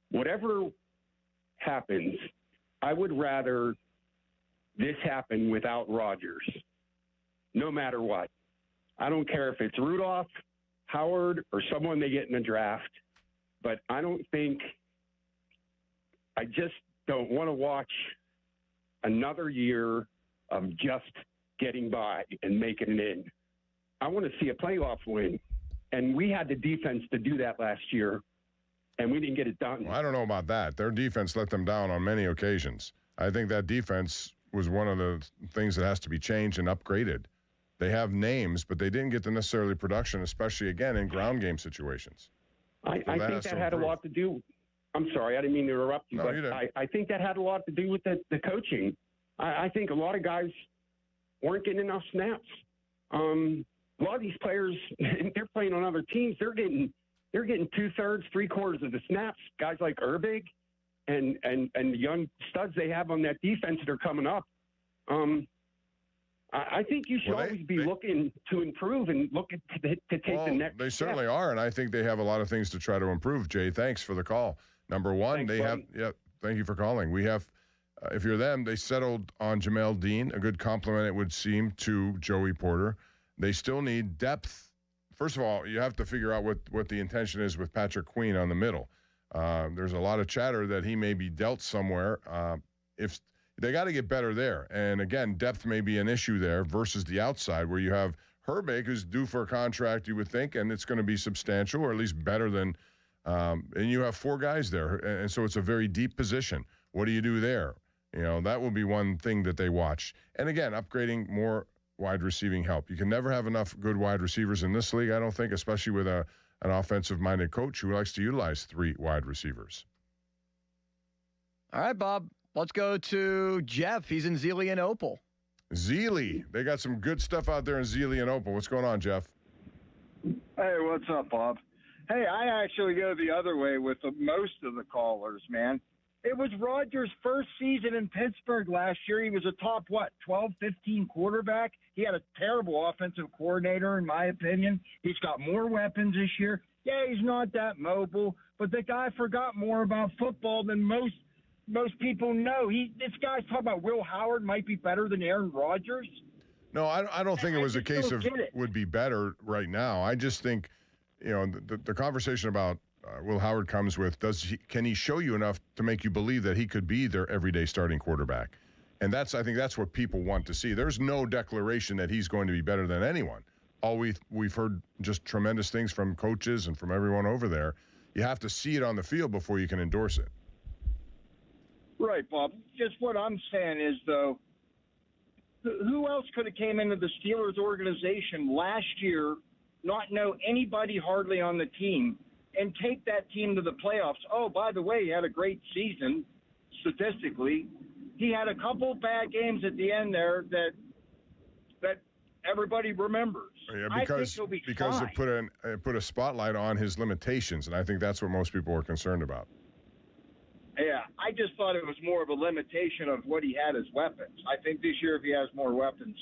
Whatever happens, I would rather this happen without Rodgers, no matter what. I don't care if it's Rudolph, Howard, or someone they get in the draft, but I just don't want to watch another year of just getting by and making it in. I want to see a playoff win. And we had the defense to do that last year, and we didn't get it done. Well, I don't know about that. Their defense let them down on many occasions. I think that defense was one of the things that has to be changed and upgraded. They have names, but they didn't get the necessarily production, especially, again, in ground game situations. I think that had a lot to do. I'm sorry, I didn't mean to interrupt you, but I think that had a lot to do with the coaching. I think a lot of guys weren't getting enough snaps. A lot of these players, they're playing on other teams. They're getting 2/3, 3/4 of the snaps. Guys like Urbig and the young studs they have on that defense that are coming up. I think you should always be looking to improve and look to take the next They step. certainly are, and I think they have a lot of things to try to improve, Jay. Thanks for the call. Number one, Thanks, thank you for calling. We have, if you're them, they settled on Jamel Dean, a good compliment, it would seem, to Joey Porter. They still need depth. First of all, you have to figure out what the intention is with Patrick Queen on the middle. There's a lot of chatter that he may be dealt somewhere. If they got to get better there. And again, depth may be an issue there versus the outside where you have Herbeck is due for a contract, you would think, and it's going to be substantial, or at least better than. And you have 4 guys there, and so it's a very deep position. What do you do there? That will be one thing that they watch. And again, upgrading more wide receiving help. You can never have enough good wide receivers in this league, I don't think, especially with an offensive-minded coach who likes to utilize 3 wide receivers. All right, Bob. Let's go to Jeff. He's in Zealy and Opal. Zealy. They got some good stuff out there in Zealy and Opal. What's going on, Jeff? Hey, what's up, Bob? Hey, I actually go the other way with most of the callers, man. It was Rodgers' first season in Pittsburgh last year. He was a top, 12, 15 quarterback. He had a terrible offensive coordinator, in my opinion. He's got more weapons this year. Yeah, he's not that mobile, but the guy forgot more about football than most people know. This guy's talking about Will Howard might be better than Aaron Rodgers. No, I don't think it was a case of would be better right now. I just think, the conversation about Will Howard comes with, can he show you enough to make you believe that he could be their everyday starting quarterback? And I think that's what people want to see. There's no declaration that he's going to be better than anyone. All we've heard just tremendous things from coaches and from everyone over there. You have to see it on the field before you can endorse it. Right, Bob. Just what I'm saying is, though, who else could have came into the Steelers organization last year, not know anybody hardly on the team, and take that team to the playoffs? Oh, by the way, he had a great season statistically. He had a couple bad games at the end there that everybody remembers. Yeah, I think he'll be because fine. it put a spotlight on his limitations, and I think that's what most people are concerned about. Yeah, I just thought it was more of a limitation of what he had as weapons. I think this year, if he has more weapons,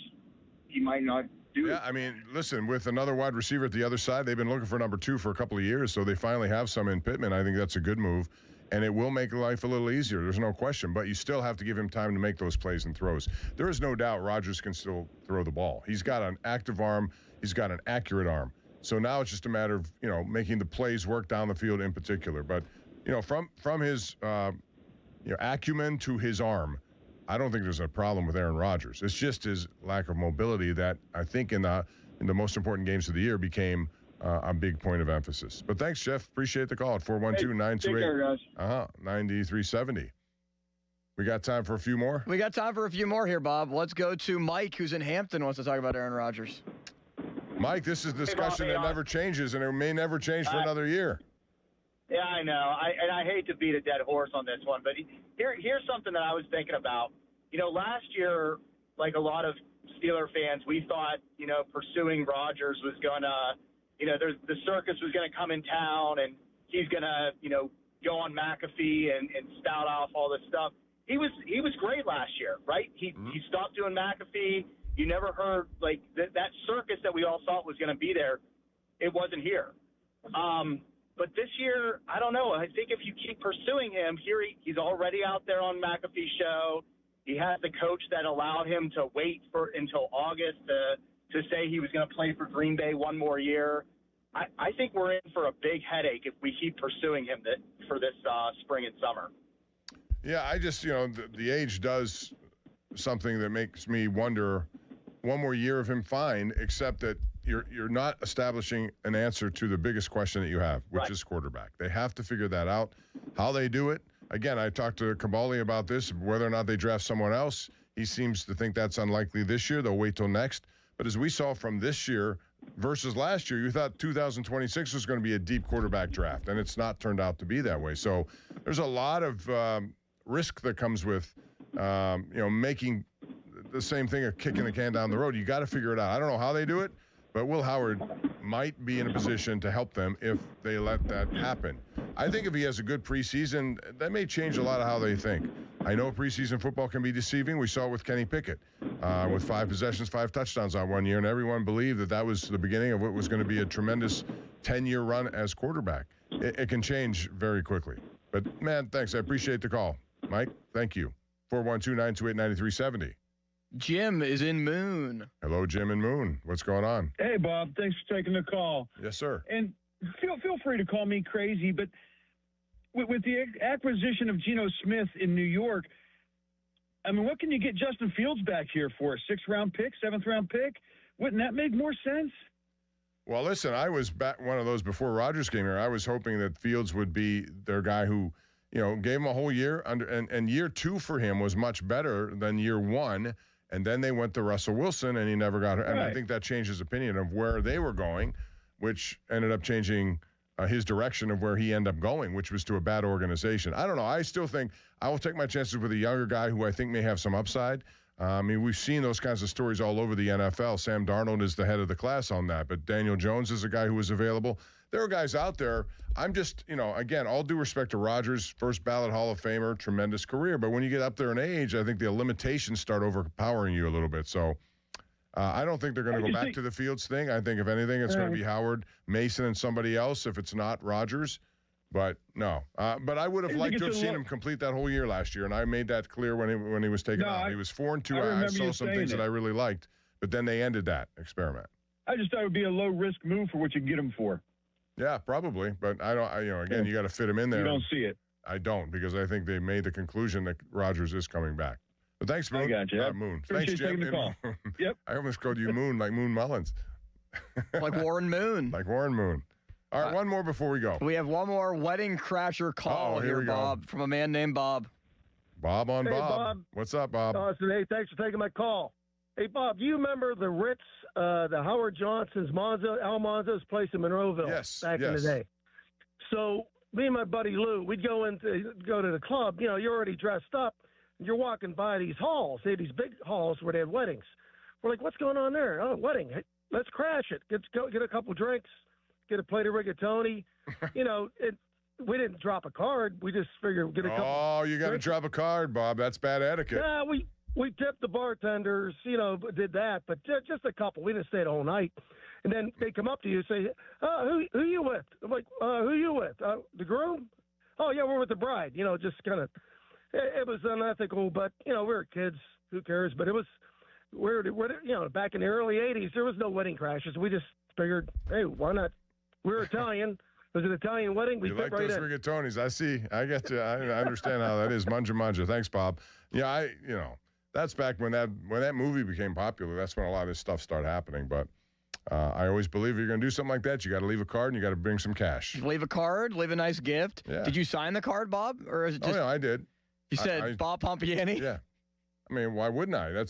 he might not do it. Yeah, I mean, listen, with another wide receiver at the other side, they've been looking for number 2 for a couple of years, so they finally have some in Pittman. I think that's a good move, and it will make life a little easier. There's no question, but you still have to give him time to make those plays and throws. There is no doubt Rodgers can still throw the ball. He's got an active arm. He's got an accurate arm. So now it's just a matter of, making the plays work down the field in particular. But from his acumen to his arm, I don't think there's a problem with Aaron Rodgers. It's just his lack of mobility that I think in the most important games of the year became a big point of emphasis. But thanks, Jeff. Appreciate the call at 412-928-9370. We got time for a few more? We got time for a few more here, Bob. Let's go to Mike, who's in Hampton, wants to talk about Aaron Rodgers. Mike, this is a discussion that never changes, and it may never change for another year. Yeah, I know. I hate to beat a dead horse on this one, but here's something that I was thinking about. Last year, like a lot of Steeler fans, we thought, pursuing Rodgers was going to, the circus was going to come in town and he's going to, go on McAfee and spout off all this stuff. He was great last year, right? He stopped doing McAfee. You never heard, like, that circus that we all thought was going to be there. It wasn't here. But this year, I don't know. I think if you keep pursuing him, he's already out there on McAfee's show. He has the coach that allowed him to wait until August to say he was going to play for Green Bay one more year. I think we're in for a big headache if we keep pursuing him for this spring and summer. Yeah, I just, the age does something that makes me wonder, one more year of him, fine, except that you're not establishing an answer to the biggest question that you have, which is quarterback. They have to figure that out. How they do it, again, I talked to Cabali about this, whether or not they draft someone else. He seems to think that's unlikely this year. They'll wait till next. But as we saw from this year versus last year, you thought 2026 was going to be a deep quarterback draft, and it's not turned out to be that way. So there's a lot of risk that comes with, making the same thing of kicking the can down the road. You got to figure it out. I don't know how they do it, but Will Howard might be in a position to help them if they let that happen. I think if he has a good preseason, that may change a lot of how they think. I know preseason football can be deceiving. We saw it with Kenny Pickett with 5 possessions, 5 touchdowns on one year, and everyone believed that was the beginning of what was going to be a tremendous 10-year run as quarterback. It can change very quickly. But, man, thanks. I appreciate the call. Mike, thank you. 412-928-9370. Jim is in Moon. Hello, Jim in Moon. What's going on? Hey, Bob. Thanks for taking the call. Yes, sir. And feel free to call me crazy, but with the acquisition of Geno Smith in New York, I mean, what can you get Justin Fields back here for? A 6th-round pick, 7th-round pick? Wouldn't that make more sense? Well, listen, I was back one of those before Rodgers came here. I was hoping that Fields would be their guy who, gave him a whole year and year 2 for him was much better than year 1. And then they went to Russell Wilson and he never got hurt. And I think that changed his opinion of where they were going, which ended up changing his direction of where he ended up going, which was to a bad organization. I don't know. I still think I will take my chances with a younger guy who I think may have some upside. We've seen those kinds of stories all over the NFL. Sam Darnold is the head of the class on that, but Daniel Jones is a guy who was available. There are guys out there. I'm just, again, all due respect to Rodgers, first ballot Hall of Famer, tremendous career. But when you get up there in age, I think the limitations start overpowering you a little bit. So I don't think they're going to go back to the Fields thing. I think, if anything, it's going to be Howard, Mason, and somebody else if it's not Rodgers. But no. But I would have liked to have seen him complete that whole year last year, and I made that clear when he was taken out. He was 4-2. I saw some things that I really liked, but then they ended that experiment. I just thought it would be a low-risk move for what you get him for. Yeah, probably. But I don't. Again, you got to fit him in there. You don't see it. I don't, because I think they made the conclusion that Rodgers is coming back. But thanks, Moon. I got you. Moon. Appreciate Thanks, Jim. taking the call. Yep. I almost called you Moon, like Moon Mullins. Like Warren Moon. Like Warren Moon. All right, one more before we go. We have one more wedding crasher call here, Bob, from a man named Bob. Bob on Hey, Bob. What's up, Bob? Awesome. Hey, thanks for taking my call. Hey, Bob, do you remember the Ritz, the Howard Johnson's Al Monzo's place in Monroeville back in the day? So me and my buddy Lou, we'd go to the club. You're already dressed up. You're walking by these halls. They had these big halls where they had weddings. We're like, what's going on there? Oh, wedding. Hey, let's crash it. Get a couple drinks. Get a plate of rigatoni. We didn't drop a card. We just figured get a couple. Oh, you got to drop a card, Bob. That's bad etiquette. Yeah, we tipped the bartenders, did that, but just a couple. We didn't stay the whole night. And then they come up to you and say, who you with? I'm like, who you with? The groom? Oh, yeah, we're with the bride. Just kind of, it was unethical, but, we were kids. Who cares? But it was, we're back in the early 80s, there was no wedding crashes. We just figured, hey, why not? We were Italian. It was an Italian wedding. We you fit like right those in. rigatonis. I see. I get you. I understand how that is. Manja manja. Thanks, Bob. Yeah, that's back when that movie became popular. That's when a lot of this stuff started happening. But I always believe if you're going to do something like that, you got to leave a card and you got to bring some cash. Leave a card, leave a nice gift. Yeah. Did you sign the card, Bob? Or is it just? Oh, yeah, I did. You said Bob Pompiani? Yeah. I mean, why wouldn't I?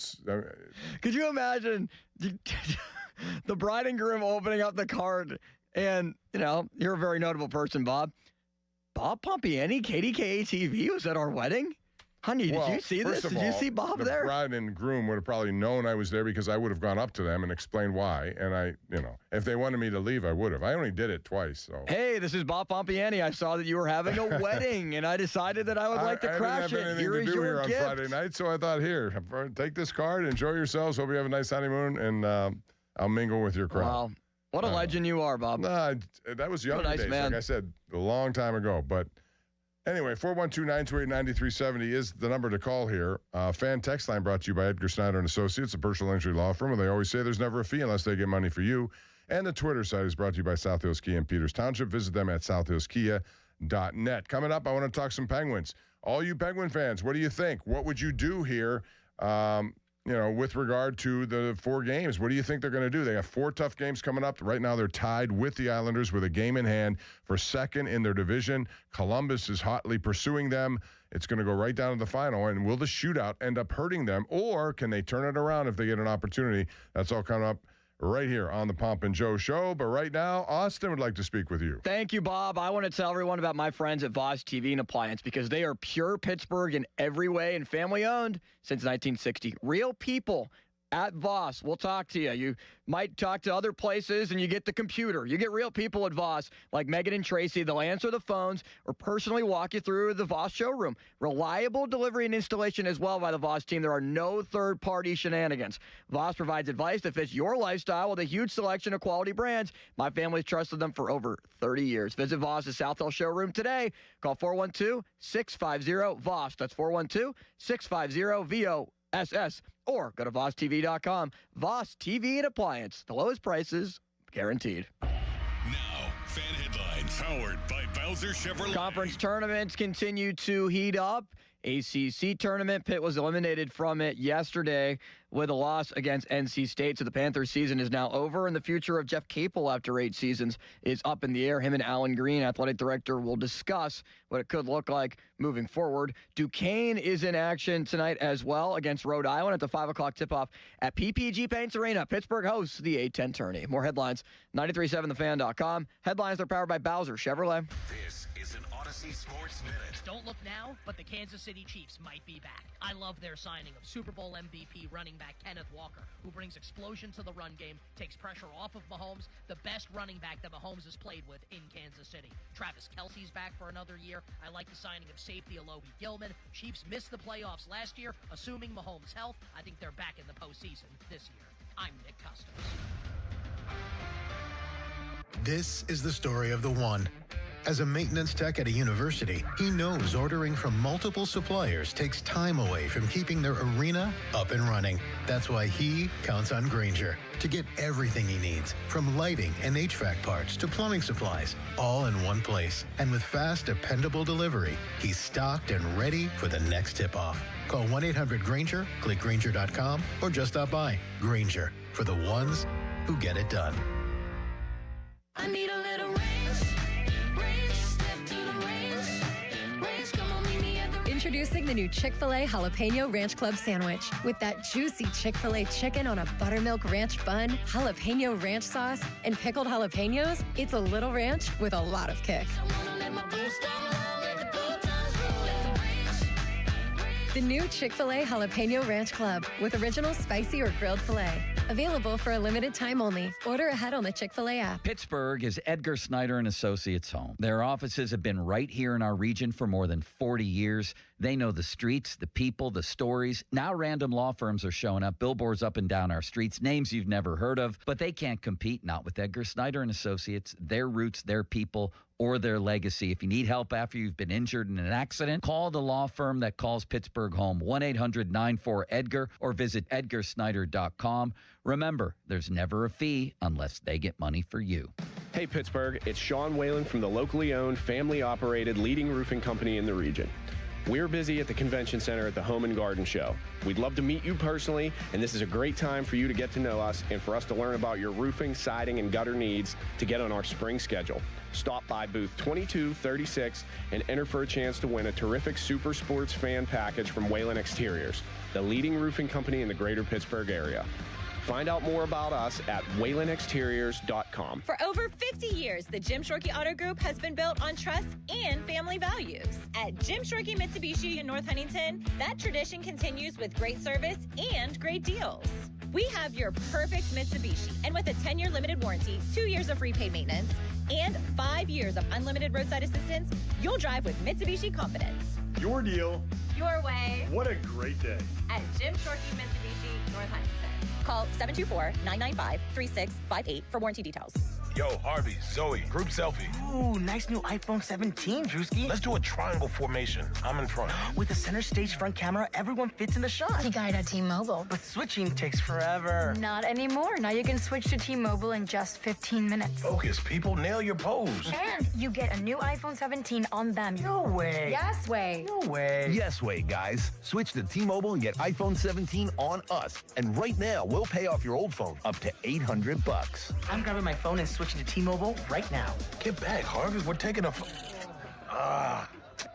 Could you imagine the bride and groom opening up the card and, you're a very notable person, Bob. Bob Pompiani, KDKA TV was at our wedding? Honey, did you see this? Did you see Bob there? The bride and groom would have probably known I was there because I would have gone up to them and explained why. And if they wanted me to leave, I would have. I only did it twice. So. Hey, this is Bob Pompiani. I saw that you were having a wedding, and I decided that I would like to crash it. I didn't have anything Here to is do your here on gift. Friday night, so I thought, here, take this card, enjoy yourselves. Hope you have a nice honeymoon, and I'll mingle with your crowd. Wow. What a legend you are, Bob. Nah, that was younger nice days, man. like I said, a long time ago. But anyway, 412-928-9370 is the number to call here. Fan text line brought to you by Edgar Snyder and Associates, a personal injury law firm. They always say there's never a fee unless they get money for you. And the Twitter site is brought to you by South Hills Kia in Peters Township. Visit them at southhillskia.net. Coming up, I want to talk some Penguins. All you Penguin fans, what do you think? What would you do here? With regard to the 4 games, what do you think they're going to do? They have 4 tough games coming up. Right now, they're tied with the Islanders with a game in hand for second in their division. Columbus is hotly pursuing them. It's going to go right down to the final. And will the shootout end up hurting them, or can they turn it around if they get an opportunity? That's all coming up right here on the Pomp and Joe Show. But right now, Austin would like to speak with you. Thank you, Bob. I want to tell everyone about my friends at Voss TV and Appliance because they are pure Pittsburgh in every way and family-owned since 1960. Real people at Voss. We'll talk to you. You might talk to other places and you get the computer. You get real people at Voss like Megan and Tracy. They'll answer the phones or personally walk you through the Voss showroom. Reliable delivery and installation as well by the Voss team. There are no third-party shenanigans. Voss provides advice that fits your lifestyle with a huge selection of quality brands. My family's trusted them for over 30 years. Visit Voss's South Hill showroom today. Call 412-650-VOSS. That's 412-650-VOSS. Or go to VossTV.com. Voss TV and Appliance. The lowest prices, guaranteed. Now, fan headlines powered by Bowser Chevrolet. Conference tournaments continue to heat up. ACC tournament. Pitt was eliminated from it yesterday with a loss against NC State. So the Panthers season is now over, and the future of Jeff Capel after 8 seasons is up in the air. Him and Alan Green, athletic director, will discuss what it could look like moving forward. Duquesne is in action tonight as well against Rhode Island at the 5 o'clock tip-off at PPG Paints Arena. Pittsburgh hosts the A10 tourney. More headlines, 937thefan.com. Headlines are powered by Bowser Chevrolet. This is an Odyssey Sports Minute. Don't look now, but the Kansas City Chiefs might be back. I love their signing of Super Bowl MVP running back Kenneth Walker, who brings explosion to the run game, takes pressure off of Mahomes, the best running back that Mahomes has played with in Kansas City. Travis Kelce's back for another year. I like the signing of safety Alohi Gilman. Chiefs missed the playoffs last year. Assuming Mahomes' health, I think they're back in the postseason this year. I'm Nick Custos. This is the story of the one. As a maintenance tech at a university, he knows ordering from multiple suppliers takes time away from keeping their arena up and running. That's why he counts on Grainger to get everything he needs, from lighting and HVAC parts to plumbing supplies, all in one place. And with fast, dependable delivery, he's stocked and ready for the next tip-off. Call 1-800-GRAINGER, click Grainger.com, or just stop by. Grainger, for the ones who get it done. I need a little range. Step to the range. Come on, meet me at the range. Introducing the new Chick-fil-A Jalapeno Ranch Club Sandwich. With that juicy Chick-fil-A chicken on a buttermilk ranch bun, jalapeno ranch sauce, and pickled jalapenos, it's a little ranch with a lot of kick. The new Chick-fil-A Jalapeno Ranch Club with original spicy or grilled filet. Available for a limited time only. Order ahead on the Chick-fil-A app. Pittsburgh is Edgar Snyder and Associates' home. Their offices have been right here in our region for more than 40 years. They know the streets, the people, the stories. Now random law firms are showing up, billboards up and down our streets, names you've never heard of, but they can't compete, not with Edgar Snyder and Associates, their roots, their people, or their legacy. If you need help after you've been injured in an accident, call the law firm that calls Pittsburgh home, 1-800-94-EDGAR, or visit edgarsnyder.com. Remember, there's never a fee unless they get money for you. Hey, Pittsburgh, it's Sean Whalen from the locally owned, family-operated leading roofing company in the region. We're busy at the convention center at the Home and Garden Show. We'd love to meet you personally, and this is a great time for you to get to know us and for us to learn about your roofing, siding, and gutter needs to get on our spring schedule. Stop by booth 2236 and enter for a chance to win a terrific Super Sports fan package from Whalen Exteriors, the leading roofing company in the greater Pittsburgh area. Find out more about us at WhalenExteriors.com. For over 50 years, the Jim Shorkey Auto Group has been built on trust and family values. At Jim Shorkey Mitsubishi in North Huntington, that tradition continues with great service and great deals. We have your perfect Mitsubishi, and with a 10-year limited warranty, 2 years of free paid maintenance, and 5 years of unlimited roadside assistance, you'll drive with Mitsubishi confidence. Your deal. Your way. What a great day. At Jim Shorkey Mitsubishi, North Huntington. Call 724-995-3658 for warranty details. Yo, Harvey, Zoe, group selfie. Ooh, nice new iPhone 17, Drewski. Let's do a triangle formation. I'm in front. With the center stage front camera, everyone fits in the shot. You got it at T-Mobile. But switching takes forever. Not anymore. Now you can switch to T-Mobile in just 15 minutes. Focus, people. Nail your pose. And you get a new iPhone 17 on them. No way. Yes way. No way. Yes way, guys. Switch to T-Mobile and get iPhone 17 on us. And right now, we'll pay off your old phone up to $800. I'm grabbing my phone and switching to T-Mobile right now. Get back, Harvey. We're taking a...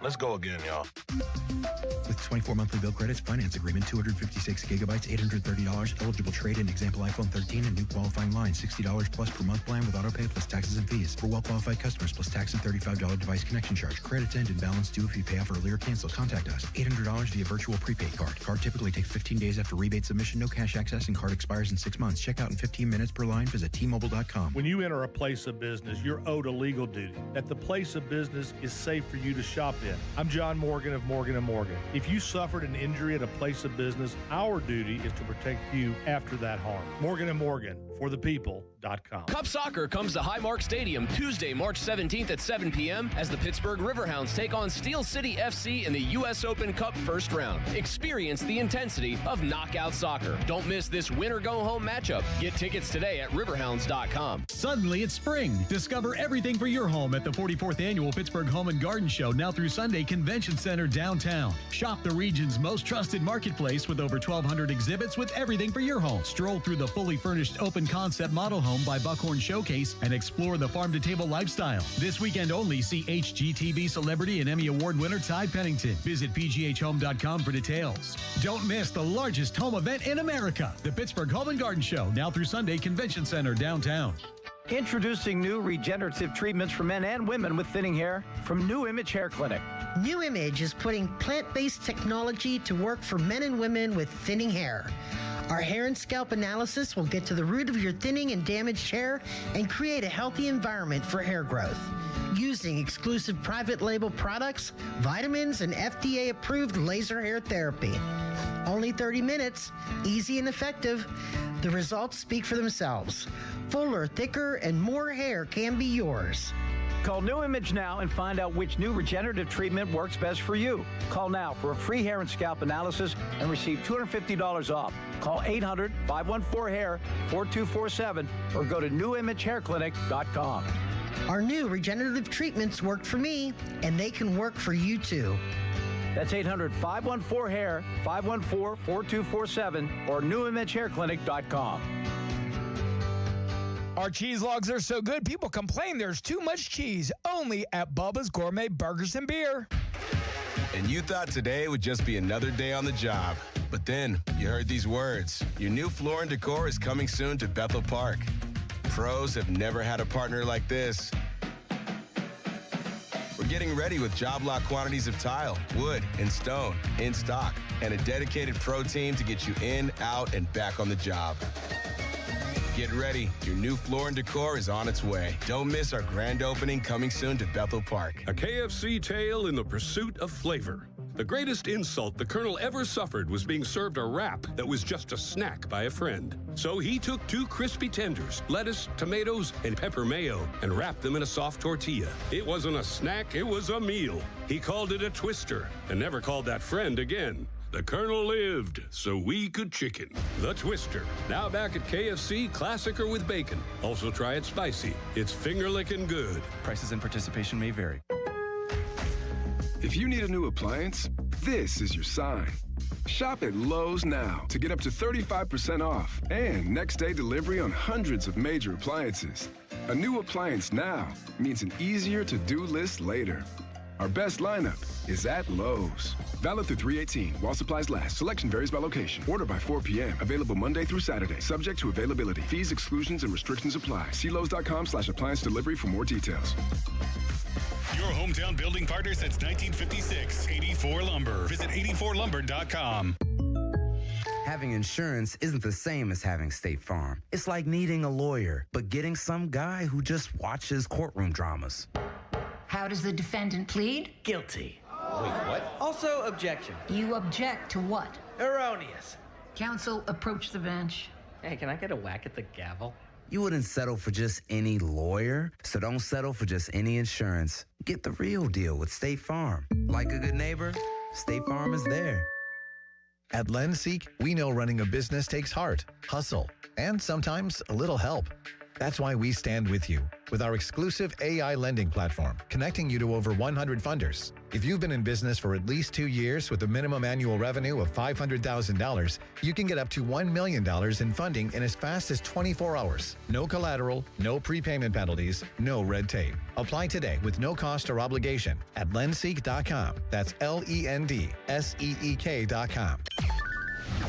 Let's go again, y'all. With 24 monthly bill credits, finance agreement, 256 gigabytes, $830, eligible trade-in, example iPhone 13, and new qualifying line, $60 plus per month plan with auto pay plus taxes and fees. For well-qualified customers, plus tax and $35 device connection charge. Credits end and balance due if you pay off early or cancel. Contact us. $800 via virtual prepaid card. Card typically takes 15 days after rebate submission, no cash access, and card expires in 6 months. Check out in 15 minutes per line. Visit T-Mobile.com. When you enter a place of business, you're owed a legal duty that the place of business is safe for you to shop in. I'm John Morgan of Morgan & Morgan. If you suffered an injury at a place of business, our duty is to protect you after that harm. Morgan & Morgan, for the people, PittsburghHomeandMore.com. Cup Soccer comes to Highmark Stadium Tuesday, March 17th at 7 p.m. as the Pittsburgh Riverhounds take on Steel City FC in the U.S. Open Cup first round. Experience the intensity of knockout soccer. Don't miss this win-or-go-home matchup. Get tickets today at riverhounds.com. Suddenly it's spring. Discover everything for your home at the 44th Annual Pittsburgh Home and Garden Show now through Sunday, Convention Center downtown. Shop the region's most trusted marketplace with over 1,200 exhibits with everything for your home. Stroll through the fully furnished open concept model home by Buckhorn Showcase and explore the farm-to-table lifestyle. This weekend only, see HGTV celebrity and Emmy Award winner Ty Pennington. Visit pghhome.com for details. Don't miss the largest home event in America, the Pittsburgh Home and Garden Show, now through Sunday, Convention Center downtown. Introducing new regenerative treatments for men and women with thinning hair from New Image Hair Clinic. New Image is putting plant-based technology to work for men and women with thinning hair. Our hair and scalp analysis will get to the root of your thinning and damaged hair and create a healthy environment for hair growth. Using exclusive private label products, vitamins, and FDA-approved laser hair therapy. Only 30 minutes, easy and effective. The results speak for themselves. Fuller, thicker, and more hair can be yours. Call New Image now and find out which new regenerative treatment works best for you. Call now for a free hair and scalp analysis and receive $250 off. Call 800-514-HAIR 4247 or go to newimagehairclinic.com. Our new regenerative treatments worked for me, and they can work for you too. That's 800-514-HAIR 514-4247 or newimagehairclinic.com. Our cheese logs are so good, people complain there's too much cheese. Only at Bubba's Gourmet Burgers and Beer. And you thought today would just be another day on the job. But then you heard these words. Your new floor and decor is coming soon to Bethel Park. Pros have never had a partner like this. We're getting ready with job lot quantities of tile, wood, and stone in stock, and a dedicated pro team to get you in, out, and back on the job. Get ready. Your new floor and decor is on its way. Don't miss our grand opening coming soon to Bethel Park. A KFC tale in the pursuit of flavor. The greatest insult the Colonel ever suffered was being served a wrap that was just a snack by a friend. So he took 2 crispy tenders, lettuce, tomatoes, and pepper mayo, and wrapped them in a soft tortilla. It wasn't a snack, it was a meal. He called it a twister and never called that friend again. The Colonel lived so we could chicken. The Twister. Now back at KFC, classic or with bacon. Also try it spicy. It's finger-licking good. Prices and participation may vary. If you need a new appliance, this is your sign. Shop at Lowe's now to get up to 35% off and next-day delivery on hundreds of major appliances. A new appliance now means an easier-to-do list later. Our best lineup is at Lowe's. Valid through 3/18 while supplies last. Selection varies by location. Order by 4 p.m. Available Monday through Saturday. Subject to availability. Fees, exclusions, and restrictions apply. See Lowe's.com/appliance delivery for more details. Your hometown building partner since 1956. 84 Lumber. Visit 84lumber.com. Having insurance isn't the same as having State Farm. It's like needing a lawyer, but getting some guy who just watches courtroom dramas. How does the defendant plead? Guilty. Wait, what? Also, objection. You object to what? Erroneous. Counsel, approach the bench. Hey, can I get a whack at the gavel? You wouldn't settle for just any lawyer, so don't settle for just any insurance. Get the real deal with State Farm. Like a good neighbor, State Farm is there. At LendSeek, we know running a business takes heart, hustle, and sometimes a little help. That's why we stand with you with our exclusive AI lending platform, connecting you to over 100 funders. If you've been in business for at least 2 years with a minimum annual revenue of $500,000, you can get up to $1 million in funding in as fast as 24 hours. No collateral, no prepayment penalties, no red tape. Apply today with no cost or obligation at lendseek.com. That's LENDSEEK.com.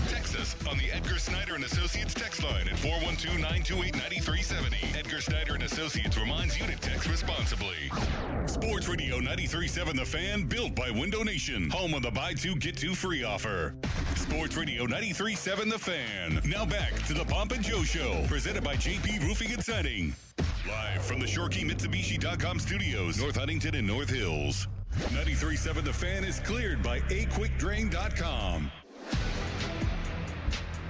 Text us on the Edgar Snyder & Associates text line at 412-928-9370. Edgar Snyder & Associates reminds you to text responsibly. Sports Radio 93.7 The Fan, built by Window Nation. Home of the buy two, get two free offer. Sports Radio 93.7 The Fan. Now back to the Pomp and Joe Show, presented by JP Roofing and Siding. Live from the ShoreKeyMitsubishi.com studios, North Huntington and North Hills. 93.7 The Fan is cleared by AQuickDrain.com.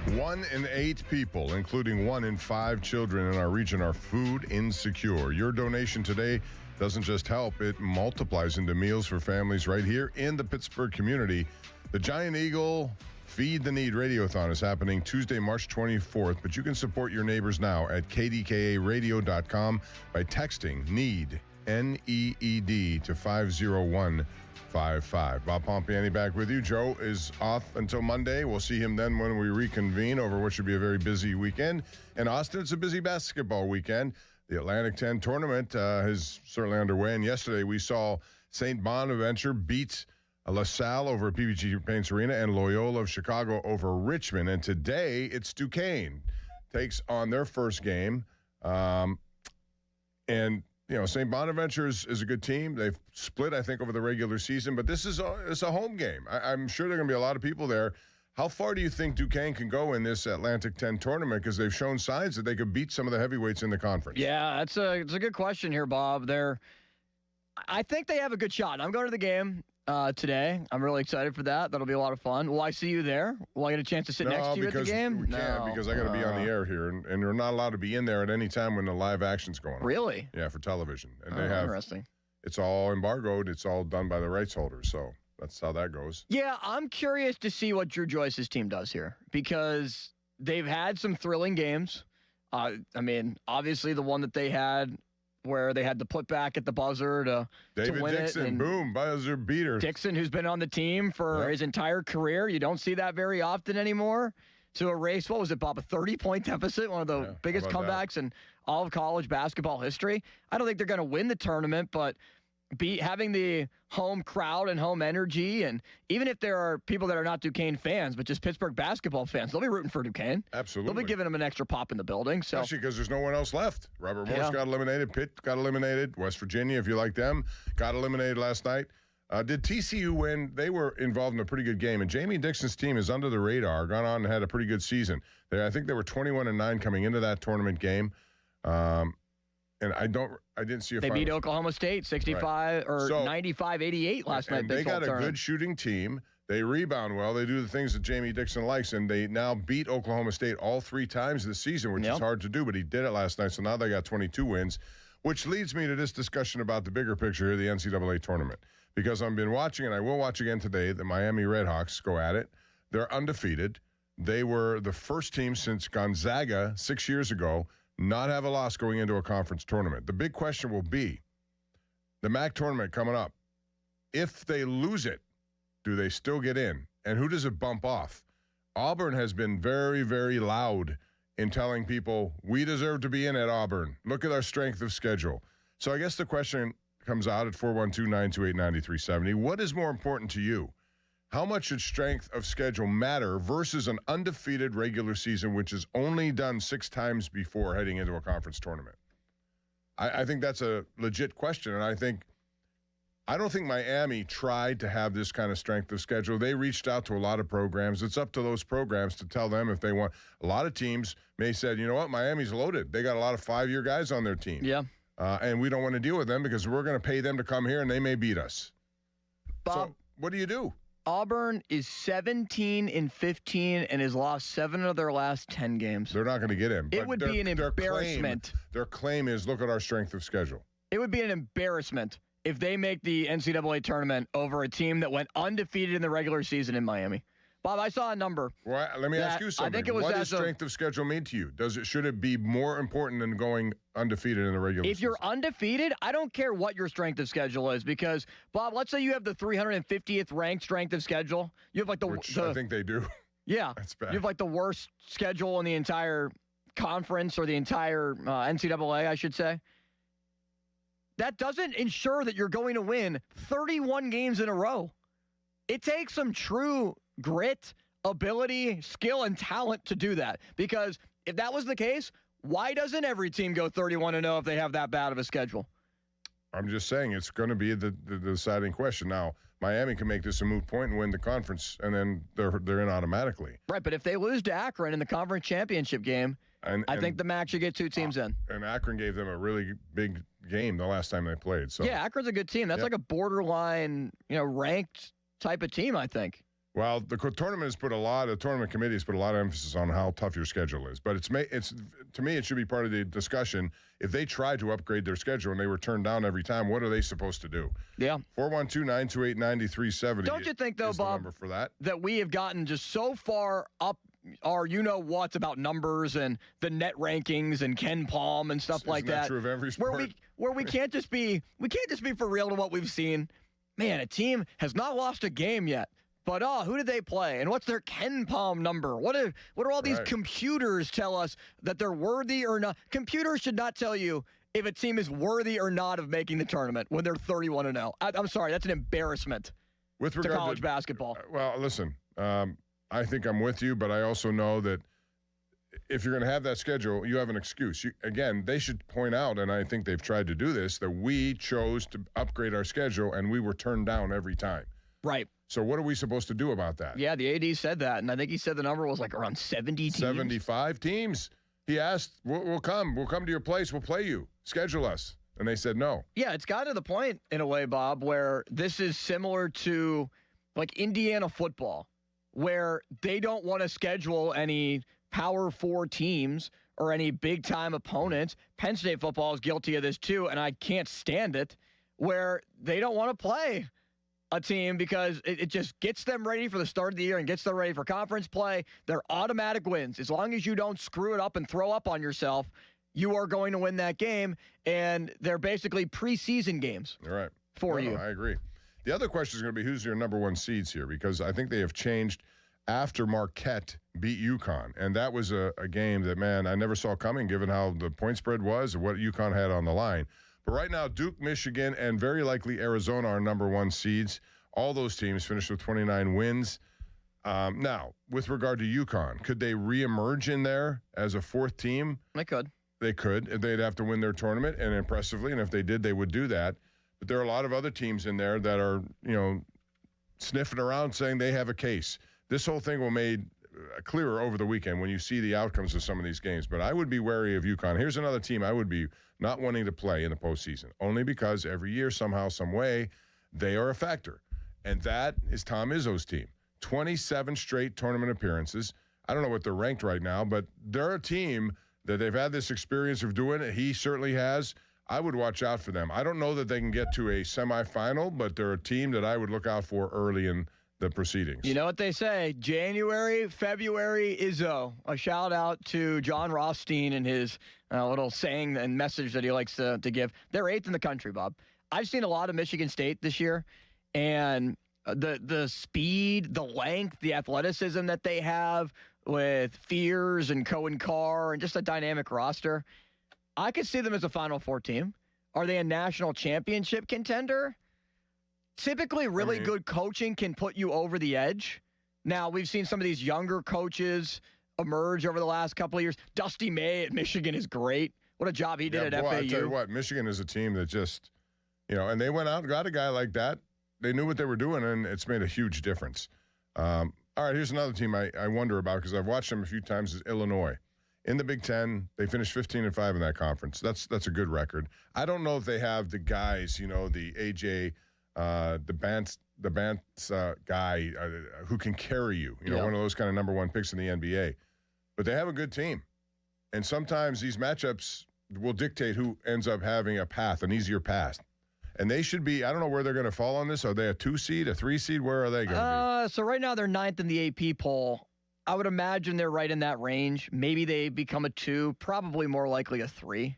1 in 8 people, including 1 in 5 children in our region, are food insecure. Your donation today doesn't just help, it multiplies into meals for families right here in the Pittsburgh community. The Giant Eagle Feed the Need Radiothon is happening Tuesday, March 24th, but you can support your neighbors now at kdkaradio.com by texting NEED, N-E-E-D, to 50155. Bob Pompiani back with you. Joe is off until Monday. We'll see him then when we reconvene over what should be a very busy weekend. In Austin, it's a busy basketball weekend. The Atlantic 10 tournament is certainly underway, and yesterday we saw St. Bonaventure beat LaSalle over PPG Paints Arena and Loyola of Chicago over Richmond. And today it's Duquesne takes on their first game. And, you know, St. Bonaventure is a good team. They've split, I think, over the regular season. But this is a home game. I'm sure there are going to be a lot of people there. How far do you think Duquesne can go in this Atlantic 10 tournament? Because they've shown signs that they could beat some of the heavyweights in the conference. Yeah, it's a good question here, Bob. I think they have a good shot. I'm going to the game today. I'm really excited for that. That'll be a lot of fun. Will I see you there? Will I get a chance to sit next to you at the game? We can't, because I got to be on the air here, and you're not allowed to be in there at any time when the live action's going on. Really? Yeah, for television. And they have. Interesting. It's all embargoed. It's all done by the rights holders. So that's how that goes. Yeah, I'm curious to see what Drew Joyce's team does here, because they've had some thrilling games. I mean, obviously the one that they had where they had to put back at the buzzer to win Dixon, it. And boom, buzzer beater. Dixon, who's been on the team for his entire career. You don't see that very often anymore. To erase, what was it, Bob, a 30-point deficit, one of the biggest comebacks in all of college basketball history. I don't think they're going to win the tournament, but having the home crowd and home energy, and even if there are people that are not Duquesne fans, but just Pittsburgh basketball fans, they'll be rooting for Duquesne. Absolutely. They'll be giving them an extra pop in the building. So. Especially because there's no one else left. Robert Morris got eliminated. Pitt got eliminated. West Virginia, if you like them, got eliminated last night. Did TCU win? They were involved in a pretty good game, and Jamie Dixon's team is under the radar, gone on and had a pretty good season. I think they were 21-9 coming into that tournament game. And I didn't see a. They beat Oklahoma State 65 or 95-88 last night. And they got a good shooting team. They rebound well. They do the things that Jamie Dixon likes, and they now beat Oklahoma State all 3 times this season, which is hard to do. But he did it last night, so now they got 22 wins, which leads me to this discussion about the bigger picture here, the NCAA tournament, because I've been watching, and I will watch again today. The Miami Redhawks go at it. They're undefeated. They were the first team since Gonzaga 6 years ago not have a loss going into a conference tournament. The big question will be the MAC tournament coming up. If they lose it, do they still get in? And who does it bump off? Auburn has been very, very loud in telling people, we deserve to be in at Auburn. Look at our strength of schedule. So I guess the question comes out at 412-928-9370. What is more important to you? How much should strength of schedule matter versus an undefeated regular season, which is only done 6 times before heading into a conference tournament? I think that's a legit question, and I don't think Miami tried to have this kind of strength of schedule. They reached out to a lot of programs. It's up to those programs to tell them if they want. A lot of teams may say, you know what, Miami's loaded. They got a lot of 5-year guys on their team. Yeah. And we don't want to deal with them because we're going to pay them to come here, and they may beat us. Bob, so what do you do? Auburn is 17-15 and has lost 7 of their last 10 games. They're not going to get in. It would be an embarrassment. Their claim is, look at our strength of schedule. It would be an embarrassment if they make the NCAA tournament over a team that went undefeated in the regular season in Miami. Bob, I saw a number. Well, let me ask you something. I think it was what does strength of schedule mean to you? Should it be more important than going undefeated in the regular season? If you're undefeated, I don't care what your strength of schedule is, because, Bob, let's say you have the 350th ranked strength of schedule. You have like Which I think they do. Yeah. That's bad. You have like the worst schedule in the entire conference, or the entire NCAA, I should say. That doesn't ensure that you're going to win 31 games in a row. It takes some true grit, ability, skill, and talent to do that. Because if that was the case, why doesn't every team go 31-0 if they have that bad of a schedule? I'm just saying it's going to be the deciding question. Now, Miami can make this a moot point and win the conference, and then they're in automatically. Right, but if they lose to Akron in the conference championship game, I think the MAC should get 2 teams in. And Akron gave them a really big game the last time they played. So yeah, Akron's a good team. That's like a borderline, ranked type of team, I think. Well, the tournament committee has put a lot of emphasis on how tough your schedule is. But it's to me, it should be part of the discussion. If they try to upgrade their schedule and they were turned down every time, what are they supposed to do? Yeah. 412-928-9370. Don't you think, though, Bob, number for that we have gotten just so far up our what's about numbers and the net rankings and Ken Palm and stuff like that. True of every sport? Where we can't just be for real to what we've seen. Man, a team has not lost a game yet. But who did they play? And what's their Ken Palm number? What are all these computers tell us that they're worthy or not? Computers should not tell you if a team is worthy or not of making the tournament when they're 31-0. I'm sorry, that's an embarrassment with regard to college basketball. Well, listen, I think I'm with you, but I also know that if you're going to have that schedule, you have an excuse. Again, they should point out, and I think they've tried to do this, that we chose to upgrade our schedule and we were turned down every time. Right. So what are we supposed to do about that? Yeah, the AD said that, and I think he said the number was like around 70 teams. 75 teams. He asked, we'll come to your place, we'll play you, schedule us. And they said no. Yeah, it's gotten to the point, in a way, Bob, where this is similar to like Indiana football, where they don't want to schedule any Power 4 teams or any big-time opponents. Penn State football is guilty of this too, and I can't stand it, where they don't want to play a team because it just gets them ready for the start of the year and gets them ready for conference play. They're automatic wins. As long as you don't screw it up and throw up on yourself, you are going to win that game, and they're basically preseason games for you. I agree. The other question is going to be who's your number one seeds here, because I think they have changed after Marquette beat UConn, and that was a game that, man, I never saw coming given how the point spread was and what UConn had on the line. But right now, Duke, Michigan, and very likely Arizona are number one seeds. All those teams finished with 29 wins. Now, with regard to UConn, could they reemerge in there as a fourth team? They could. They could. They'd have to win their tournament, and impressively, and if they did, they would do that. But there are a lot of other teams in there that are, sniffing around saying they have a case. This whole thing will made clearer over the weekend when you see the outcomes of some of these games. But I would be wary of UConn. Here's another team I would be not wanting to play in the postseason, only because every year, somehow, some way, they are a factor. And that is Tom Izzo's team. 27 straight tournament appearances. I don't know what they're ranked right now, but they're a team that they've had this experience of doing it. He certainly has. I would watch out for them. I don't know that they can get to a semifinal, but they're a team that I would look out for early in the proceedings. You know what they say, January, February, Izzo. A shout out to John Rothstein and his little saying and message that he likes to give. They're 8th in the country, Bob. I've seen a lot of Michigan State this year, and the speed, the length, the athleticism that they have with Fears and Cohen Carr and just a dynamic roster. I could see them as a Final Four team. Are they a national championship contender? Typically, really good coaching can put you over the edge. Now, we've seen some of these younger coaches emerge over the last couple of years. Dusty May at Michigan is great. What a job he did at FAU. I tell you what, Michigan is a team that just, and they went out and got a guy like that. They knew what they were doing, and it's made a huge difference. All right, here's another team I wonder about because I've watched them a few times, is Illinois. In the Big Ten, they finished 15-5 in that conference. That's a good record. I don't know if they have the guys, the AJ, the Bance guy who can carry you, one of those kind of number one picks in the NBA. But they have a good team. And sometimes these matchups will dictate who ends up having an easier path. And they should be, I don't know where they're going to fall on this. Are they a 2 seed, a 3 seed? Where are they going to be? So right now they're 9th in the AP poll. I would imagine they're right in that range. Maybe they become a 2, probably more likely a 3.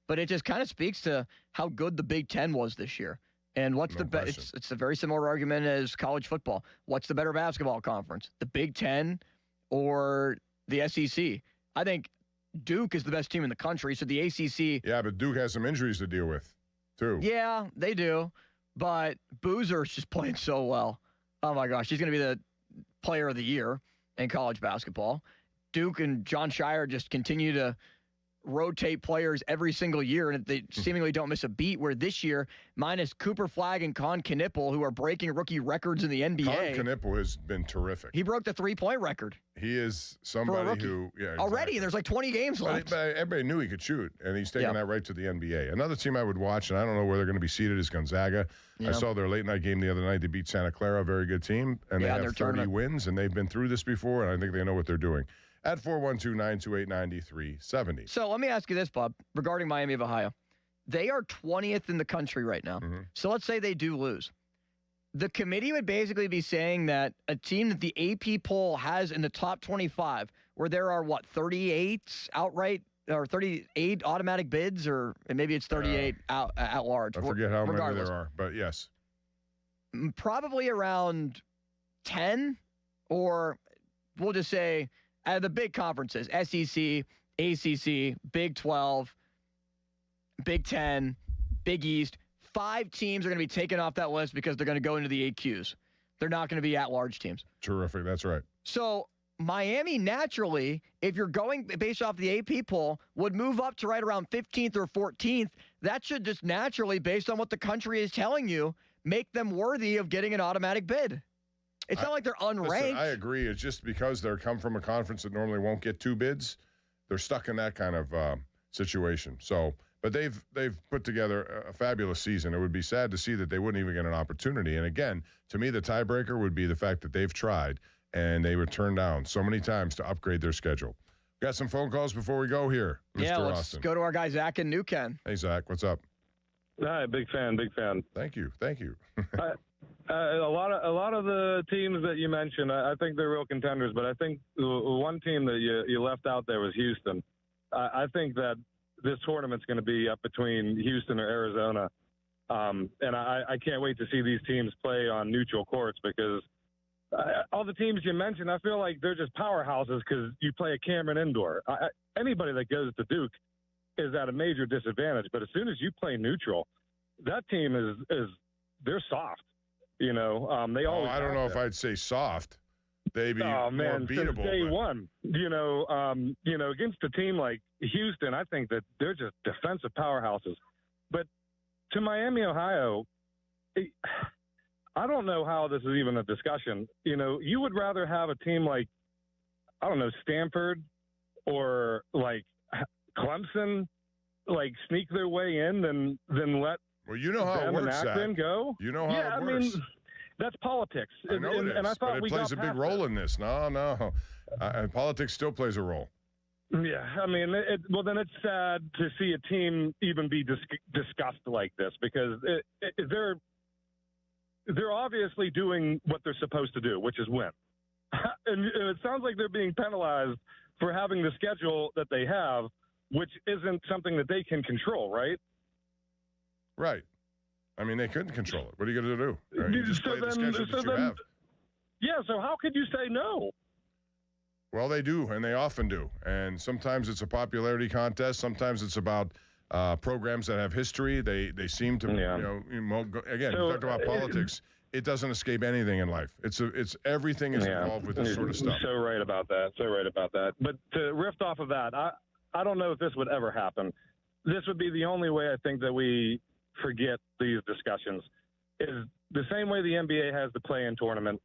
But it just kind of speaks to how good the Big Ten was this year. And what's the best? It's a very similar argument as college football. What's the better basketball conference? The Big Ten or the SEC? I think Duke is the best team in the country. So the ACC. Yeah, but Duke has some injuries to deal with, too. Yeah, they do. But Boozer's just playing so well. Oh, my gosh. He's going to be the player of the year in college basketball. Duke and John Shire just continue to rotate players every single year, and they seemingly don't miss a beat, where this year, minus Cooper Flagg and Con Knippel, who are breaking rookie records in the NBA. Con Knippel has been terrific. He broke the three-point record. He is somebody who, Already, there's like 20 games left. But everybody knew he could shoot, and he's taking that right to the NBA. Another team I would watch, and I don't know where they're going to be seated, is Gonzaga. I saw their late-night game the other night. They beat Santa Clara, a very good team, and they have 30 tournament wins, and they've been through this before, and I think they know what they're doing. At 412-928-9370. So let me ask you this, Bob, regarding Miami of Ohio. They are 20th in the country right now. So let's say they do lose. The committee would basically be saying that a team that the AP poll has in the top 25, where there are, 38 outright or 38 automatic bids, or maybe it's 38 at large. I forget how many there are, but yes. Probably around 10, or we'll just say out of the big conferences, SEC, ACC, Big 12, Big 10, Big East, 5 teams are going to be taken off that list because they're going to go into the AQs. They're not going to be at-large teams. Terrific. That's right. So Miami, naturally, if you're going based off the AP poll, would move up to right around 15th or 14th. That should just naturally, based on what the country is telling you, make them worthy of getting an automatic bid. It's not like they're unranked. Listen, I agree. It's just because they come from a conference that normally won't get 2 bids, they're stuck in that kind of situation. So, but they've put together a fabulous season. It would be sad to see that they wouldn't even get an opportunity. And again, to me, the tiebreaker would be the fact that they've tried and they were turned down so many times to upgrade their schedule. Got some phone calls before we go here, Mr. Yeah, let's Austin. go to our guy Zach in New Ken. Hey, Zach, what's up? Hi, big fan. Thank you. A lot of the teams that you mentioned, I think they're real contenders. But I think one team that you left out there was Houston. I think that this tournament's going to be up between Houston or Arizona, and I can't wait to see these teams play on neutral courts, because all the teams you mentioned, I feel like they're just powerhouses because you play a Cameron indoor. Anybody that goes to Duke is at a major disadvantage. But as soon as you play neutral, that team is they're soft. They always. I don't know if I'd say soft. They'd be more beatable. Since day one, against a team like Houston, I think that they're just defensive powerhouses. But to Miami, Ohio, I don't know how this is even a discussion. You would rather have a team like, I don't know, Stanford or like Clemson, like sneak their way in than let how it works, Zach. Go. You know how it works. That's politics. I know it is, and I thought but it plays a big role in this. No. And politics still plays a role. Yeah, I mean, then it's sad to see a team even be discussed like this, because they're obviously doing what they're supposed to do, which is win. And it sounds like they're being penalized for having the schedule that they have, which isn't something that they can control, right? Right. I mean, they couldn't control it. What are you going to do? Right? You just play the schedule that you have. Yeah, so how could you say no? Well, they do, and they often do. And sometimes it's a popularity contest. Sometimes it's about programs that have history. They seem to, again, we talked about politics. It doesn't escape anything in life. It's everything is involved with this sort of stuff. So right about that. But to riff off of that, I don't know if this would ever happen. This would be the only way I think that we forget these discussions, is the same way the NBA has the play-in tournament.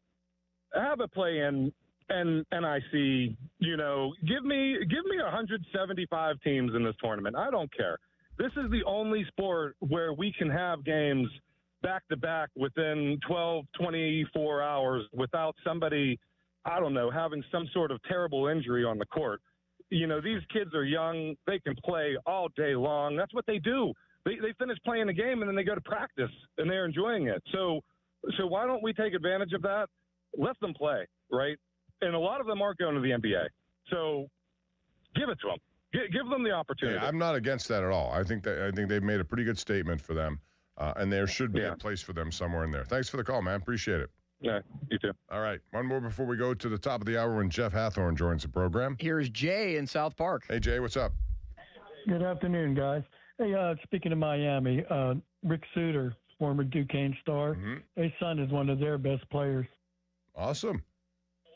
Have a play-in and NIC, give me 175 teams in this tournament. I don't care. This is the only sport where we can have games back-to-back within 12, 24 hours without somebody, I don't know, having some sort of terrible injury on the court. These kids are young. They can play all day long. That's what they do. They finish playing the game, and then they go to practice, and they're enjoying it. So why don't we take advantage of that? Let them play, right? And a lot of them aren't going to the NBA. So give it to them. Give them the opportunity. Yeah, I'm not against that at all. I think they've made a pretty good statement for them, and there should be a place for them somewhere in there. Thanks for the call, man. Appreciate it. Yeah, you too. All right, one more before we go to the top of the hour when Jeff Hathorn joins the program. Here's Jay in South Park. Hey, Jay, what's up? Good afternoon, guys. Hey, speaking of Miami, Rick Suter, former Duquesne star, his son is one of their best players. Awesome.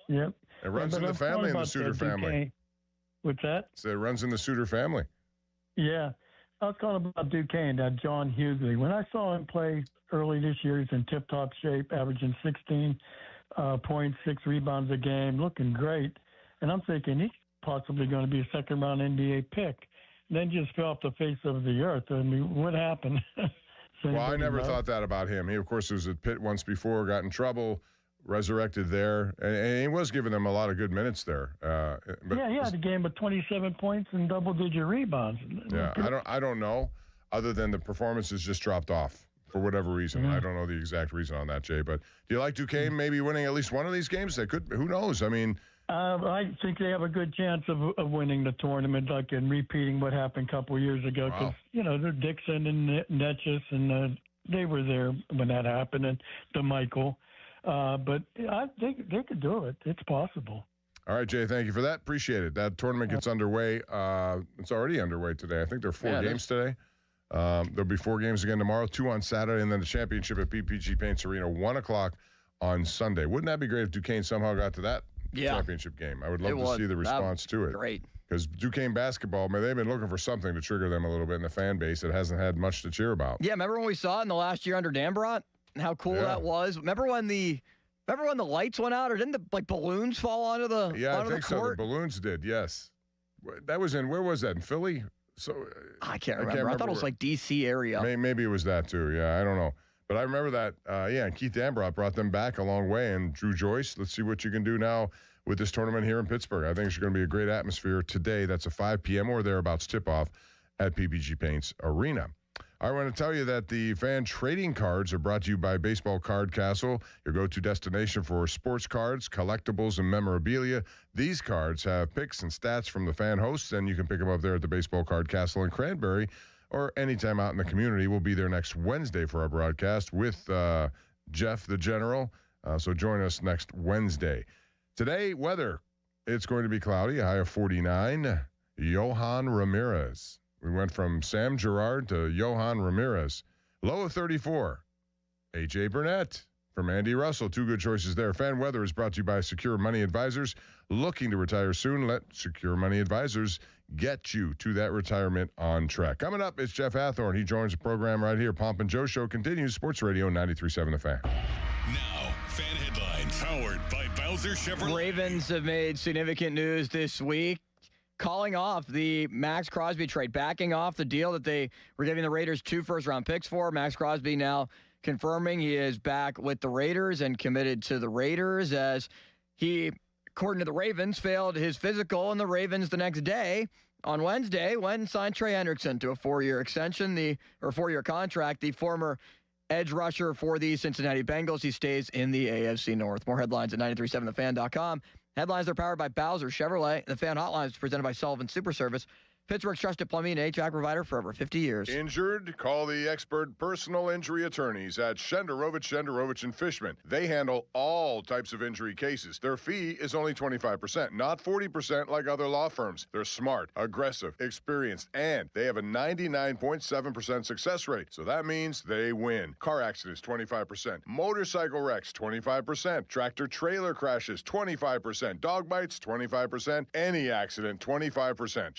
Yep. It runs in the family, in the Suter family. What's that? So it runs in the Suter family. Yeah. I was calling about Duquesne, John Hughley. When I saw him play early this year, he's in tip-top shape, averaging 16 points, 6 rebounds a game, looking great. And I'm thinking he's possibly going to be a second-round NBA pick. And then just fell off the face of the earth. I mean, what happened? Well, I never thought that about him. He, of course, was at Pitt once before, got in trouble, resurrected there, and he was giving them a lot of good minutes there. But he had a game with 27 points and double-digit rebounds. Yeah, I don't know, other than the performances just dropped off for whatever reason. I don't know the exact reason on that, Jay. But do you like Duquesne maybe winning at least one of these games? They could. Who knows? I mean, I think they have a good chance of winning the tournament, like and repeating what happened a couple of years ago. Because they're Dixon and Netchus, and they were there when that happened, and DeMichael. But I think they could do it. It's possible. All right, Jay, thank you for that. Appreciate it. That tournament gets underway. It's already underway today. I think there are 4 games today. There'll be 4 games again tomorrow, 2 on Saturday, and then the championship at PPG Paints Arena, 1 o'clock on Sunday. Wouldn't that be great if Duquesne somehow got to that championship game? I would love to see the response to it. Great. Because Duquesne basketball, man, they've been looking for something to trigger them a little bit in the fan base. It hasn't had much to cheer about. Yeah, remember when we saw it in the last year under Dambrot and how cool that was? Remember when the lights went out, or didn't the balloons fall onto the court? Yeah, I think so. The balloons did, yes. That was where was that, in Philly? So I can't remember. I thought it was like D.C. area. Maybe it was that too. Yeah, I don't know. But I remember that, and Keith Dambrot brought them back a long way. And Drew Joyce, let's see what you can do now with this tournament here in Pittsburgh. I think it's going to be a great atmosphere today. That's a 5 p.m. or thereabouts tip-off at PPG Paints Arena. I want to tell you that the fan trading cards are brought to you by Baseball Card Castle, your go-to destination for sports cards, collectibles, and memorabilia. These cards have picks and stats from the fan hosts, and you can pick them up there at the Baseball Card Castle in Cranberry or anytime out in the community. We'll be there next Wednesday for our broadcast with Jeff the General, so join us next Wednesday. Today, weather, it's going to be cloudy, a high of 49. Johan Ramirez. We went from Sam Girard to Johan Ramirez. Low of 34. A.J. Burnett from Andy Russell. 2 good choices there. Fan weather is brought to you by Secure Money Advisors. Looking to retire soon? Let Secure Money Advisors get you to that retirement on track. Coming up, it's Jeff Hathorn. He joins the program right here. Pomp and Joe Show continues. Sports Radio 93.7 The Fan. Now, fan headlines powered by Bowser Chevrolet. Ravens have made significant news this week, calling off the Max Crosby trade, backing off the deal that they were giving the Raiders 2 first-round picks for. Max Crosby now confirming he is back with the Raiders and committed to the Raiders, as he, according to the Ravens, failed his physical, and the Ravens the next day, on Wednesday, went and signed Trey Hendrickson to a 4-year extension, or 4-year contract. The former edge rusher for the Cincinnati Bengals. He stays in the AFC North. More headlines at 937thefan.com. Headlines are powered by Bowser Chevrolet. The Fan Hotline is presented by Sullivan Super Service, Pittsburgh's trusted plumbing and HVAC provider for over 50 years. Injured? Call the expert personal injury attorneys at Shenderovich and Fishman. They handle all types of injury cases. Their fee is only 25%, not 40% like other law firms. They're smart, aggressive, experienced, and they have a 99.7% success rate. So that means they win. Car accidents, 25%. Motorcycle wrecks, 25%. Tractor trailer crashes, 25%. Dog bites, 25%. Any accident, 25%.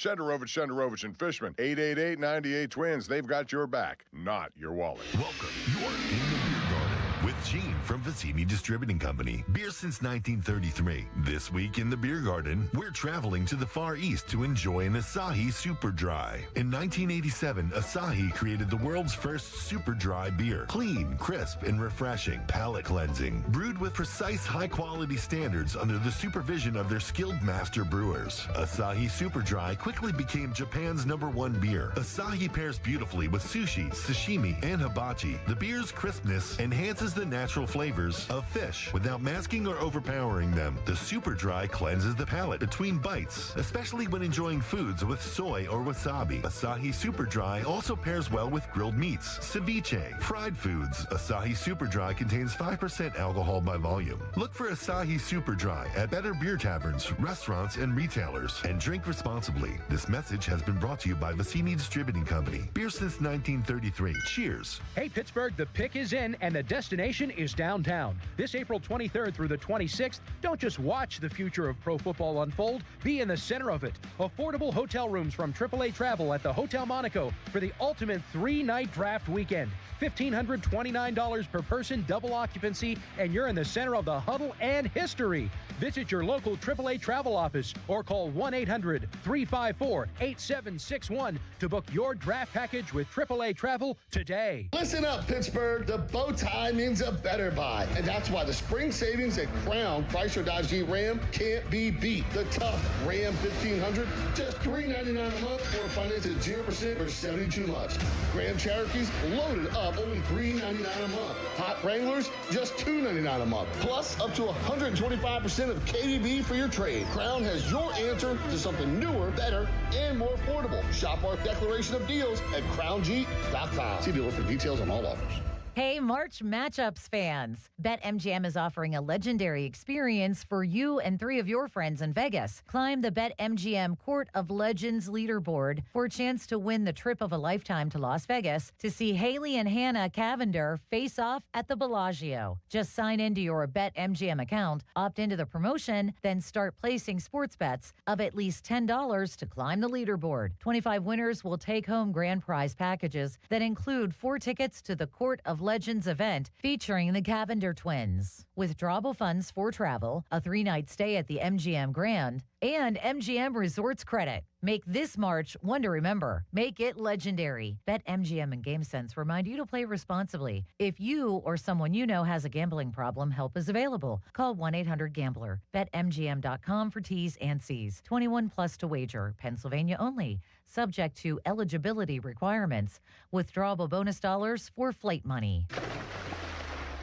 Shenderovich and Fishman, 888-98-TWINS. They've got your back, not your wallet. Welcome. You're in the Beer Garden with Gene from Vicini Distributing Company. Beer since 1933. This week in the Beer Garden, we're traveling to the Far East to enjoy an Asahi Super Dry. In 1987, Asahi created the world's first super dry beer. Clean, crisp, and refreshing. Palate cleansing. Brewed with precise high-quality standards under the supervision of their skilled master brewers. Asahi Super Dry quickly became Japan's #1 beer. Asahi pairs beautifully with sushi, sashimi, and hibachi. The beer's crispness enhances the natural flavors of fish without masking or overpowering them. The Super Dry cleanses the palate between bites, especially when enjoying foods with soy or wasabi. Asahi Super Dry also pairs well with grilled meats, ceviche, fried foods. Asahi Super Dry contains 5% alcohol by volume. Look for Asahi Super Dry at better beer taverns, restaurants, and retailers, and drink responsibly. This message has been brought to you by Vicini Distributing Company. Beer since 1933. Cheers. Hey, Pittsburgh, the pick is in, and the destination destination is downtown. This April 23rd through the 26th, don't just watch the future of pro football unfold, be in the center of it. Affordable hotel rooms from AAA Travel at the Hotel Monaco for the ultimate 3-night draft weekend. $1,529 per person, double occupancy, and you're in the center of the huddle and history. Visit your local AAA Travel office or call 1-800-354-8761 to book your draft package with AAA Travel today. Listen up, Pittsburgh. The bow tie means a better buy. And that's why the spring savings at Crown Chrysler Dodge Jeep Ram can't be beat. The tough Ram 1500, just $399 a month or finance at 0% for 72 months. Grand Cherokees loaded up only $399 a month. Hot Wranglers, just $299 a month. Plus up to 125% of KDB for your trade. Crown has your answer to something newer, better, and more affordable. Shop our declaration of deals at crownjeep.com. See dealer for details on all offers. Hey, March Matchups fans. BetMGM is offering a legendary experience for you and 3 of your friends in Vegas. Climb the BetMGM Court of Legends leaderboard for a chance to win the trip of a lifetime to Las Vegas to see Haley and Hannah Cavender face off at the Bellagio. Just sign into your BetMGM account, opt into the promotion, then start placing sports bets of at least $10 to climb the leaderboard. 25 winners will take home grand prize packages that include 4 tickets to the Court of Legends event featuring the Cavender twins. Withdrawable funds for travel, a 3-night stay at the MGM Grand, and MGM Resorts credit. Make this March one to remember. Make it legendary. BetMGM and GameSense remind you to play responsibly. If you or someone you know has a gambling problem, help is available. Call 1-800-GAMBLER. BetMGM.com for T's and C's. 21 plus to wager. Pennsylvania only. Subject to eligibility requirements. Withdrawable bonus dollars for flight money.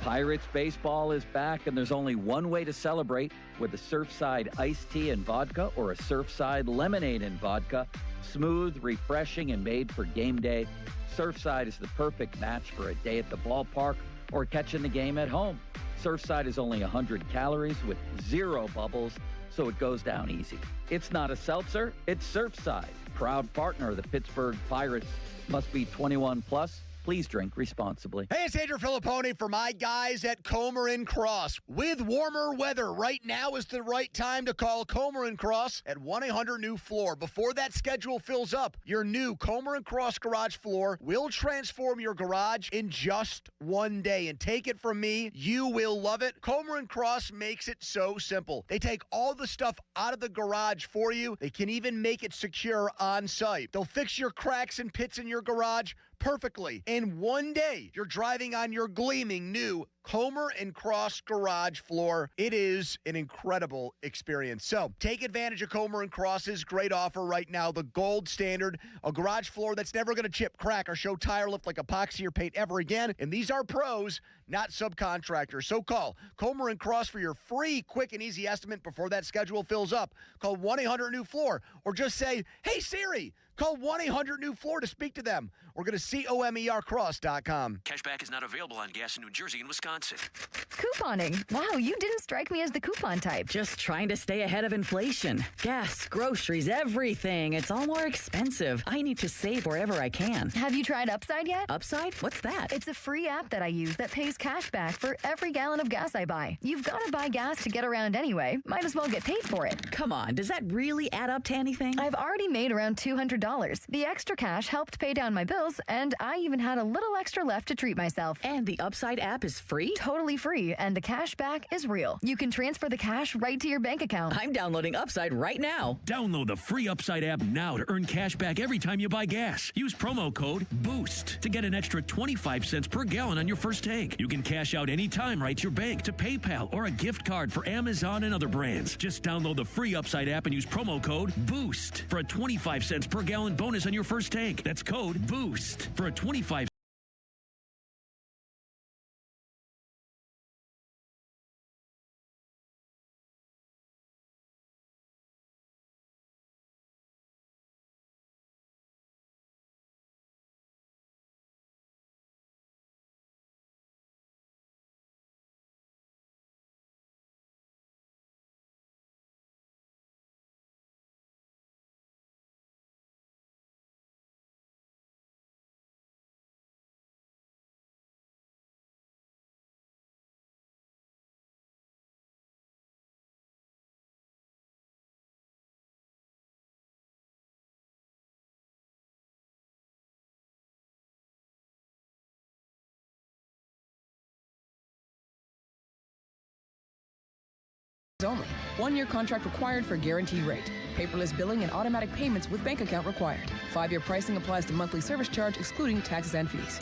Pirates baseball is back, and there's only one way to celebrate, with a Surfside iced tea and vodka or a Surfside lemonade and vodka. Smooth, refreshing, and made for game day. Surfside is the perfect match for a day at the ballpark or catching the game at home. Surfside is only 100 calories with 0 bubbles, so it goes down easy. It's not a seltzer, it's Surfside. Proud partner of the Pittsburgh Pirates. Must be 21 plus. Please drink responsibly. Hey, it's Andrew Filipponi for my guys at Comer & Cross. With warmer weather, right now is the right time to call Comer & Cross at 1-800-NEW-FLOOR. Before that schedule fills up, your new Comer & Cross garage floor will transform your garage in just one day. And take it from me, you will love it. Comer & Cross makes it so simple. They take all the stuff out of the garage for you. They can even make it secure on site. They'll fix your cracks and pits in your garage perfectly. In one day, you're driving on your gleaming new Comer & Cross garage floor. It is an incredible experience. So take advantage of Comer & Cross's great offer right now, the gold standard, a garage floor that's never going to chip, crack, or show tire lift like epoxy or paint ever again. And these are pros, not subcontractors. So call Comer & Cross for your free, quick, and easy estimate before that schedule fills up. Call 1-800-NEW-FLOOR or just say, hey, Siri, call 1-800-NEW-FLOOR to speak to them. Or go to COMERcross.com. Cashback is not available on gas in New Jersey and Wisconsin. Couponing. Wow, you didn't strike me as the coupon type. Just trying to stay ahead of inflation. Gas, groceries, everything. It's all more expensive. I need to save wherever I can. Have you tried Upside yet? Upside? What's that? It's a free app that I use that pays cash back for every gallon of gas I buy. You've got to buy gas to get around anyway. Might as well get paid for it. Come on, does that really add up to anything? I've already made around $200. The extra cash helped pay down my bills, and I even had a little extra left to treat myself. And the Upside app is free? Totally free, and the cash back is real. You can transfer the cash right to your bank account. I'm downloading Upside right now. Download the free Upside app now to earn cash back every time you buy gas. Use promo code BOOST to get an extra 25 cents per gallon on your first tank. You can cash out anytime right to your bank, to PayPal, or a gift card for Amazon and other brands. Just download the free Upside app and use promo code BOOST for a 25 cents per gallon bonus on your first tank. That's code BOOST for a 25 only. 1-year contract required for guaranteed rate. Paperless billing and automatic payments with bank account required. 5-year pricing applies to monthly service charge excluding taxes and fees.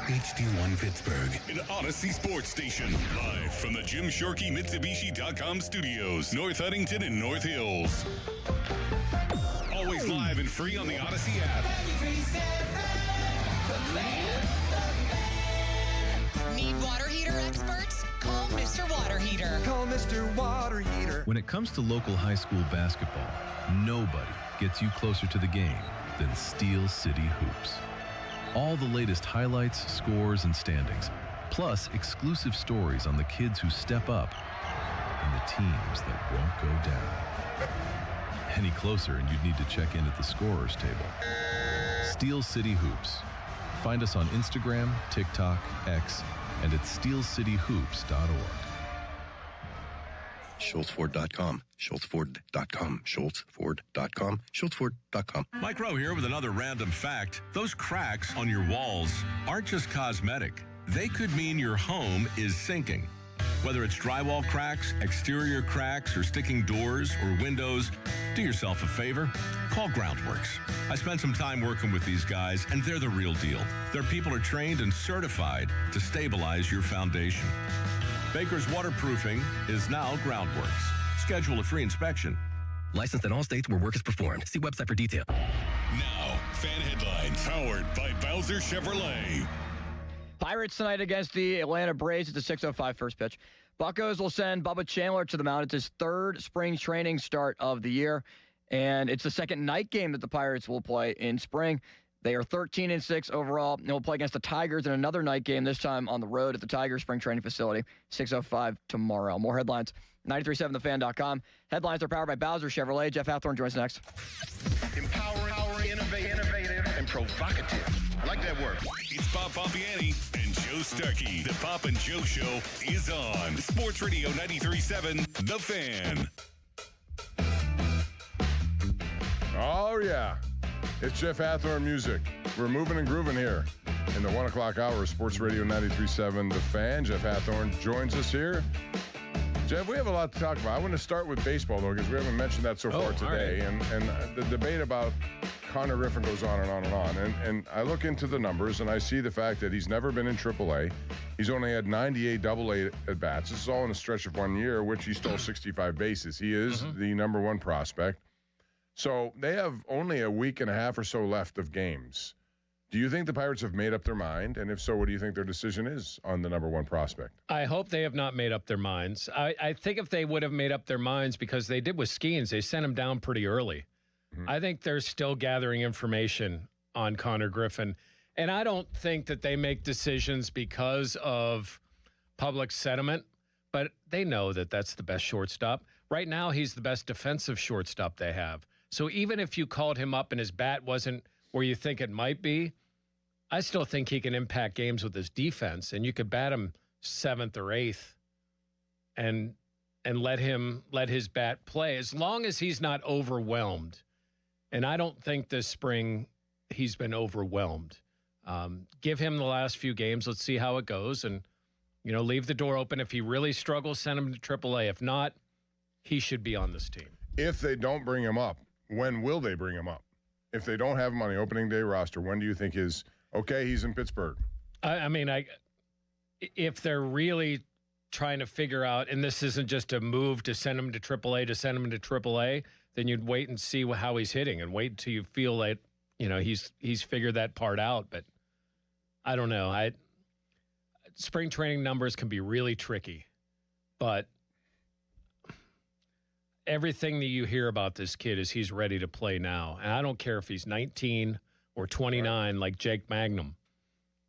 HD1 Pittsburgh. An Odyssey Sports Station. Live from the Jim Shorkey Mitsubishi.com studios. North Huntington and North Hills. Always live and free on the Odyssey app. Need water heater experts? Call Mr. Water Heater. Call Mr. Water Heater. When it comes to local high school basketball, nobody gets you closer to the game than Steel City Hoops. All the latest highlights, scores, and standings, plus exclusive stories on the kids who step up and the teams that won't go down. Any closer and you'd need to check in at the scorer's table. Steel City Hoops. Find us on Instagram, TikTok, X, and at steelcityhoops.org. SchultzFord.com, SchultzFord.com, SchultzFord.com, SchultzFord.com. Mike Rowe here with another random fact. Those cracks on your walls aren't just cosmetic. They could mean your home is sinking. Whether it's drywall cracks, exterior cracks, or sticking doors or windows, do yourself a favor. Call Groundworks. I spent some time working with these guys, and they're the real deal. Their people are trained and certified to stabilize your foundation. Baker's Waterproofing is now Groundworks. Schedule a free inspection. Licensed in all states where work is performed. See website for detail. Now, fan headlines powered by Bowser Chevrolet. Pirates tonight against the Atlanta Braves. It's a 6:05 first pitch. Buccos will send Bubba Chandler to the mound. It's his third spring training start of the year, and it's the second night game that the Pirates will play in spring. They are 13-6 overall. And they'll play against the Tigers in another night game, this time on the road at the Tigers spring training facility. 6:05 tomorrow. More headlines, 937thefan.com. Headlines are powered by Bowser Chevrolet. Jeff Hathorn joins us next. Empowering, innovative, and provocative. I like that word. It's Bob Pompiani and Joe Starkey. The Pop and Joe Show is on Sports Radio 93.7, The Fan. Oh, yeah. It's Jeff Hathorn music. We're moving and grooving here in the 1 o'clock hour of Sports Radio 93.7 The Fan. Jeff Hathorn joins us here. Jeff, we have a lot to talk about. I want to start with baseball, though, because we haven't mentioned that so far today. Right. And the debate about Connor Griffin goes on and on and on. And I look into the numbers, and I see the fact that he's never been in AAA. He's only had 98 AA at-bats. This is all in a stretch of 1 year, which he stole 65 bases. He is the number one prospect. So they have only a week and a half or so left of games. Do you think the Pirates have made up their mind? And if so, what do you think their decision is on the number one prospect? I hope they have not made up their minds. I think if they would have made up their minds, because they did with Skeens, they sent him down pretty early. I think they're still gathering information on Connor Griffin. And I don't think that they make decisions because of public sentiment, but they know that that's the best shortstop. Right now, he's the best defensive shortstop they have. So even if you called him up and his bat wasn't where you think it might be, I still think he can impact games with his defense, and you could bat him 7th or 8th and let his bat play as long as he's not overwhelmed. And I don't think this spring he's been overwhelmed. Give him the last few games. Let's see how it goes, and leave the door open. If he really struggles, send him to AAA. If not, he should be on this team. If they don't bring him up, when will they bring him up? If they don't have him on the opening day roster, when do you think he's in Pittsburgh? If they're really trying to figure out, and this isn't just a move to send him to AAA, then you'd wait and see how he's hitting and wait until you feel like, he's figured that part out. But I don't know. Spring training numbers can be really tricky, but everything that you hear about this kid is he's ready to play now. And I don't care if he's 19 or 29 like Jake Magnum.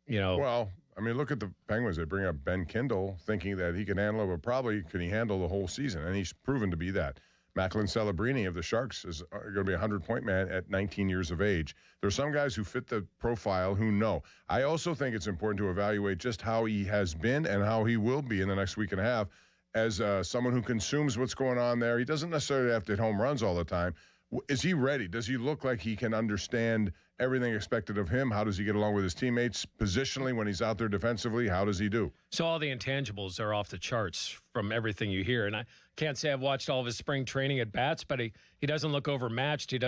Well, look at the Penguins. They bring up Ben Kindle thinking that he can handle it, but probably can he handle the whole season? And he's proven to be that. Macklin Celebrini of the Sharks is going to be a 100-point man at 19 years of age. There's some guys who fit the profile who know. I also think it's important to evaluate just how he has been and how he will be in the next week and a half as someone who consumes what's going on there. He doesn't necessarily have to hit home runs all the time, Is he ready? Does he look like he can understand everything expected of him? How does he get along with his teammates? Positionally, when he's out there defensively, how does he do? So all the intangibles are off the charts from everything you hear. And I can't say I've watched all of his spring training at bats, but he doesn't look overmatched. He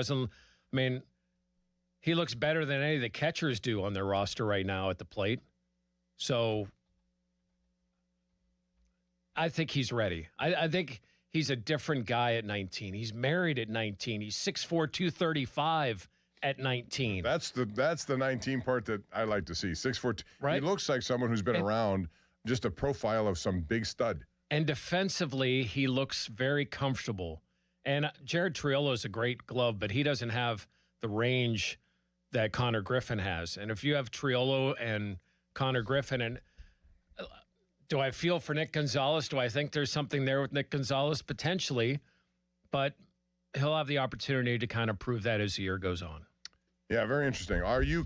looks better than any of the catchers do on their roster right now at the plate. So I think he's ready. I think he's a different guy at 19. He's married at 19. He's 6'4", 235 at 19. That's the 19 part that I like to see. 6'4". Right. He looks like someone who's been around, just a profile of some big stud. And defensively, he looks very comfortable. And Jared Triolo is a great glove, but he doesn't have the range that Connor Griffin has. And if you have Triolo and Connor Griffin, and do I feel for Nick Gonzalez? Do I think there's something there with Nick Gonzalez? Potentially, but he'll have the opportunity to kind of prove that as the year goes on. Yeah, very interesting. Are you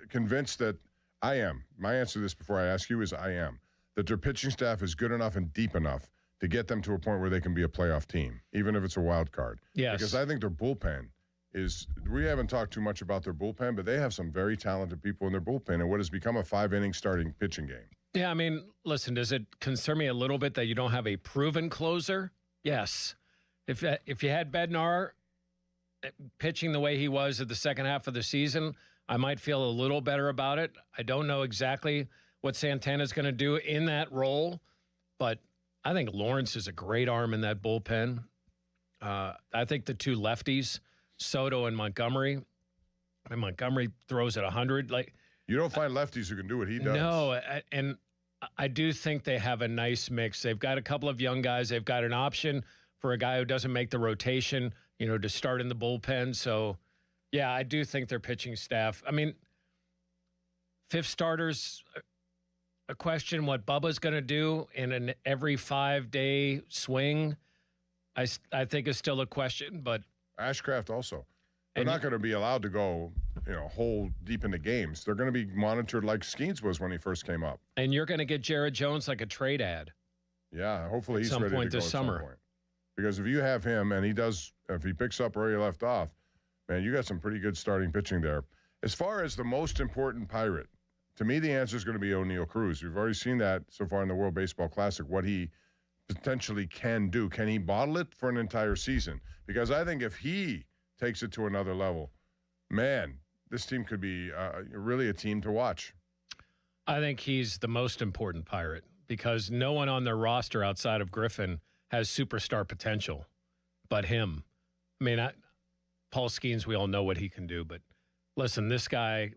convinced that I am? My answer to this before I ask you is I am. That their pitching staff is good enough and deep enough to get them to a point where they can be a playoff team, even if it's a wild card. Yes. Because I think their bullpen is, we haven't talked too much about their bullpen, but they have some very talented people in their bullpen and what has become a 5-inning starting pitching game. Yeah, I mean, listen, does it concern me a little bit that you don't have a proven closer? Yes. If you had Bednar pitching the way he was at the second half of the season, I might feel a little better about it. I don't know exactly what Santana's going to do in that role, but I think Lawrence is a great arm in that bullpen. I think the two lefties, Soto and Montgomery, and Montgomery throws at 100. Like, you don't find lefties who can do what he does. No, and I do think they have a nice mix. They've got a couple of young guys. They've got an option for a guy who doesn't make the rotation, to start in the bullpen. So, yeah, I do think their pitching staff. I mean, fifth starters, a question what Bubba's going to do in an every 5-day swing, I think is still a question. But Ashcraft also. They're not going to be allowed to go, whole deep into games. They're going to be monitored like Skeens was when he first came up. And you're going to get Jared Jones like a trade ad. Yeah, hopefully he's some ready point to go this at summer. some point. Because if you have him and if he picks up where he left off, man, you got some pretty good starting pitching there. As far as the most important Pirate, to me the answer is going to be O'Neal Cruz. We've already seen that so far in the World Baseball Classic, what he potentially can do. Can he bottle it for an entire season? Because I think if he takes it to another level, man, this team could be really a team to watch. I think he's the most important Pirate because no one on their roster outside of Griffin has superstar potential but him. I mean, Paul Skeens, we all know what he can do, but listen, this guy,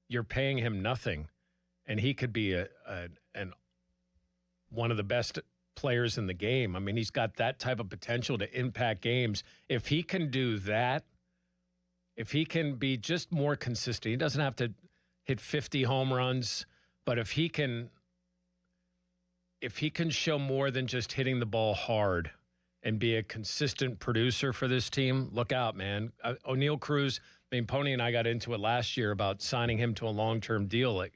you're paying him nothing, and he could be one of the best players in the game. I mean, he's got that type of potential to impact games. If he can do that, if he can be just more consistent, he doesn't have to hit 50 home runs, but if he can show more than just hitting the ball hard and be a consistent producer for this team, look out, man. O'Neal Cruz, Pony and I got into it last year about signing him to a long-term deal. Like,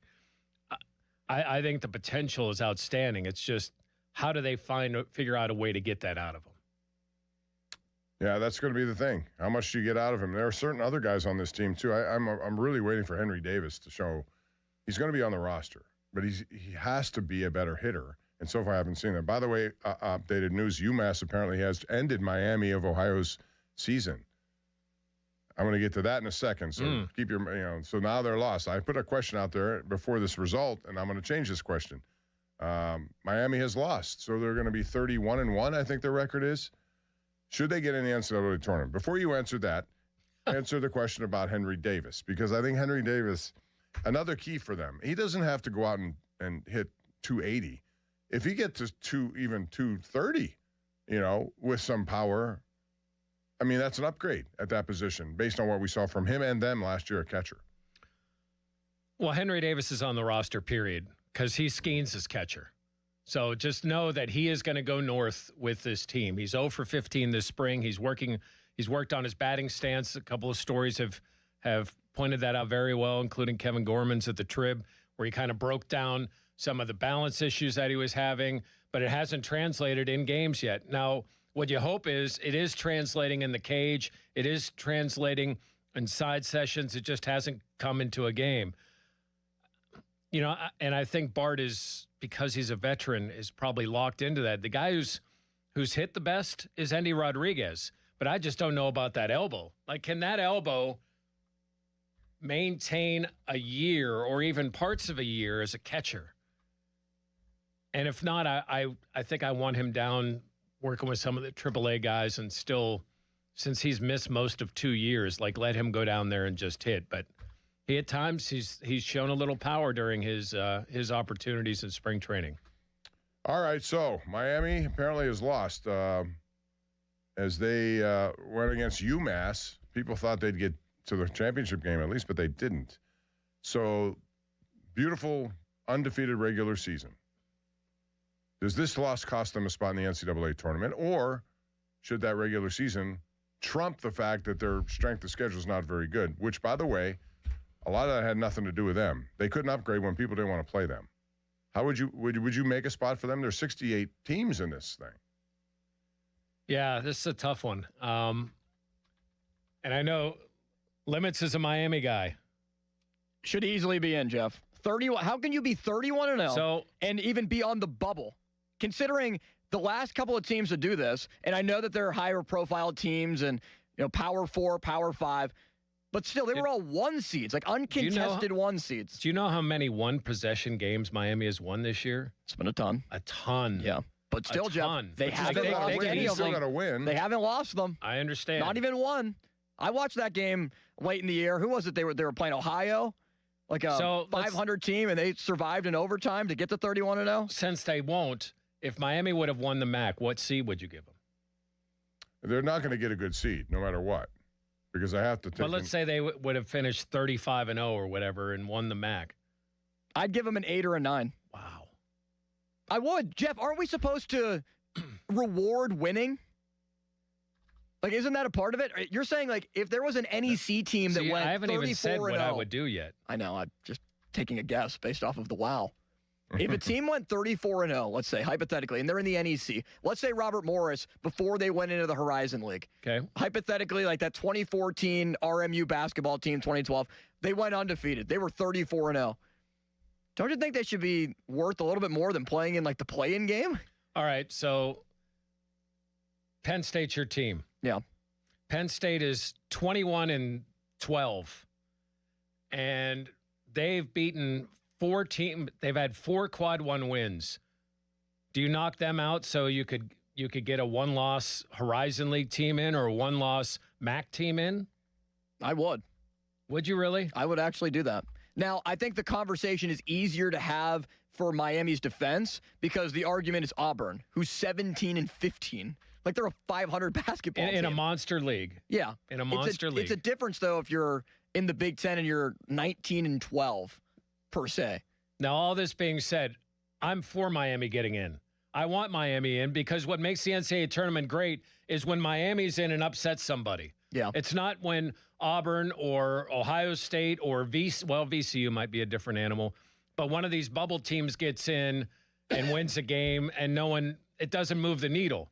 I think the potential is outstanding. It's just, how do they figure out a way to get that out of him? Yeah, that's going to be the thing. How much do you get out of him? There are certain other guys on this team, too. I'm really waiting for Henry Davis to show he's going to be on the roster, but he has to be a better hitter. And so far, I haven't seen that. By the way, updated news, UMass apparently has ended Miami of Ohio's season. I'm going to get to that in a second. So keep your, so now they're lost. I put a question out there before this result, and I'm going to change this question. Miami has lost, so they're going to be 31-1, I think their record is. Should they get in the NCAA tournament? Before you answer that, answer the question about Henry Davis, because I think Henry Davis, another key for them, he doesn't have to go out and hit 280. If he gets to even 230, with some power, I mean, that's an upgrade at that position based on what we saw from him and them last year at catcher. Well, Henry Davis is on the roster, period, because he Skeens his catcher. So just know that he is going to go north with this team. He's 0 for 15 this spring. He's worked on his batting stance. A couple of stories have pointed that out very well, including Kevin Gorman's at the Trib, where he kind of broke down some of the balance issues that he was having, but it hasn't translated in games yet. Now, what you hope is it is translating in the cage. It is translating in side sessions. It just hasn't come into a game. You know, and I think Bart is, because he's a veteran, is probably locked into that. The guy who's hit the best is Andy Rodriguez, but I just don't know about that elbow. Like, can that elbow maintain a year or even parts of a year as a catcher? And if not, I think I want him down working with some of the AAA guys and still, since he's missed most of 2 years, like, let him go down there and just hit. But he, at times, he's shown a little power during his opportunities in spring training. All right, so Miami apparently has lost as they went against UMass. People thought they'd get to the championship game at least, but they didn't. So, beautiful, undefeated regular season. Does this loss cost them a spot in the NCAA tournament, or should that regular season trump the fact that their strength of schedule is not very good, which, by the way, a lot of that had nothing to do with them. They couldn't upgrade when people didn't want to play them. How would you make a spot for them? There's 68 teams in this thing. Yeah, this is a tough one. And I know Limits is a Miami guy. Should easily be in, Jeff. 31. How can you be 31-0 and even be on the bubble? Considering the last couple of teams to do this, and I know that they're higher profile teams and, you know, Power 4, Power 5, but still, they were all 1 seeds, like uncontested 1 seeds. Do you know how many one-possession games Miami has won this year? It's been a ton. A ton. Yeah. But still, Jeff, they haven't lost any of them. Got to win. They haven't lost them. I understand. Not even one. I watched that game late in the year. Who was it? They were playing Ohio, like a 500 team, and they survived in overtime to get to 31-0. Since they won't, if Miami would have won the MAC, what seed would you give them? They're not going to get a good seed, no matter what, because I have to take. But let's say they would have finished 35-0 or whatever and won the MAC. I'd give them an 8 or a 9. Wow. I would. Jeff, aren't we supposed to reward winning? Like, isn't that a part of it? You're saying, like, if there was an NEC team that went 34-0. I haven't even said what I would do yet. I know. I'm just taking a guess based off of the wow. If a team went 34-0, let's say, hypothetically, and they're in the NEC, let's say Robert Morris, before they went into the Horizon League. Okay. Hypothetically, like that 2014 RMU basketball team, 2012, they went undefeated. They were 34-0. Don't you think they should be worth a little bit more than playing in, like, the play-in game? All right, so Penn State's your team. Yeah. Penn State is 21-12, and they've beaten 4 teams. They've had 4 quad 1 wins. Do you knock them out so you could get a 1-loss Horizon League team in or a 1-loss MAC team in? I would. Would you really? I would actually do that. Now, I think the conversation is easier to have for Miami's defense because the argument is Auburn, who's 17-15. Like, they're a 500 basketball team. In a monster league. Yeah. In a monster league. It's a difference, though, if you're in the Big Ten and you're 19-12, per se. Now, all this being said, I'm for Miami getting in. I want Miami in because what makes the NCAA tournament great is when Miami's in and upsets somebody. Yeah. It's not when Auburn or Ohio State or VCU might be a different animal, but one of these bubble teams gets in and wins a game and it doesn't move the needle.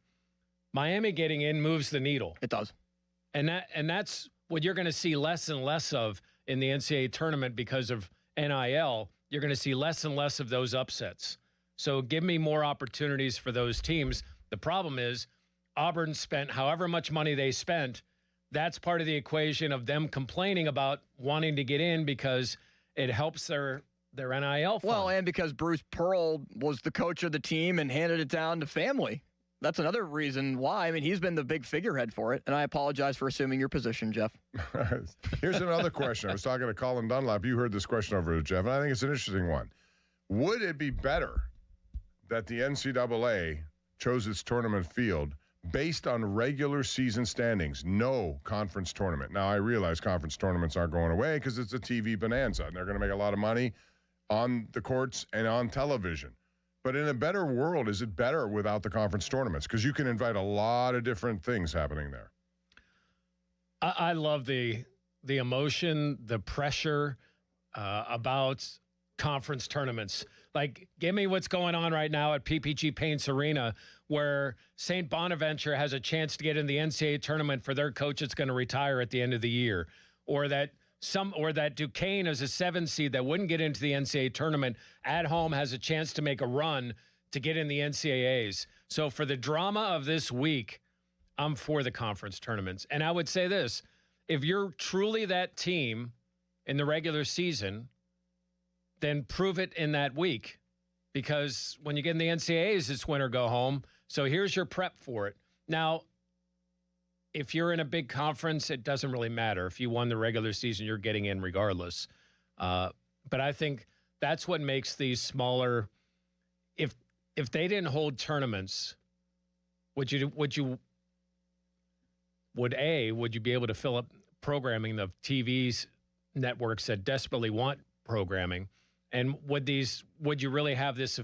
Miami getting in moves the needle. It does. And that's what you're going to see less and less of in the NCAA tournament because of NIL. You're going to see less and less of those upsets. So give me more opportunities for those teams. The problem is Auburn spent however much money they spent. That's part of the equation of them complaining about wanting to get in because it helps their NIL fund. Well, and because Bruce Pearl was the coach of the team and handed it down to family. That's another reason why. I mean, he's been the big figurehead for it, and I apologize for assuming your position, Jeff. Here's another question. I was talking to Colin Dunlap. You heard this question over to Jeff, and I think it's an interesting one. Would it be better that the NCAA chose its tournament field based on regular season standings, no conference tournament? Now, I realize conference tournaments aren't going away because it's a TV bonanza, and they're going to make a lot of money on the courts and on television. But in a better world, is it better without the conference tournaments? Because you can invite a lot of different things happening there. I love the emotion, the pressure about conference tournaments. Like, give me what's going on right now at PPG Paints Arena, where St. Bonaventure has a chance to get in the NCAA tournament for their coach that's going to retire at the end of the year, or that Duquesne as a 7 seed that wouldn't get into the NCAA tournament at home has a chance to make a run to get in the NCAAs. So for the drama of this week, I'm for the conference tournaments. And I would say this, if you're truly that team in the regular season, then prove it in that week, because when you get in the NCAAs, it's win or go home. So here's your prep for it. Now, if you're in a big conference, it doesn't really matter. If you won the regular season, you're getting in regardless. But I think that's what makes these smaller. If they didn't hold tournaments, would you be able to fill up programming the TV's networks that desperately want programming? And would you really have this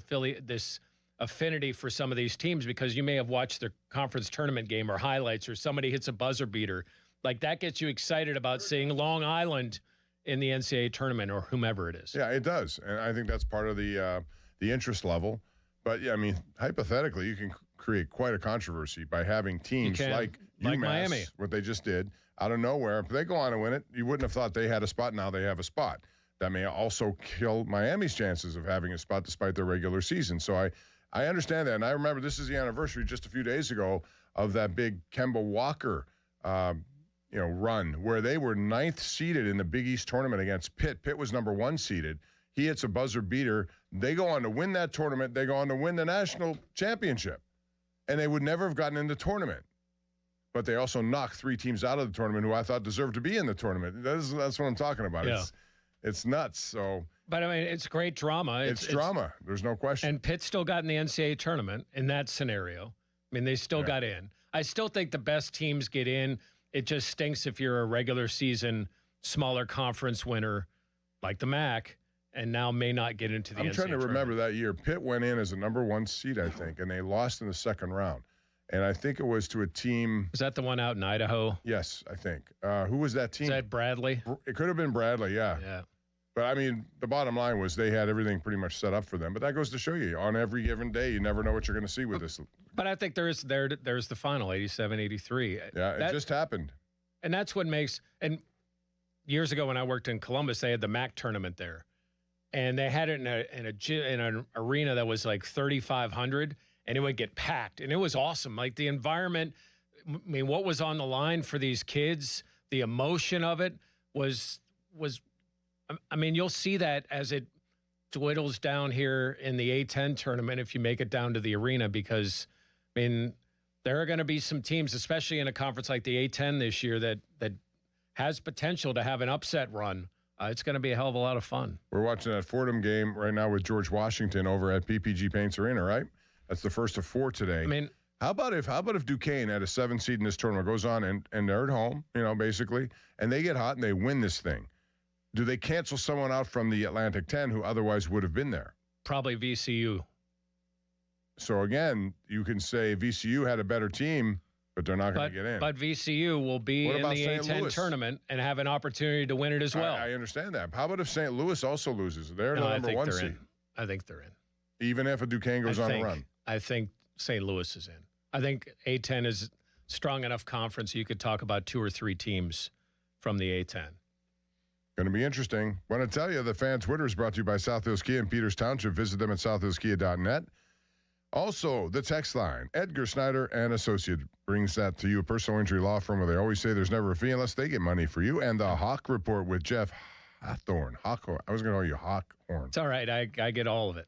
affinity for some of these teams, because you may have watched their conference tournament game or highlights, or somebody hits a buzzer beater. Like, that gets you excited about seeing Long Island in the NCAA tournament or whomever it is. Yeah, it does. And I think that's part of the interest level. But, yeah, I mean, hypothetically, you can create quite a controversy by having teams like UMass, Miami, what they just did, out of nowhere. If they go on and win it, you wouldn't have thought they had a spot. Now they have a spot. That may also kill Miami's chances of having a spot despite their regular season. So I understand that. And I remember this is the anniversary just a few days ago of that big Kemba Walker run where they were 9th seeded in the Big East tournament against Pitt. Pitt was number 1 seeded. He hits a buzzer beater. They go on to win that tournament. They go on to win the national championship. And they would never have gotten in the tournament. But they also knocked 3 teams out of the tournament who I thought deserved to be in the tournament. That's what I'm talking about. Yeah. It's nuts. So, but I mean, it's great drama. It's drama. There's no question. And Pitt still got in the NCAA tournament in that scenario. I mean, they still got in. I still think the best teams get in. It just stinks if you're a regular season smaller conference winner like the MAC and now may not get into the NCAA I'm trying to tournament. remember that year. Pitt went in as a number 1 seed, I think, and they lost in the second round. And I think it was to a team. Was that the one out in Idaho? Yes, I think. Who was that team? Is that Bradley? It could have been Bradley, yeah. Yeah. But, I mean, the bottom line was they had everything pretty much set up for them. But that goes to show you, on every given day, you never know what you're going to see with this. But I think there's the final, 87-83. Yeah, it just happened. And that's what makes – and years ago when I worked in Columbus, they had the MAC tournament there. And they had it in an arena that was like 3,500, and it would get packed. And it was awesome. Like, the environment, I mean, what was on the line for these kids, the emotion of it was I mean, you'll see that as it dwindles down here in the A10 tournament if you make it down to the arena, because, I mean, there are going to be some teams, especially in a conference like the A10 this year, that has potential to have an upset run. It's going to be a hell of a lot of fun. We're watching that Fordham game right now with George Washington over at PPG Paints Arena, right? That's the first of 4 today. I mean, how about if Duquesne at a 7 seed in this tournament goes on and they're at home, basically, and they get hot and they win this thing? Do they cancel someone out from the Atlantic 10 who otherwise would have been there? Probably VCU. So, again, you can say VCU had a better team, but they're not going to get in. But VCU will be in the A10 tournament and have an opportunity to win it as well. I understand that. How about if St. Louis also loses? They're the number 1 seed. I think they're in. Even if a Duquesne goes on a run? I think St. Louis is in. I think A10 is strong enough conference you could talk about 2 or 3 teams from the A10. Going to be interesting. Want to tell you, the fan Twitter is brought to you by South Hills Kia in Peters Township. Visit them at southhillskia.net. Also, the text line, Edgar Snyder and Associate brings that to you. A personal injury law firm where they always say there's never a fee unless they get money for you. And the Hawk Report with Jeff Hathorn. I was going to call you Hawkhorn. It's all right. I get all of it.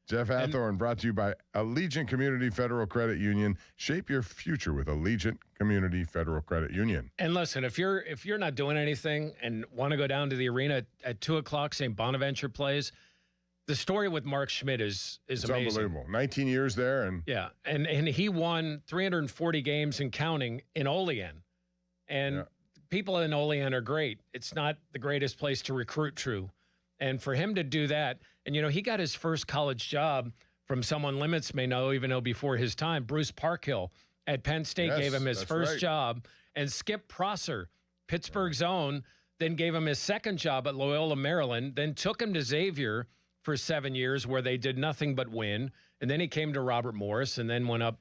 Jeff Hathorn, brought to you by Allegiant Community Federal Credit Union. Shape your future with Allegiant Community Federal Credit Union. And listen, if you're not doing anything and want to go down to the arena at 2:00, St. Bonaventure plays, the story with Mark Schmidt is amazing. Unbelievable. 19 years there. Yeah, and he won 340 games and counting in Olean. And people in Olean are great. It's not the greatest place to recruit to. And for him to do that, and, he got his first college job from someone Limits may know, even though before his time, Bruce Parkhill at Penn State gave him his first job. And Skip Prosser, Pittsburgh's own, then gave him his second job at Loyola, Maryland, then took him to Xavier for 7 years where they did nothing but win. And then he came to Robert Morris and then went up,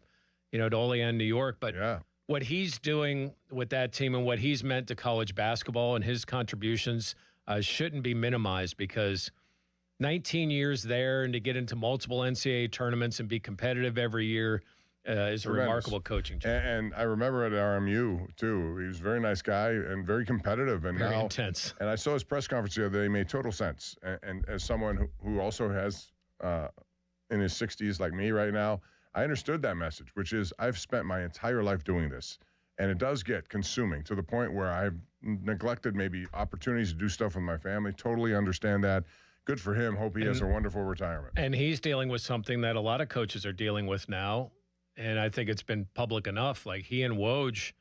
to Olean, New York. But what he's doing with that team and what he's meant to college basketball and his contributions shouldn't be minimized, because 19 years there and to get into multiple NCAA tournaments and be competitive every year is a remarkable coaching job. And I remember at RMU, too. He was a very nice guy and very competitive. And very now, intense. And I saw his press conference the other day. He made total sense. And as someone who also has, in his 60s like me right now, I understood that message, which is I've spent my entire life doing this. And it does get consuming to the point where I've neglected maybe opportunities to do stuff with my family. Totally understand that. Good for him. Hope he has a wonderful retirement. And he's dealing with something that a lot of coaches are dealing with now. And I think it's been public enough. Like he and Woj,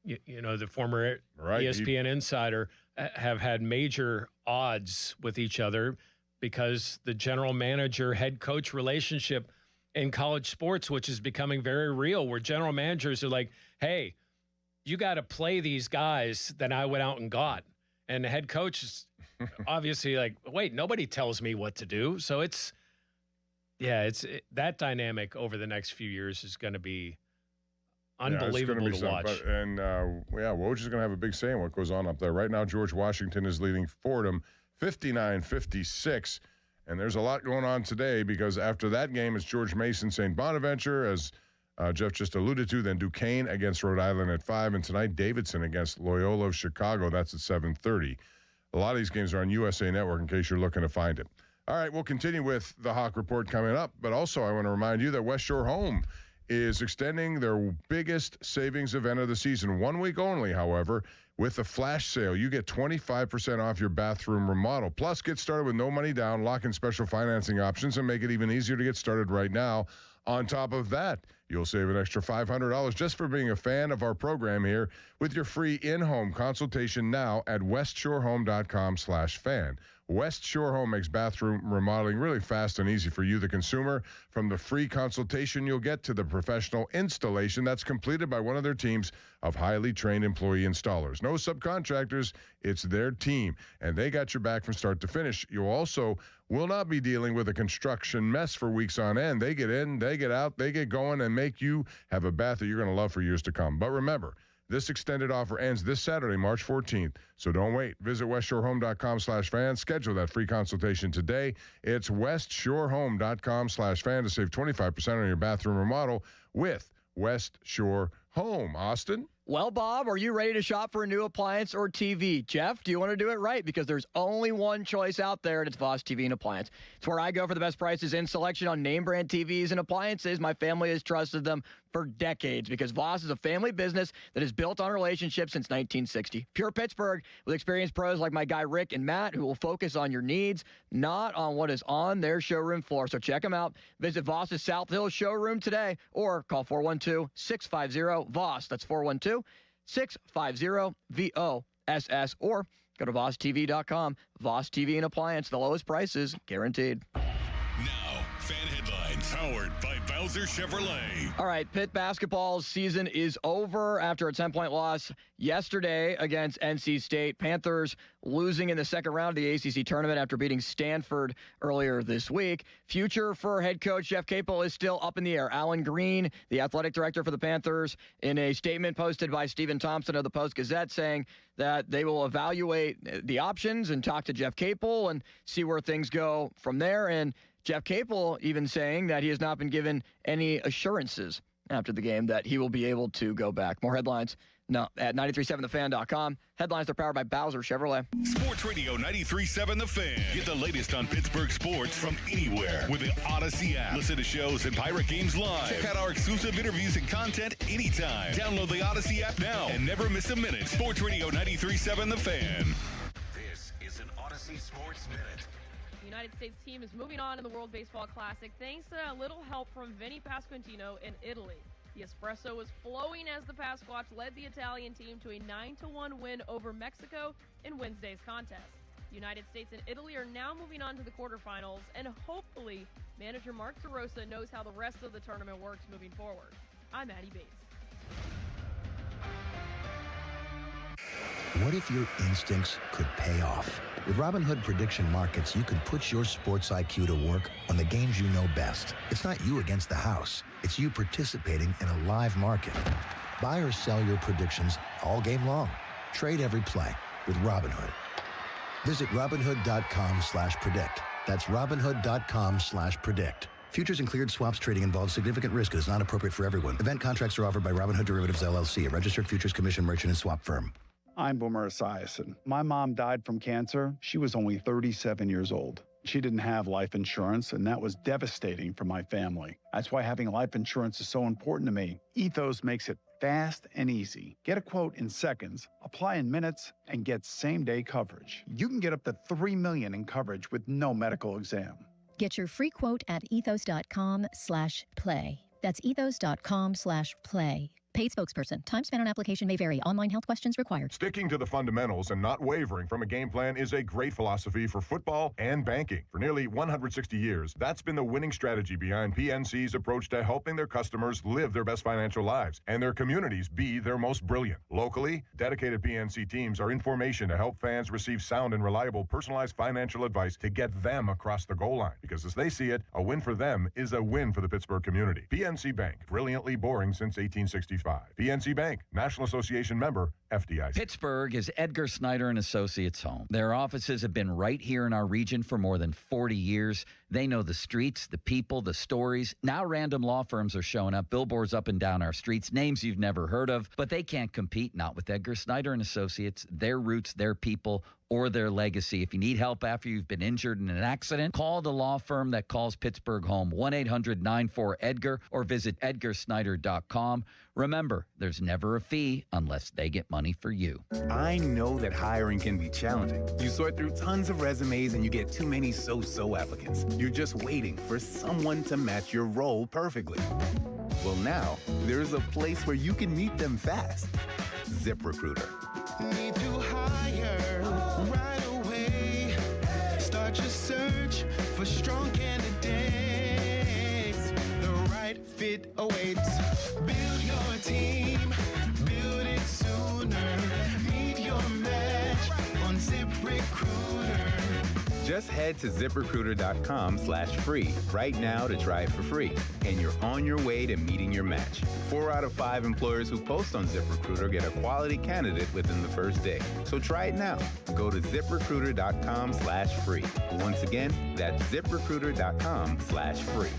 the former ESPN insider, have had major odds with each other because the general manager head coach relationship in college sports, which is becoming very real, where general managers are like, hey, you got to play these guys that I went out and got. And the head coach is obviously like, wait, nobody tells me what to do. So that dynamic over the next few years is going to be unbelievable to watch. Woj is going to have a big say in what goes on up there. Right now, George Washington is leading Fordham 59-56. And there's a lot going on today because after that game, it's George Mason, St. Bonaventure, as Jeff just alluded to, then Duquesne against Rhode Island at 5, and tonight Davidson against Loyola of Chicago. That's at 7:30. A lot of these games are on USA Network in case you're looking to find it. All right, we'll continue with the Hawk Report coming up, but also I want to remind you that West Shore Home is extending their biggest savings event of the season, 1 week only, however. With a flash sale, you get 25% off your bathroom remodel. Plus, get started with no money down, lock in special financing options, and make it even easier to get started right now. On top of that, you'll save an extra $500 just for being a fan of our program here with your free in-home consultation now at westshorehome.com/fan. West Shore Home makes bathroom remodeling really fast and easy for you, the consumer. From the free consultation you'll get to the professional installation that's completed by one of their teams of highly trained employee installers. No subcontractors, it's their team, and they got your back from start to finish. You also will not be dealing with a construction mess for weeks on end. They get in, they get out, they get going, and make you have a bath that you're going to love for years to come. But remember, this extended offer ends this Saturday, March 14th. So don't wait. Visit westshorehome.com/fan. Schedule that free consultation today. It's westshorehome.com/fan to save 25% on your bathroom remodel with West Shore Home. Austin? Well, Bob, are you ready to shop for a new appliance or TV? Jeff, do you want to do it right? Because there's only one choice out there, and it's Voss TV and Appliance. It's where I go for the best prices and selection on name brand TVs and appliances. My family has trusted them for decades because Voss is a family business that is built on relationships since 1960. Pure Pittsburgh with experienced pros like my guy Rick and Matt who will focus on your needs, not on what is on their showroom floor. So check them out. Visit Voss's South Hill showroom today or call 412-650-VOSS. That's 412-650-VOSS or go to VossTV.com. Voss TV and Appliance, the lowest prices guaranteed. Now, fan headlines powered by Bowser Chevrolet. All right, Pitt basketball season is over after a 10-point loss yesterday against NC State. Panthers losing in the second round of the ACC tournament after beating Stanford earlier this week. Future for head coach Jeff Capel is still up in the air. Alan Green, the athletic director for the Panthers, in a statement posted by Stephen Thompson of the Post-Gazette saying that they will evaluate the options and talk to Jeff Capel and see where things go from there. And Jeff Capel even saying that he has not been given any assurances after the game that he will be able to go back. More headlines at 937thefan.com. Headlines are powered by Bowser Chevrolet. Sports Radio 93.7 The Fan. Get the latest on Pittsburgh sports from anywhere with the Odyssey app. Listen to shows and Pirate Games live. Check out our exclusive interviews and content anytime. Download the Odyssey app now and never miss a minute. Sports Radio 93.7 The Fan. This is an Odyssey Sports Minute. The United States team is moving on in the World Baseball Classic thanks to a little help from Vinny Pasquantino in Italy. The espresso was flowing as the Pasquatch led the Italian team to a 9-1 win over Mexico in Wednesday's contest. The United States and Italy are now moving on to the quarterfinals, and hopefully manager Mark DeRosa knows how the rest of the tournament works moving forward. I'm Addie Bates. What if your instincts could pay off? With Robinhood Prediction Markets, you can put your sports IQ to work on the games you know best. It's not you against the house. It's you participating in a live market. Buy or sell your predictions all game long. Trade every play with Robinhood. Visit Robinhood.com/predict. That's Robinhood.com/predict. Futures and cleared swaps trading involves significant risk and is not appropriate for everyone. Event contracts are offered by Robinhood Derivatives LLC, a registered futures commission merchant and swap firm. I'm Boomer Esiason. My mom died from cancer. She was only 37 years old. She didn't have life insurance, and that was devastating for my family. That's why having life insurance is so important to me. Ethos makes it fast and easy. Get a quote in seconds, apply in minutes, and get same-day coverage. You can get up to $3 million in coverage with no medical exam. Get your free quote at ethos.com/play. That's ethos.com/play. Paid spokesperson. Time spent on application may vary. Online health questions required. Sticking to the fundamentals and not wavering from a game plan is a great philosophy for football and banking. For nearly 160 years, that's been the winning strategy behind PNC's approach to helping their customers live their best financial lives and their communities be their most brilliant. Locally, dedicated PNC teams are in formation to help fans receive sound and reliable personalized financial advice to get them across the goal line. Because as they see it, a win for them is a win for the Pittsburgh community. PNC Bank, brilliantly boring since 1865. PNC Bank, National Association member, FDIC. Pittsburgh is Edgar Snyder and Associates' home. Their offices have been right here in our region for more than 40 years. They know the streets, the people, the stories. Now random law firms are showing up, billboards up and down our streets, names you've never heard of, but they can't compete, not with Edgar Snyder and Associates, their roots, their people, or their legacy. If you need help after you've been injured in an accident, call the law firm that calls Pittsburgh home, 1-800-94-EDGAR, or visit edgarsnyder.com. Remember, there's never a fee unless they get money for you. I know that hiring can be challenging. You sort through tons of resumes and you get too many so-so applicants. You're just waiting for someone to match your role perfectly. Well, now, there's a place where you can meet them fast. ZipRecruiter. Need to hire right away. Start your search for strong candidates. The right fit awaits. Build your team, build it sooner. Meet your match on ZipRecruiter. Just head to ZipRecruiter.com/free right now to try it for free. And you're on your way to meeting your match. 4 out of 5 employers who post on ZipRecruiter get a quality candidate within the first day. So try it now. Go to ZipRecruiter.com/free. Once again, that's ZipRecruiter.com/free.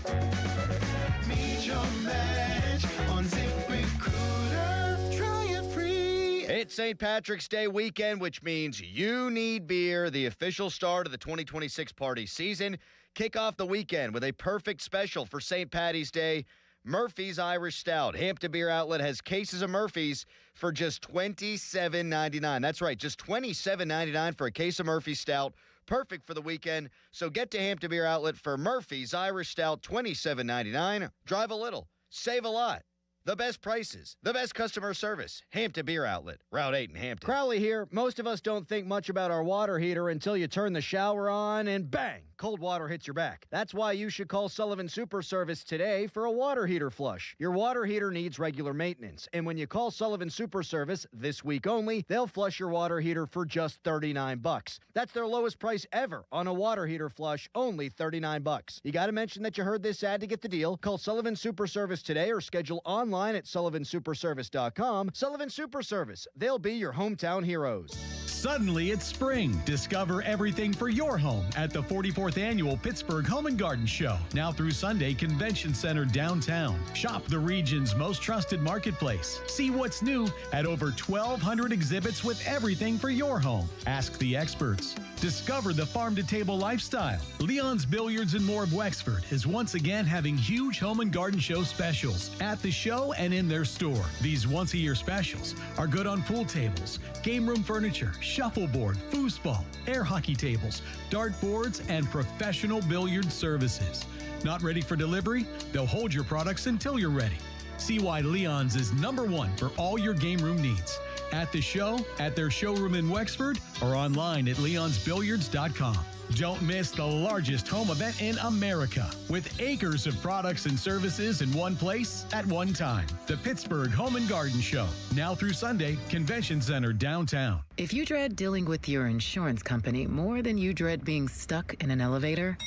Meet your match on ZipRecruiter. Try it free. It's St. Patrick's Day weekend, which means you need beer, the official start of the 2026 party season. Kick off the weekend with a perfect special for St. Patty's Day. Murphy's Irish Stout. Hampton Beer Outlet has cases of Murphy's for just $27.99. That's right, just $27.99 for a case of Murphy's Stout. Perfect for the weekend. So get to Hampton Beer Outlet for Murphy's Irish Stout, $27.99. Drive a little, save a lot. The best prices, the best customer service. Hampton Beer Outlet, Route 8 in Hampton. Crowley here. Most of us don't think much about our water heater until you turn the shower on and bang, cold water hits your back. That's why you should call Sullivan Super Service today for a water heater flush. Your water heater needs regular maintenance, and when you call Sullivan Super Service this week only, they'll flush your water heater for just $39. That's their lowest price ever on a water heater flush, only $39. You got to mention that you heard this ad to get the deal. Call Sullivan Super Service today or schedule online at SullivanSuperService.com. Sullivan Super Service. They'll be your hometown heroes. Suddenly it's spring. Discover everything for your home at the 44th Annual Pittsburgh Home and Garden Show. Now through Sunday, Convention Center downtown. Shop the region's most trusted marketplace. See what's new at over 1,200 exhibits with everything for your home. Ask the experts. Discover the farm-to-table lifestyle. Leon's Billiards and More of Wexford is once again having huge home and garden show specials at the show and in their store. These once-a-year specials are good on pool tables, game room furniture, shuffleboard, foosball, air hockey tables, dart boards, and professional billiard services. Not ready for delivery? They'll hold your products until you're ready. See why Leon's is #1 for all your game room needs. At the show, at their showroom in Wexford, or online at leonsbilliards.com. Don't miss the largest home event in America with acres of products and services in one place at one time. The Pittsburgh Home and Garden Show, now through Sunday, Convention Center downtown. If you dread dealing with your insurance company more than you dread being stuck in an elevator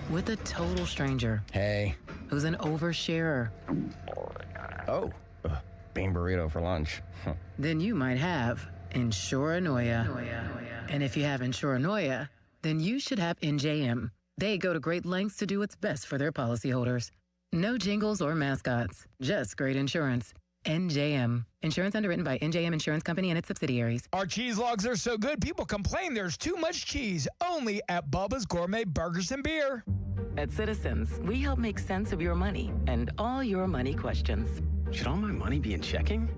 with a total stranger, hey, who's an oversharer, oh, bean burrito for lunch, then you might have Insuranoia. And if you have Insuranoia, then you should have NJM. They go to great lengths to do what's best for their policyholders. No jingles or mascots, just great insurance. NJM. Insurance underwritten by NJM Insurance Company and its subsidiaries. Our cheese logs are so good, people complain there's too much cheese. Only at Bubba's Gourmet Burgers and Beer. At Citizens, we help make sense of your money and all your money questions. Should all my money be in checking?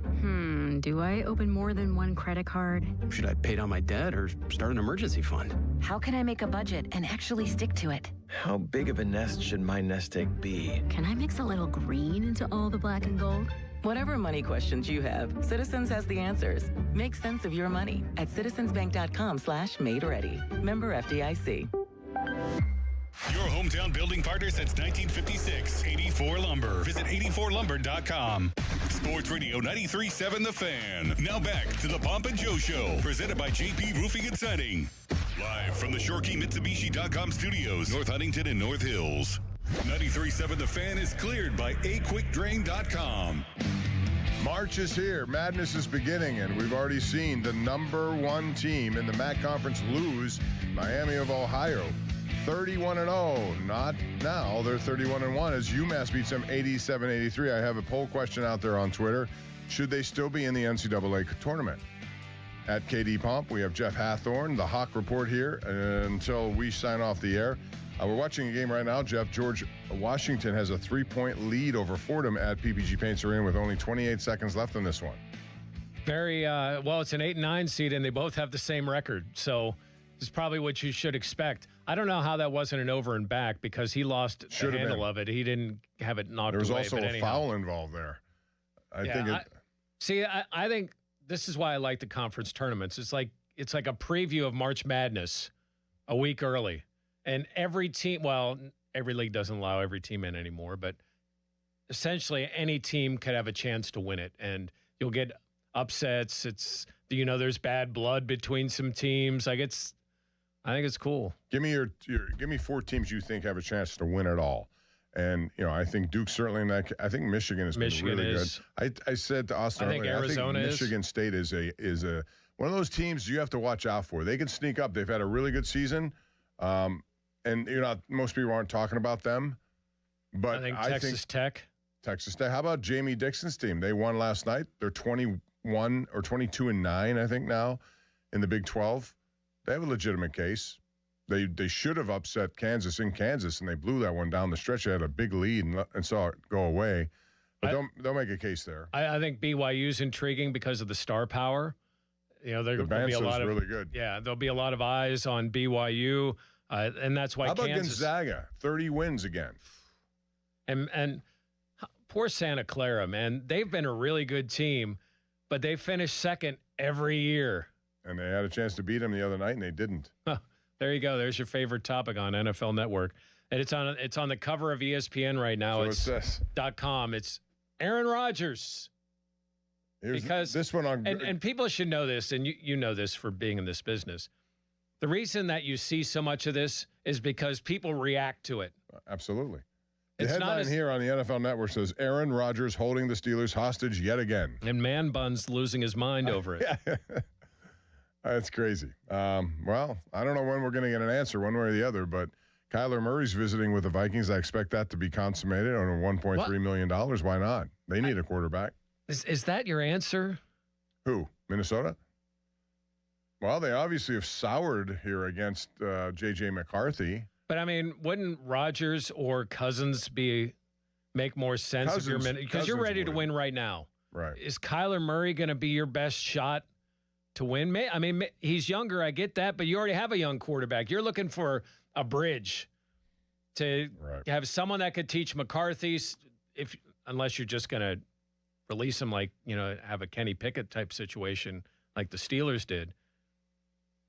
Do I open more than one credit card? Should I pay down my debt or start an emergency fund? How can I make a budget and actually stick to it? How big of a nest should my nest egg be? Can I mix a little green into all the black and gold? Whatever money questions you have, Citizens has the answers. Make sense of your money at citizensbank.com/made-ready. Member FDIC. Your hometown building partner since 1956, 84 Lumber. Visit 84lumber.com. Sports Radio 93.7 The Fan. Now back to the Pomp and Joe Show, presented by JP Roofing and Siding. Live from the ShoreKeyMitsubishi.com studios, North Huntington and North Hills. 93.7 The Fan is cleared by AQuickDrain.com. March is here. Madness is beginning, and we've already seen the number one team in the MAC Conference lose, Miami of Ohio. 31-0. Not now. They're 31-1 as UMass beats them 87-83. I have a poll question out there on Twitter. Should they still be in the NCAA tournament? At KD Pomp, we have Jeff Hathorn, the Hawk Report here until we sign off the air. We're watching a game right now, Jeff. George Washington has a 3-point lead over Fordham at PPG Paints Arena with only 28 seconds left in this one. Very, well, it's an 8-9 seed, and they both have the same record. So it's probably what you should expect. I don't know how that wasn't an over and back because he lost the handle of it. He didn't have it knocked away. There was also a foul involved there. I think this is why I like the conference tournaments. It's like a preview of March Madness a week early. And every team, well, every league doesn't allow every team in anymore, but essentially any team could have a chance to win it. And you'll get upsets. There's bad blood between some teams. I think it's cool. Give me give me 4 teams you think have a chance to win it all. And, I think Duke's certainly in that. I think Michigan has been really good. I said to Austin earlier, Arizona I think Michigan State is a one of those teams you have to watch out for. They can sneak up. They've had a really good season. And most people aren't talking about them. But I think Texas Tech. How about Jamie Dixon's team? They won last night. They're 21 or 22-9, I think now in the Big 12. They have a legitimate case. They should have upset Kansas in Kansas, and they blew that one down the stretch. They had a big lead and saw it go away. But they'll make a case there. I think BYU's intriguing because of the star power. There'll be a lot of really good. Yeah, there'll be a lot of eyes on BYU, and that's why. How about Kansas, Gonzaga? 30 wins again. And poor Santa Clara, man. They've been a really good team, but they finished second every year. And they had a chance to beat them the other night, and they didn't. There you go. There's your favorite topic on NFL Network, and it's on the cover of ESPN right now. So it's .com. It's Aaron Rodgers. Because this one on and people should know this, and you know this for being in this business. The reason that you see so much of this is because people react to it. Absolutely. The headline here on the NFL Network says Aaron Rodgers holding the Steelers hostage yet again. And Man Bun's losing his mind over it. Yeah. That's crazy. Well, I don't know when we're going to get an answer one way or the other, but Kyler Murray's visiting with the Vikings. I expect that to be consummated on $1.3 million. Why not? They need a quarterback. Is that your answer? Who? Minnesota? Well, they obviously have soured here against J.J. McCarthy. But, I mean, wouldn't Rodgers or Cousins make more sense because you're ready to win right now? Right. Is Kyler Murray going to be your best shot to win? I mean, he's younger. I get that, but you already have a young quarterback. You're looking for a bridge to have someone that could teach McCarthy, unless you're just going to release him have a Kenny Pickett type situation like the Steelers did.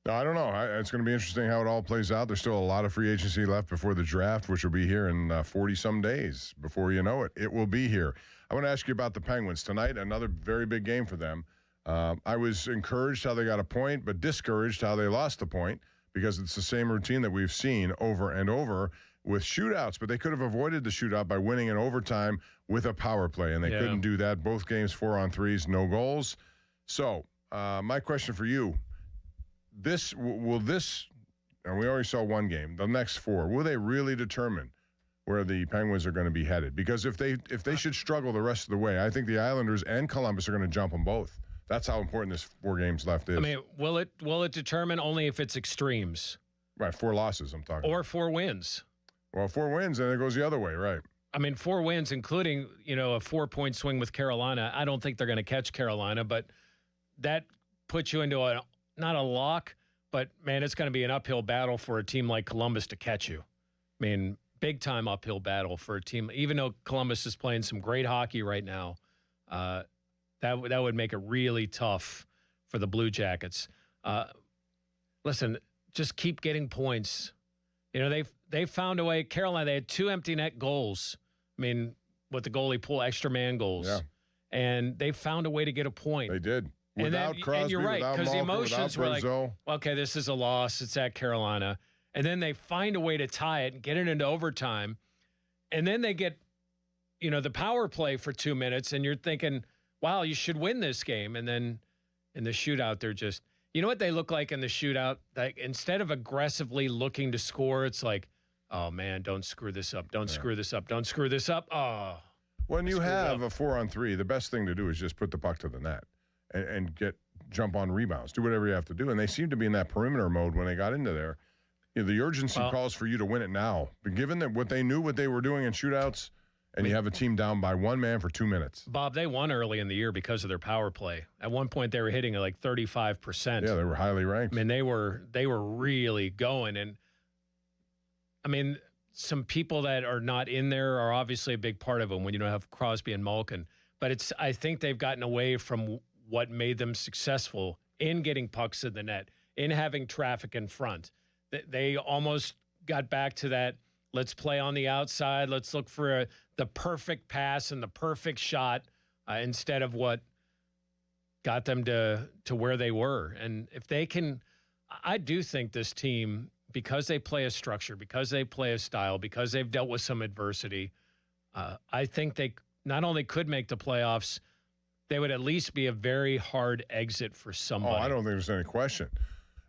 No, I don't know. It's going to be interesting how it all plays out. There's still a lot of free agency left before the draft, which will be here in 40-some days. Before you know it, it will be here. I want to ask you about the Penguins tonight. Another very big game for them. I was encouraged how they got a point, but discouraged how they lost the point because it's the same routine that we've seen over and over with shootouts. But they could have avoided the shootout by winning in overtime with a power play, and they couldn't do that. Both games 4-on-3s, no goals. So my question for you, will this, and we already saw one game, the next 4, will they really determine where the Penguins are going to be headed? Because if they should struggle the rest of the way, I think the Islanders and Columbus are going to jump them both. That's how important this 4 games left is. I mean, will it determine only if it's extremes? Right, 4 losses I'm talking Or 4 wins. Well, 4 wins, and it goes the other way, right? I mean, 4 wins, including, a 4-point swing with Carolina. I don't think they're going to catch Carolina, but that puts you into not a lock, but, man, it's going to be an uphill battle for a team like Columbus to catch you. I mean, big-time uphill battle for a team. Even though Columbus is playing some great hockey right now, that would make it really tough for the Blue Jackets. Listen, just keep getting points. They found a way. Carolina, they had 2 empty net goals. I mean, with the goalie pull extra man goals. Yeah. And they found a way to get a point. They did. Without Crosby, and you're right, without because the Malkin, emotions were like, Brazeau. okay, this is a loss. It's at Carolina. And then they find a way to tie it and get it into overtime. And then they get, the power play for 2 minutes, and you're thinking, wow, you should win this game. And then in the shootout, they're just, you know what they look like in the shootout? Like, instead of aggressively looking to score, it's like, oh, man, don't screw this up. Don't screw this up. Don't screw this up. Oh. When you have a 4-on-3, the best thing to do is just put the puck to the net and jump on rebounds. Do whatever you have to do. And they seem to be in that perimeter mode when they got into there. The urgency calls for you to win it now. But given that what they were doing in shootouts, and you have a team down by 1 man for 2 minutes. Bob, they won early in the year because of their power play. At one point, they were hitting like 35%. Yeah, they were highly ranked. I mean, they were really going. And, I mean, some people that are not in there are obviously a big part of them when you don't have Crosby and Malkin. But I think they've gotten away from what made them successful in getting pucks in the net, in having traffic in front. They almost got back to that, let's play on the outside, let's look for the perfect pass and the perfect shot instead of what got them to where they were. And if they can, I do think this team, because they play a structure, because they play a style, because they've dealt with some adversity, I think they not only could make the playoffs, they would at least be a very hard exit for somebody. Oh, I don't think there's any question.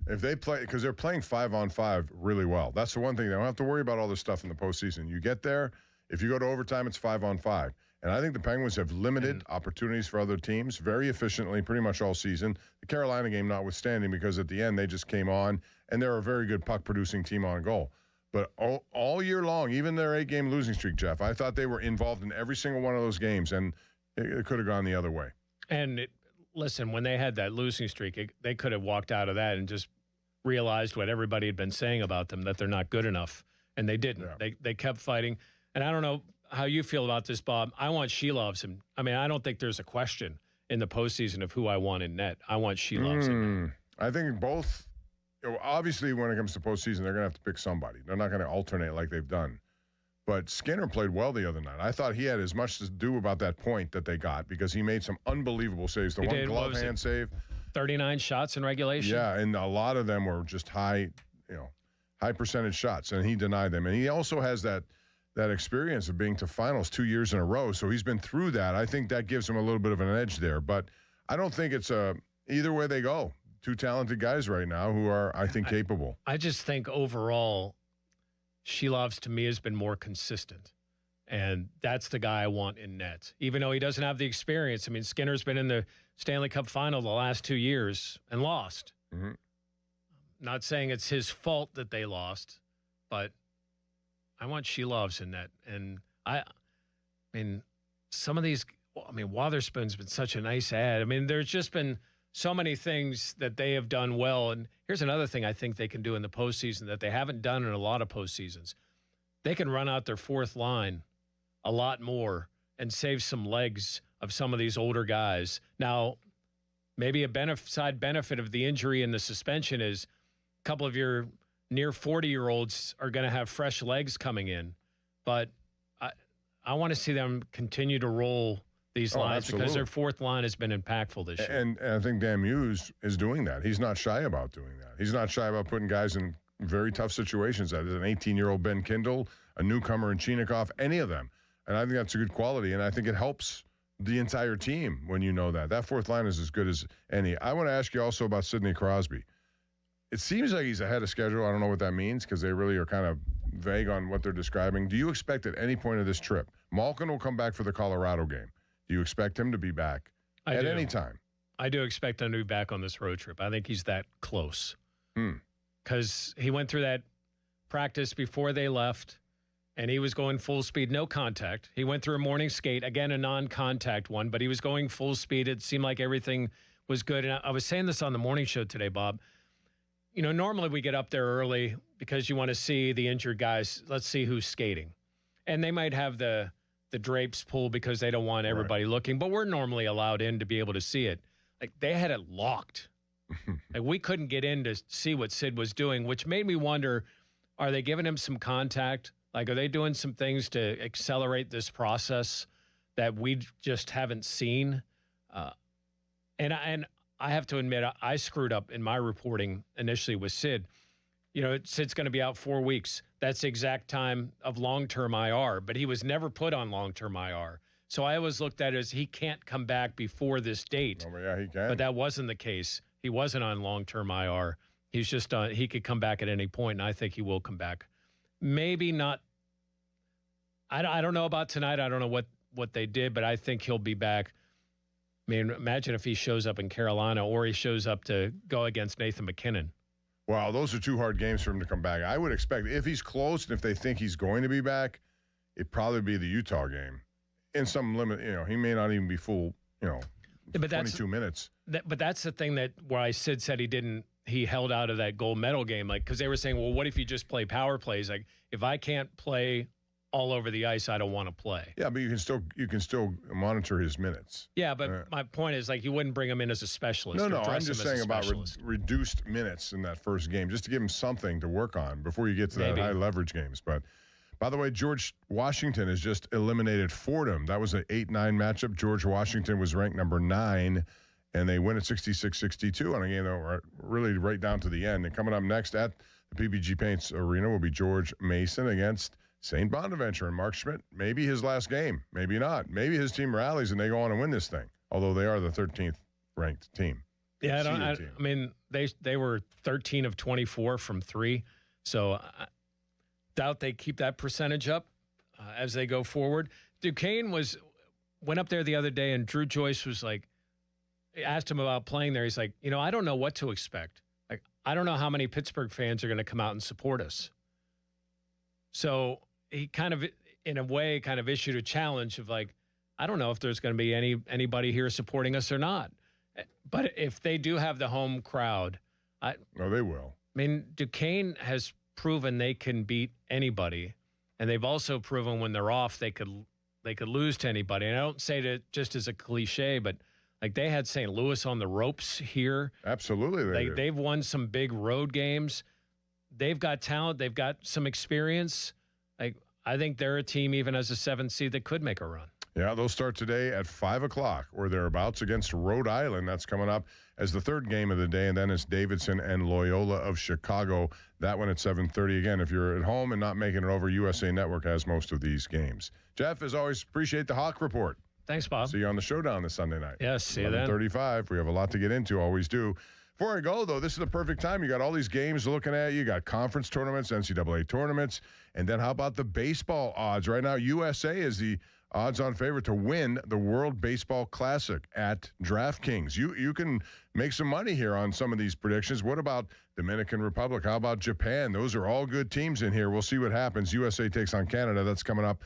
If they play, because they're playing 5-on-5 really well. That's the one thing. They don't have to worry about all this stuff in the postseason. You get there, if you go to overtime, it's 5-on-5. And I think the Penguins have limited opportunities for other teams very efficiently pretty much all season. The Carolina game notwithstanding, because at the end they just came on, and they're a very good puck-producing team on goal. But all year long, even their 8-game losing streak, Jeff, I thought they were involved in every single one of those games, and it could have gone the other way. And listen, when they had that losing streak, they could have walked out of that and just realized what everybody had been saying about them, that they're not good enough. And they didn't. Yeah. They kept fighting. And I don't know how you feel about this, Bob. I want Shelovs. I mean, I don't think there's a question in the postseason of who I want in net. I want Shelovs in net. I think both. Obviously, when it comes to postseason, they're going to have to pick somebody. They're not going to alternate like they've done. But Skinner played well the other night. I thought he had as much to do about that point that they got because he made some unbelievable saves. The one glove hand save. 39 shots in regulation. Yeah, and a lot of them were just high percentage shots, and he denied them. And he also has that experience of being to finals 2 years in a row, so he's been through that. I think that gives him a little bit of an edge there. But I don't think it's either way they go. 2 talented guys right now who are, I think, capable. I just think overall, Shelovs to me has been more consistent. And that's the guy I want in net. Even though he doesn't have the experience. I mean, Skinner's been in the Stanley Cup final the last 2 years and lost. Mm-hmm. Not saying it's his fault that they lost, but I want Shelovs in net. And I mean, some of these, Wotherspoon's been such a nice ad. I mean, there's just been so many things that they have done well. And here's another thing I think they can do in the postseason that they haven't done in a lot of postseasons. They can run out their fourth line a lot more and save some legs of some of these older guys. Now, maybe a side benefit of the injury and the suspension is couple of your near 40-year-olds are going to have fresh legs coming in. But I want to see them continue to roll these lines because their fourth line has been impactful this year. And I think Dan Hughes is doing that. He's not shy about doing that. He's not shy about putting guys in very tough situations. That is an 18-year-old Ben Kindle, a newcomer in Chinakhov, any of them. And I think that's a good quality, and I think it helps the entire team when you know that. That fourth line is as good as any. I want to ask you also about Sidney Crosby. It seems like he's ahead of schedule. I don't know what that means because they really are kind of vague on what they're describing. Do you expect at any point of this trip, Malkin will come back for the Colorado game. Do you expect him to be back at any time? I do expect him to be back on this road trip. I think he's that close. Because he went through that practice before they left, and he was going full speed, no contact. He went through a morning skate, again, a non-contact one, but he was going full speed. It seemed like everything was good. And I was saying this on the morning show today, Bob. You know, normally we get up there early because you want to see the injured guys. Let's see who's skating. And they might have the drapes pulled because they don't want everybody looking, but we're normally allowed in to be able to see it. Like, they had it locked. Like, we couldn't get in to see what Sid was doing, which made me wonder, are they giving him some contact? Like, are they doing some things to accelerate this process that we just haven't seen? And I have to admit, I screwed up in my reporting initially with Sid. You know, Sid's going to be out 4 weeks. That's the exact time of long-term IR, but he was never put on long-term IR. So I always looked at it as he can't come back before this date. Oh, yeah, he can. But that wasn't the case. He wasn't on long-term IR. He's just on, he could come back at any point, and I think he will come back. Maybe not. I don't know about tonight. I don't know what they did, but I think he'll be back. I mean, imagine if he shows up in Carolina or he shows up to go against Nathan McKinnon. Wow, those are two hard games for him to come back. I would expect if he's close and if they think he's going to be back, it'd probably be the Utah game. In some limit, you know, he may not even be full, you know, but 22 minutes. But that's the thing where Sid said he held out of that gold medal game, like, because they were saying, well, what if you just play power plays? Like, if I can't play all over the ice, I don't want to play. Yeah, but you can still monitor his minutes. Yeah, but my point is, like, you wouldn't bring him in as a specialist. No, I'm just saying about reduced minutes in that first game, just to give him something to work on before you get to that high leverage games. But by the way, George Washington has just eliminated Fordham. That was an 8-9 matchup. George Washington was ranked number 9, and they win at 66-62 on a game that were really right down to the end. And coming up next at the PPG Paints Arena will be George Mason against St. Bonaventure and Mark Schmidt. Maybe his last game, maybe not. Maybe his team rallies and they go on and win this thing, although they are the 13th ranked team. Yeah, I mean, they were 13 of 24 from 3, so I doubt they keep that percentage up as they go forward. Duquesne went up there the other day, and Drew Joyce was like, asked him about playing there. He's like, you know, I don't know what to expect. Like, I don't know how many Pittsburgh fans are going to come out and support us. So he kind of, in a way, kind of issued a challenge of like, I don't know if there's going to be anybody here supporting us or not. But if they do have the home crowd, no, they will. I mean, Duquesne has proven they can beat anybody, and they've also proven when they're off they could lose to anybody. And I don't say that just as a cliche, but like, they had St. Louis on the ropes here. Absolutely, they've won some big road games. They've got talent. They've got some experience. Like, I think they're a team, even as a 7th seed, that could make a run. Yeah, they'll start today at 5 o'clock or thereabouts against Rhode Island. That's coming up as the third game of the day, and then it's Davidson and Loyola of Chicago. That one at 7:30. Again, if you're at home and not making it over, USA Network has most of these games. Jeff, as always, appreciate the Hawk Report. Thanks, Bob. See you on the Showdown this Sunday night. Yes, see you then. 11:35. We have a lot to get into, always do. Before I go, though, this is the perfect time. You got all these games looking at you. You got conference tournaments, NCAA tournaments, and then how about the baseball odds? Right now, USA is the odds-on favorite to win the World Baseball Classic at DraftKings. You can make some money here on some of these predictions. What about Dominican Republic? How about Japan? Those are all good teams in here. We'll see what happens. USA takes on Canada. That's coming up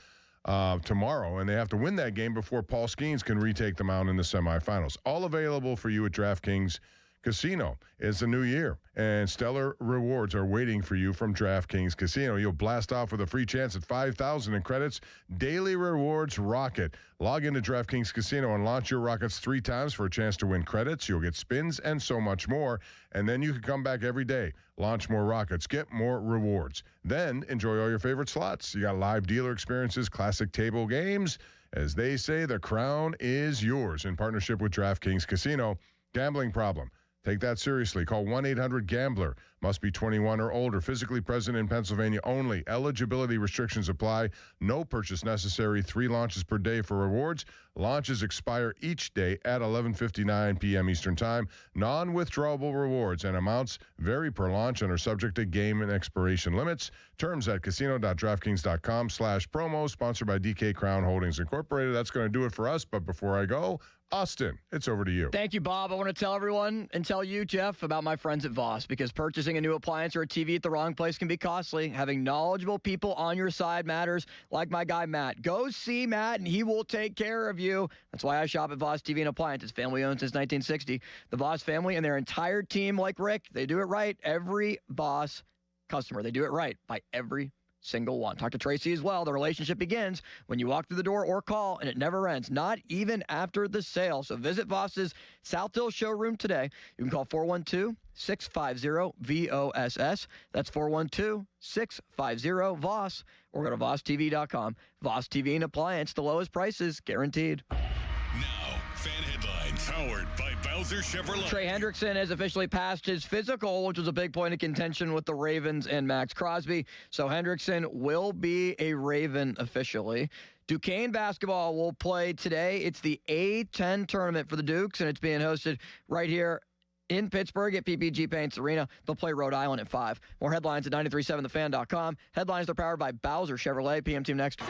tomorrow, and they have to win that game before Paul Skeens can retake the mound in the semifinals. All available for you at DraftKings. Casino. It's a new year, and stellar rewards are waiting for you from DraftKings Casino. You'll blast off with a free chance at $5,000 in credits. Daily rewards rocket. Log into DraftKings Casino and launch your rockets 3 times for a chance to win credits. You'll get spins and so much more, and then you can come back every day. Launch more rockets, get more rewards. Then enjoy all your favorite slots. You got live dealer experiences, classic table games. As they say, the crown is yours in partnership with DraftKings Casino. Gambling problem? Take that seriously. Call 1-800-GAMBLER. Must be 21 or older. Physically present in Pennsylvania only. Eligibility restrictions apply. No purchase necessary. 3 launches per day for rewards. Launches expire each day at 11:59 p.m. Eastern Time. Non-withdrawable rewards and amounts vary per launch and are subject to game and expiration limits. Terms at casino.draftkings.com/promo. Sponsored by DK Crown Holdings Incorporated. That's going to do it for us. But before I go, Austin, it's over to you. Thank you, Bob. I want to tell everyone and tell you, Jeff, about my friends at Voss, because purchasing a new appliance or a TV at the wrong place can be costly. Having knowledgeable people on your side matters, like my guy, Matt. Go see Matt, and he will take care of you. That's why I shop at Voss TV and Appliances, family-owned since 1960. The Voss family and their entire team, like Rick, they do it right. Every Voss customer, they do it right by every single one. Talk to Tracy as well. The relationship begins when you walk through the door or call, and it never ends, not even after the sale. So visit Voss's South Hill showroom today. You can call 412-650-VOSS. That's 412-650-VOSS, or go to VossTV.com. Voss TV and Appliance, the lowest prices, guaranteed. Now, fan headlines powered by Bowser Chevrolet. Trey Hendrickson has officially passed his physical, which was a big point of contention with the Ravens and Max Crosby. So Hendrickson will be a Raven officially. Duquesne basketball will play today. It's the A-10 tournament for the Dukes, and it's being hosted right here in Pittsburgh at PPG Paints Arena. They'll play Rhode Island at 5. More headlines at 937thefan.com. Headlines are powered by Bowser Chevrolet. PM Team next.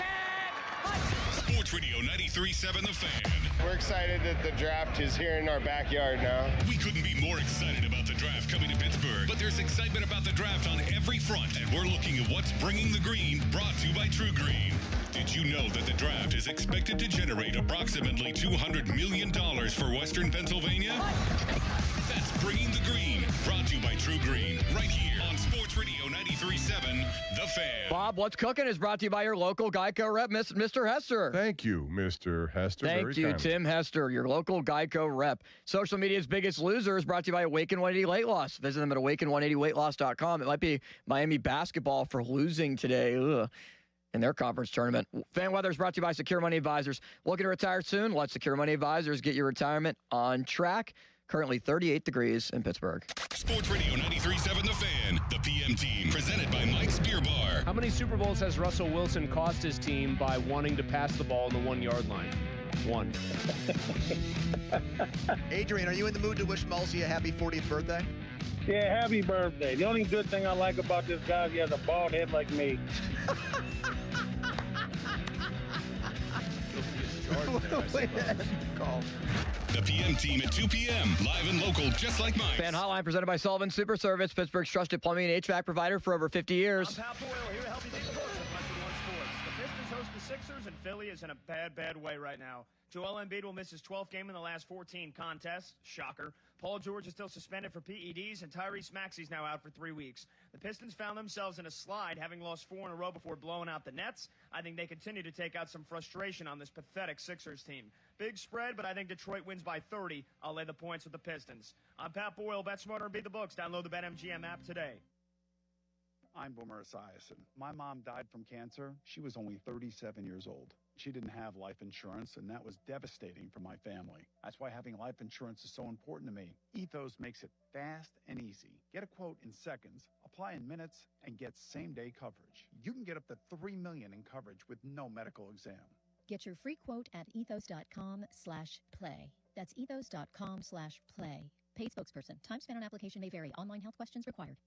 Sports Radio 93.7 The Fan. We're excited that the draft is here in our backyard now. We couldn't be more excited about the draft coming to Pittsburgh, but there's excitement about the draft on every front, and we're looking at what's bringing the green, brought to you by True Green. Did you know that the draft is expected to generate approximately $200 million for Western Pennsylvania? That's Bringing the Green, brought to you by True Green, right here on Sports Radio 93.7 The Fan. Bob, What's Cooking is brought to you by your local Geico rep, Mr. Hester. Thank you, Mr. Hester. Thank you, Tim Hester, your local Geico rep. Social media's biggest loser is brought to you by Awaken 180 Weight Loss. Visit them at awaken180weightloss.com. It might be Miami basketball for losing today in their conference tournament. Fan weather is brought to you by Secure Money Advisors. Looking to retire soon? Let Secure Money Advisors get your retirement on track. Currently 38 degrees in Pittsburgh. Sports Radio 93.7 The Fan, the PM Team, presented by Mike's Beer Bar. How many Super Bowls has Russell Wilson cost his team by wanting to pass the ball on the 1-yard line? 1. Adrian, are you in the mood to wish Mulsey a happy 40th birthday? Yeah, happy birthday. The only good thing I like about this guy is he has a bald head like me. The PM Team at 2 p.m. Live and local, just like mine. Fan Hotline presented by Sullivan Super Service, Pittsburgh's trusted plumbing and HVAC provider for over 50 years. I'm Pat Boyle here to help you take sports at Country One Sports. The Pistons host the Sixers, and Philly is in a bad way right now. Joel Embiid will miss his 12th game in the last 14 contests. Shocker. Paul George is still suspended for PEDs, and Tyrese Maxey's now out for 3 weeks. The Pistons found themselves in a slide, having lost 4 in a row before blowing out the Nets. I think they continue to take out some frustration on this pathetic Sixers team. Big spread, but I think Detroit wins by 30. I'll lay the points with the Pistons. I'm Pat Boyle. Bet smarter and beat the books. Download the BetMGM app today. I'm Boomer Esiason. My mom died from cancer. She was only 37 years old. She didn't have life insurance, and that was devastating for my family. That's why having life insurance is so important to me. Ethos makes it fast and easy. Get a quote in seconds, apply in minutes, and get same-day coverage. You can get up to $3 million in coverage with no medical exam. Get your free quote at ethos.com/play. That's ethos.com/play. Paid spokesperson. Time spent on application may vary. Online health questions required.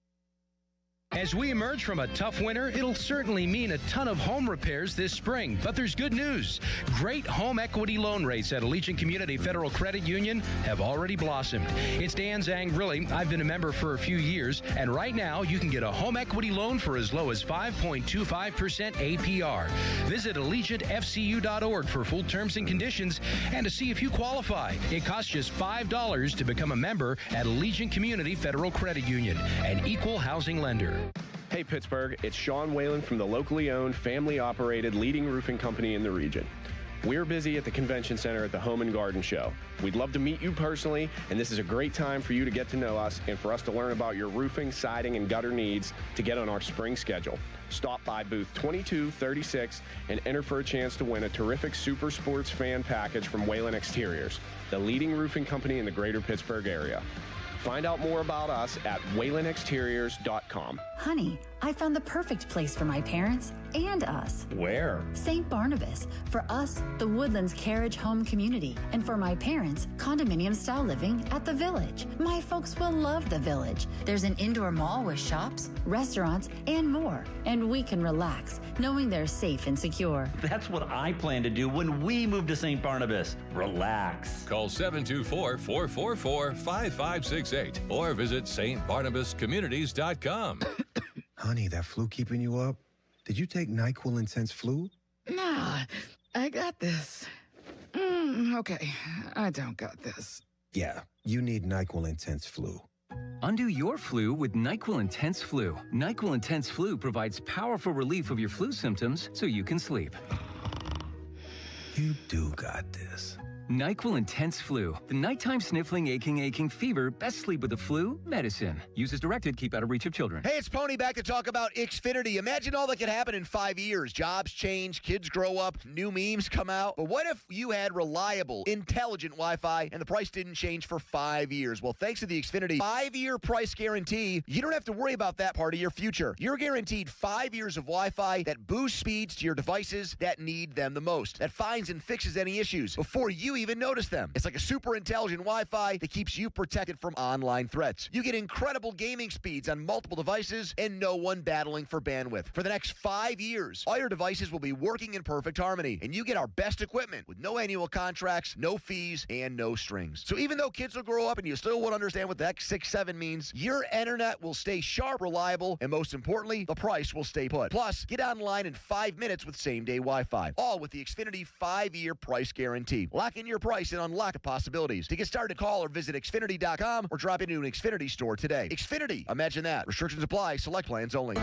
As we emerge from a tough winter, it'll certainly mean a ton of home repairs this spring. But there's good news. Great home equity loan rates at Allegiant Community Federal Credit Union have already blossomed. It's Dan Zangrilli. I've been a member for a few years, and right now you can get a home equity loan for as low as 5.25% APR. Visit AllegiantFCU.org for full terms and conditions and to see if you qualify. It costs just $5 to become a member at Allegiant Community Federal Credit Union, an equal housing lender. Hey Pittsburgh, it's Sean Whalen from the locally owned, family-operated leading roofing company in the region. We're busy at the convention center at the Home and Garden Show. We'd love to meet you personally, and this is a great time for you to get to know us and for us to learn about your roofing, siding, and gutter needs to get on our spring schedule. Stop by booth 2236 and enter for a chance to win a terrific Super Sports fan package from Whalen Exteriors, the leading roofing company in the greater Pittsburgh area. Find out more about us at WhalenExteriors.com. Honey, I found the perfect place for my parents and us. Where? St. Barnabas. For us, the Woodlands Carriage Home Community. And for my parents, condominium-style living at the Village. My folks will love the Village. There's an indoor mall with shops, restaurants, and more. And we can relax, knowing they're safe and secure. That's what I plan to do when we move to St. Barnabas. Relax. Call 724-444-5568 or visit stbarnabascommunities.com. Honey, that flu keeping you up? Did you take NyQuil Intense Flu? Nah, I got this. Okay, I don't got this. Yeah, you need NyQuil Intense Flu. Undo your flu with NyQuil Intense Flu. NyQuil Intense Flu provides powerful relief of your flu symptoms so you can sleep. You do got this. NyQuil Intense Flu. The nighttime sniffling, aching fever. Best sleep with the flu medicine. Use as directed. Keep out of reach of children. Hey, it's Pony back to talk about Xfinity. Imagine all that could happen in 5 years. Jobs change, kids grow up, new memes come out. But what if you had reliable, intelligent Wi-Fi and the price didn't change for 5 years? Well, thanks to the Xfinity 5-year price guarantee, you don't have to worry about that part of your future. You're guaranteed 5 years of Wi-Fi that boosts speeds to your devices that need them the most, that finds and fixes any issues before you even notice them. It's like a super intelligent Wi-Fi that keeps you protected from online threats. You get incredible gaming speeds on multiple devices and no one battling for bandwidth. For the next 5 years, all your devices will be working in perfect harmony, and you get our best equipment with no annual contracts, no fees, and no strings. So even though kids will grow up and you still won't understand what the X67 means, your internet will stay sharp, reliable, and most importantly, the price will stay put. Plus, get online in 5 minutes with same-day Wi-Fi, all with the Xfinity 5-year price guarantee. Lock in your price and unlock possibilities. To get started, call or visit Xfinity.com or drop into an Xfinity store today. Xfinity, imagine that. Restrictions apply. Select plans only.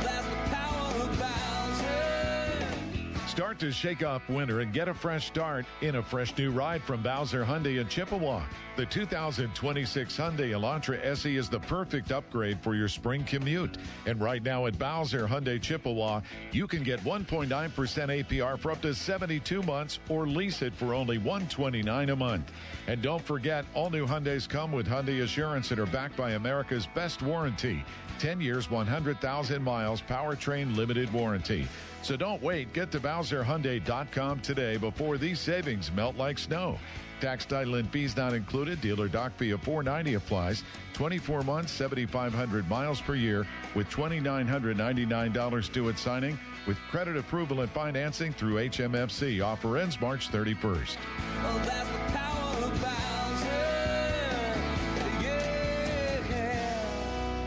Start to shake off winter and get a fresh start in a fresh new ride from Bowser Hyundai in Chippewa. The 2026 Hyundai Elantra SE is the perfect upgrade for your spring commute. And right now at Bowser Hyundai Chippewa, you can get 1.9% APR for up to 72 months or lease it for only $129 a month. And don't forget, all new Hyundais come with Hyundai Assurance and are backed by America's best warranty. 10 years, 100,000 miles, powertrain limited warranty. So don't wait. Get to BowserHyundai.com today before these savings melt like snow. Tax, title, and fees not included. Dealer doc fee of $490 applies. 24 months, 7,500 miles per year with $2,999 due at signing with credit approval and financing through HMFC. Offer ends March 31st. Well, that's the power of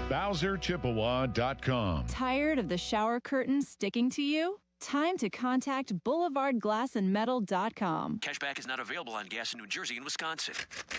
BowserChippewa.com. Tired of the shower curtain sticking to you? Time to contact BoulevardGlassandMetal.com. Cashback is not available on gas in New Jersey and Wisconsin.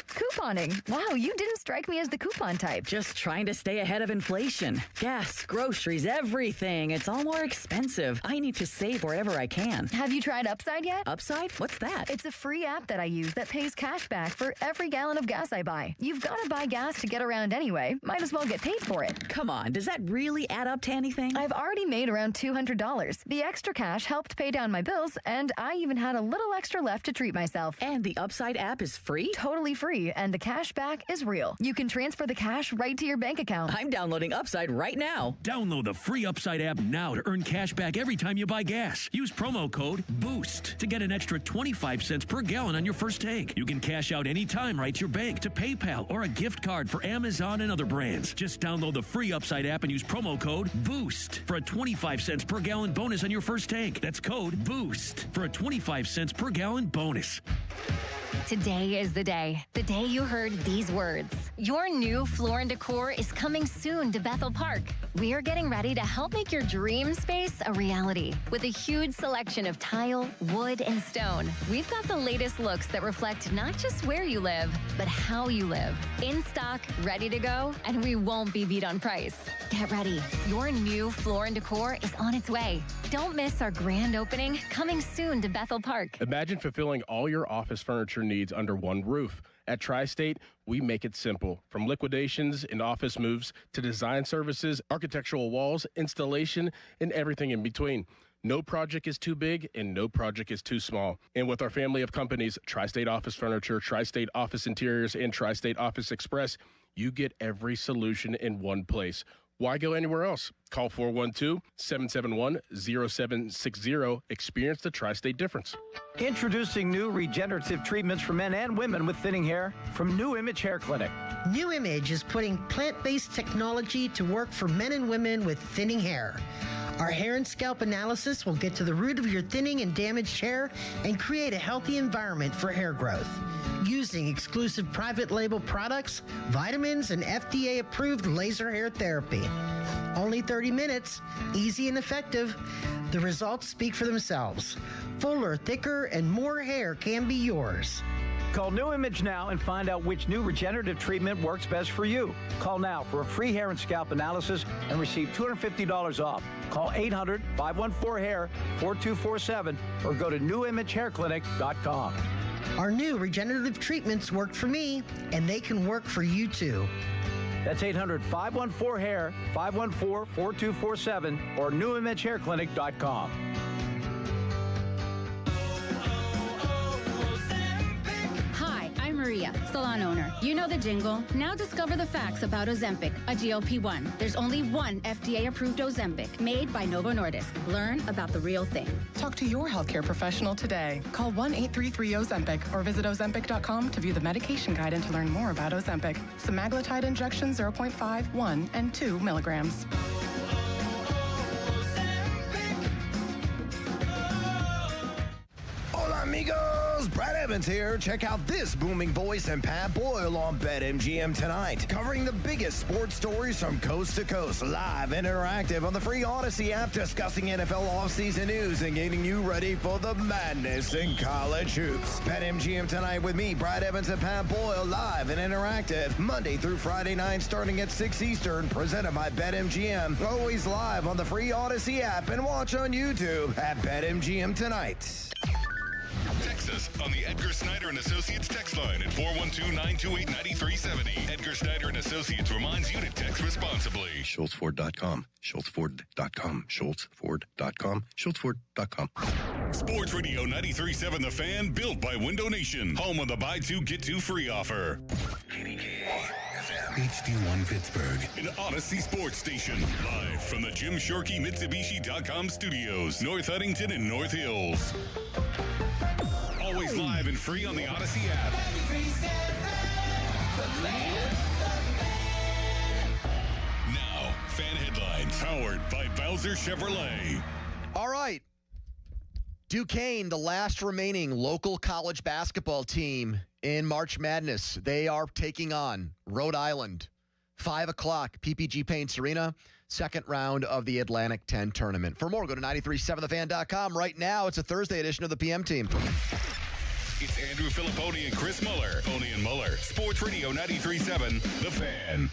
Couponing. Wow, you didn't strike me as the coupon type. Just trying to stay ahead of inflation. Gas, groceries, everything. It's all more expensive. I need to save wherever I can. Have you tried Upside yet? Upside? What's that? It's a free app that I use that pays cash back for every gallon of gas I buy. You've got to buy gas to get around anyway. Might as well get paid for it. Come on, does that really add up to anything? I've already made around $200. The extra extra cash helped pay down my bills, and I even had a little extra left to treat myself. And the Upside app is free? Totally free, and the cash back is real. You can transfer the cash right to your bank account. I'm downloading Upside right now. Download the free Upside app now to earn cash back every time you buy gas. Use promo code BOOST to get an extra 25 cents per gallon on your first tank. You can cash out anytime right to your bank, to PayPal, or a gift card for Amazon and other brands. Just download the free Upside app and use promo code BOOST for a 25 cents per gallon bonus on your first tank. That's code BOOST for a 25 cents per gallon bonus. Today is the day you heard these words. Your new Floor & Decor is coming soon to Bethel Park. We are getting ready to help make your dream space a reality. With a huge selection of tile, wood, and stone, we've got the latest looks that reflect not just where you live, but how you live. In stock, ready to go, and we won't be beat on price. Get ready. Your new Floor & Decor is on its way. Don't miss our grand opening, coming soon to Bethel Park. Imagine fulfilling all your office furniture needs under one roof. At Tri-State, we make it simple. From liquidations and office moves to design services, architectural walls, installation, and everything in between. No project is too big and no project is too small. And with our family of companies, Tri-State Office Furniture, Tri-State Office Interiors, and Tri-State Office Express, you get every solution in one place. Why go anywhere else? Call 412-771-0760. Experience the Tri-State difference. Introducing new regenerative treatments for men and women with thinning hair from New Image Hair Clinic. New Image is putting plant-based technology to work for men and women with thinning hair. Our hair and scalp analysis will get to the root of your thinning and damaged hair and create a healthy environment for hair growth. Using exclusive private label products, vitamins, and FDA-approved laser hair therapy. Only 30 minutes, easy and effective. The results speak for themselves. Fuller, thicker, and more hair can be yours. Call New Image now and find out which new regenerative treatment works best for you. Call now for a free hair and scalp analysis and receive $250 off. Call 800-514-HAIR 4247 or go to newimagehairclinic.com. Our new regenerative treatments worked for me, and they can work for you too. That's 800-514-HAIR 514-4247 or newimagehairclinic.com. Maria, salon owner. You know the jingle. Now discover the facts about Ozempic, a GLP-1. There's only one FDA-approved Ozempic made by Novo Nordisk. Learn about the real thing. Talk to your healthcare professional today. Call 1-833-OZEMPIC or visit Ozempic.com to view the medication guide and to learn more about Ozempic. Semaglutide injection 0.5, 1, and 2 milligrams. Hola, amigos. Brad Evans here. Check out this booming voice and Pat Boyle on BetMGM tonight. Covering the biggest sports stories from coast to coast. Live and interactive on the free Odyssey app, discussing NFL offseason news and getting you ready for the madness in college hoops. BetMGM tonight with me, Brad Evans and Pat Boyle, live and interactive. Monday through Friday night starting at 6 Eastern. Presented by BetMGM. Always live on the free Odyssey app and watch on YouTube at BetMGM tonight. Text us on the Edgar Snyder and Associates text line at 412-928-9370. Edgar Snyder and Associates reminds you to text responsibly. SchultzFord.com. SchultzFord.com. SchultzFord.com. SchultzFord.com. Sports Radio 93.7 The Fan, built by Window Nation. Home of the buy two, get two free offer. HD1 Pittsburgh. An Odyssey Sports Station. Live from the Jim Shorkey Mitsubishi.com studios. North Huntington and North Hills. Always live and free on the Odyssey app. Now, fan headlines powered by Bowser Chevrolet. All right. Duquesne, the last remaining local college basketball team in March Madness. They are taking on Rhode Island. 5 o'clock, PPG Paints Arena. Second round of the Atlantic 10 tournament. For more, go to 937thefan.com. Right now, it's a Thursday edition of the PM Team. It's Andrew Filipponi and Chris Muller. Pony and Muller. Sports Radio 93.7, The Fan.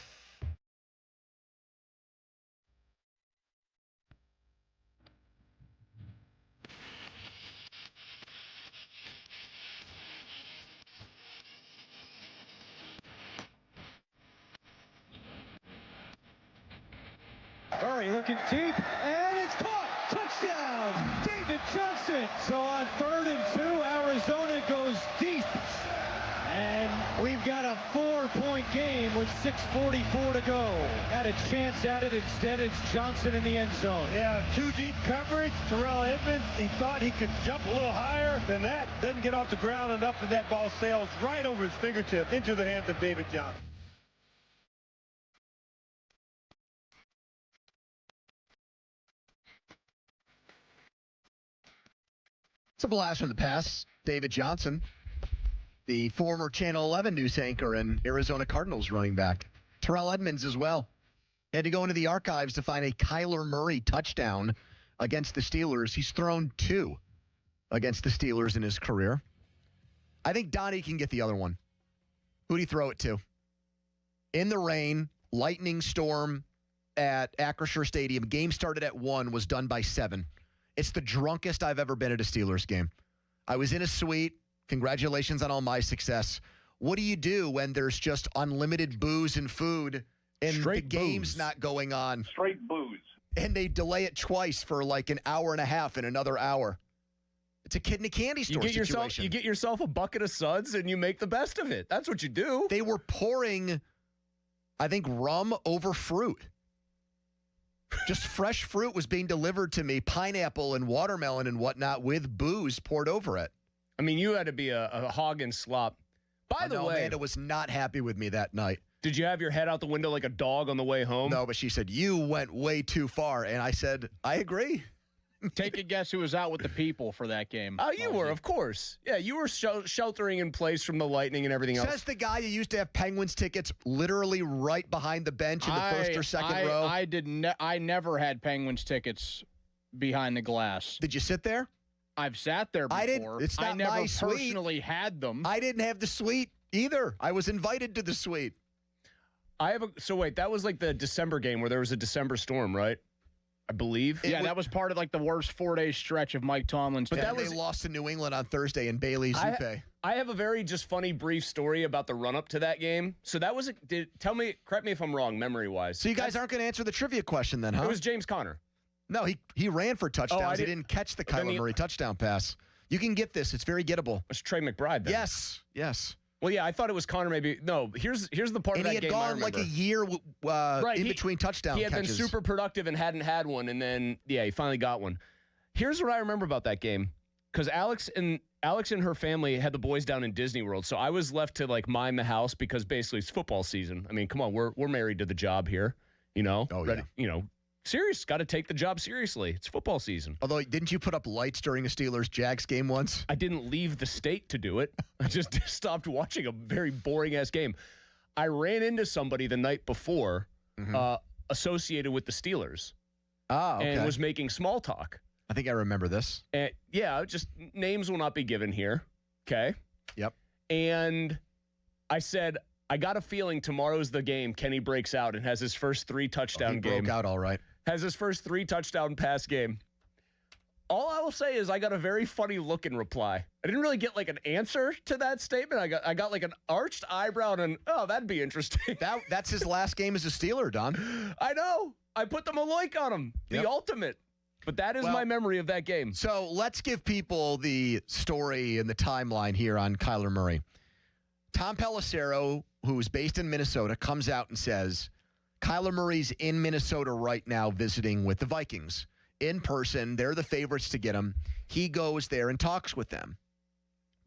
Murray looking deep, and it's caught. Touchdown, to Johnson. So on 3rd and 2, Arizona goes deep. And we've got a 4-point game with 6:44 to go. Got a chance at it. Instead, it's Johnson in the end zone. Yeah, 2 deep coverage. Terrell Edmonds, he thought he could jump a little higher than that. Doesn't get off the ground enough, and that ball sails right over his fingertip into the hands of David Johnson. It's a blast from the past. David Johnson, the former Channel 11 news anchor and Arizona Cardinals running back. Terrell Edmonds as well. Had to go into the archives to find a Kyler Murray touchdown against the Steelers. He's thrown 2 against the Steelers in his career. I think Donnie can get the other one. Who'd he throw it to? In the rain, lightning storm at Acrisure Stadium. Game started at 1, was done by 7. It's the drunkest I've ever been at a Steelers game. I was in a suite. Congratulations on all my success. What do you do when there's just unlimited booze and food and the game's not going on? Straight booze. And they delay it twice for like an hour and a half and another hour. It's a kid in a candy store situation. You get yourself a bucket of suds and you make the best of it. That's what you do. They were pouring, I think, rum over fruit. Just fresh fruit was being delivered to me, pineapple and watermelon and whatnot with booze poured over it. I mean, you had to be a hog and slop. By the way, Amanda was not happy with me that night. Did you have your head out the window like a dog on the way home? No, but she said, you went way too far. And I said, I agree. Take a guess who was out with the people for that game. Oh, you were, of course. Yeah, you were sheltering in place from the lightning and everything else. Says the guy who used to have Penguins tickets literally right behind the bench in the first or second row. I never had Penguins tickets behind the glass. Did you sit there? I've sat there before. I didn't. It's not I never my suite. personally had them. I didn't have the suite either. I was invited to the suite. So wait, that was like the December game where there was a December storm, right? I believe. Yeah, that was part of like the worst 4-day stretch of Mike Tomlin's. But they lost to New England on Thursday in Bailey Zuppe. I have a very just funny brief story about the run-up to that game. So that was correct me if I'm wrong, memory-wise. So you guys aren't going to answer the trivia question then, huh? It was James Conner. No, he ran for touchdowns. He didn't catch the Kyler Murray touchdown pass. You can get this. It's very gettable. It's Trey McBride then. Yes. Well, yeah, I thought it was Connor maybe. No, here's the part of that game I remember. And he had gone like a year in between touchdown catches. He had been super productive and hadn't had one, and then, he finally got one. Here's what I remember about that game, because Alex and her family had the boys down in Disney World, so I was left to, like, mime the house because basically it's football season. I mean, come on, we're married to the job here, you know? Oh, ready, yeah. You know, serious, got to take the job seriously. It's football season. Although, didn't you put up lights during a Steelers-Jags game once? I didn't leave the state to do it. I just stopped watching a very boring-ass game. I ran into somebody the night before associated with the Steelers. Okay. And was making small talk. I think I remember this. And, just names will not be given here. Okay? Yep. And I said, I got a feeling tomorrow's the game Kenny breaks out and has his first 3 touchdown game. He broke out all right. Has his first 3 touchdown pass game. All I will say is I got a very funny look in reply. I didn't really get like an answer to that statement. I got like an arched eyebrow and that'd be interesting. That's his last game as a Steeler, Don. I know. I put the Maloik on him. The ultimate. But that is my memory of that game. So let's give people the story and the timeline here on Kyler Murray. Tom Pelissero, who's based in Minnesota, comes out and says, Kyler Murray's in Minnesota right now visiting with the Vikings. In person, they're the favorites to get him. He goes there and talks with them.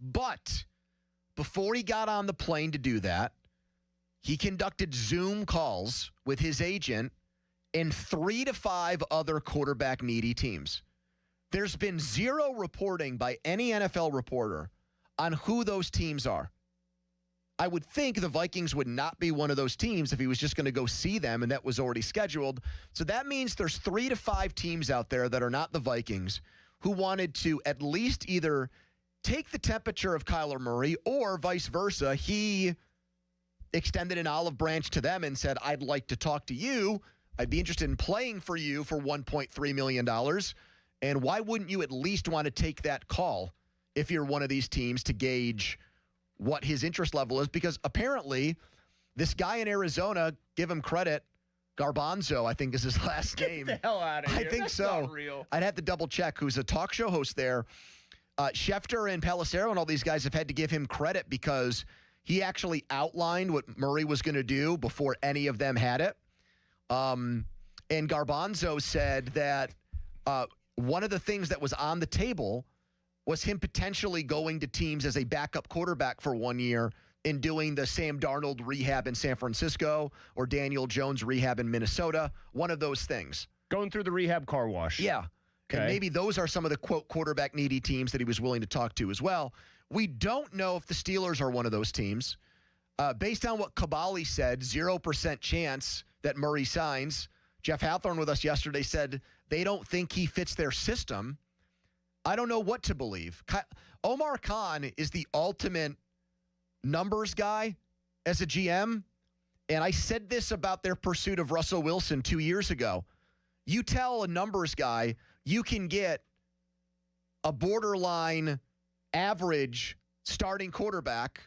But before he got on the plane to do that, he conducted Zoom calls with his agent and 3 to 5 other quarterback-needy teams. There's been 0 reporting by any NFL reporter on who those teams are. I would think the Vikings would not be one of those teams if he was just going to go see them, and that was already scheduled. So that means there's 3 to 5 teams out there that are not the Vikings who wanted to at least either take the temperature of Kyler Murray or vice versa. He extended an olive branch to them and said, I'd like to talk to you. I'd be interested in playing for you for $1.3 million. And why wouldn't you at least want to take that call if you're one of these teams to gauge what his interest level is? Because apparently this guy in Arizona, give him credit, Garbanzo, I think, is his last name. Get the hell out of here. I think That's so. Not real. I'd have to double check. Who's a talk show host there? Schefter and Pelissero and all these guys have had to give him credit because he actually outlined what Murray was going to do before any of them had it. And Garbanzo said that one of the things that was on the table was him potentially going to teams as a backup quarterback for 1 year and doing the Sam Darnold rehab in San Francisco or Daniel Jones rehab in Minnesota. One of those things. Going through the rehab car wash. Yeah. Okay. And maybe those are some of the, quote, quarterback needy teams that he was willing to talk to as well. We don't know if the Steelers are one of those teams. Based on what Kabali said, 0% chance that Murray signs. Jeff Hathorn with us yesterday said they don't think he fits their system. I don't know what to believe. Omar Khan is the ultimate numbers guy as a GM. And I said this about their pursuit of Russell Wilson 2 years ago. You tell a numbers guy you can get a borderline average starting quarterback.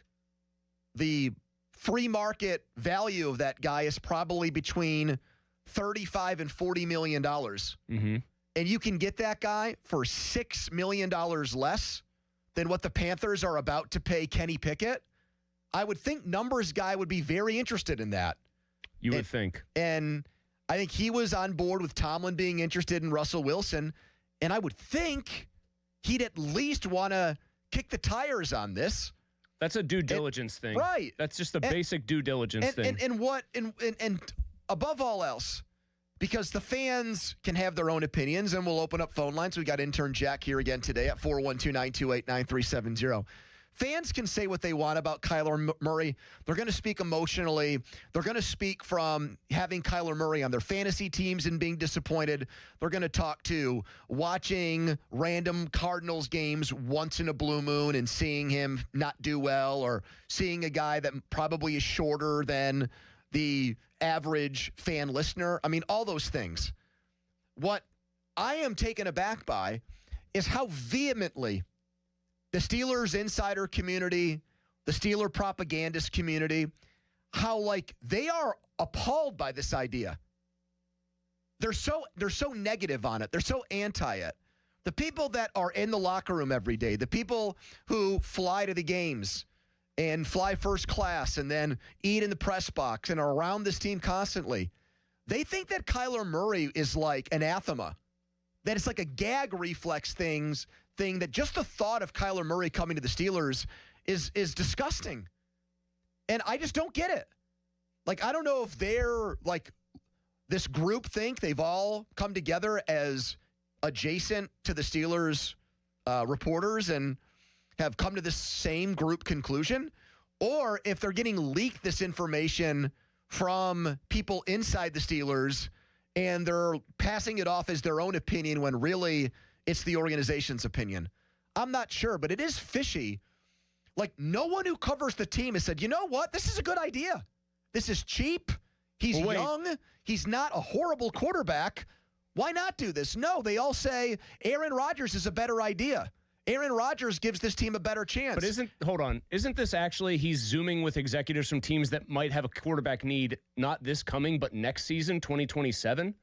The free market value of that guy is probably between $35 and $40 million. Mm-hmm. And you can get that guy for $6 million less than what the Panthers are about to pay Kenny Pickett. I would think numbers guy would be very interested in that. You would think. And I think he was on board with Tomlin being interested in Russell Wilson. And I would think he'd at least want to kick the tires on this. That's a due diligence thing. Right. That's just a basic due diligence thing. And above all else, because the fans can have their own opinions, and we'll open up phone lines. We got intern Jack here again today at 412-928-9370. Fans can say what they want about Kyler Murray. They're going to speak emotionally. They're going to speak from having Kyler Murray on their fantasy teams and being disappointed. They're going to talk to watching random Cardinals games once in a blue moon and seeing him not do well, or seeing a guy that probably is shorter than the average fan listener. I mean, all those things. What I am taken aback by is how vehemently the Steelers insider community, the Steeler propagandist community, how they are appalled by this idea. They're so negative on it. They're so anti it. The people that are in the locker room every day, the people who fly to the games and fly first class and then eat in the press box and are around this team constantly, they think that Kyler Murray is like anathema, that it's like a gag reflex thing that just the thought of Kyler Murray coming to the Steelers is disgusting. And I just don't get it. I don't know if they're this group think they've all come together as adjacent to the Steelers reporters and have come to the same group conclusion, or if they're getting leaked this information from people inside the Steelers and they're passing it off as their own opinion when really it's the organization's opinion. I'm not sure, but it is fishy. No one who covers the team has said, you know what? This is a good idea. This is cheap. He's young. He's not a horrible quarterback. Why not do this? No, they all say Aaron Rodgers is a better idea. Aaron Rodgers gives this team a better chance. But isn't this actually, he's zooming with executives from teams that might have a quarterback need, not this coming, but next season, 2027?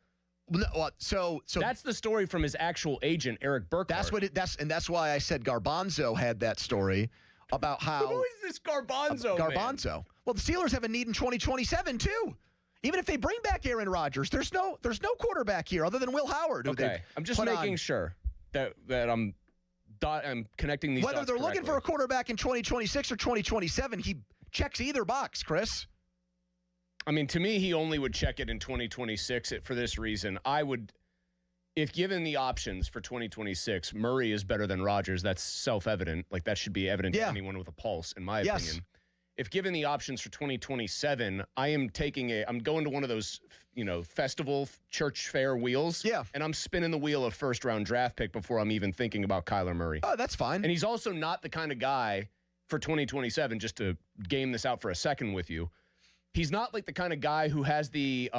So that's the story from his actual agent, Eric Burkhardt. That's why I said Garbanzo had that story about how. Who is this Garbanzo? Garbanzo. Man? Well, the Steelers have a need in 2027 too. Even if they bring back Aaron Rodgers, there's no quarterback here other than Will Howard. Okay, I'm just making sure that I'm connecting these. Whether they're looking for a quarterback in 2026 or 2027, he checks either box, Chris. I mean, to me, he only would check it in 2026 for this reason. I would, if given the options for 2026, Murray is better than Rodgers. That's self-evident. That should be evident to anyone with a pulse, in my opinion. If given the options for 2027, I'm going to one of those, festival church fair wheels. Yeah. And I'm spinning the wheel of first-round draft pick before I'm even thinking about Kyler Murray. Oh, that's fine. And he's also not the kind of guy for 2027, just to game this out for a second with you. He's not the kind of guy who has the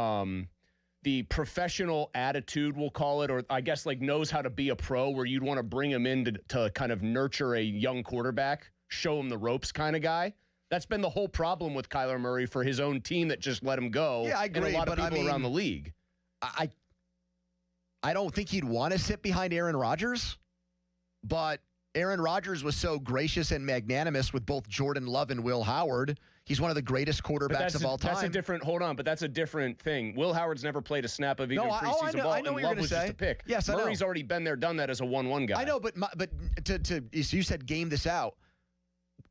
professional attitude, we'll call it, or I guess knows how to be a pro, where you'd want to bring him in to kind of nurture a young quarterback, show him the ropes kind of guy. That's been the whole problem with Kyler Murray for his own team that just let him go. Yeah, I agree. And a lot of people around the league. I don't think he'd want to sit behind Aaron Rodgers, but Aaron Rodgers was so gracious and magnanimous with both Jordan Love and Will Howard. He's one of the greatest quarterbacks of all time. That's a different, hold on, but that's a different thing. Will Howard's never played a snap of either preseason ball, I know and what Love was say. just a pick. Yes, I know. Murray's already been there, done that as a 1-1 guy. I know, but you said game this out.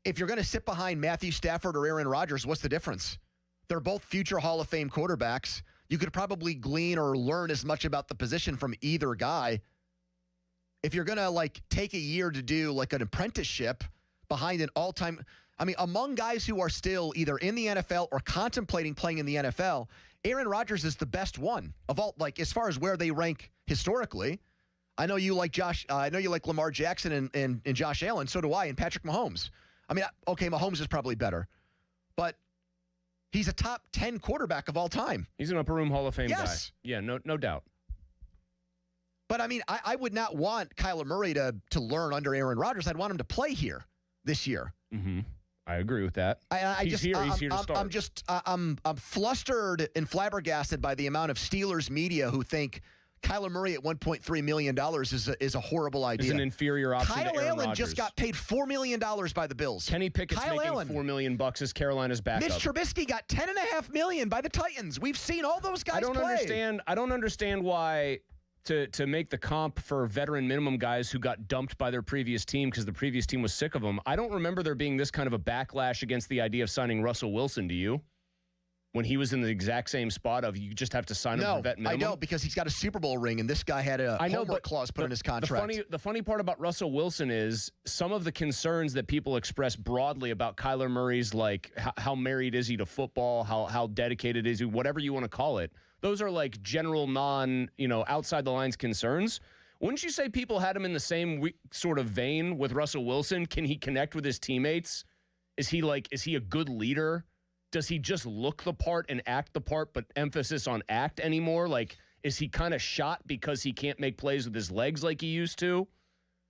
If you're going to sit behind Matthew Stafford or Aaron Rodgers, what's the difference? They're both future Hall of Fame quarterbacks. You could probably glean or learn as much about the position from either guy. If you're going to take a year to do an apprenticeship behind an all-time, among guys who are still either in the NFL or contemplating playing in the NFL, Aaron Rodgers is the best one of all, as far as where they rank historically. I know you like Lamar Jackson and Josh Allen. So do I, and Patrick Mahomes. Okay, Mahomes is probably better, but he's a top 10 quarterback of all time. He's an upper room Hall of Fame guy. Yeah, no doubt. But I would not want Kyler Murray to learn under Aaron Rodgers. I'd want him to play here this year. Mm-hmm. I agree with that. He's here to start. I'm flustered and flabbergasted by the amount of Steelers media who think Kyler Murray at $1.3 million is a horrible idea. Is an inferior option to Aaron Kyle Allen Rodgers. just got paid $4 million by the Bills. Kenny Pickett's making $4 million as Carolina's backup. Mitch Trubisky got $10.5 million by the Titans. We've seen all those guys play. I don't understand why to make the comp for veteran minimum guys who got dumped by their previous team because the previous team was sick of them. I don't remember there being this kind of a backlash against the idea of signing Russell Wilson, do you? When he was in the exact same spot of you just have to sign him for vet minimum? I don't, because he's got a Super Bowl ring, and this guy had a homework clause put in his contract. The funny part about Russell Wilson is some of the concerns that people express broadly about Kyler Murray's, how married is he to football, how dedicated is he, whatever you want to call it. Those are general outside the lines concerns. Wouldn't you say people had him in the same sort of vein with Russell Wilson? Can he connect with his teammates? Is he a good leader? Does he just look the part and act the part, but emphasis on act anymore? Is he kind of shot because he can't make plays with his legs like he used to?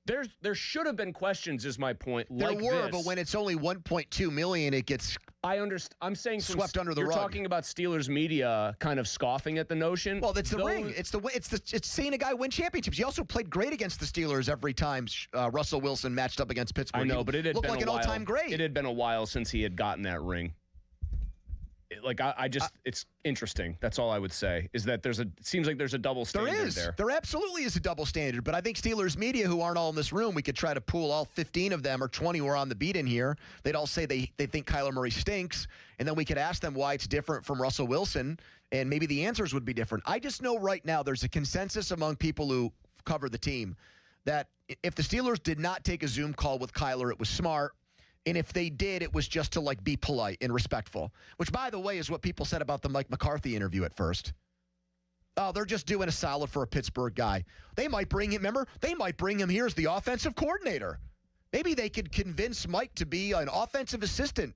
There should have been questions, is my point. There were, but when it's only $1.2 million, it gets I'm saying swept under the rug. You're talking about Steelers media kind of scoffing at the notion. Well, it's the ring. It's seeing a guy win championships. He also played great against the Steelers every time Russell Wilson matched up against Pittsburgh. I know, but it had looked been like an all-time great. It had been a while since he had gotten that ring. It's interesting. That's all I would say, is that it seems like there's a double standard there. There absolutely is a double standard, but I think Steelers media, who aren't all in this room, we could try to pool all 15 of them or 20 who are on the beat in here. They'd all say they think Kyler Murray stinks, and then we could ask them why it's different from Russell Wilson, and maybe the answers would be different. I just know right now there's a consensus among people who cover the team that if the Steelers did not take a Zoom call with Kyler, it was smart. And if they did, it was just to be polite and respectful, which, by the way, is what people said about the Mike McCarthy interview at first. Oh, they're just doing a solid for a Pittsburgh guy. They might bring him, remember? They might bring him here as the offensive coordinator. Maybe they could convince Mike to be an offensive assistant.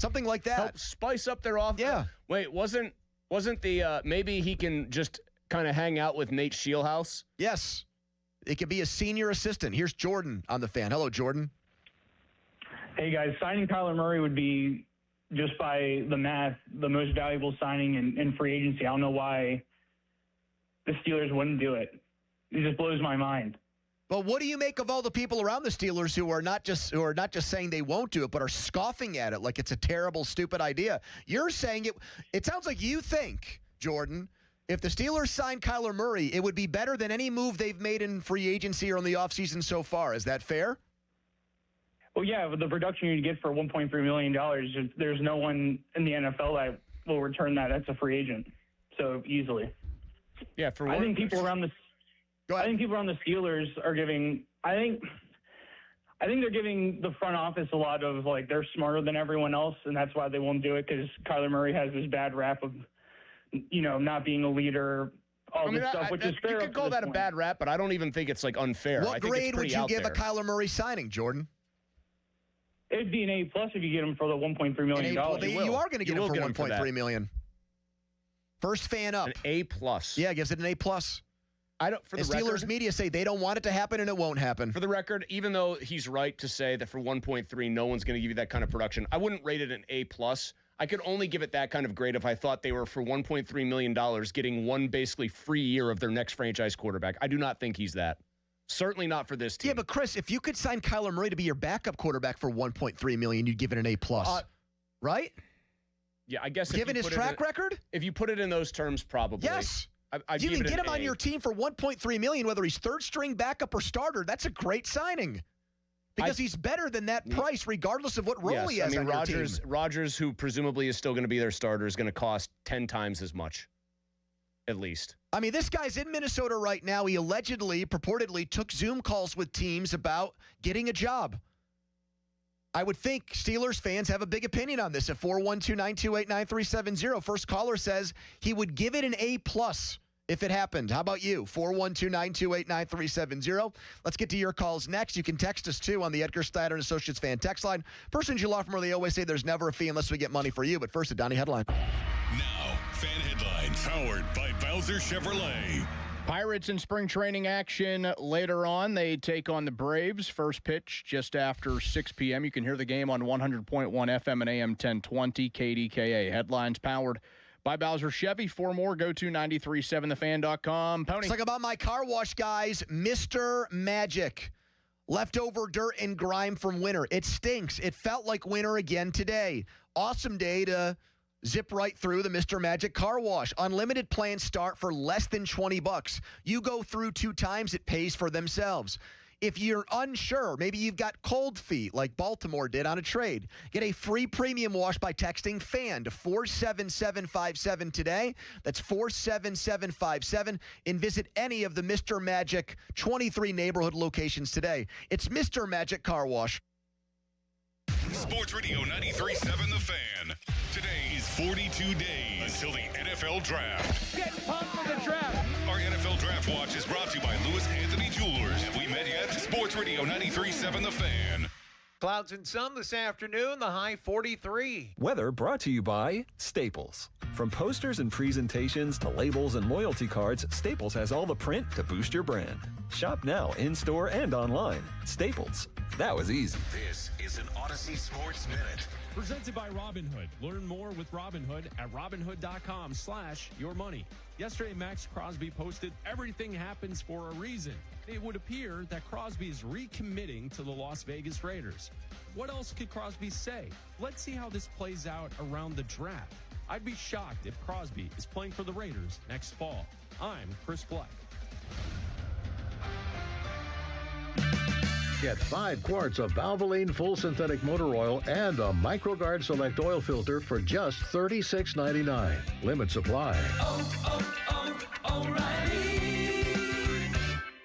Something like that. Help spice up their offense. Yeah. Wait, wasn't the maybe he can just kind of hang out with Nate Scheelhaus? Yes. It could be a senior assistant. Here's Jordan on the fan. Hello, Jordan. Hey, guys, signing Kyler Murray would be, just by the math, the most valuable signing in free agency. I don't know why the Steelers wouldn't do it. It just blows my mind. But what do you make of all the people around the Steelers who are not just saying they won't do it, but are scoffing at it like it's a terrible, stupid idea? You're saying it sounds like you think, Jordan, if the Steelers signed Kyler Murray, it would be better than any move they've made in free agency or in the offseason so far. Is that fair? Well, yeah, with the production you get for $1.3 million, there's no one in the NFL that will return that. That's a free agent so easily. Yeah, I think people around the Steelers are giving. I think they're giving the front office a lot of they're smarter than everyone else, and that's why they won't do it, because Kyler Murray has this bad rap of not being a leader. All this stuff, which is fair. You could call that a bad rap, but I don't even think it's unfair. What grade would you give a Kyler Murray signing, Jordan? It'd be an A+ if you get him for the $1.3 million. You are going to get him for $1.3 million. First fan up. An A+. Yeah, gives it an A+. Steelers media say they don't want it to happen and it won't happen. For the record, even though he's right to say that for 1.3, no one's going to give you that kind of production, I wouldn't rate it an A+. I could only give it that kind of grade if I thought they were, for $1.3 million, getting one basically free year of their next franchise quarterback. I do not think he's that. Certainly not for this team. Yeah, but Chris, if you could sign Kyler Murray to be your backup quarterback for $1.3 million, you'd give it an A+. Right? Yeah, I guess. Given his track record? If you put it in those terms, probably. Yes. I'd you give can it get an him on A. your team for $1.3 million, whether he's third-string backup or starter. That's a great signing. Because he's better than that price, regardless of what role he has on your team. Rodgers, who presumably is still going to be their starter, is going to cost 10 times as much, at least. I mean, this guy's in Minnesota right now. He purportedly took Zoom calls with teams about getting a job. I would think Steelers fans have a big opinion on this at 412-928-9370. First caller says he would give it an A+ if it happened. How about you? 412-928-9370. Let's get to your calls next. You can text us, too, on the Edgar Steiner & Associates fan text line. Persons you love from where they always say there's never a fee unless we get money for you. But first, a Donnie headline. Now, fan headlines powered by Bowser Chevrolet. Pirates in spring training action later on. They take on the Braves. First pitch just after 6 p.m. You can hear the game on 100.1 FM and AM 1020 KDKA. Headlines powered by Bowser Chevy. For more, go to 937thefan.com. Pony. It's like about my car wash, guys. Mr. Magic. Leftover dirt and grime from winter. It stinks. It felt like winter again today. Awesome day to zip right through the Mr. Magic car wash. Unlimited plans start for less than $20. You go through 2 times, it pays for themselves. If you're unsure, maybe you've got cold feet like Baltimore did on a trade, get a free premium wash by texting FAN to 47757 today. That's 47757. And visit any of the Mr. Magic 23 neighborhood locations today. It's Mr. Magic Car Wash. Sports Radio 93.7 The Fan. Today is 42 days until the NFL Draft. Get pumped for the draft. Our NFL Draft Watch is brought to you by Lewis Anthony Jewelers. Have we met yet? Sports Radio 93.7 The Fan. Clouds and sun this afternoon, the high 43. Weather brought to you by Staples. From posters and presentations to labels and loyalty cards, Staples has all the print to boost your brand. Shop now in-store and online. Staples. That was easy. This is an Odyssey Sports Minute. Presented by Robinhood. Learn more with Robinhood at Robinhood.com/yourmoney. Yesterday, Max Crosby posted, "Everything happens for a reason." It would appear that Crosby is recommitting to the Las Vegas Raiders. What else could Crosby say? Let's see how this plays out around the draft. I'd be shocked if Crosby is playing for the Raiders next fall. I'm Chris Black. Get 5 quarts of Valvoline full synthetic motor oil and a MicroGuard Select oil filter for just $36.99. Limit supply. O'Reilly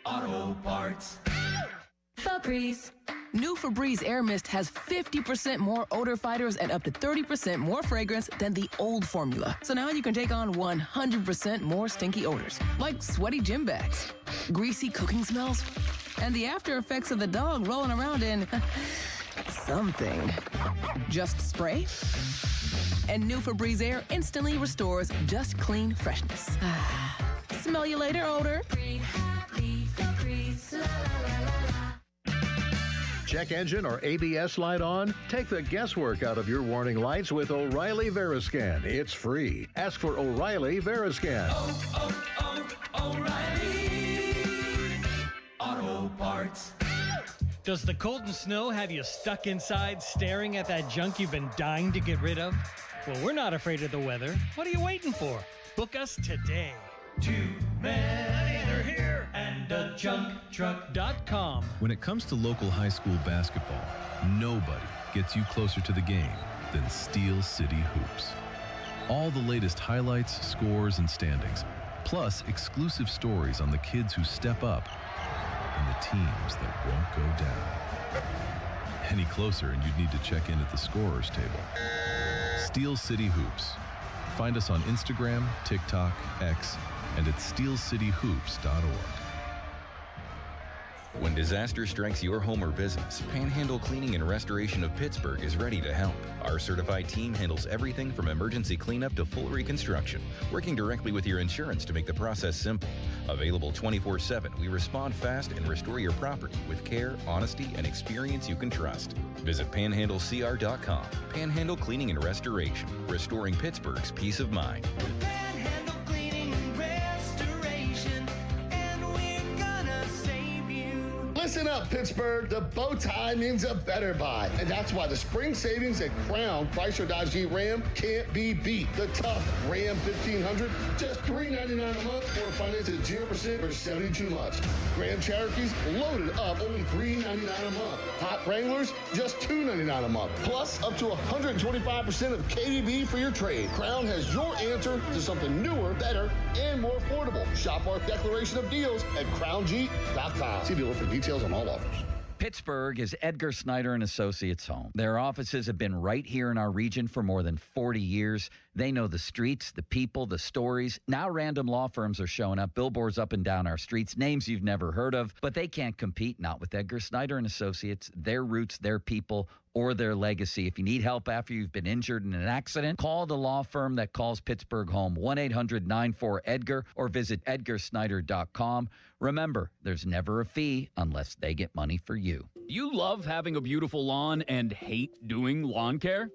Auto Parts. Febreze. New Febreze Air Mist has 50% more odor fighters and up to 30% more fragrance than the old formula. So now you can take on 100% more stinky odors, like sweaty gym bags, greasy cooking smells, and the after effects of the dog rolling around in something. Just spray, and new Febreze Air instantly restores just clean freshness. Smell you later, odor. Check engine or ABS light on? Take the guesswork out of your warning lights with O'Reilly Veriscan. It's free. Ask for O'Reilly Veriscan. O'Reilly Auto Parts. Does the cold and snow have you stuck inside staring at that junk you've been dying to get rid of? Well, we're not afraid of the weather. What are you waiting for? Book us today. Too many are here and a junk truck.com. When it comes to local high school basketball, nobody gets you closer to the game than Steel City Hoops. All the latest highlights, scores, and standings, plus exclusive stories on the kids who step up and the teams that won't go down. Any closer and you'd need to check in at the scorer's table. Steel City Hoops. Find us on Instagram, TikTok, X, and at steelcityhoops.org. When disaster strikes your home or business, Panhandle Cleaning and Restoration of Pittsburgh is ready to help. Our certified team handles everything from emergency cleanup to full reconstruction, working directly with your insurance to make the process simple. Available 24/7, we respond fast and restore your property with care, honesty, and experience you can trust. Visit panhandlecr.com. Panhandle Cleaning and Restoration, restoring Pittsburgh's peace of mind. Panhandle Cleaning and Restoration, and we're gonna save you. Listen up, Pittsburgh. The bow tie means a better buy. And that's why the spring savings at Crown Chrysler Dodge Jeep Ram can't be beat. The tough Ram 1500, just $399 a month or finance at 0% for 72 months. Grand Cherokees loaded up, only $399 a month. Hot Wranglers, just $299 a month. Plus, up to 125% of KDB for your trade. Crown has your answer to something newer, better, and more affordable. Shop our declaration of deals at crownjeep.com. See dealer for details on all offers. Pittsburgh is Edgar Snyder and Associates' home. Their offices have been right here in our region for more than 40 years. They know the streets, the people, the stories. Now random law firms are showing up, billboards up and down our streets, names you've never heard of, but they can't compete, not with Edgar Snyder and Associates, their roots, their people, or their legacy. If you need help after you've been injured in an accident, call the law firm that calls Pittsburgh home, 1-800-94-EDGAR, or visit edgarsnyder.com. Remember, there's never a fee unless they get money for you. You love having a beautiful lawn and hate doing lawn care?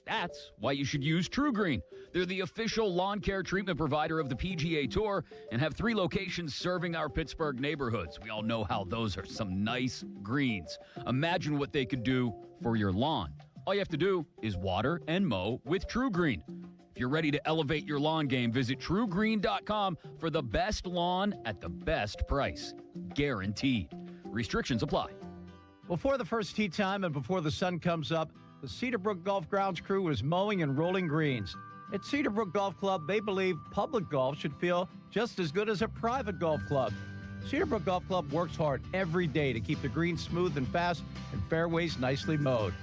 That's why you should use True Green. They're the official lawn care treatment provider of the PGA Tour and have 3 locations serving our Pittsburgh neighborhoods. We all know how those are some nice greens. Imagine what they could do for your lawn. All you have to do is water and mow with True Green. If you're ready to elevate your lawn game, visit TrueGreen.com for the best lawn at the best price. Guaranteed. Restrictions apply. Before the first tee time and before the sun comes up, the Cedarbrook Golf Grounds crew is mowing and rolling greens. At Cedarbrook Golf Club, they believe public golf should feel just as good as a private golf club. Cedarbrook Golf Club works hard every day to keep the greens smooth and fast and fairways nicely mowed.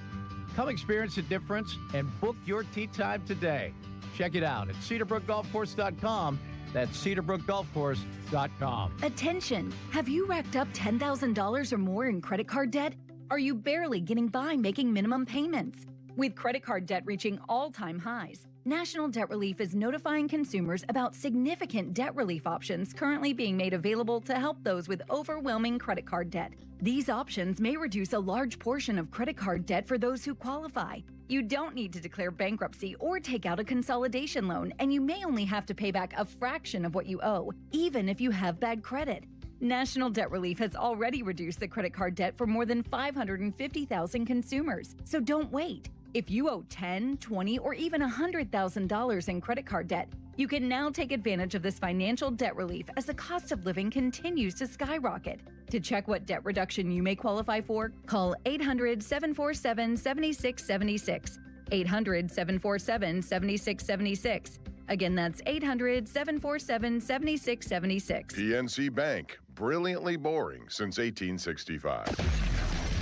Come experience the difference and book your tee time today. Check it out at cedarbrookgolfcourse.com. That's cedarbrookgolfcourse.com. Attention! Have you racked up $10,000 or more in credit card debt? Are you barely getting by making minimum payments? With credit card debt reaching all-time highs, National Debt Relief is notifying consumers about significant debt relief options currently being made available to help those with overwhelming credit card debt. These options may reduce a large portion of credit card debt for those who qualify. You don't need to declare bankruptcy or take out a consolidation loan, and you may only have to pay back a fraction of what you owe, even if you have bad credit. National Debt Relief has already reduced the credit card debt for more than 550,000 consumers, so don't wait. If you owe $10,000, $20,000, or even $100,000 in credit card debt, you can now take advantage of this financial debt relief as the cost of living continues to skyrocket. To check what debt reduction you may qualify for, call 800-747-7676. 800-747-7676. Again, that's 800-747-7676. PNC Bank, brilliantly boring since 1865.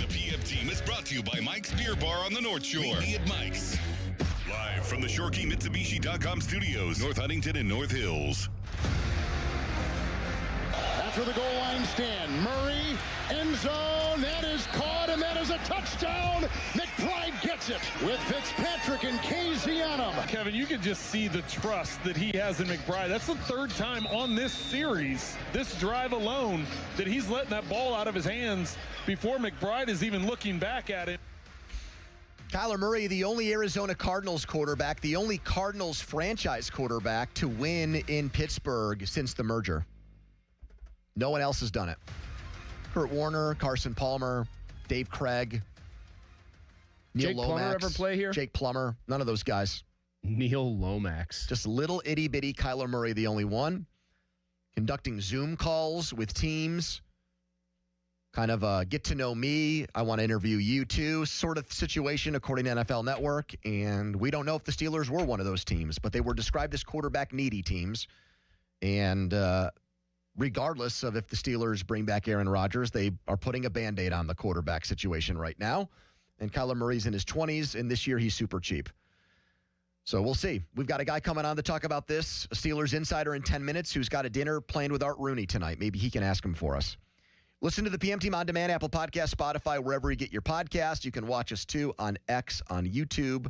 The PM team is brought to you by Mike's Beer Bar on the North Shore. Meet me at Mike's. Live from the ShoreKeyMitsubishi.com studios, North Huntington and North Hills. After the goal line stand, Murray, end zone, that is caught, and that is a touchdown. McBride gets it with Fitzpatrick and Casey on him. Kevin, you can just see the trust that he has in McBride. That's the 3rd time on this series, this drive alone, that he's letting that ball out of his hands before McBride is even looking back at it. Kyler Murray, the only Arizona Cardinals quarterback, the only Cardinals franchise quarterback to win in Pittsburgh since the merger. No one else has done it. Kurt Warner, Carson Palmer, Dave Craig, Neil Jake Lomax. Plummer ever play here? Jake Plummer. None of those guys. Neil Lomax. Just little itty-bitty Kyler Murray, the only one. Conducting Zoom calls with teams. Kind of get to know me. I want to interview you too. Sort of situation according to NFL Network. And we don't know if the Steelers were one of those teams, but they were described as quarterback-needy teams. And regardless of if the Steelers bring back Aaron Rodgers, they are putting a Band-Aid on the quarterback situation right now. And Kyler Murray's in his 20s, and this year he's super cheap. So we'll see. We've got a guy coming on to talk about this, a Steelers insider in 10 minutes who's got a dinner planned with Art Rooney tonight. Maybe he can ask him for us. Listen to the PM Team On Demand, Apple Podcast, Spotify, wherever you get your podcast. You can watch us, too, on X, on YouTube.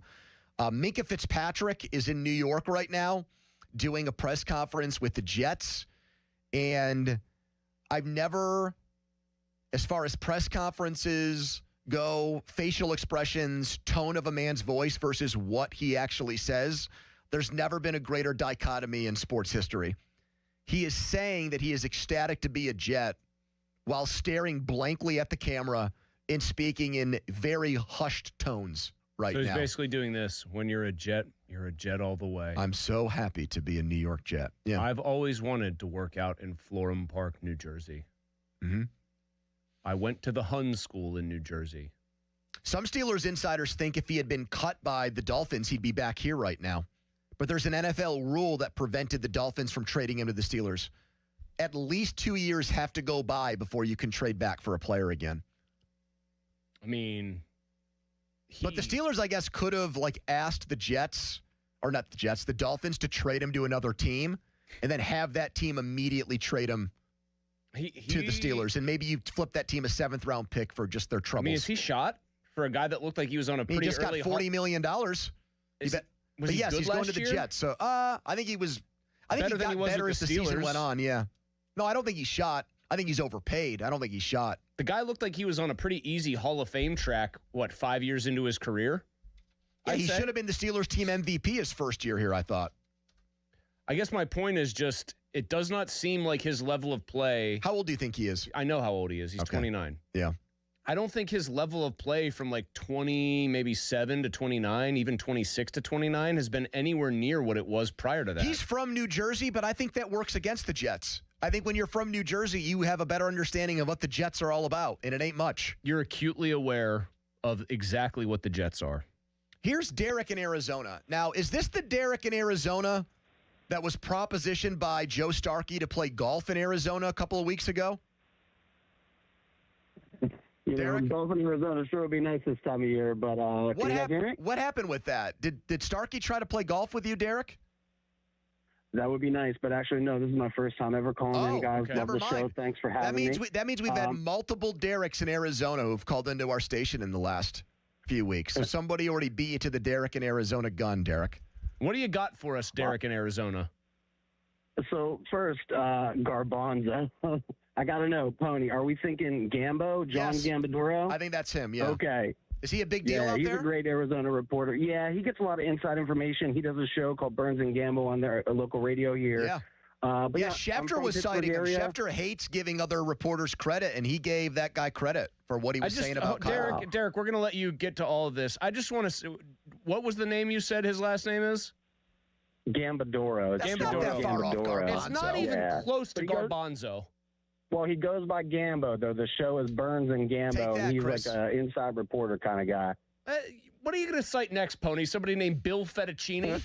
Minkah Fitzpatrick is in New York right now doing a press conference with the Jets. And I've never, as far as press conferences go, facial expressions, tone of a man's voice versus what he actually says, there's never been a greater dichotomy in sports history. He is saying that he is ecstatic to be a Jet while staring blankly at the camera and speaking in very hushed tones right now. So he's basically doing this. When you're a Jet all the way. I'm so happy to be a New York Jet. Yeah. I've always wanted to work out in Florham Park, New Jersey. Mm-hmm. I went to the Hun School in New Jersey. Some Steelers insiders think if he had been cut by the Dolphins, he'd be back here right now. But there's an NFL rule that prevented the Dolphins from trading him to the Steelers. At least 2 years have to go by before you can trade back for a player again. I mean, but the Steelers, I guess, could have asked the Jets, or not the Jets, the Dolphins to trade him to another team and then have that team immediately trade him to the Steelers. And maybe you flip that team a 7th-round pick for just their troubles. I mean, is he shot for a guy that looked like he was on a pretty He just got early $40 million. Was But he yes, good he's going last to the year? Jets. So I think he was. I think Better he than got he was better with as the the season Steelers. went on. Yeah. No, I don't think he shot. I think he's overpaid. I don't think he shot. The guy looked like he was on a pretty easy Hall of Fame track, 5 years into his career? Yeah, he should have been the Steelers team MVP his first year here, I thought. I guess my point is just, it does not seem like his level of play. How old do you think he is? I know how old he is. He's 29. Yeah. I don't think his level of play from 20, maybe 7 to 29, even 26 to 29 has been anywhere near what it was prior to that. He's from New Jersey, but I think that works against the Jets. I think when you're from New Jersey, you have a better understanding of what the Jets are all about, and it ain't much. You're acutely aware of exactly what the Jets are. Here's Derek in Arizona. Now, is this the Derek in Arizona that was propositioned by Joe Starkey to play golf in Arizona a couple of weeks ago? Derek? Golf in Arizona sure would be nice this time of year, but what happened with that? Did Starkey try to play golf with you, Derek? That would be nice, but actually, no, this is my first time ever calling in, guys. Love the show. Thanks for having me. That means we've had multiple Dereks in Arizona who've called into our station in the last few weeks. So somebody already beat you to the Derek in Arizona gun, Derek. What do you got for us, Derek in Arizona? So first, Garbanza. I got to know, Pony, are we thinking Gambo, John Gambadoro? I think that's him, yeah. Okay. Is he a big deal out there? He's a great Arizona reporter. Yeah, he gets a lot of inside information. He does a show called Burns and Gambo on their local radio here. Yeah. But Schefter was citing him. Schefter hates giving other reporters credit, and he gave that guy credit for what he was saying about Kyle. Derek, we're going to let you get to all of this. I just want to what was the name you said his last name is? Gambadoro. That's not that far off Garbanzo. It's not even close to Garbanzo. Well, he goes by Gambo, though. The show is Burns and Gambo, and he's Chris. like an inside reporter kind of guy. What are you going to cite next, Pony? Somebody named Bill Fettuccine?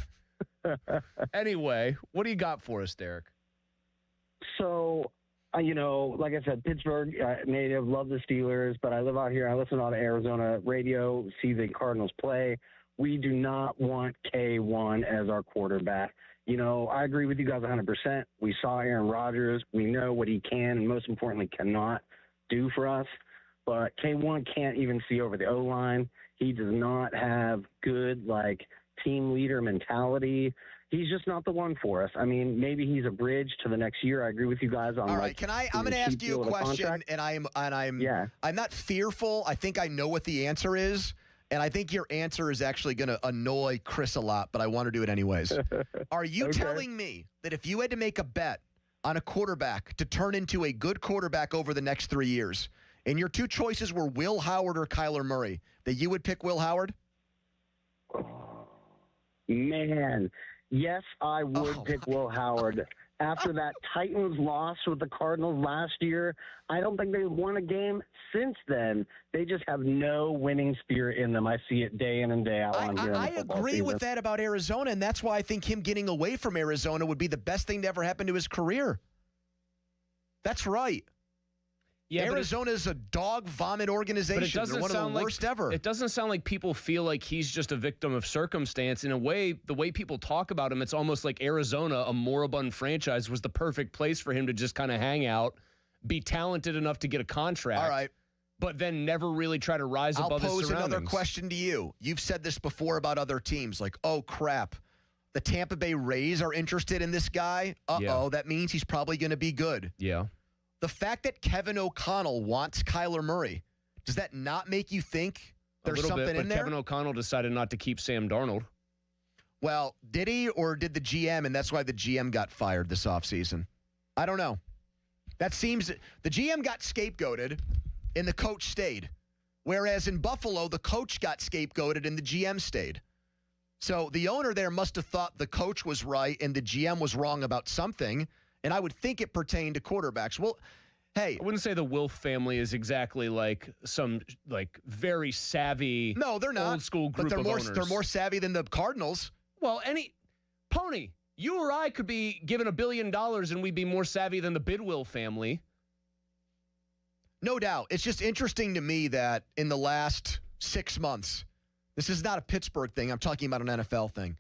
Anyway, what do you got for us, Derek? So, like I said, Pittsburgh native, love the Steelers, but I live out here. I listen to a lot of Arizona radio, see the Cardinals play. We do not want K1 as our quarterback. I agree with you guys 100%. We saw Aaron Rodgers. We know what he can and, most importantly, cannot do for us. But K1 can't even see over the O-line. He does not have good, team leader mentality. He's just not the one for us. I mean, maybe he's a bridge to the next year. I agree with you guys on. All right, I'm going to ask you a question, and I'm not fearful. I think I know what the answer is, and I think your answer is actually going to annoy Chris a lot, but I want to do it anyways. Are you telling me that if you had to make a bet on a quarterback to turn into a good quarterback over the next 3 years, and your two choices were Will Howard or Kyler Murray, that you would pick Will Howard? Man, yes, I would pick Will Howard. After that Titans loss with the Cardinals last year, I don't think they've won a game since then. They just have no winning spirit in them. I see it day in and day out on here. I agree with that about Arizona, and that's why I think him getting away from Arizona would be the best thing to ever happen to his career. That's right. Yeah, Arizona's a dog vomit organization. They're one of the worst ever. It doesn't sound like people feel like he's just a victim of circumstance. In a way, the way people talk about him, it's almost like Arizona, a moribund franchise, was the perfect place for him to just kind of hang out be talented enough to get a contract. All right. But then never really try to rise above his surroundings. I'll pose another question to you. You've said this before about other teams, like, oh, crap, the Tampa Bay Rays are interested in this guy. That means he's probably going to be good. Yeah. The fact that Kevin O'Connell wants Kyler Murray, does that not make you think there's something in there? Kevin O'Connell decided not to keep Sam Darnold. Well, did he, or did the GM, and that's why the GM got fired this offseason? I don't know. That seems the GM got scapegoated and the coach stayed. Whereas in Buffalo, the coach got scapegoated and the GM stayed. So the owner there must have thought the coach was right and the GM was wrong about something. And I would think it pertained to quarterbacks. Well, hey. I wouldn't say the Wilf family is exactly like some very savvy they're not. old school group of owners. They're more savvy than the Cardinals. Well, Pony, you or I could be given $1 billion and we'd be more savvy than the Bidwill family. No doubt. It's just interesting to me that in the last 6 months, this is not a Pittsburgh thing. I'm talking about an NFL thing.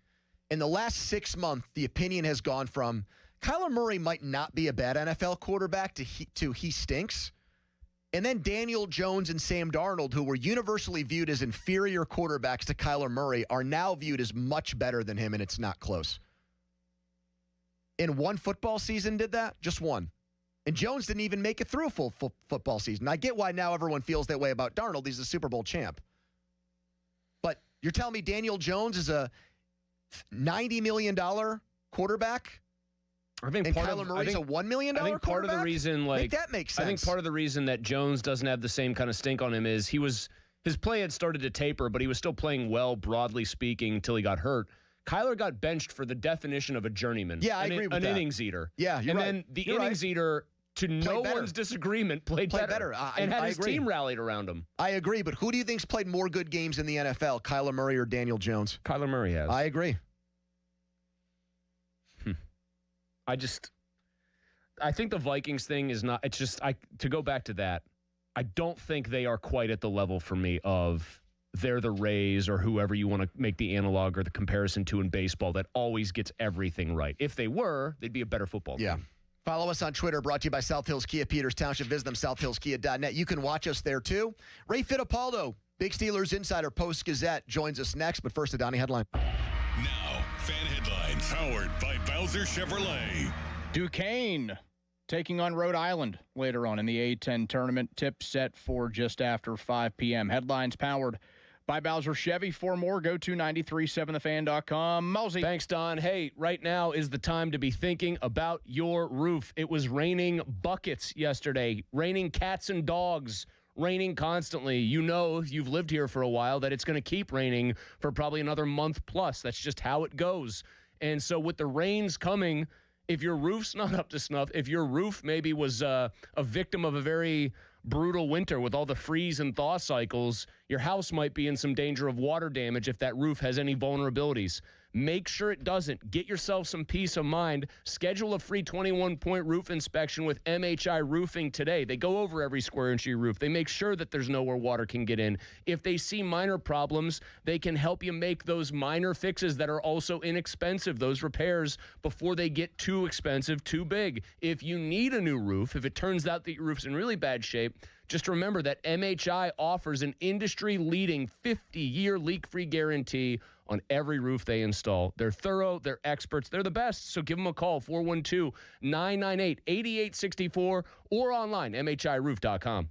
In the last 6 months, the opinion has gone from Kyler Murray might not be a bad NFL quarterback to he stinks. And then Daniel Jones and Sam Darnold, who were universally viewed as inferior quarterbacks to Kyler Murray, are now viewed as much better than him, and it's not close. In one football season did that? Just one. And Jones didn't even make it through a full football season. I get why now everyone feels that way about Darnold. He's a Super Bowl champ. But you're telling me Daniel Jones is a $90 million quarterback? And Kyler Murray's a $1 million quarterback? I think part of the reason, make that make sense. I think part of the reason that Jones doesn't have the same kind of stink on him is his play had started to taper, but he was still playing well, broadly speaking, until he got hurt. Kyler got benched for the definition of a journeyman. Yeah, I agree with that. An innings eater. Yeah, you're right. And then the innings eater, to no one's disagreement, played better. And had his team rallied around him. I agree, but who do you think's played more good games in the NFL, Kyler Murray or Daniel Jones? Kyler Murray has. I agree. I think the Vikings thing is not, it's just, to go back to that, I don't think they are quite at the level for me of they're the Rays or whoever you want to make the analog or the comparison to in baseball that always gets everything right. If they were, they'd be a better football team. Yeah. Follow us on Twitter, brought to you by South Hills Kia, Peters Township. Visit them, southhillskia.net. You can watch us there, too. Ray Fittipaldo, Big Steelers Insider, Post-Gazette, joins us next. But first, a Donnie headline. Now, fan headlines, powered by Bowser Chevrolet. Duquesne taking on Rhode Island later on in the A-10 tournament. Tip set for just after 5 p.m. Headlines powered by Bowser Chevy. For more, go to 937thefan.com. Mosey. Thanks, Don. Hey, right now is the time to be thinking about your roof. It was raining buckets yesterday, raining cats and dogs, raining constantly. You know, if you've lived here for a while, that it's going to keep raining for probably another month plus. That's just how it goes. And so with the rains coming, if your roof's not up to snuff, if your roof maybe was a victim of a very brutal winter with all the freeze and thaw cycles, your house might be in some danger of water damage if that roof has any vulnerabilities. Make sure it doesn't. Get yourself some peace of mind. Schedule a free 21-point roof inspection with MHI Roofing today. They go over every square inch of your roof. They make sure that there's nowhere water can get in. If they see minor problems, they can help you make those minor fixes that are also inexpensive, those repairs, before they get too expensive, too big. If you need a new roof, if it turns out that your roof's in really bad shape, just remember that MHI offers an industry-leading 50-year leak-free guarantee on every roof they install. They're thorough, they're experts, they're the best, so give them a call, 412-998-8864, or online, MHIRoof.com.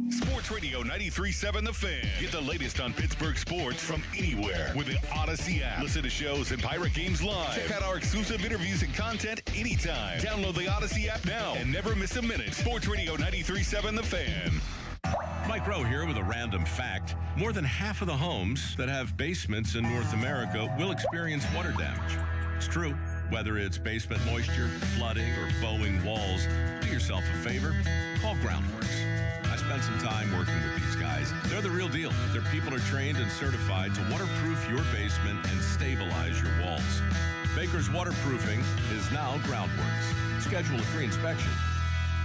Sports Radio 93.7 The Fan. Get the latest on Pittsburgh sports from anywhere with the Odyssey app. Listen to shows and Pirate Games live. Check out our exclusive interviews and content anytime. Download the Odyssey app now and never miss a minute. Sports Radio 93.7 The Fan. Mike Rowe here with a random fact. More than half of the homes that have basements in North America will experience water damage. It's true. Whether it's basement moisture, flooding, or bowing walls, do yourself a favor. Call Groundworks. I spent some time working with these guys. They're the real deal. Their people are trained and certified to waterproof your basement and stabilize your walls. Baker's Waterproofing is now Groundworks. Schedule a free inspection.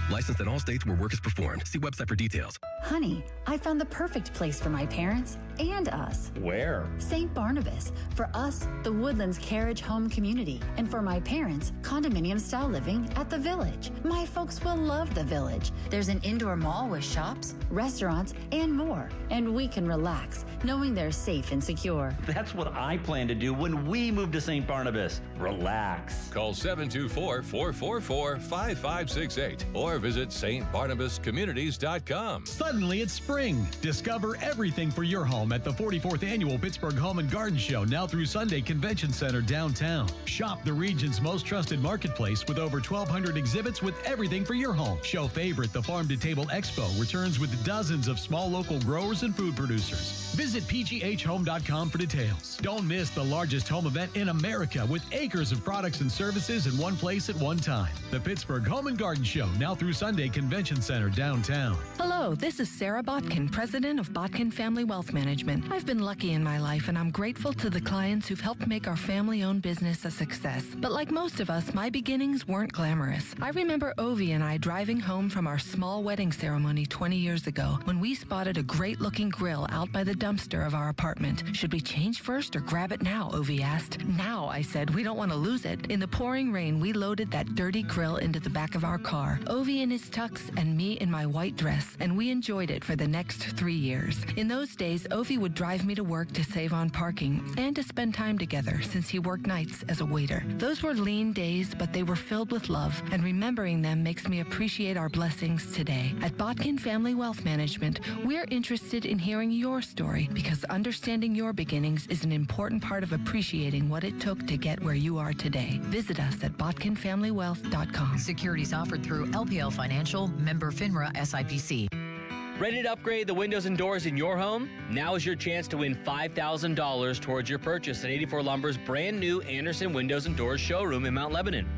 Licensed in all states where work is performed. See website for details. Honey, I found the perfect place for my parents and us. Where? St. Barnabas. For us, the Woodlands Carriage Home Community. And for my parents, condominium-style living at the Village. My folks will love the Village. There's an indoor mall with shops, restaurants, and more. And we can relax, knowing they're safe and secure. That's what I plan to do when we move to St. Barnabas. Relax. Call 724-444-5568 or visit stbarnabascommunities.com. Suddenly it's spring. Discover everything for your home at the 44th Annual Pittsburgh Home and Garden Show, now through Sunday, Convention Center downtown. Shop the region's most trusted marketplace with over 1,200 exhibits with everything for your home. Show favorite, the Farm to Table Expo, returns with dozens of small local growers and food producers. Visit pghhome.com for details. Don't miss the largest home event in America with acres of products and services in one place at one time. The Pittsburgh Home and Garden Show, now through Sunday, Convention Center downtown. Hello, this is Sarah Botkin, president of Botkin Family Wealth Management. I've been lucky in my life, and I'm grateful to the clients who've helped make our family-owned business a success. But like most of us, my beginnings weren't glamorous. I remember Ovi and I driving home from our small wedding ceremony 20 years ago when we spotted a great-looking grill out by the dumpster of our apartment. Should we change first or grab it now? Ovi asked. Now, I said, we don't want to lose it. In the pouring rain, we loaded that dirty grill into the back of our car. Ovi in his tux and me in my white dress, and we enjoyed it for the next 3 years. In those days, Ovi would drive me to work to save on parking and to spend time together since he worked nights as a waiter. Those were lean days, but they were filled with love, and remembering them makes me appreciate our blessings today. At Botkin Family Wealth Management, we're interested in hearing your story because understanding your beginnings is an important part of appreciating what it took to get where you are today. Visit us at botkinfamilywealth.com. Securities offered through LPL Financial, member FINRA SIPC. Ready to upgrade the windows and doors in your home? Now is your chance to win $5,000 towards your purchase at 84 Lumber's brand new Anderson Windows and Doors showroom in Mount Lebanon.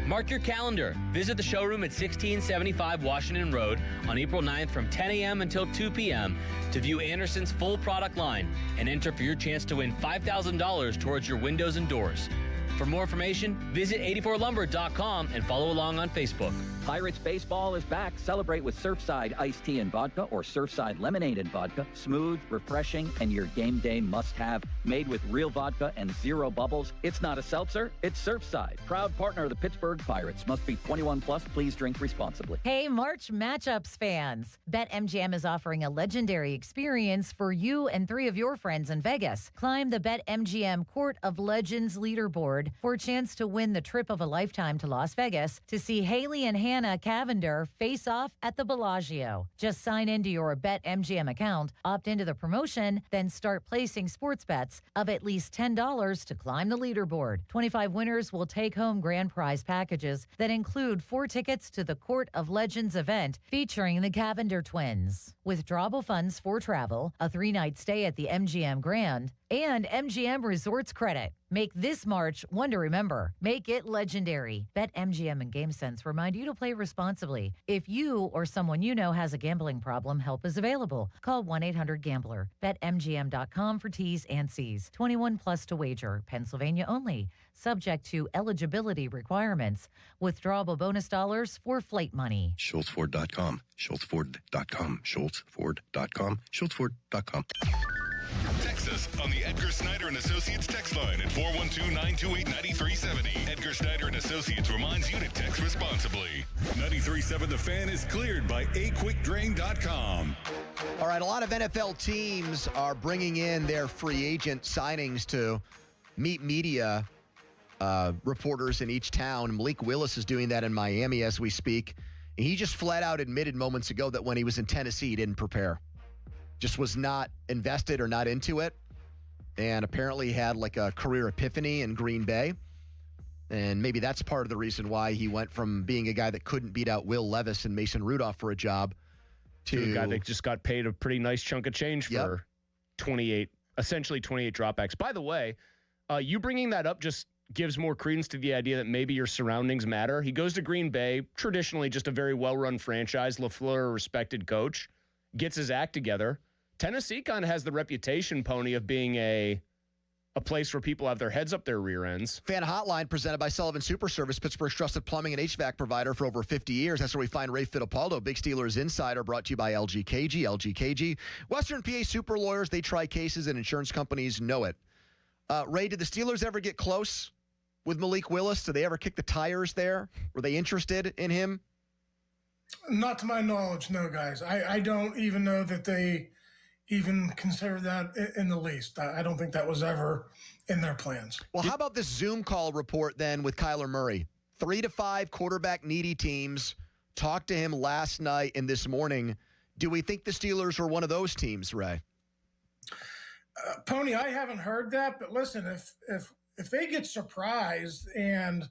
Mark your calendar. Visit the showroom at 1675 Washington Road on April 9th from 10 a.m. until 2 p.m. to view Anderson's full product line and enter for your chance to win $5,000 towards your windows and doors. For more information, visit 84lumber.com and follow along on Facebook. Pirates baseball is back. Celebrate with Surfside iced tea and vodka or Surfside lemonade and vodka. Smooth, refreshing, and your game day must-have. Made with real vodka and zero bubbles. It's not a seltzer, it's Surfside. Proud partner of the Pittsburgh Pirates. Must be 21 plus. Please drink responsibly. Hey, March Matchups fans. BetMGM is offering a legendary experience for you and 3 of your friends in Vegas. Climb the BetMGM Court of Legends leaderboard for a chance to win the trip of a lifetime to Las Vegas to see Haley and Hannah Cavender face off at the Bellagio. Just sign into your BetMGM account, opt into the promotion, then start placing sports bets of at least $10 to climb the leaderboard. 25 winners will take home grand prize packages that include 4 tickets to the Court of Legends event featuring the Cavender twins. Withdrawable funds for travel, a 3-night stay at the MGM Grand, and MGM Resorts credit. Make this March one to remember. Make it legendary. BetMGM and GameSense remind you to play responsibly. If you or someone you know has a gambling problem, help is available. Call 1-800-GAMBLER. BetMGM.com for T's and C's. 21 plus to wager. Pennsylvania only. Subject to eligibility requirements. Withdrawable bonus dollars for flight money. SchultzFord.com. SchultzFord.com. SchultzFord.com. SchultzFord.com. Text us on the Edgar Snyder and Associates text line at 412-928-9370. Edgar Snyder and Associates reminds you to text responsibly. 93.7 The Fan is cleared by aquickdrain.com. All right, a lot of NFL teams are bringing in their free agent signings to meet media reporters in each town. Malik Willis is doing that in Miami as we speak. He just flat out admitted moments ago that when he was in Tennessee, he didn't prepare. Just was not invested or not into it, and apparently had like a career epiphany in Green Bay. And maybe that's part of the reason why he went from being a guy that couldn't beat out Will Levis and Mason Rudolph for a job to a guy that just got paid a pretty nice chunk of change for 28 dropbacks. By the way, you bringing that up just gives more credence to the idea that maybe your surroundings matter. He goes to Green Bay, traditionally just a very well-run franchise. LaFleur, a respected coach, gets his act together. Tennessee kind of has the reputation, Pony, of being a a place where people have their heads up their rear ends. Fan Hotline presented by Sullivan Super Service, Pittsburgh's trusted plumbing and HVAC provider for over 50 years. That's where we find Ray Fittipaldo, Big Steelers Insider, brought to you by LGKG. Western PA super lawyers, they try cases and insurance companies know it. Ray, did the Steelers ever get close with Malik Willis? Did they ever kick the tires there? Were they interested in him? Not to my knowledge, no, guys. I don't even know that they even consider that in the least. I don't think that was ever in their plans. Well, how about this Zoom call report then with Kyler Murray? 3 to 5 quarterback needy teams talked to him last night and this morning. Do we think the Steelers were one of those teams, Ray? Pony, I haven't heard that, but listen, if they get surprised and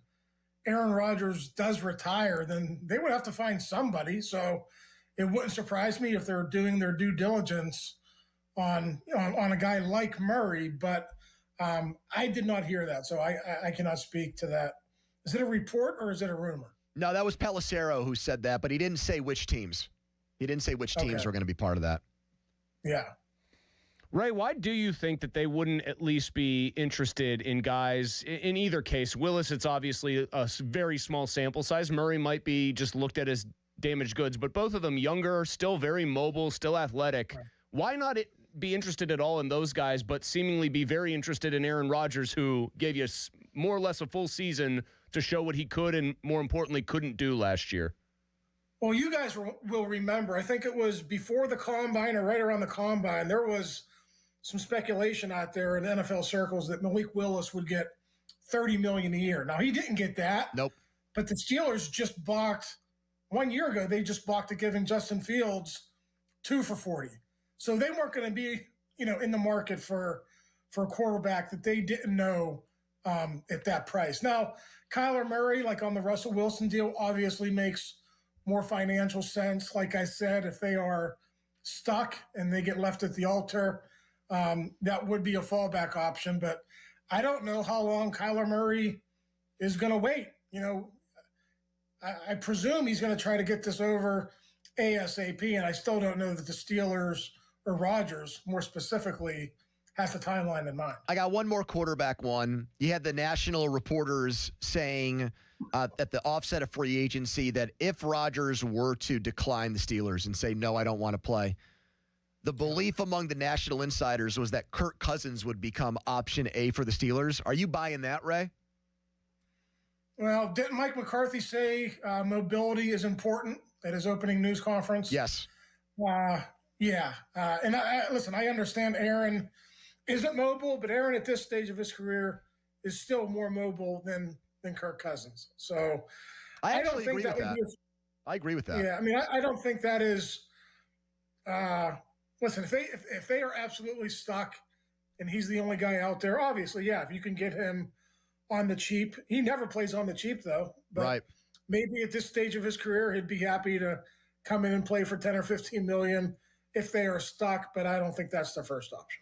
Aaron Rodgers does retire, then they would have to find somebody. So it wouldn't surprise me if they're doing their due diligence on a guy like Murray, but I did not hear that, so I cannot speak to that. Is it a report or is it a rumor? No, that was Pelissero who said that, but he didn't say which teams. He didn't say which teams were going to be part of that. Yeah. Ray, why do you think that they wouldn't at least be interested in guys in either case? Willis, it's obviously a very small sample size. Murray might be just looked at as damaged goods, but both of them younger, still very mobile, still athletic. Right. Why not be interested at all in those guys, but seemingly be very interested in Aaron Rodgers, who gave you more or less a full season to show what he could and, more importantly, couldn't do last year? Well, you guys will remember, I think it was before the Combine or right around the Combine, there was some speculation out there in NFL circles that Malik Willis would get $30 million a year. Now, he didn't get that. Nope. But the Steelers just balked 1 year ago. They just balked at giving Justin Fields 2 for $40. So they weren't going to be, in the market for a quarterback that they didn't know at that price. Now, Kyler Murray, like on the Russell Wilson deal, obviously makes more financial sense. Like I said, if they are stuck and they get left at the altar, that would be a fallback option. But I don't know how long Kyler Murray is going to wait. I presume he's going to try to get this over ASAP, and I still don't know that the Steelers or Rodgers, more specifically, has the timeline in mind. I got one more quarterback one. You had the national reporters saying at the offset of free agency that if Rodgers were to decline the Steelers and say, no, I don't want to play, the belief among the national insiders was that Kirk Cousins would become option A for the Steelers. Are you buying that, Ray? Well, didn't Mike McCarthy say mobility is important at his opening news conference? Yes. Yeah. And listen, I understand Aaron isn't mobile, but Aaron at this stage of his career is still more mobile than Kirk Cousins. So I don't think that would be I agree with that. Yeah. I mean, I don't think that is listen, if they are absolutely stuck and he's the only guy out there, obviously, yeah, if you can get him on the cheap. He never plays on the cheap, though. But right. Maybe at this stage of his career, he'd be happy to come in and play for 10 or 15 million if they are stuck, but I don't think that's the first option.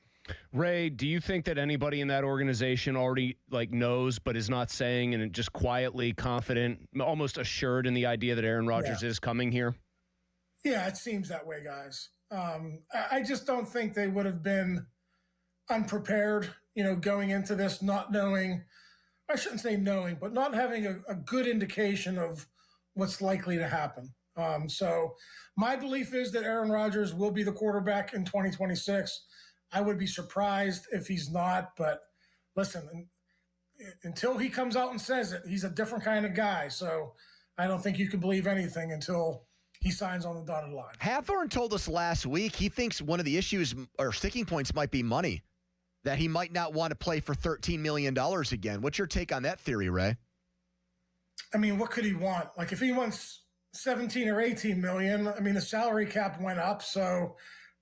Ray, do you think that anybody in that organization already knows but is not saying, and just quietly confident, almost assured in the idea that Aaron Rodgers is coming here? Yeah, it seems that way, guys. I just don't think they would have been unprepared, going into this, not knowing, I shouldn't say knowing, but not having a good indication of what's likely to happen. So my belief is that Aaron Rodgers will be the quarterback in 2026. I would be surprised if he's not, but listen, until he comes out and says it, he's a different kind of guy. So I don't think you can believe anything until he signs on the dotted line. Hathorn told us last week he thinks one of the issues or sticking points might be money, that he might not want to play for $13 million again. What's your take on that theory, Ray? I mean, what could he want? Like, if he wants 17 or 18 million, I mean, the salary cap went up, so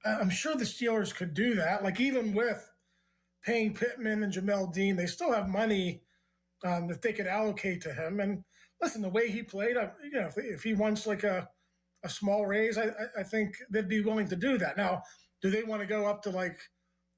I'm sure the Steelers could do that. Like, even with paying Pittman and Jamel Dean, they still have money that they could allocate to him. And listen, the way he played, if he wants like a small raise, I think they'd be willing to do that. Now, do they want to go up to like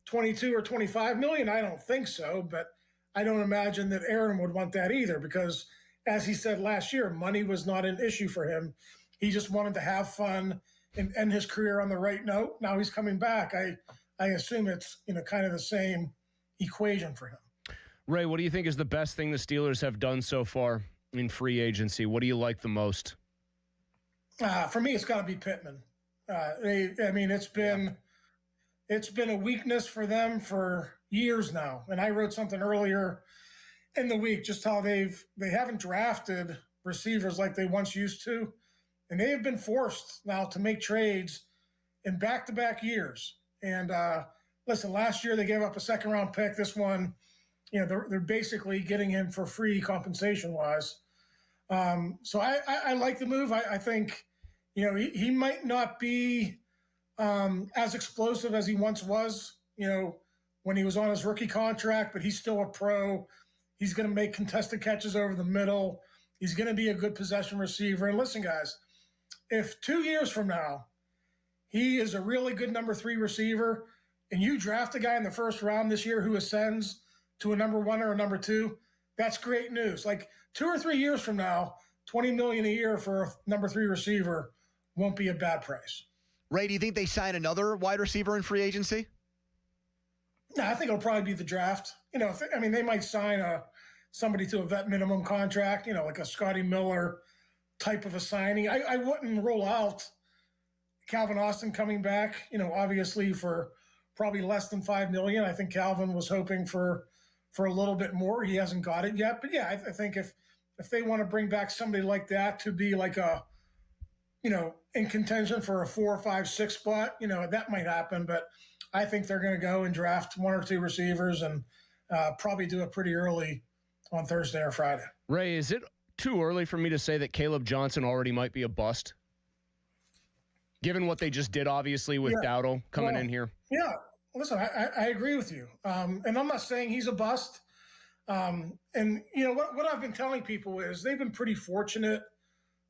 22 or 25 million? I don't think so, but I don't imagine that Aaron would want that either, because as he said last year, money was not an issue for him. He just wanted to have fun and end his career on the right note. Now he's coming back. I assume it's, kind of the same equation for him. Ray, what do you think is the best thing the Steelers have done so far in free agency? What do you like the most? For me, it's got to be Pittman. It's been a weakness for them for years now. And I wrote something earlier in the week just how they haven't drafted receivers like they once used to, and they have been forced now to make trades in back-to-back years. And listen, last year they gave up a second-round pick. This one, they're basically getting him for free compensation-wise. So I like the move. I think, he might not be as explosive as he once was, when he was on his rookie contract, but he's still a pro. He's going to make contested catches over the middle. He's going to be a good possession receiver. And listen, guys, if 2 years from now he is a really good number 3 receiver and you draft a guy in the first round this year who ascends to a number 1 or a number 2, that's great news. Like 2 or 3 years from now, $20 million a year for a number 3 receiver won't be a bad price. Ray, do you think they sign another wide receiver in free agency? No, I think it'll probably be the draft. They might sign somebody to a vet minimum contract, like a Scotty Miller type of a signing. I wouldn't rule out Calvin Austin coming back, obviously for probably less than $5 million. I think Calvin was hoping for a little bit more. He hasn't got it yet. But yeah, I think if they want to bring back somebody like that to be like in contention for a 4, 5, 6 spot, that might happen. But I think they're going to go and draft 1 or 2 receivers and probably do it pretty early on Thursday or Friday. Ray, is it too early for me to say that Caleb Johnson already might be a bust? Given what they just did, obviously, with Dowdle coming in here. Yeah. Listen, I agree with you. And I'm not saying he's a bust. And what I've been telling people is they've been pretty fortunate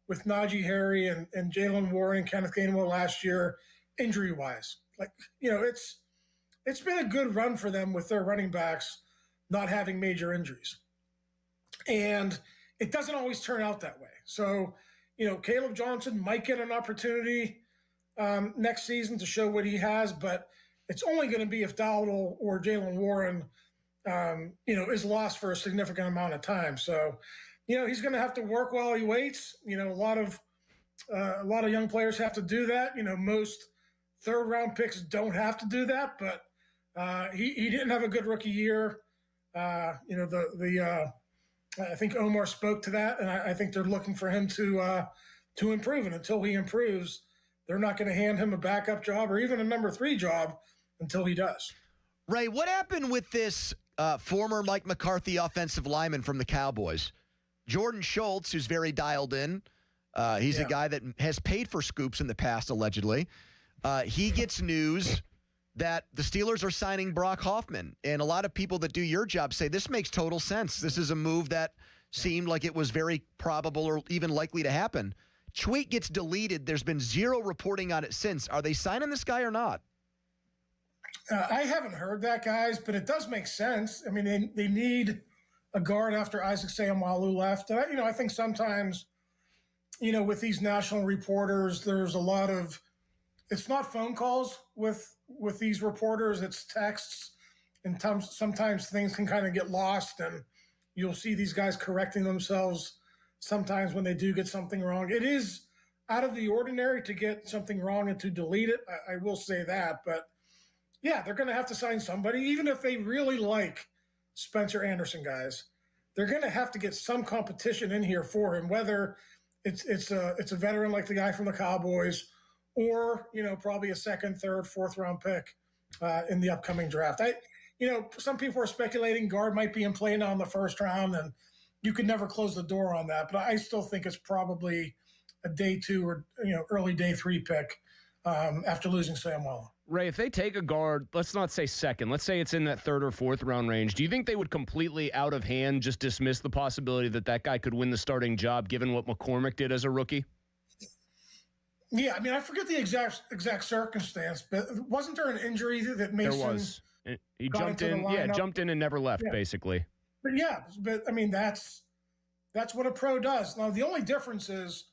with Najee Harry and Jalen Warren and Kenneth Gainwell last year, injury-wise. It's been a good run for them with their running backs not having major injuries. And it doesn't always turn out that way. So, Caleb Johnson might get an opportunity next season to show what he has, but it's only going to be if Dowdle or Jalen Warren, is lost for a significant amount of time. So, he's going to have to work while he waits. A lot of young players have to do that. Most third-round picks don't have to do that, but he didn't have a good rookie year. I think Omar spoke to that, and I think they're looking for him to improve. And until he improves, they're not going to hand him a backup job or even a number 3 job until he does. Ray, what happened with this former Mike McCarthy offensive lineman from the Cowboys? Jordan Schultz, who's very dialed in. He's a guy that has paid for scoops in the past, allegedly. He gets news that the Steelers are signing Brock Hoffman. And a lot of people that do your job say this makes total sense. This is a move that seemed like it was very probable or even likely to happen. Tweet gets deleted. There's been zero reporting on it since. Are they signing this guy or not? I haven't heard that, guys, but it does make sense. I mean, they need a guard after Isaac Seumalo left. And I think sometimes, with these national reporters, there's a lot of, it's not phone calls with these reporters, it's texts. And sometimes things can kind of get lost, and you'll see these guys correcting themselves sometimes when they do get something wrong. It is out of the ordinary to get something wrong and to delete it. I will say that. But, yeah, they're going to have to sign somebody. Even if they really like Spencer Anderson, guys, they're going to have to get some competition in here for him, whether it's a veteran like the guy from the Cowboys or, probably a second, third, fourth round pick in the upcoming draft. Some people are speculating guard might be in play now in the first round, and you could never close the door on that. But I still think it's probably a day 2 or, early day 3 pick after losing Seumalo. Ray, if they take a guard, let's not say second, let's say it's in that 3rd or 4th round range, do you think they would completely out of hand just dismiss the possibility that guy could win the starting job given what McCormick did as a rookie? Yeah, I forget the exact circumstance, but wasn't there an injury that Mason? There was. He jumped in and never left, basically. But that's what a pro does. Now, the only difference is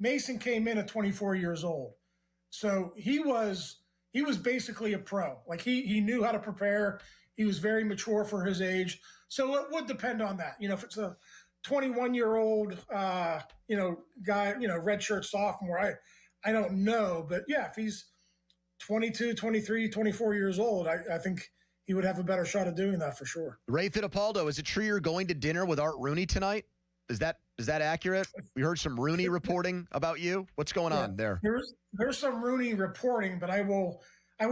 Mason came in at 24 years old. So he was basically a pro. Like he knew how to prepare. He was very mature for his age. So it would depend on that. If it's a 21-year-old, guy, redshirt sophomore, I don't know. But, yeah, if he's 22, 23, 24 years old, I think he would have a better shot of doing that for sure. Ray Fittipaldo, is it true you're going to dinner with Art Rooney tonight? Is that accurate? We heard some Rooney reporting about you. What's going on there? There's some Rooney reporting, but I will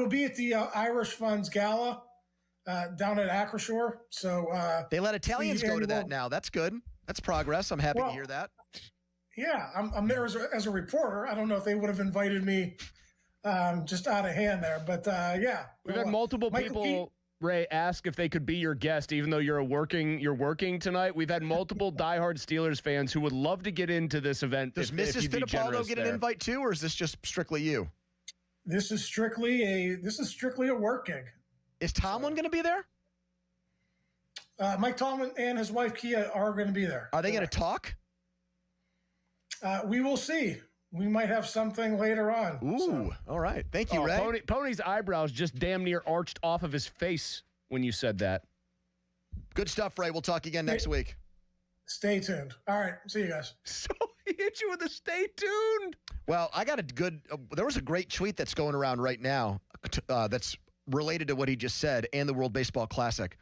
be at the Irish Funds Gala down at Acrashore. So they let Italians go to that now. That's good. That's progress. I'm happy to hear that. Yeah, I'm there as a reporter. I don't know if they would have invited me just out of hand there, but yeah. We've had multiple people, Ray, ask if they could be your guest, even though you're working tonight. We've had multiple diehard Steelers fans who would love to get into this event. Does Mrs. Fittipaldo get an invite too, or is this just strictly you? This is strictly a work gig. Is Tomlin going to be there? Mike Tomlin and his wife Kia are going to be there. Are they going to talk? We will see. We might have something later on. Ooh, all right. Thank you, Ray. Pony's eyebrows just damn near arched off of his face when you said that. Good stuff, Ray. We'll talk again next week. Stay tuned. All right. See you guys. So he hit you with a stay tuned. Well, I got a good there was a great tweet that's going around right now that's related to what he just said and the World Baseball Classic.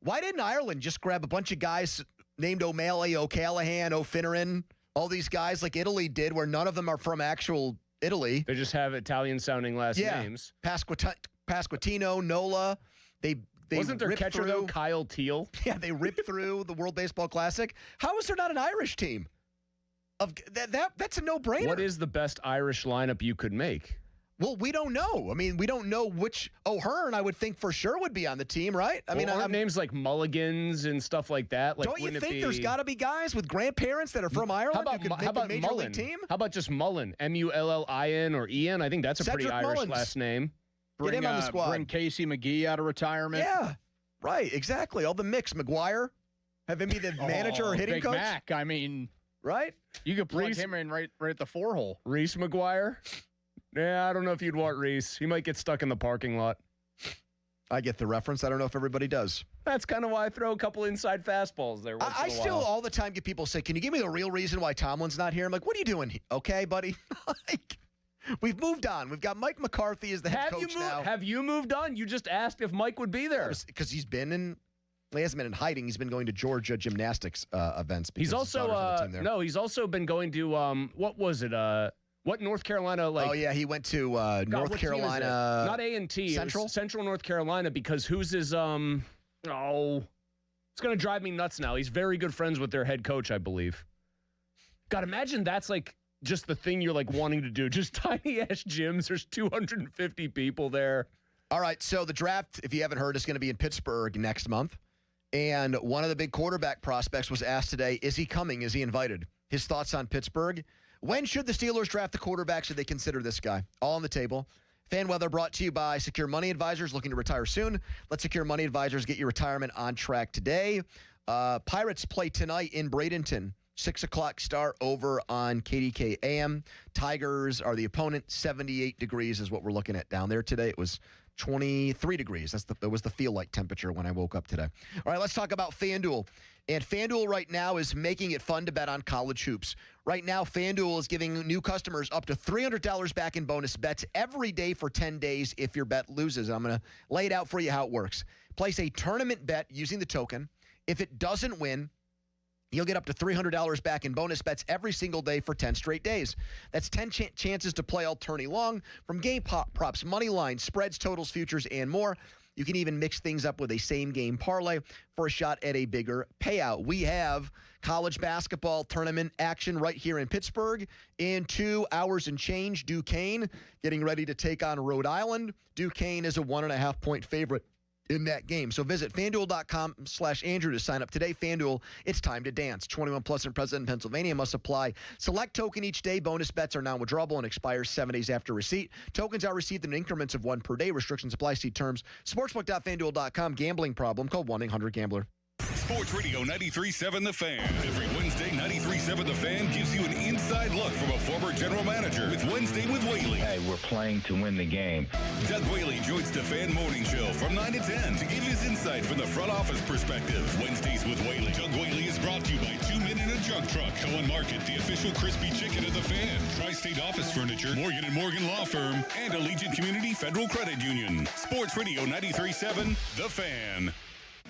Why didn't Ireland just grab a bunch of guys named O'Malley, O'Callahan, O'Finneran, all these guys like Italy did, where none of them are from actual Italy? They just have Italian-sounding last names. Pasquantino, Nola. They wasn't their catcher though Kyle Teal? Yeah, they ripped through the World Baseball Classic. How is there not an Irish team? That's a no-brainer. What is the best Irish lineup you could make? Well, we don't know. I mean, we don't know which. O'Hearn, I would think for sure would be on the team, right? I mean, names like Mulligans and stuff like that. Like, don't you think there's got to be guys with grandparents that are from Ireland who could make a major league team? How about just Mullen? Mullin or Ian? I think that's a Cedric pretty Mullins. Irish last name. Get him on the squad. Bring Casey McGee out of retirement. Yeah, right. Exactly. All the mix. McGuire, have him be the manager or hitting Big coach. Mac. I mean, right? You could plug him in right at the 4-hole. Reese McGuire. Yeah, I don't know if you'd want Reese. He might get stuck in the parking lot. I get the reference. I don't know if everybody does. That's kind of why I throw a couple inside fastballs there. I still all the time get people say, "Can you give me the real reason why Tomlin's not here?" I'm like, "What are you doing? Okay, buddy." Like, we've moved on. We've got Mike McCarthy as the head coach now. Have you moved on? You just asked if Mike would be there because he hasn't been in hiding. He's been going to Georgia gymnastics events. He's also he's also been going to what was it? What North Carolina like? Oh yeah, he went to North Carolina. Not A&T. Central North Carolina, because who's his it's going to drive me nuts now. He's very good friends with their head coach, I believe. God, imagine that's like just the thing you're like wanting to do. Just tiny ass gyms. There's 250 people there. All right, so the draft, if you haven't heard, is going to be in Pittsburgh next month. And one of the big quarterback prospects was asked today, is he coming? Is he invited? His thoughts on Pittsburgh. When should the Steelers draft the quarterback? Should they consider this guy? All on the table. Fan weather brought to you by Secure Money Advisors. Looking to retire soon? Let Secure Money Advisors get your retirement on track today. Pirates play tonight in Bradenton. 6 o'clock start over on KDK AM. Tigers are the opponent. 78 degrees is what we're looking at down there today. It was 23 degrees. That was the feel-like temperature when I woke up today. All right, let's talk about FanDuel. And FanDuel right now is making it fun to bet on college hoops. Right now, FanDuel is giving new customers up to $300 back in bonus bets every day for 10 days if your bet loses. I'm going to lay it out for you how it works. Place a tournament bet using the token. If it doesn't win, you'll get up to $300 back in bonus bets every single day for 10 straight days. That's 10 chances to play all tourney long, from game props, money lines, spreads, totals, futures, and more. You can even mix things up with a same-game parlay for a shot at a bigger payout. We have college basketball tournament action right here in Pittsburgh. In 2 hours and change, Duquesne getting ready to take on Rhode Island. Duquesne is a 1.5-point favorite in that game. So visit FanDuel.com/Andrew to sign up today. FanDuel, it's time to dance. 21 plus and present in Pennsylvania must apply. Select token each day. Bonus bets are non-withdrawable and expire 7 days after receipt. Tokens are received in increments of 1 per day. Restrictions apply. See terms. Sportsbook.FanDuel.com. Gambling problem? Call 1-800-GAMBLER. Sports Radio 93.7 The Fan. Every Wednesday, 93.7 The Fan gives you an inside look from a former general manager with Wednesday with Whaley. Hey, we're playing to win the game. Doug Whaley joins the Fan Morning Show from 9 to 10 to give his insight from the front office perspective. Wednesdays with Whaley. Doug Whaley is brought to you by 2 Men in a Junk Truck. Cohen Market, the official crispy chicken of the Fan. Tri-State Office Furniture, Morgan & Morgan Law Firm, and Allegiant Community Federal Credit Union. Sports Radio 93.7, The Fan.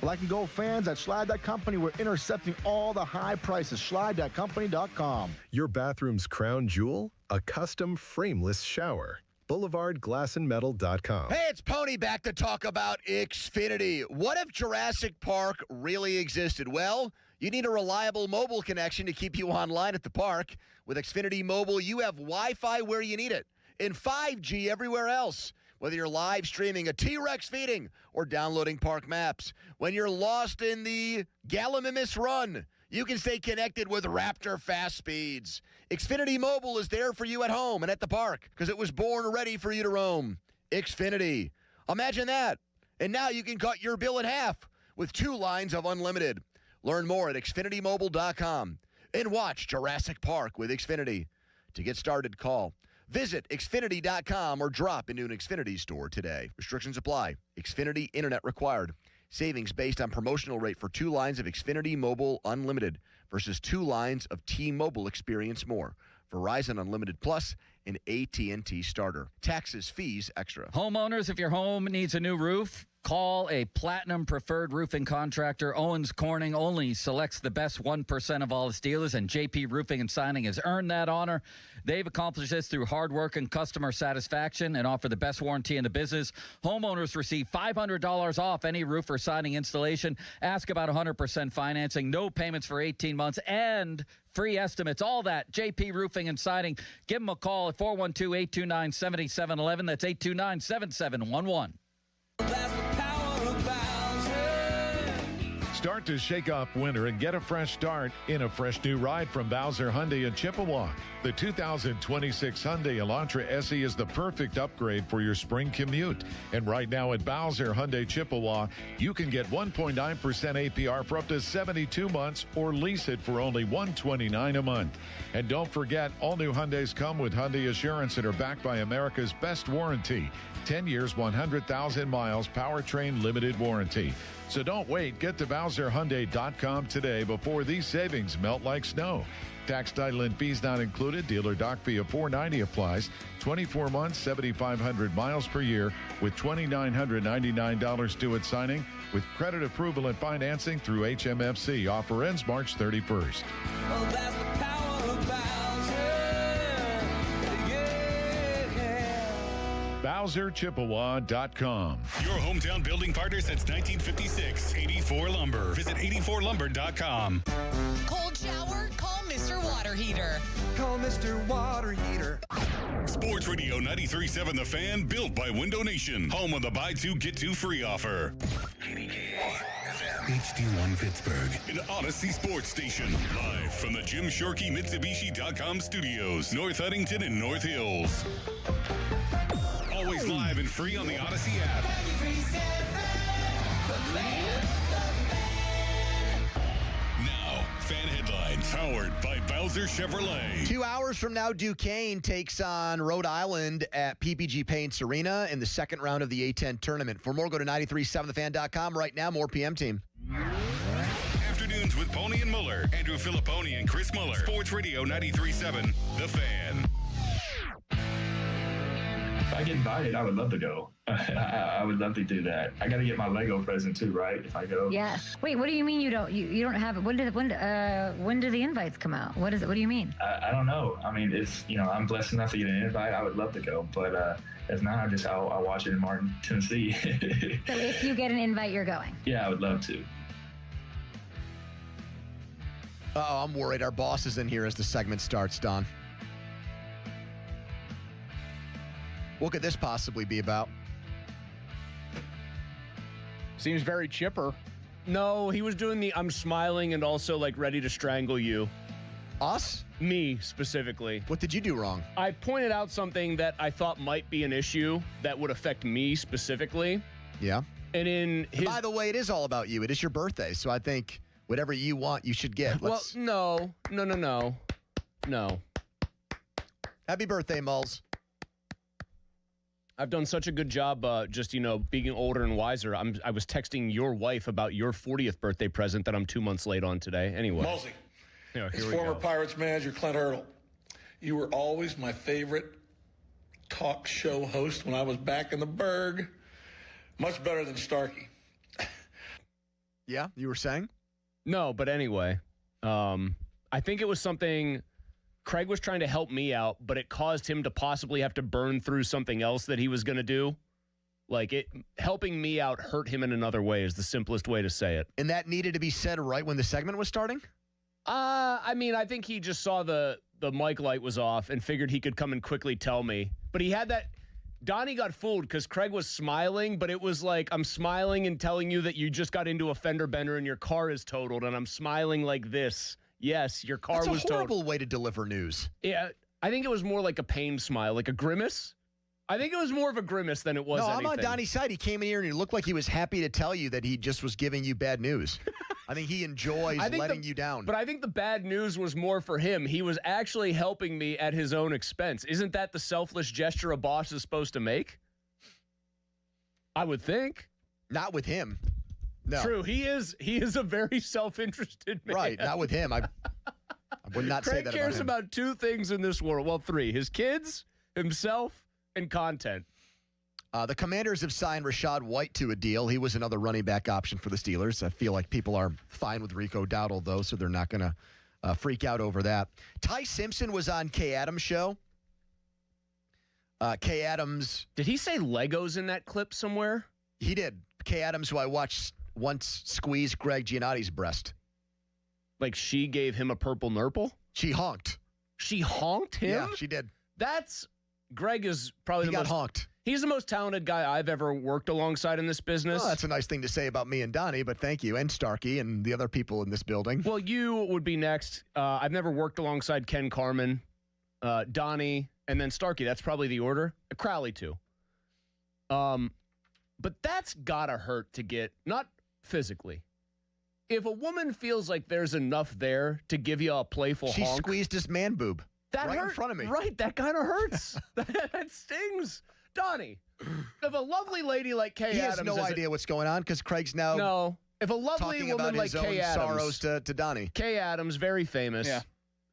Black and gold fans at Schley Company, we're intercepting all the high prices. Schley.company.com. Your bathroom's crown jewel? A custom frameless shower. BoulevardGlassandMetal.com. Hey, it's Pony back to talk about Xfinity. What if Jurassic Park really existed? Well, you need a reliable mobile connection to keep you online at the park. With Xfinity Mobile, you have Wi-Fi where you need it and 5G everywhere else. Whether you're live streaming a T-Rex feeding or downloading park maps. When you're lost in the Gallimimus Run, you can stay connected with Raptor fast speeds. Xfinity Mobile is there for you at home and at the park because it was born ready for you to roam. Xfinity. Imagine that. And now you can cut your bill in half with 2 lines of unlimited. Learn more at XfinityMobile.com and watch Jurassic Park with Xfinity. To get started, call. Visit Xfinity.com or drop into an Xfinity store today. Restrictions apply. Xfinity Internet required. Savings based on promotional rate for 2 lines of Xfinity Mobile Unlimited versus 2 lines of T-Mobile Experience More. Verizon Unlimited Plus and AT&T Starter. Taxes, fees, extra. Homeowners, if your home needs a new roof, call a Platinum Preferred Roofing Contractor. Owens Corning only selects the best 1% of all its dealers, and JP Roofing and Signing has earned that honor. They've accomplished this through hard work and customer satisfaction and offer the best warranty in the business. Homeowners receive $500 off any roof or siding installation. Ask about 100% financing, no payments for 18 months, and free estimates. All that, JP Roofing and Siding. Give them a call at 412-829-7711. That's 829-7711. Start to shake off winter and get a fresh start in a fresh new ride from Bowser Hyundai in Chippewa. The 2026 Hyundai Elantra SE is the perfect upgrade for your spring commute. And right now at Bowser Hyundai Chippewa, you can get 1.9% APR for up to 72 months or lease it for only $129 a month. And don't forget, all new Hyundais come with Hyundai Assurance and are backed by America's best warranty. 10 years, 100,000 miles, powertrain limited warranty. So don't wait. Get to BowserHyundai.com today before these savings melt like snow. Tax, title, and fees not included. Dealer doc fee of $490 applies. 24 months, 7,500 miles per year with $2,999 due at signing with credit approval and financing through HMFC. Offer ends March 31st. Well, that's the power of BowserChippewa.com. Your hometown building partner since 1956. 84 Lumber. Visit 84lumber.com. Cold shower? Call Mr. Water Heater. Call Mr. Water Heater. Sports Radio 93.7 The Fan, built by Window Nation. Home of the buy 2, get 2 free offer. HD1 Pittsburgh, an Odyssey sports station. Live from the Jim Shorkey Mitsubishi.com studios, North Huntington and North Hills. Always live and free on the Odyssey app. Now, fan headlines powered by Bowser Chevrolet. 2 hours from now, Duquesne takes on Rhode Island at PPG Paints Arena in the second round of the A10 tournament. For more, go to 937thefan.com. Right now, more PM Team. Afternoons with Pony and Muller. Andrew Filipponi and Chris Muller. Sports Radio 93.7 The Fan. If I get invited, I would love to go. I would love to do that. I got to get my Lego present too, right? If I go. Yes. Wait, what do you mean you don't have it? When do the invites come out? What is it? What do you mean? I don't know. I mean, it's, I'm blessed enough to get an invite. I would love to go, but if not, I'll watch it in Martin, Tennessee. So if you get an invite, you're going? Yeah, I would love to. Oh, I'm worried. Our boss is in here as the segment starts, Don. What could this possibly be about? Seems very chipper. No, he was doing the I'm smiling and also like ready to strangle you. Us? Me, specifically. What did you do wrong? I pointed out something that I thought might be an issue that would affect me specifically. Yeah. And by the way, it is all about you. It is your birthday, so I think whatever you want, you should get. Well, no. Happy birthday, Mulls. I've done such a good job just, being older and wiser. I was texting your wife about your 40th birthday present that I'm 2 months late on today. Anyway. Mulsey, here as we former go. Pirates manager Clint Hurdle, you were always my favorite talk show host when I was back in the Berg. Much better than Starkey. Yeah, you were saying? No, but anyway, I think it was something Craig was trying to help me out, but it caused him to possibly have to burn through something else that he was going to do. Like, helping me out hurt him in another way is the simplest way to say it. And that needed to be said right when the segment was starting? I think he just saw the mic light was off and figured he could come and quickly tell me. But he had that. Donnie got fooled because Craig was smiling, but it was like, I'm smiling and telling you that you just got into a fender bender and your car is totaled, and I'm smiling like this. Yes, your car was totaled. That's a horrible way to deliver news. Yeah, I think it was more like a pain smile, like a grimace. I think it was more of a grimace than it was anything. I'm on Donnie's side. He came in here and he looked like he was happy to tell you that he just was giving you bad news. I think he enjoys letting you down. But I think the bad news was more for him. He was actually helping me at his own expense. Isn't that the selfless gesture a boss is supposed to make? I would think. Not with him. No. True. He is a very self-interested man. Right. Not with him. I would not say that about him. Craig cares about two things in this world. Well, three. His kids, himself, and content. The Commanders have signed Rashad White to a deal. He was another running back option for the Steelers. I feel like people are fine with Rico Dowdle, though, so they're not going to freak out over that. Ty Simpson was on Kay Adams' show. Kay Adams. Did he say Legos in that clip somewhere? He did. Kay Adams, who I watched once squeeze Greg Giannotti's breast. Like she gave him a purple nurple? She honked. She honked him? Yeah, she did. Greg is probably he got honked. He's the most talented guy I've ever worked alongside in this business. Well, that's a nice thing to say about me and Donnie, but thank you. And Starkey and the other people in this building. Well, you would be next. I've never worked alongside Ken Carman, Donnie, and then Starkey. That's probably the order. Crowley, too. But that's gotta hurt to get, not physically. If a woman feels like there's enough there to give you a playful honk. She squeezed his man boob that right hurt, in front of me. Right, that kind of hurts. that stings. Donnie, if a lovely lady like Kay he Adams... has no idea what's going on because Craig's now if a lovely talking woman about like his own Kay Adams... sorrows to Donnie. Kay Adams, very famous. Yeah.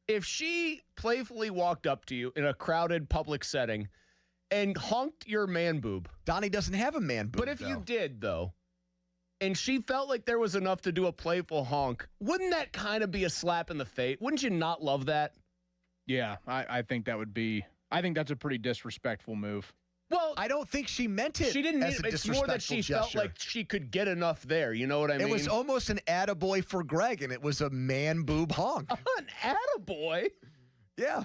If she playfully walked up to you in a crowded public setting and honked your man boob... Donnie doesn't have a man boob, But if you did, though, and she felt like there was enough to do a playful honk, wouldn't that kind of be a slap in the face? Wouldn't you not love that? Yeah, I think that would be... I think that's a pretty disrespectful move. Well, I don't think she meant it. She didn't mean as it. a It's more that she felt gesture. like she could get enough there. You know what I mean? It was almost an attaboy for Greg, and it was a man boob honk. An attaboy? Yeah.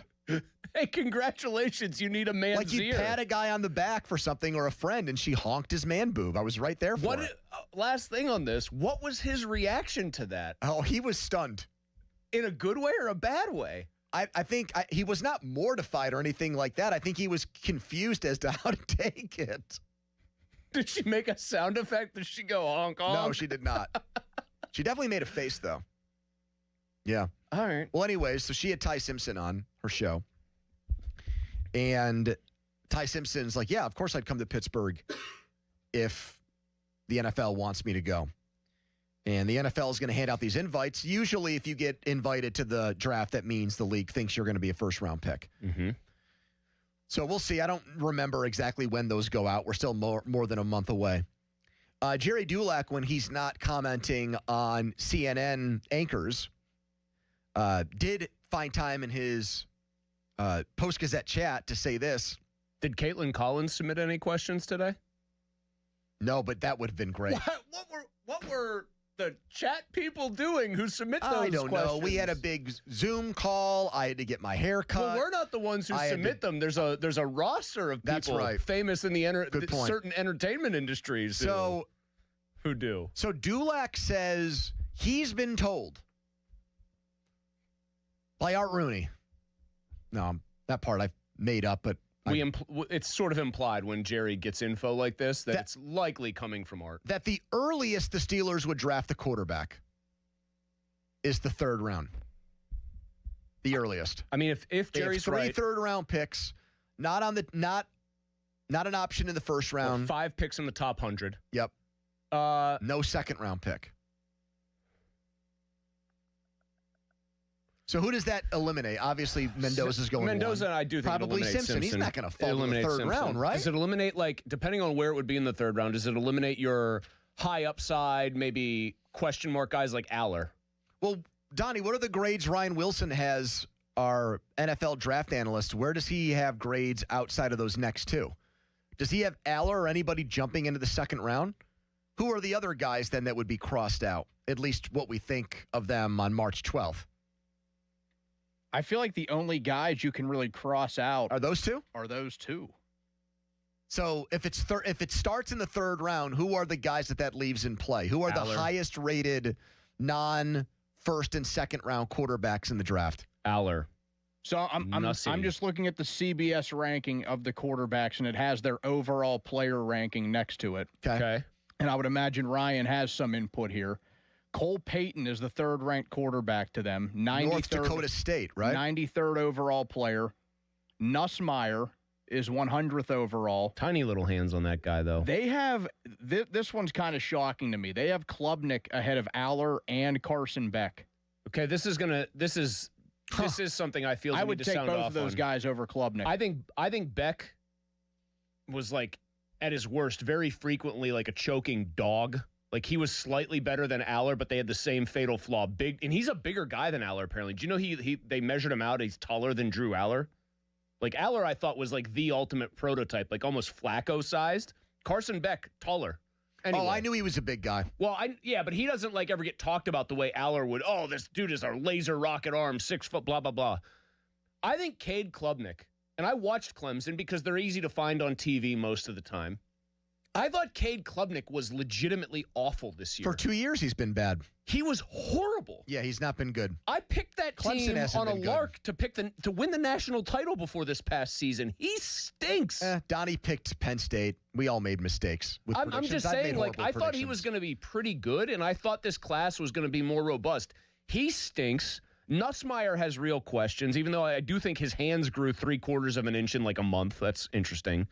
Hey, congratulations. You need a man's like you ear. pat a guy on the back for something or a friend, and she honked his man boob. I was right there for it. Last thing on this, what was his reaction to that? Oh, he was stunned. In a good way or a bad way? I think he was not mortified or anything like that. I think he was confused as to how to take it. Did she make a sound effect? Did she go honk honk? No, she did not. She definitely made a face, though. Yeah. All right. Well, anyways, so she had Ty Simpson on her show. And Ty Simpson's like, yeah, of course I'd come to Pittsburgh if the NFL wants me to go. And the NFL is going to hand out these invites. Usually, if you get invited to the draft, that means the league thinks you're going to be a first-round pick. Mm-hmm. So we'll see. I don't remember exactly when those go out. We're still more than a month away. Jerry Dulac, when he's not commenting on CNN anchors, did find time in his Post-Gazette chat to say this. Did Caitlin Collins submit any questions today? No, but that would have been great. What were the chat people doing who submit those I don't questions? know. We had a big Zoom call. I had to get my hair cut. Well, we're not the ones who submit them. There's a roster of people famous in the certain entertainment industries who do. So Dulac says he's been told by Art Rooney. No, that part I've made up, but it's sort of implied when Jerry gets info like this that it's likely coming from Art. That the earliest the Steelers would draft the quarterback is the third round. The earliest. I mean, if They Jerry's have 3 right, third-round picks, not an option in the first round. 5 picks in the top 100. Yep. No second-round pick. So who does that eliminate? Obviously, Mendoza's going. Mendoza, I do think probably Simpson. He's not going to fall in the third round, right? Does it eliminate, like, depending on where it would be in the third round? Does it eliminate your high upside, maybe question mark guys like Aller? Well, Donnie, what are the grades Ryan Wilson has? Our NFL draft analyst. Where does he have grades outside of those next 2? Does he have Aller or anybody jumping into the second round? Who are the other guys then that would be crossed out? At least what we think of them on March 12th. I feel like the only guys you can really cross out are those 2. So if it starts in the third round, who are the guys that leaves in play? Who are Aller. the highest rated non-first and second round quarterbacks in the draft? Aller. So I'm just looking at the CBS ranking of the quarterbacks, and it has their overall player ranking next to it. Okay. And I would imagine Ryan has some input here. Cole Payton is the third-ranked quarterback to them. North Dakota State, right? 93rd overall player. Nussmeier is 100th overall. Tiny little hands on that guy, though. They have this one's kind of shocking to me. They have Klubnik ahead of Aller and Carson Beck. Okay, this is something I feel I would need to take sound both off of those on. guys over Klubnik. I think Beck was, like, at his worst very frequently like a choking dog. Like, he was slightly better than Aller, but they had the same fatal flaw. Big, and he's a bigger guy than Aller, apparently. Do you know they measured him out? He's taller than Drew Aller. Like, Aller, I thought, was like the ultimate prototype, like almost Flacco-sized. Carson Beck, taller. Anyway. Oh, I knew he was a big guy. Well, but he doesn't like ever get talked about the way Aller would. Oh, this dude is a laser rocket arm, 6 foot, blah, blah, blah. I think Cade Klubnik, and I watched Clemson because they're easy to find on TV most of the time. I thought Cade Klubnik was legitimately awful this year. For 2 years, he's been bad. He was horrible. Yeah, he's not been good. I picked that Clemson team hasn't on a been good. lark to win the national title before this past season. He stinks. Donnie picked Penn State. We all made mistakes with I'm predictions. just I've saying, made like, I horrible thought he was going to be pretty good, and I thought this class was going to be more robust. He stinks. Nussmeier has real questions, even though I do think his hands grew 3/4 of an inch in like a month. That's interesting.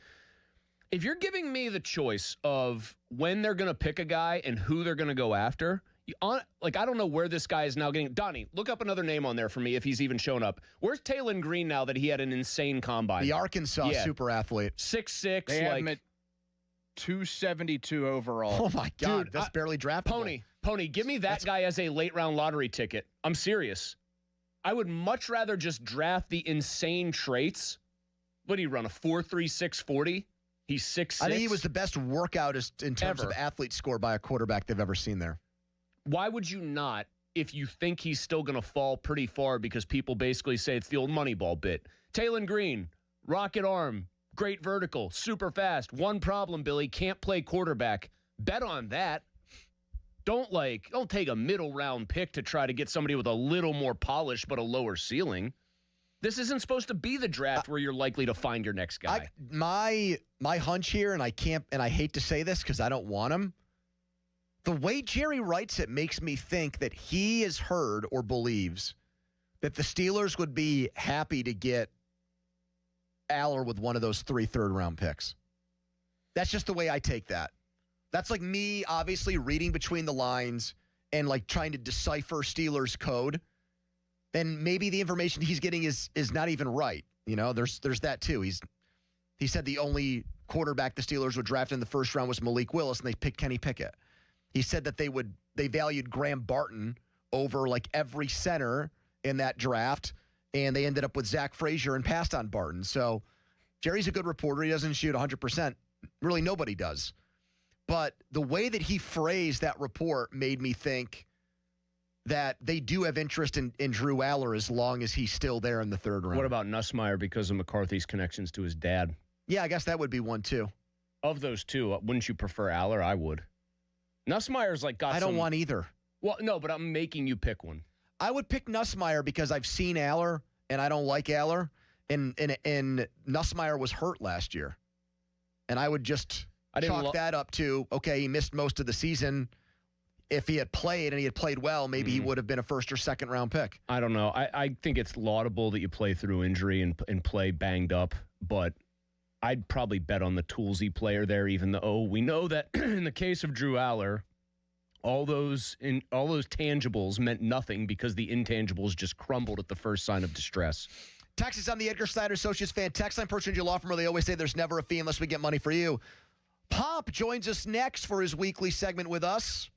If you're giving me the choice of when they're going to pick a guy and who they're going to go after, I don't know where this guy is now getting. Donnie, look up another name on there for me if he's even shown up. Where's Taylon Green now that he had an insane combine? The Arkansas super athlete. 6'6". They have him at 272 overall. Oh, my God. Dude, that's barely draftable. Pony, give me that guy as a late-round lottery ticket. I'm serious. I would much rather just draft the insane traits. What did he run, a 4.36 40? He's 6'6". I think he was the best workoutist in terms of athlete score by a quarterback they've ever seen there. Why would you not, if you think he's still going to fall pretty far because people basically say it's the old Moneyball bit? Taylon Green, rocket arm, great vertical, super fast. One problem, Billy, can't play quarterback. Bet on that. Don't take a middle round pick to try to get somebody with a little more polish but a lower ceiling. This isn't supposed to be the draft where you're likely to find your next guy. My hunch here, and I hate to say this because I don't want him. The way Jerry writes it makes me think that he has heard or believes that the Steelers would be happy to get Aller with one of those 3 third-round picks. That's just the way I take that. That's like me obviously reading between the lines and like trying to decipher Steelers code. And maybe the information he's getting is not even right. You know, there's that too. He said the only quarterback the Steelers would draft in the first round was Malik Willis, and they picked Kenny Pickett. He said that they valued Graham Barton over like every center in that draft, and they ended up with Zach Frazier and passed on Barton. So Jerry's a good reporter. He doesn't shoot 100%. Really, nobody does. But the way that he phrased that report made me think that they do have interest in Drew Aller as long as he's still there in the third round. What about Nussmeier because of McCarthy's connections to his dad? Yeah, I guess that would be one too. Of those two, wouldn't you prefer Aller? I would. Nussmeier's I don't want either. Well, no, but I'm making you pick one. I would pick Nussmeier because I've seen Aller, and I don't like Aller. And Nussmeier was hurt last year. And I would just chalk that up to, okay, he missed most of the season. if he had played and he had played well, maybe he would have been a first or second round pick. I don't know. I think it's laudable that you play through injury and play banged up, but I'd probably bet on the toolsy player there, even though we know that in the case of Drew Aller, all those tangibles meant nothing because the intangibles just crumbled at the first sign of distress. Text is on the Edgar Snyder Associates fan text line. Personal Injury Law Firm, where they always say there's never a fee unless we get money for you. Pop joins us next for his weekly segment with us.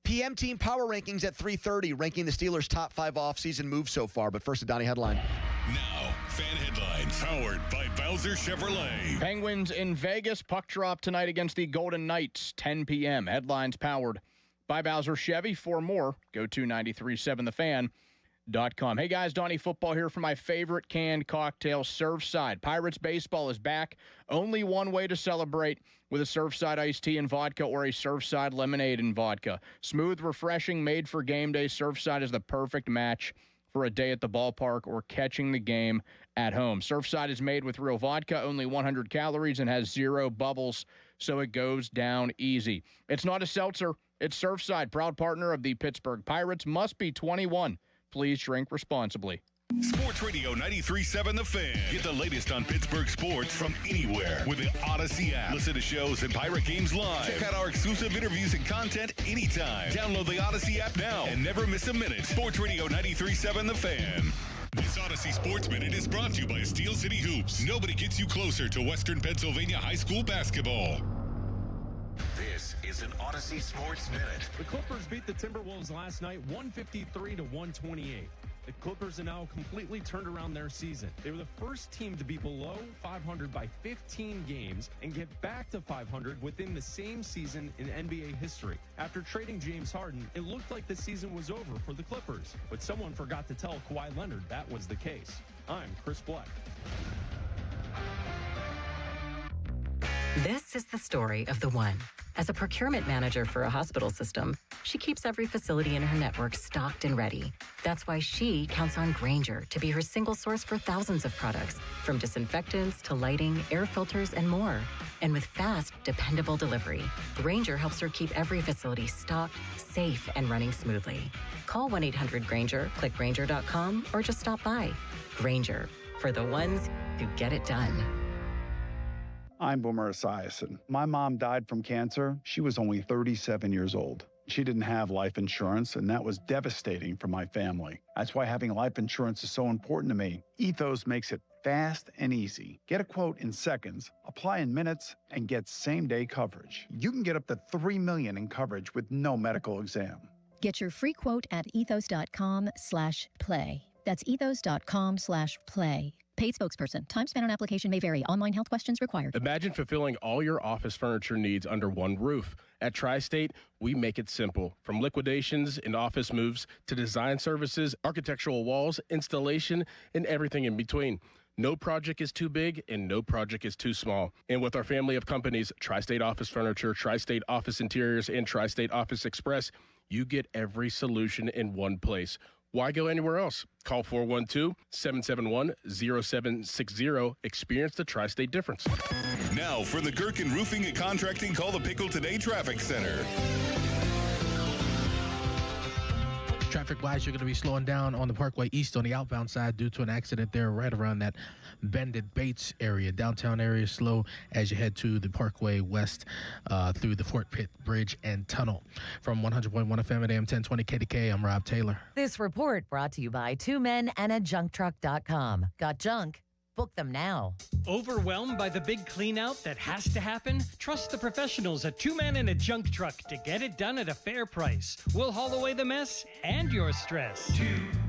PM Team Power Rankings at 3:30, ranking the Steelers' top 5 offseason moves so far. But first, a Donnie headline. Now, fan headlines powered by Bowser Chevrolet. Penguins in Vegas. Puck drop tonight against the Golden Knights, 10 p.m. Headlines powered by Bowser Chevy. For more, go to 937thefan.com. Hey guys, Donnie Football here for my favorite canned cocktail, Surfside. Pirates baseball is back. Only one way to celebrate, with a Surfside iced tea and vodka or a Surfside lemonade and vodka. Smooth, refreshing, made for game day. Surfside is the perfect match for a day at the ballpark or catching the game at home. Surfside is made with real vodka, only 100 calories, and has 0 bubbles, so it goes down easy. It's not a seltzer. It's Surfside, proud partner of the Pittsburgh Pirates. Must be 21. Please drink responsibly. Sports Radio 93.7 The Fan. Get the latest on Pittsburgh sports from anywhere with the Odyssey app. Listen to shows and Pirate games live. Check out our exclusive interviews and content anytime. Download the Odyssey app now and never miss a minute. Sports Radio 93.7 The Fan. This Odyssey Sports Minute is brought to you by Steel City Hoops. Nobody gets you closer to Western Pennsylvania high school basketball. This is an Odyssey Sports Minute. The Clippers beat the Timberwolves last night 153-128. The Clippers have now completely turned around their season. They were the first team to be below 500 by 15 games and get back to 500 within the same season in NBA history. After trading James Harden, it looked like the season was over for the Clippers, but someone forgot to tell Kawhi Leonard that was the case. I'm Chris Black. This is the story of the one. As a procurement manager for a hospital system, she keeps every facility in her network stocked and ready. That's why she counts on Grainger to be her single source for thousands of products, from disinfectants to lighting, air filters, and more. And with fast, dependable delivery, Grainger helps her keep every facility stocked, safe, and running smoothly. Call 1-800-GRAINGER, click Grainger.com, or just stop by. Grainger, for the ones who get it done. I'm Boomer Esiason. My mom died from cancer. She was only 37 years old. She didn't have life insurance, and that was devastating for my family. That's why having life insurance is so important to me. Ethos makes it fast and easy. Get a quote in seconds, apply in minutes, and get same-day coverage. You can get up to $3 million in coverage with no medical exam. Get your free quote at ethos.com/play. That's ethos.com/play. Paid spokesperson. Time spent on application may vary. Online health questions required. Imagine fulfilling all your office furniture needs under one roof. At Tri-State, we make it simple. From liquidations and office moves to design services, architectural walls, installation, and everything in between. No project is too big and no project is too small. And with our family of companies, Tri-State Office Furniture, Tri-State Office Interiors, and Tri-State Office Express, you get every solution in one place. Why go anywhere else? Call 412-771-0760. Experience the Tri-State difference. Now for the Gherkin Roofing and Contracting Call the Pickle Today Traffic Center. Traffic-wise, you're going to be slowing down on the Parkway East on the outbound side due to an accident there right around that Bended Bates area. Downtown area slow as you head to the Parkway West through the Fort Pitt Bridge and Tunnel. From 100.1 FM at AM 1020 KDK, I'm Rob Taylor. This report brought to you by 2 Men and a JunkTruck.com. Got junk? Book them now. Overwhelmed by the big clean out that has to happen? Trust the professionals at 2 Men and a Junk Truck to get it done at a fair price. We'll haul away the mess and your stress. 2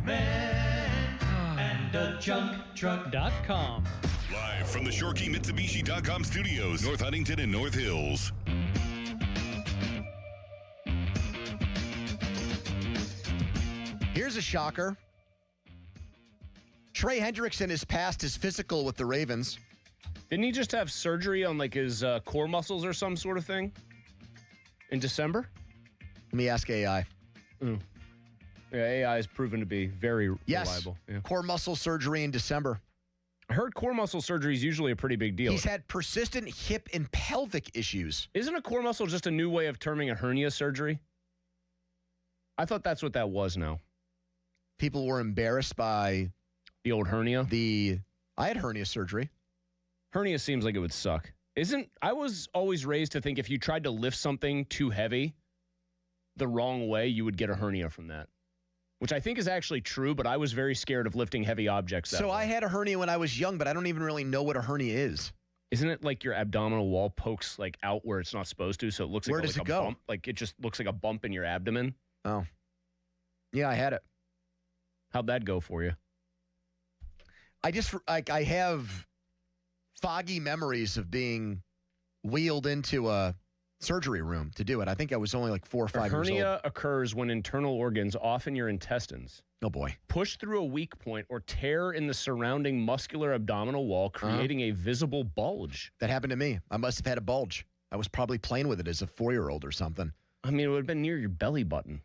Men and a JunkTruck.com. Live from the ShoreKeyMitsubishi.com studios, North Huntington and North Hills. Here's a shocker. Trey Hendrickson has passed his physical with the Ravens. Didn't he just have surgery on like his core muscles or some sort of thing in December? Let me ask AI. Yeah, AI has proven to be very reliable. Yeah. Core muscle surgery in December. I heard core muscle surgery is usually a pretty big deal. He's had persistent hip and pelvic issues. Isn't a core muscle just a new way of terming a hernia surgery? I thought that's what that was now. People were embarrassed by the old hernia. I had hernia surgery. Hernia seems like it would suck. I was always raised to think if you tried to lift something too heavy the wrong way, you would get a hernia from that. Which I think is actually true, but I was very scared of lifting heavy objects that way. I had a hernia when I was young, but I don't even really know what a hernia is. Isn't it like your abdominal wall pokes like out where it's not supposed to, so it looks like Where does it go? bump? Like it just looks like a bump in your abdomen? Oh. Yeah, I had it. How'd that go for you? I have foggy memories of being wheeled into a surgery room to do it. I think I was only like 4 or 5 years old. Hernia occurs when internal organs, often your intestines, oh boy, push through a weak point or tear in the surrounding muscular abdominal wall, creating a visible bulge. That happened to me. I must have had a bulge. I was probably playing with it as a 4-year-old or something. I mean, it would have been near your belly button.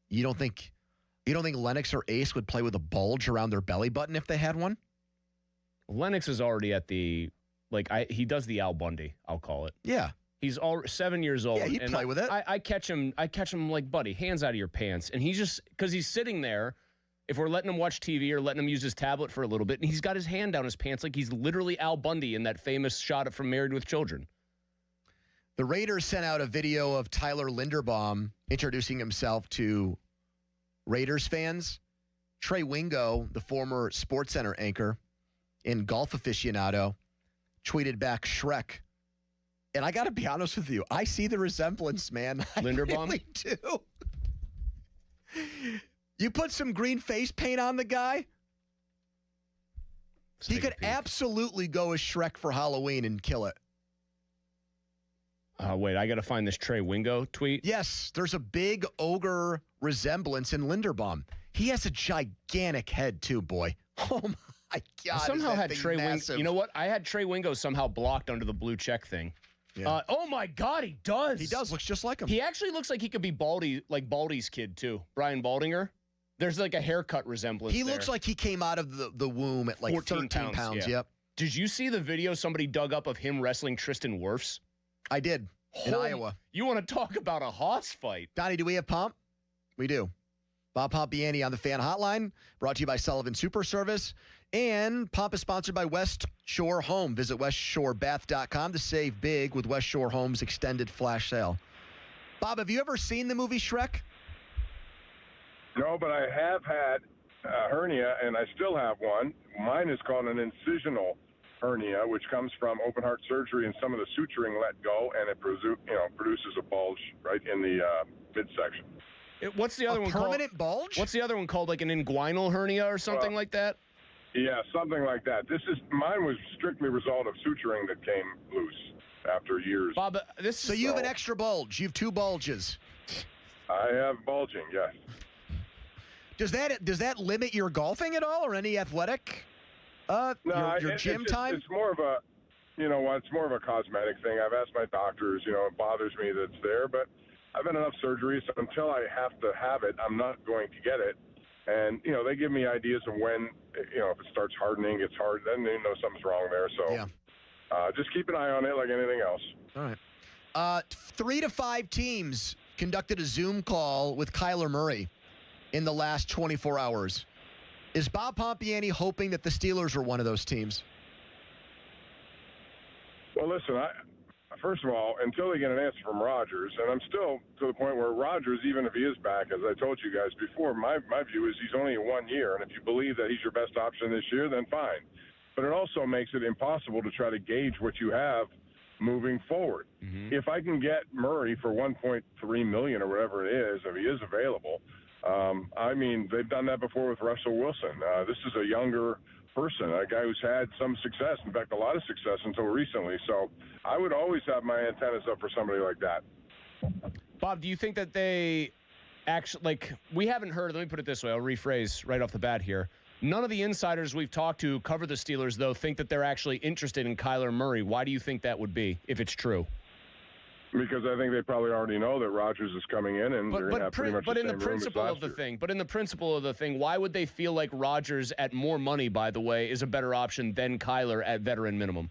You don't think Lennox or Ace would play with a bulge around their belly button if they had one? Lennox is already at the, he does the Al Bundy, I'll call it. Yeah. He's 7 years old. Yeah, he'd play with it. I catch him like, buddy, hands out of your pants. And he's just, because he's sitting there, if we're letting him watch TV or letting him use his tablet for a little bit, and he's got his hand down his pants like he's literally Al Bundy in that famous shot from Married with Children. The Raiders sent out a video of Tyler Linderbaum introducing himself to Raiders fans. Trey Wingo, the former SportsCenter anchor and golf aficionado, tweeted back Shrek. And I got to be honest with you, I see the resemblance, man. Linderbaum? I really do. You put some green face paint on the guy, he could absolutely go as Shrek for Halloween and kill it. Wait, I got to find this Trey Wingo tweet. Yes, there's a big ogre resemblance in Linderbaum. He has a gigantic head too, boy. Oh my God! I somehow had Trey Wingo. You know what? I had Trey Wingo somehow blocked under the blue check thing. Yeah. Oh my God, he does. He does. Looks just like him. He actually looks like he could be Baldy, like Baldy's kid too, Brian Baldinger. There's like a haircut resemblance. He looks like he came out of the womb at like 13 pounds. Yeah. Yep. Did you see the video somebody dug up of him wrestling Tristan Wirfs? I did. In Iowa. You want to talk about a hoss fight? Donnie, do we have Pomp? We do. Bob Pompiani on the Fan Hotline, brought to you by Sullivan Super Service. And Pomp is sponsored by West Shore Home. Visit westshorebath.com to save big with West Shore Home's extended flash sale. Bob, have you ever seen the movie Shrek? No, but I have had a hernia, and I still have one. Mine is called an incisional hernia, which comes from open heart surgery, and some of the suturing let go, and it produces a bulge right in the midsection. What's the other one called? Permanent bulge? What's the other one called? Like an inguinal hernia or something like that? Yeah, something like that. Mine was strictly a result of suturing that came loose after years. Bob, so you have an extra bulge. You have 2 bulges. I have bulging, yes. Does that limit your golfing at all, or any athletic? Your gym time? It's more of a, it's more of a cosmetic thing. I've asked my doctors. It bothers me that it's there, but I've had enough surgeries, so until I have to have it, I'm not going to get it. And they give me ideas of when, if it starts hardening, it's hard. Then they know something's wrong there. So just keep an eye on it, like anything else. All right. 3 to 5 teams conducted a Zoom call with Kyler Murray in the last 24 hours. Is Bob Pompiani hoping that the Steelers were one of those teams? Well, listen, first of all, until they get an answer from Rodgers, and I'm still to the point where Rodgers, even if he is back, as I told you guys before, my view is he's only 1 year, and if you believe that he's your best option this year, then fine. But it also makes it impossible to try to gauge what you have moving forward. Mm-hmm. If I can get Murray for $1.3 million or whatever it is, if he is available, they've done that before with Russell Wilson. This is a younger person, a guy who's had some success, in fact, a lot of success until recently. So I would always have my antennas up for somebody like that. Bob, do you think that they actually, we haven't heard, let me put it this way, I'll rephrase right off the bat here. None of the insiders we've talked to cover the Steelers, though, think that they're actually interested in Kyler Murray. Why do you think that would be, if it's true? Because I think they probably already know that Rodgers is coming in, and they're going to have pretty much the same room as last year. But in the principle of the thing, why would they feel like Rodgers at more money, by the way, is a better option than Kyler at veteran minimum?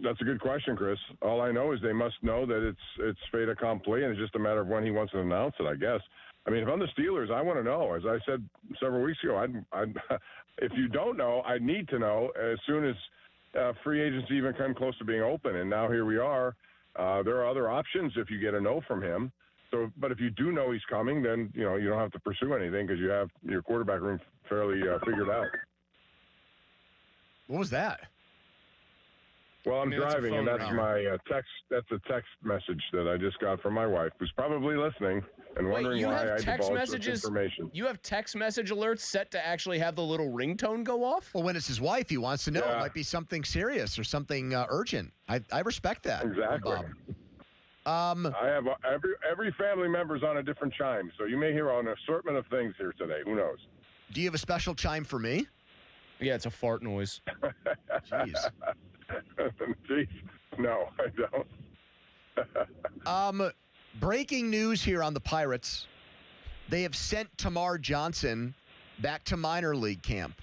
That's a good question, Chris. All I know is they must know that it's fait accompli, and it's just a matter of when he wants to announce it, I guess. I mean, if I'm the Steelers, I want to know. As I said several weeks ago, if you don't know, I need to know as soon as free agency even come close to being open. And now here we are. There are other options if you get a no from him. So, but if you do know he's coming, then you don't have to pursue anything because you have your quarterback room fairly figured out. What was that? Well, I'm driving, and that's my text. That's a text message that I just got from my wife, who's probably listening and wondering why I divulged this information. You have text message alerts set to actually have the little ringtone go off? Well, when it's his wife, he wants to know. It might be something serious or something urgent. I respect that. Exactly. Bob. I have every family member's on a different chime, so you may hear an assortment of things here today. Who knows? Do you have a special chime for me? Yeah, it's a fart noise. Jeez. Jeez. No, I don't. Breaking news here on the Pirates. They have sent Tamar Johnson back to minor league camp.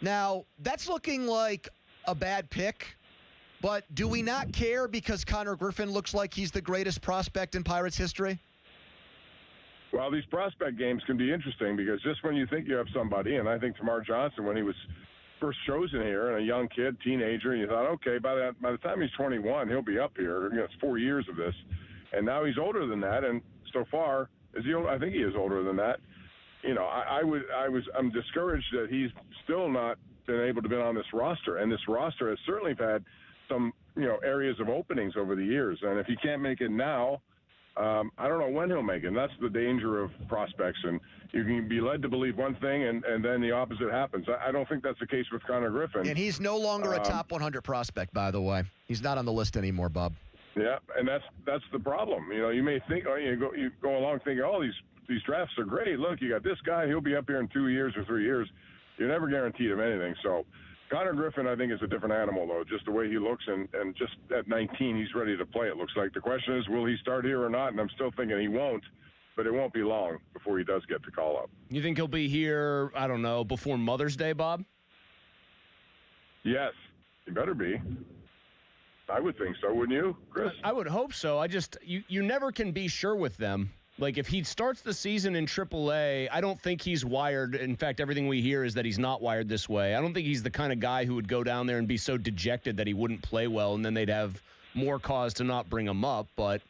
Now, that's looking like a bad pick, but do we not care because Connor Griffin looks like he's the greatest prospect in Pirates history? Well, these prospect games can be interesting because just when you think you have somebody, and I think Tamar Johnson, when he was first chosen here and a young kid, teenager, and you thought, okay, by the time he's 21, he'll be up here. It's 4 years of this. And now he's older than that, and so far, is he? I think he is older than that. I'm discouraged that he's still not been able to be on this roster, and this roster has certainly had some, areas of openings over the years. And if he can't make it now, I don't know when he'll make it. And that's the danger of prospects, and you can be led to believe one thing, and then the opposite happens. I don't think that's the case with Connor Griffin. And he's no longer a top 100 prospect, by the way. He's not on the list anymore, Bob. Yeah, and that's the problem. You may think, you go along thinking, these drafts are great. Look, you got this guy, he'll be up here in 2 years or 3 years. You're never guaranteed of anything. So Connor Griffin, I think, is a different animal, though, just the way he looks, and just at 19, he's ready to play, it looks like. The question is, will he start here or not? And I'm still thinking he won't, but it won't be long before he does get the call-up. You think he'll be here, I don't know, before Mother's Day, Bob? Yes, he better be. I would think so, wouldn't you, Chris? I would hope so. I just, you never can be sure with them. Like, if he starts the season in AAA, I don't think he's wired. In fact, everything we hear is that he's not wired this way. I don't think he's the kind of guy who would go down there and be so dejected that he wouldn't play well, and then they'd have more cause to not bring him up. But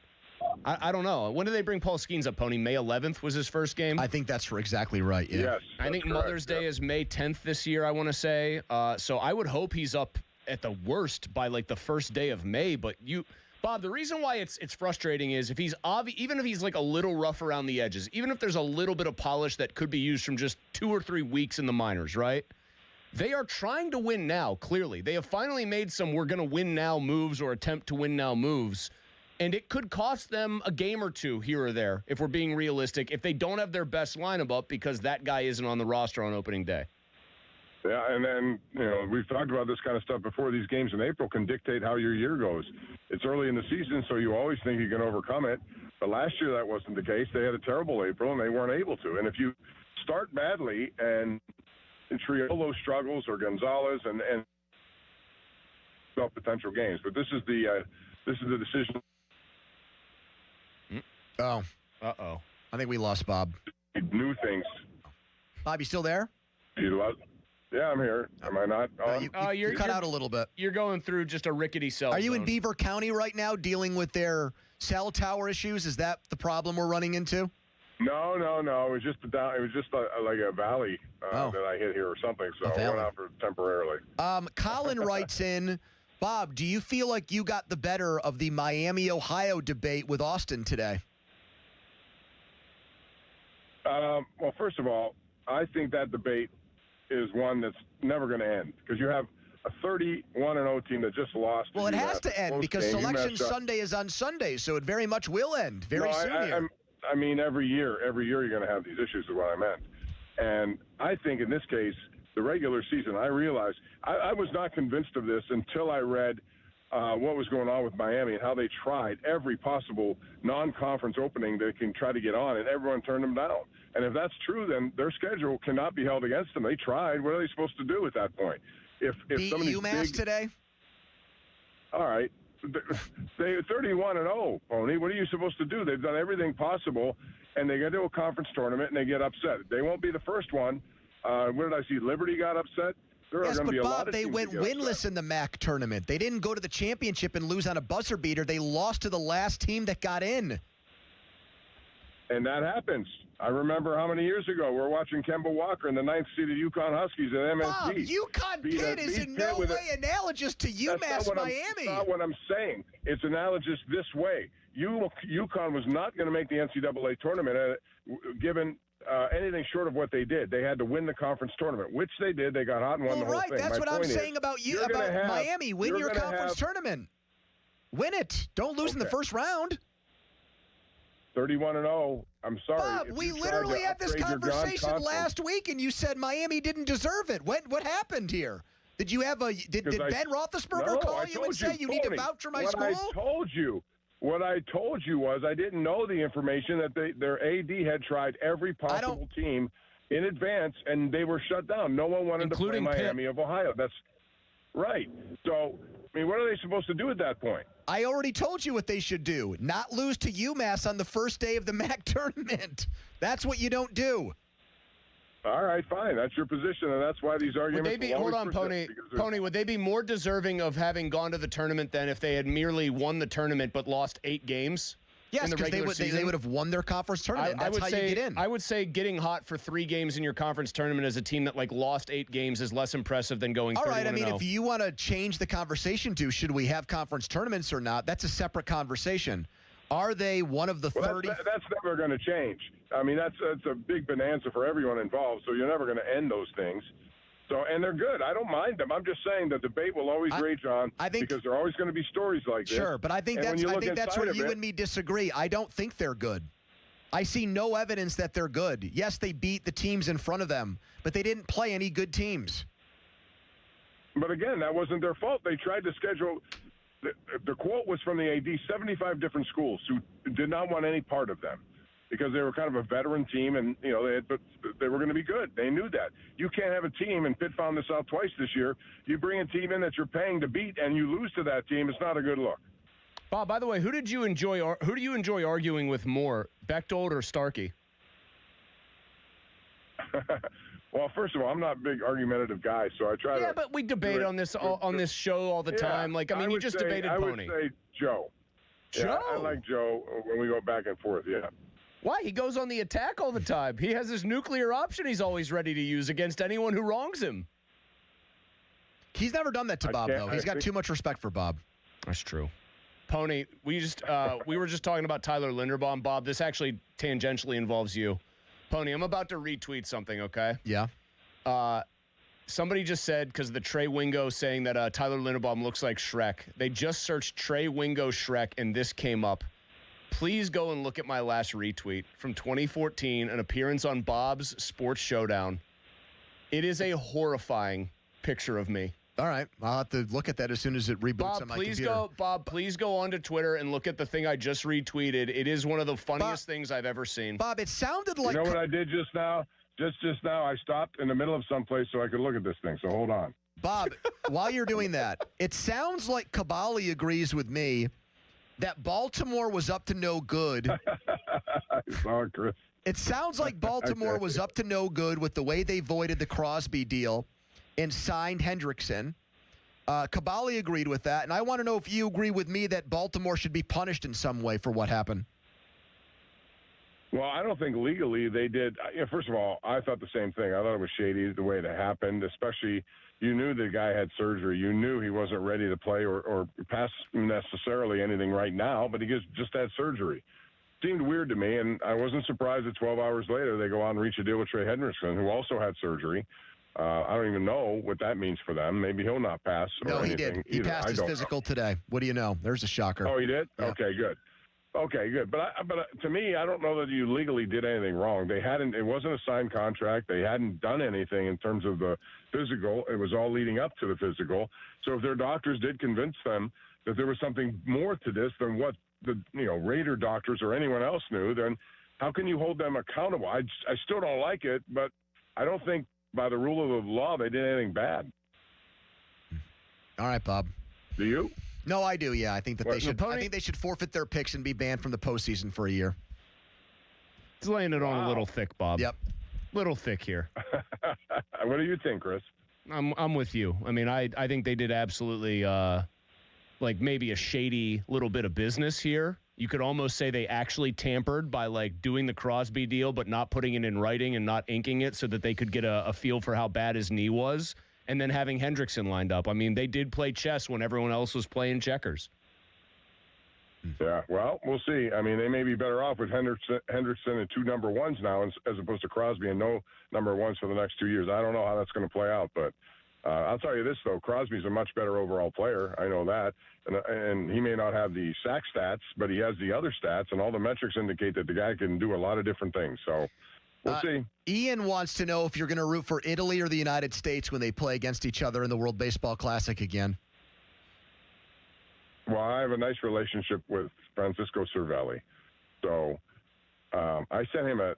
I don't know. When did they bring Paul Skeens up, Pony? May 11th was his first game? I think that's exactly right, yeah. Yes, I think correct. Mother's Day is May 10th this year, I want to say. So I would hope he's up at the worst by like the first day of May. But Bob, the reason why it's frustrating is if he's even if he's like a little rough around the edges, even if there's a little bit of polish that could be used from just 2 or 3 weeks in the minors, right? They are trying to win now, clearly. They have finally made some we're going to win now moves or attempt to win now moves. And it could cost them a game or two here or there, if we're being realistic, if they don't have their best lineup up because that guy isn't on the roster on opening day. Yeah, and then, we've talked about this kind of stuff before. These games in April can dictate how your year goes. It's early in the season, so you always think you can overcome it. But last year that wasn't the case. They had a terrible April, and they weren't able to. And if you start badly and Triolo struggles or Gonzalez and potential games. But this is the decision. Oh. Uh-oh. I think we lost Bob. New things. Bob, you still there? Yeah, I'm here. Am I not? You cut out a little bit. You're going through just a rickety cell Are you zone. in Beaver County right now dealing with their cell tower issues? Is that the problem we're running into? No. It was just like a valley that I hit here or something. So I went out for temporarily. Colin writes in, Bob, do you feel like you got the better of the Miami, Ohio debate with Austin today? Well, first of all, I think that debate is one that's never going to end because you have a 31-0 team that just lost. Well, it has to end because Selection Sunday is on Sunday, so it very much will end very soon here. I mean, every year you're going to have these issues is what I meant. And I think in this case, the regular season, I realized I was not convinced of this until I read what was going on with Miami and how they tried every possible non-conference opening they can try to get on, and everyone turned them down. And if that's true, then their schedule cannot be held against them. They tried. What are they supposed to do at that point? If beat some of these UMass today? All right. They're 31-0, Pony. What are you supposed to do? They've done everything possible, and they get to a conference tournament, and they get upset. They won't be the first one. What did I see? Liberty got upset. There Yes, are but be a lot Bob, of they teams went that get winless upset. in the MAC tournament. They didn't go to the championship and lose on a buzzer beater. They lost to the last team that got in. And that happens. I remember how many years ago we're watching Kemba Walker in the 9th seeded UConn Huskies at MSG. Bob, UConn Pitt is in no way analogous to UMass Miami. That's not what I'm saying. It's analogous this way. UConn was not going to make the NCAA tournament given anything short of what they did. They had to win the conference tournament, which they did. They got hot and won the whole thing. That's what I'm saying about Miami. Win your conference tournament. Win it. Don't lose in the first round. 31-0. I'm sorry. Bob, we literally had this conversation last week, and you said Miami didn't deserve it. What happened here? Did you have did Ben Roethlisberger call you and say you need to vouch for my school? What I told you was I didn't know the information that their AD had tried every possible team in advance, and they were shut down. No one wanted to play Miami of Ohio. That's right. So, I mean, what are they supposed to do at that point? I already told you what they should do. Not lose to UMass on the first day of the MAC tournament. That's what you don't do. All right, fine. That's your position, and that's why these arguments. Would they be? Hold on, Pony. Would they be more deserving of having gone to the tournament than if they had merely won the tournament but lost 8 games? Yes, in the because they would have won their conference tournament. That's how you get in. I would say getting hot for 3 games in your conference tournament as a team that lost 8 games is less impressive than going 31-0. All right, I mean, if you want to change the conversation to should we have conference tournaments or not, that's a separate conversation. Are they one of the 30? That's never going to change. I mean, that's a big bonanza for everyone involved, so you're never going to end those things. So, and they're good. I don't mind them. I'm just saying the debate will always rage on because there are always going to be stories like this. Sure, but I think that's where you and me disagree. I don't think they're good. I see no evidence that they're good. Yes, they beat the teams in front of them, but they didn't play any good teams. But again, that wasn't their fault. They tried to schedule. The quote was from the AD, 75 different schools who did not want any part of them because they were kind of a veteran team and, but they were going to be good. They knew that. You can't have a team, and Pitt found this out twice this year. You bring a team in that you're paying to beat and you lose to that team, it's not a good look. Bob, by the way, who do you enjoy arguing with more, Bechtold or Starkey? Well, first of all, I'm not a big argumentative guy, so I try to. Yeah, but we debate on this show all the time. You just debated Pony. I would say Joe. Joe? Yeah, I like Joe when we go back and forth, yeah. Why? He goes on the attack all the time. He has his nuclear option he's always ready to use against anyone who wrongs him. He's never done that to Bob, though. He's got too much respect for Bob. That's true. Pony, we were just talking about Tyler Linderbaum. Bob, this actually tangentially involves you. Pony, I'm about to retweet something, okay? Yeah. Somebody just said, because of the Trey Wingo saying that Tyler Linderbaum looks like Shrek, they just searched Trey Wingo Shrek, and this came up. Please go and look at my last retweet from 2014, an appearance on Bob's Sports Showdown. It is a horrifying picture of me. All right. I'll have to look at that as soon as it reboots on my computer. Bob, please go onto Twitter and look at the thing I just retweeted. It is one of the funniest things I've ever seen. Bob, it sounded like... You know what I did just now? Just now, I stopped in the middle of someplace so I could look at this thing, so hold on. Bob, while you're doing that, it sounds like Caballi agrees with me that Baltimore was up to no good. I saw it, Chris. It sounds like Baltimore was up to no good with the way they voided the Crosby deal and signed Hendrickson. Caballi agreed with that, and I want to know if you agree with me that Baltimore should be punished in some way for what happened. Well, I don't think legally they did. First of all, I thought the same thing. I thought it was shady the way it happened, especially you knew the guy had surgery. You knew he wasn't ready to play or pass necessarily anything right now, but he just had surgery. Seemed weird to me, and I wasn't surprised that 12 hours later they go on and reach a deal with Trey Hendrickson, who also had surgery. I don't even know what that means for them. Maybe he'll not pass. No, he did. He passed his physical today. What do you know? There's a shocker. Oh, he did? Yeah. Okay, good. Okay, good. But to me, I don't know that you legally did anything wrong. They hadn't. It wasn't a signed contract. They hadn't done anything in terms of the physical. It was all leading up to the physical. So if their doctors did convince them that there was something more to this than what the Raider doctors or anyone else knew, then how can you hold them accountable? I still don't like it, but I don't think by the rule of the law they did anything bad. All right, Bob. Do you? No, I do. Yeah, I think that they should. I think they should forfeit their picks and be banned from the postseason for a year. He's laying it on a little thick, Bob. Yep, little thick here. What do you think, Chris? I'm with you. I mean, I think they did absolutely like maybe a shady little bit of business here. You could almost say they actually tampered by like doing the Crosby deal, but not putting it in writing and not inking it so that they could get a feel for how bad his knee was, and then having Hendrickson lined up. I mean, they did play chess when everyone else was playing checkers. Yeah, well, we'll see. I mean, they may be better off with Hendrickson and 2 number ones now as opposed to Crosby and no number ones for the next 2 years. I don't know how that's going to play out, but I'll tell you this, though. Crosby's a much better overall player. I know that. And he may not have the sack stats, but he has the other stats, and all the metrics indicate that the guy can do a lot of different things. So we'll see. Ian wants to know if you're going to root for Italy or the United States when they play against each other in the World Baseball Classic again. Well, I have a nice relationship with Francisco Cervelli. So I sent him a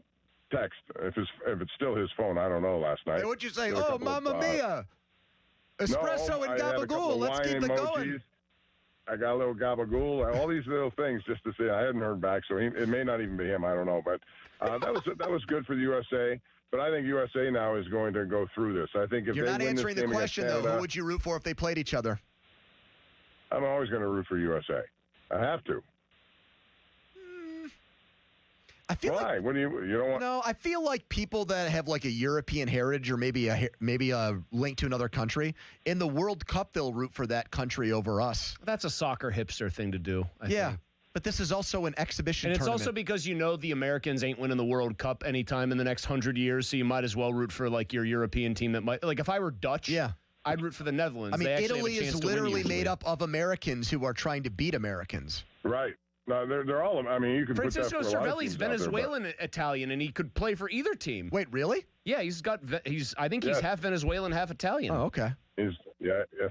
text. If it's still his phone, I don't know, last night. Hey, what'd you say? Oh, Mamma Mia. Espresso and gabagool. Let's keep it going. I got a little gabagool, all these little things just to say. I hadn't heard back, so it may not even be him. I don't know. But that was good for the USA. But I think USA now is going to go through this. I think if you're they not win answering this the game question, Canada, though, who would you root for if they played each other? I'm always going to root for USA. I have to. I feel Why? What do you don't want? No, I feel like people that have like a European heritage or maybe a link to another country in the World Cup, they'll root for that country over us. That's a soccer hipster thing to do. I think. But this is also an exhibition and it's tournament. also because the Americans ain't winning the World Cup anytime in the next 100 years, so you might as well root for like your European team that might. Like if I were Dutch, I'd root for the Netherlands. I mean, Italy is literally made up of Americans who are trying to beat Americans. Right. No, they're all. I mean, you can Francisco put that for Cervelli's Venezuelan Italian, and he could play for either team. Wait, really? Yeah, I think he's half Venezuelan, half Italian. Oh, okay. Yes,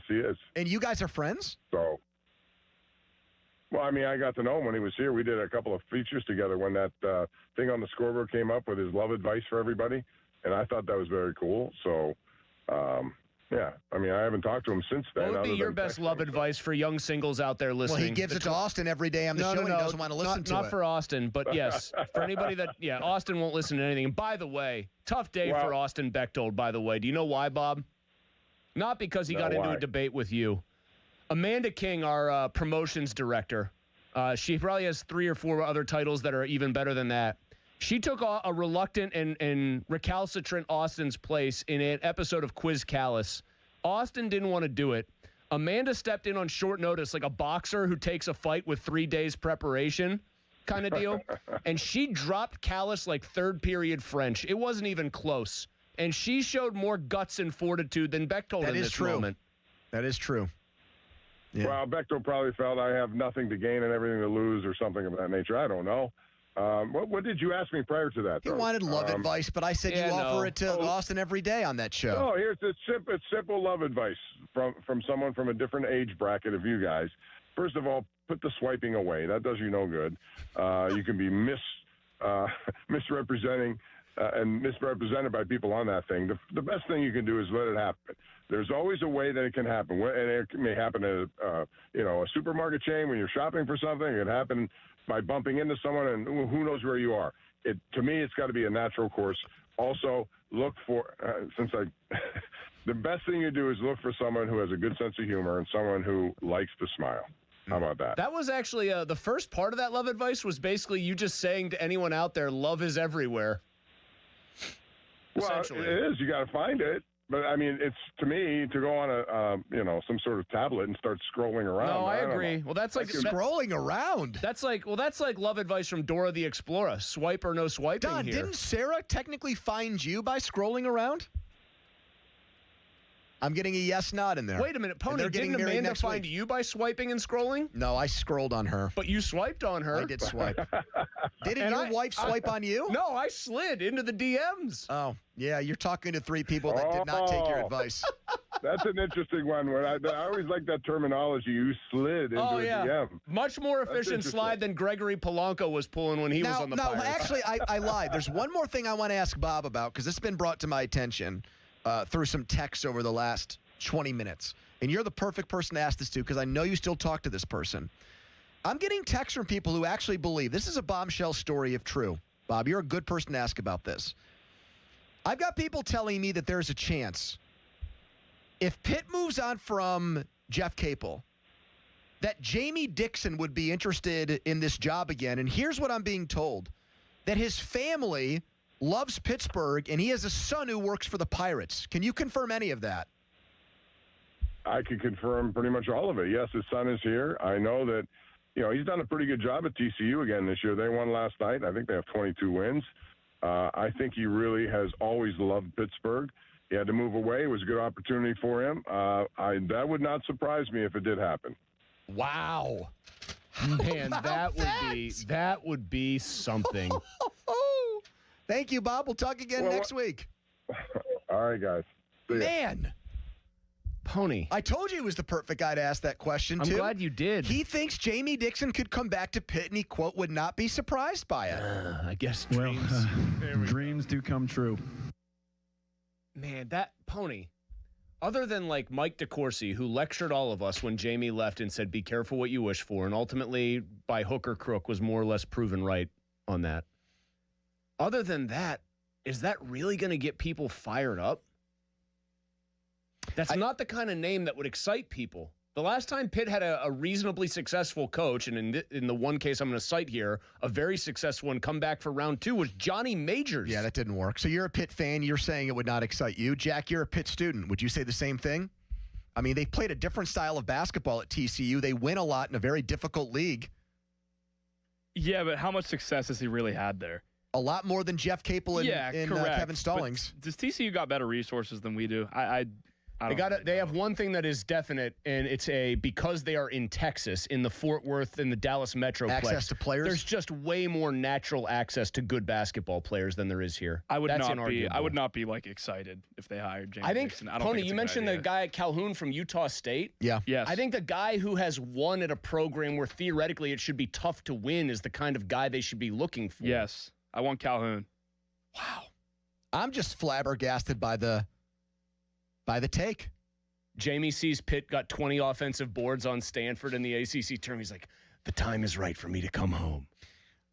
he is. And you guys are friends? So. Well, I mean, I got to know him when he was here. We did a couple of features together when that thing on the scoreboard came up with his love advice for everybody, and I thought that was very cool. So, yeah, I mean, I haven't talked to him since then. What would be your best love advice for young singles out there listening? Well, he gives it to Austin every day on the show, and he doesn't want to listen to it. Not for Austin, but yes, for anybody that, Austin won't listen to anything. And by the way, tough day for Austin Bechtold, by the way. Do you know why, Bob? Not because he got into a debate with you. Amanda King, our promotions director, she probably has 3 or 4 other titles that are even better than that. She took a reluctant and recalcitrant Austin's place in an episode of Quiz Callus. Austin didn't want to do it. Amanda stepped in on short notice like a boxer who takes a fight with 3 days preparation kind of deal. And she dropped Callus like third period French. It wasn't even close. And she showed more guts and fortitude than Bechtold in this moment. That is true. Yeah. Well, Bechtold probably felt I have nothing to gain and everything to lose or something of that nature. I don't know. What did you ask me prior to that? He wanted love advice, but I said you offer it to Austin every day on that show. Oh, here's it's simple love advice from someone from a different age bracket of you guys. First of all, put the swiping away. That does you no good. You can be misrepresenting and misrepresented by people on that thing. The best thing you can do is let it happen. There's always a way that it can happen, and it may happen at a supermarket chain when you're shopping for something. It can happen by bumping into someone, and who knows where you are. To me, it's got to be a natural course. Also, look for the best thing you do is look for someone who has a good sense of humor and someone who likes to smile. How about that? That was actually the first part of that love advice was basically you just saying to anyone out there, love is everywhere. Well, it is. You got to find it. But I mean, it's to me to go on some sort of tablet and start scrolling around. No, I agree. Well, that's like scrolling around. That's like love advice from Dora the Explorer. Swipe or no swiping. Don, here. Didn't Sarah technically find you by scrolling around? I'm getting a yes nod in there. Wait a minute, Pony. Didn't Amanda find you by swiping and scrolling? No, I scrolled on her. But you swiped on her. I did swipe. Didn't your wife swipe on you? No, I slid into the DMs. Oh, yeah, you're talking to 3 people that did not take your advice. That's an interesting one. I always like that terminology. You slid into a DM. Much more efficient slide than Gregory Polanco was pulling when he was on the Pirates. No, actually, I lied. There's one more thing I want to ask Bob about because this has been brought to my attention through some texts over the last 20 minutes. And you're the perfect person to ask this to because I know you still talk to this person. I'm getting texts from people who actually believe this is a bombshell story if true. Bob, you're a good person to ask about this. I've got people telling me that there's a chance if Pitt moves on from Jeff Capel, that Jamie Dixon would be interested in this job again. And here's what I'm being told, that his family loves Pittsburgh and he has a son who works for the Pirates. Can you confirm any of that? I can confirm pretty much all of it. Yes, his son is here. I know that, he's done a pretty good job at TCU again this year. They won last night. I think they have 22 wins. I think he really has always loved Pittsburgh. He had to move away. It was a good opportunity for him. That would not surprise me if it did happen. Wow. Man, that would be something. Thank you, Bob. We'll talk again next week. All right, guys. Man. Pony. I told you he was the perfect guy to ask that question, too. I'm glad you did. He thinks Jamie Dixon could come back to Pitt, and he, quote, would not be surprised by it. I guess dreams. Dreams do come true. Man, that Pony, other than like Mike DeCourcy, who lectured all of us when Jamie left and said, be careful what you wish for, and ultimately, by hook or crook, was more or less proven right on that. Other than that, is that really going to get people fired up? That's not the kind of name that would excite people. The last time Pitt had a reasonably successful coach, and in the one case I'm going to cite here, a very successful one come back for round 2 was Johnny Majors. Yeah, that didn't work. So you're a Pitt fan. You're saying it would not excite you. Jack, you're a Pitt student. Would you say the same thing? I mean, they played a different style of basketball at TCU. They win a lot in a very difficult league. Yeah, but how much success has he really had there? A lot more than Jeff Capel and Kevin Stallings. But does TCU got better resources than we do? They have one thing that is definite, and it's because they are in Texas, in the Fort Worth and the Dallas Metroplex. Access to players? There's just way more natural access to good basketball players than there is here. I would not be like excited if they hired James Dixon. Pony, you mentioned the guy at Calhoun from Utah State. Yeah. Yes. I think the guy who has won at a program where theoretically it should be tough to win is the kind of guy they should be looking for. Yes. I want Calhoun. Wow. I'm just flabbergasted by the take. Jamie sees Pitt got 20 offensive boards on Stanford in the ACC tournament. He's like, the time is right for me to come home.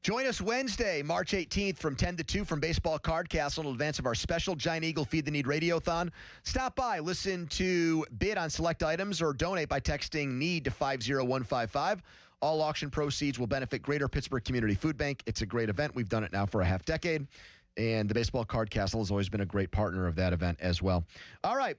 Join us Wednesday, March 18th from 10 to 2 from Baseball Card Castle in advance of our special Giant Eagle Feed the Need Radiothon. Stop by, listen to bid on select items, or donate by texting NEED to 50155. All auction proceeds will benefit Greater Pittsburgh Community Food Bank. It's a great event. We've done it now for a half decade, and the Baseball Card Castle has always been a great partner of that event as well. All right.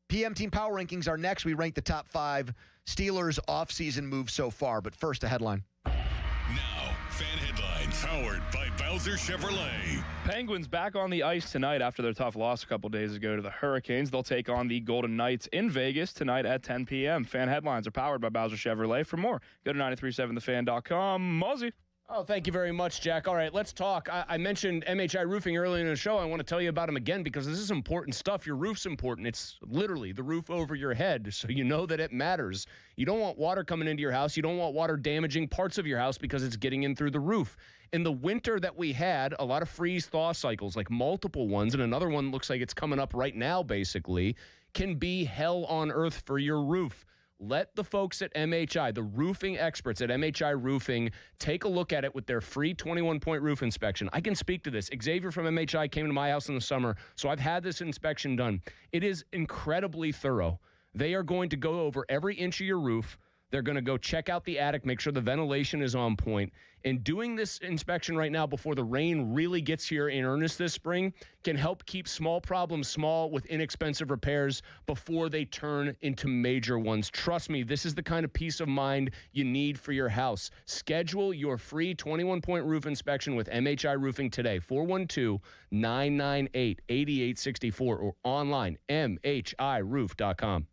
PM Team Power Rankings are next. We rank the top 5 Steelers offseason moves so far. But first, a headline. Now, fan headlines powered by Bowser Chevrolet. Penguins back on the ice tonight after their tough loss a couple days ago to the Hurricanes. They'll take on the Golden Knights in Vegas tonight at 10 p.m. Fan headlines are powered by Bowser Chevrolet. For more, go to 937thefan.com. Muzzy. Oh, thank you very much, Jack. All right, let's talk. I mentioned MHI Roofing earlier in the show. I want to tell you about them again because this is important stuff. Your roof's important. It's literally the roof over your head, so you know that it matters. You don't want water coming into your house. You don't want water damaging parts of your house because it's getting in through the roof. In the winter that we had, a lot of freeze-thaw cycles, like multiple ones, and another one looks like it's coming up right now, basically, can be hell on earth for your roof. Let the folks at MHI, the roofing experts at MHI Roofing, take a look at it with their free 21-point roof inspection. I can speak to this. Xavier from MHI came to my house in the summer, so I've had this inspection done. It is incredibly thorough. They are going to go over every inch of your roof. They're going to go check out the attic, make sure the ventilation is on point. And doing this inspection right now before the rain really gets here in earnest this spring can help keep small problems small with inexpensive repairs before they turn into major ones. Trust me, this is the kind of peace of mind you need for your house. Schedule your free 21-point roof inspection with MHI Roofing today, 412-998-8864 or online, mhiroof.com.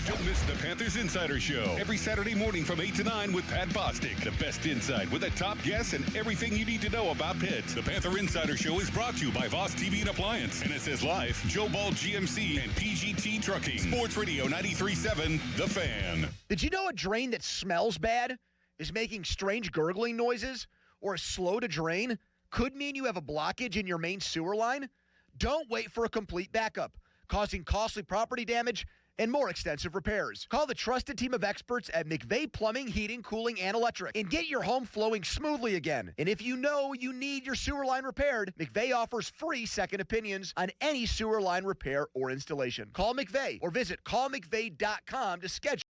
Don't miss the Panthers Insider Show every Saturday morning from 8 to 9 with Pat Bostic. The best insight with the top guests and everything you need to know about Pitt. The Panther Insider Show is brought to you by Voss TV and Appliance, NSS Life, Joe Ball GMC, and PGT Trucking. Sports Radio 93.7, The Fan. Did you know a drain that smells bad is making strange gurgling noises or is slow to drain? Could mean you have a blockage in your main sewer line? Don't wait for a complete backup, causing costly property damage and more extensive repairs. Call the trusted team of experts at McVeigh Plumbing, Heating, Cooling, and Electric and get your home flowing smoothly again. And if you know you need your sewer line repaired, McVeigh offers free second opinions on any sewer line repair or installation. Call McVeigh or visit callmcveigh.com to schedule.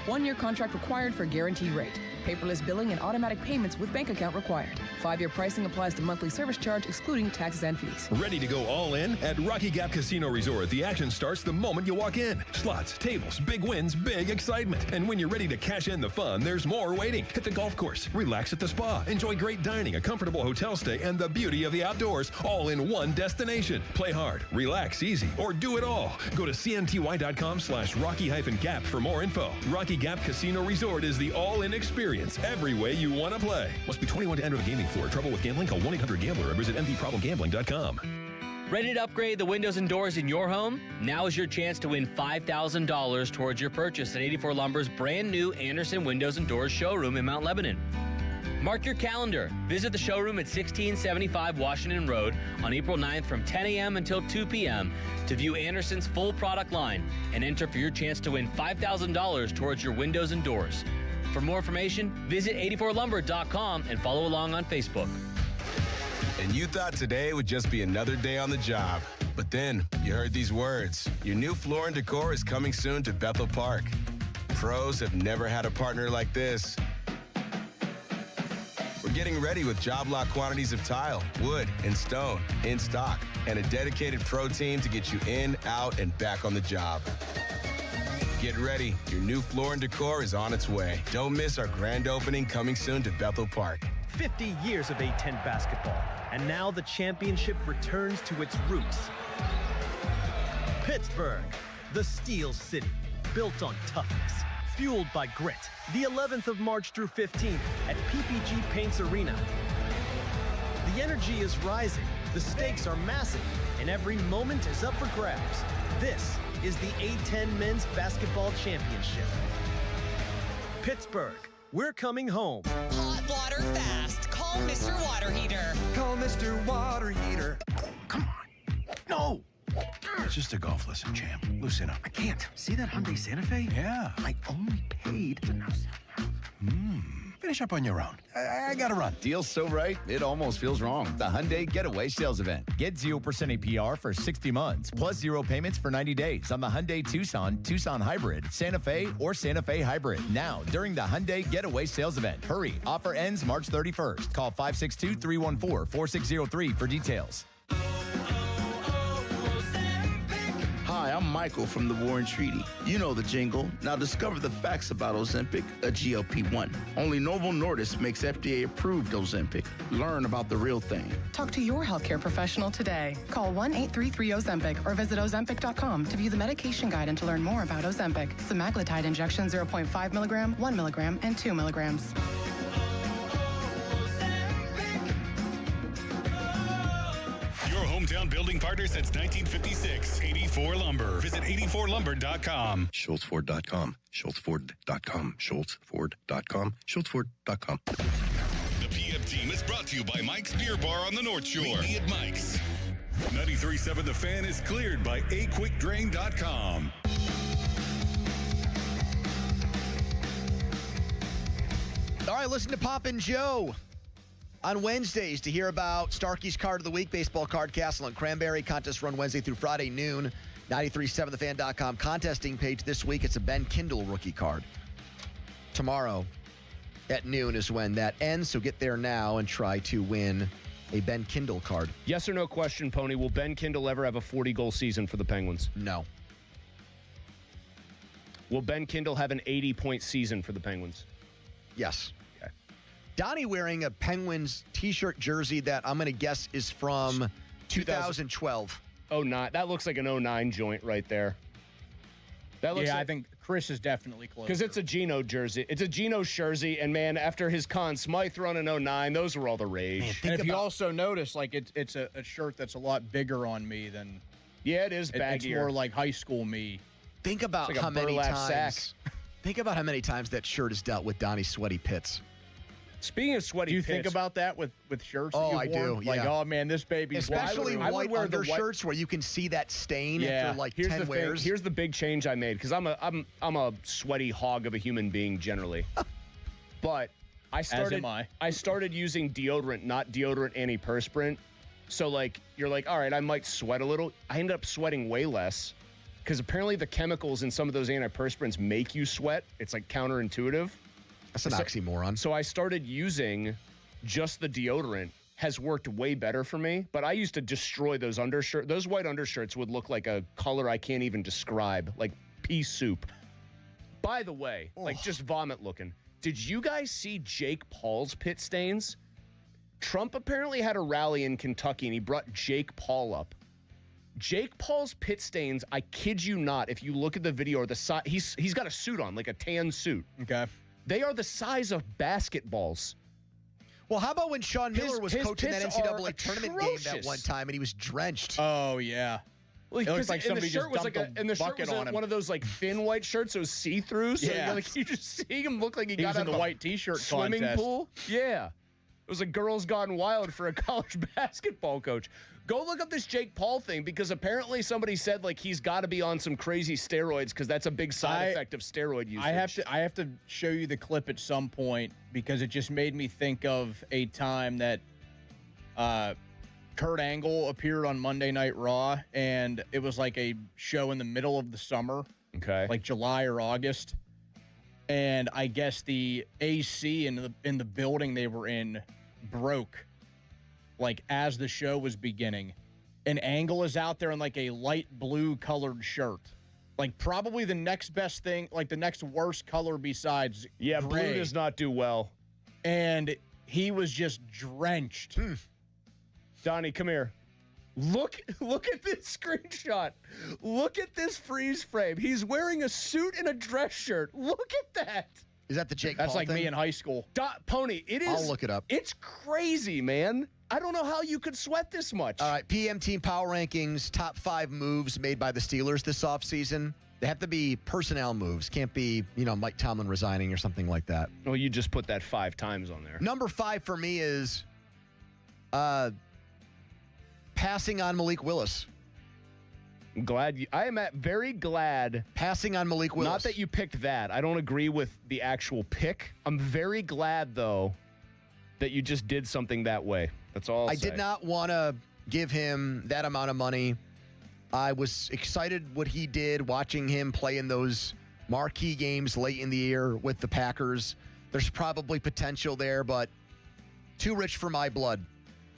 One-year contract required for guaranteed rate. Paperless billing and automatic payments with bank account required. 5-year pricing applies to monthly service charge, excluding taxes and fees. Ready to go all in? At Rocky Gap Casino Resort, the action starts the moment you walk in. Slots, tables, big wins, big excitement. And when you're ready to cash in the fun, there's more waiting. Hit the golf course, relax at the spa, enjoy great dining, a comfortable hotel stay, and the beauty of the outdoors, all in one destination. Play hard, relax easy, or do it all. Go to cnty.com/Rocky-Gap for more info. Rocky Gap Casino Resort is the all-in experience every way you want to play. Must be 21 to enter the gaming floor. Trouble with gambling? Call 1-800-GAMBLER or visit mdproblemgambling.com. Ready to upgrade the windows and doors in your home? Now is your chance to win $5,000 towards your purchase at 84 Lumber's brand new Anderson Windows and Doors showroom in Mount Lebanon. Mark your calendar. Visit the showroom at 1675 Washington Road on April 9th from 10 a.m. until 2 p.m. to view Anderson's full product line and enter for your chance to win $5,000 towards your windows and doors. For more information, visit 84lumber.com and follow along on Facebook. And you thought today would just be another day on the job. But then you heard these words. Your new floor and decor is coming soon to Bethel Park. Pros have never had a partner like this. We're getting ready with job lot quantities of tile, wood, and stone in stock, and a dedicated pro team to get you in, out, and back on the job. Get ready. Your new floor and decor is on its way. Don't miss our grand opening coming soon to Bethel Park. 50 years of A-10 basketball, and now the championship returns to its roots. Pittsburgh, the Steel City, built on toughness, fueled by grit. The 11th of March through 15th at PPG Paints Arena. The energy is rising, the stakes are massive, and every moment is up for grabs. This is the A-10 Men's Basketball Championship. Pittsburgh, we're coming home. Hot water fast. Call Mr. Water Heater. Call Mr. Water Heater. Come on. No. It's just a golf lesson, champ. Loosen up. I can't. See that Hyundai Santa Fe? Yeah. I only paid to now. Finish up on your own. I gotta run. Deal's so right, it almost feels wrong. The Hyundai Getaway Sales Event. Get 0% APR for 60 months, plus 0 payments for 90 days on the Hyundai Tucson, Tucson Hybrid, Santa Fe, or Santa Fe Hybrid. Now, during the Hyundai Getaway Sales Event. Hurry, offer ends March 31st. Call 562-314-4603 for details. Hi, I'm Michael from the Warren Treaty. You know the jingle. Now discover the facts about Ozempic, a GLP-1. Only Novo Nordisk makes FDA-approved Ozempic. Learn about the real thing. Talk to your healthcare professional today. Call 1-833-OZEMPIC or visit Ozempic.com to view the medication guide and to learn more about Ozempic. Semaglutide injection 0.5 milligram, 1 milligram, and 2 milligrams. Hometown building partner since 1956. 84 Lumber. Visit 84lumber.com. SchultzFord.com. SchultzFord.com. SchultzFord.com. SchultzFord.com. The PM team is brought to you by Mike's Beer Bar on the North Shore. Meet me at Mike's. 93.7 The Fan is cleared by aquickdrain.com. All right, listen to Pop and Joe on Wednesdays to hear about Starkey's Card of the Week, Baseball Card Castle and Cranberry. Contest run Wednesday through Friday noon. 93.7thefan.com contesting page this week. It's a Ben Kindle rookie card. Tomorrow at noon is when that ends, so get there now and try to win a Ben Kindle card. Yes or no question, Pony. Will Ben Kindle ever have a 40-goal season for the Penguins? No. Will Ben Kindle have an 80-point season for the Penguins? Yes. Okay. Donnie wearing a Penguins T-shirt jersey that I'm going to guess is from 2012. Oh, not. That looks like an 09 joint right there. That looks I think Chris is definitely close. Because it's a Geno jersey. It's a Geno jersey, and man, after his Conn Smythe run in 09, those were all the rage. And if you also notice, like it's a shirt that's a lot bigger on me than. Yeah, it is baggier. It's more like high school me. Think about like how many times. Sack. Think about how many times that shirt has dealt with Donnie's sweaty pits. Speaking of sweaty pits, do you think about that with shirts? Oh, that I you've worn? do. Yeah. Like, oh man, this baby's especially white undershirts where you can see that stain after like Here's 10 the wears. Thing. Here's the big change I made because I'm a sweaty hog of a human being generally, but I started using deodorant, not deodorant antiperspirant. So like you're like, all right, I might sweat a little. I ended up sweating way less because apparently the chemicals in some of those antiperspirants make you sweat. It's like counterintuitive. That's an oxymoron. So I started using just the deodorant. Has worked way better for me, but I used to destroy those undershirts. Those white undershirts would look like a color I can't even describe, like pea soup. By the way, like just vomit looking. Did you guys see Jake Paul's pit stains? Trump apparently had a rally in Kentucky and he brought Jake Paul up. Jake Paul's pit stains, I kid you not, if you look at the video or the size, he's got a suit on, like a tan suit. Okay. They are the size of basketballs. Well, how about when Sean Miller was coaching that pits NCAA tournament game that one time and he was drenched? Oh, yeah. Like, it looks like somebody just dumped the shirt was on him. One of those like thin white shirts, so it was see-through. So you just see him look like he got was out in of the a white T-shirt swimming contest. pool. Yeah, it was a Girls Gone Wild for a college basketball coach. Go look up this Jake Paul thing because apparently somebody said like he's got to be on some crazy steroids because that's a big side effect of steroid usage. I have to show you the clip at some point because it just made me think of a time that Kurt Angle appeared on Monday Night Raw, and it was like a show in the middle of the summer, like July or August, and I guess the AC in the building they were in broke. Like as the show was beginning, and Angle is out there in like a light blue colored shirt, like probably the next best thing, like the next worst color besides gray. Blue does not do well, and he was just drenched. Donnie, come here. Look at this screenshot. Look at this freeze frame. He's wearing a suit and a dress shirt. Look at that. Is that the Jake That's Paul like thing? me in high school. Pony, it is. I'll look it up. It's crazy, man. I don't know how you could sweat this much. All right, PM Team Power Rankings, top 5 moves made by the Steelers this offseason. They have to be personnel moves. Can't be, Mike Tomlin resigning or something like that. Well, you just put that 5 times on there. Number 5 for me is passing on Malik Willis. I am very glad. Passing on Malik Willis. Not that you picked that. I don't agree with the actual pick. I'm very glad, though, that you just did something that way. That's all I did not want to give him that amount of money. I was excited what he did, watching him play in those marquee games late in the year with the Packers. There's probably potential there, but too rich for my blood.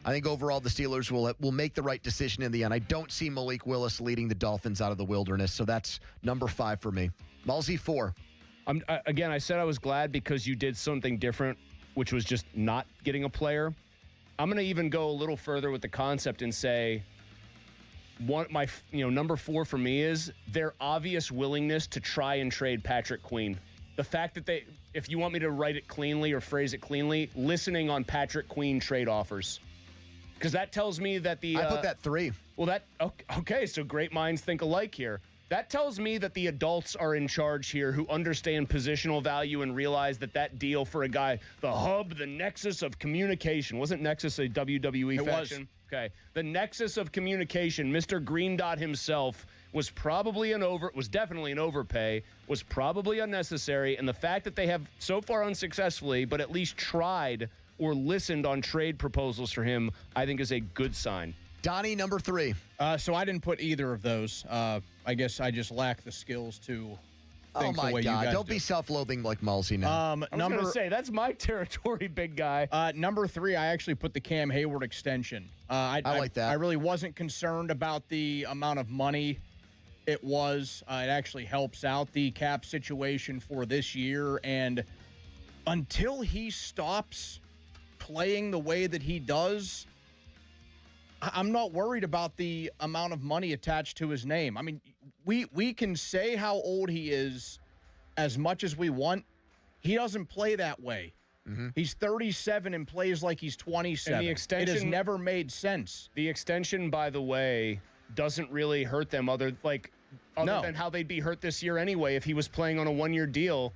I think overall the Steelers will make the right decision in the end. I don't see Malik Willis leading the Dolphins out of the wilderness, so that's number 5 for me. Malzy 4. Again, I said I was glad because you did something different, which was just not getting a player. I'm going to even go a little further with the concept and say number 4 for me is their obvious willingness to try and trade Patrick Queen. The fact that if you want me to write it cleanly or phrase it cleanly, listening on Patrick Queen trade offers. Because that tells me that I put that 3. Well, okay, so great minds think alike here. That tells me that the adults are in charge here who understand positional value and realize that deal for a guy, the hub, the nexus of communication. Wasn't Nexus a WWE faction? Was. Okay. The nexus of communication, Mr. Green Dot himself, was definitely an overpay, was probably unnecessary, and the fact that they have so far unsuccessfully, but at least tried or listened on trade proposals for him, I think is a good sign. Donnie, number 3. So I didn't put either of those. I guess I just lack the skills to think the way you guys Don't be self-loathing like Mulsey now. I was going to say, that's my territory, big guy. Number 3, I actually put the Cam Hayward extension. I like that. I really wasn't concerned about the amount of money it was. It actually helps out the cap situation for this year. And until he stops playing the way that he does, I'm not worried about the amount of money attached to his name. I mean, we can say how old he is as much as we want. He doesn't play that way. Mm-hmm. He's 37 and plays like he's 27. And the extension, it has never made sense. The extension, by the way, doesn't really hurt them other than how they'd be hurt this year anyway if he was playing on a one-year deal.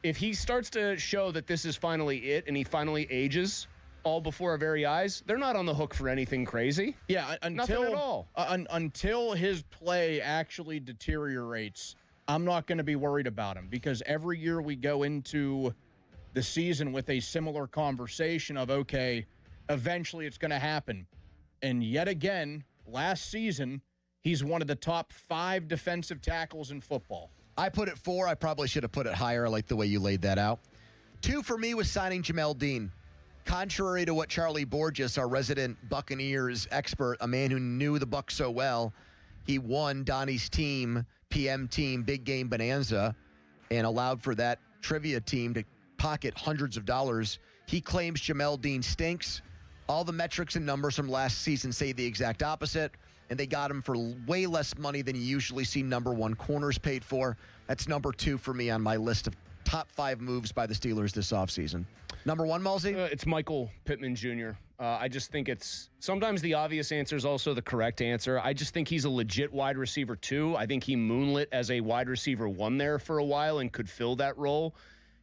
If he starts to show that this is finally it and he finally ages all before our very eyes, they're not on the hook for anything crazy. Yeah, nothing at all. Until his play actually deteriorates, I'm not going to be worried about him, because every year we go into the season with a similar conversation of, okay, eventually it's going to happen. And yet again, last season, he's one of the top 5 defensive tackles in football. I put it 4. I probably should have put it higher. I like the way you laid that out. 2 for me was signing Jamel Dean. Contrary to what Charlie Borges, our resident Buccaneers expert, a man who knew the Bucs so well, he won Donnie's team, PM team, Big Game Bonanza, and allowed for that trivia team to pocket hundreds of dollars. He claims Jamel Dean stinks. All the metrics and numbers from last season say the exact opposite, and they got him for way less money than you usually see number 1 corners paid for. That's number 2 for me on my list of top 5 moves by the Steelers this offseason. Number 1, Mulsey? It's Michael Pittman Jr. I just think it's sometimes the obvious answer is also the correct answer. I just think he's a legit wide receiver 2. I think he moonlit as a wide receiver 1 there for a while and could fill that role.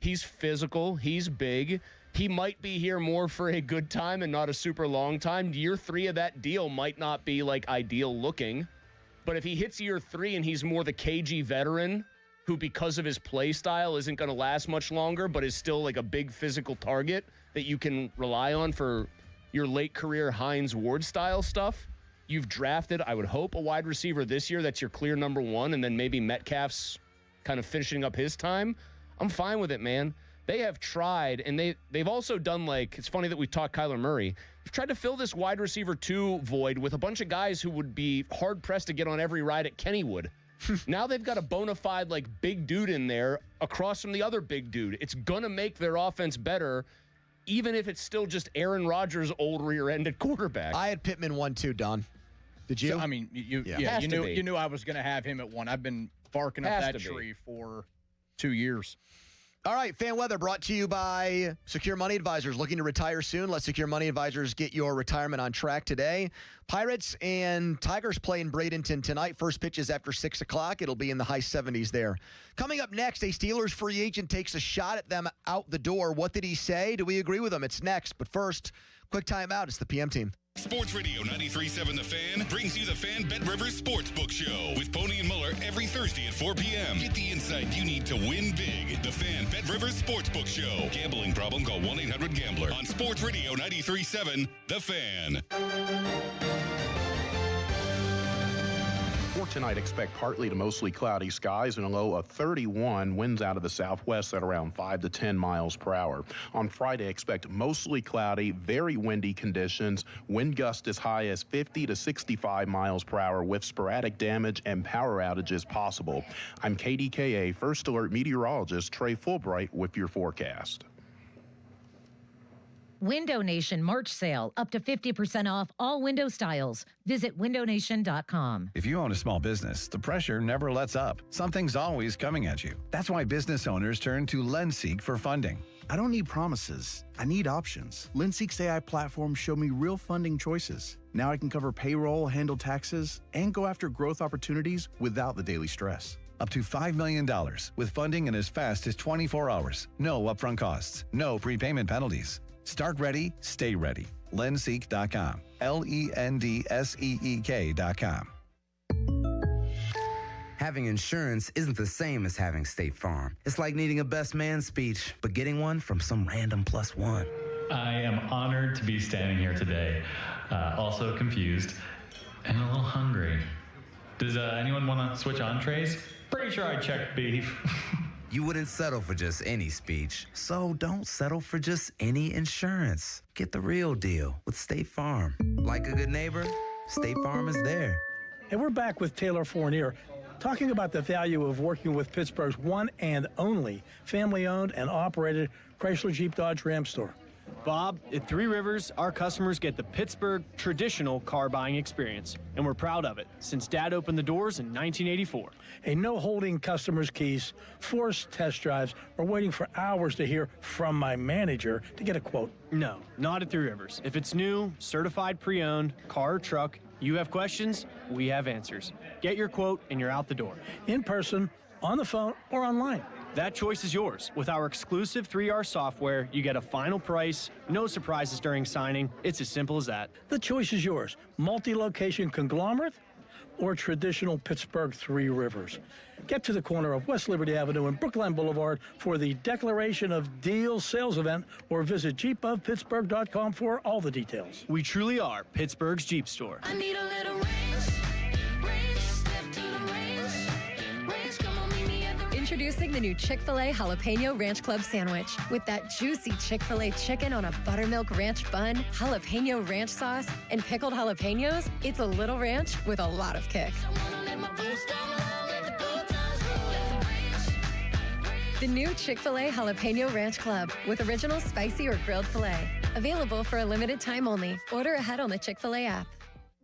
He's physical. He's big. He might be here more for a good time and not a super long time. Year 3 of that deal might not be ideal looking. But if he hits year 3 and he's more the cagey veteran who, because of his play style, isn't going to last much longer, but is still a big physical target that you can rely on for your late career Hines Ward style stuff. You've drafted, I would hope, a wide receiver this year that's your clear number 1, and then maybe Metcalf's kind of finishing up his time. I'm fine with it, man. They have tried, and they've also done it's funny that we talked Kyler Murray. They've tried to fill this wide receiver 2 void with a bunch of guys who would be hard-pressed to get on every ride at Kennywood. Now they've got a bona fide big dude in there across from the other big dude. It's going to make their offense better, even if it's still just Aaron Rodgers' old rear-ended quarterback. I had Pittman 1 too, Don. Did you? So, I mean, you knew I was going to have him at 1. I've been barking up that tree for 2 years. All right, fan weather brought to you by Secure Money Advisors. Looking to retire soon? Let Secure Money Advisors get your retirement on track today. Pirates and Tigers play in Bradenton tonight. First pitch is after 6 o'clock. It'll be in the high 70s there. Coming up next, a Steelers free agent takes a shot at them out the door. What did he say? Do we agree with him? It's next. But first, quick timeout. It's the PM team. Sports Radio 93.7 The Fan brings you the Fan Bet Rivers Sportsbook Show with Pony and Muller every Thursday at 4 p.m. Get the insight you need to win big. The Fan Bet Rivers Sportsbook Show. Gambling problem? Call 1-800-GAMBLER. On Sports Radio 93.7 The Fan. For tonight, expect partly to mostly cloudy skies and a low of 31. Winds out of the southwest at around 5 to 10 miles per hour. On Friday, expect mostly cloudy, very windy conditions. Wind gusts as high as 50 to 65 miles per hour with sporadic damage and power outages possible. I'm KDKA First Alert meteorologist Trey Fulbright with your forecast. Window Nation March sale, up to 50% off all window styles. Visit windownation.com. If you own a small business, the pressure never lets up. Something's always coming at you. That's why business owners turn to LendSeek for funding. I don't need promises. I need options. LendSeek's AI platform showed me real funding choices. Now I can cover payroll, handle taxes, and go after growth opportunities without the daily stress. Up to $5 million with funding in as fast as 24 hours. No upfront costs. No prepayment penalties. Start ready, stay ready. LendSeek.com. LENDSEEK.com. Having insurance isn't the same as having State Farm. It's like needing a best man speech, but getting one from some random +1. I am honored to be standing here today, also confused and a little hungry. Does anyone want to switch entrees? Pretty sure I checked beef. You wouldn't settle for just any speech, so don't settle for just any insurance. Get the real deal with State Farm. Like a good neighbor, State Farm is there. And we're back with Taylor Fournier, talking about the value of working with Pittsburgh's one and only family-owned and operated Chrysler Jeep Dodge Ram store. Bob, at Three Rivers, our customers get the Pittsburgh traditional car buying experience, and we're proud of it since Dad opened the doors in 1984. A no holding customers' keys, forced test drives, or waiting for hours to hear from my manager to get a quote. No, not at Three Rivers. If it's new, certified pre-owned, car or truck, you have questions, we have answers. Get your quote and you're out the door. In person, on the phone, or online. That choice is yours. With our exclusive 3R software, you get a final price, no surprises during signing. It's as simple as that. The choice is yours. Multi-location conglomerate or traditional Pittsburgh Three Rivers. Get to the corner of West Liberty Avenue and Brookline Boulevard for the Declaration of Deals sales event, or visit jeepofpittsburgh.com for all the details. We truly are Pittsburgh's Jeep store. I need a little range, step to the range, come on, meet me at the Introducing the new Chick-fil-A Jalapeno Ranch Club Sandwich. With that juicy Chick-fil-A chicken on a buttermilk ranch bun, jalapeno ranch sauce, and pickled jalapenos, it's a little ranch with a lot of kick. The new Chick-fil-A Jalapeno Ranch Club with original spicy or grilled filet. Available for a limited time only. Order ahead on the Chick-fil-A app.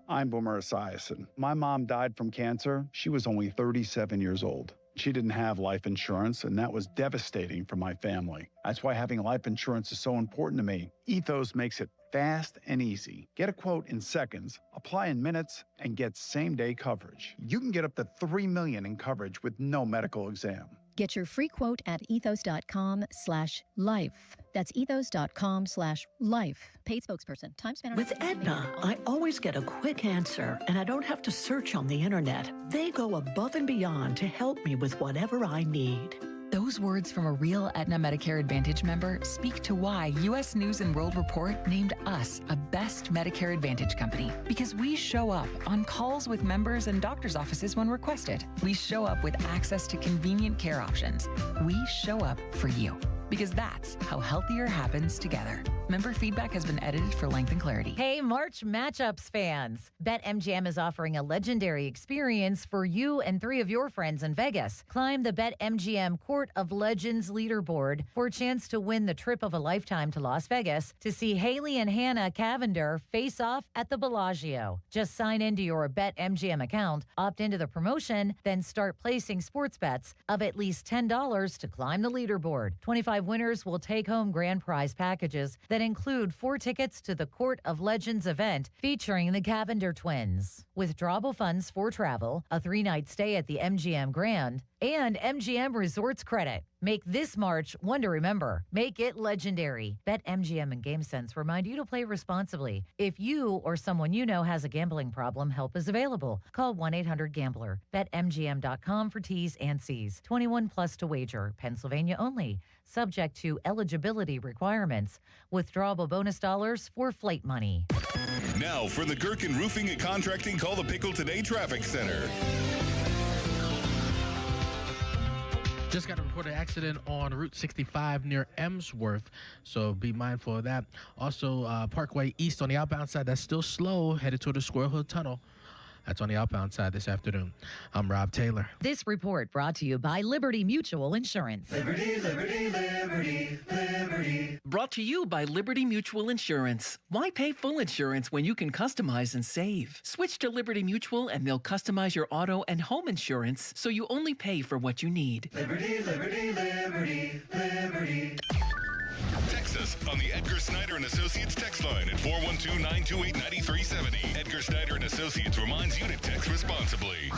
I'm Boomer Esiason. My mom died from cancer. She was only 37 years old. She didn't have life insurance, and that was devastating for my family. That's why having life insurance is so important to me. Ethos makes it fast and easy. Get a quote in seconds, apply in minutes, and get same-day coverage. You can get up to $3 million in coverage with no medical exam. Get your free quote at ethos.com/life. That's ethos.com/life. Paid spokesperson. Time spent on With Aetna, I always get a quick answer, and I don't have to search on the internet. They go above and beyond to help me with whatever I need. Those words from a real Aetna Medicare Advantage member speak to why U.S. News & World Report named us a best Medicare Advantage company. Because we show up on calls with members and doctors' offices when requested. We show up with access to convenient care options. We show up for you. Because that's how healthier happens together. Member feedback has been edited for length and clarity. Hey, March Matchups fans. BetMGM is offering a legendary experience for you and 3 of your friends in Vegas. Climb the BetMGM Court of Legends leaderboard for a chance to win the trip of a lifetime to Las Vegas to see Haley and Hannah Cavender face off at the Bellagio. Just sign into your BetMGM account, opt into the promotion, then start placing sports bets of at least $10 to climb the leaderboard. 25 winners will take home grand prize packages that include 4 tickets to the Court of Legends event featuring the Cavender twins, withdrawable funds for travel, a 3-night stay at the MGM Grand, and MGM Resorts credit. Make this March one to remember. Make it legendary. BetMGM and GameSense remind you to play responsibly. If you or someone you know has a gambling problem, help is available. Call 1-800-GAMBLER. BetMGM.com for T's and C's. 21 plus to wager. Pennsylvania only. Subject to eligibility requirements. Withdrawable bonus dollars for flight money. Now for the Gherkin Roofing and Contracting Call the Pickle Today Traffic Center. Just got a reported accident on Route 65 near Emsworth, so be mindful of that. Also, Parkway East on the outbound side, that's still slow, headed toward the Squirrel Hill Tunnel. That's on the outbound side this afternoon. I'm Rob Taylor. This report brought to you by Liberty Mutual Insurance. Liberty, liberty, liberty, liberty. Brought to you by Liberty Mutual Insurance. Why pay full insurance when you can customize and save? Switch to Liberty Mutual and they'll customize your auto and home insurance so you only pay for what you need. Liberty, liberty, liberty, liberty. Text us on the Edgar Snyder & Associates text line at 412-928-9370. Edgar Snyder & Associates reminds you to text responsibly.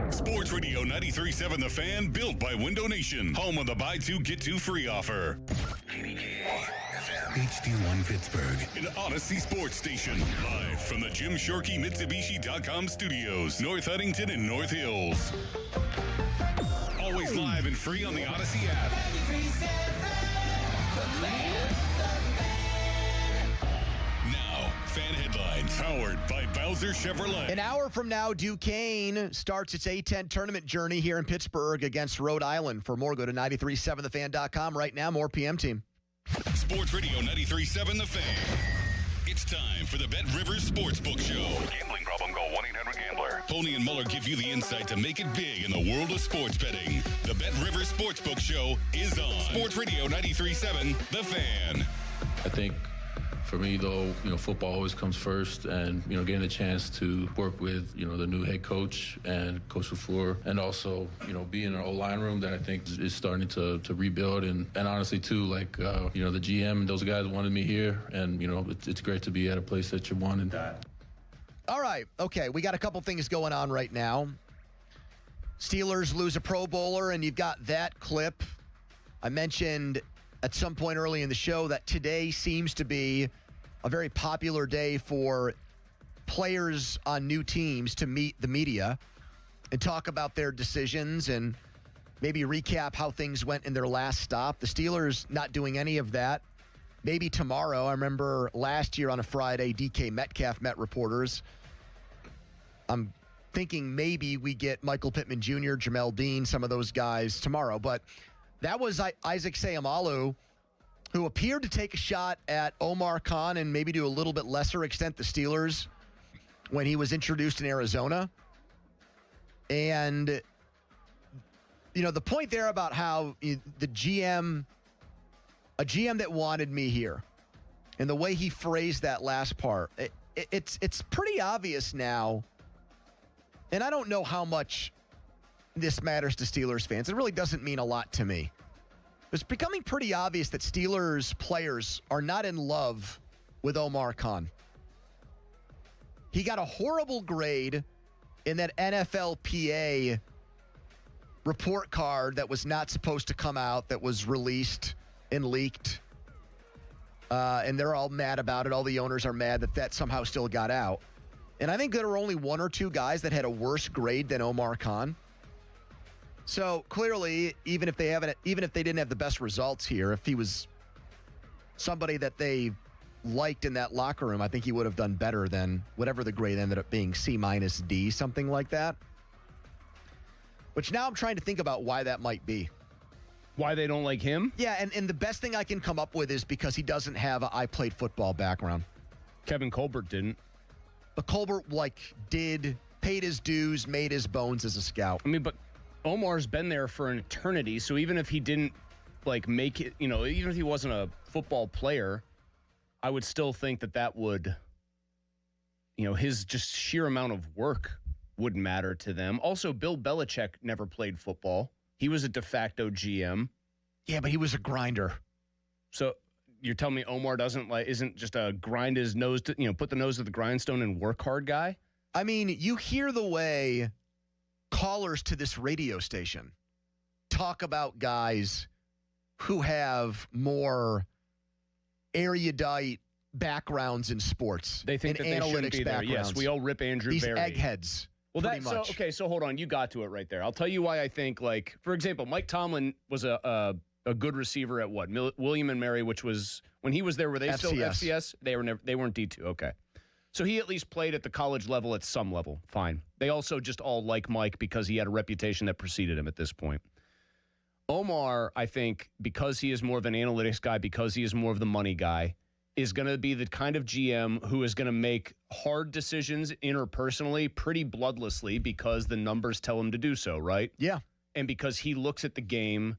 Sports Radio 93.7 The Fan, built by Window Nation. Home of the buy 2, get 2 free offer. HD1 Pittsburgh. An Odyssey Sports Station. Live from the Jim Shorkey Mitsubishi.com studios. North Huntington and North Hills. Always live and free on the Odyssey app. Now, Fan headlines powered by Bowser Chevrolet. An hour from now, Duquesne starts its A10 tournament journey here in Pittsburgh against Rhode Island. For more, go to 937thefan.com. Right now, more PM Team. Sports Radio 93.7 The Fan. It's time for the Bet Rivers Sportsbook Show. Gambling problem? Call 1-800-GAMBLER. Pony and Muller give you the insight to make it big in the world of sports betting. The Bet Rivers Sportsbook Show is on Sports Radio 93.7 The Fan. I think for me, though, football always comes first, and, getting a chance to work with, the new head coach and Coach LaFleur, and also, be in our O-line room that I think is starting to rebuild. And honestly, too, the GM, those guys wanted me here, and, it's great to be at a place that you wanted. All right. Okay. We got a couple things going on right now. Steelers lose a Pro Bowler, and you've got that clip. I mentioned at some point early in the show that today seems to be a very popular day for players on new teams to meet the media and talk about their decisions and maybe recap how things went in their last stop. The Steelers not doing any of that. Maybe tomorrow. I remember last year on a Friday, DK Metcalf met reporters. I'm thinking maybe we get Michael Pittman Jr., Jamel Dean, some of those guys tomorrow. But that was Isaac Seumalo, who appeared to take a shot at Omar Khan and maybe to a little bit lesser extent the Steelers when he was introduced in Arizona. And, the point there about how a GM that wanted me here and the way he phrased that last part, it's pretty obvious now. And I don't know how much this matters to Steelers fans. It really doesn't mean a lot to me. It's becoming pretty obvious that Steelers players are not in love with Omar Khan. He got a horrible grade in that NFLPA report card that was not supposed to come out, that was released and leaked. And they're all mad about it. All the owners are mad that somehow still got out. And I think there were only one or two guys that had a worse grade than Omar Khan. So clearly, even if they didn't have the best results here, if he was somebody that they liked in that locker room, I think he would have done better than whatever the grade ended up being, C-D, something like that. Which now I'm trying to think about why that might be. Why they don't like him? Yeah, and the best thing I can come up with is because he doesn't have a I played football background. Kevin Colbert didn't. But Colbert, paid his dues, made his bones as a scout. I mean, but Omar's been there for an eternity, so even if he didn't, make it, even if he wasn't a football player, I would still think that would, his just sheer amount of work would matter to them. Also, Bill Belichick never played football. He was a de facto GM. Yeah, but he was a grinder. So you're telling me Omar isn't just a grind his nose to, put the nose to the grindstone and work hard guy? I mean, you hear the way callers to this radio station talk about guys who have more erudite backgrounds in sports. They think that they shouldn't be there. Yes, we all rip Andrew These Berry. Eggheads. Well, so hold on. You got to it right there. I'll tell you why I think, for example, Mike Tomlin was a good receiver at what? William and Mary, which was, when he was there, were they still FCS? They weren't D2. Okay. So he at least played at the college level at some level. Fine. They also just all like Mike because he had a reputation that preceded him at this point. Omar, I think, because he is more of an analytics guy, because he is more of the money guy, is going to be the kind of GM who is going to make hard decisions interpersonally pretty bloodlessly because the numbers tell him to do so, right? Yeah. And because he looks at the game,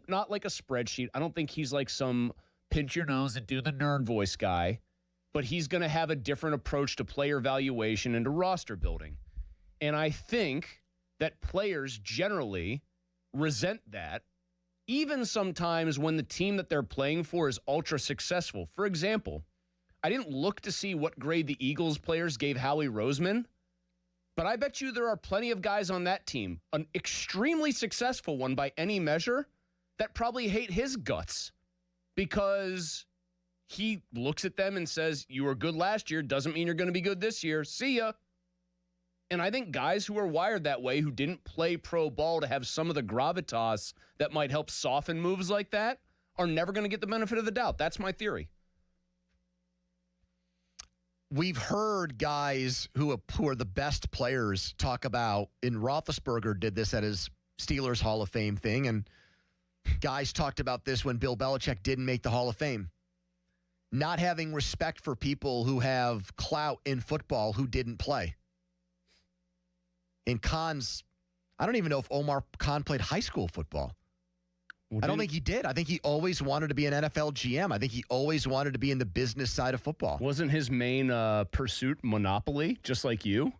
not like a spreadsheet. I don't think he's like some pinch your nose and do the nerd voice guy, but he's going to have a different approach to player valuation and to roster building. And I think that players generally resent that, even sometimes when the team that they're playing for is ultra successful. For example, I didn't look to see what grade the Eagles players gave Howie Roseman, but I bet you there are plenty of guys on that team, an extremely successful one by any measure, that probably hate his guts because he looks at them and says, you were good last year, doesn't mean you're going to be good this year. See ya. And I think guys who are wired that way, who didn't play pro ball to have some of the gravitas that might help soften moves like that, are never going to get the benefit of the doubt. That's my theory. we've heard guys who are the best players talk about, and Roethlisberger did this at his Steelers Hall of Fame thing, and guys talked about this when Bill Belichick didn't make the Hall of Fame. Not having respect for people who have clout in football who didn't play. And Khan's, I don't even know if Omar Khan played high school football. I don't think he did. I think he always wanted to be an NFL GM. I think he always wanted to be in the business side of football. Wasn't his main pursuit Monopoly, just like you?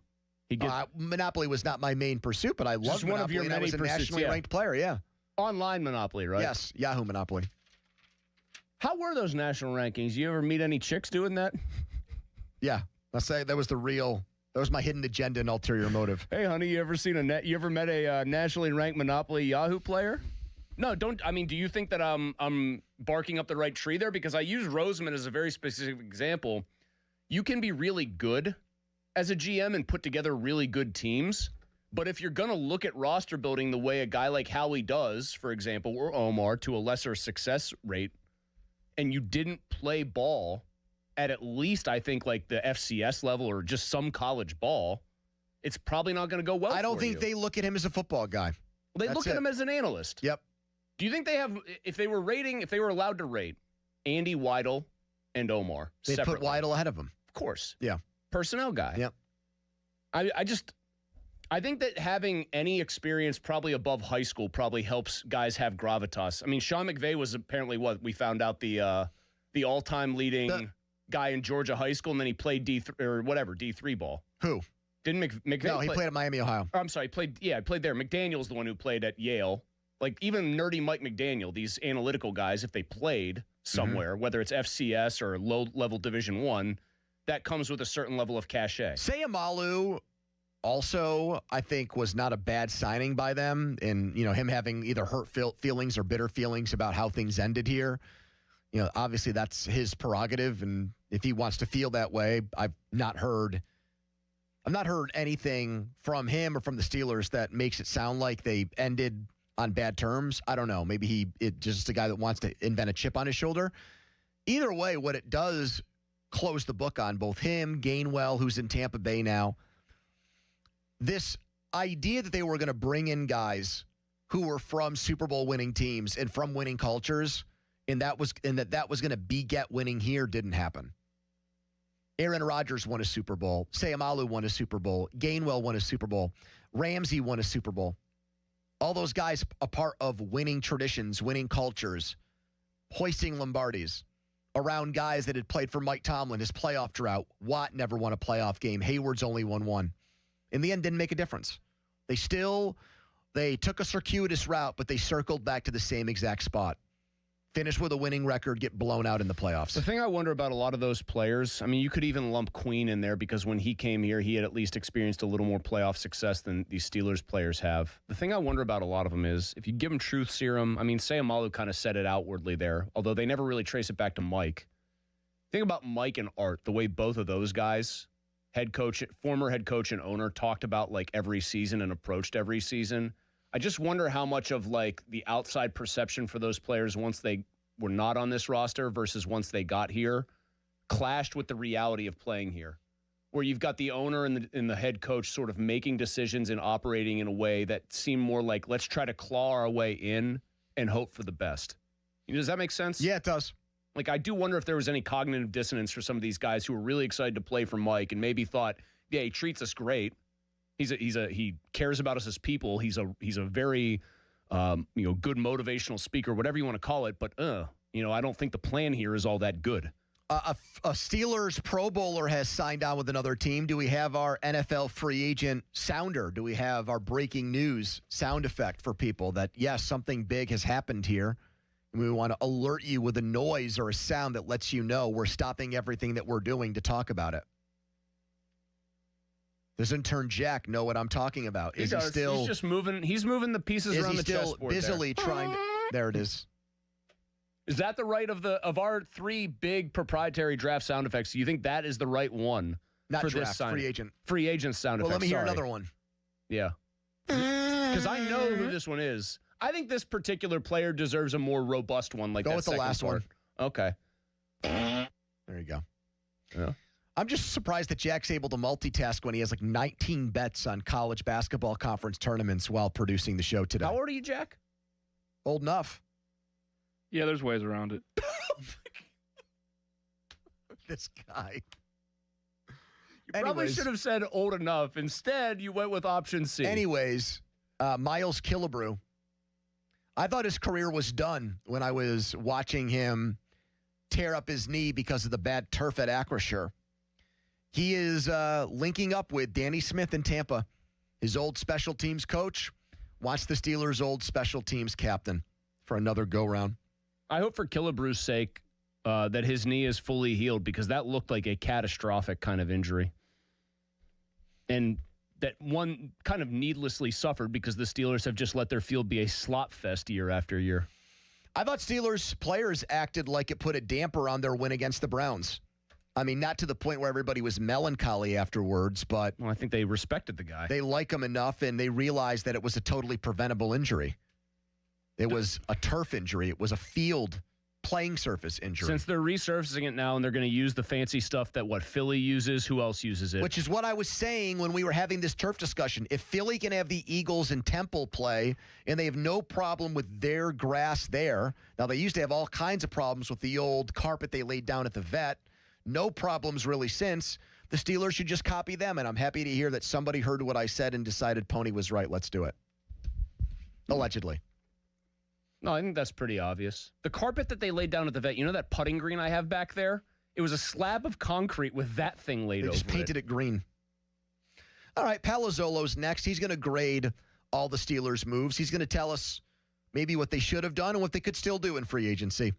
Monopoly was not my main pursuit, but I loved Monopoly. One of your many I was a pursuits, nationally ranked player, yeah. Online Monopoly, right? Yes, Yahoo Monopoly. How were those national rankings? You ever meet any chicks doing that? Yeah, let's say that was my hidden agenda and ulterior motive. Hey, honey, you ever met a nationally ranked Monopoly Yahoo player? No, don't. I mean, do you think that I'm barking up the right tree there? Because I use Roseman as a very specific example. You can be really good as a GM and put together really good teams. But if you're going to look at roster building the way a guy like Howie does, for example, or Omar, to a lesser success rate, and you didn't play ball at least, I think, like the FCS level or just some college ball, it's probably not going to go well. I don't think they look at him as a football guy. They look at him as an analyst. Yep. Do you think they have, if they were allowed to rate Andy Weidel and Omar They'd put separately? Weidel ahead of him. Of course. Yeah. Personnel guy. Yep. I think that having any experience probably above high school probably helps guys have gravitas. I mean, Sean McVay was apparently what we found out the all-time leading guy in Georgia high school, and then he played D3 ball. Who? Didn't McVay? No, he played at Miami, Ohio. I'm sorry, he played there. McDaniel's the one who played at Yale. Like even nerdy Mike McDaniel, these analytical guys, if they played somewhere, whether it's FCS or low-level Division I, that comes with a certain level of cachet. Sayamalu also, I think, was not a bad signing by them, and him having either hurt feelings or bitter feelings about how things ended here. Obviously that's his prerogative, and if he wants to feel that way, I've not heard anything from him or from the Steelers that makes it sound like they ended on bad terms. I don't know. Maybe it's just a guy that wants to invent a chip on his shoulder. Either way, what it does close the book on both him, Gainwell, who's in Tampa Bay now. This idea that they were going to bring in guys who were from Super Bowl winning teams and from winning cultures, and that was going to beget winning here didn't happen. Aaron Rodgers won a Super Bowl. Sayamalu won a Super Bowl. Gainwell won a Super Bowl. Ramsey won a Super Bowl. All those guys a part of winning traditions, winning cultures, hoisting Lombardis around guys that had played for Mike Tomlin, his playoff drought. Watt never won a playoff game. Hayward's only won one. In the end, didn't make a difference. They took a circuitous route, but they circled back to the same exact spot. Finish with a winning record, get blown out in the playoffs. The thing I wonder about a lot of those players, I mean, you could even lump Queen in there because when he came here, he had at least experienced a little more playoff success than these Steelers players have. The thing I wonder about a lot of them is if you give them truth serum, I mean, Sayamalu kind of said it outwardly there, although they never really trace it back to Mike. Think about Mike and Art, the way both of those guys, former head coach and owner, talked about like every season and approached every season. I just wonder how much of like the outside perception for those players once they were not on this roster versus once they got here clashed with the reality of playing here, where you've got the owner and the head coach sort of making decisions and operating in a way that seem more like let's try to claw our way in and hope for the best. Does that make sense? Yeah, it does. Like, I do wonder if there was any cognitive dissonance for some of these guys who were really excited to play for Mike and maybe thought, yeah, he treats us great. He cares about us as people. He's a very good motivational speaker, whatever you want to call it. But I don't think the plan here is all that good. A Steelers Pro Bowler has signed on with another team. Do we have our NFL free agent sounder? Do we have our breaking news sound effect for people that yes, something big has happened here? And we want to alert you with a noise or a sound that lets you know we're stopping everything that we're doing to talk about it. Does intern Jack know what I'm talking about? He does. He's just moving. He's moving the pieces around the chessboard. Is he still busily trying to? There it is. Is that the right of our three big proprietary draft sound effects? Do you think that is the right one Not for draft, this sign? free agent. Free agent sound Well, effect. let me hear another one. Yeah. Because I know who this one is. I think this particular player deserves a more robust one. Like Go that with the last part. one. Okay. There you go. Yeah. I'm just surprised that Jack's able to multitask when he has like 19 bets on college basketball conference tournaments while producing the show today. How old are you, Jack? Old enough. Yeah, there's ways around it. This guy. You probably should have said old enough. Instead, you went with option C. Anyways, Miles Killebrew. I thought his career was done when I was watching him tear up his knee because of the bad turf at Acrisure. He is linking up with Danny Smith in Tampa. His old special teams coach wants the Steelers' old special teams captain for another go-round. I hope for Killebrew's sake that his knee is fully healed because that looked like a catastrophic kind of injury. And that one kind of needlessly suffered because the Steelers have just let their field be a slot fest year after year. I thought Steelers players acted like it put a damper on their win against the Browns. I mean, not to the point where everybody was melancholy afterwards, but... Well, I think they respected the guy. They like him enough, and they realized that it was a totally preventable injury. It was a turf injury. It was a field playing surface injury. Since they're resurfacing it now and they're going to use the fancy stuff that Philly uses, who else uses it? Which is what I was saying when we were having this turf discussion. If Philly can have the Eagles and Temple play and they have no problem with their grass there, now they used to have all kinds of problems with the old carpet they laid down at the vet. No problems really since. The Steelers should just copy them, and I'm happy to hear that somebody heard what I said and decided Pony was right. Let's do it. Allegedly. No, I think that's pretty obvious. The carpet that they laid down at the vet, you know that putting green I have back there? It was a slab of concrete with that thing laid over it. They just painted it green. All right, Palazzolo's next. He's going to grade all the Steelers' moves. He's going to tell us maybe what they should have done and what they could still do in free agency.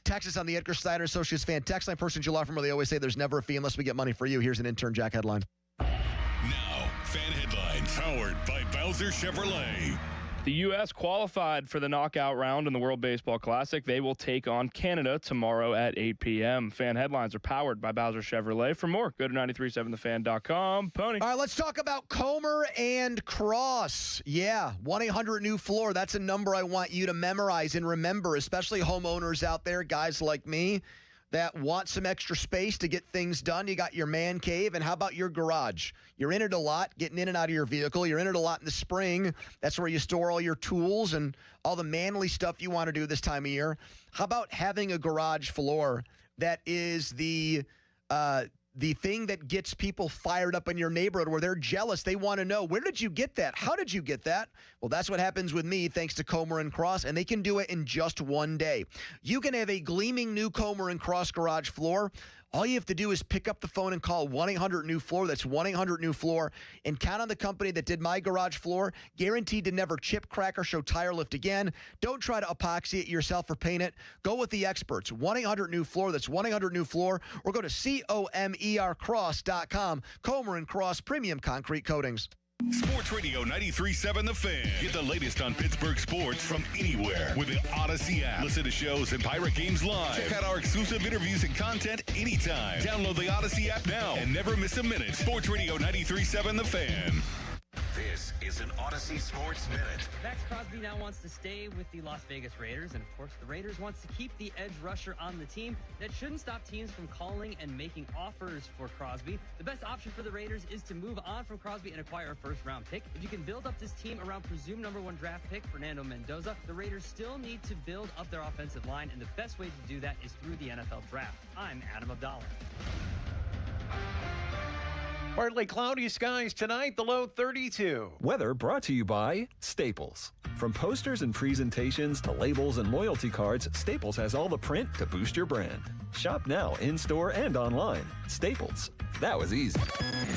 Text us on the Edgar Snyder Associates fan text line. Person July from where they always say there's never a fee unless we get money for you. Here's an intern Jack headline. Now, fan headlines powered by Bowser Chevrolet. The U.S. qualified for the knockout round in the World Baseball Classic. They will take on Canada tomorrow at 8 p.m. Fan headlines are powered by Bowser Chevrolet. For more, go to 937thefan.com. Pony. All right, let's talk about Comer and Cross. Yeah, 1-800-NEW-FLOOR. That's a number I want you to memorize and remember, especially homeowners out there, guys like me, that want some extra space to get things done. You got your man cave, and how about your garage? You're in it a lot, getting in and out of your vehicle. You're in it a lot in the spring. That's where you store all your tools and all the manly stuff you want to do this time of year. How about having a garage floor that is the thing that gets people fired up in your neighborhood where they're jealous. They want to know, where did you get that? How did you get that? Well, that's what happens with me thanks to Comer and Cross, and they can do it in just one day. You can have a gleaming new Comer and Cross garage floor. All you have to do is pick up the phone and call 1-800-NEW-FLOOR. That's 1-800-NEW-FLOOR. And count on the company that did my garage floor. Guaranteed to never chip, crack, or show tire lift again. Don't try to epoxy it yourself or paint it. Go with the experts. 1-800-NEW-FLOOR. That's 1-800-NEW-FLOOR. Or go to COMERcross.com. Comer and Cross Premium Concrete Coatings. Sports Radio 93.7 The Fan. Get the latest on Pittsburgh sports from anywhere with the Odyssey app. Listen to shows and Pirate Games live. Check out our exclusive interviews and content anytime. Download the Odyssey app now and never miss a minute. Sports Radio 93.7 The Fan. This is an Odyssey Sports Minute. Max Crosby now wants to stay with the Las Vegas Raiders, and of course the Raiders wants to keep the edge rusher on the team. That shouldn't stop teams from calling and making offers for Crosby. The best option for the Raiders is to move on from Crosby and acquire a first-round pick. If you can build up this team around presumed #1 draft pick Fernando Mendoza, the Raiders still need to build up their offensive line, and the best way to do that is through the NFL draft. I'm Adam Abdallah. Partly cloudy skies tonight, the low 32. Weather brought to you by Staples. From posters and presentations to labels and loyalty cards, Staples has all the print to boost your brand. Shop now in-store and online. Staples. That was easy.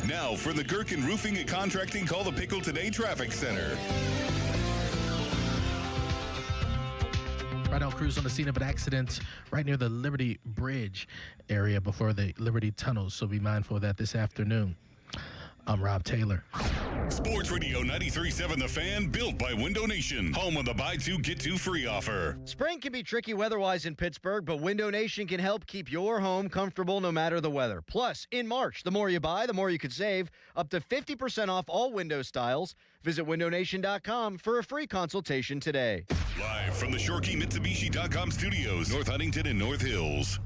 Now for the Gherkin Roofing and Contracting Call the Pickle Today Traffic Center. Right now, crews on the scene of an accident right near the Liberty Bridge area before the Liberty Tunnels, so be mindful of that this afternoon. I'm Rob Taylor. Sports Radio 93.7 The Fan, built by Window Nation, home of the buy two, get two free offer. Spring can be tricky weather-wise in Pittsburgh, but Window Nation can help keep your home comfortable no matter the weather. Plus, in March, the more you buy, the more you could save. Up to 50% off all window styles. Visit windownation.com for a free consultation today. Live from the ShoreKeyMitsubishi.com studios, North Huntington and North Hills.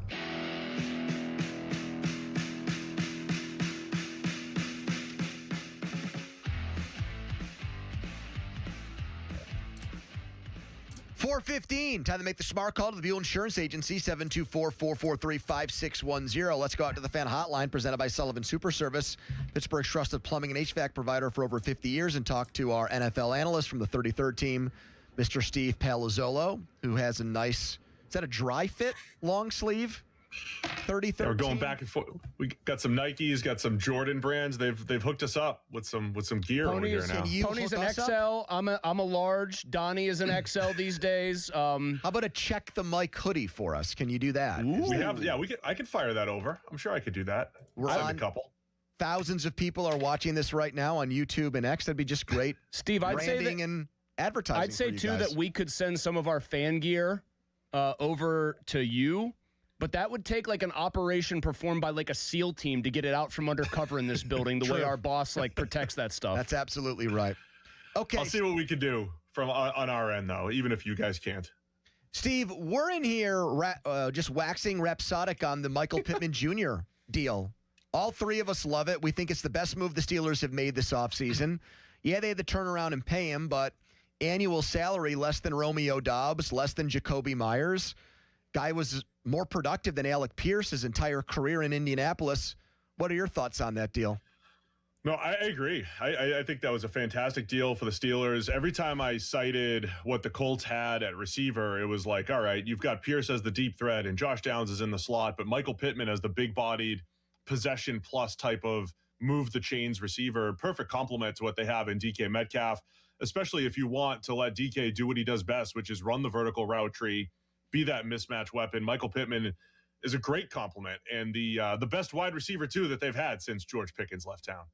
4:15. Time to make the smart call to the Buell Insurance Agency, 724-443-5610. Let's go out to the fan hotline presented by Sullivan Super Service, Pittsburgh's trusted plumbing and HVAC provider for over 50 years, and talk to our NFL analyst from the 33rd team, Mr. Steve Palazzolo, who has a nice, is that a dry fit long sleeve? 33rd. We're going back and forth. We got some Nikes, got some Jordan brands. They've hooked us up with some gear over here now. Pony's an XL. I'm a large. Donnie is an XL these days. How about a check the mic hoodie for us? Can you do that? I could fire that over. I'm sure I could do that. We're on a couple. Thousands of people are watching this right now on YouTube and X. That'd be just great. Steve, I'd say branding and advertising. I'd say for you too guys. that we could send some of our fan gear over to you. But that would take like an operation performed by like a SEAL team to get it out from undercover in this building, the way our boss like protects that stuff. That's absolutely right. Okay. I'll see what we can do from on our end, though, even if you guys can't. Steve, we're in here just waxing rhapsodic on the Michael Pittman Jr. deal. All three of us love it. We think it's the best move the Steelers have made this offseason. Yeah, they had to turn around and pay him, but annual salary less than Romeo Doubs, less than Jacoby Myers. Guy was more productive than Alec Pierce his entire career in Indianapolis. What are your thoughts on that deal? No, I agree. I think that was a fantastic deal for the Steelers. Every time I cited what the Colts had at receiver, it was like, all right, you've got Pierce as the deep threat and Josh Downs is in the slot, but Michael Pittman as the big-bodied possession plus type of move the chains receiver. Perfect complement to what they have in DK Metcalf, especially if you want to let DK do what he does best, which is run the vertical route tree, be that mismatch weapon. Michael Pittman is a great compliment and the best wide receiver, too, that they've had since George Pickens left town.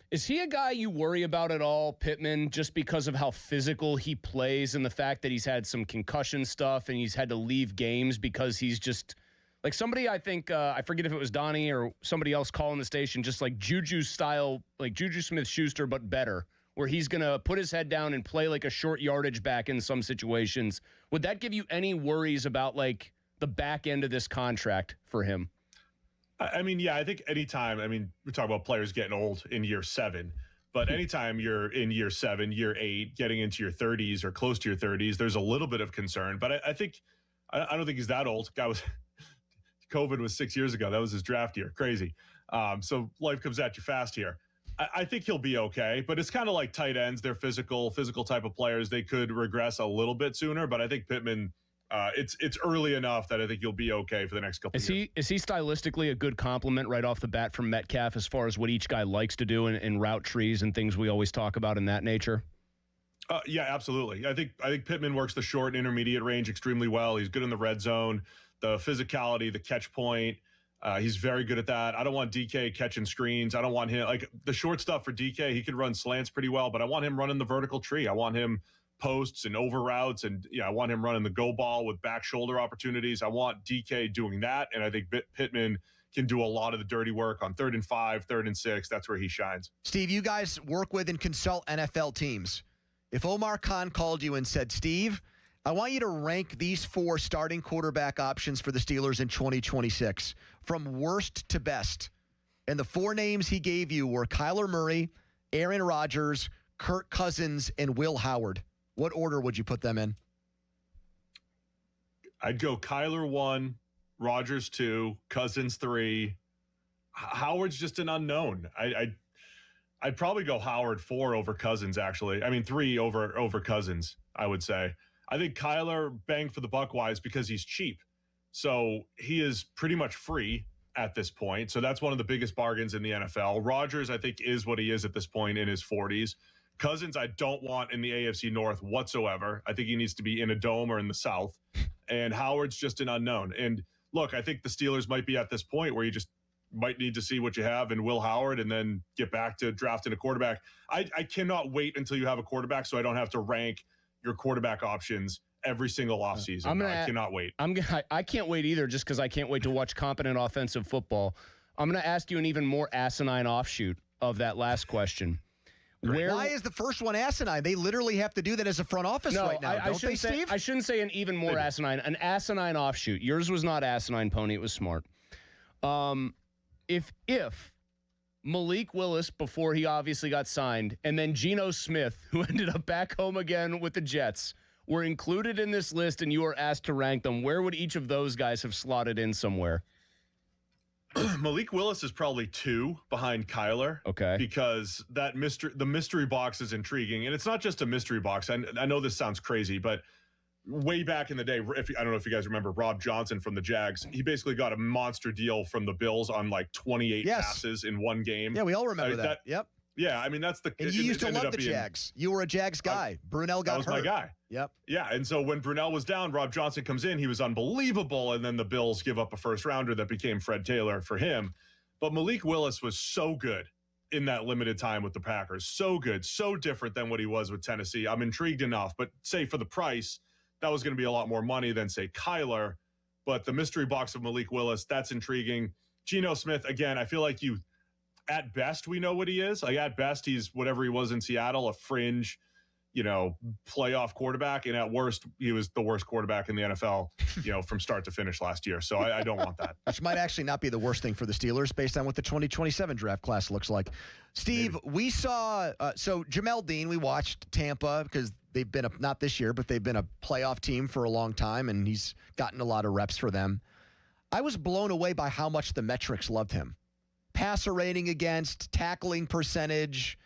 Is he a guy you worry about at all, Pittman, just because of how physical he plays and the fact that he's had some concussion stuff and he's had to leave games because he's just like somebody, I think, I forget if it was Donnie or somebody else calling the station, just like Juju style, like Juju Smith-Schuster, but better, where he's going to put his head down and play like a short yardage back in some situations. Would that give you any worries about like the back end of this contract for him? I mean, yeah, I think anytime, we talk about players getting old in year 7, but anytime you're in year 7, year 8, getting into your 30s or close to your 30s, there's a little bit of concern. But I don't think he's that old. COVID was 6 years ago. That was his draft year. Crazy. So life comes at you fast here. I think he'll be okay, but it's kind of like tight ends. They're physical type of players. They could regress a little bit sooner, but I think Pittman, it's early enough that I think you'll be okay for the next couple of years. Is he stylistically a good compliment right off the bat from Metcalf as far as what each guy likes to do in route trees and things we always talk about in that nature? Yeah, absolutely. I think Pittman works the short and intermediate range extremely well. He's good in the red zone, the physicality, the catch point. He's very good at that. I don't want DK catching screens. I don't want him, like the short stuff for DK, he can run slants pretty well, but I want him running the vertical tree. I want him posts and over routes, and I want him running the go ball with back shoulder opportunities. I want DK doing that, and I think Pittman can do a lot of the dirty work on 3rd and 5, 3rd and 6. That's where he shines. Steve, you guys work with and consult NFL teams. If Omar Khan called you and said, Steve, I want you to rank these 4 starting quarterback options for the Steelers in 2026 from worst to best. And the 4 names he gave you were Kyler Murray, Aaron Rodgers, Kirk Cousins, and Will Howard. What order would you put them in? I'd go Kyler 1, Rodgers 2, Cousins 3. Howard's just an unknown. I'd probably go Howard 4 over Cousins, actually. 3 over Cousins, I would say. I think Kyler bang for the buck wise because he's cheap. So he is pretty much free at this point. So that's one of the biggest bargains in the NFL. Rodgers, I think, is what he is at this point in his 40s. Cousins, I don't want in the AFC North whatsoever. I think he needs to be in a dome or in the South. And Howard's just an unknown. And look, I think the Steelers might be at this point where you just might need to see what you have in Will Howard and then get back to drafting a quarterback. I cannot wait until you have a quarterback so I don't have to rank your quarterback options every single offseason. I cannot wait. I can't wait either, just because I can't wait to watch competent offensive football. I'm going to ask you an even more asinine offshoot of that last question. Why is the first one asinine? They literally have to do that as a front office right now, don't they, Steve? I shouldn't say an even more asinine. An asinine offshoot. Yours was not asinine, Pony. It was smart. If Malik Willis, before he obviously got signed, and then Geno Smith, who ended up back home again with the Jets, were included in this list and you were asked to rank them, where would each of those guys have slotted in somewhere? Malik Willis is probably 2 behind Kyler. Okay. Because the mystery box is intriguing. And it's not just a mystery box. I know this sounds crazy, but way back in the day, I don't know if you guys remember Rob Johnson from the Jags. He basically got a monster deal from the Bills on like 28 passes in one game. Yeah, we all remember that. Yep. Yeah, I mean, that's the... And you used to love the Jags. You were a Jags guy. Brunell got hurt. That was my guy. Yep. Yeah, and so when Brunell was down, Rob Johnson comes in. He was unbelievable, and then the Bills give up a first-rounder that became Fred Taylor for him. But Malik Willis was so good in that limited time with the Packers. So good, so different than what he was with Tennessee. I'm intrigued enough, but say for the price, that was going to be a lot more money than, say, Kyler. But the mystery box of Malik Willis, that's intriguing. Geno Smith, again, I feel like at best, we know what he is. Like, at best, he's whatever he was in Seattle, a fringe, playoff quarterback. And at worst, he was the worst quarterback in the NFL, from start to finish last year. So I don't want that. Which might actually not be the worst thing for the Steelers based on what the 2027 draft class looks like. Steve, we saw, so Jamel Dean, we watched Tampa because they've been, not this year, but they've been a playoff team for a long time, and he's gotten a lot of reps for them. I was blown away by how much the metrics loved him. Passer rating against, tackling percentage,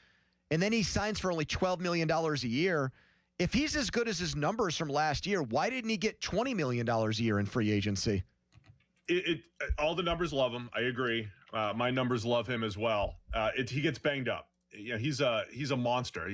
and then he signs for only $12 million a year. If he's as good as his numbers from last year, why didn't he get $20 million a year in free agency? All the numbers love him. I agree. My numbers love him as well. He gets banged up. He's a monster.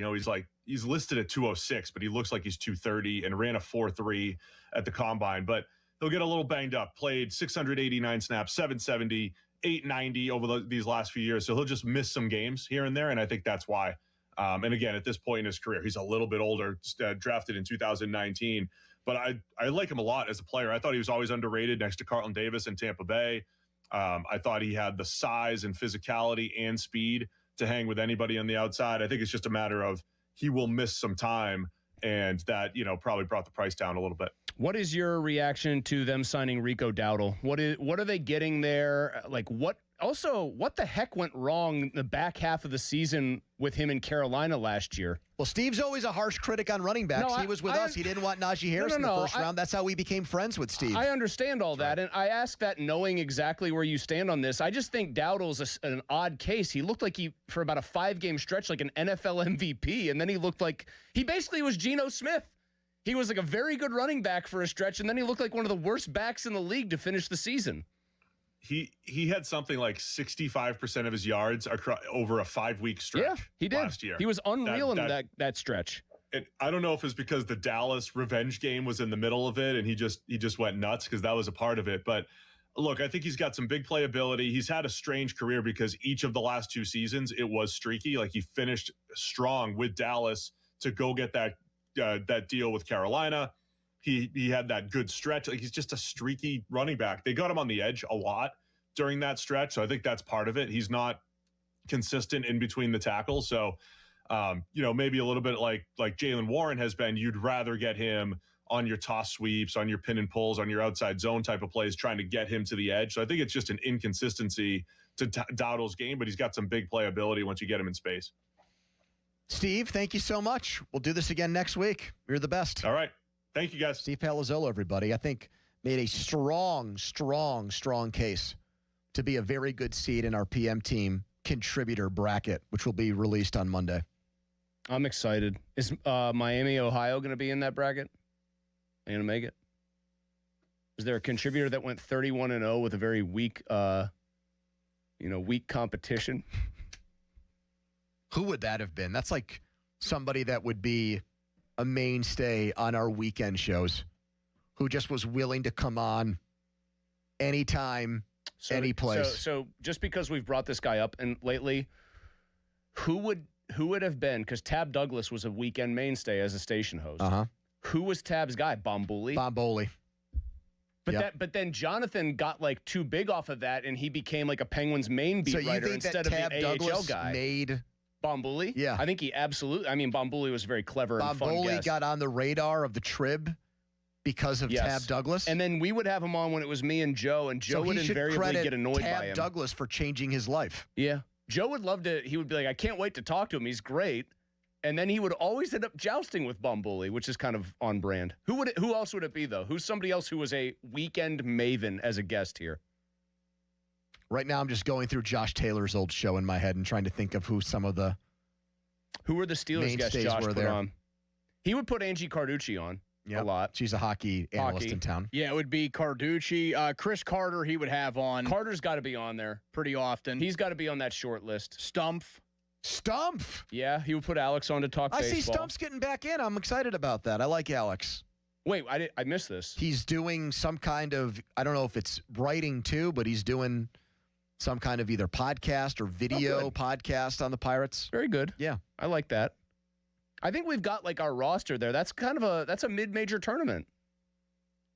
He's listed at 206, but he looks like he's 230 and ran a 4.3 at the combine. But he'll get a little banged up. Played 689 snaps, 770. 890 over these last few years. So he'll just miss some games here and there. And I think that's why. And again, at this point in his career, he's a little bit older, drafted in 2019. But I like him a lot as a player. I thought he was always underrated next to Carlton Davis in Tampa Bay. I thought he had the size and physicality and speed to hang with anybody on the outside. I think it's just a matter of he will miss some time. And that, probably brought the price down a little bit. What is your reaction to them signing Rico Dowdle? What are they getting there? Like, what the heck went wrong in the back half of the season with him in Carolina last year? Well, Steve's always a harsh critic on running backs. He was with us. He didn't want Najee Harris in the first round. That's how we became friends with Steve. I understand all that, and I ask that knowing exactly where you stand on this. I just think Dowdle's an odd case. He looked like for about a 5-game stretch, like an NFL MVP, and then he looked like he basically was Geno Smith. He was like a very good running back for a stretch, and then he looked like one of the worst backs in the league to finish the season. He had something like 65% of his yards over a 5-week stretch. Yeah, he did. Last year. He was unreal in that stretch. I don't know if it's because the Dallas revenge game was in the middle of it, and he just went nuts because that was a part of it. But look, I think he's got some big playability. He's had a strange career because each of the last 2 seasons it was streaky. Like, he finished strong with Dallas to go get that deal with Carolina. He had that good stretch. Like, he's just a streaky running back. They got him on the edge a lot during that stretch, so I think that's part of it. He's not consistent in between the tackles. So, maybe a little bit like Jaylen Warren has been. You'd rather get him on your toss sweeps, on your pin and pulls, on your outside zone type of plays, trying to get him to the edge. So I think it's just an inconsistency to Dowdle's game, but he's got some big playability once you get him in space. Steve, thank you so much. We'll do this again next week. You're the best. All right. Thank you, guys. Steve Palazzolo, everybody, I think made a strong case to be a very good seed in our PM team contributor bracket, which will be released on Monday. I'm excited. Is Miami, Ohio going to be in that bracket? Are you going to make it? Is there a contributor that went 31-0 with a very weak, weak competition? Who would that have been? That's like somebody that would be a mainstay on our weekend shows, who just was willing to come on anytime, any place. So just because we've brought this guy up and lately, who would have been? Because Tab Douglas was a weekend mainstay as a station host. Who was Tab's guy? Bomboli. But then Jonathan got like too big off of that, and he became like a Penguins main beat writer instead of the AHL guy. Made Bombuli? Yeah. I think he absolutely... I mean, Bombuli was very clever and fun guest. Bombuli got on the radar of the Trib because of Tab Douglas. And then we would have him on when it was me and Joe, and Joe would invariably get annoyed by him. Tab Douglas for changing his life. Yeah. Joe would love to... He would be like, I can't wait to talk to him. He's great. And then he would always end up jousting with Bum Bully, which is kind of on brand. Who else would it be, though? Who's somebody else who was a weekend maven as a guest here? Right now, I'm just going through Josh Taylor's old show in my head and trying to think of who were the Steelers guests Josh put on. He would put Angie Carducci on a lot. She's a hockey analyst in town. Yeah, it would be Carducci. Chris Carter he would have on. Carter's got to be on there pretty often. He's got to be on that short list. Stumpf. Yeah, he would put Alex on to talk baseball. I see Stumpf's getting back in. I'm excited about that. I like Alex. Wait, I missed this. He's doing some kind of, I don't know if it's writing too, but he's doing some kind of either podcast or video podcast on the Pirates. Very good. Yeah. I like that. I think we've got like our roster there. That's a mid-major tournament.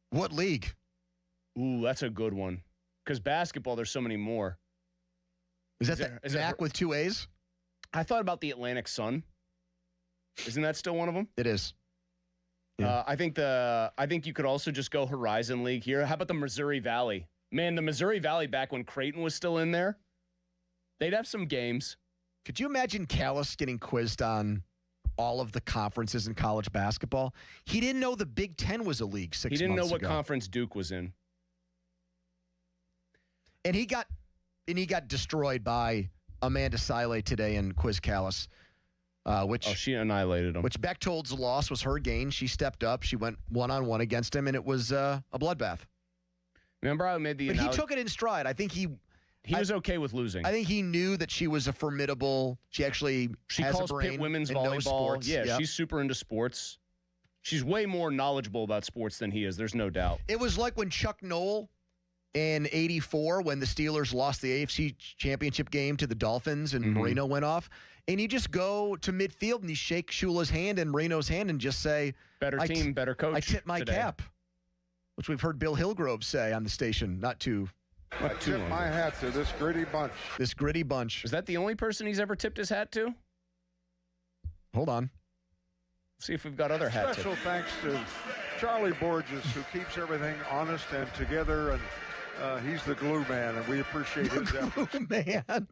What league? Ooh, that's a good one. Because basketball, there's so many more. Is that the MAC with 2 A's? I thought about the Atlantic Sun. Isn't that still one of them? It is. Yeah. I think you could also just go Horizon League here. How about the Missouri Valley? Man, the Missouri Valley back when Creighton was still in there, they'd have some games. Could you imagine Callus getting quizzed on all of the conferences in college basketball? He didn't know the Big Ten was a league 6 months ago. He didn't know what conference Duke was in. And he got destroyed by Amanda Sile today in Quiz Callus. She annihilated him. Which Bechtold's loss was her gain. She stepped up. She went one-on-one against him, and it was a bloodbath. Remember I made the But he took it in stride. I think he was okay with losing. I think he knew that she was a formidable. She has calls a brain Pitt women's and knows volleyball. sports. Yeah, Yep. she's super into sports. She's way more knowledgeable about sports than he is. There's no doubt. It was like when Chuck Noll in '84, when the Steelers lost the AFC Championship game to the Dolphins and Marino went off. And you just go to midfield and you shake Shula's hand and Marino's hand and just say, better team, better coach. I tip my today. cap, which we've heard Bill Hillgrove say on the station not too I tip my hat to this gritty bunch. This gritty bunch. Is that the only person he's ever tipped his hat to? Hold on. See if we've got other hat tips. Special thanks to Charlie Borges, who keeps everything honest and together, and he's the glue man, and we appreciate his efforts. Glue man.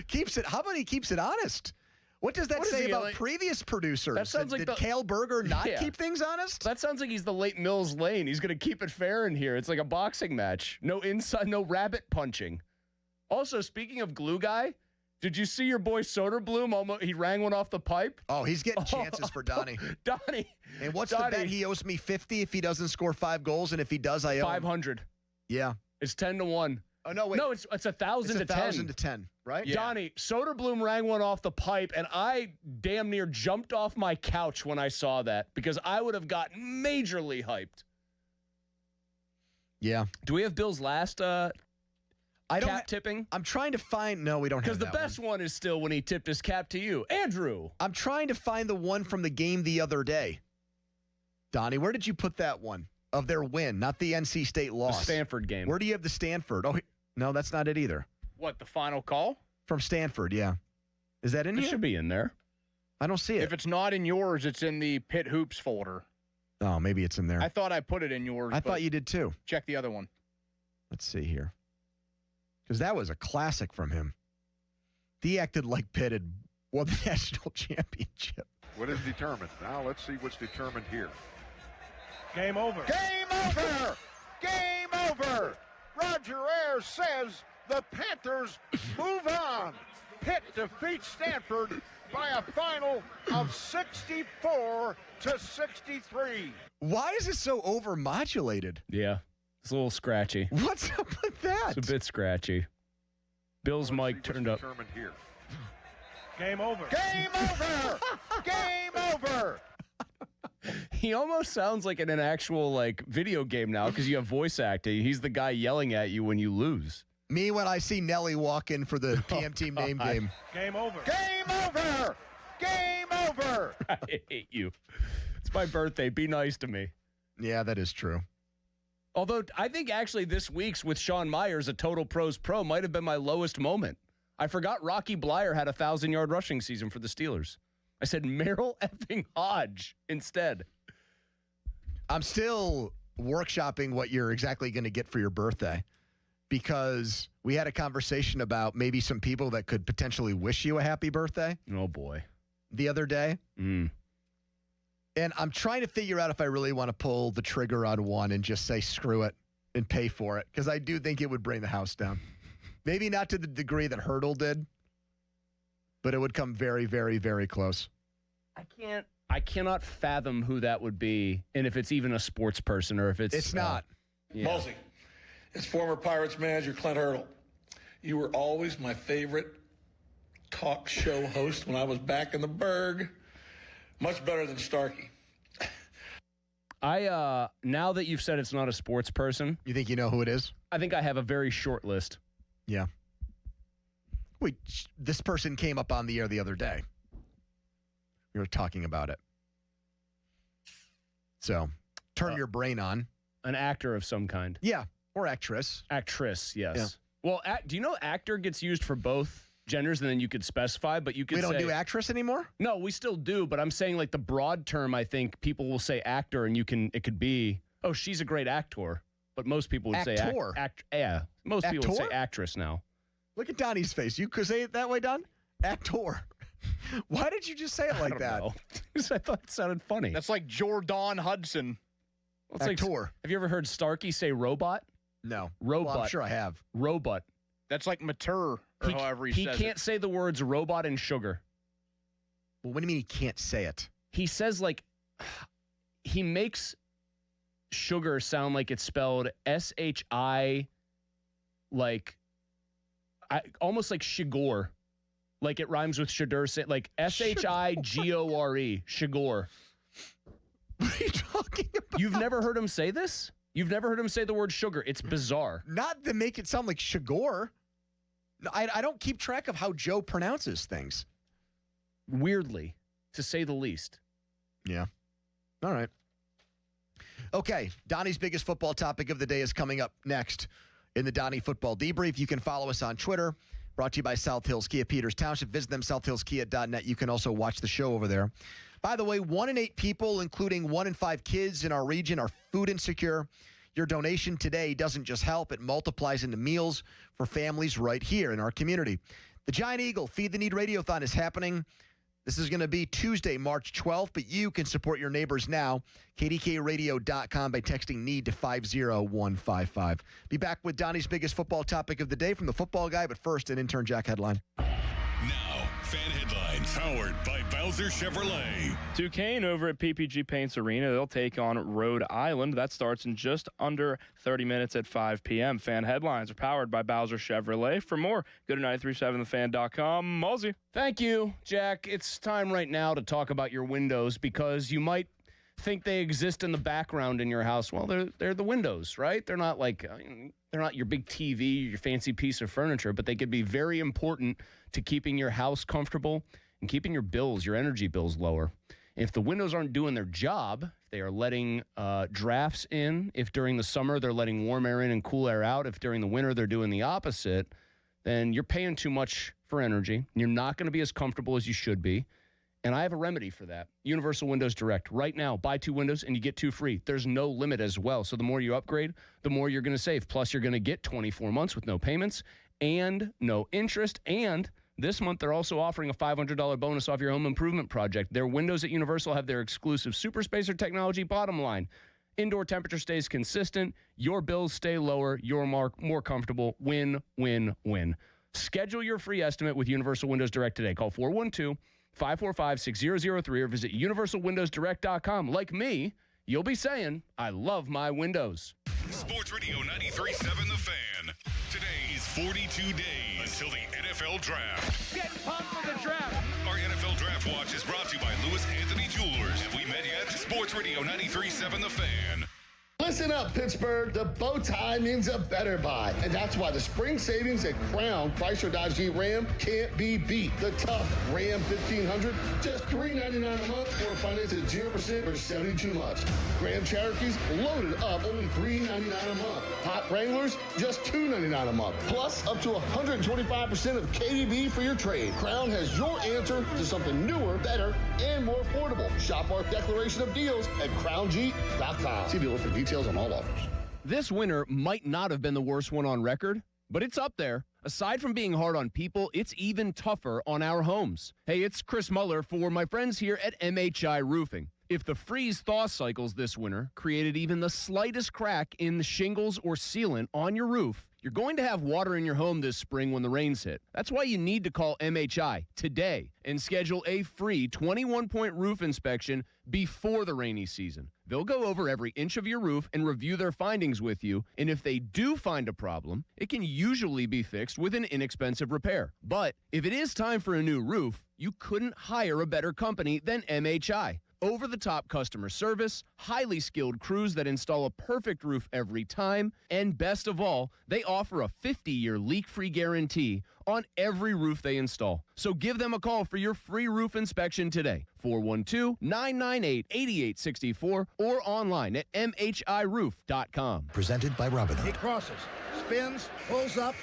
Keeps it. How about he keeps it honest? What does that say about previous producers? That sounds like did Cale Berger not keep things honest? That sounds like he's the late Mills Lane. He's going to keep it fair in here. It's like a boxing match. No inside, no rabbit punching. Also, speaking of glue guy, did you see your boy Soderblom? He rang one off the pipe. Oh, he's getting chances for Donnie. Donnie. And what's the bet? He owes me 50 if he doesn't score 5 goals, and if he does, I owe 500. Yeah. It's 10-1. Oh, no, wait. No, it's 1,000 to 10. 1,000 to 10, right? Yeah. Donnie, Soderblom rang one off the pipe, and I damn near jumped off my couch when I saw that because I would have gotten majorly hyped. Yeah. Do we have Bill's last cap tipping? I'm trying to find. No, we don't have that. Because the best one is still when he tipped his cap to you. Andrew. I'm trying to find the one from the game the other day. Donnie, where did you put that one? Of their win, not the NC State loss. The Stanford game. Where do you have the Stanford? Oh, no, that's not it either. What, the final call? From Stanford, yeah. Is that in here? It should be in there. I don't see it. If it's not in yours, it's in the Pitt Hoops folder. Oh, maybe it's in there. I thought I put it in yours. I thought you did too. Check the other one. Let's see here. Because that was a classic from him. He acted like Pitt had won the national championship. What is determined? Now let's see what's determined here. Game over. Game over! Game over! Roger Ayers says the Panthers move on. Pitt defeats Stanford by a final of 64-63. Why is it so overmodulated? Yeah, it's a little scratchy. What's up with that? It's a bit scratchy. Bill's mic turned up. Determined here. Game over. Game over! Game over! He almost sounds like in an actual video game now because you have voice acting. He's the guy yelling at you when you lose. Me when I see Nelly walk in for the PM team name game. Game over. Game over! Game over! I hate you. It's my birthday. Be nice to me. Yeah, that is true. Although I think actually this week's with Sean Myers, a Total Pros Pro, might have been my lowest moment. I forgot Rocky Blyer had a 1,000-yard rushing season for the Steelers. I said Merrill effing Hodge instead. I'm still workshopping what you're exactly going to get for your birthday because we had a conversation about maybe some people that could potentially wish you a happy birthday. Oh, boy. the other day. And I'm trying to figure out if I really want to pull the trigger on one and just say screw it and pay for it, because I do think it would bring the house down. Maybe not to the degree that Hurdle did, but it would come very, very, very close. I cannot fathom who that would be, and if it's even a sports person or if it's... It's not. Yeah. Mosey, as former Pirates manager Clint Hurdle, you were always my favorite talk show host when I was back in the Berg. Much better than Starkey. Now that you've said it's not a sports person... You think you know who it is? I think I have a very short list. Yeah. Wait, this person came up on the air the other day. We were talking about it. So, turn your brain on. An actor of some kind. Yeah, or actress. Actress, yes. Yeah. Well, do you know actor gets used for both genders, and then you could specify, but you could say... We don't do actress anymore? No, we still do, but I'm saying like the broad term, I think people will say actor, and it could be, oh, she's a great actor. But most people would say actor. Yeah, most people would say actress now. Look at Donnie's face. You could say it that way, Don? Actor. Why did you just say it like that? Because I thought it sounded funny. That's like Jordan Hudson. Well, it's actor. Like, have you ever heard Starkey say robot? No. Robot. Well, I'm sure I have. Robot. That's like mature, or however he says He can't say the words robot and sugar. Well, what do you mean he can't say it? He says he makes sugar sound like it's spelled S-H-I, almost like Shigore. Like it rhymes with Shador, like S-H-I-G-O-R-E, Shigore. What are you talking about? You've never heard him say this? You've never heard him say the word sugar. It's bizarre. Not to make it sound like Shigore. I don't keep track of how Joe pronounces things. Weirdly, to say the least. Yeah. All right. Okay, Donnie's biggest football topic of the day is coming up next in the Donnie Football Debrief. You can follow us on Twitter, brought to you by South Hills Kia Peters Township. Visit them, southhillskia.net. You can also watch the show over there. By the way, 1 in 8 people, including 1 in 5 kids in our region, are food insecure. Your donation today doesn't just help, it multiplies into meals for families right here in our community. The Giant Eagle Feed the Need Radiothon is happening. This is going to be Tuesday, March 12th, but you can support your neighbors now. KDKRadio.com by texting NEED to 50155. Be back with Donnie's biggest football topic of the day from the football guy, but first, an intern Jack headline. Now, fan headlines powered by Bowser Chevrolet. Duquesne over at PPG Paints Arena. They'll take on Rhode Island. That starts in just under 30 minutes at 5 p.m. Fan headlines are powered by Bowser Chevrolet. For more, go to 937thefan.com. Mosey. Thank you, Jack. It's time right now to talk about your windows because you might think they exist in the background in your house. Well, they're the windows, right? They're not they're not your big TV, your fancy piece of furniture, but they could be very important to keeping your house comfortable and keeping your bills, your energy bills lower. If the windows aren't doing their job, if they are letting drafts in, if during the summer they're letting warm air in and cool air out, if during the winter they're doing the opposite, then you're paying too much for energy. You're not going to be as comfortable as you should be. And I have a remedy for that. Universal Windows Direct. Right now, buy 2 windows and you get 2 free. There's no limit as well. So the more you upgrade, the more you're going to save. Plus, you're going to get 24 months with no payments and no interest. And this month, they're also offering a $500 bonus off your home improvement project. Their windows at Universal have their exclusive Super Spacer technology. Bottom line, indoor temperature stays consistent. Your bills stay lower. You're more comfortable. Win, win, win. Schedule your free estimate with Universal Windows Direct today. Call 412-545-6003 or visit universalwindowsdirect.com. Like me, you'll be saying, I love my windows. Sports Radio 93.7 The Fan. Today is 42 days until the NFL Draft. Get pumped for the draft. Our NFL Draft Watch is brought to you by Lewis Anthony Jewelers. Have we met yet? Sports Radio 93.7 The Fan. Listen up, Pittsburgh. The bow tie means a better buy. And that's why the spring savings at Crown Chrysler Dodge Jeep Ram can't be beat. The tough Ram 1500, just $399 a month or finance at 0% for 72 months. Grand Cherokees loaded up, only $399 a month. Hot Wranglers, just $299 a month. Plus, up to 125% of KDB for your trade. Crown has your answer to something newer, better, and more affordable. Shop our declaration of deals at crownjeep.com. See dealer for details on all offers. This winter might not have been the worst one on record, but it's up there. Aside from being hard on people, it's even tougher on our homes. Hey, it's Chris Muller for my friends here at MHI Roofing. If the freeze-thaw cycles this winter created even the slightest crack in the shingles or sealant on your roof, you're going to have water in your home this spring when the rains hit. That's why you need to call MHI today and schedule a free 21-point roof inspection before the rainy season. They'll go over every inch of your roof and review their findings with you, and if they do find a problem, it can usually be fixed with an inexpensive repair. But if it is time for a new roof, you couldn't hire a better company than MHI. Over-the-top customer service, highly skilled crews that install a perfect roof every time, and best of all, they offer a 50-year leak-free guarantee on every roof they install. So give them a call for your free roof inspection today, 412-998-8864, or online at mhiroof.com. Presented by Robinhood. He crosses, spins, pulls up.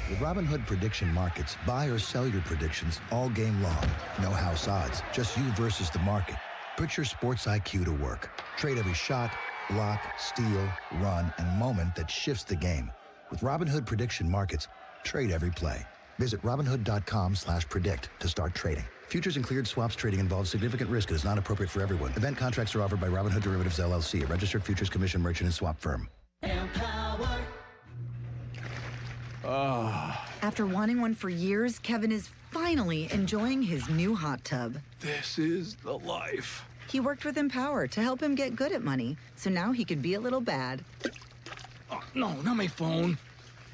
With Robinhood Prediction Markets, buy or sell your predictions all game long. No house odds, just you versus the market. Put your sports IQ to work. Trade every shot, block, steal, run, and moment that shifts the game. With Robinhood Prediction Markets, trade every play. Visit Robinhood.com/predict to start trading. Futures and cleared swaps trading involves significant risk and is not appropriate for everyone. Event contracts are offered by Robinhood Derivatives LLC, a registered futures commission merchant and swap firm. After wanting one for years, Kevin is finally enjoying his new hot tub. This is the life. He worked with Empower to help him get good at money, so now he could be a little bad. Oh, no, not my phone.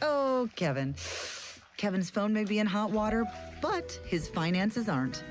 Oh, Kevin. Kevin's phone may be in hot water, but his finances aren't.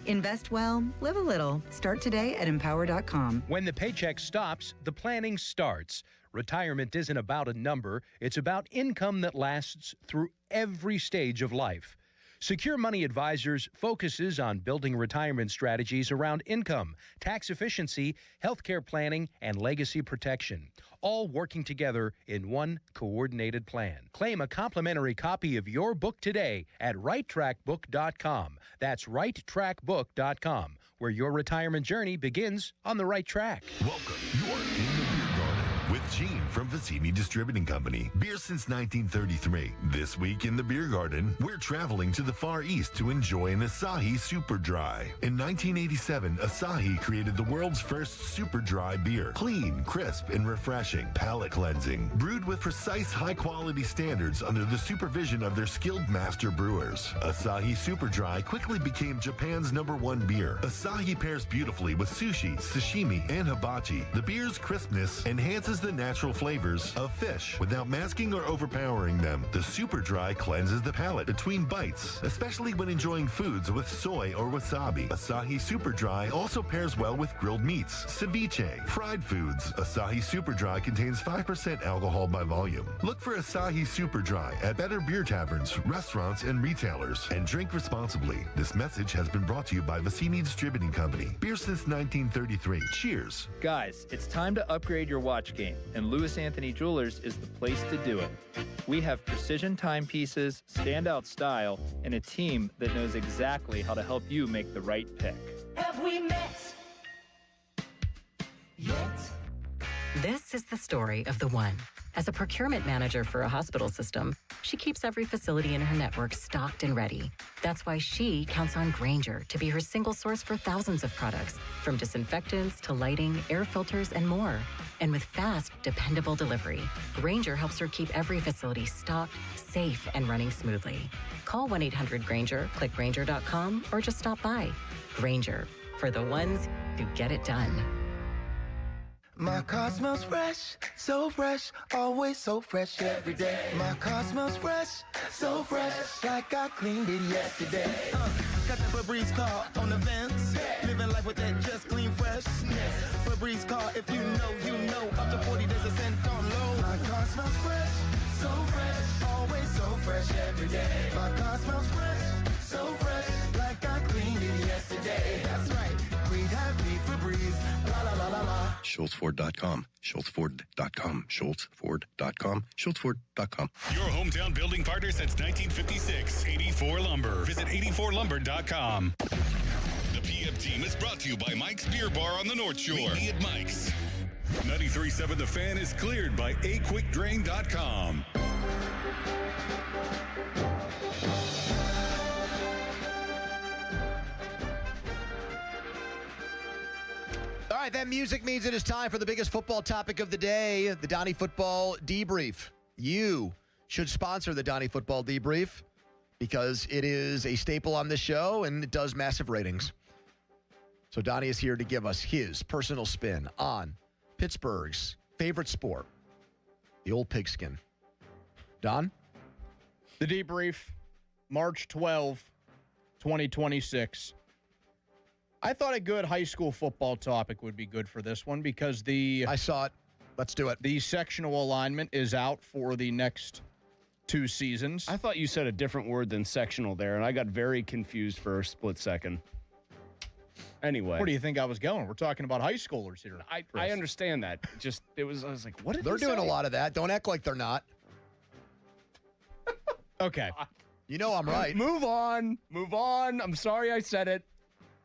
Invest well, live a little. Start today at Empower.com. When the paycheck stops, the planning starts. Retirement isn't about a number, it's about income that lasts through every stage of life. Secure Money Advisors focuses on building retirement strategies around income, tax efficiency, healthcare planning, and legacy protection, all working together in one coordinated plan. Claim a complimentary copy of your book today at righttrackbook.com. That's righttrackbook.com, where your retirement journey begins on the right track. Welcome. You are in the Beer Garden with Gene from Vicini Distributing Company. Beer since 1933. This week in the Beer Garden, we're traveling to the Far East to enjoy an Asahi Super Dry. In 1987, Asahi created the world's first super dry beer. Clean, crisp, and refreshing. Palate cleansing. Brewed with precise high-quality standards under the supervision of their skilled master brewers. Asahi Super Dry quickly became Japan's #1 beer. Asahi pairs beautifully with sushi, sashimi, and hibachi. The beer's crispness enhances the natural flavors of fish without masking or overpowering them. The Super Dry cleanses the palate between bites, especially when enjoying foods with soy or wasabi. Asahi Super Dry also pairs well with grilled meats, ceviche, fried foods. Asahi Super Dry contains 5% alcohol by volume. Look for Asahi Super Dry at better beer taverns, restaurants, and retailers, and drink responsibly. This message has been brought to you by Vicini Distributing Company. Beer since 1933. Cheers. Guys, it's time to upgrade your watch game, and Louis Anthony Jewelers is the place to do it. We have precision timepieces, standout style, and a team that knows exactly how to help you make the right pick. Have we met yet? This is the story of the one. As a procurement manager for a hospital system, she keeps every facility in her network stocked and ready. That's why she counts on Grainger to be her single source for thousands of products, from disinfectants to lighting, air filters, and more. And with fast, dependable delivery, Grainger helps her keep every facility stocked, safe, and running smoothly. Call 1-800-GRAINGER, click Grainger.com, or just stop by. Grainger, for the ones who get it done. My car smells fresh, so fresh, always so fresh every day. My car smells fresh, so fresh, like I cleaned it yesterday. Got that Febreze car on the vents, living life with that just clean freshness. Febreze car, if you know, you know. Up to 40 days a scent on low. My car smells fresh, so fresh, always so fresh every day. My car smells fresh, so fresh, like I cleaned it yesterday. That's right, breathe happy Febreze, la la la la la. SchultzFord.com, SchultzFord.com, SchultzFord.com, SchultzFord.com. Your hometown building partner since 1956, 84 Lumber. Visit 84lumber.com. The PM team is brought to you by Mike's Beer Bar on the North Shore. Meet me at Mike's. 93.7 The Fan is cleared by aquickdrain.com. right, that music means it is time for the biggest football topic of the day, the Donnie Football Debrief. You should sponsor the Donnie Football Debrief because it is a staple on this show and it does massive ratings. So Donnie is here to give us his personal spin on Pittsburgh's favorite sport, the old pigskin. Don? The Debrief, March 12, 2026. I thought a good high school football topic would be good for this one because I saw it. Let's do it. The sectional alignment is out for the next 2 seasons. I thought you said a different word than sectional there, and I got very confused for a split second. Anyway. Where do you think I was going? We're talking about high schoolers here. I understand that. I was like, what did They're he doing say? a lot of that. Don't act like they're not. Okay. You know I'm right. Move on. I'm sorry I said it.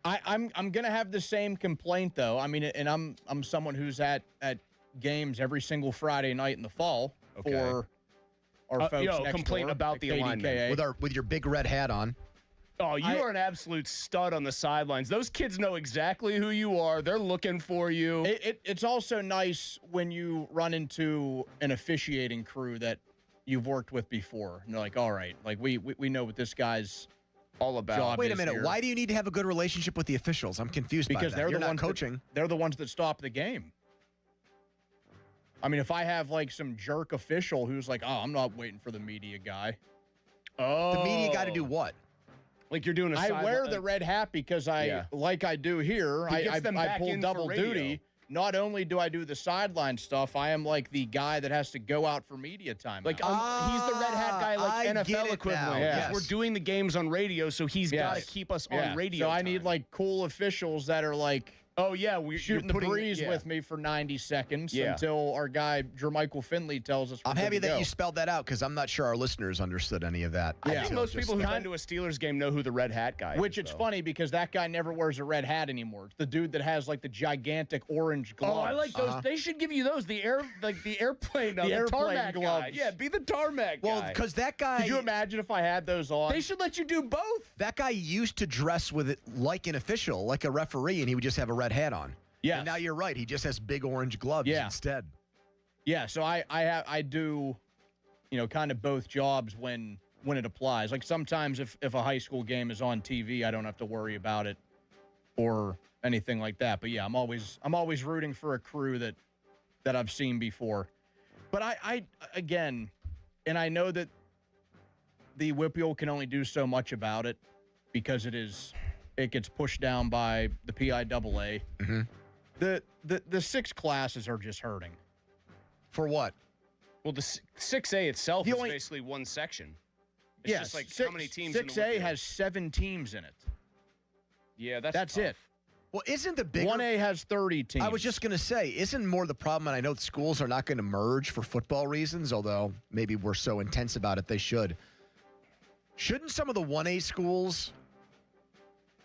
I'm gonna have the same complaint though. I mean, and I'm someone who's at games every single Friday night in the fall for our folks next complaint door about at the KDKA. alignment with your big red hat on. Oh, you are an absolute stud on the sidelines. Those kids know exactly who you are. They're looking for you. It's also nice when you run into an officiating crew that you've worked with before. And they're like, all right, like we know what this guy's all about. job Wait a is minute. here. Why do you need to have a good relationship with the officials? I'm confused Because by that. they're You're the not ones coaching. They're the ones that stop the game. I mean, if I have like some jerk official who's like, oh, I'm not waiting for the media guy. The media got to do what? Like you're doing a I wear the red hat because like I do here, I pull double duty. Not only do I do the sideline stuff, I am like the guy that has to go out for media time. Like he's the red hat guy, like I get NFL it equivalent. now. Yeah. Yes. We're doing the games on radio, so he's got to keep us on radio. So I time. need like cool officials that are like, oh yeah, we're shooting the breeze with me for 90 seconds until our guy Jermichael Finley tells us. I'm happy that you spelled that out because I'm not sure our listeners understood any of that. I think most people who've been to a Steelers game know who the red hat guy is. Which it's funny because that guy never wears a red hat anymore. It's the dude that has like the gigantic orange gloves. Oh, I like those. They should give you those. The airplane, the airplane tarmac gloves. guy. Yeah, be the tarmac guy. Well, because that guy. Could you imagine if I had those on? They should let you do both. That guy used to dress with it like an official, like a referee, and he would just have a red hat on. Yeah. And now you're right. He just has big orange gloves instead. Yeah. So I do, kind of both jobs when it applies. Like sometimes if a high school game is on TV, I don't have to worry about it or anything like that. But yeah, I'm always rooting for a crew that I've seen before. But I again, and I know that the WPIAL can only do so much about it because it gets pushed down by the PIAA. Mm-hmm. The 6 classes are just hurting. For what? Well, the 6A itself is basically one section. It's just like how many teams? 6A has 7 teams in it. Yeah, that's it. Well, isn't the bigger 1A has 30 teams? I was just going to say, isn't more the problem, and I know schools are not going to merge for football reasons, although maybe we're so intense about it they should. Shouldn't some of the 1A schools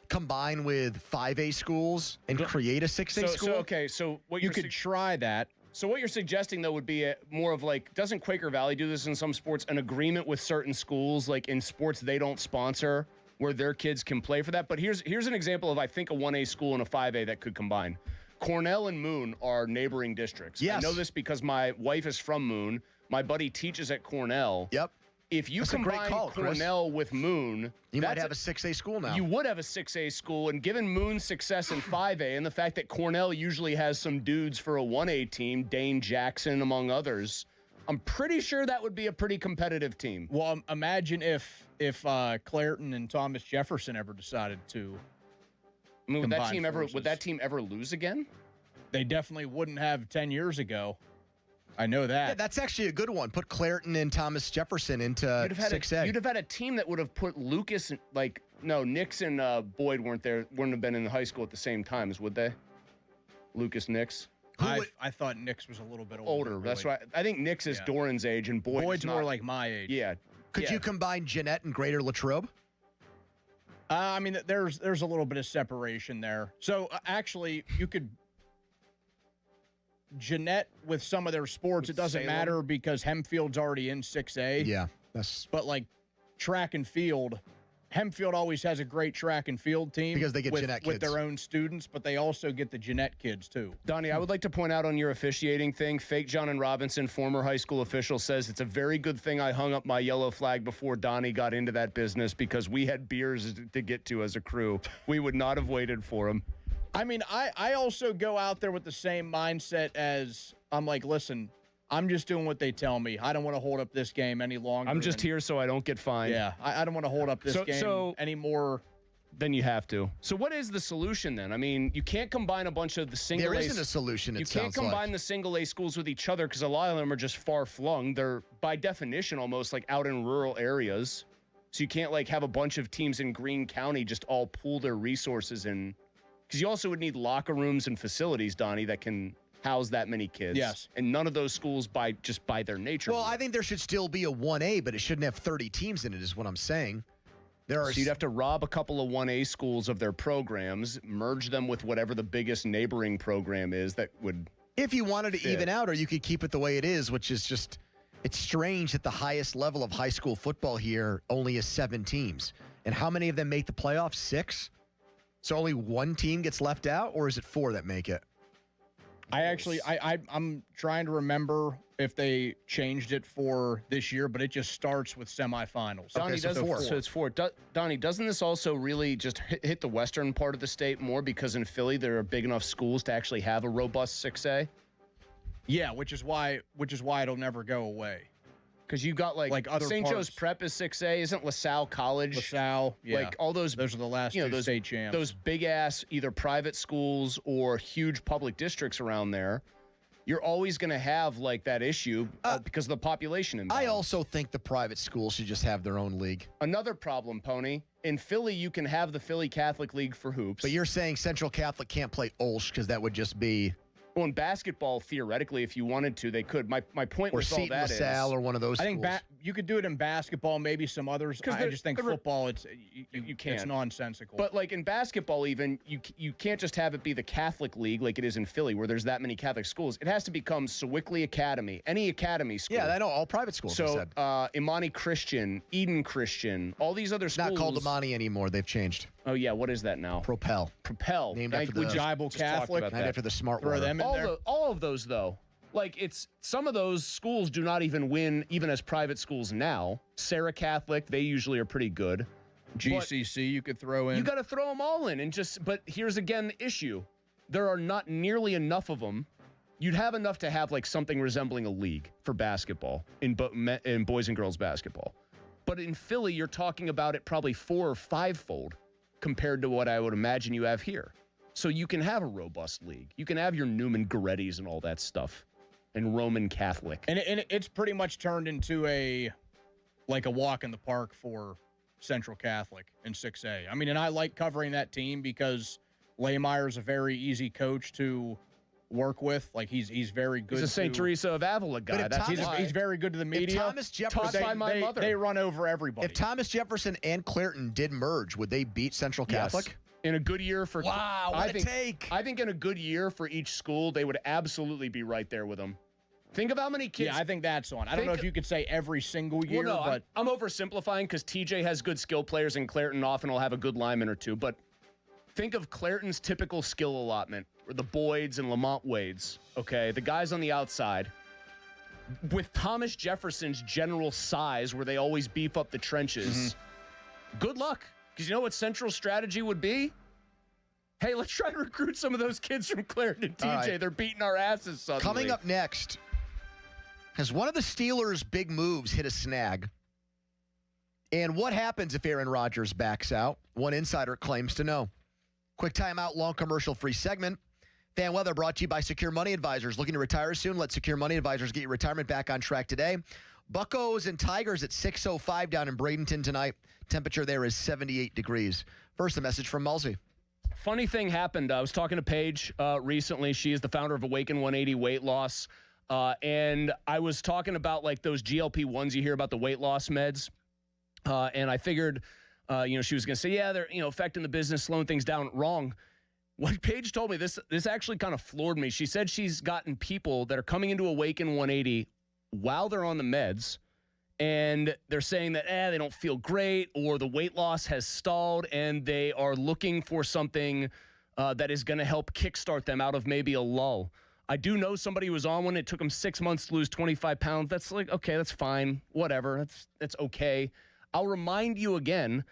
combine with 5A schools and create a 6A school? So what you could try that. So what you're suggesting, though, would be more of like, doesn't Quaker Valley do this in some sports, an agreement with certain schools, like in sports they don't sponsor, where their kids can play for that? But here's an example of, I think, a 1A school and a 5A that could combine. Cornell and Moon are neighboring districts. Yes. I know this because my wife is from Moon. My buddy teaches at Cornell. Yep. If you That's a great combine call, Chris. Cornell with Moon, You might have a 6A school now. You would have a 6A school, and given Moon's success in 5A and the fact that Cornell usually has some dudes for a 1A team, Dane Jackson among others, I'm pretty sure that would be a pretty competitive team. Well, imagine if Clairton and Thomas Jefferson ever decided to. I mean, would combine that team ever lose again? They definitely wouldn't have 10 years ago. I know that. Yeah, that's actually a good one. Put Clairton and Thomas Jefferson into 6A. You'd have had a team that would have put Lucas, Nix and Boyd wouldn't have been in high school at the same time, would they? Lucas Nix. I thought Nix was a little bit older. really. That's right. I think Nix is Doran's age, and Boyd's more like my age. Yeah. Could you combine Jeanette and Greater Latrobe? I mean, there's a little bit of separation there. So actually, you could. Jeanette with some of their sports, it doesn't matter because Hempfield's already in 6A. Yeah, but like track and field, Hempfield always has a great track and field team because they get Jeanette with kids. their own students, but they also get the Jeanette kids too. Donnie, I would like to point out on your officiating thing, Fake John and Robinson, former high school official, says it's a very good thing I hung up my yellow flag before Donnie got into that business because we had beers to get to as a crew. We would not have waited for him. I mean, I also go out there with the same mindset as I'm like, listen, I'm just doing what they tell me. I don't want to hold up this game any longer. I'm just here so I don't get fined. Yeah, I don't want to hold up this game any more than you have to. So what is the solution then? I mean, you can't combine a bunch of the single A. There isn't a solution, You can't combine the single A schools with each other because a lot of them are just far flung. They're, by definition, almost like out in rural areas. So you can't like have a bunch of teams in Greene County just all pool their resources in. Because you also would need locker rooms and facilities, Donnie, that can house that many kids. Yes. And none of those schools, by their nature. Well, I think there should still be a 1A, but it shouldn't have 30 teams in it, is what I'm saying. So you'd have to rob a couple of 1A schools of their programs, merge them with whatever the biggest neighboring program is that would. If you wanted to fit. even out, or you could keep it the way it is, which is just, it's strange that the highest level of high school football here only is 7 teams. And how many of them make the playoffs? 6? So only 1 team gets left out, or is it 4 that make it? I'm trying to remember if they changed it for this year, but it just starts with semifinals. Donnie, so it's 4. Donnie, doesn't this also really just hit the western part of the state more because in Philly there are big enough schools to actually have a robust 6A? Yeah, which is why it'll never go away. Because you got like other St. parts. Joe's Prep is 6A, isn't LaSalle College? LaSalle, yeah. Like all those are the last two state champs. Those big ass either private schools or huge public districts around there. You're always going to have like that issue because of the population imbalance. I also think the private schools should just have their own league. Another problem, Pony. In Philly, you can have the Philly Catholic League for hoops. But you're saying Central Catholic can't play Olsh because that would just be... Well, in basketball, theoretically, if you wanted to, they could. My point with all that is... LaSalle or one of those I think schools. you could do it in basketball, maybe some others. I just think football, you can't. It's nonsensical. But like in basketball even, you can't just have it be the Catholic League like it is in Philly where there's that many Catholic schools. It has to become Sewickley Academy, any academy school. Yeah, I know, all private schools. So Imani Christian, Eden Christian, all these other schools. Not called Imani anymore. They've changed. Oh, yeah. What is that now? Propel. Named after the Bible Catholic. Named after the smart Throw water. them in there. All of those, though. Like, it's some of those schools do not even win, even as private schools now. Sarah Catholic, they usually are pretty good. GCC, you could throw in. You got to throw them all in. But here's again the issue. There are not nearly enough of them. You'd have enough to have like something resembling a league for basketball in boys and girls basketball. But in Philly, you're talking about it probably 4 or 5-fold compared to what I would imagine you have here. So you can have a robust league. You can have your Newman Gorettis and all that stuff. And Roman Catholic. And it's pretty much turned into a walk in the park for Central Catholic in 6A. I mean, and I like covering that team because Laymeyer's a very easy coach to work with. Like he's very good. He's a St. Teresa of Avila guy. He's very good to the media. If Thomas Jefferson, taught by my mother. They run over everybody. If Thomas Jefferson and Clairton did merge, would they beat Central Catholic? Yes. In a good year for wow, what a take. I think in a good year for each school, they would absolutely be right there with them. Think of how many kids. Yeah, I think that's on. I don't know if you could say every single year, well, no, but I'm oversimplifying because TJ has good skill players and Clairton often will have a good lineman or two. But think of Clairton's typical skill allotment, or the Boyds and Lamont Wades. Okay, the guys on the outside. With Thomas Jefferson's general size, where they always beef up the trenches. Good luck. Because you know what Central's strategy would be? Hey, let's try to recruit some of those kids from Clairton and TJ. Right. They're beating our asses suddenly. Coming up next, has one of the Steelers' big moves hit a snag? And what happens if Aaron Rodgers backs out? One insider claims to know. Quick timeout, long commercial-free segment. Fan weather brought to you by Secure Money Advisors. Looking to retire soon? Let Secure Money Advisors get your retirement back on track today. Buccos and Tigers at 6:05 down in Bradenton tonight. Temperature there is 78 degrees. First, a message from Mulsey. Funny thing happened. I was talking to Paige recently. She is the founder of Awaken 180 Weight Loss. And I was talking about like those GLP-1s you hear about, the weight loss meds. And I figured, she was going to say, yeah, they're, affecting the business, slowing things down. Wrong. What Paige told me, this actually kind of floored me. She said she's gotten people that are coming into Awaken 180 while they're on the meds, and they're saying that they don't feel great or the weight loss has stalled and they are looking for something that is going to help kickstart them out of maybe a lull. I do know somebody who was on one. It took him 6 months to lose 25 pounds. That's like, okay, that's fine. Whatever. That's okay. I'll remind you again,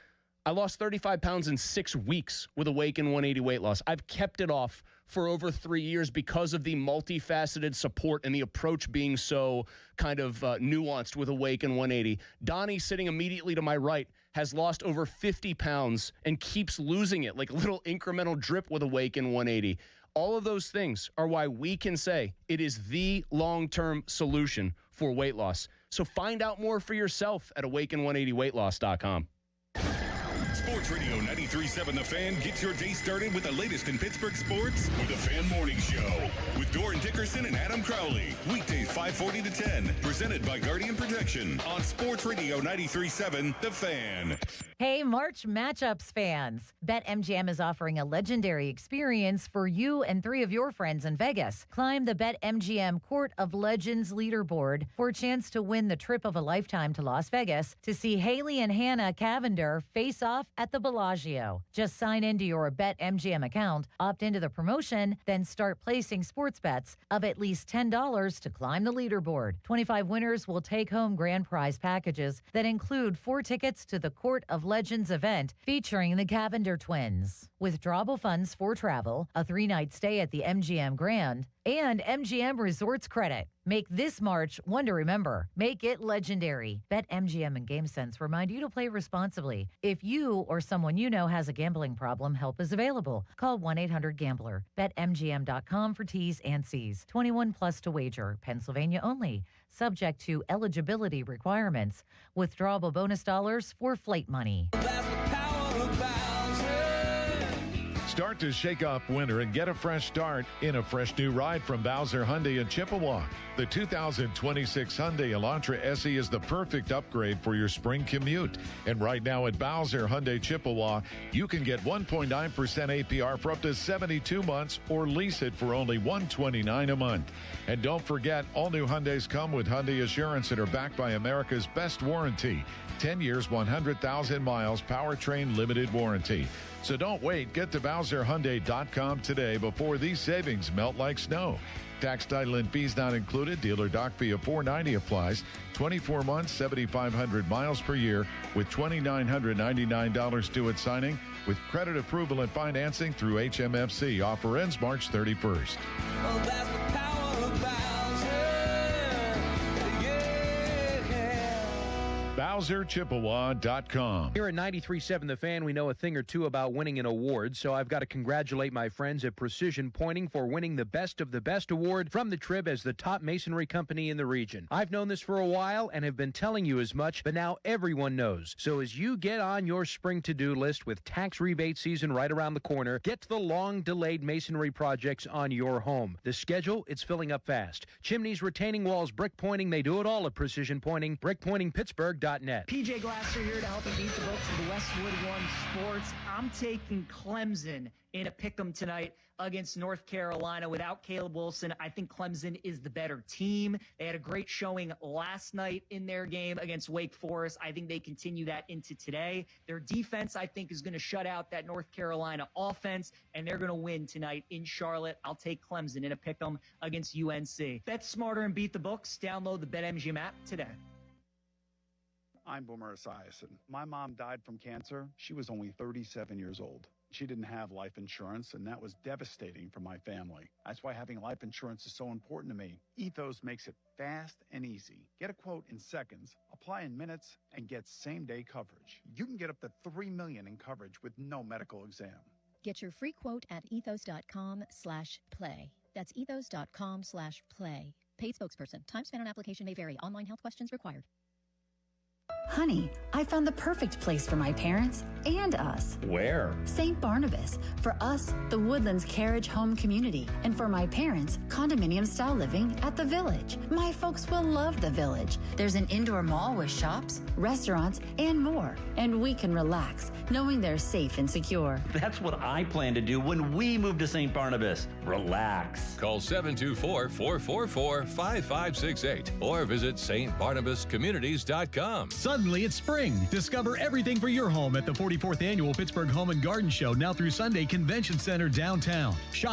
I lost 35 pounds in 6 weeks with Awaken 180 weight loss. I've kept it off for over 3 years because of the multifaceted support and the approach being so kind of nuanced with Awaken 180. Donnie, sitting immediately to my right, has lost over 50 pounds and keeps losing it, like a little incremental drip with Awaken 180. All of those things are why we can say it is the long-term solution for weight loss. So find out more for yourself at awaken180weightloss.com. Sports Radio 93.7 The Fan gets your day started with the latest in Pittsburgh sports with the Fan Morning Show with Doran Dickerson and Adam Crowley. Weekdays 5:40 to 10. Presented by Guardian Protection on Sports Radio 93.7 The Fan. Hey, March Matchups fans. BetMGM is offering a legendary experience for you and 3 of your friends in Vegas. Climb the BetMGM Court of Legends leaderboard for a chance to win the trip of a lifetime to Las Vegas to see Haley and Hannah Cavender face off at the Bellagio. Just sign into your BetMGM account, opt into the promotion, then start placing sports bets of at least $10 to climb the leaderboard. 25 winners will take home grand prize packages that include 4 tickets to the Court of Legends event featuring the Cavender twins. Withdrawable funds for travel, a 3-night stay at the MGM Grand, and MGM Resorts credit. Make this March one to remember. Make it legendary. BetMGM and GameSense remind you to play responsibly. If you or someone you know has a gambling problem, help is available. Call 1-800-GAMBLER. BetMGM.com for T's and C's. 21 plus to wager. Pennsylvania only. Subject to eligibility requirements. Withdrawable bonus dollars for flight money. Start to shake off winter and get a fresh start in a fresh new ride from Bowser Hyundai in Chippewa. The 2026 Hyundai Elantra SE is the perfect upgrade for your spring commute. And right now at Bowser Hyundai Chippewa, you can get 1.9% APR for up to 72 months or lease it for only $129 a month. And don't forget, all new Hyundais come with Hyundai Assurance and are backed by America's best warranty. 10 years, 100,000 miles, powertrain limited warranty. So don't wait. Get to BowserHyundai.com today before these savings melt like snow. Tax, title, and fees not included. Dealer doc fee of $490 applies. 24 months, 7,500 miles per year with $2,999 due at signing with credit approval and financing through HMFC. Offer ends March 31st. Well, that's the power of BowserChippewa.com. Here at 93.7 The Fan, we know a thing or two about winning an award, so I've got to congratulate my friends at Precision Pointing for winning the Best of the Best award from the Trib as the top masonry company in the region. I've known this for a while and have been telling you as much, but now everyone knows. So as you get on your spring to-do list with tax rebate season right around the corner, get to the long-delayed masonry projects on your home. The schedule, it's filling up fast. Chimneys, retaining walls, brick pointing, they do it all at Precision Pointing. BrickPointingPittsburgh.net. PJ Glasser here to help you beat the books of the Westwood One Sports. I'm taking Clemson in a pick'em tonight against North Carolina. Without Caleb Wilson, I think Clemson is the better team. They had a great showing last night in their game against Wake Forest. I think they continue that into today. Their defense, I think, is going to shut out that North Carolina offense, and they're going to win tonight in Charlotte. I'll take Clemson in a pick'em against UNC. Bet smarter and beat the books. Download the BetMGM app today. I'm Boomer Esiason. My mom died from cancer. She was only 37 years old. She didn't have life insurance, and that was devastating for my family. That's why having life insurance is so important to me. Ethos makes it fast and easy. Get a quote in seconds, apply in minutes, and get same-day coverage. You can get up to $3 million in coverage with no medical exam. Get your free quote at ethos.com/play. That's ethos.com/play. Paid spokesperson. Time spent on application may vary. Online health questions required. Honey, I found the perfect place for my parents and us. Where? St. Barnabas. For us, the Woodlands Carriage Home Community. And for my parents, condominium-style living at the Village. My folks will love the Village. There's an indoor mall with shops, restaurants, and more. And we can relax, knowing they're safe and secure. That's what I plan to do when we move to St. Barnabas. Relax. Call 724-444-5568 or visit stbarnabascommunities.com. Suddenly it's spring. Discover everything for your home at the 44th Annual Pittsburgh Home and Garden Show now through Sunday, Convention Center downtown. Shop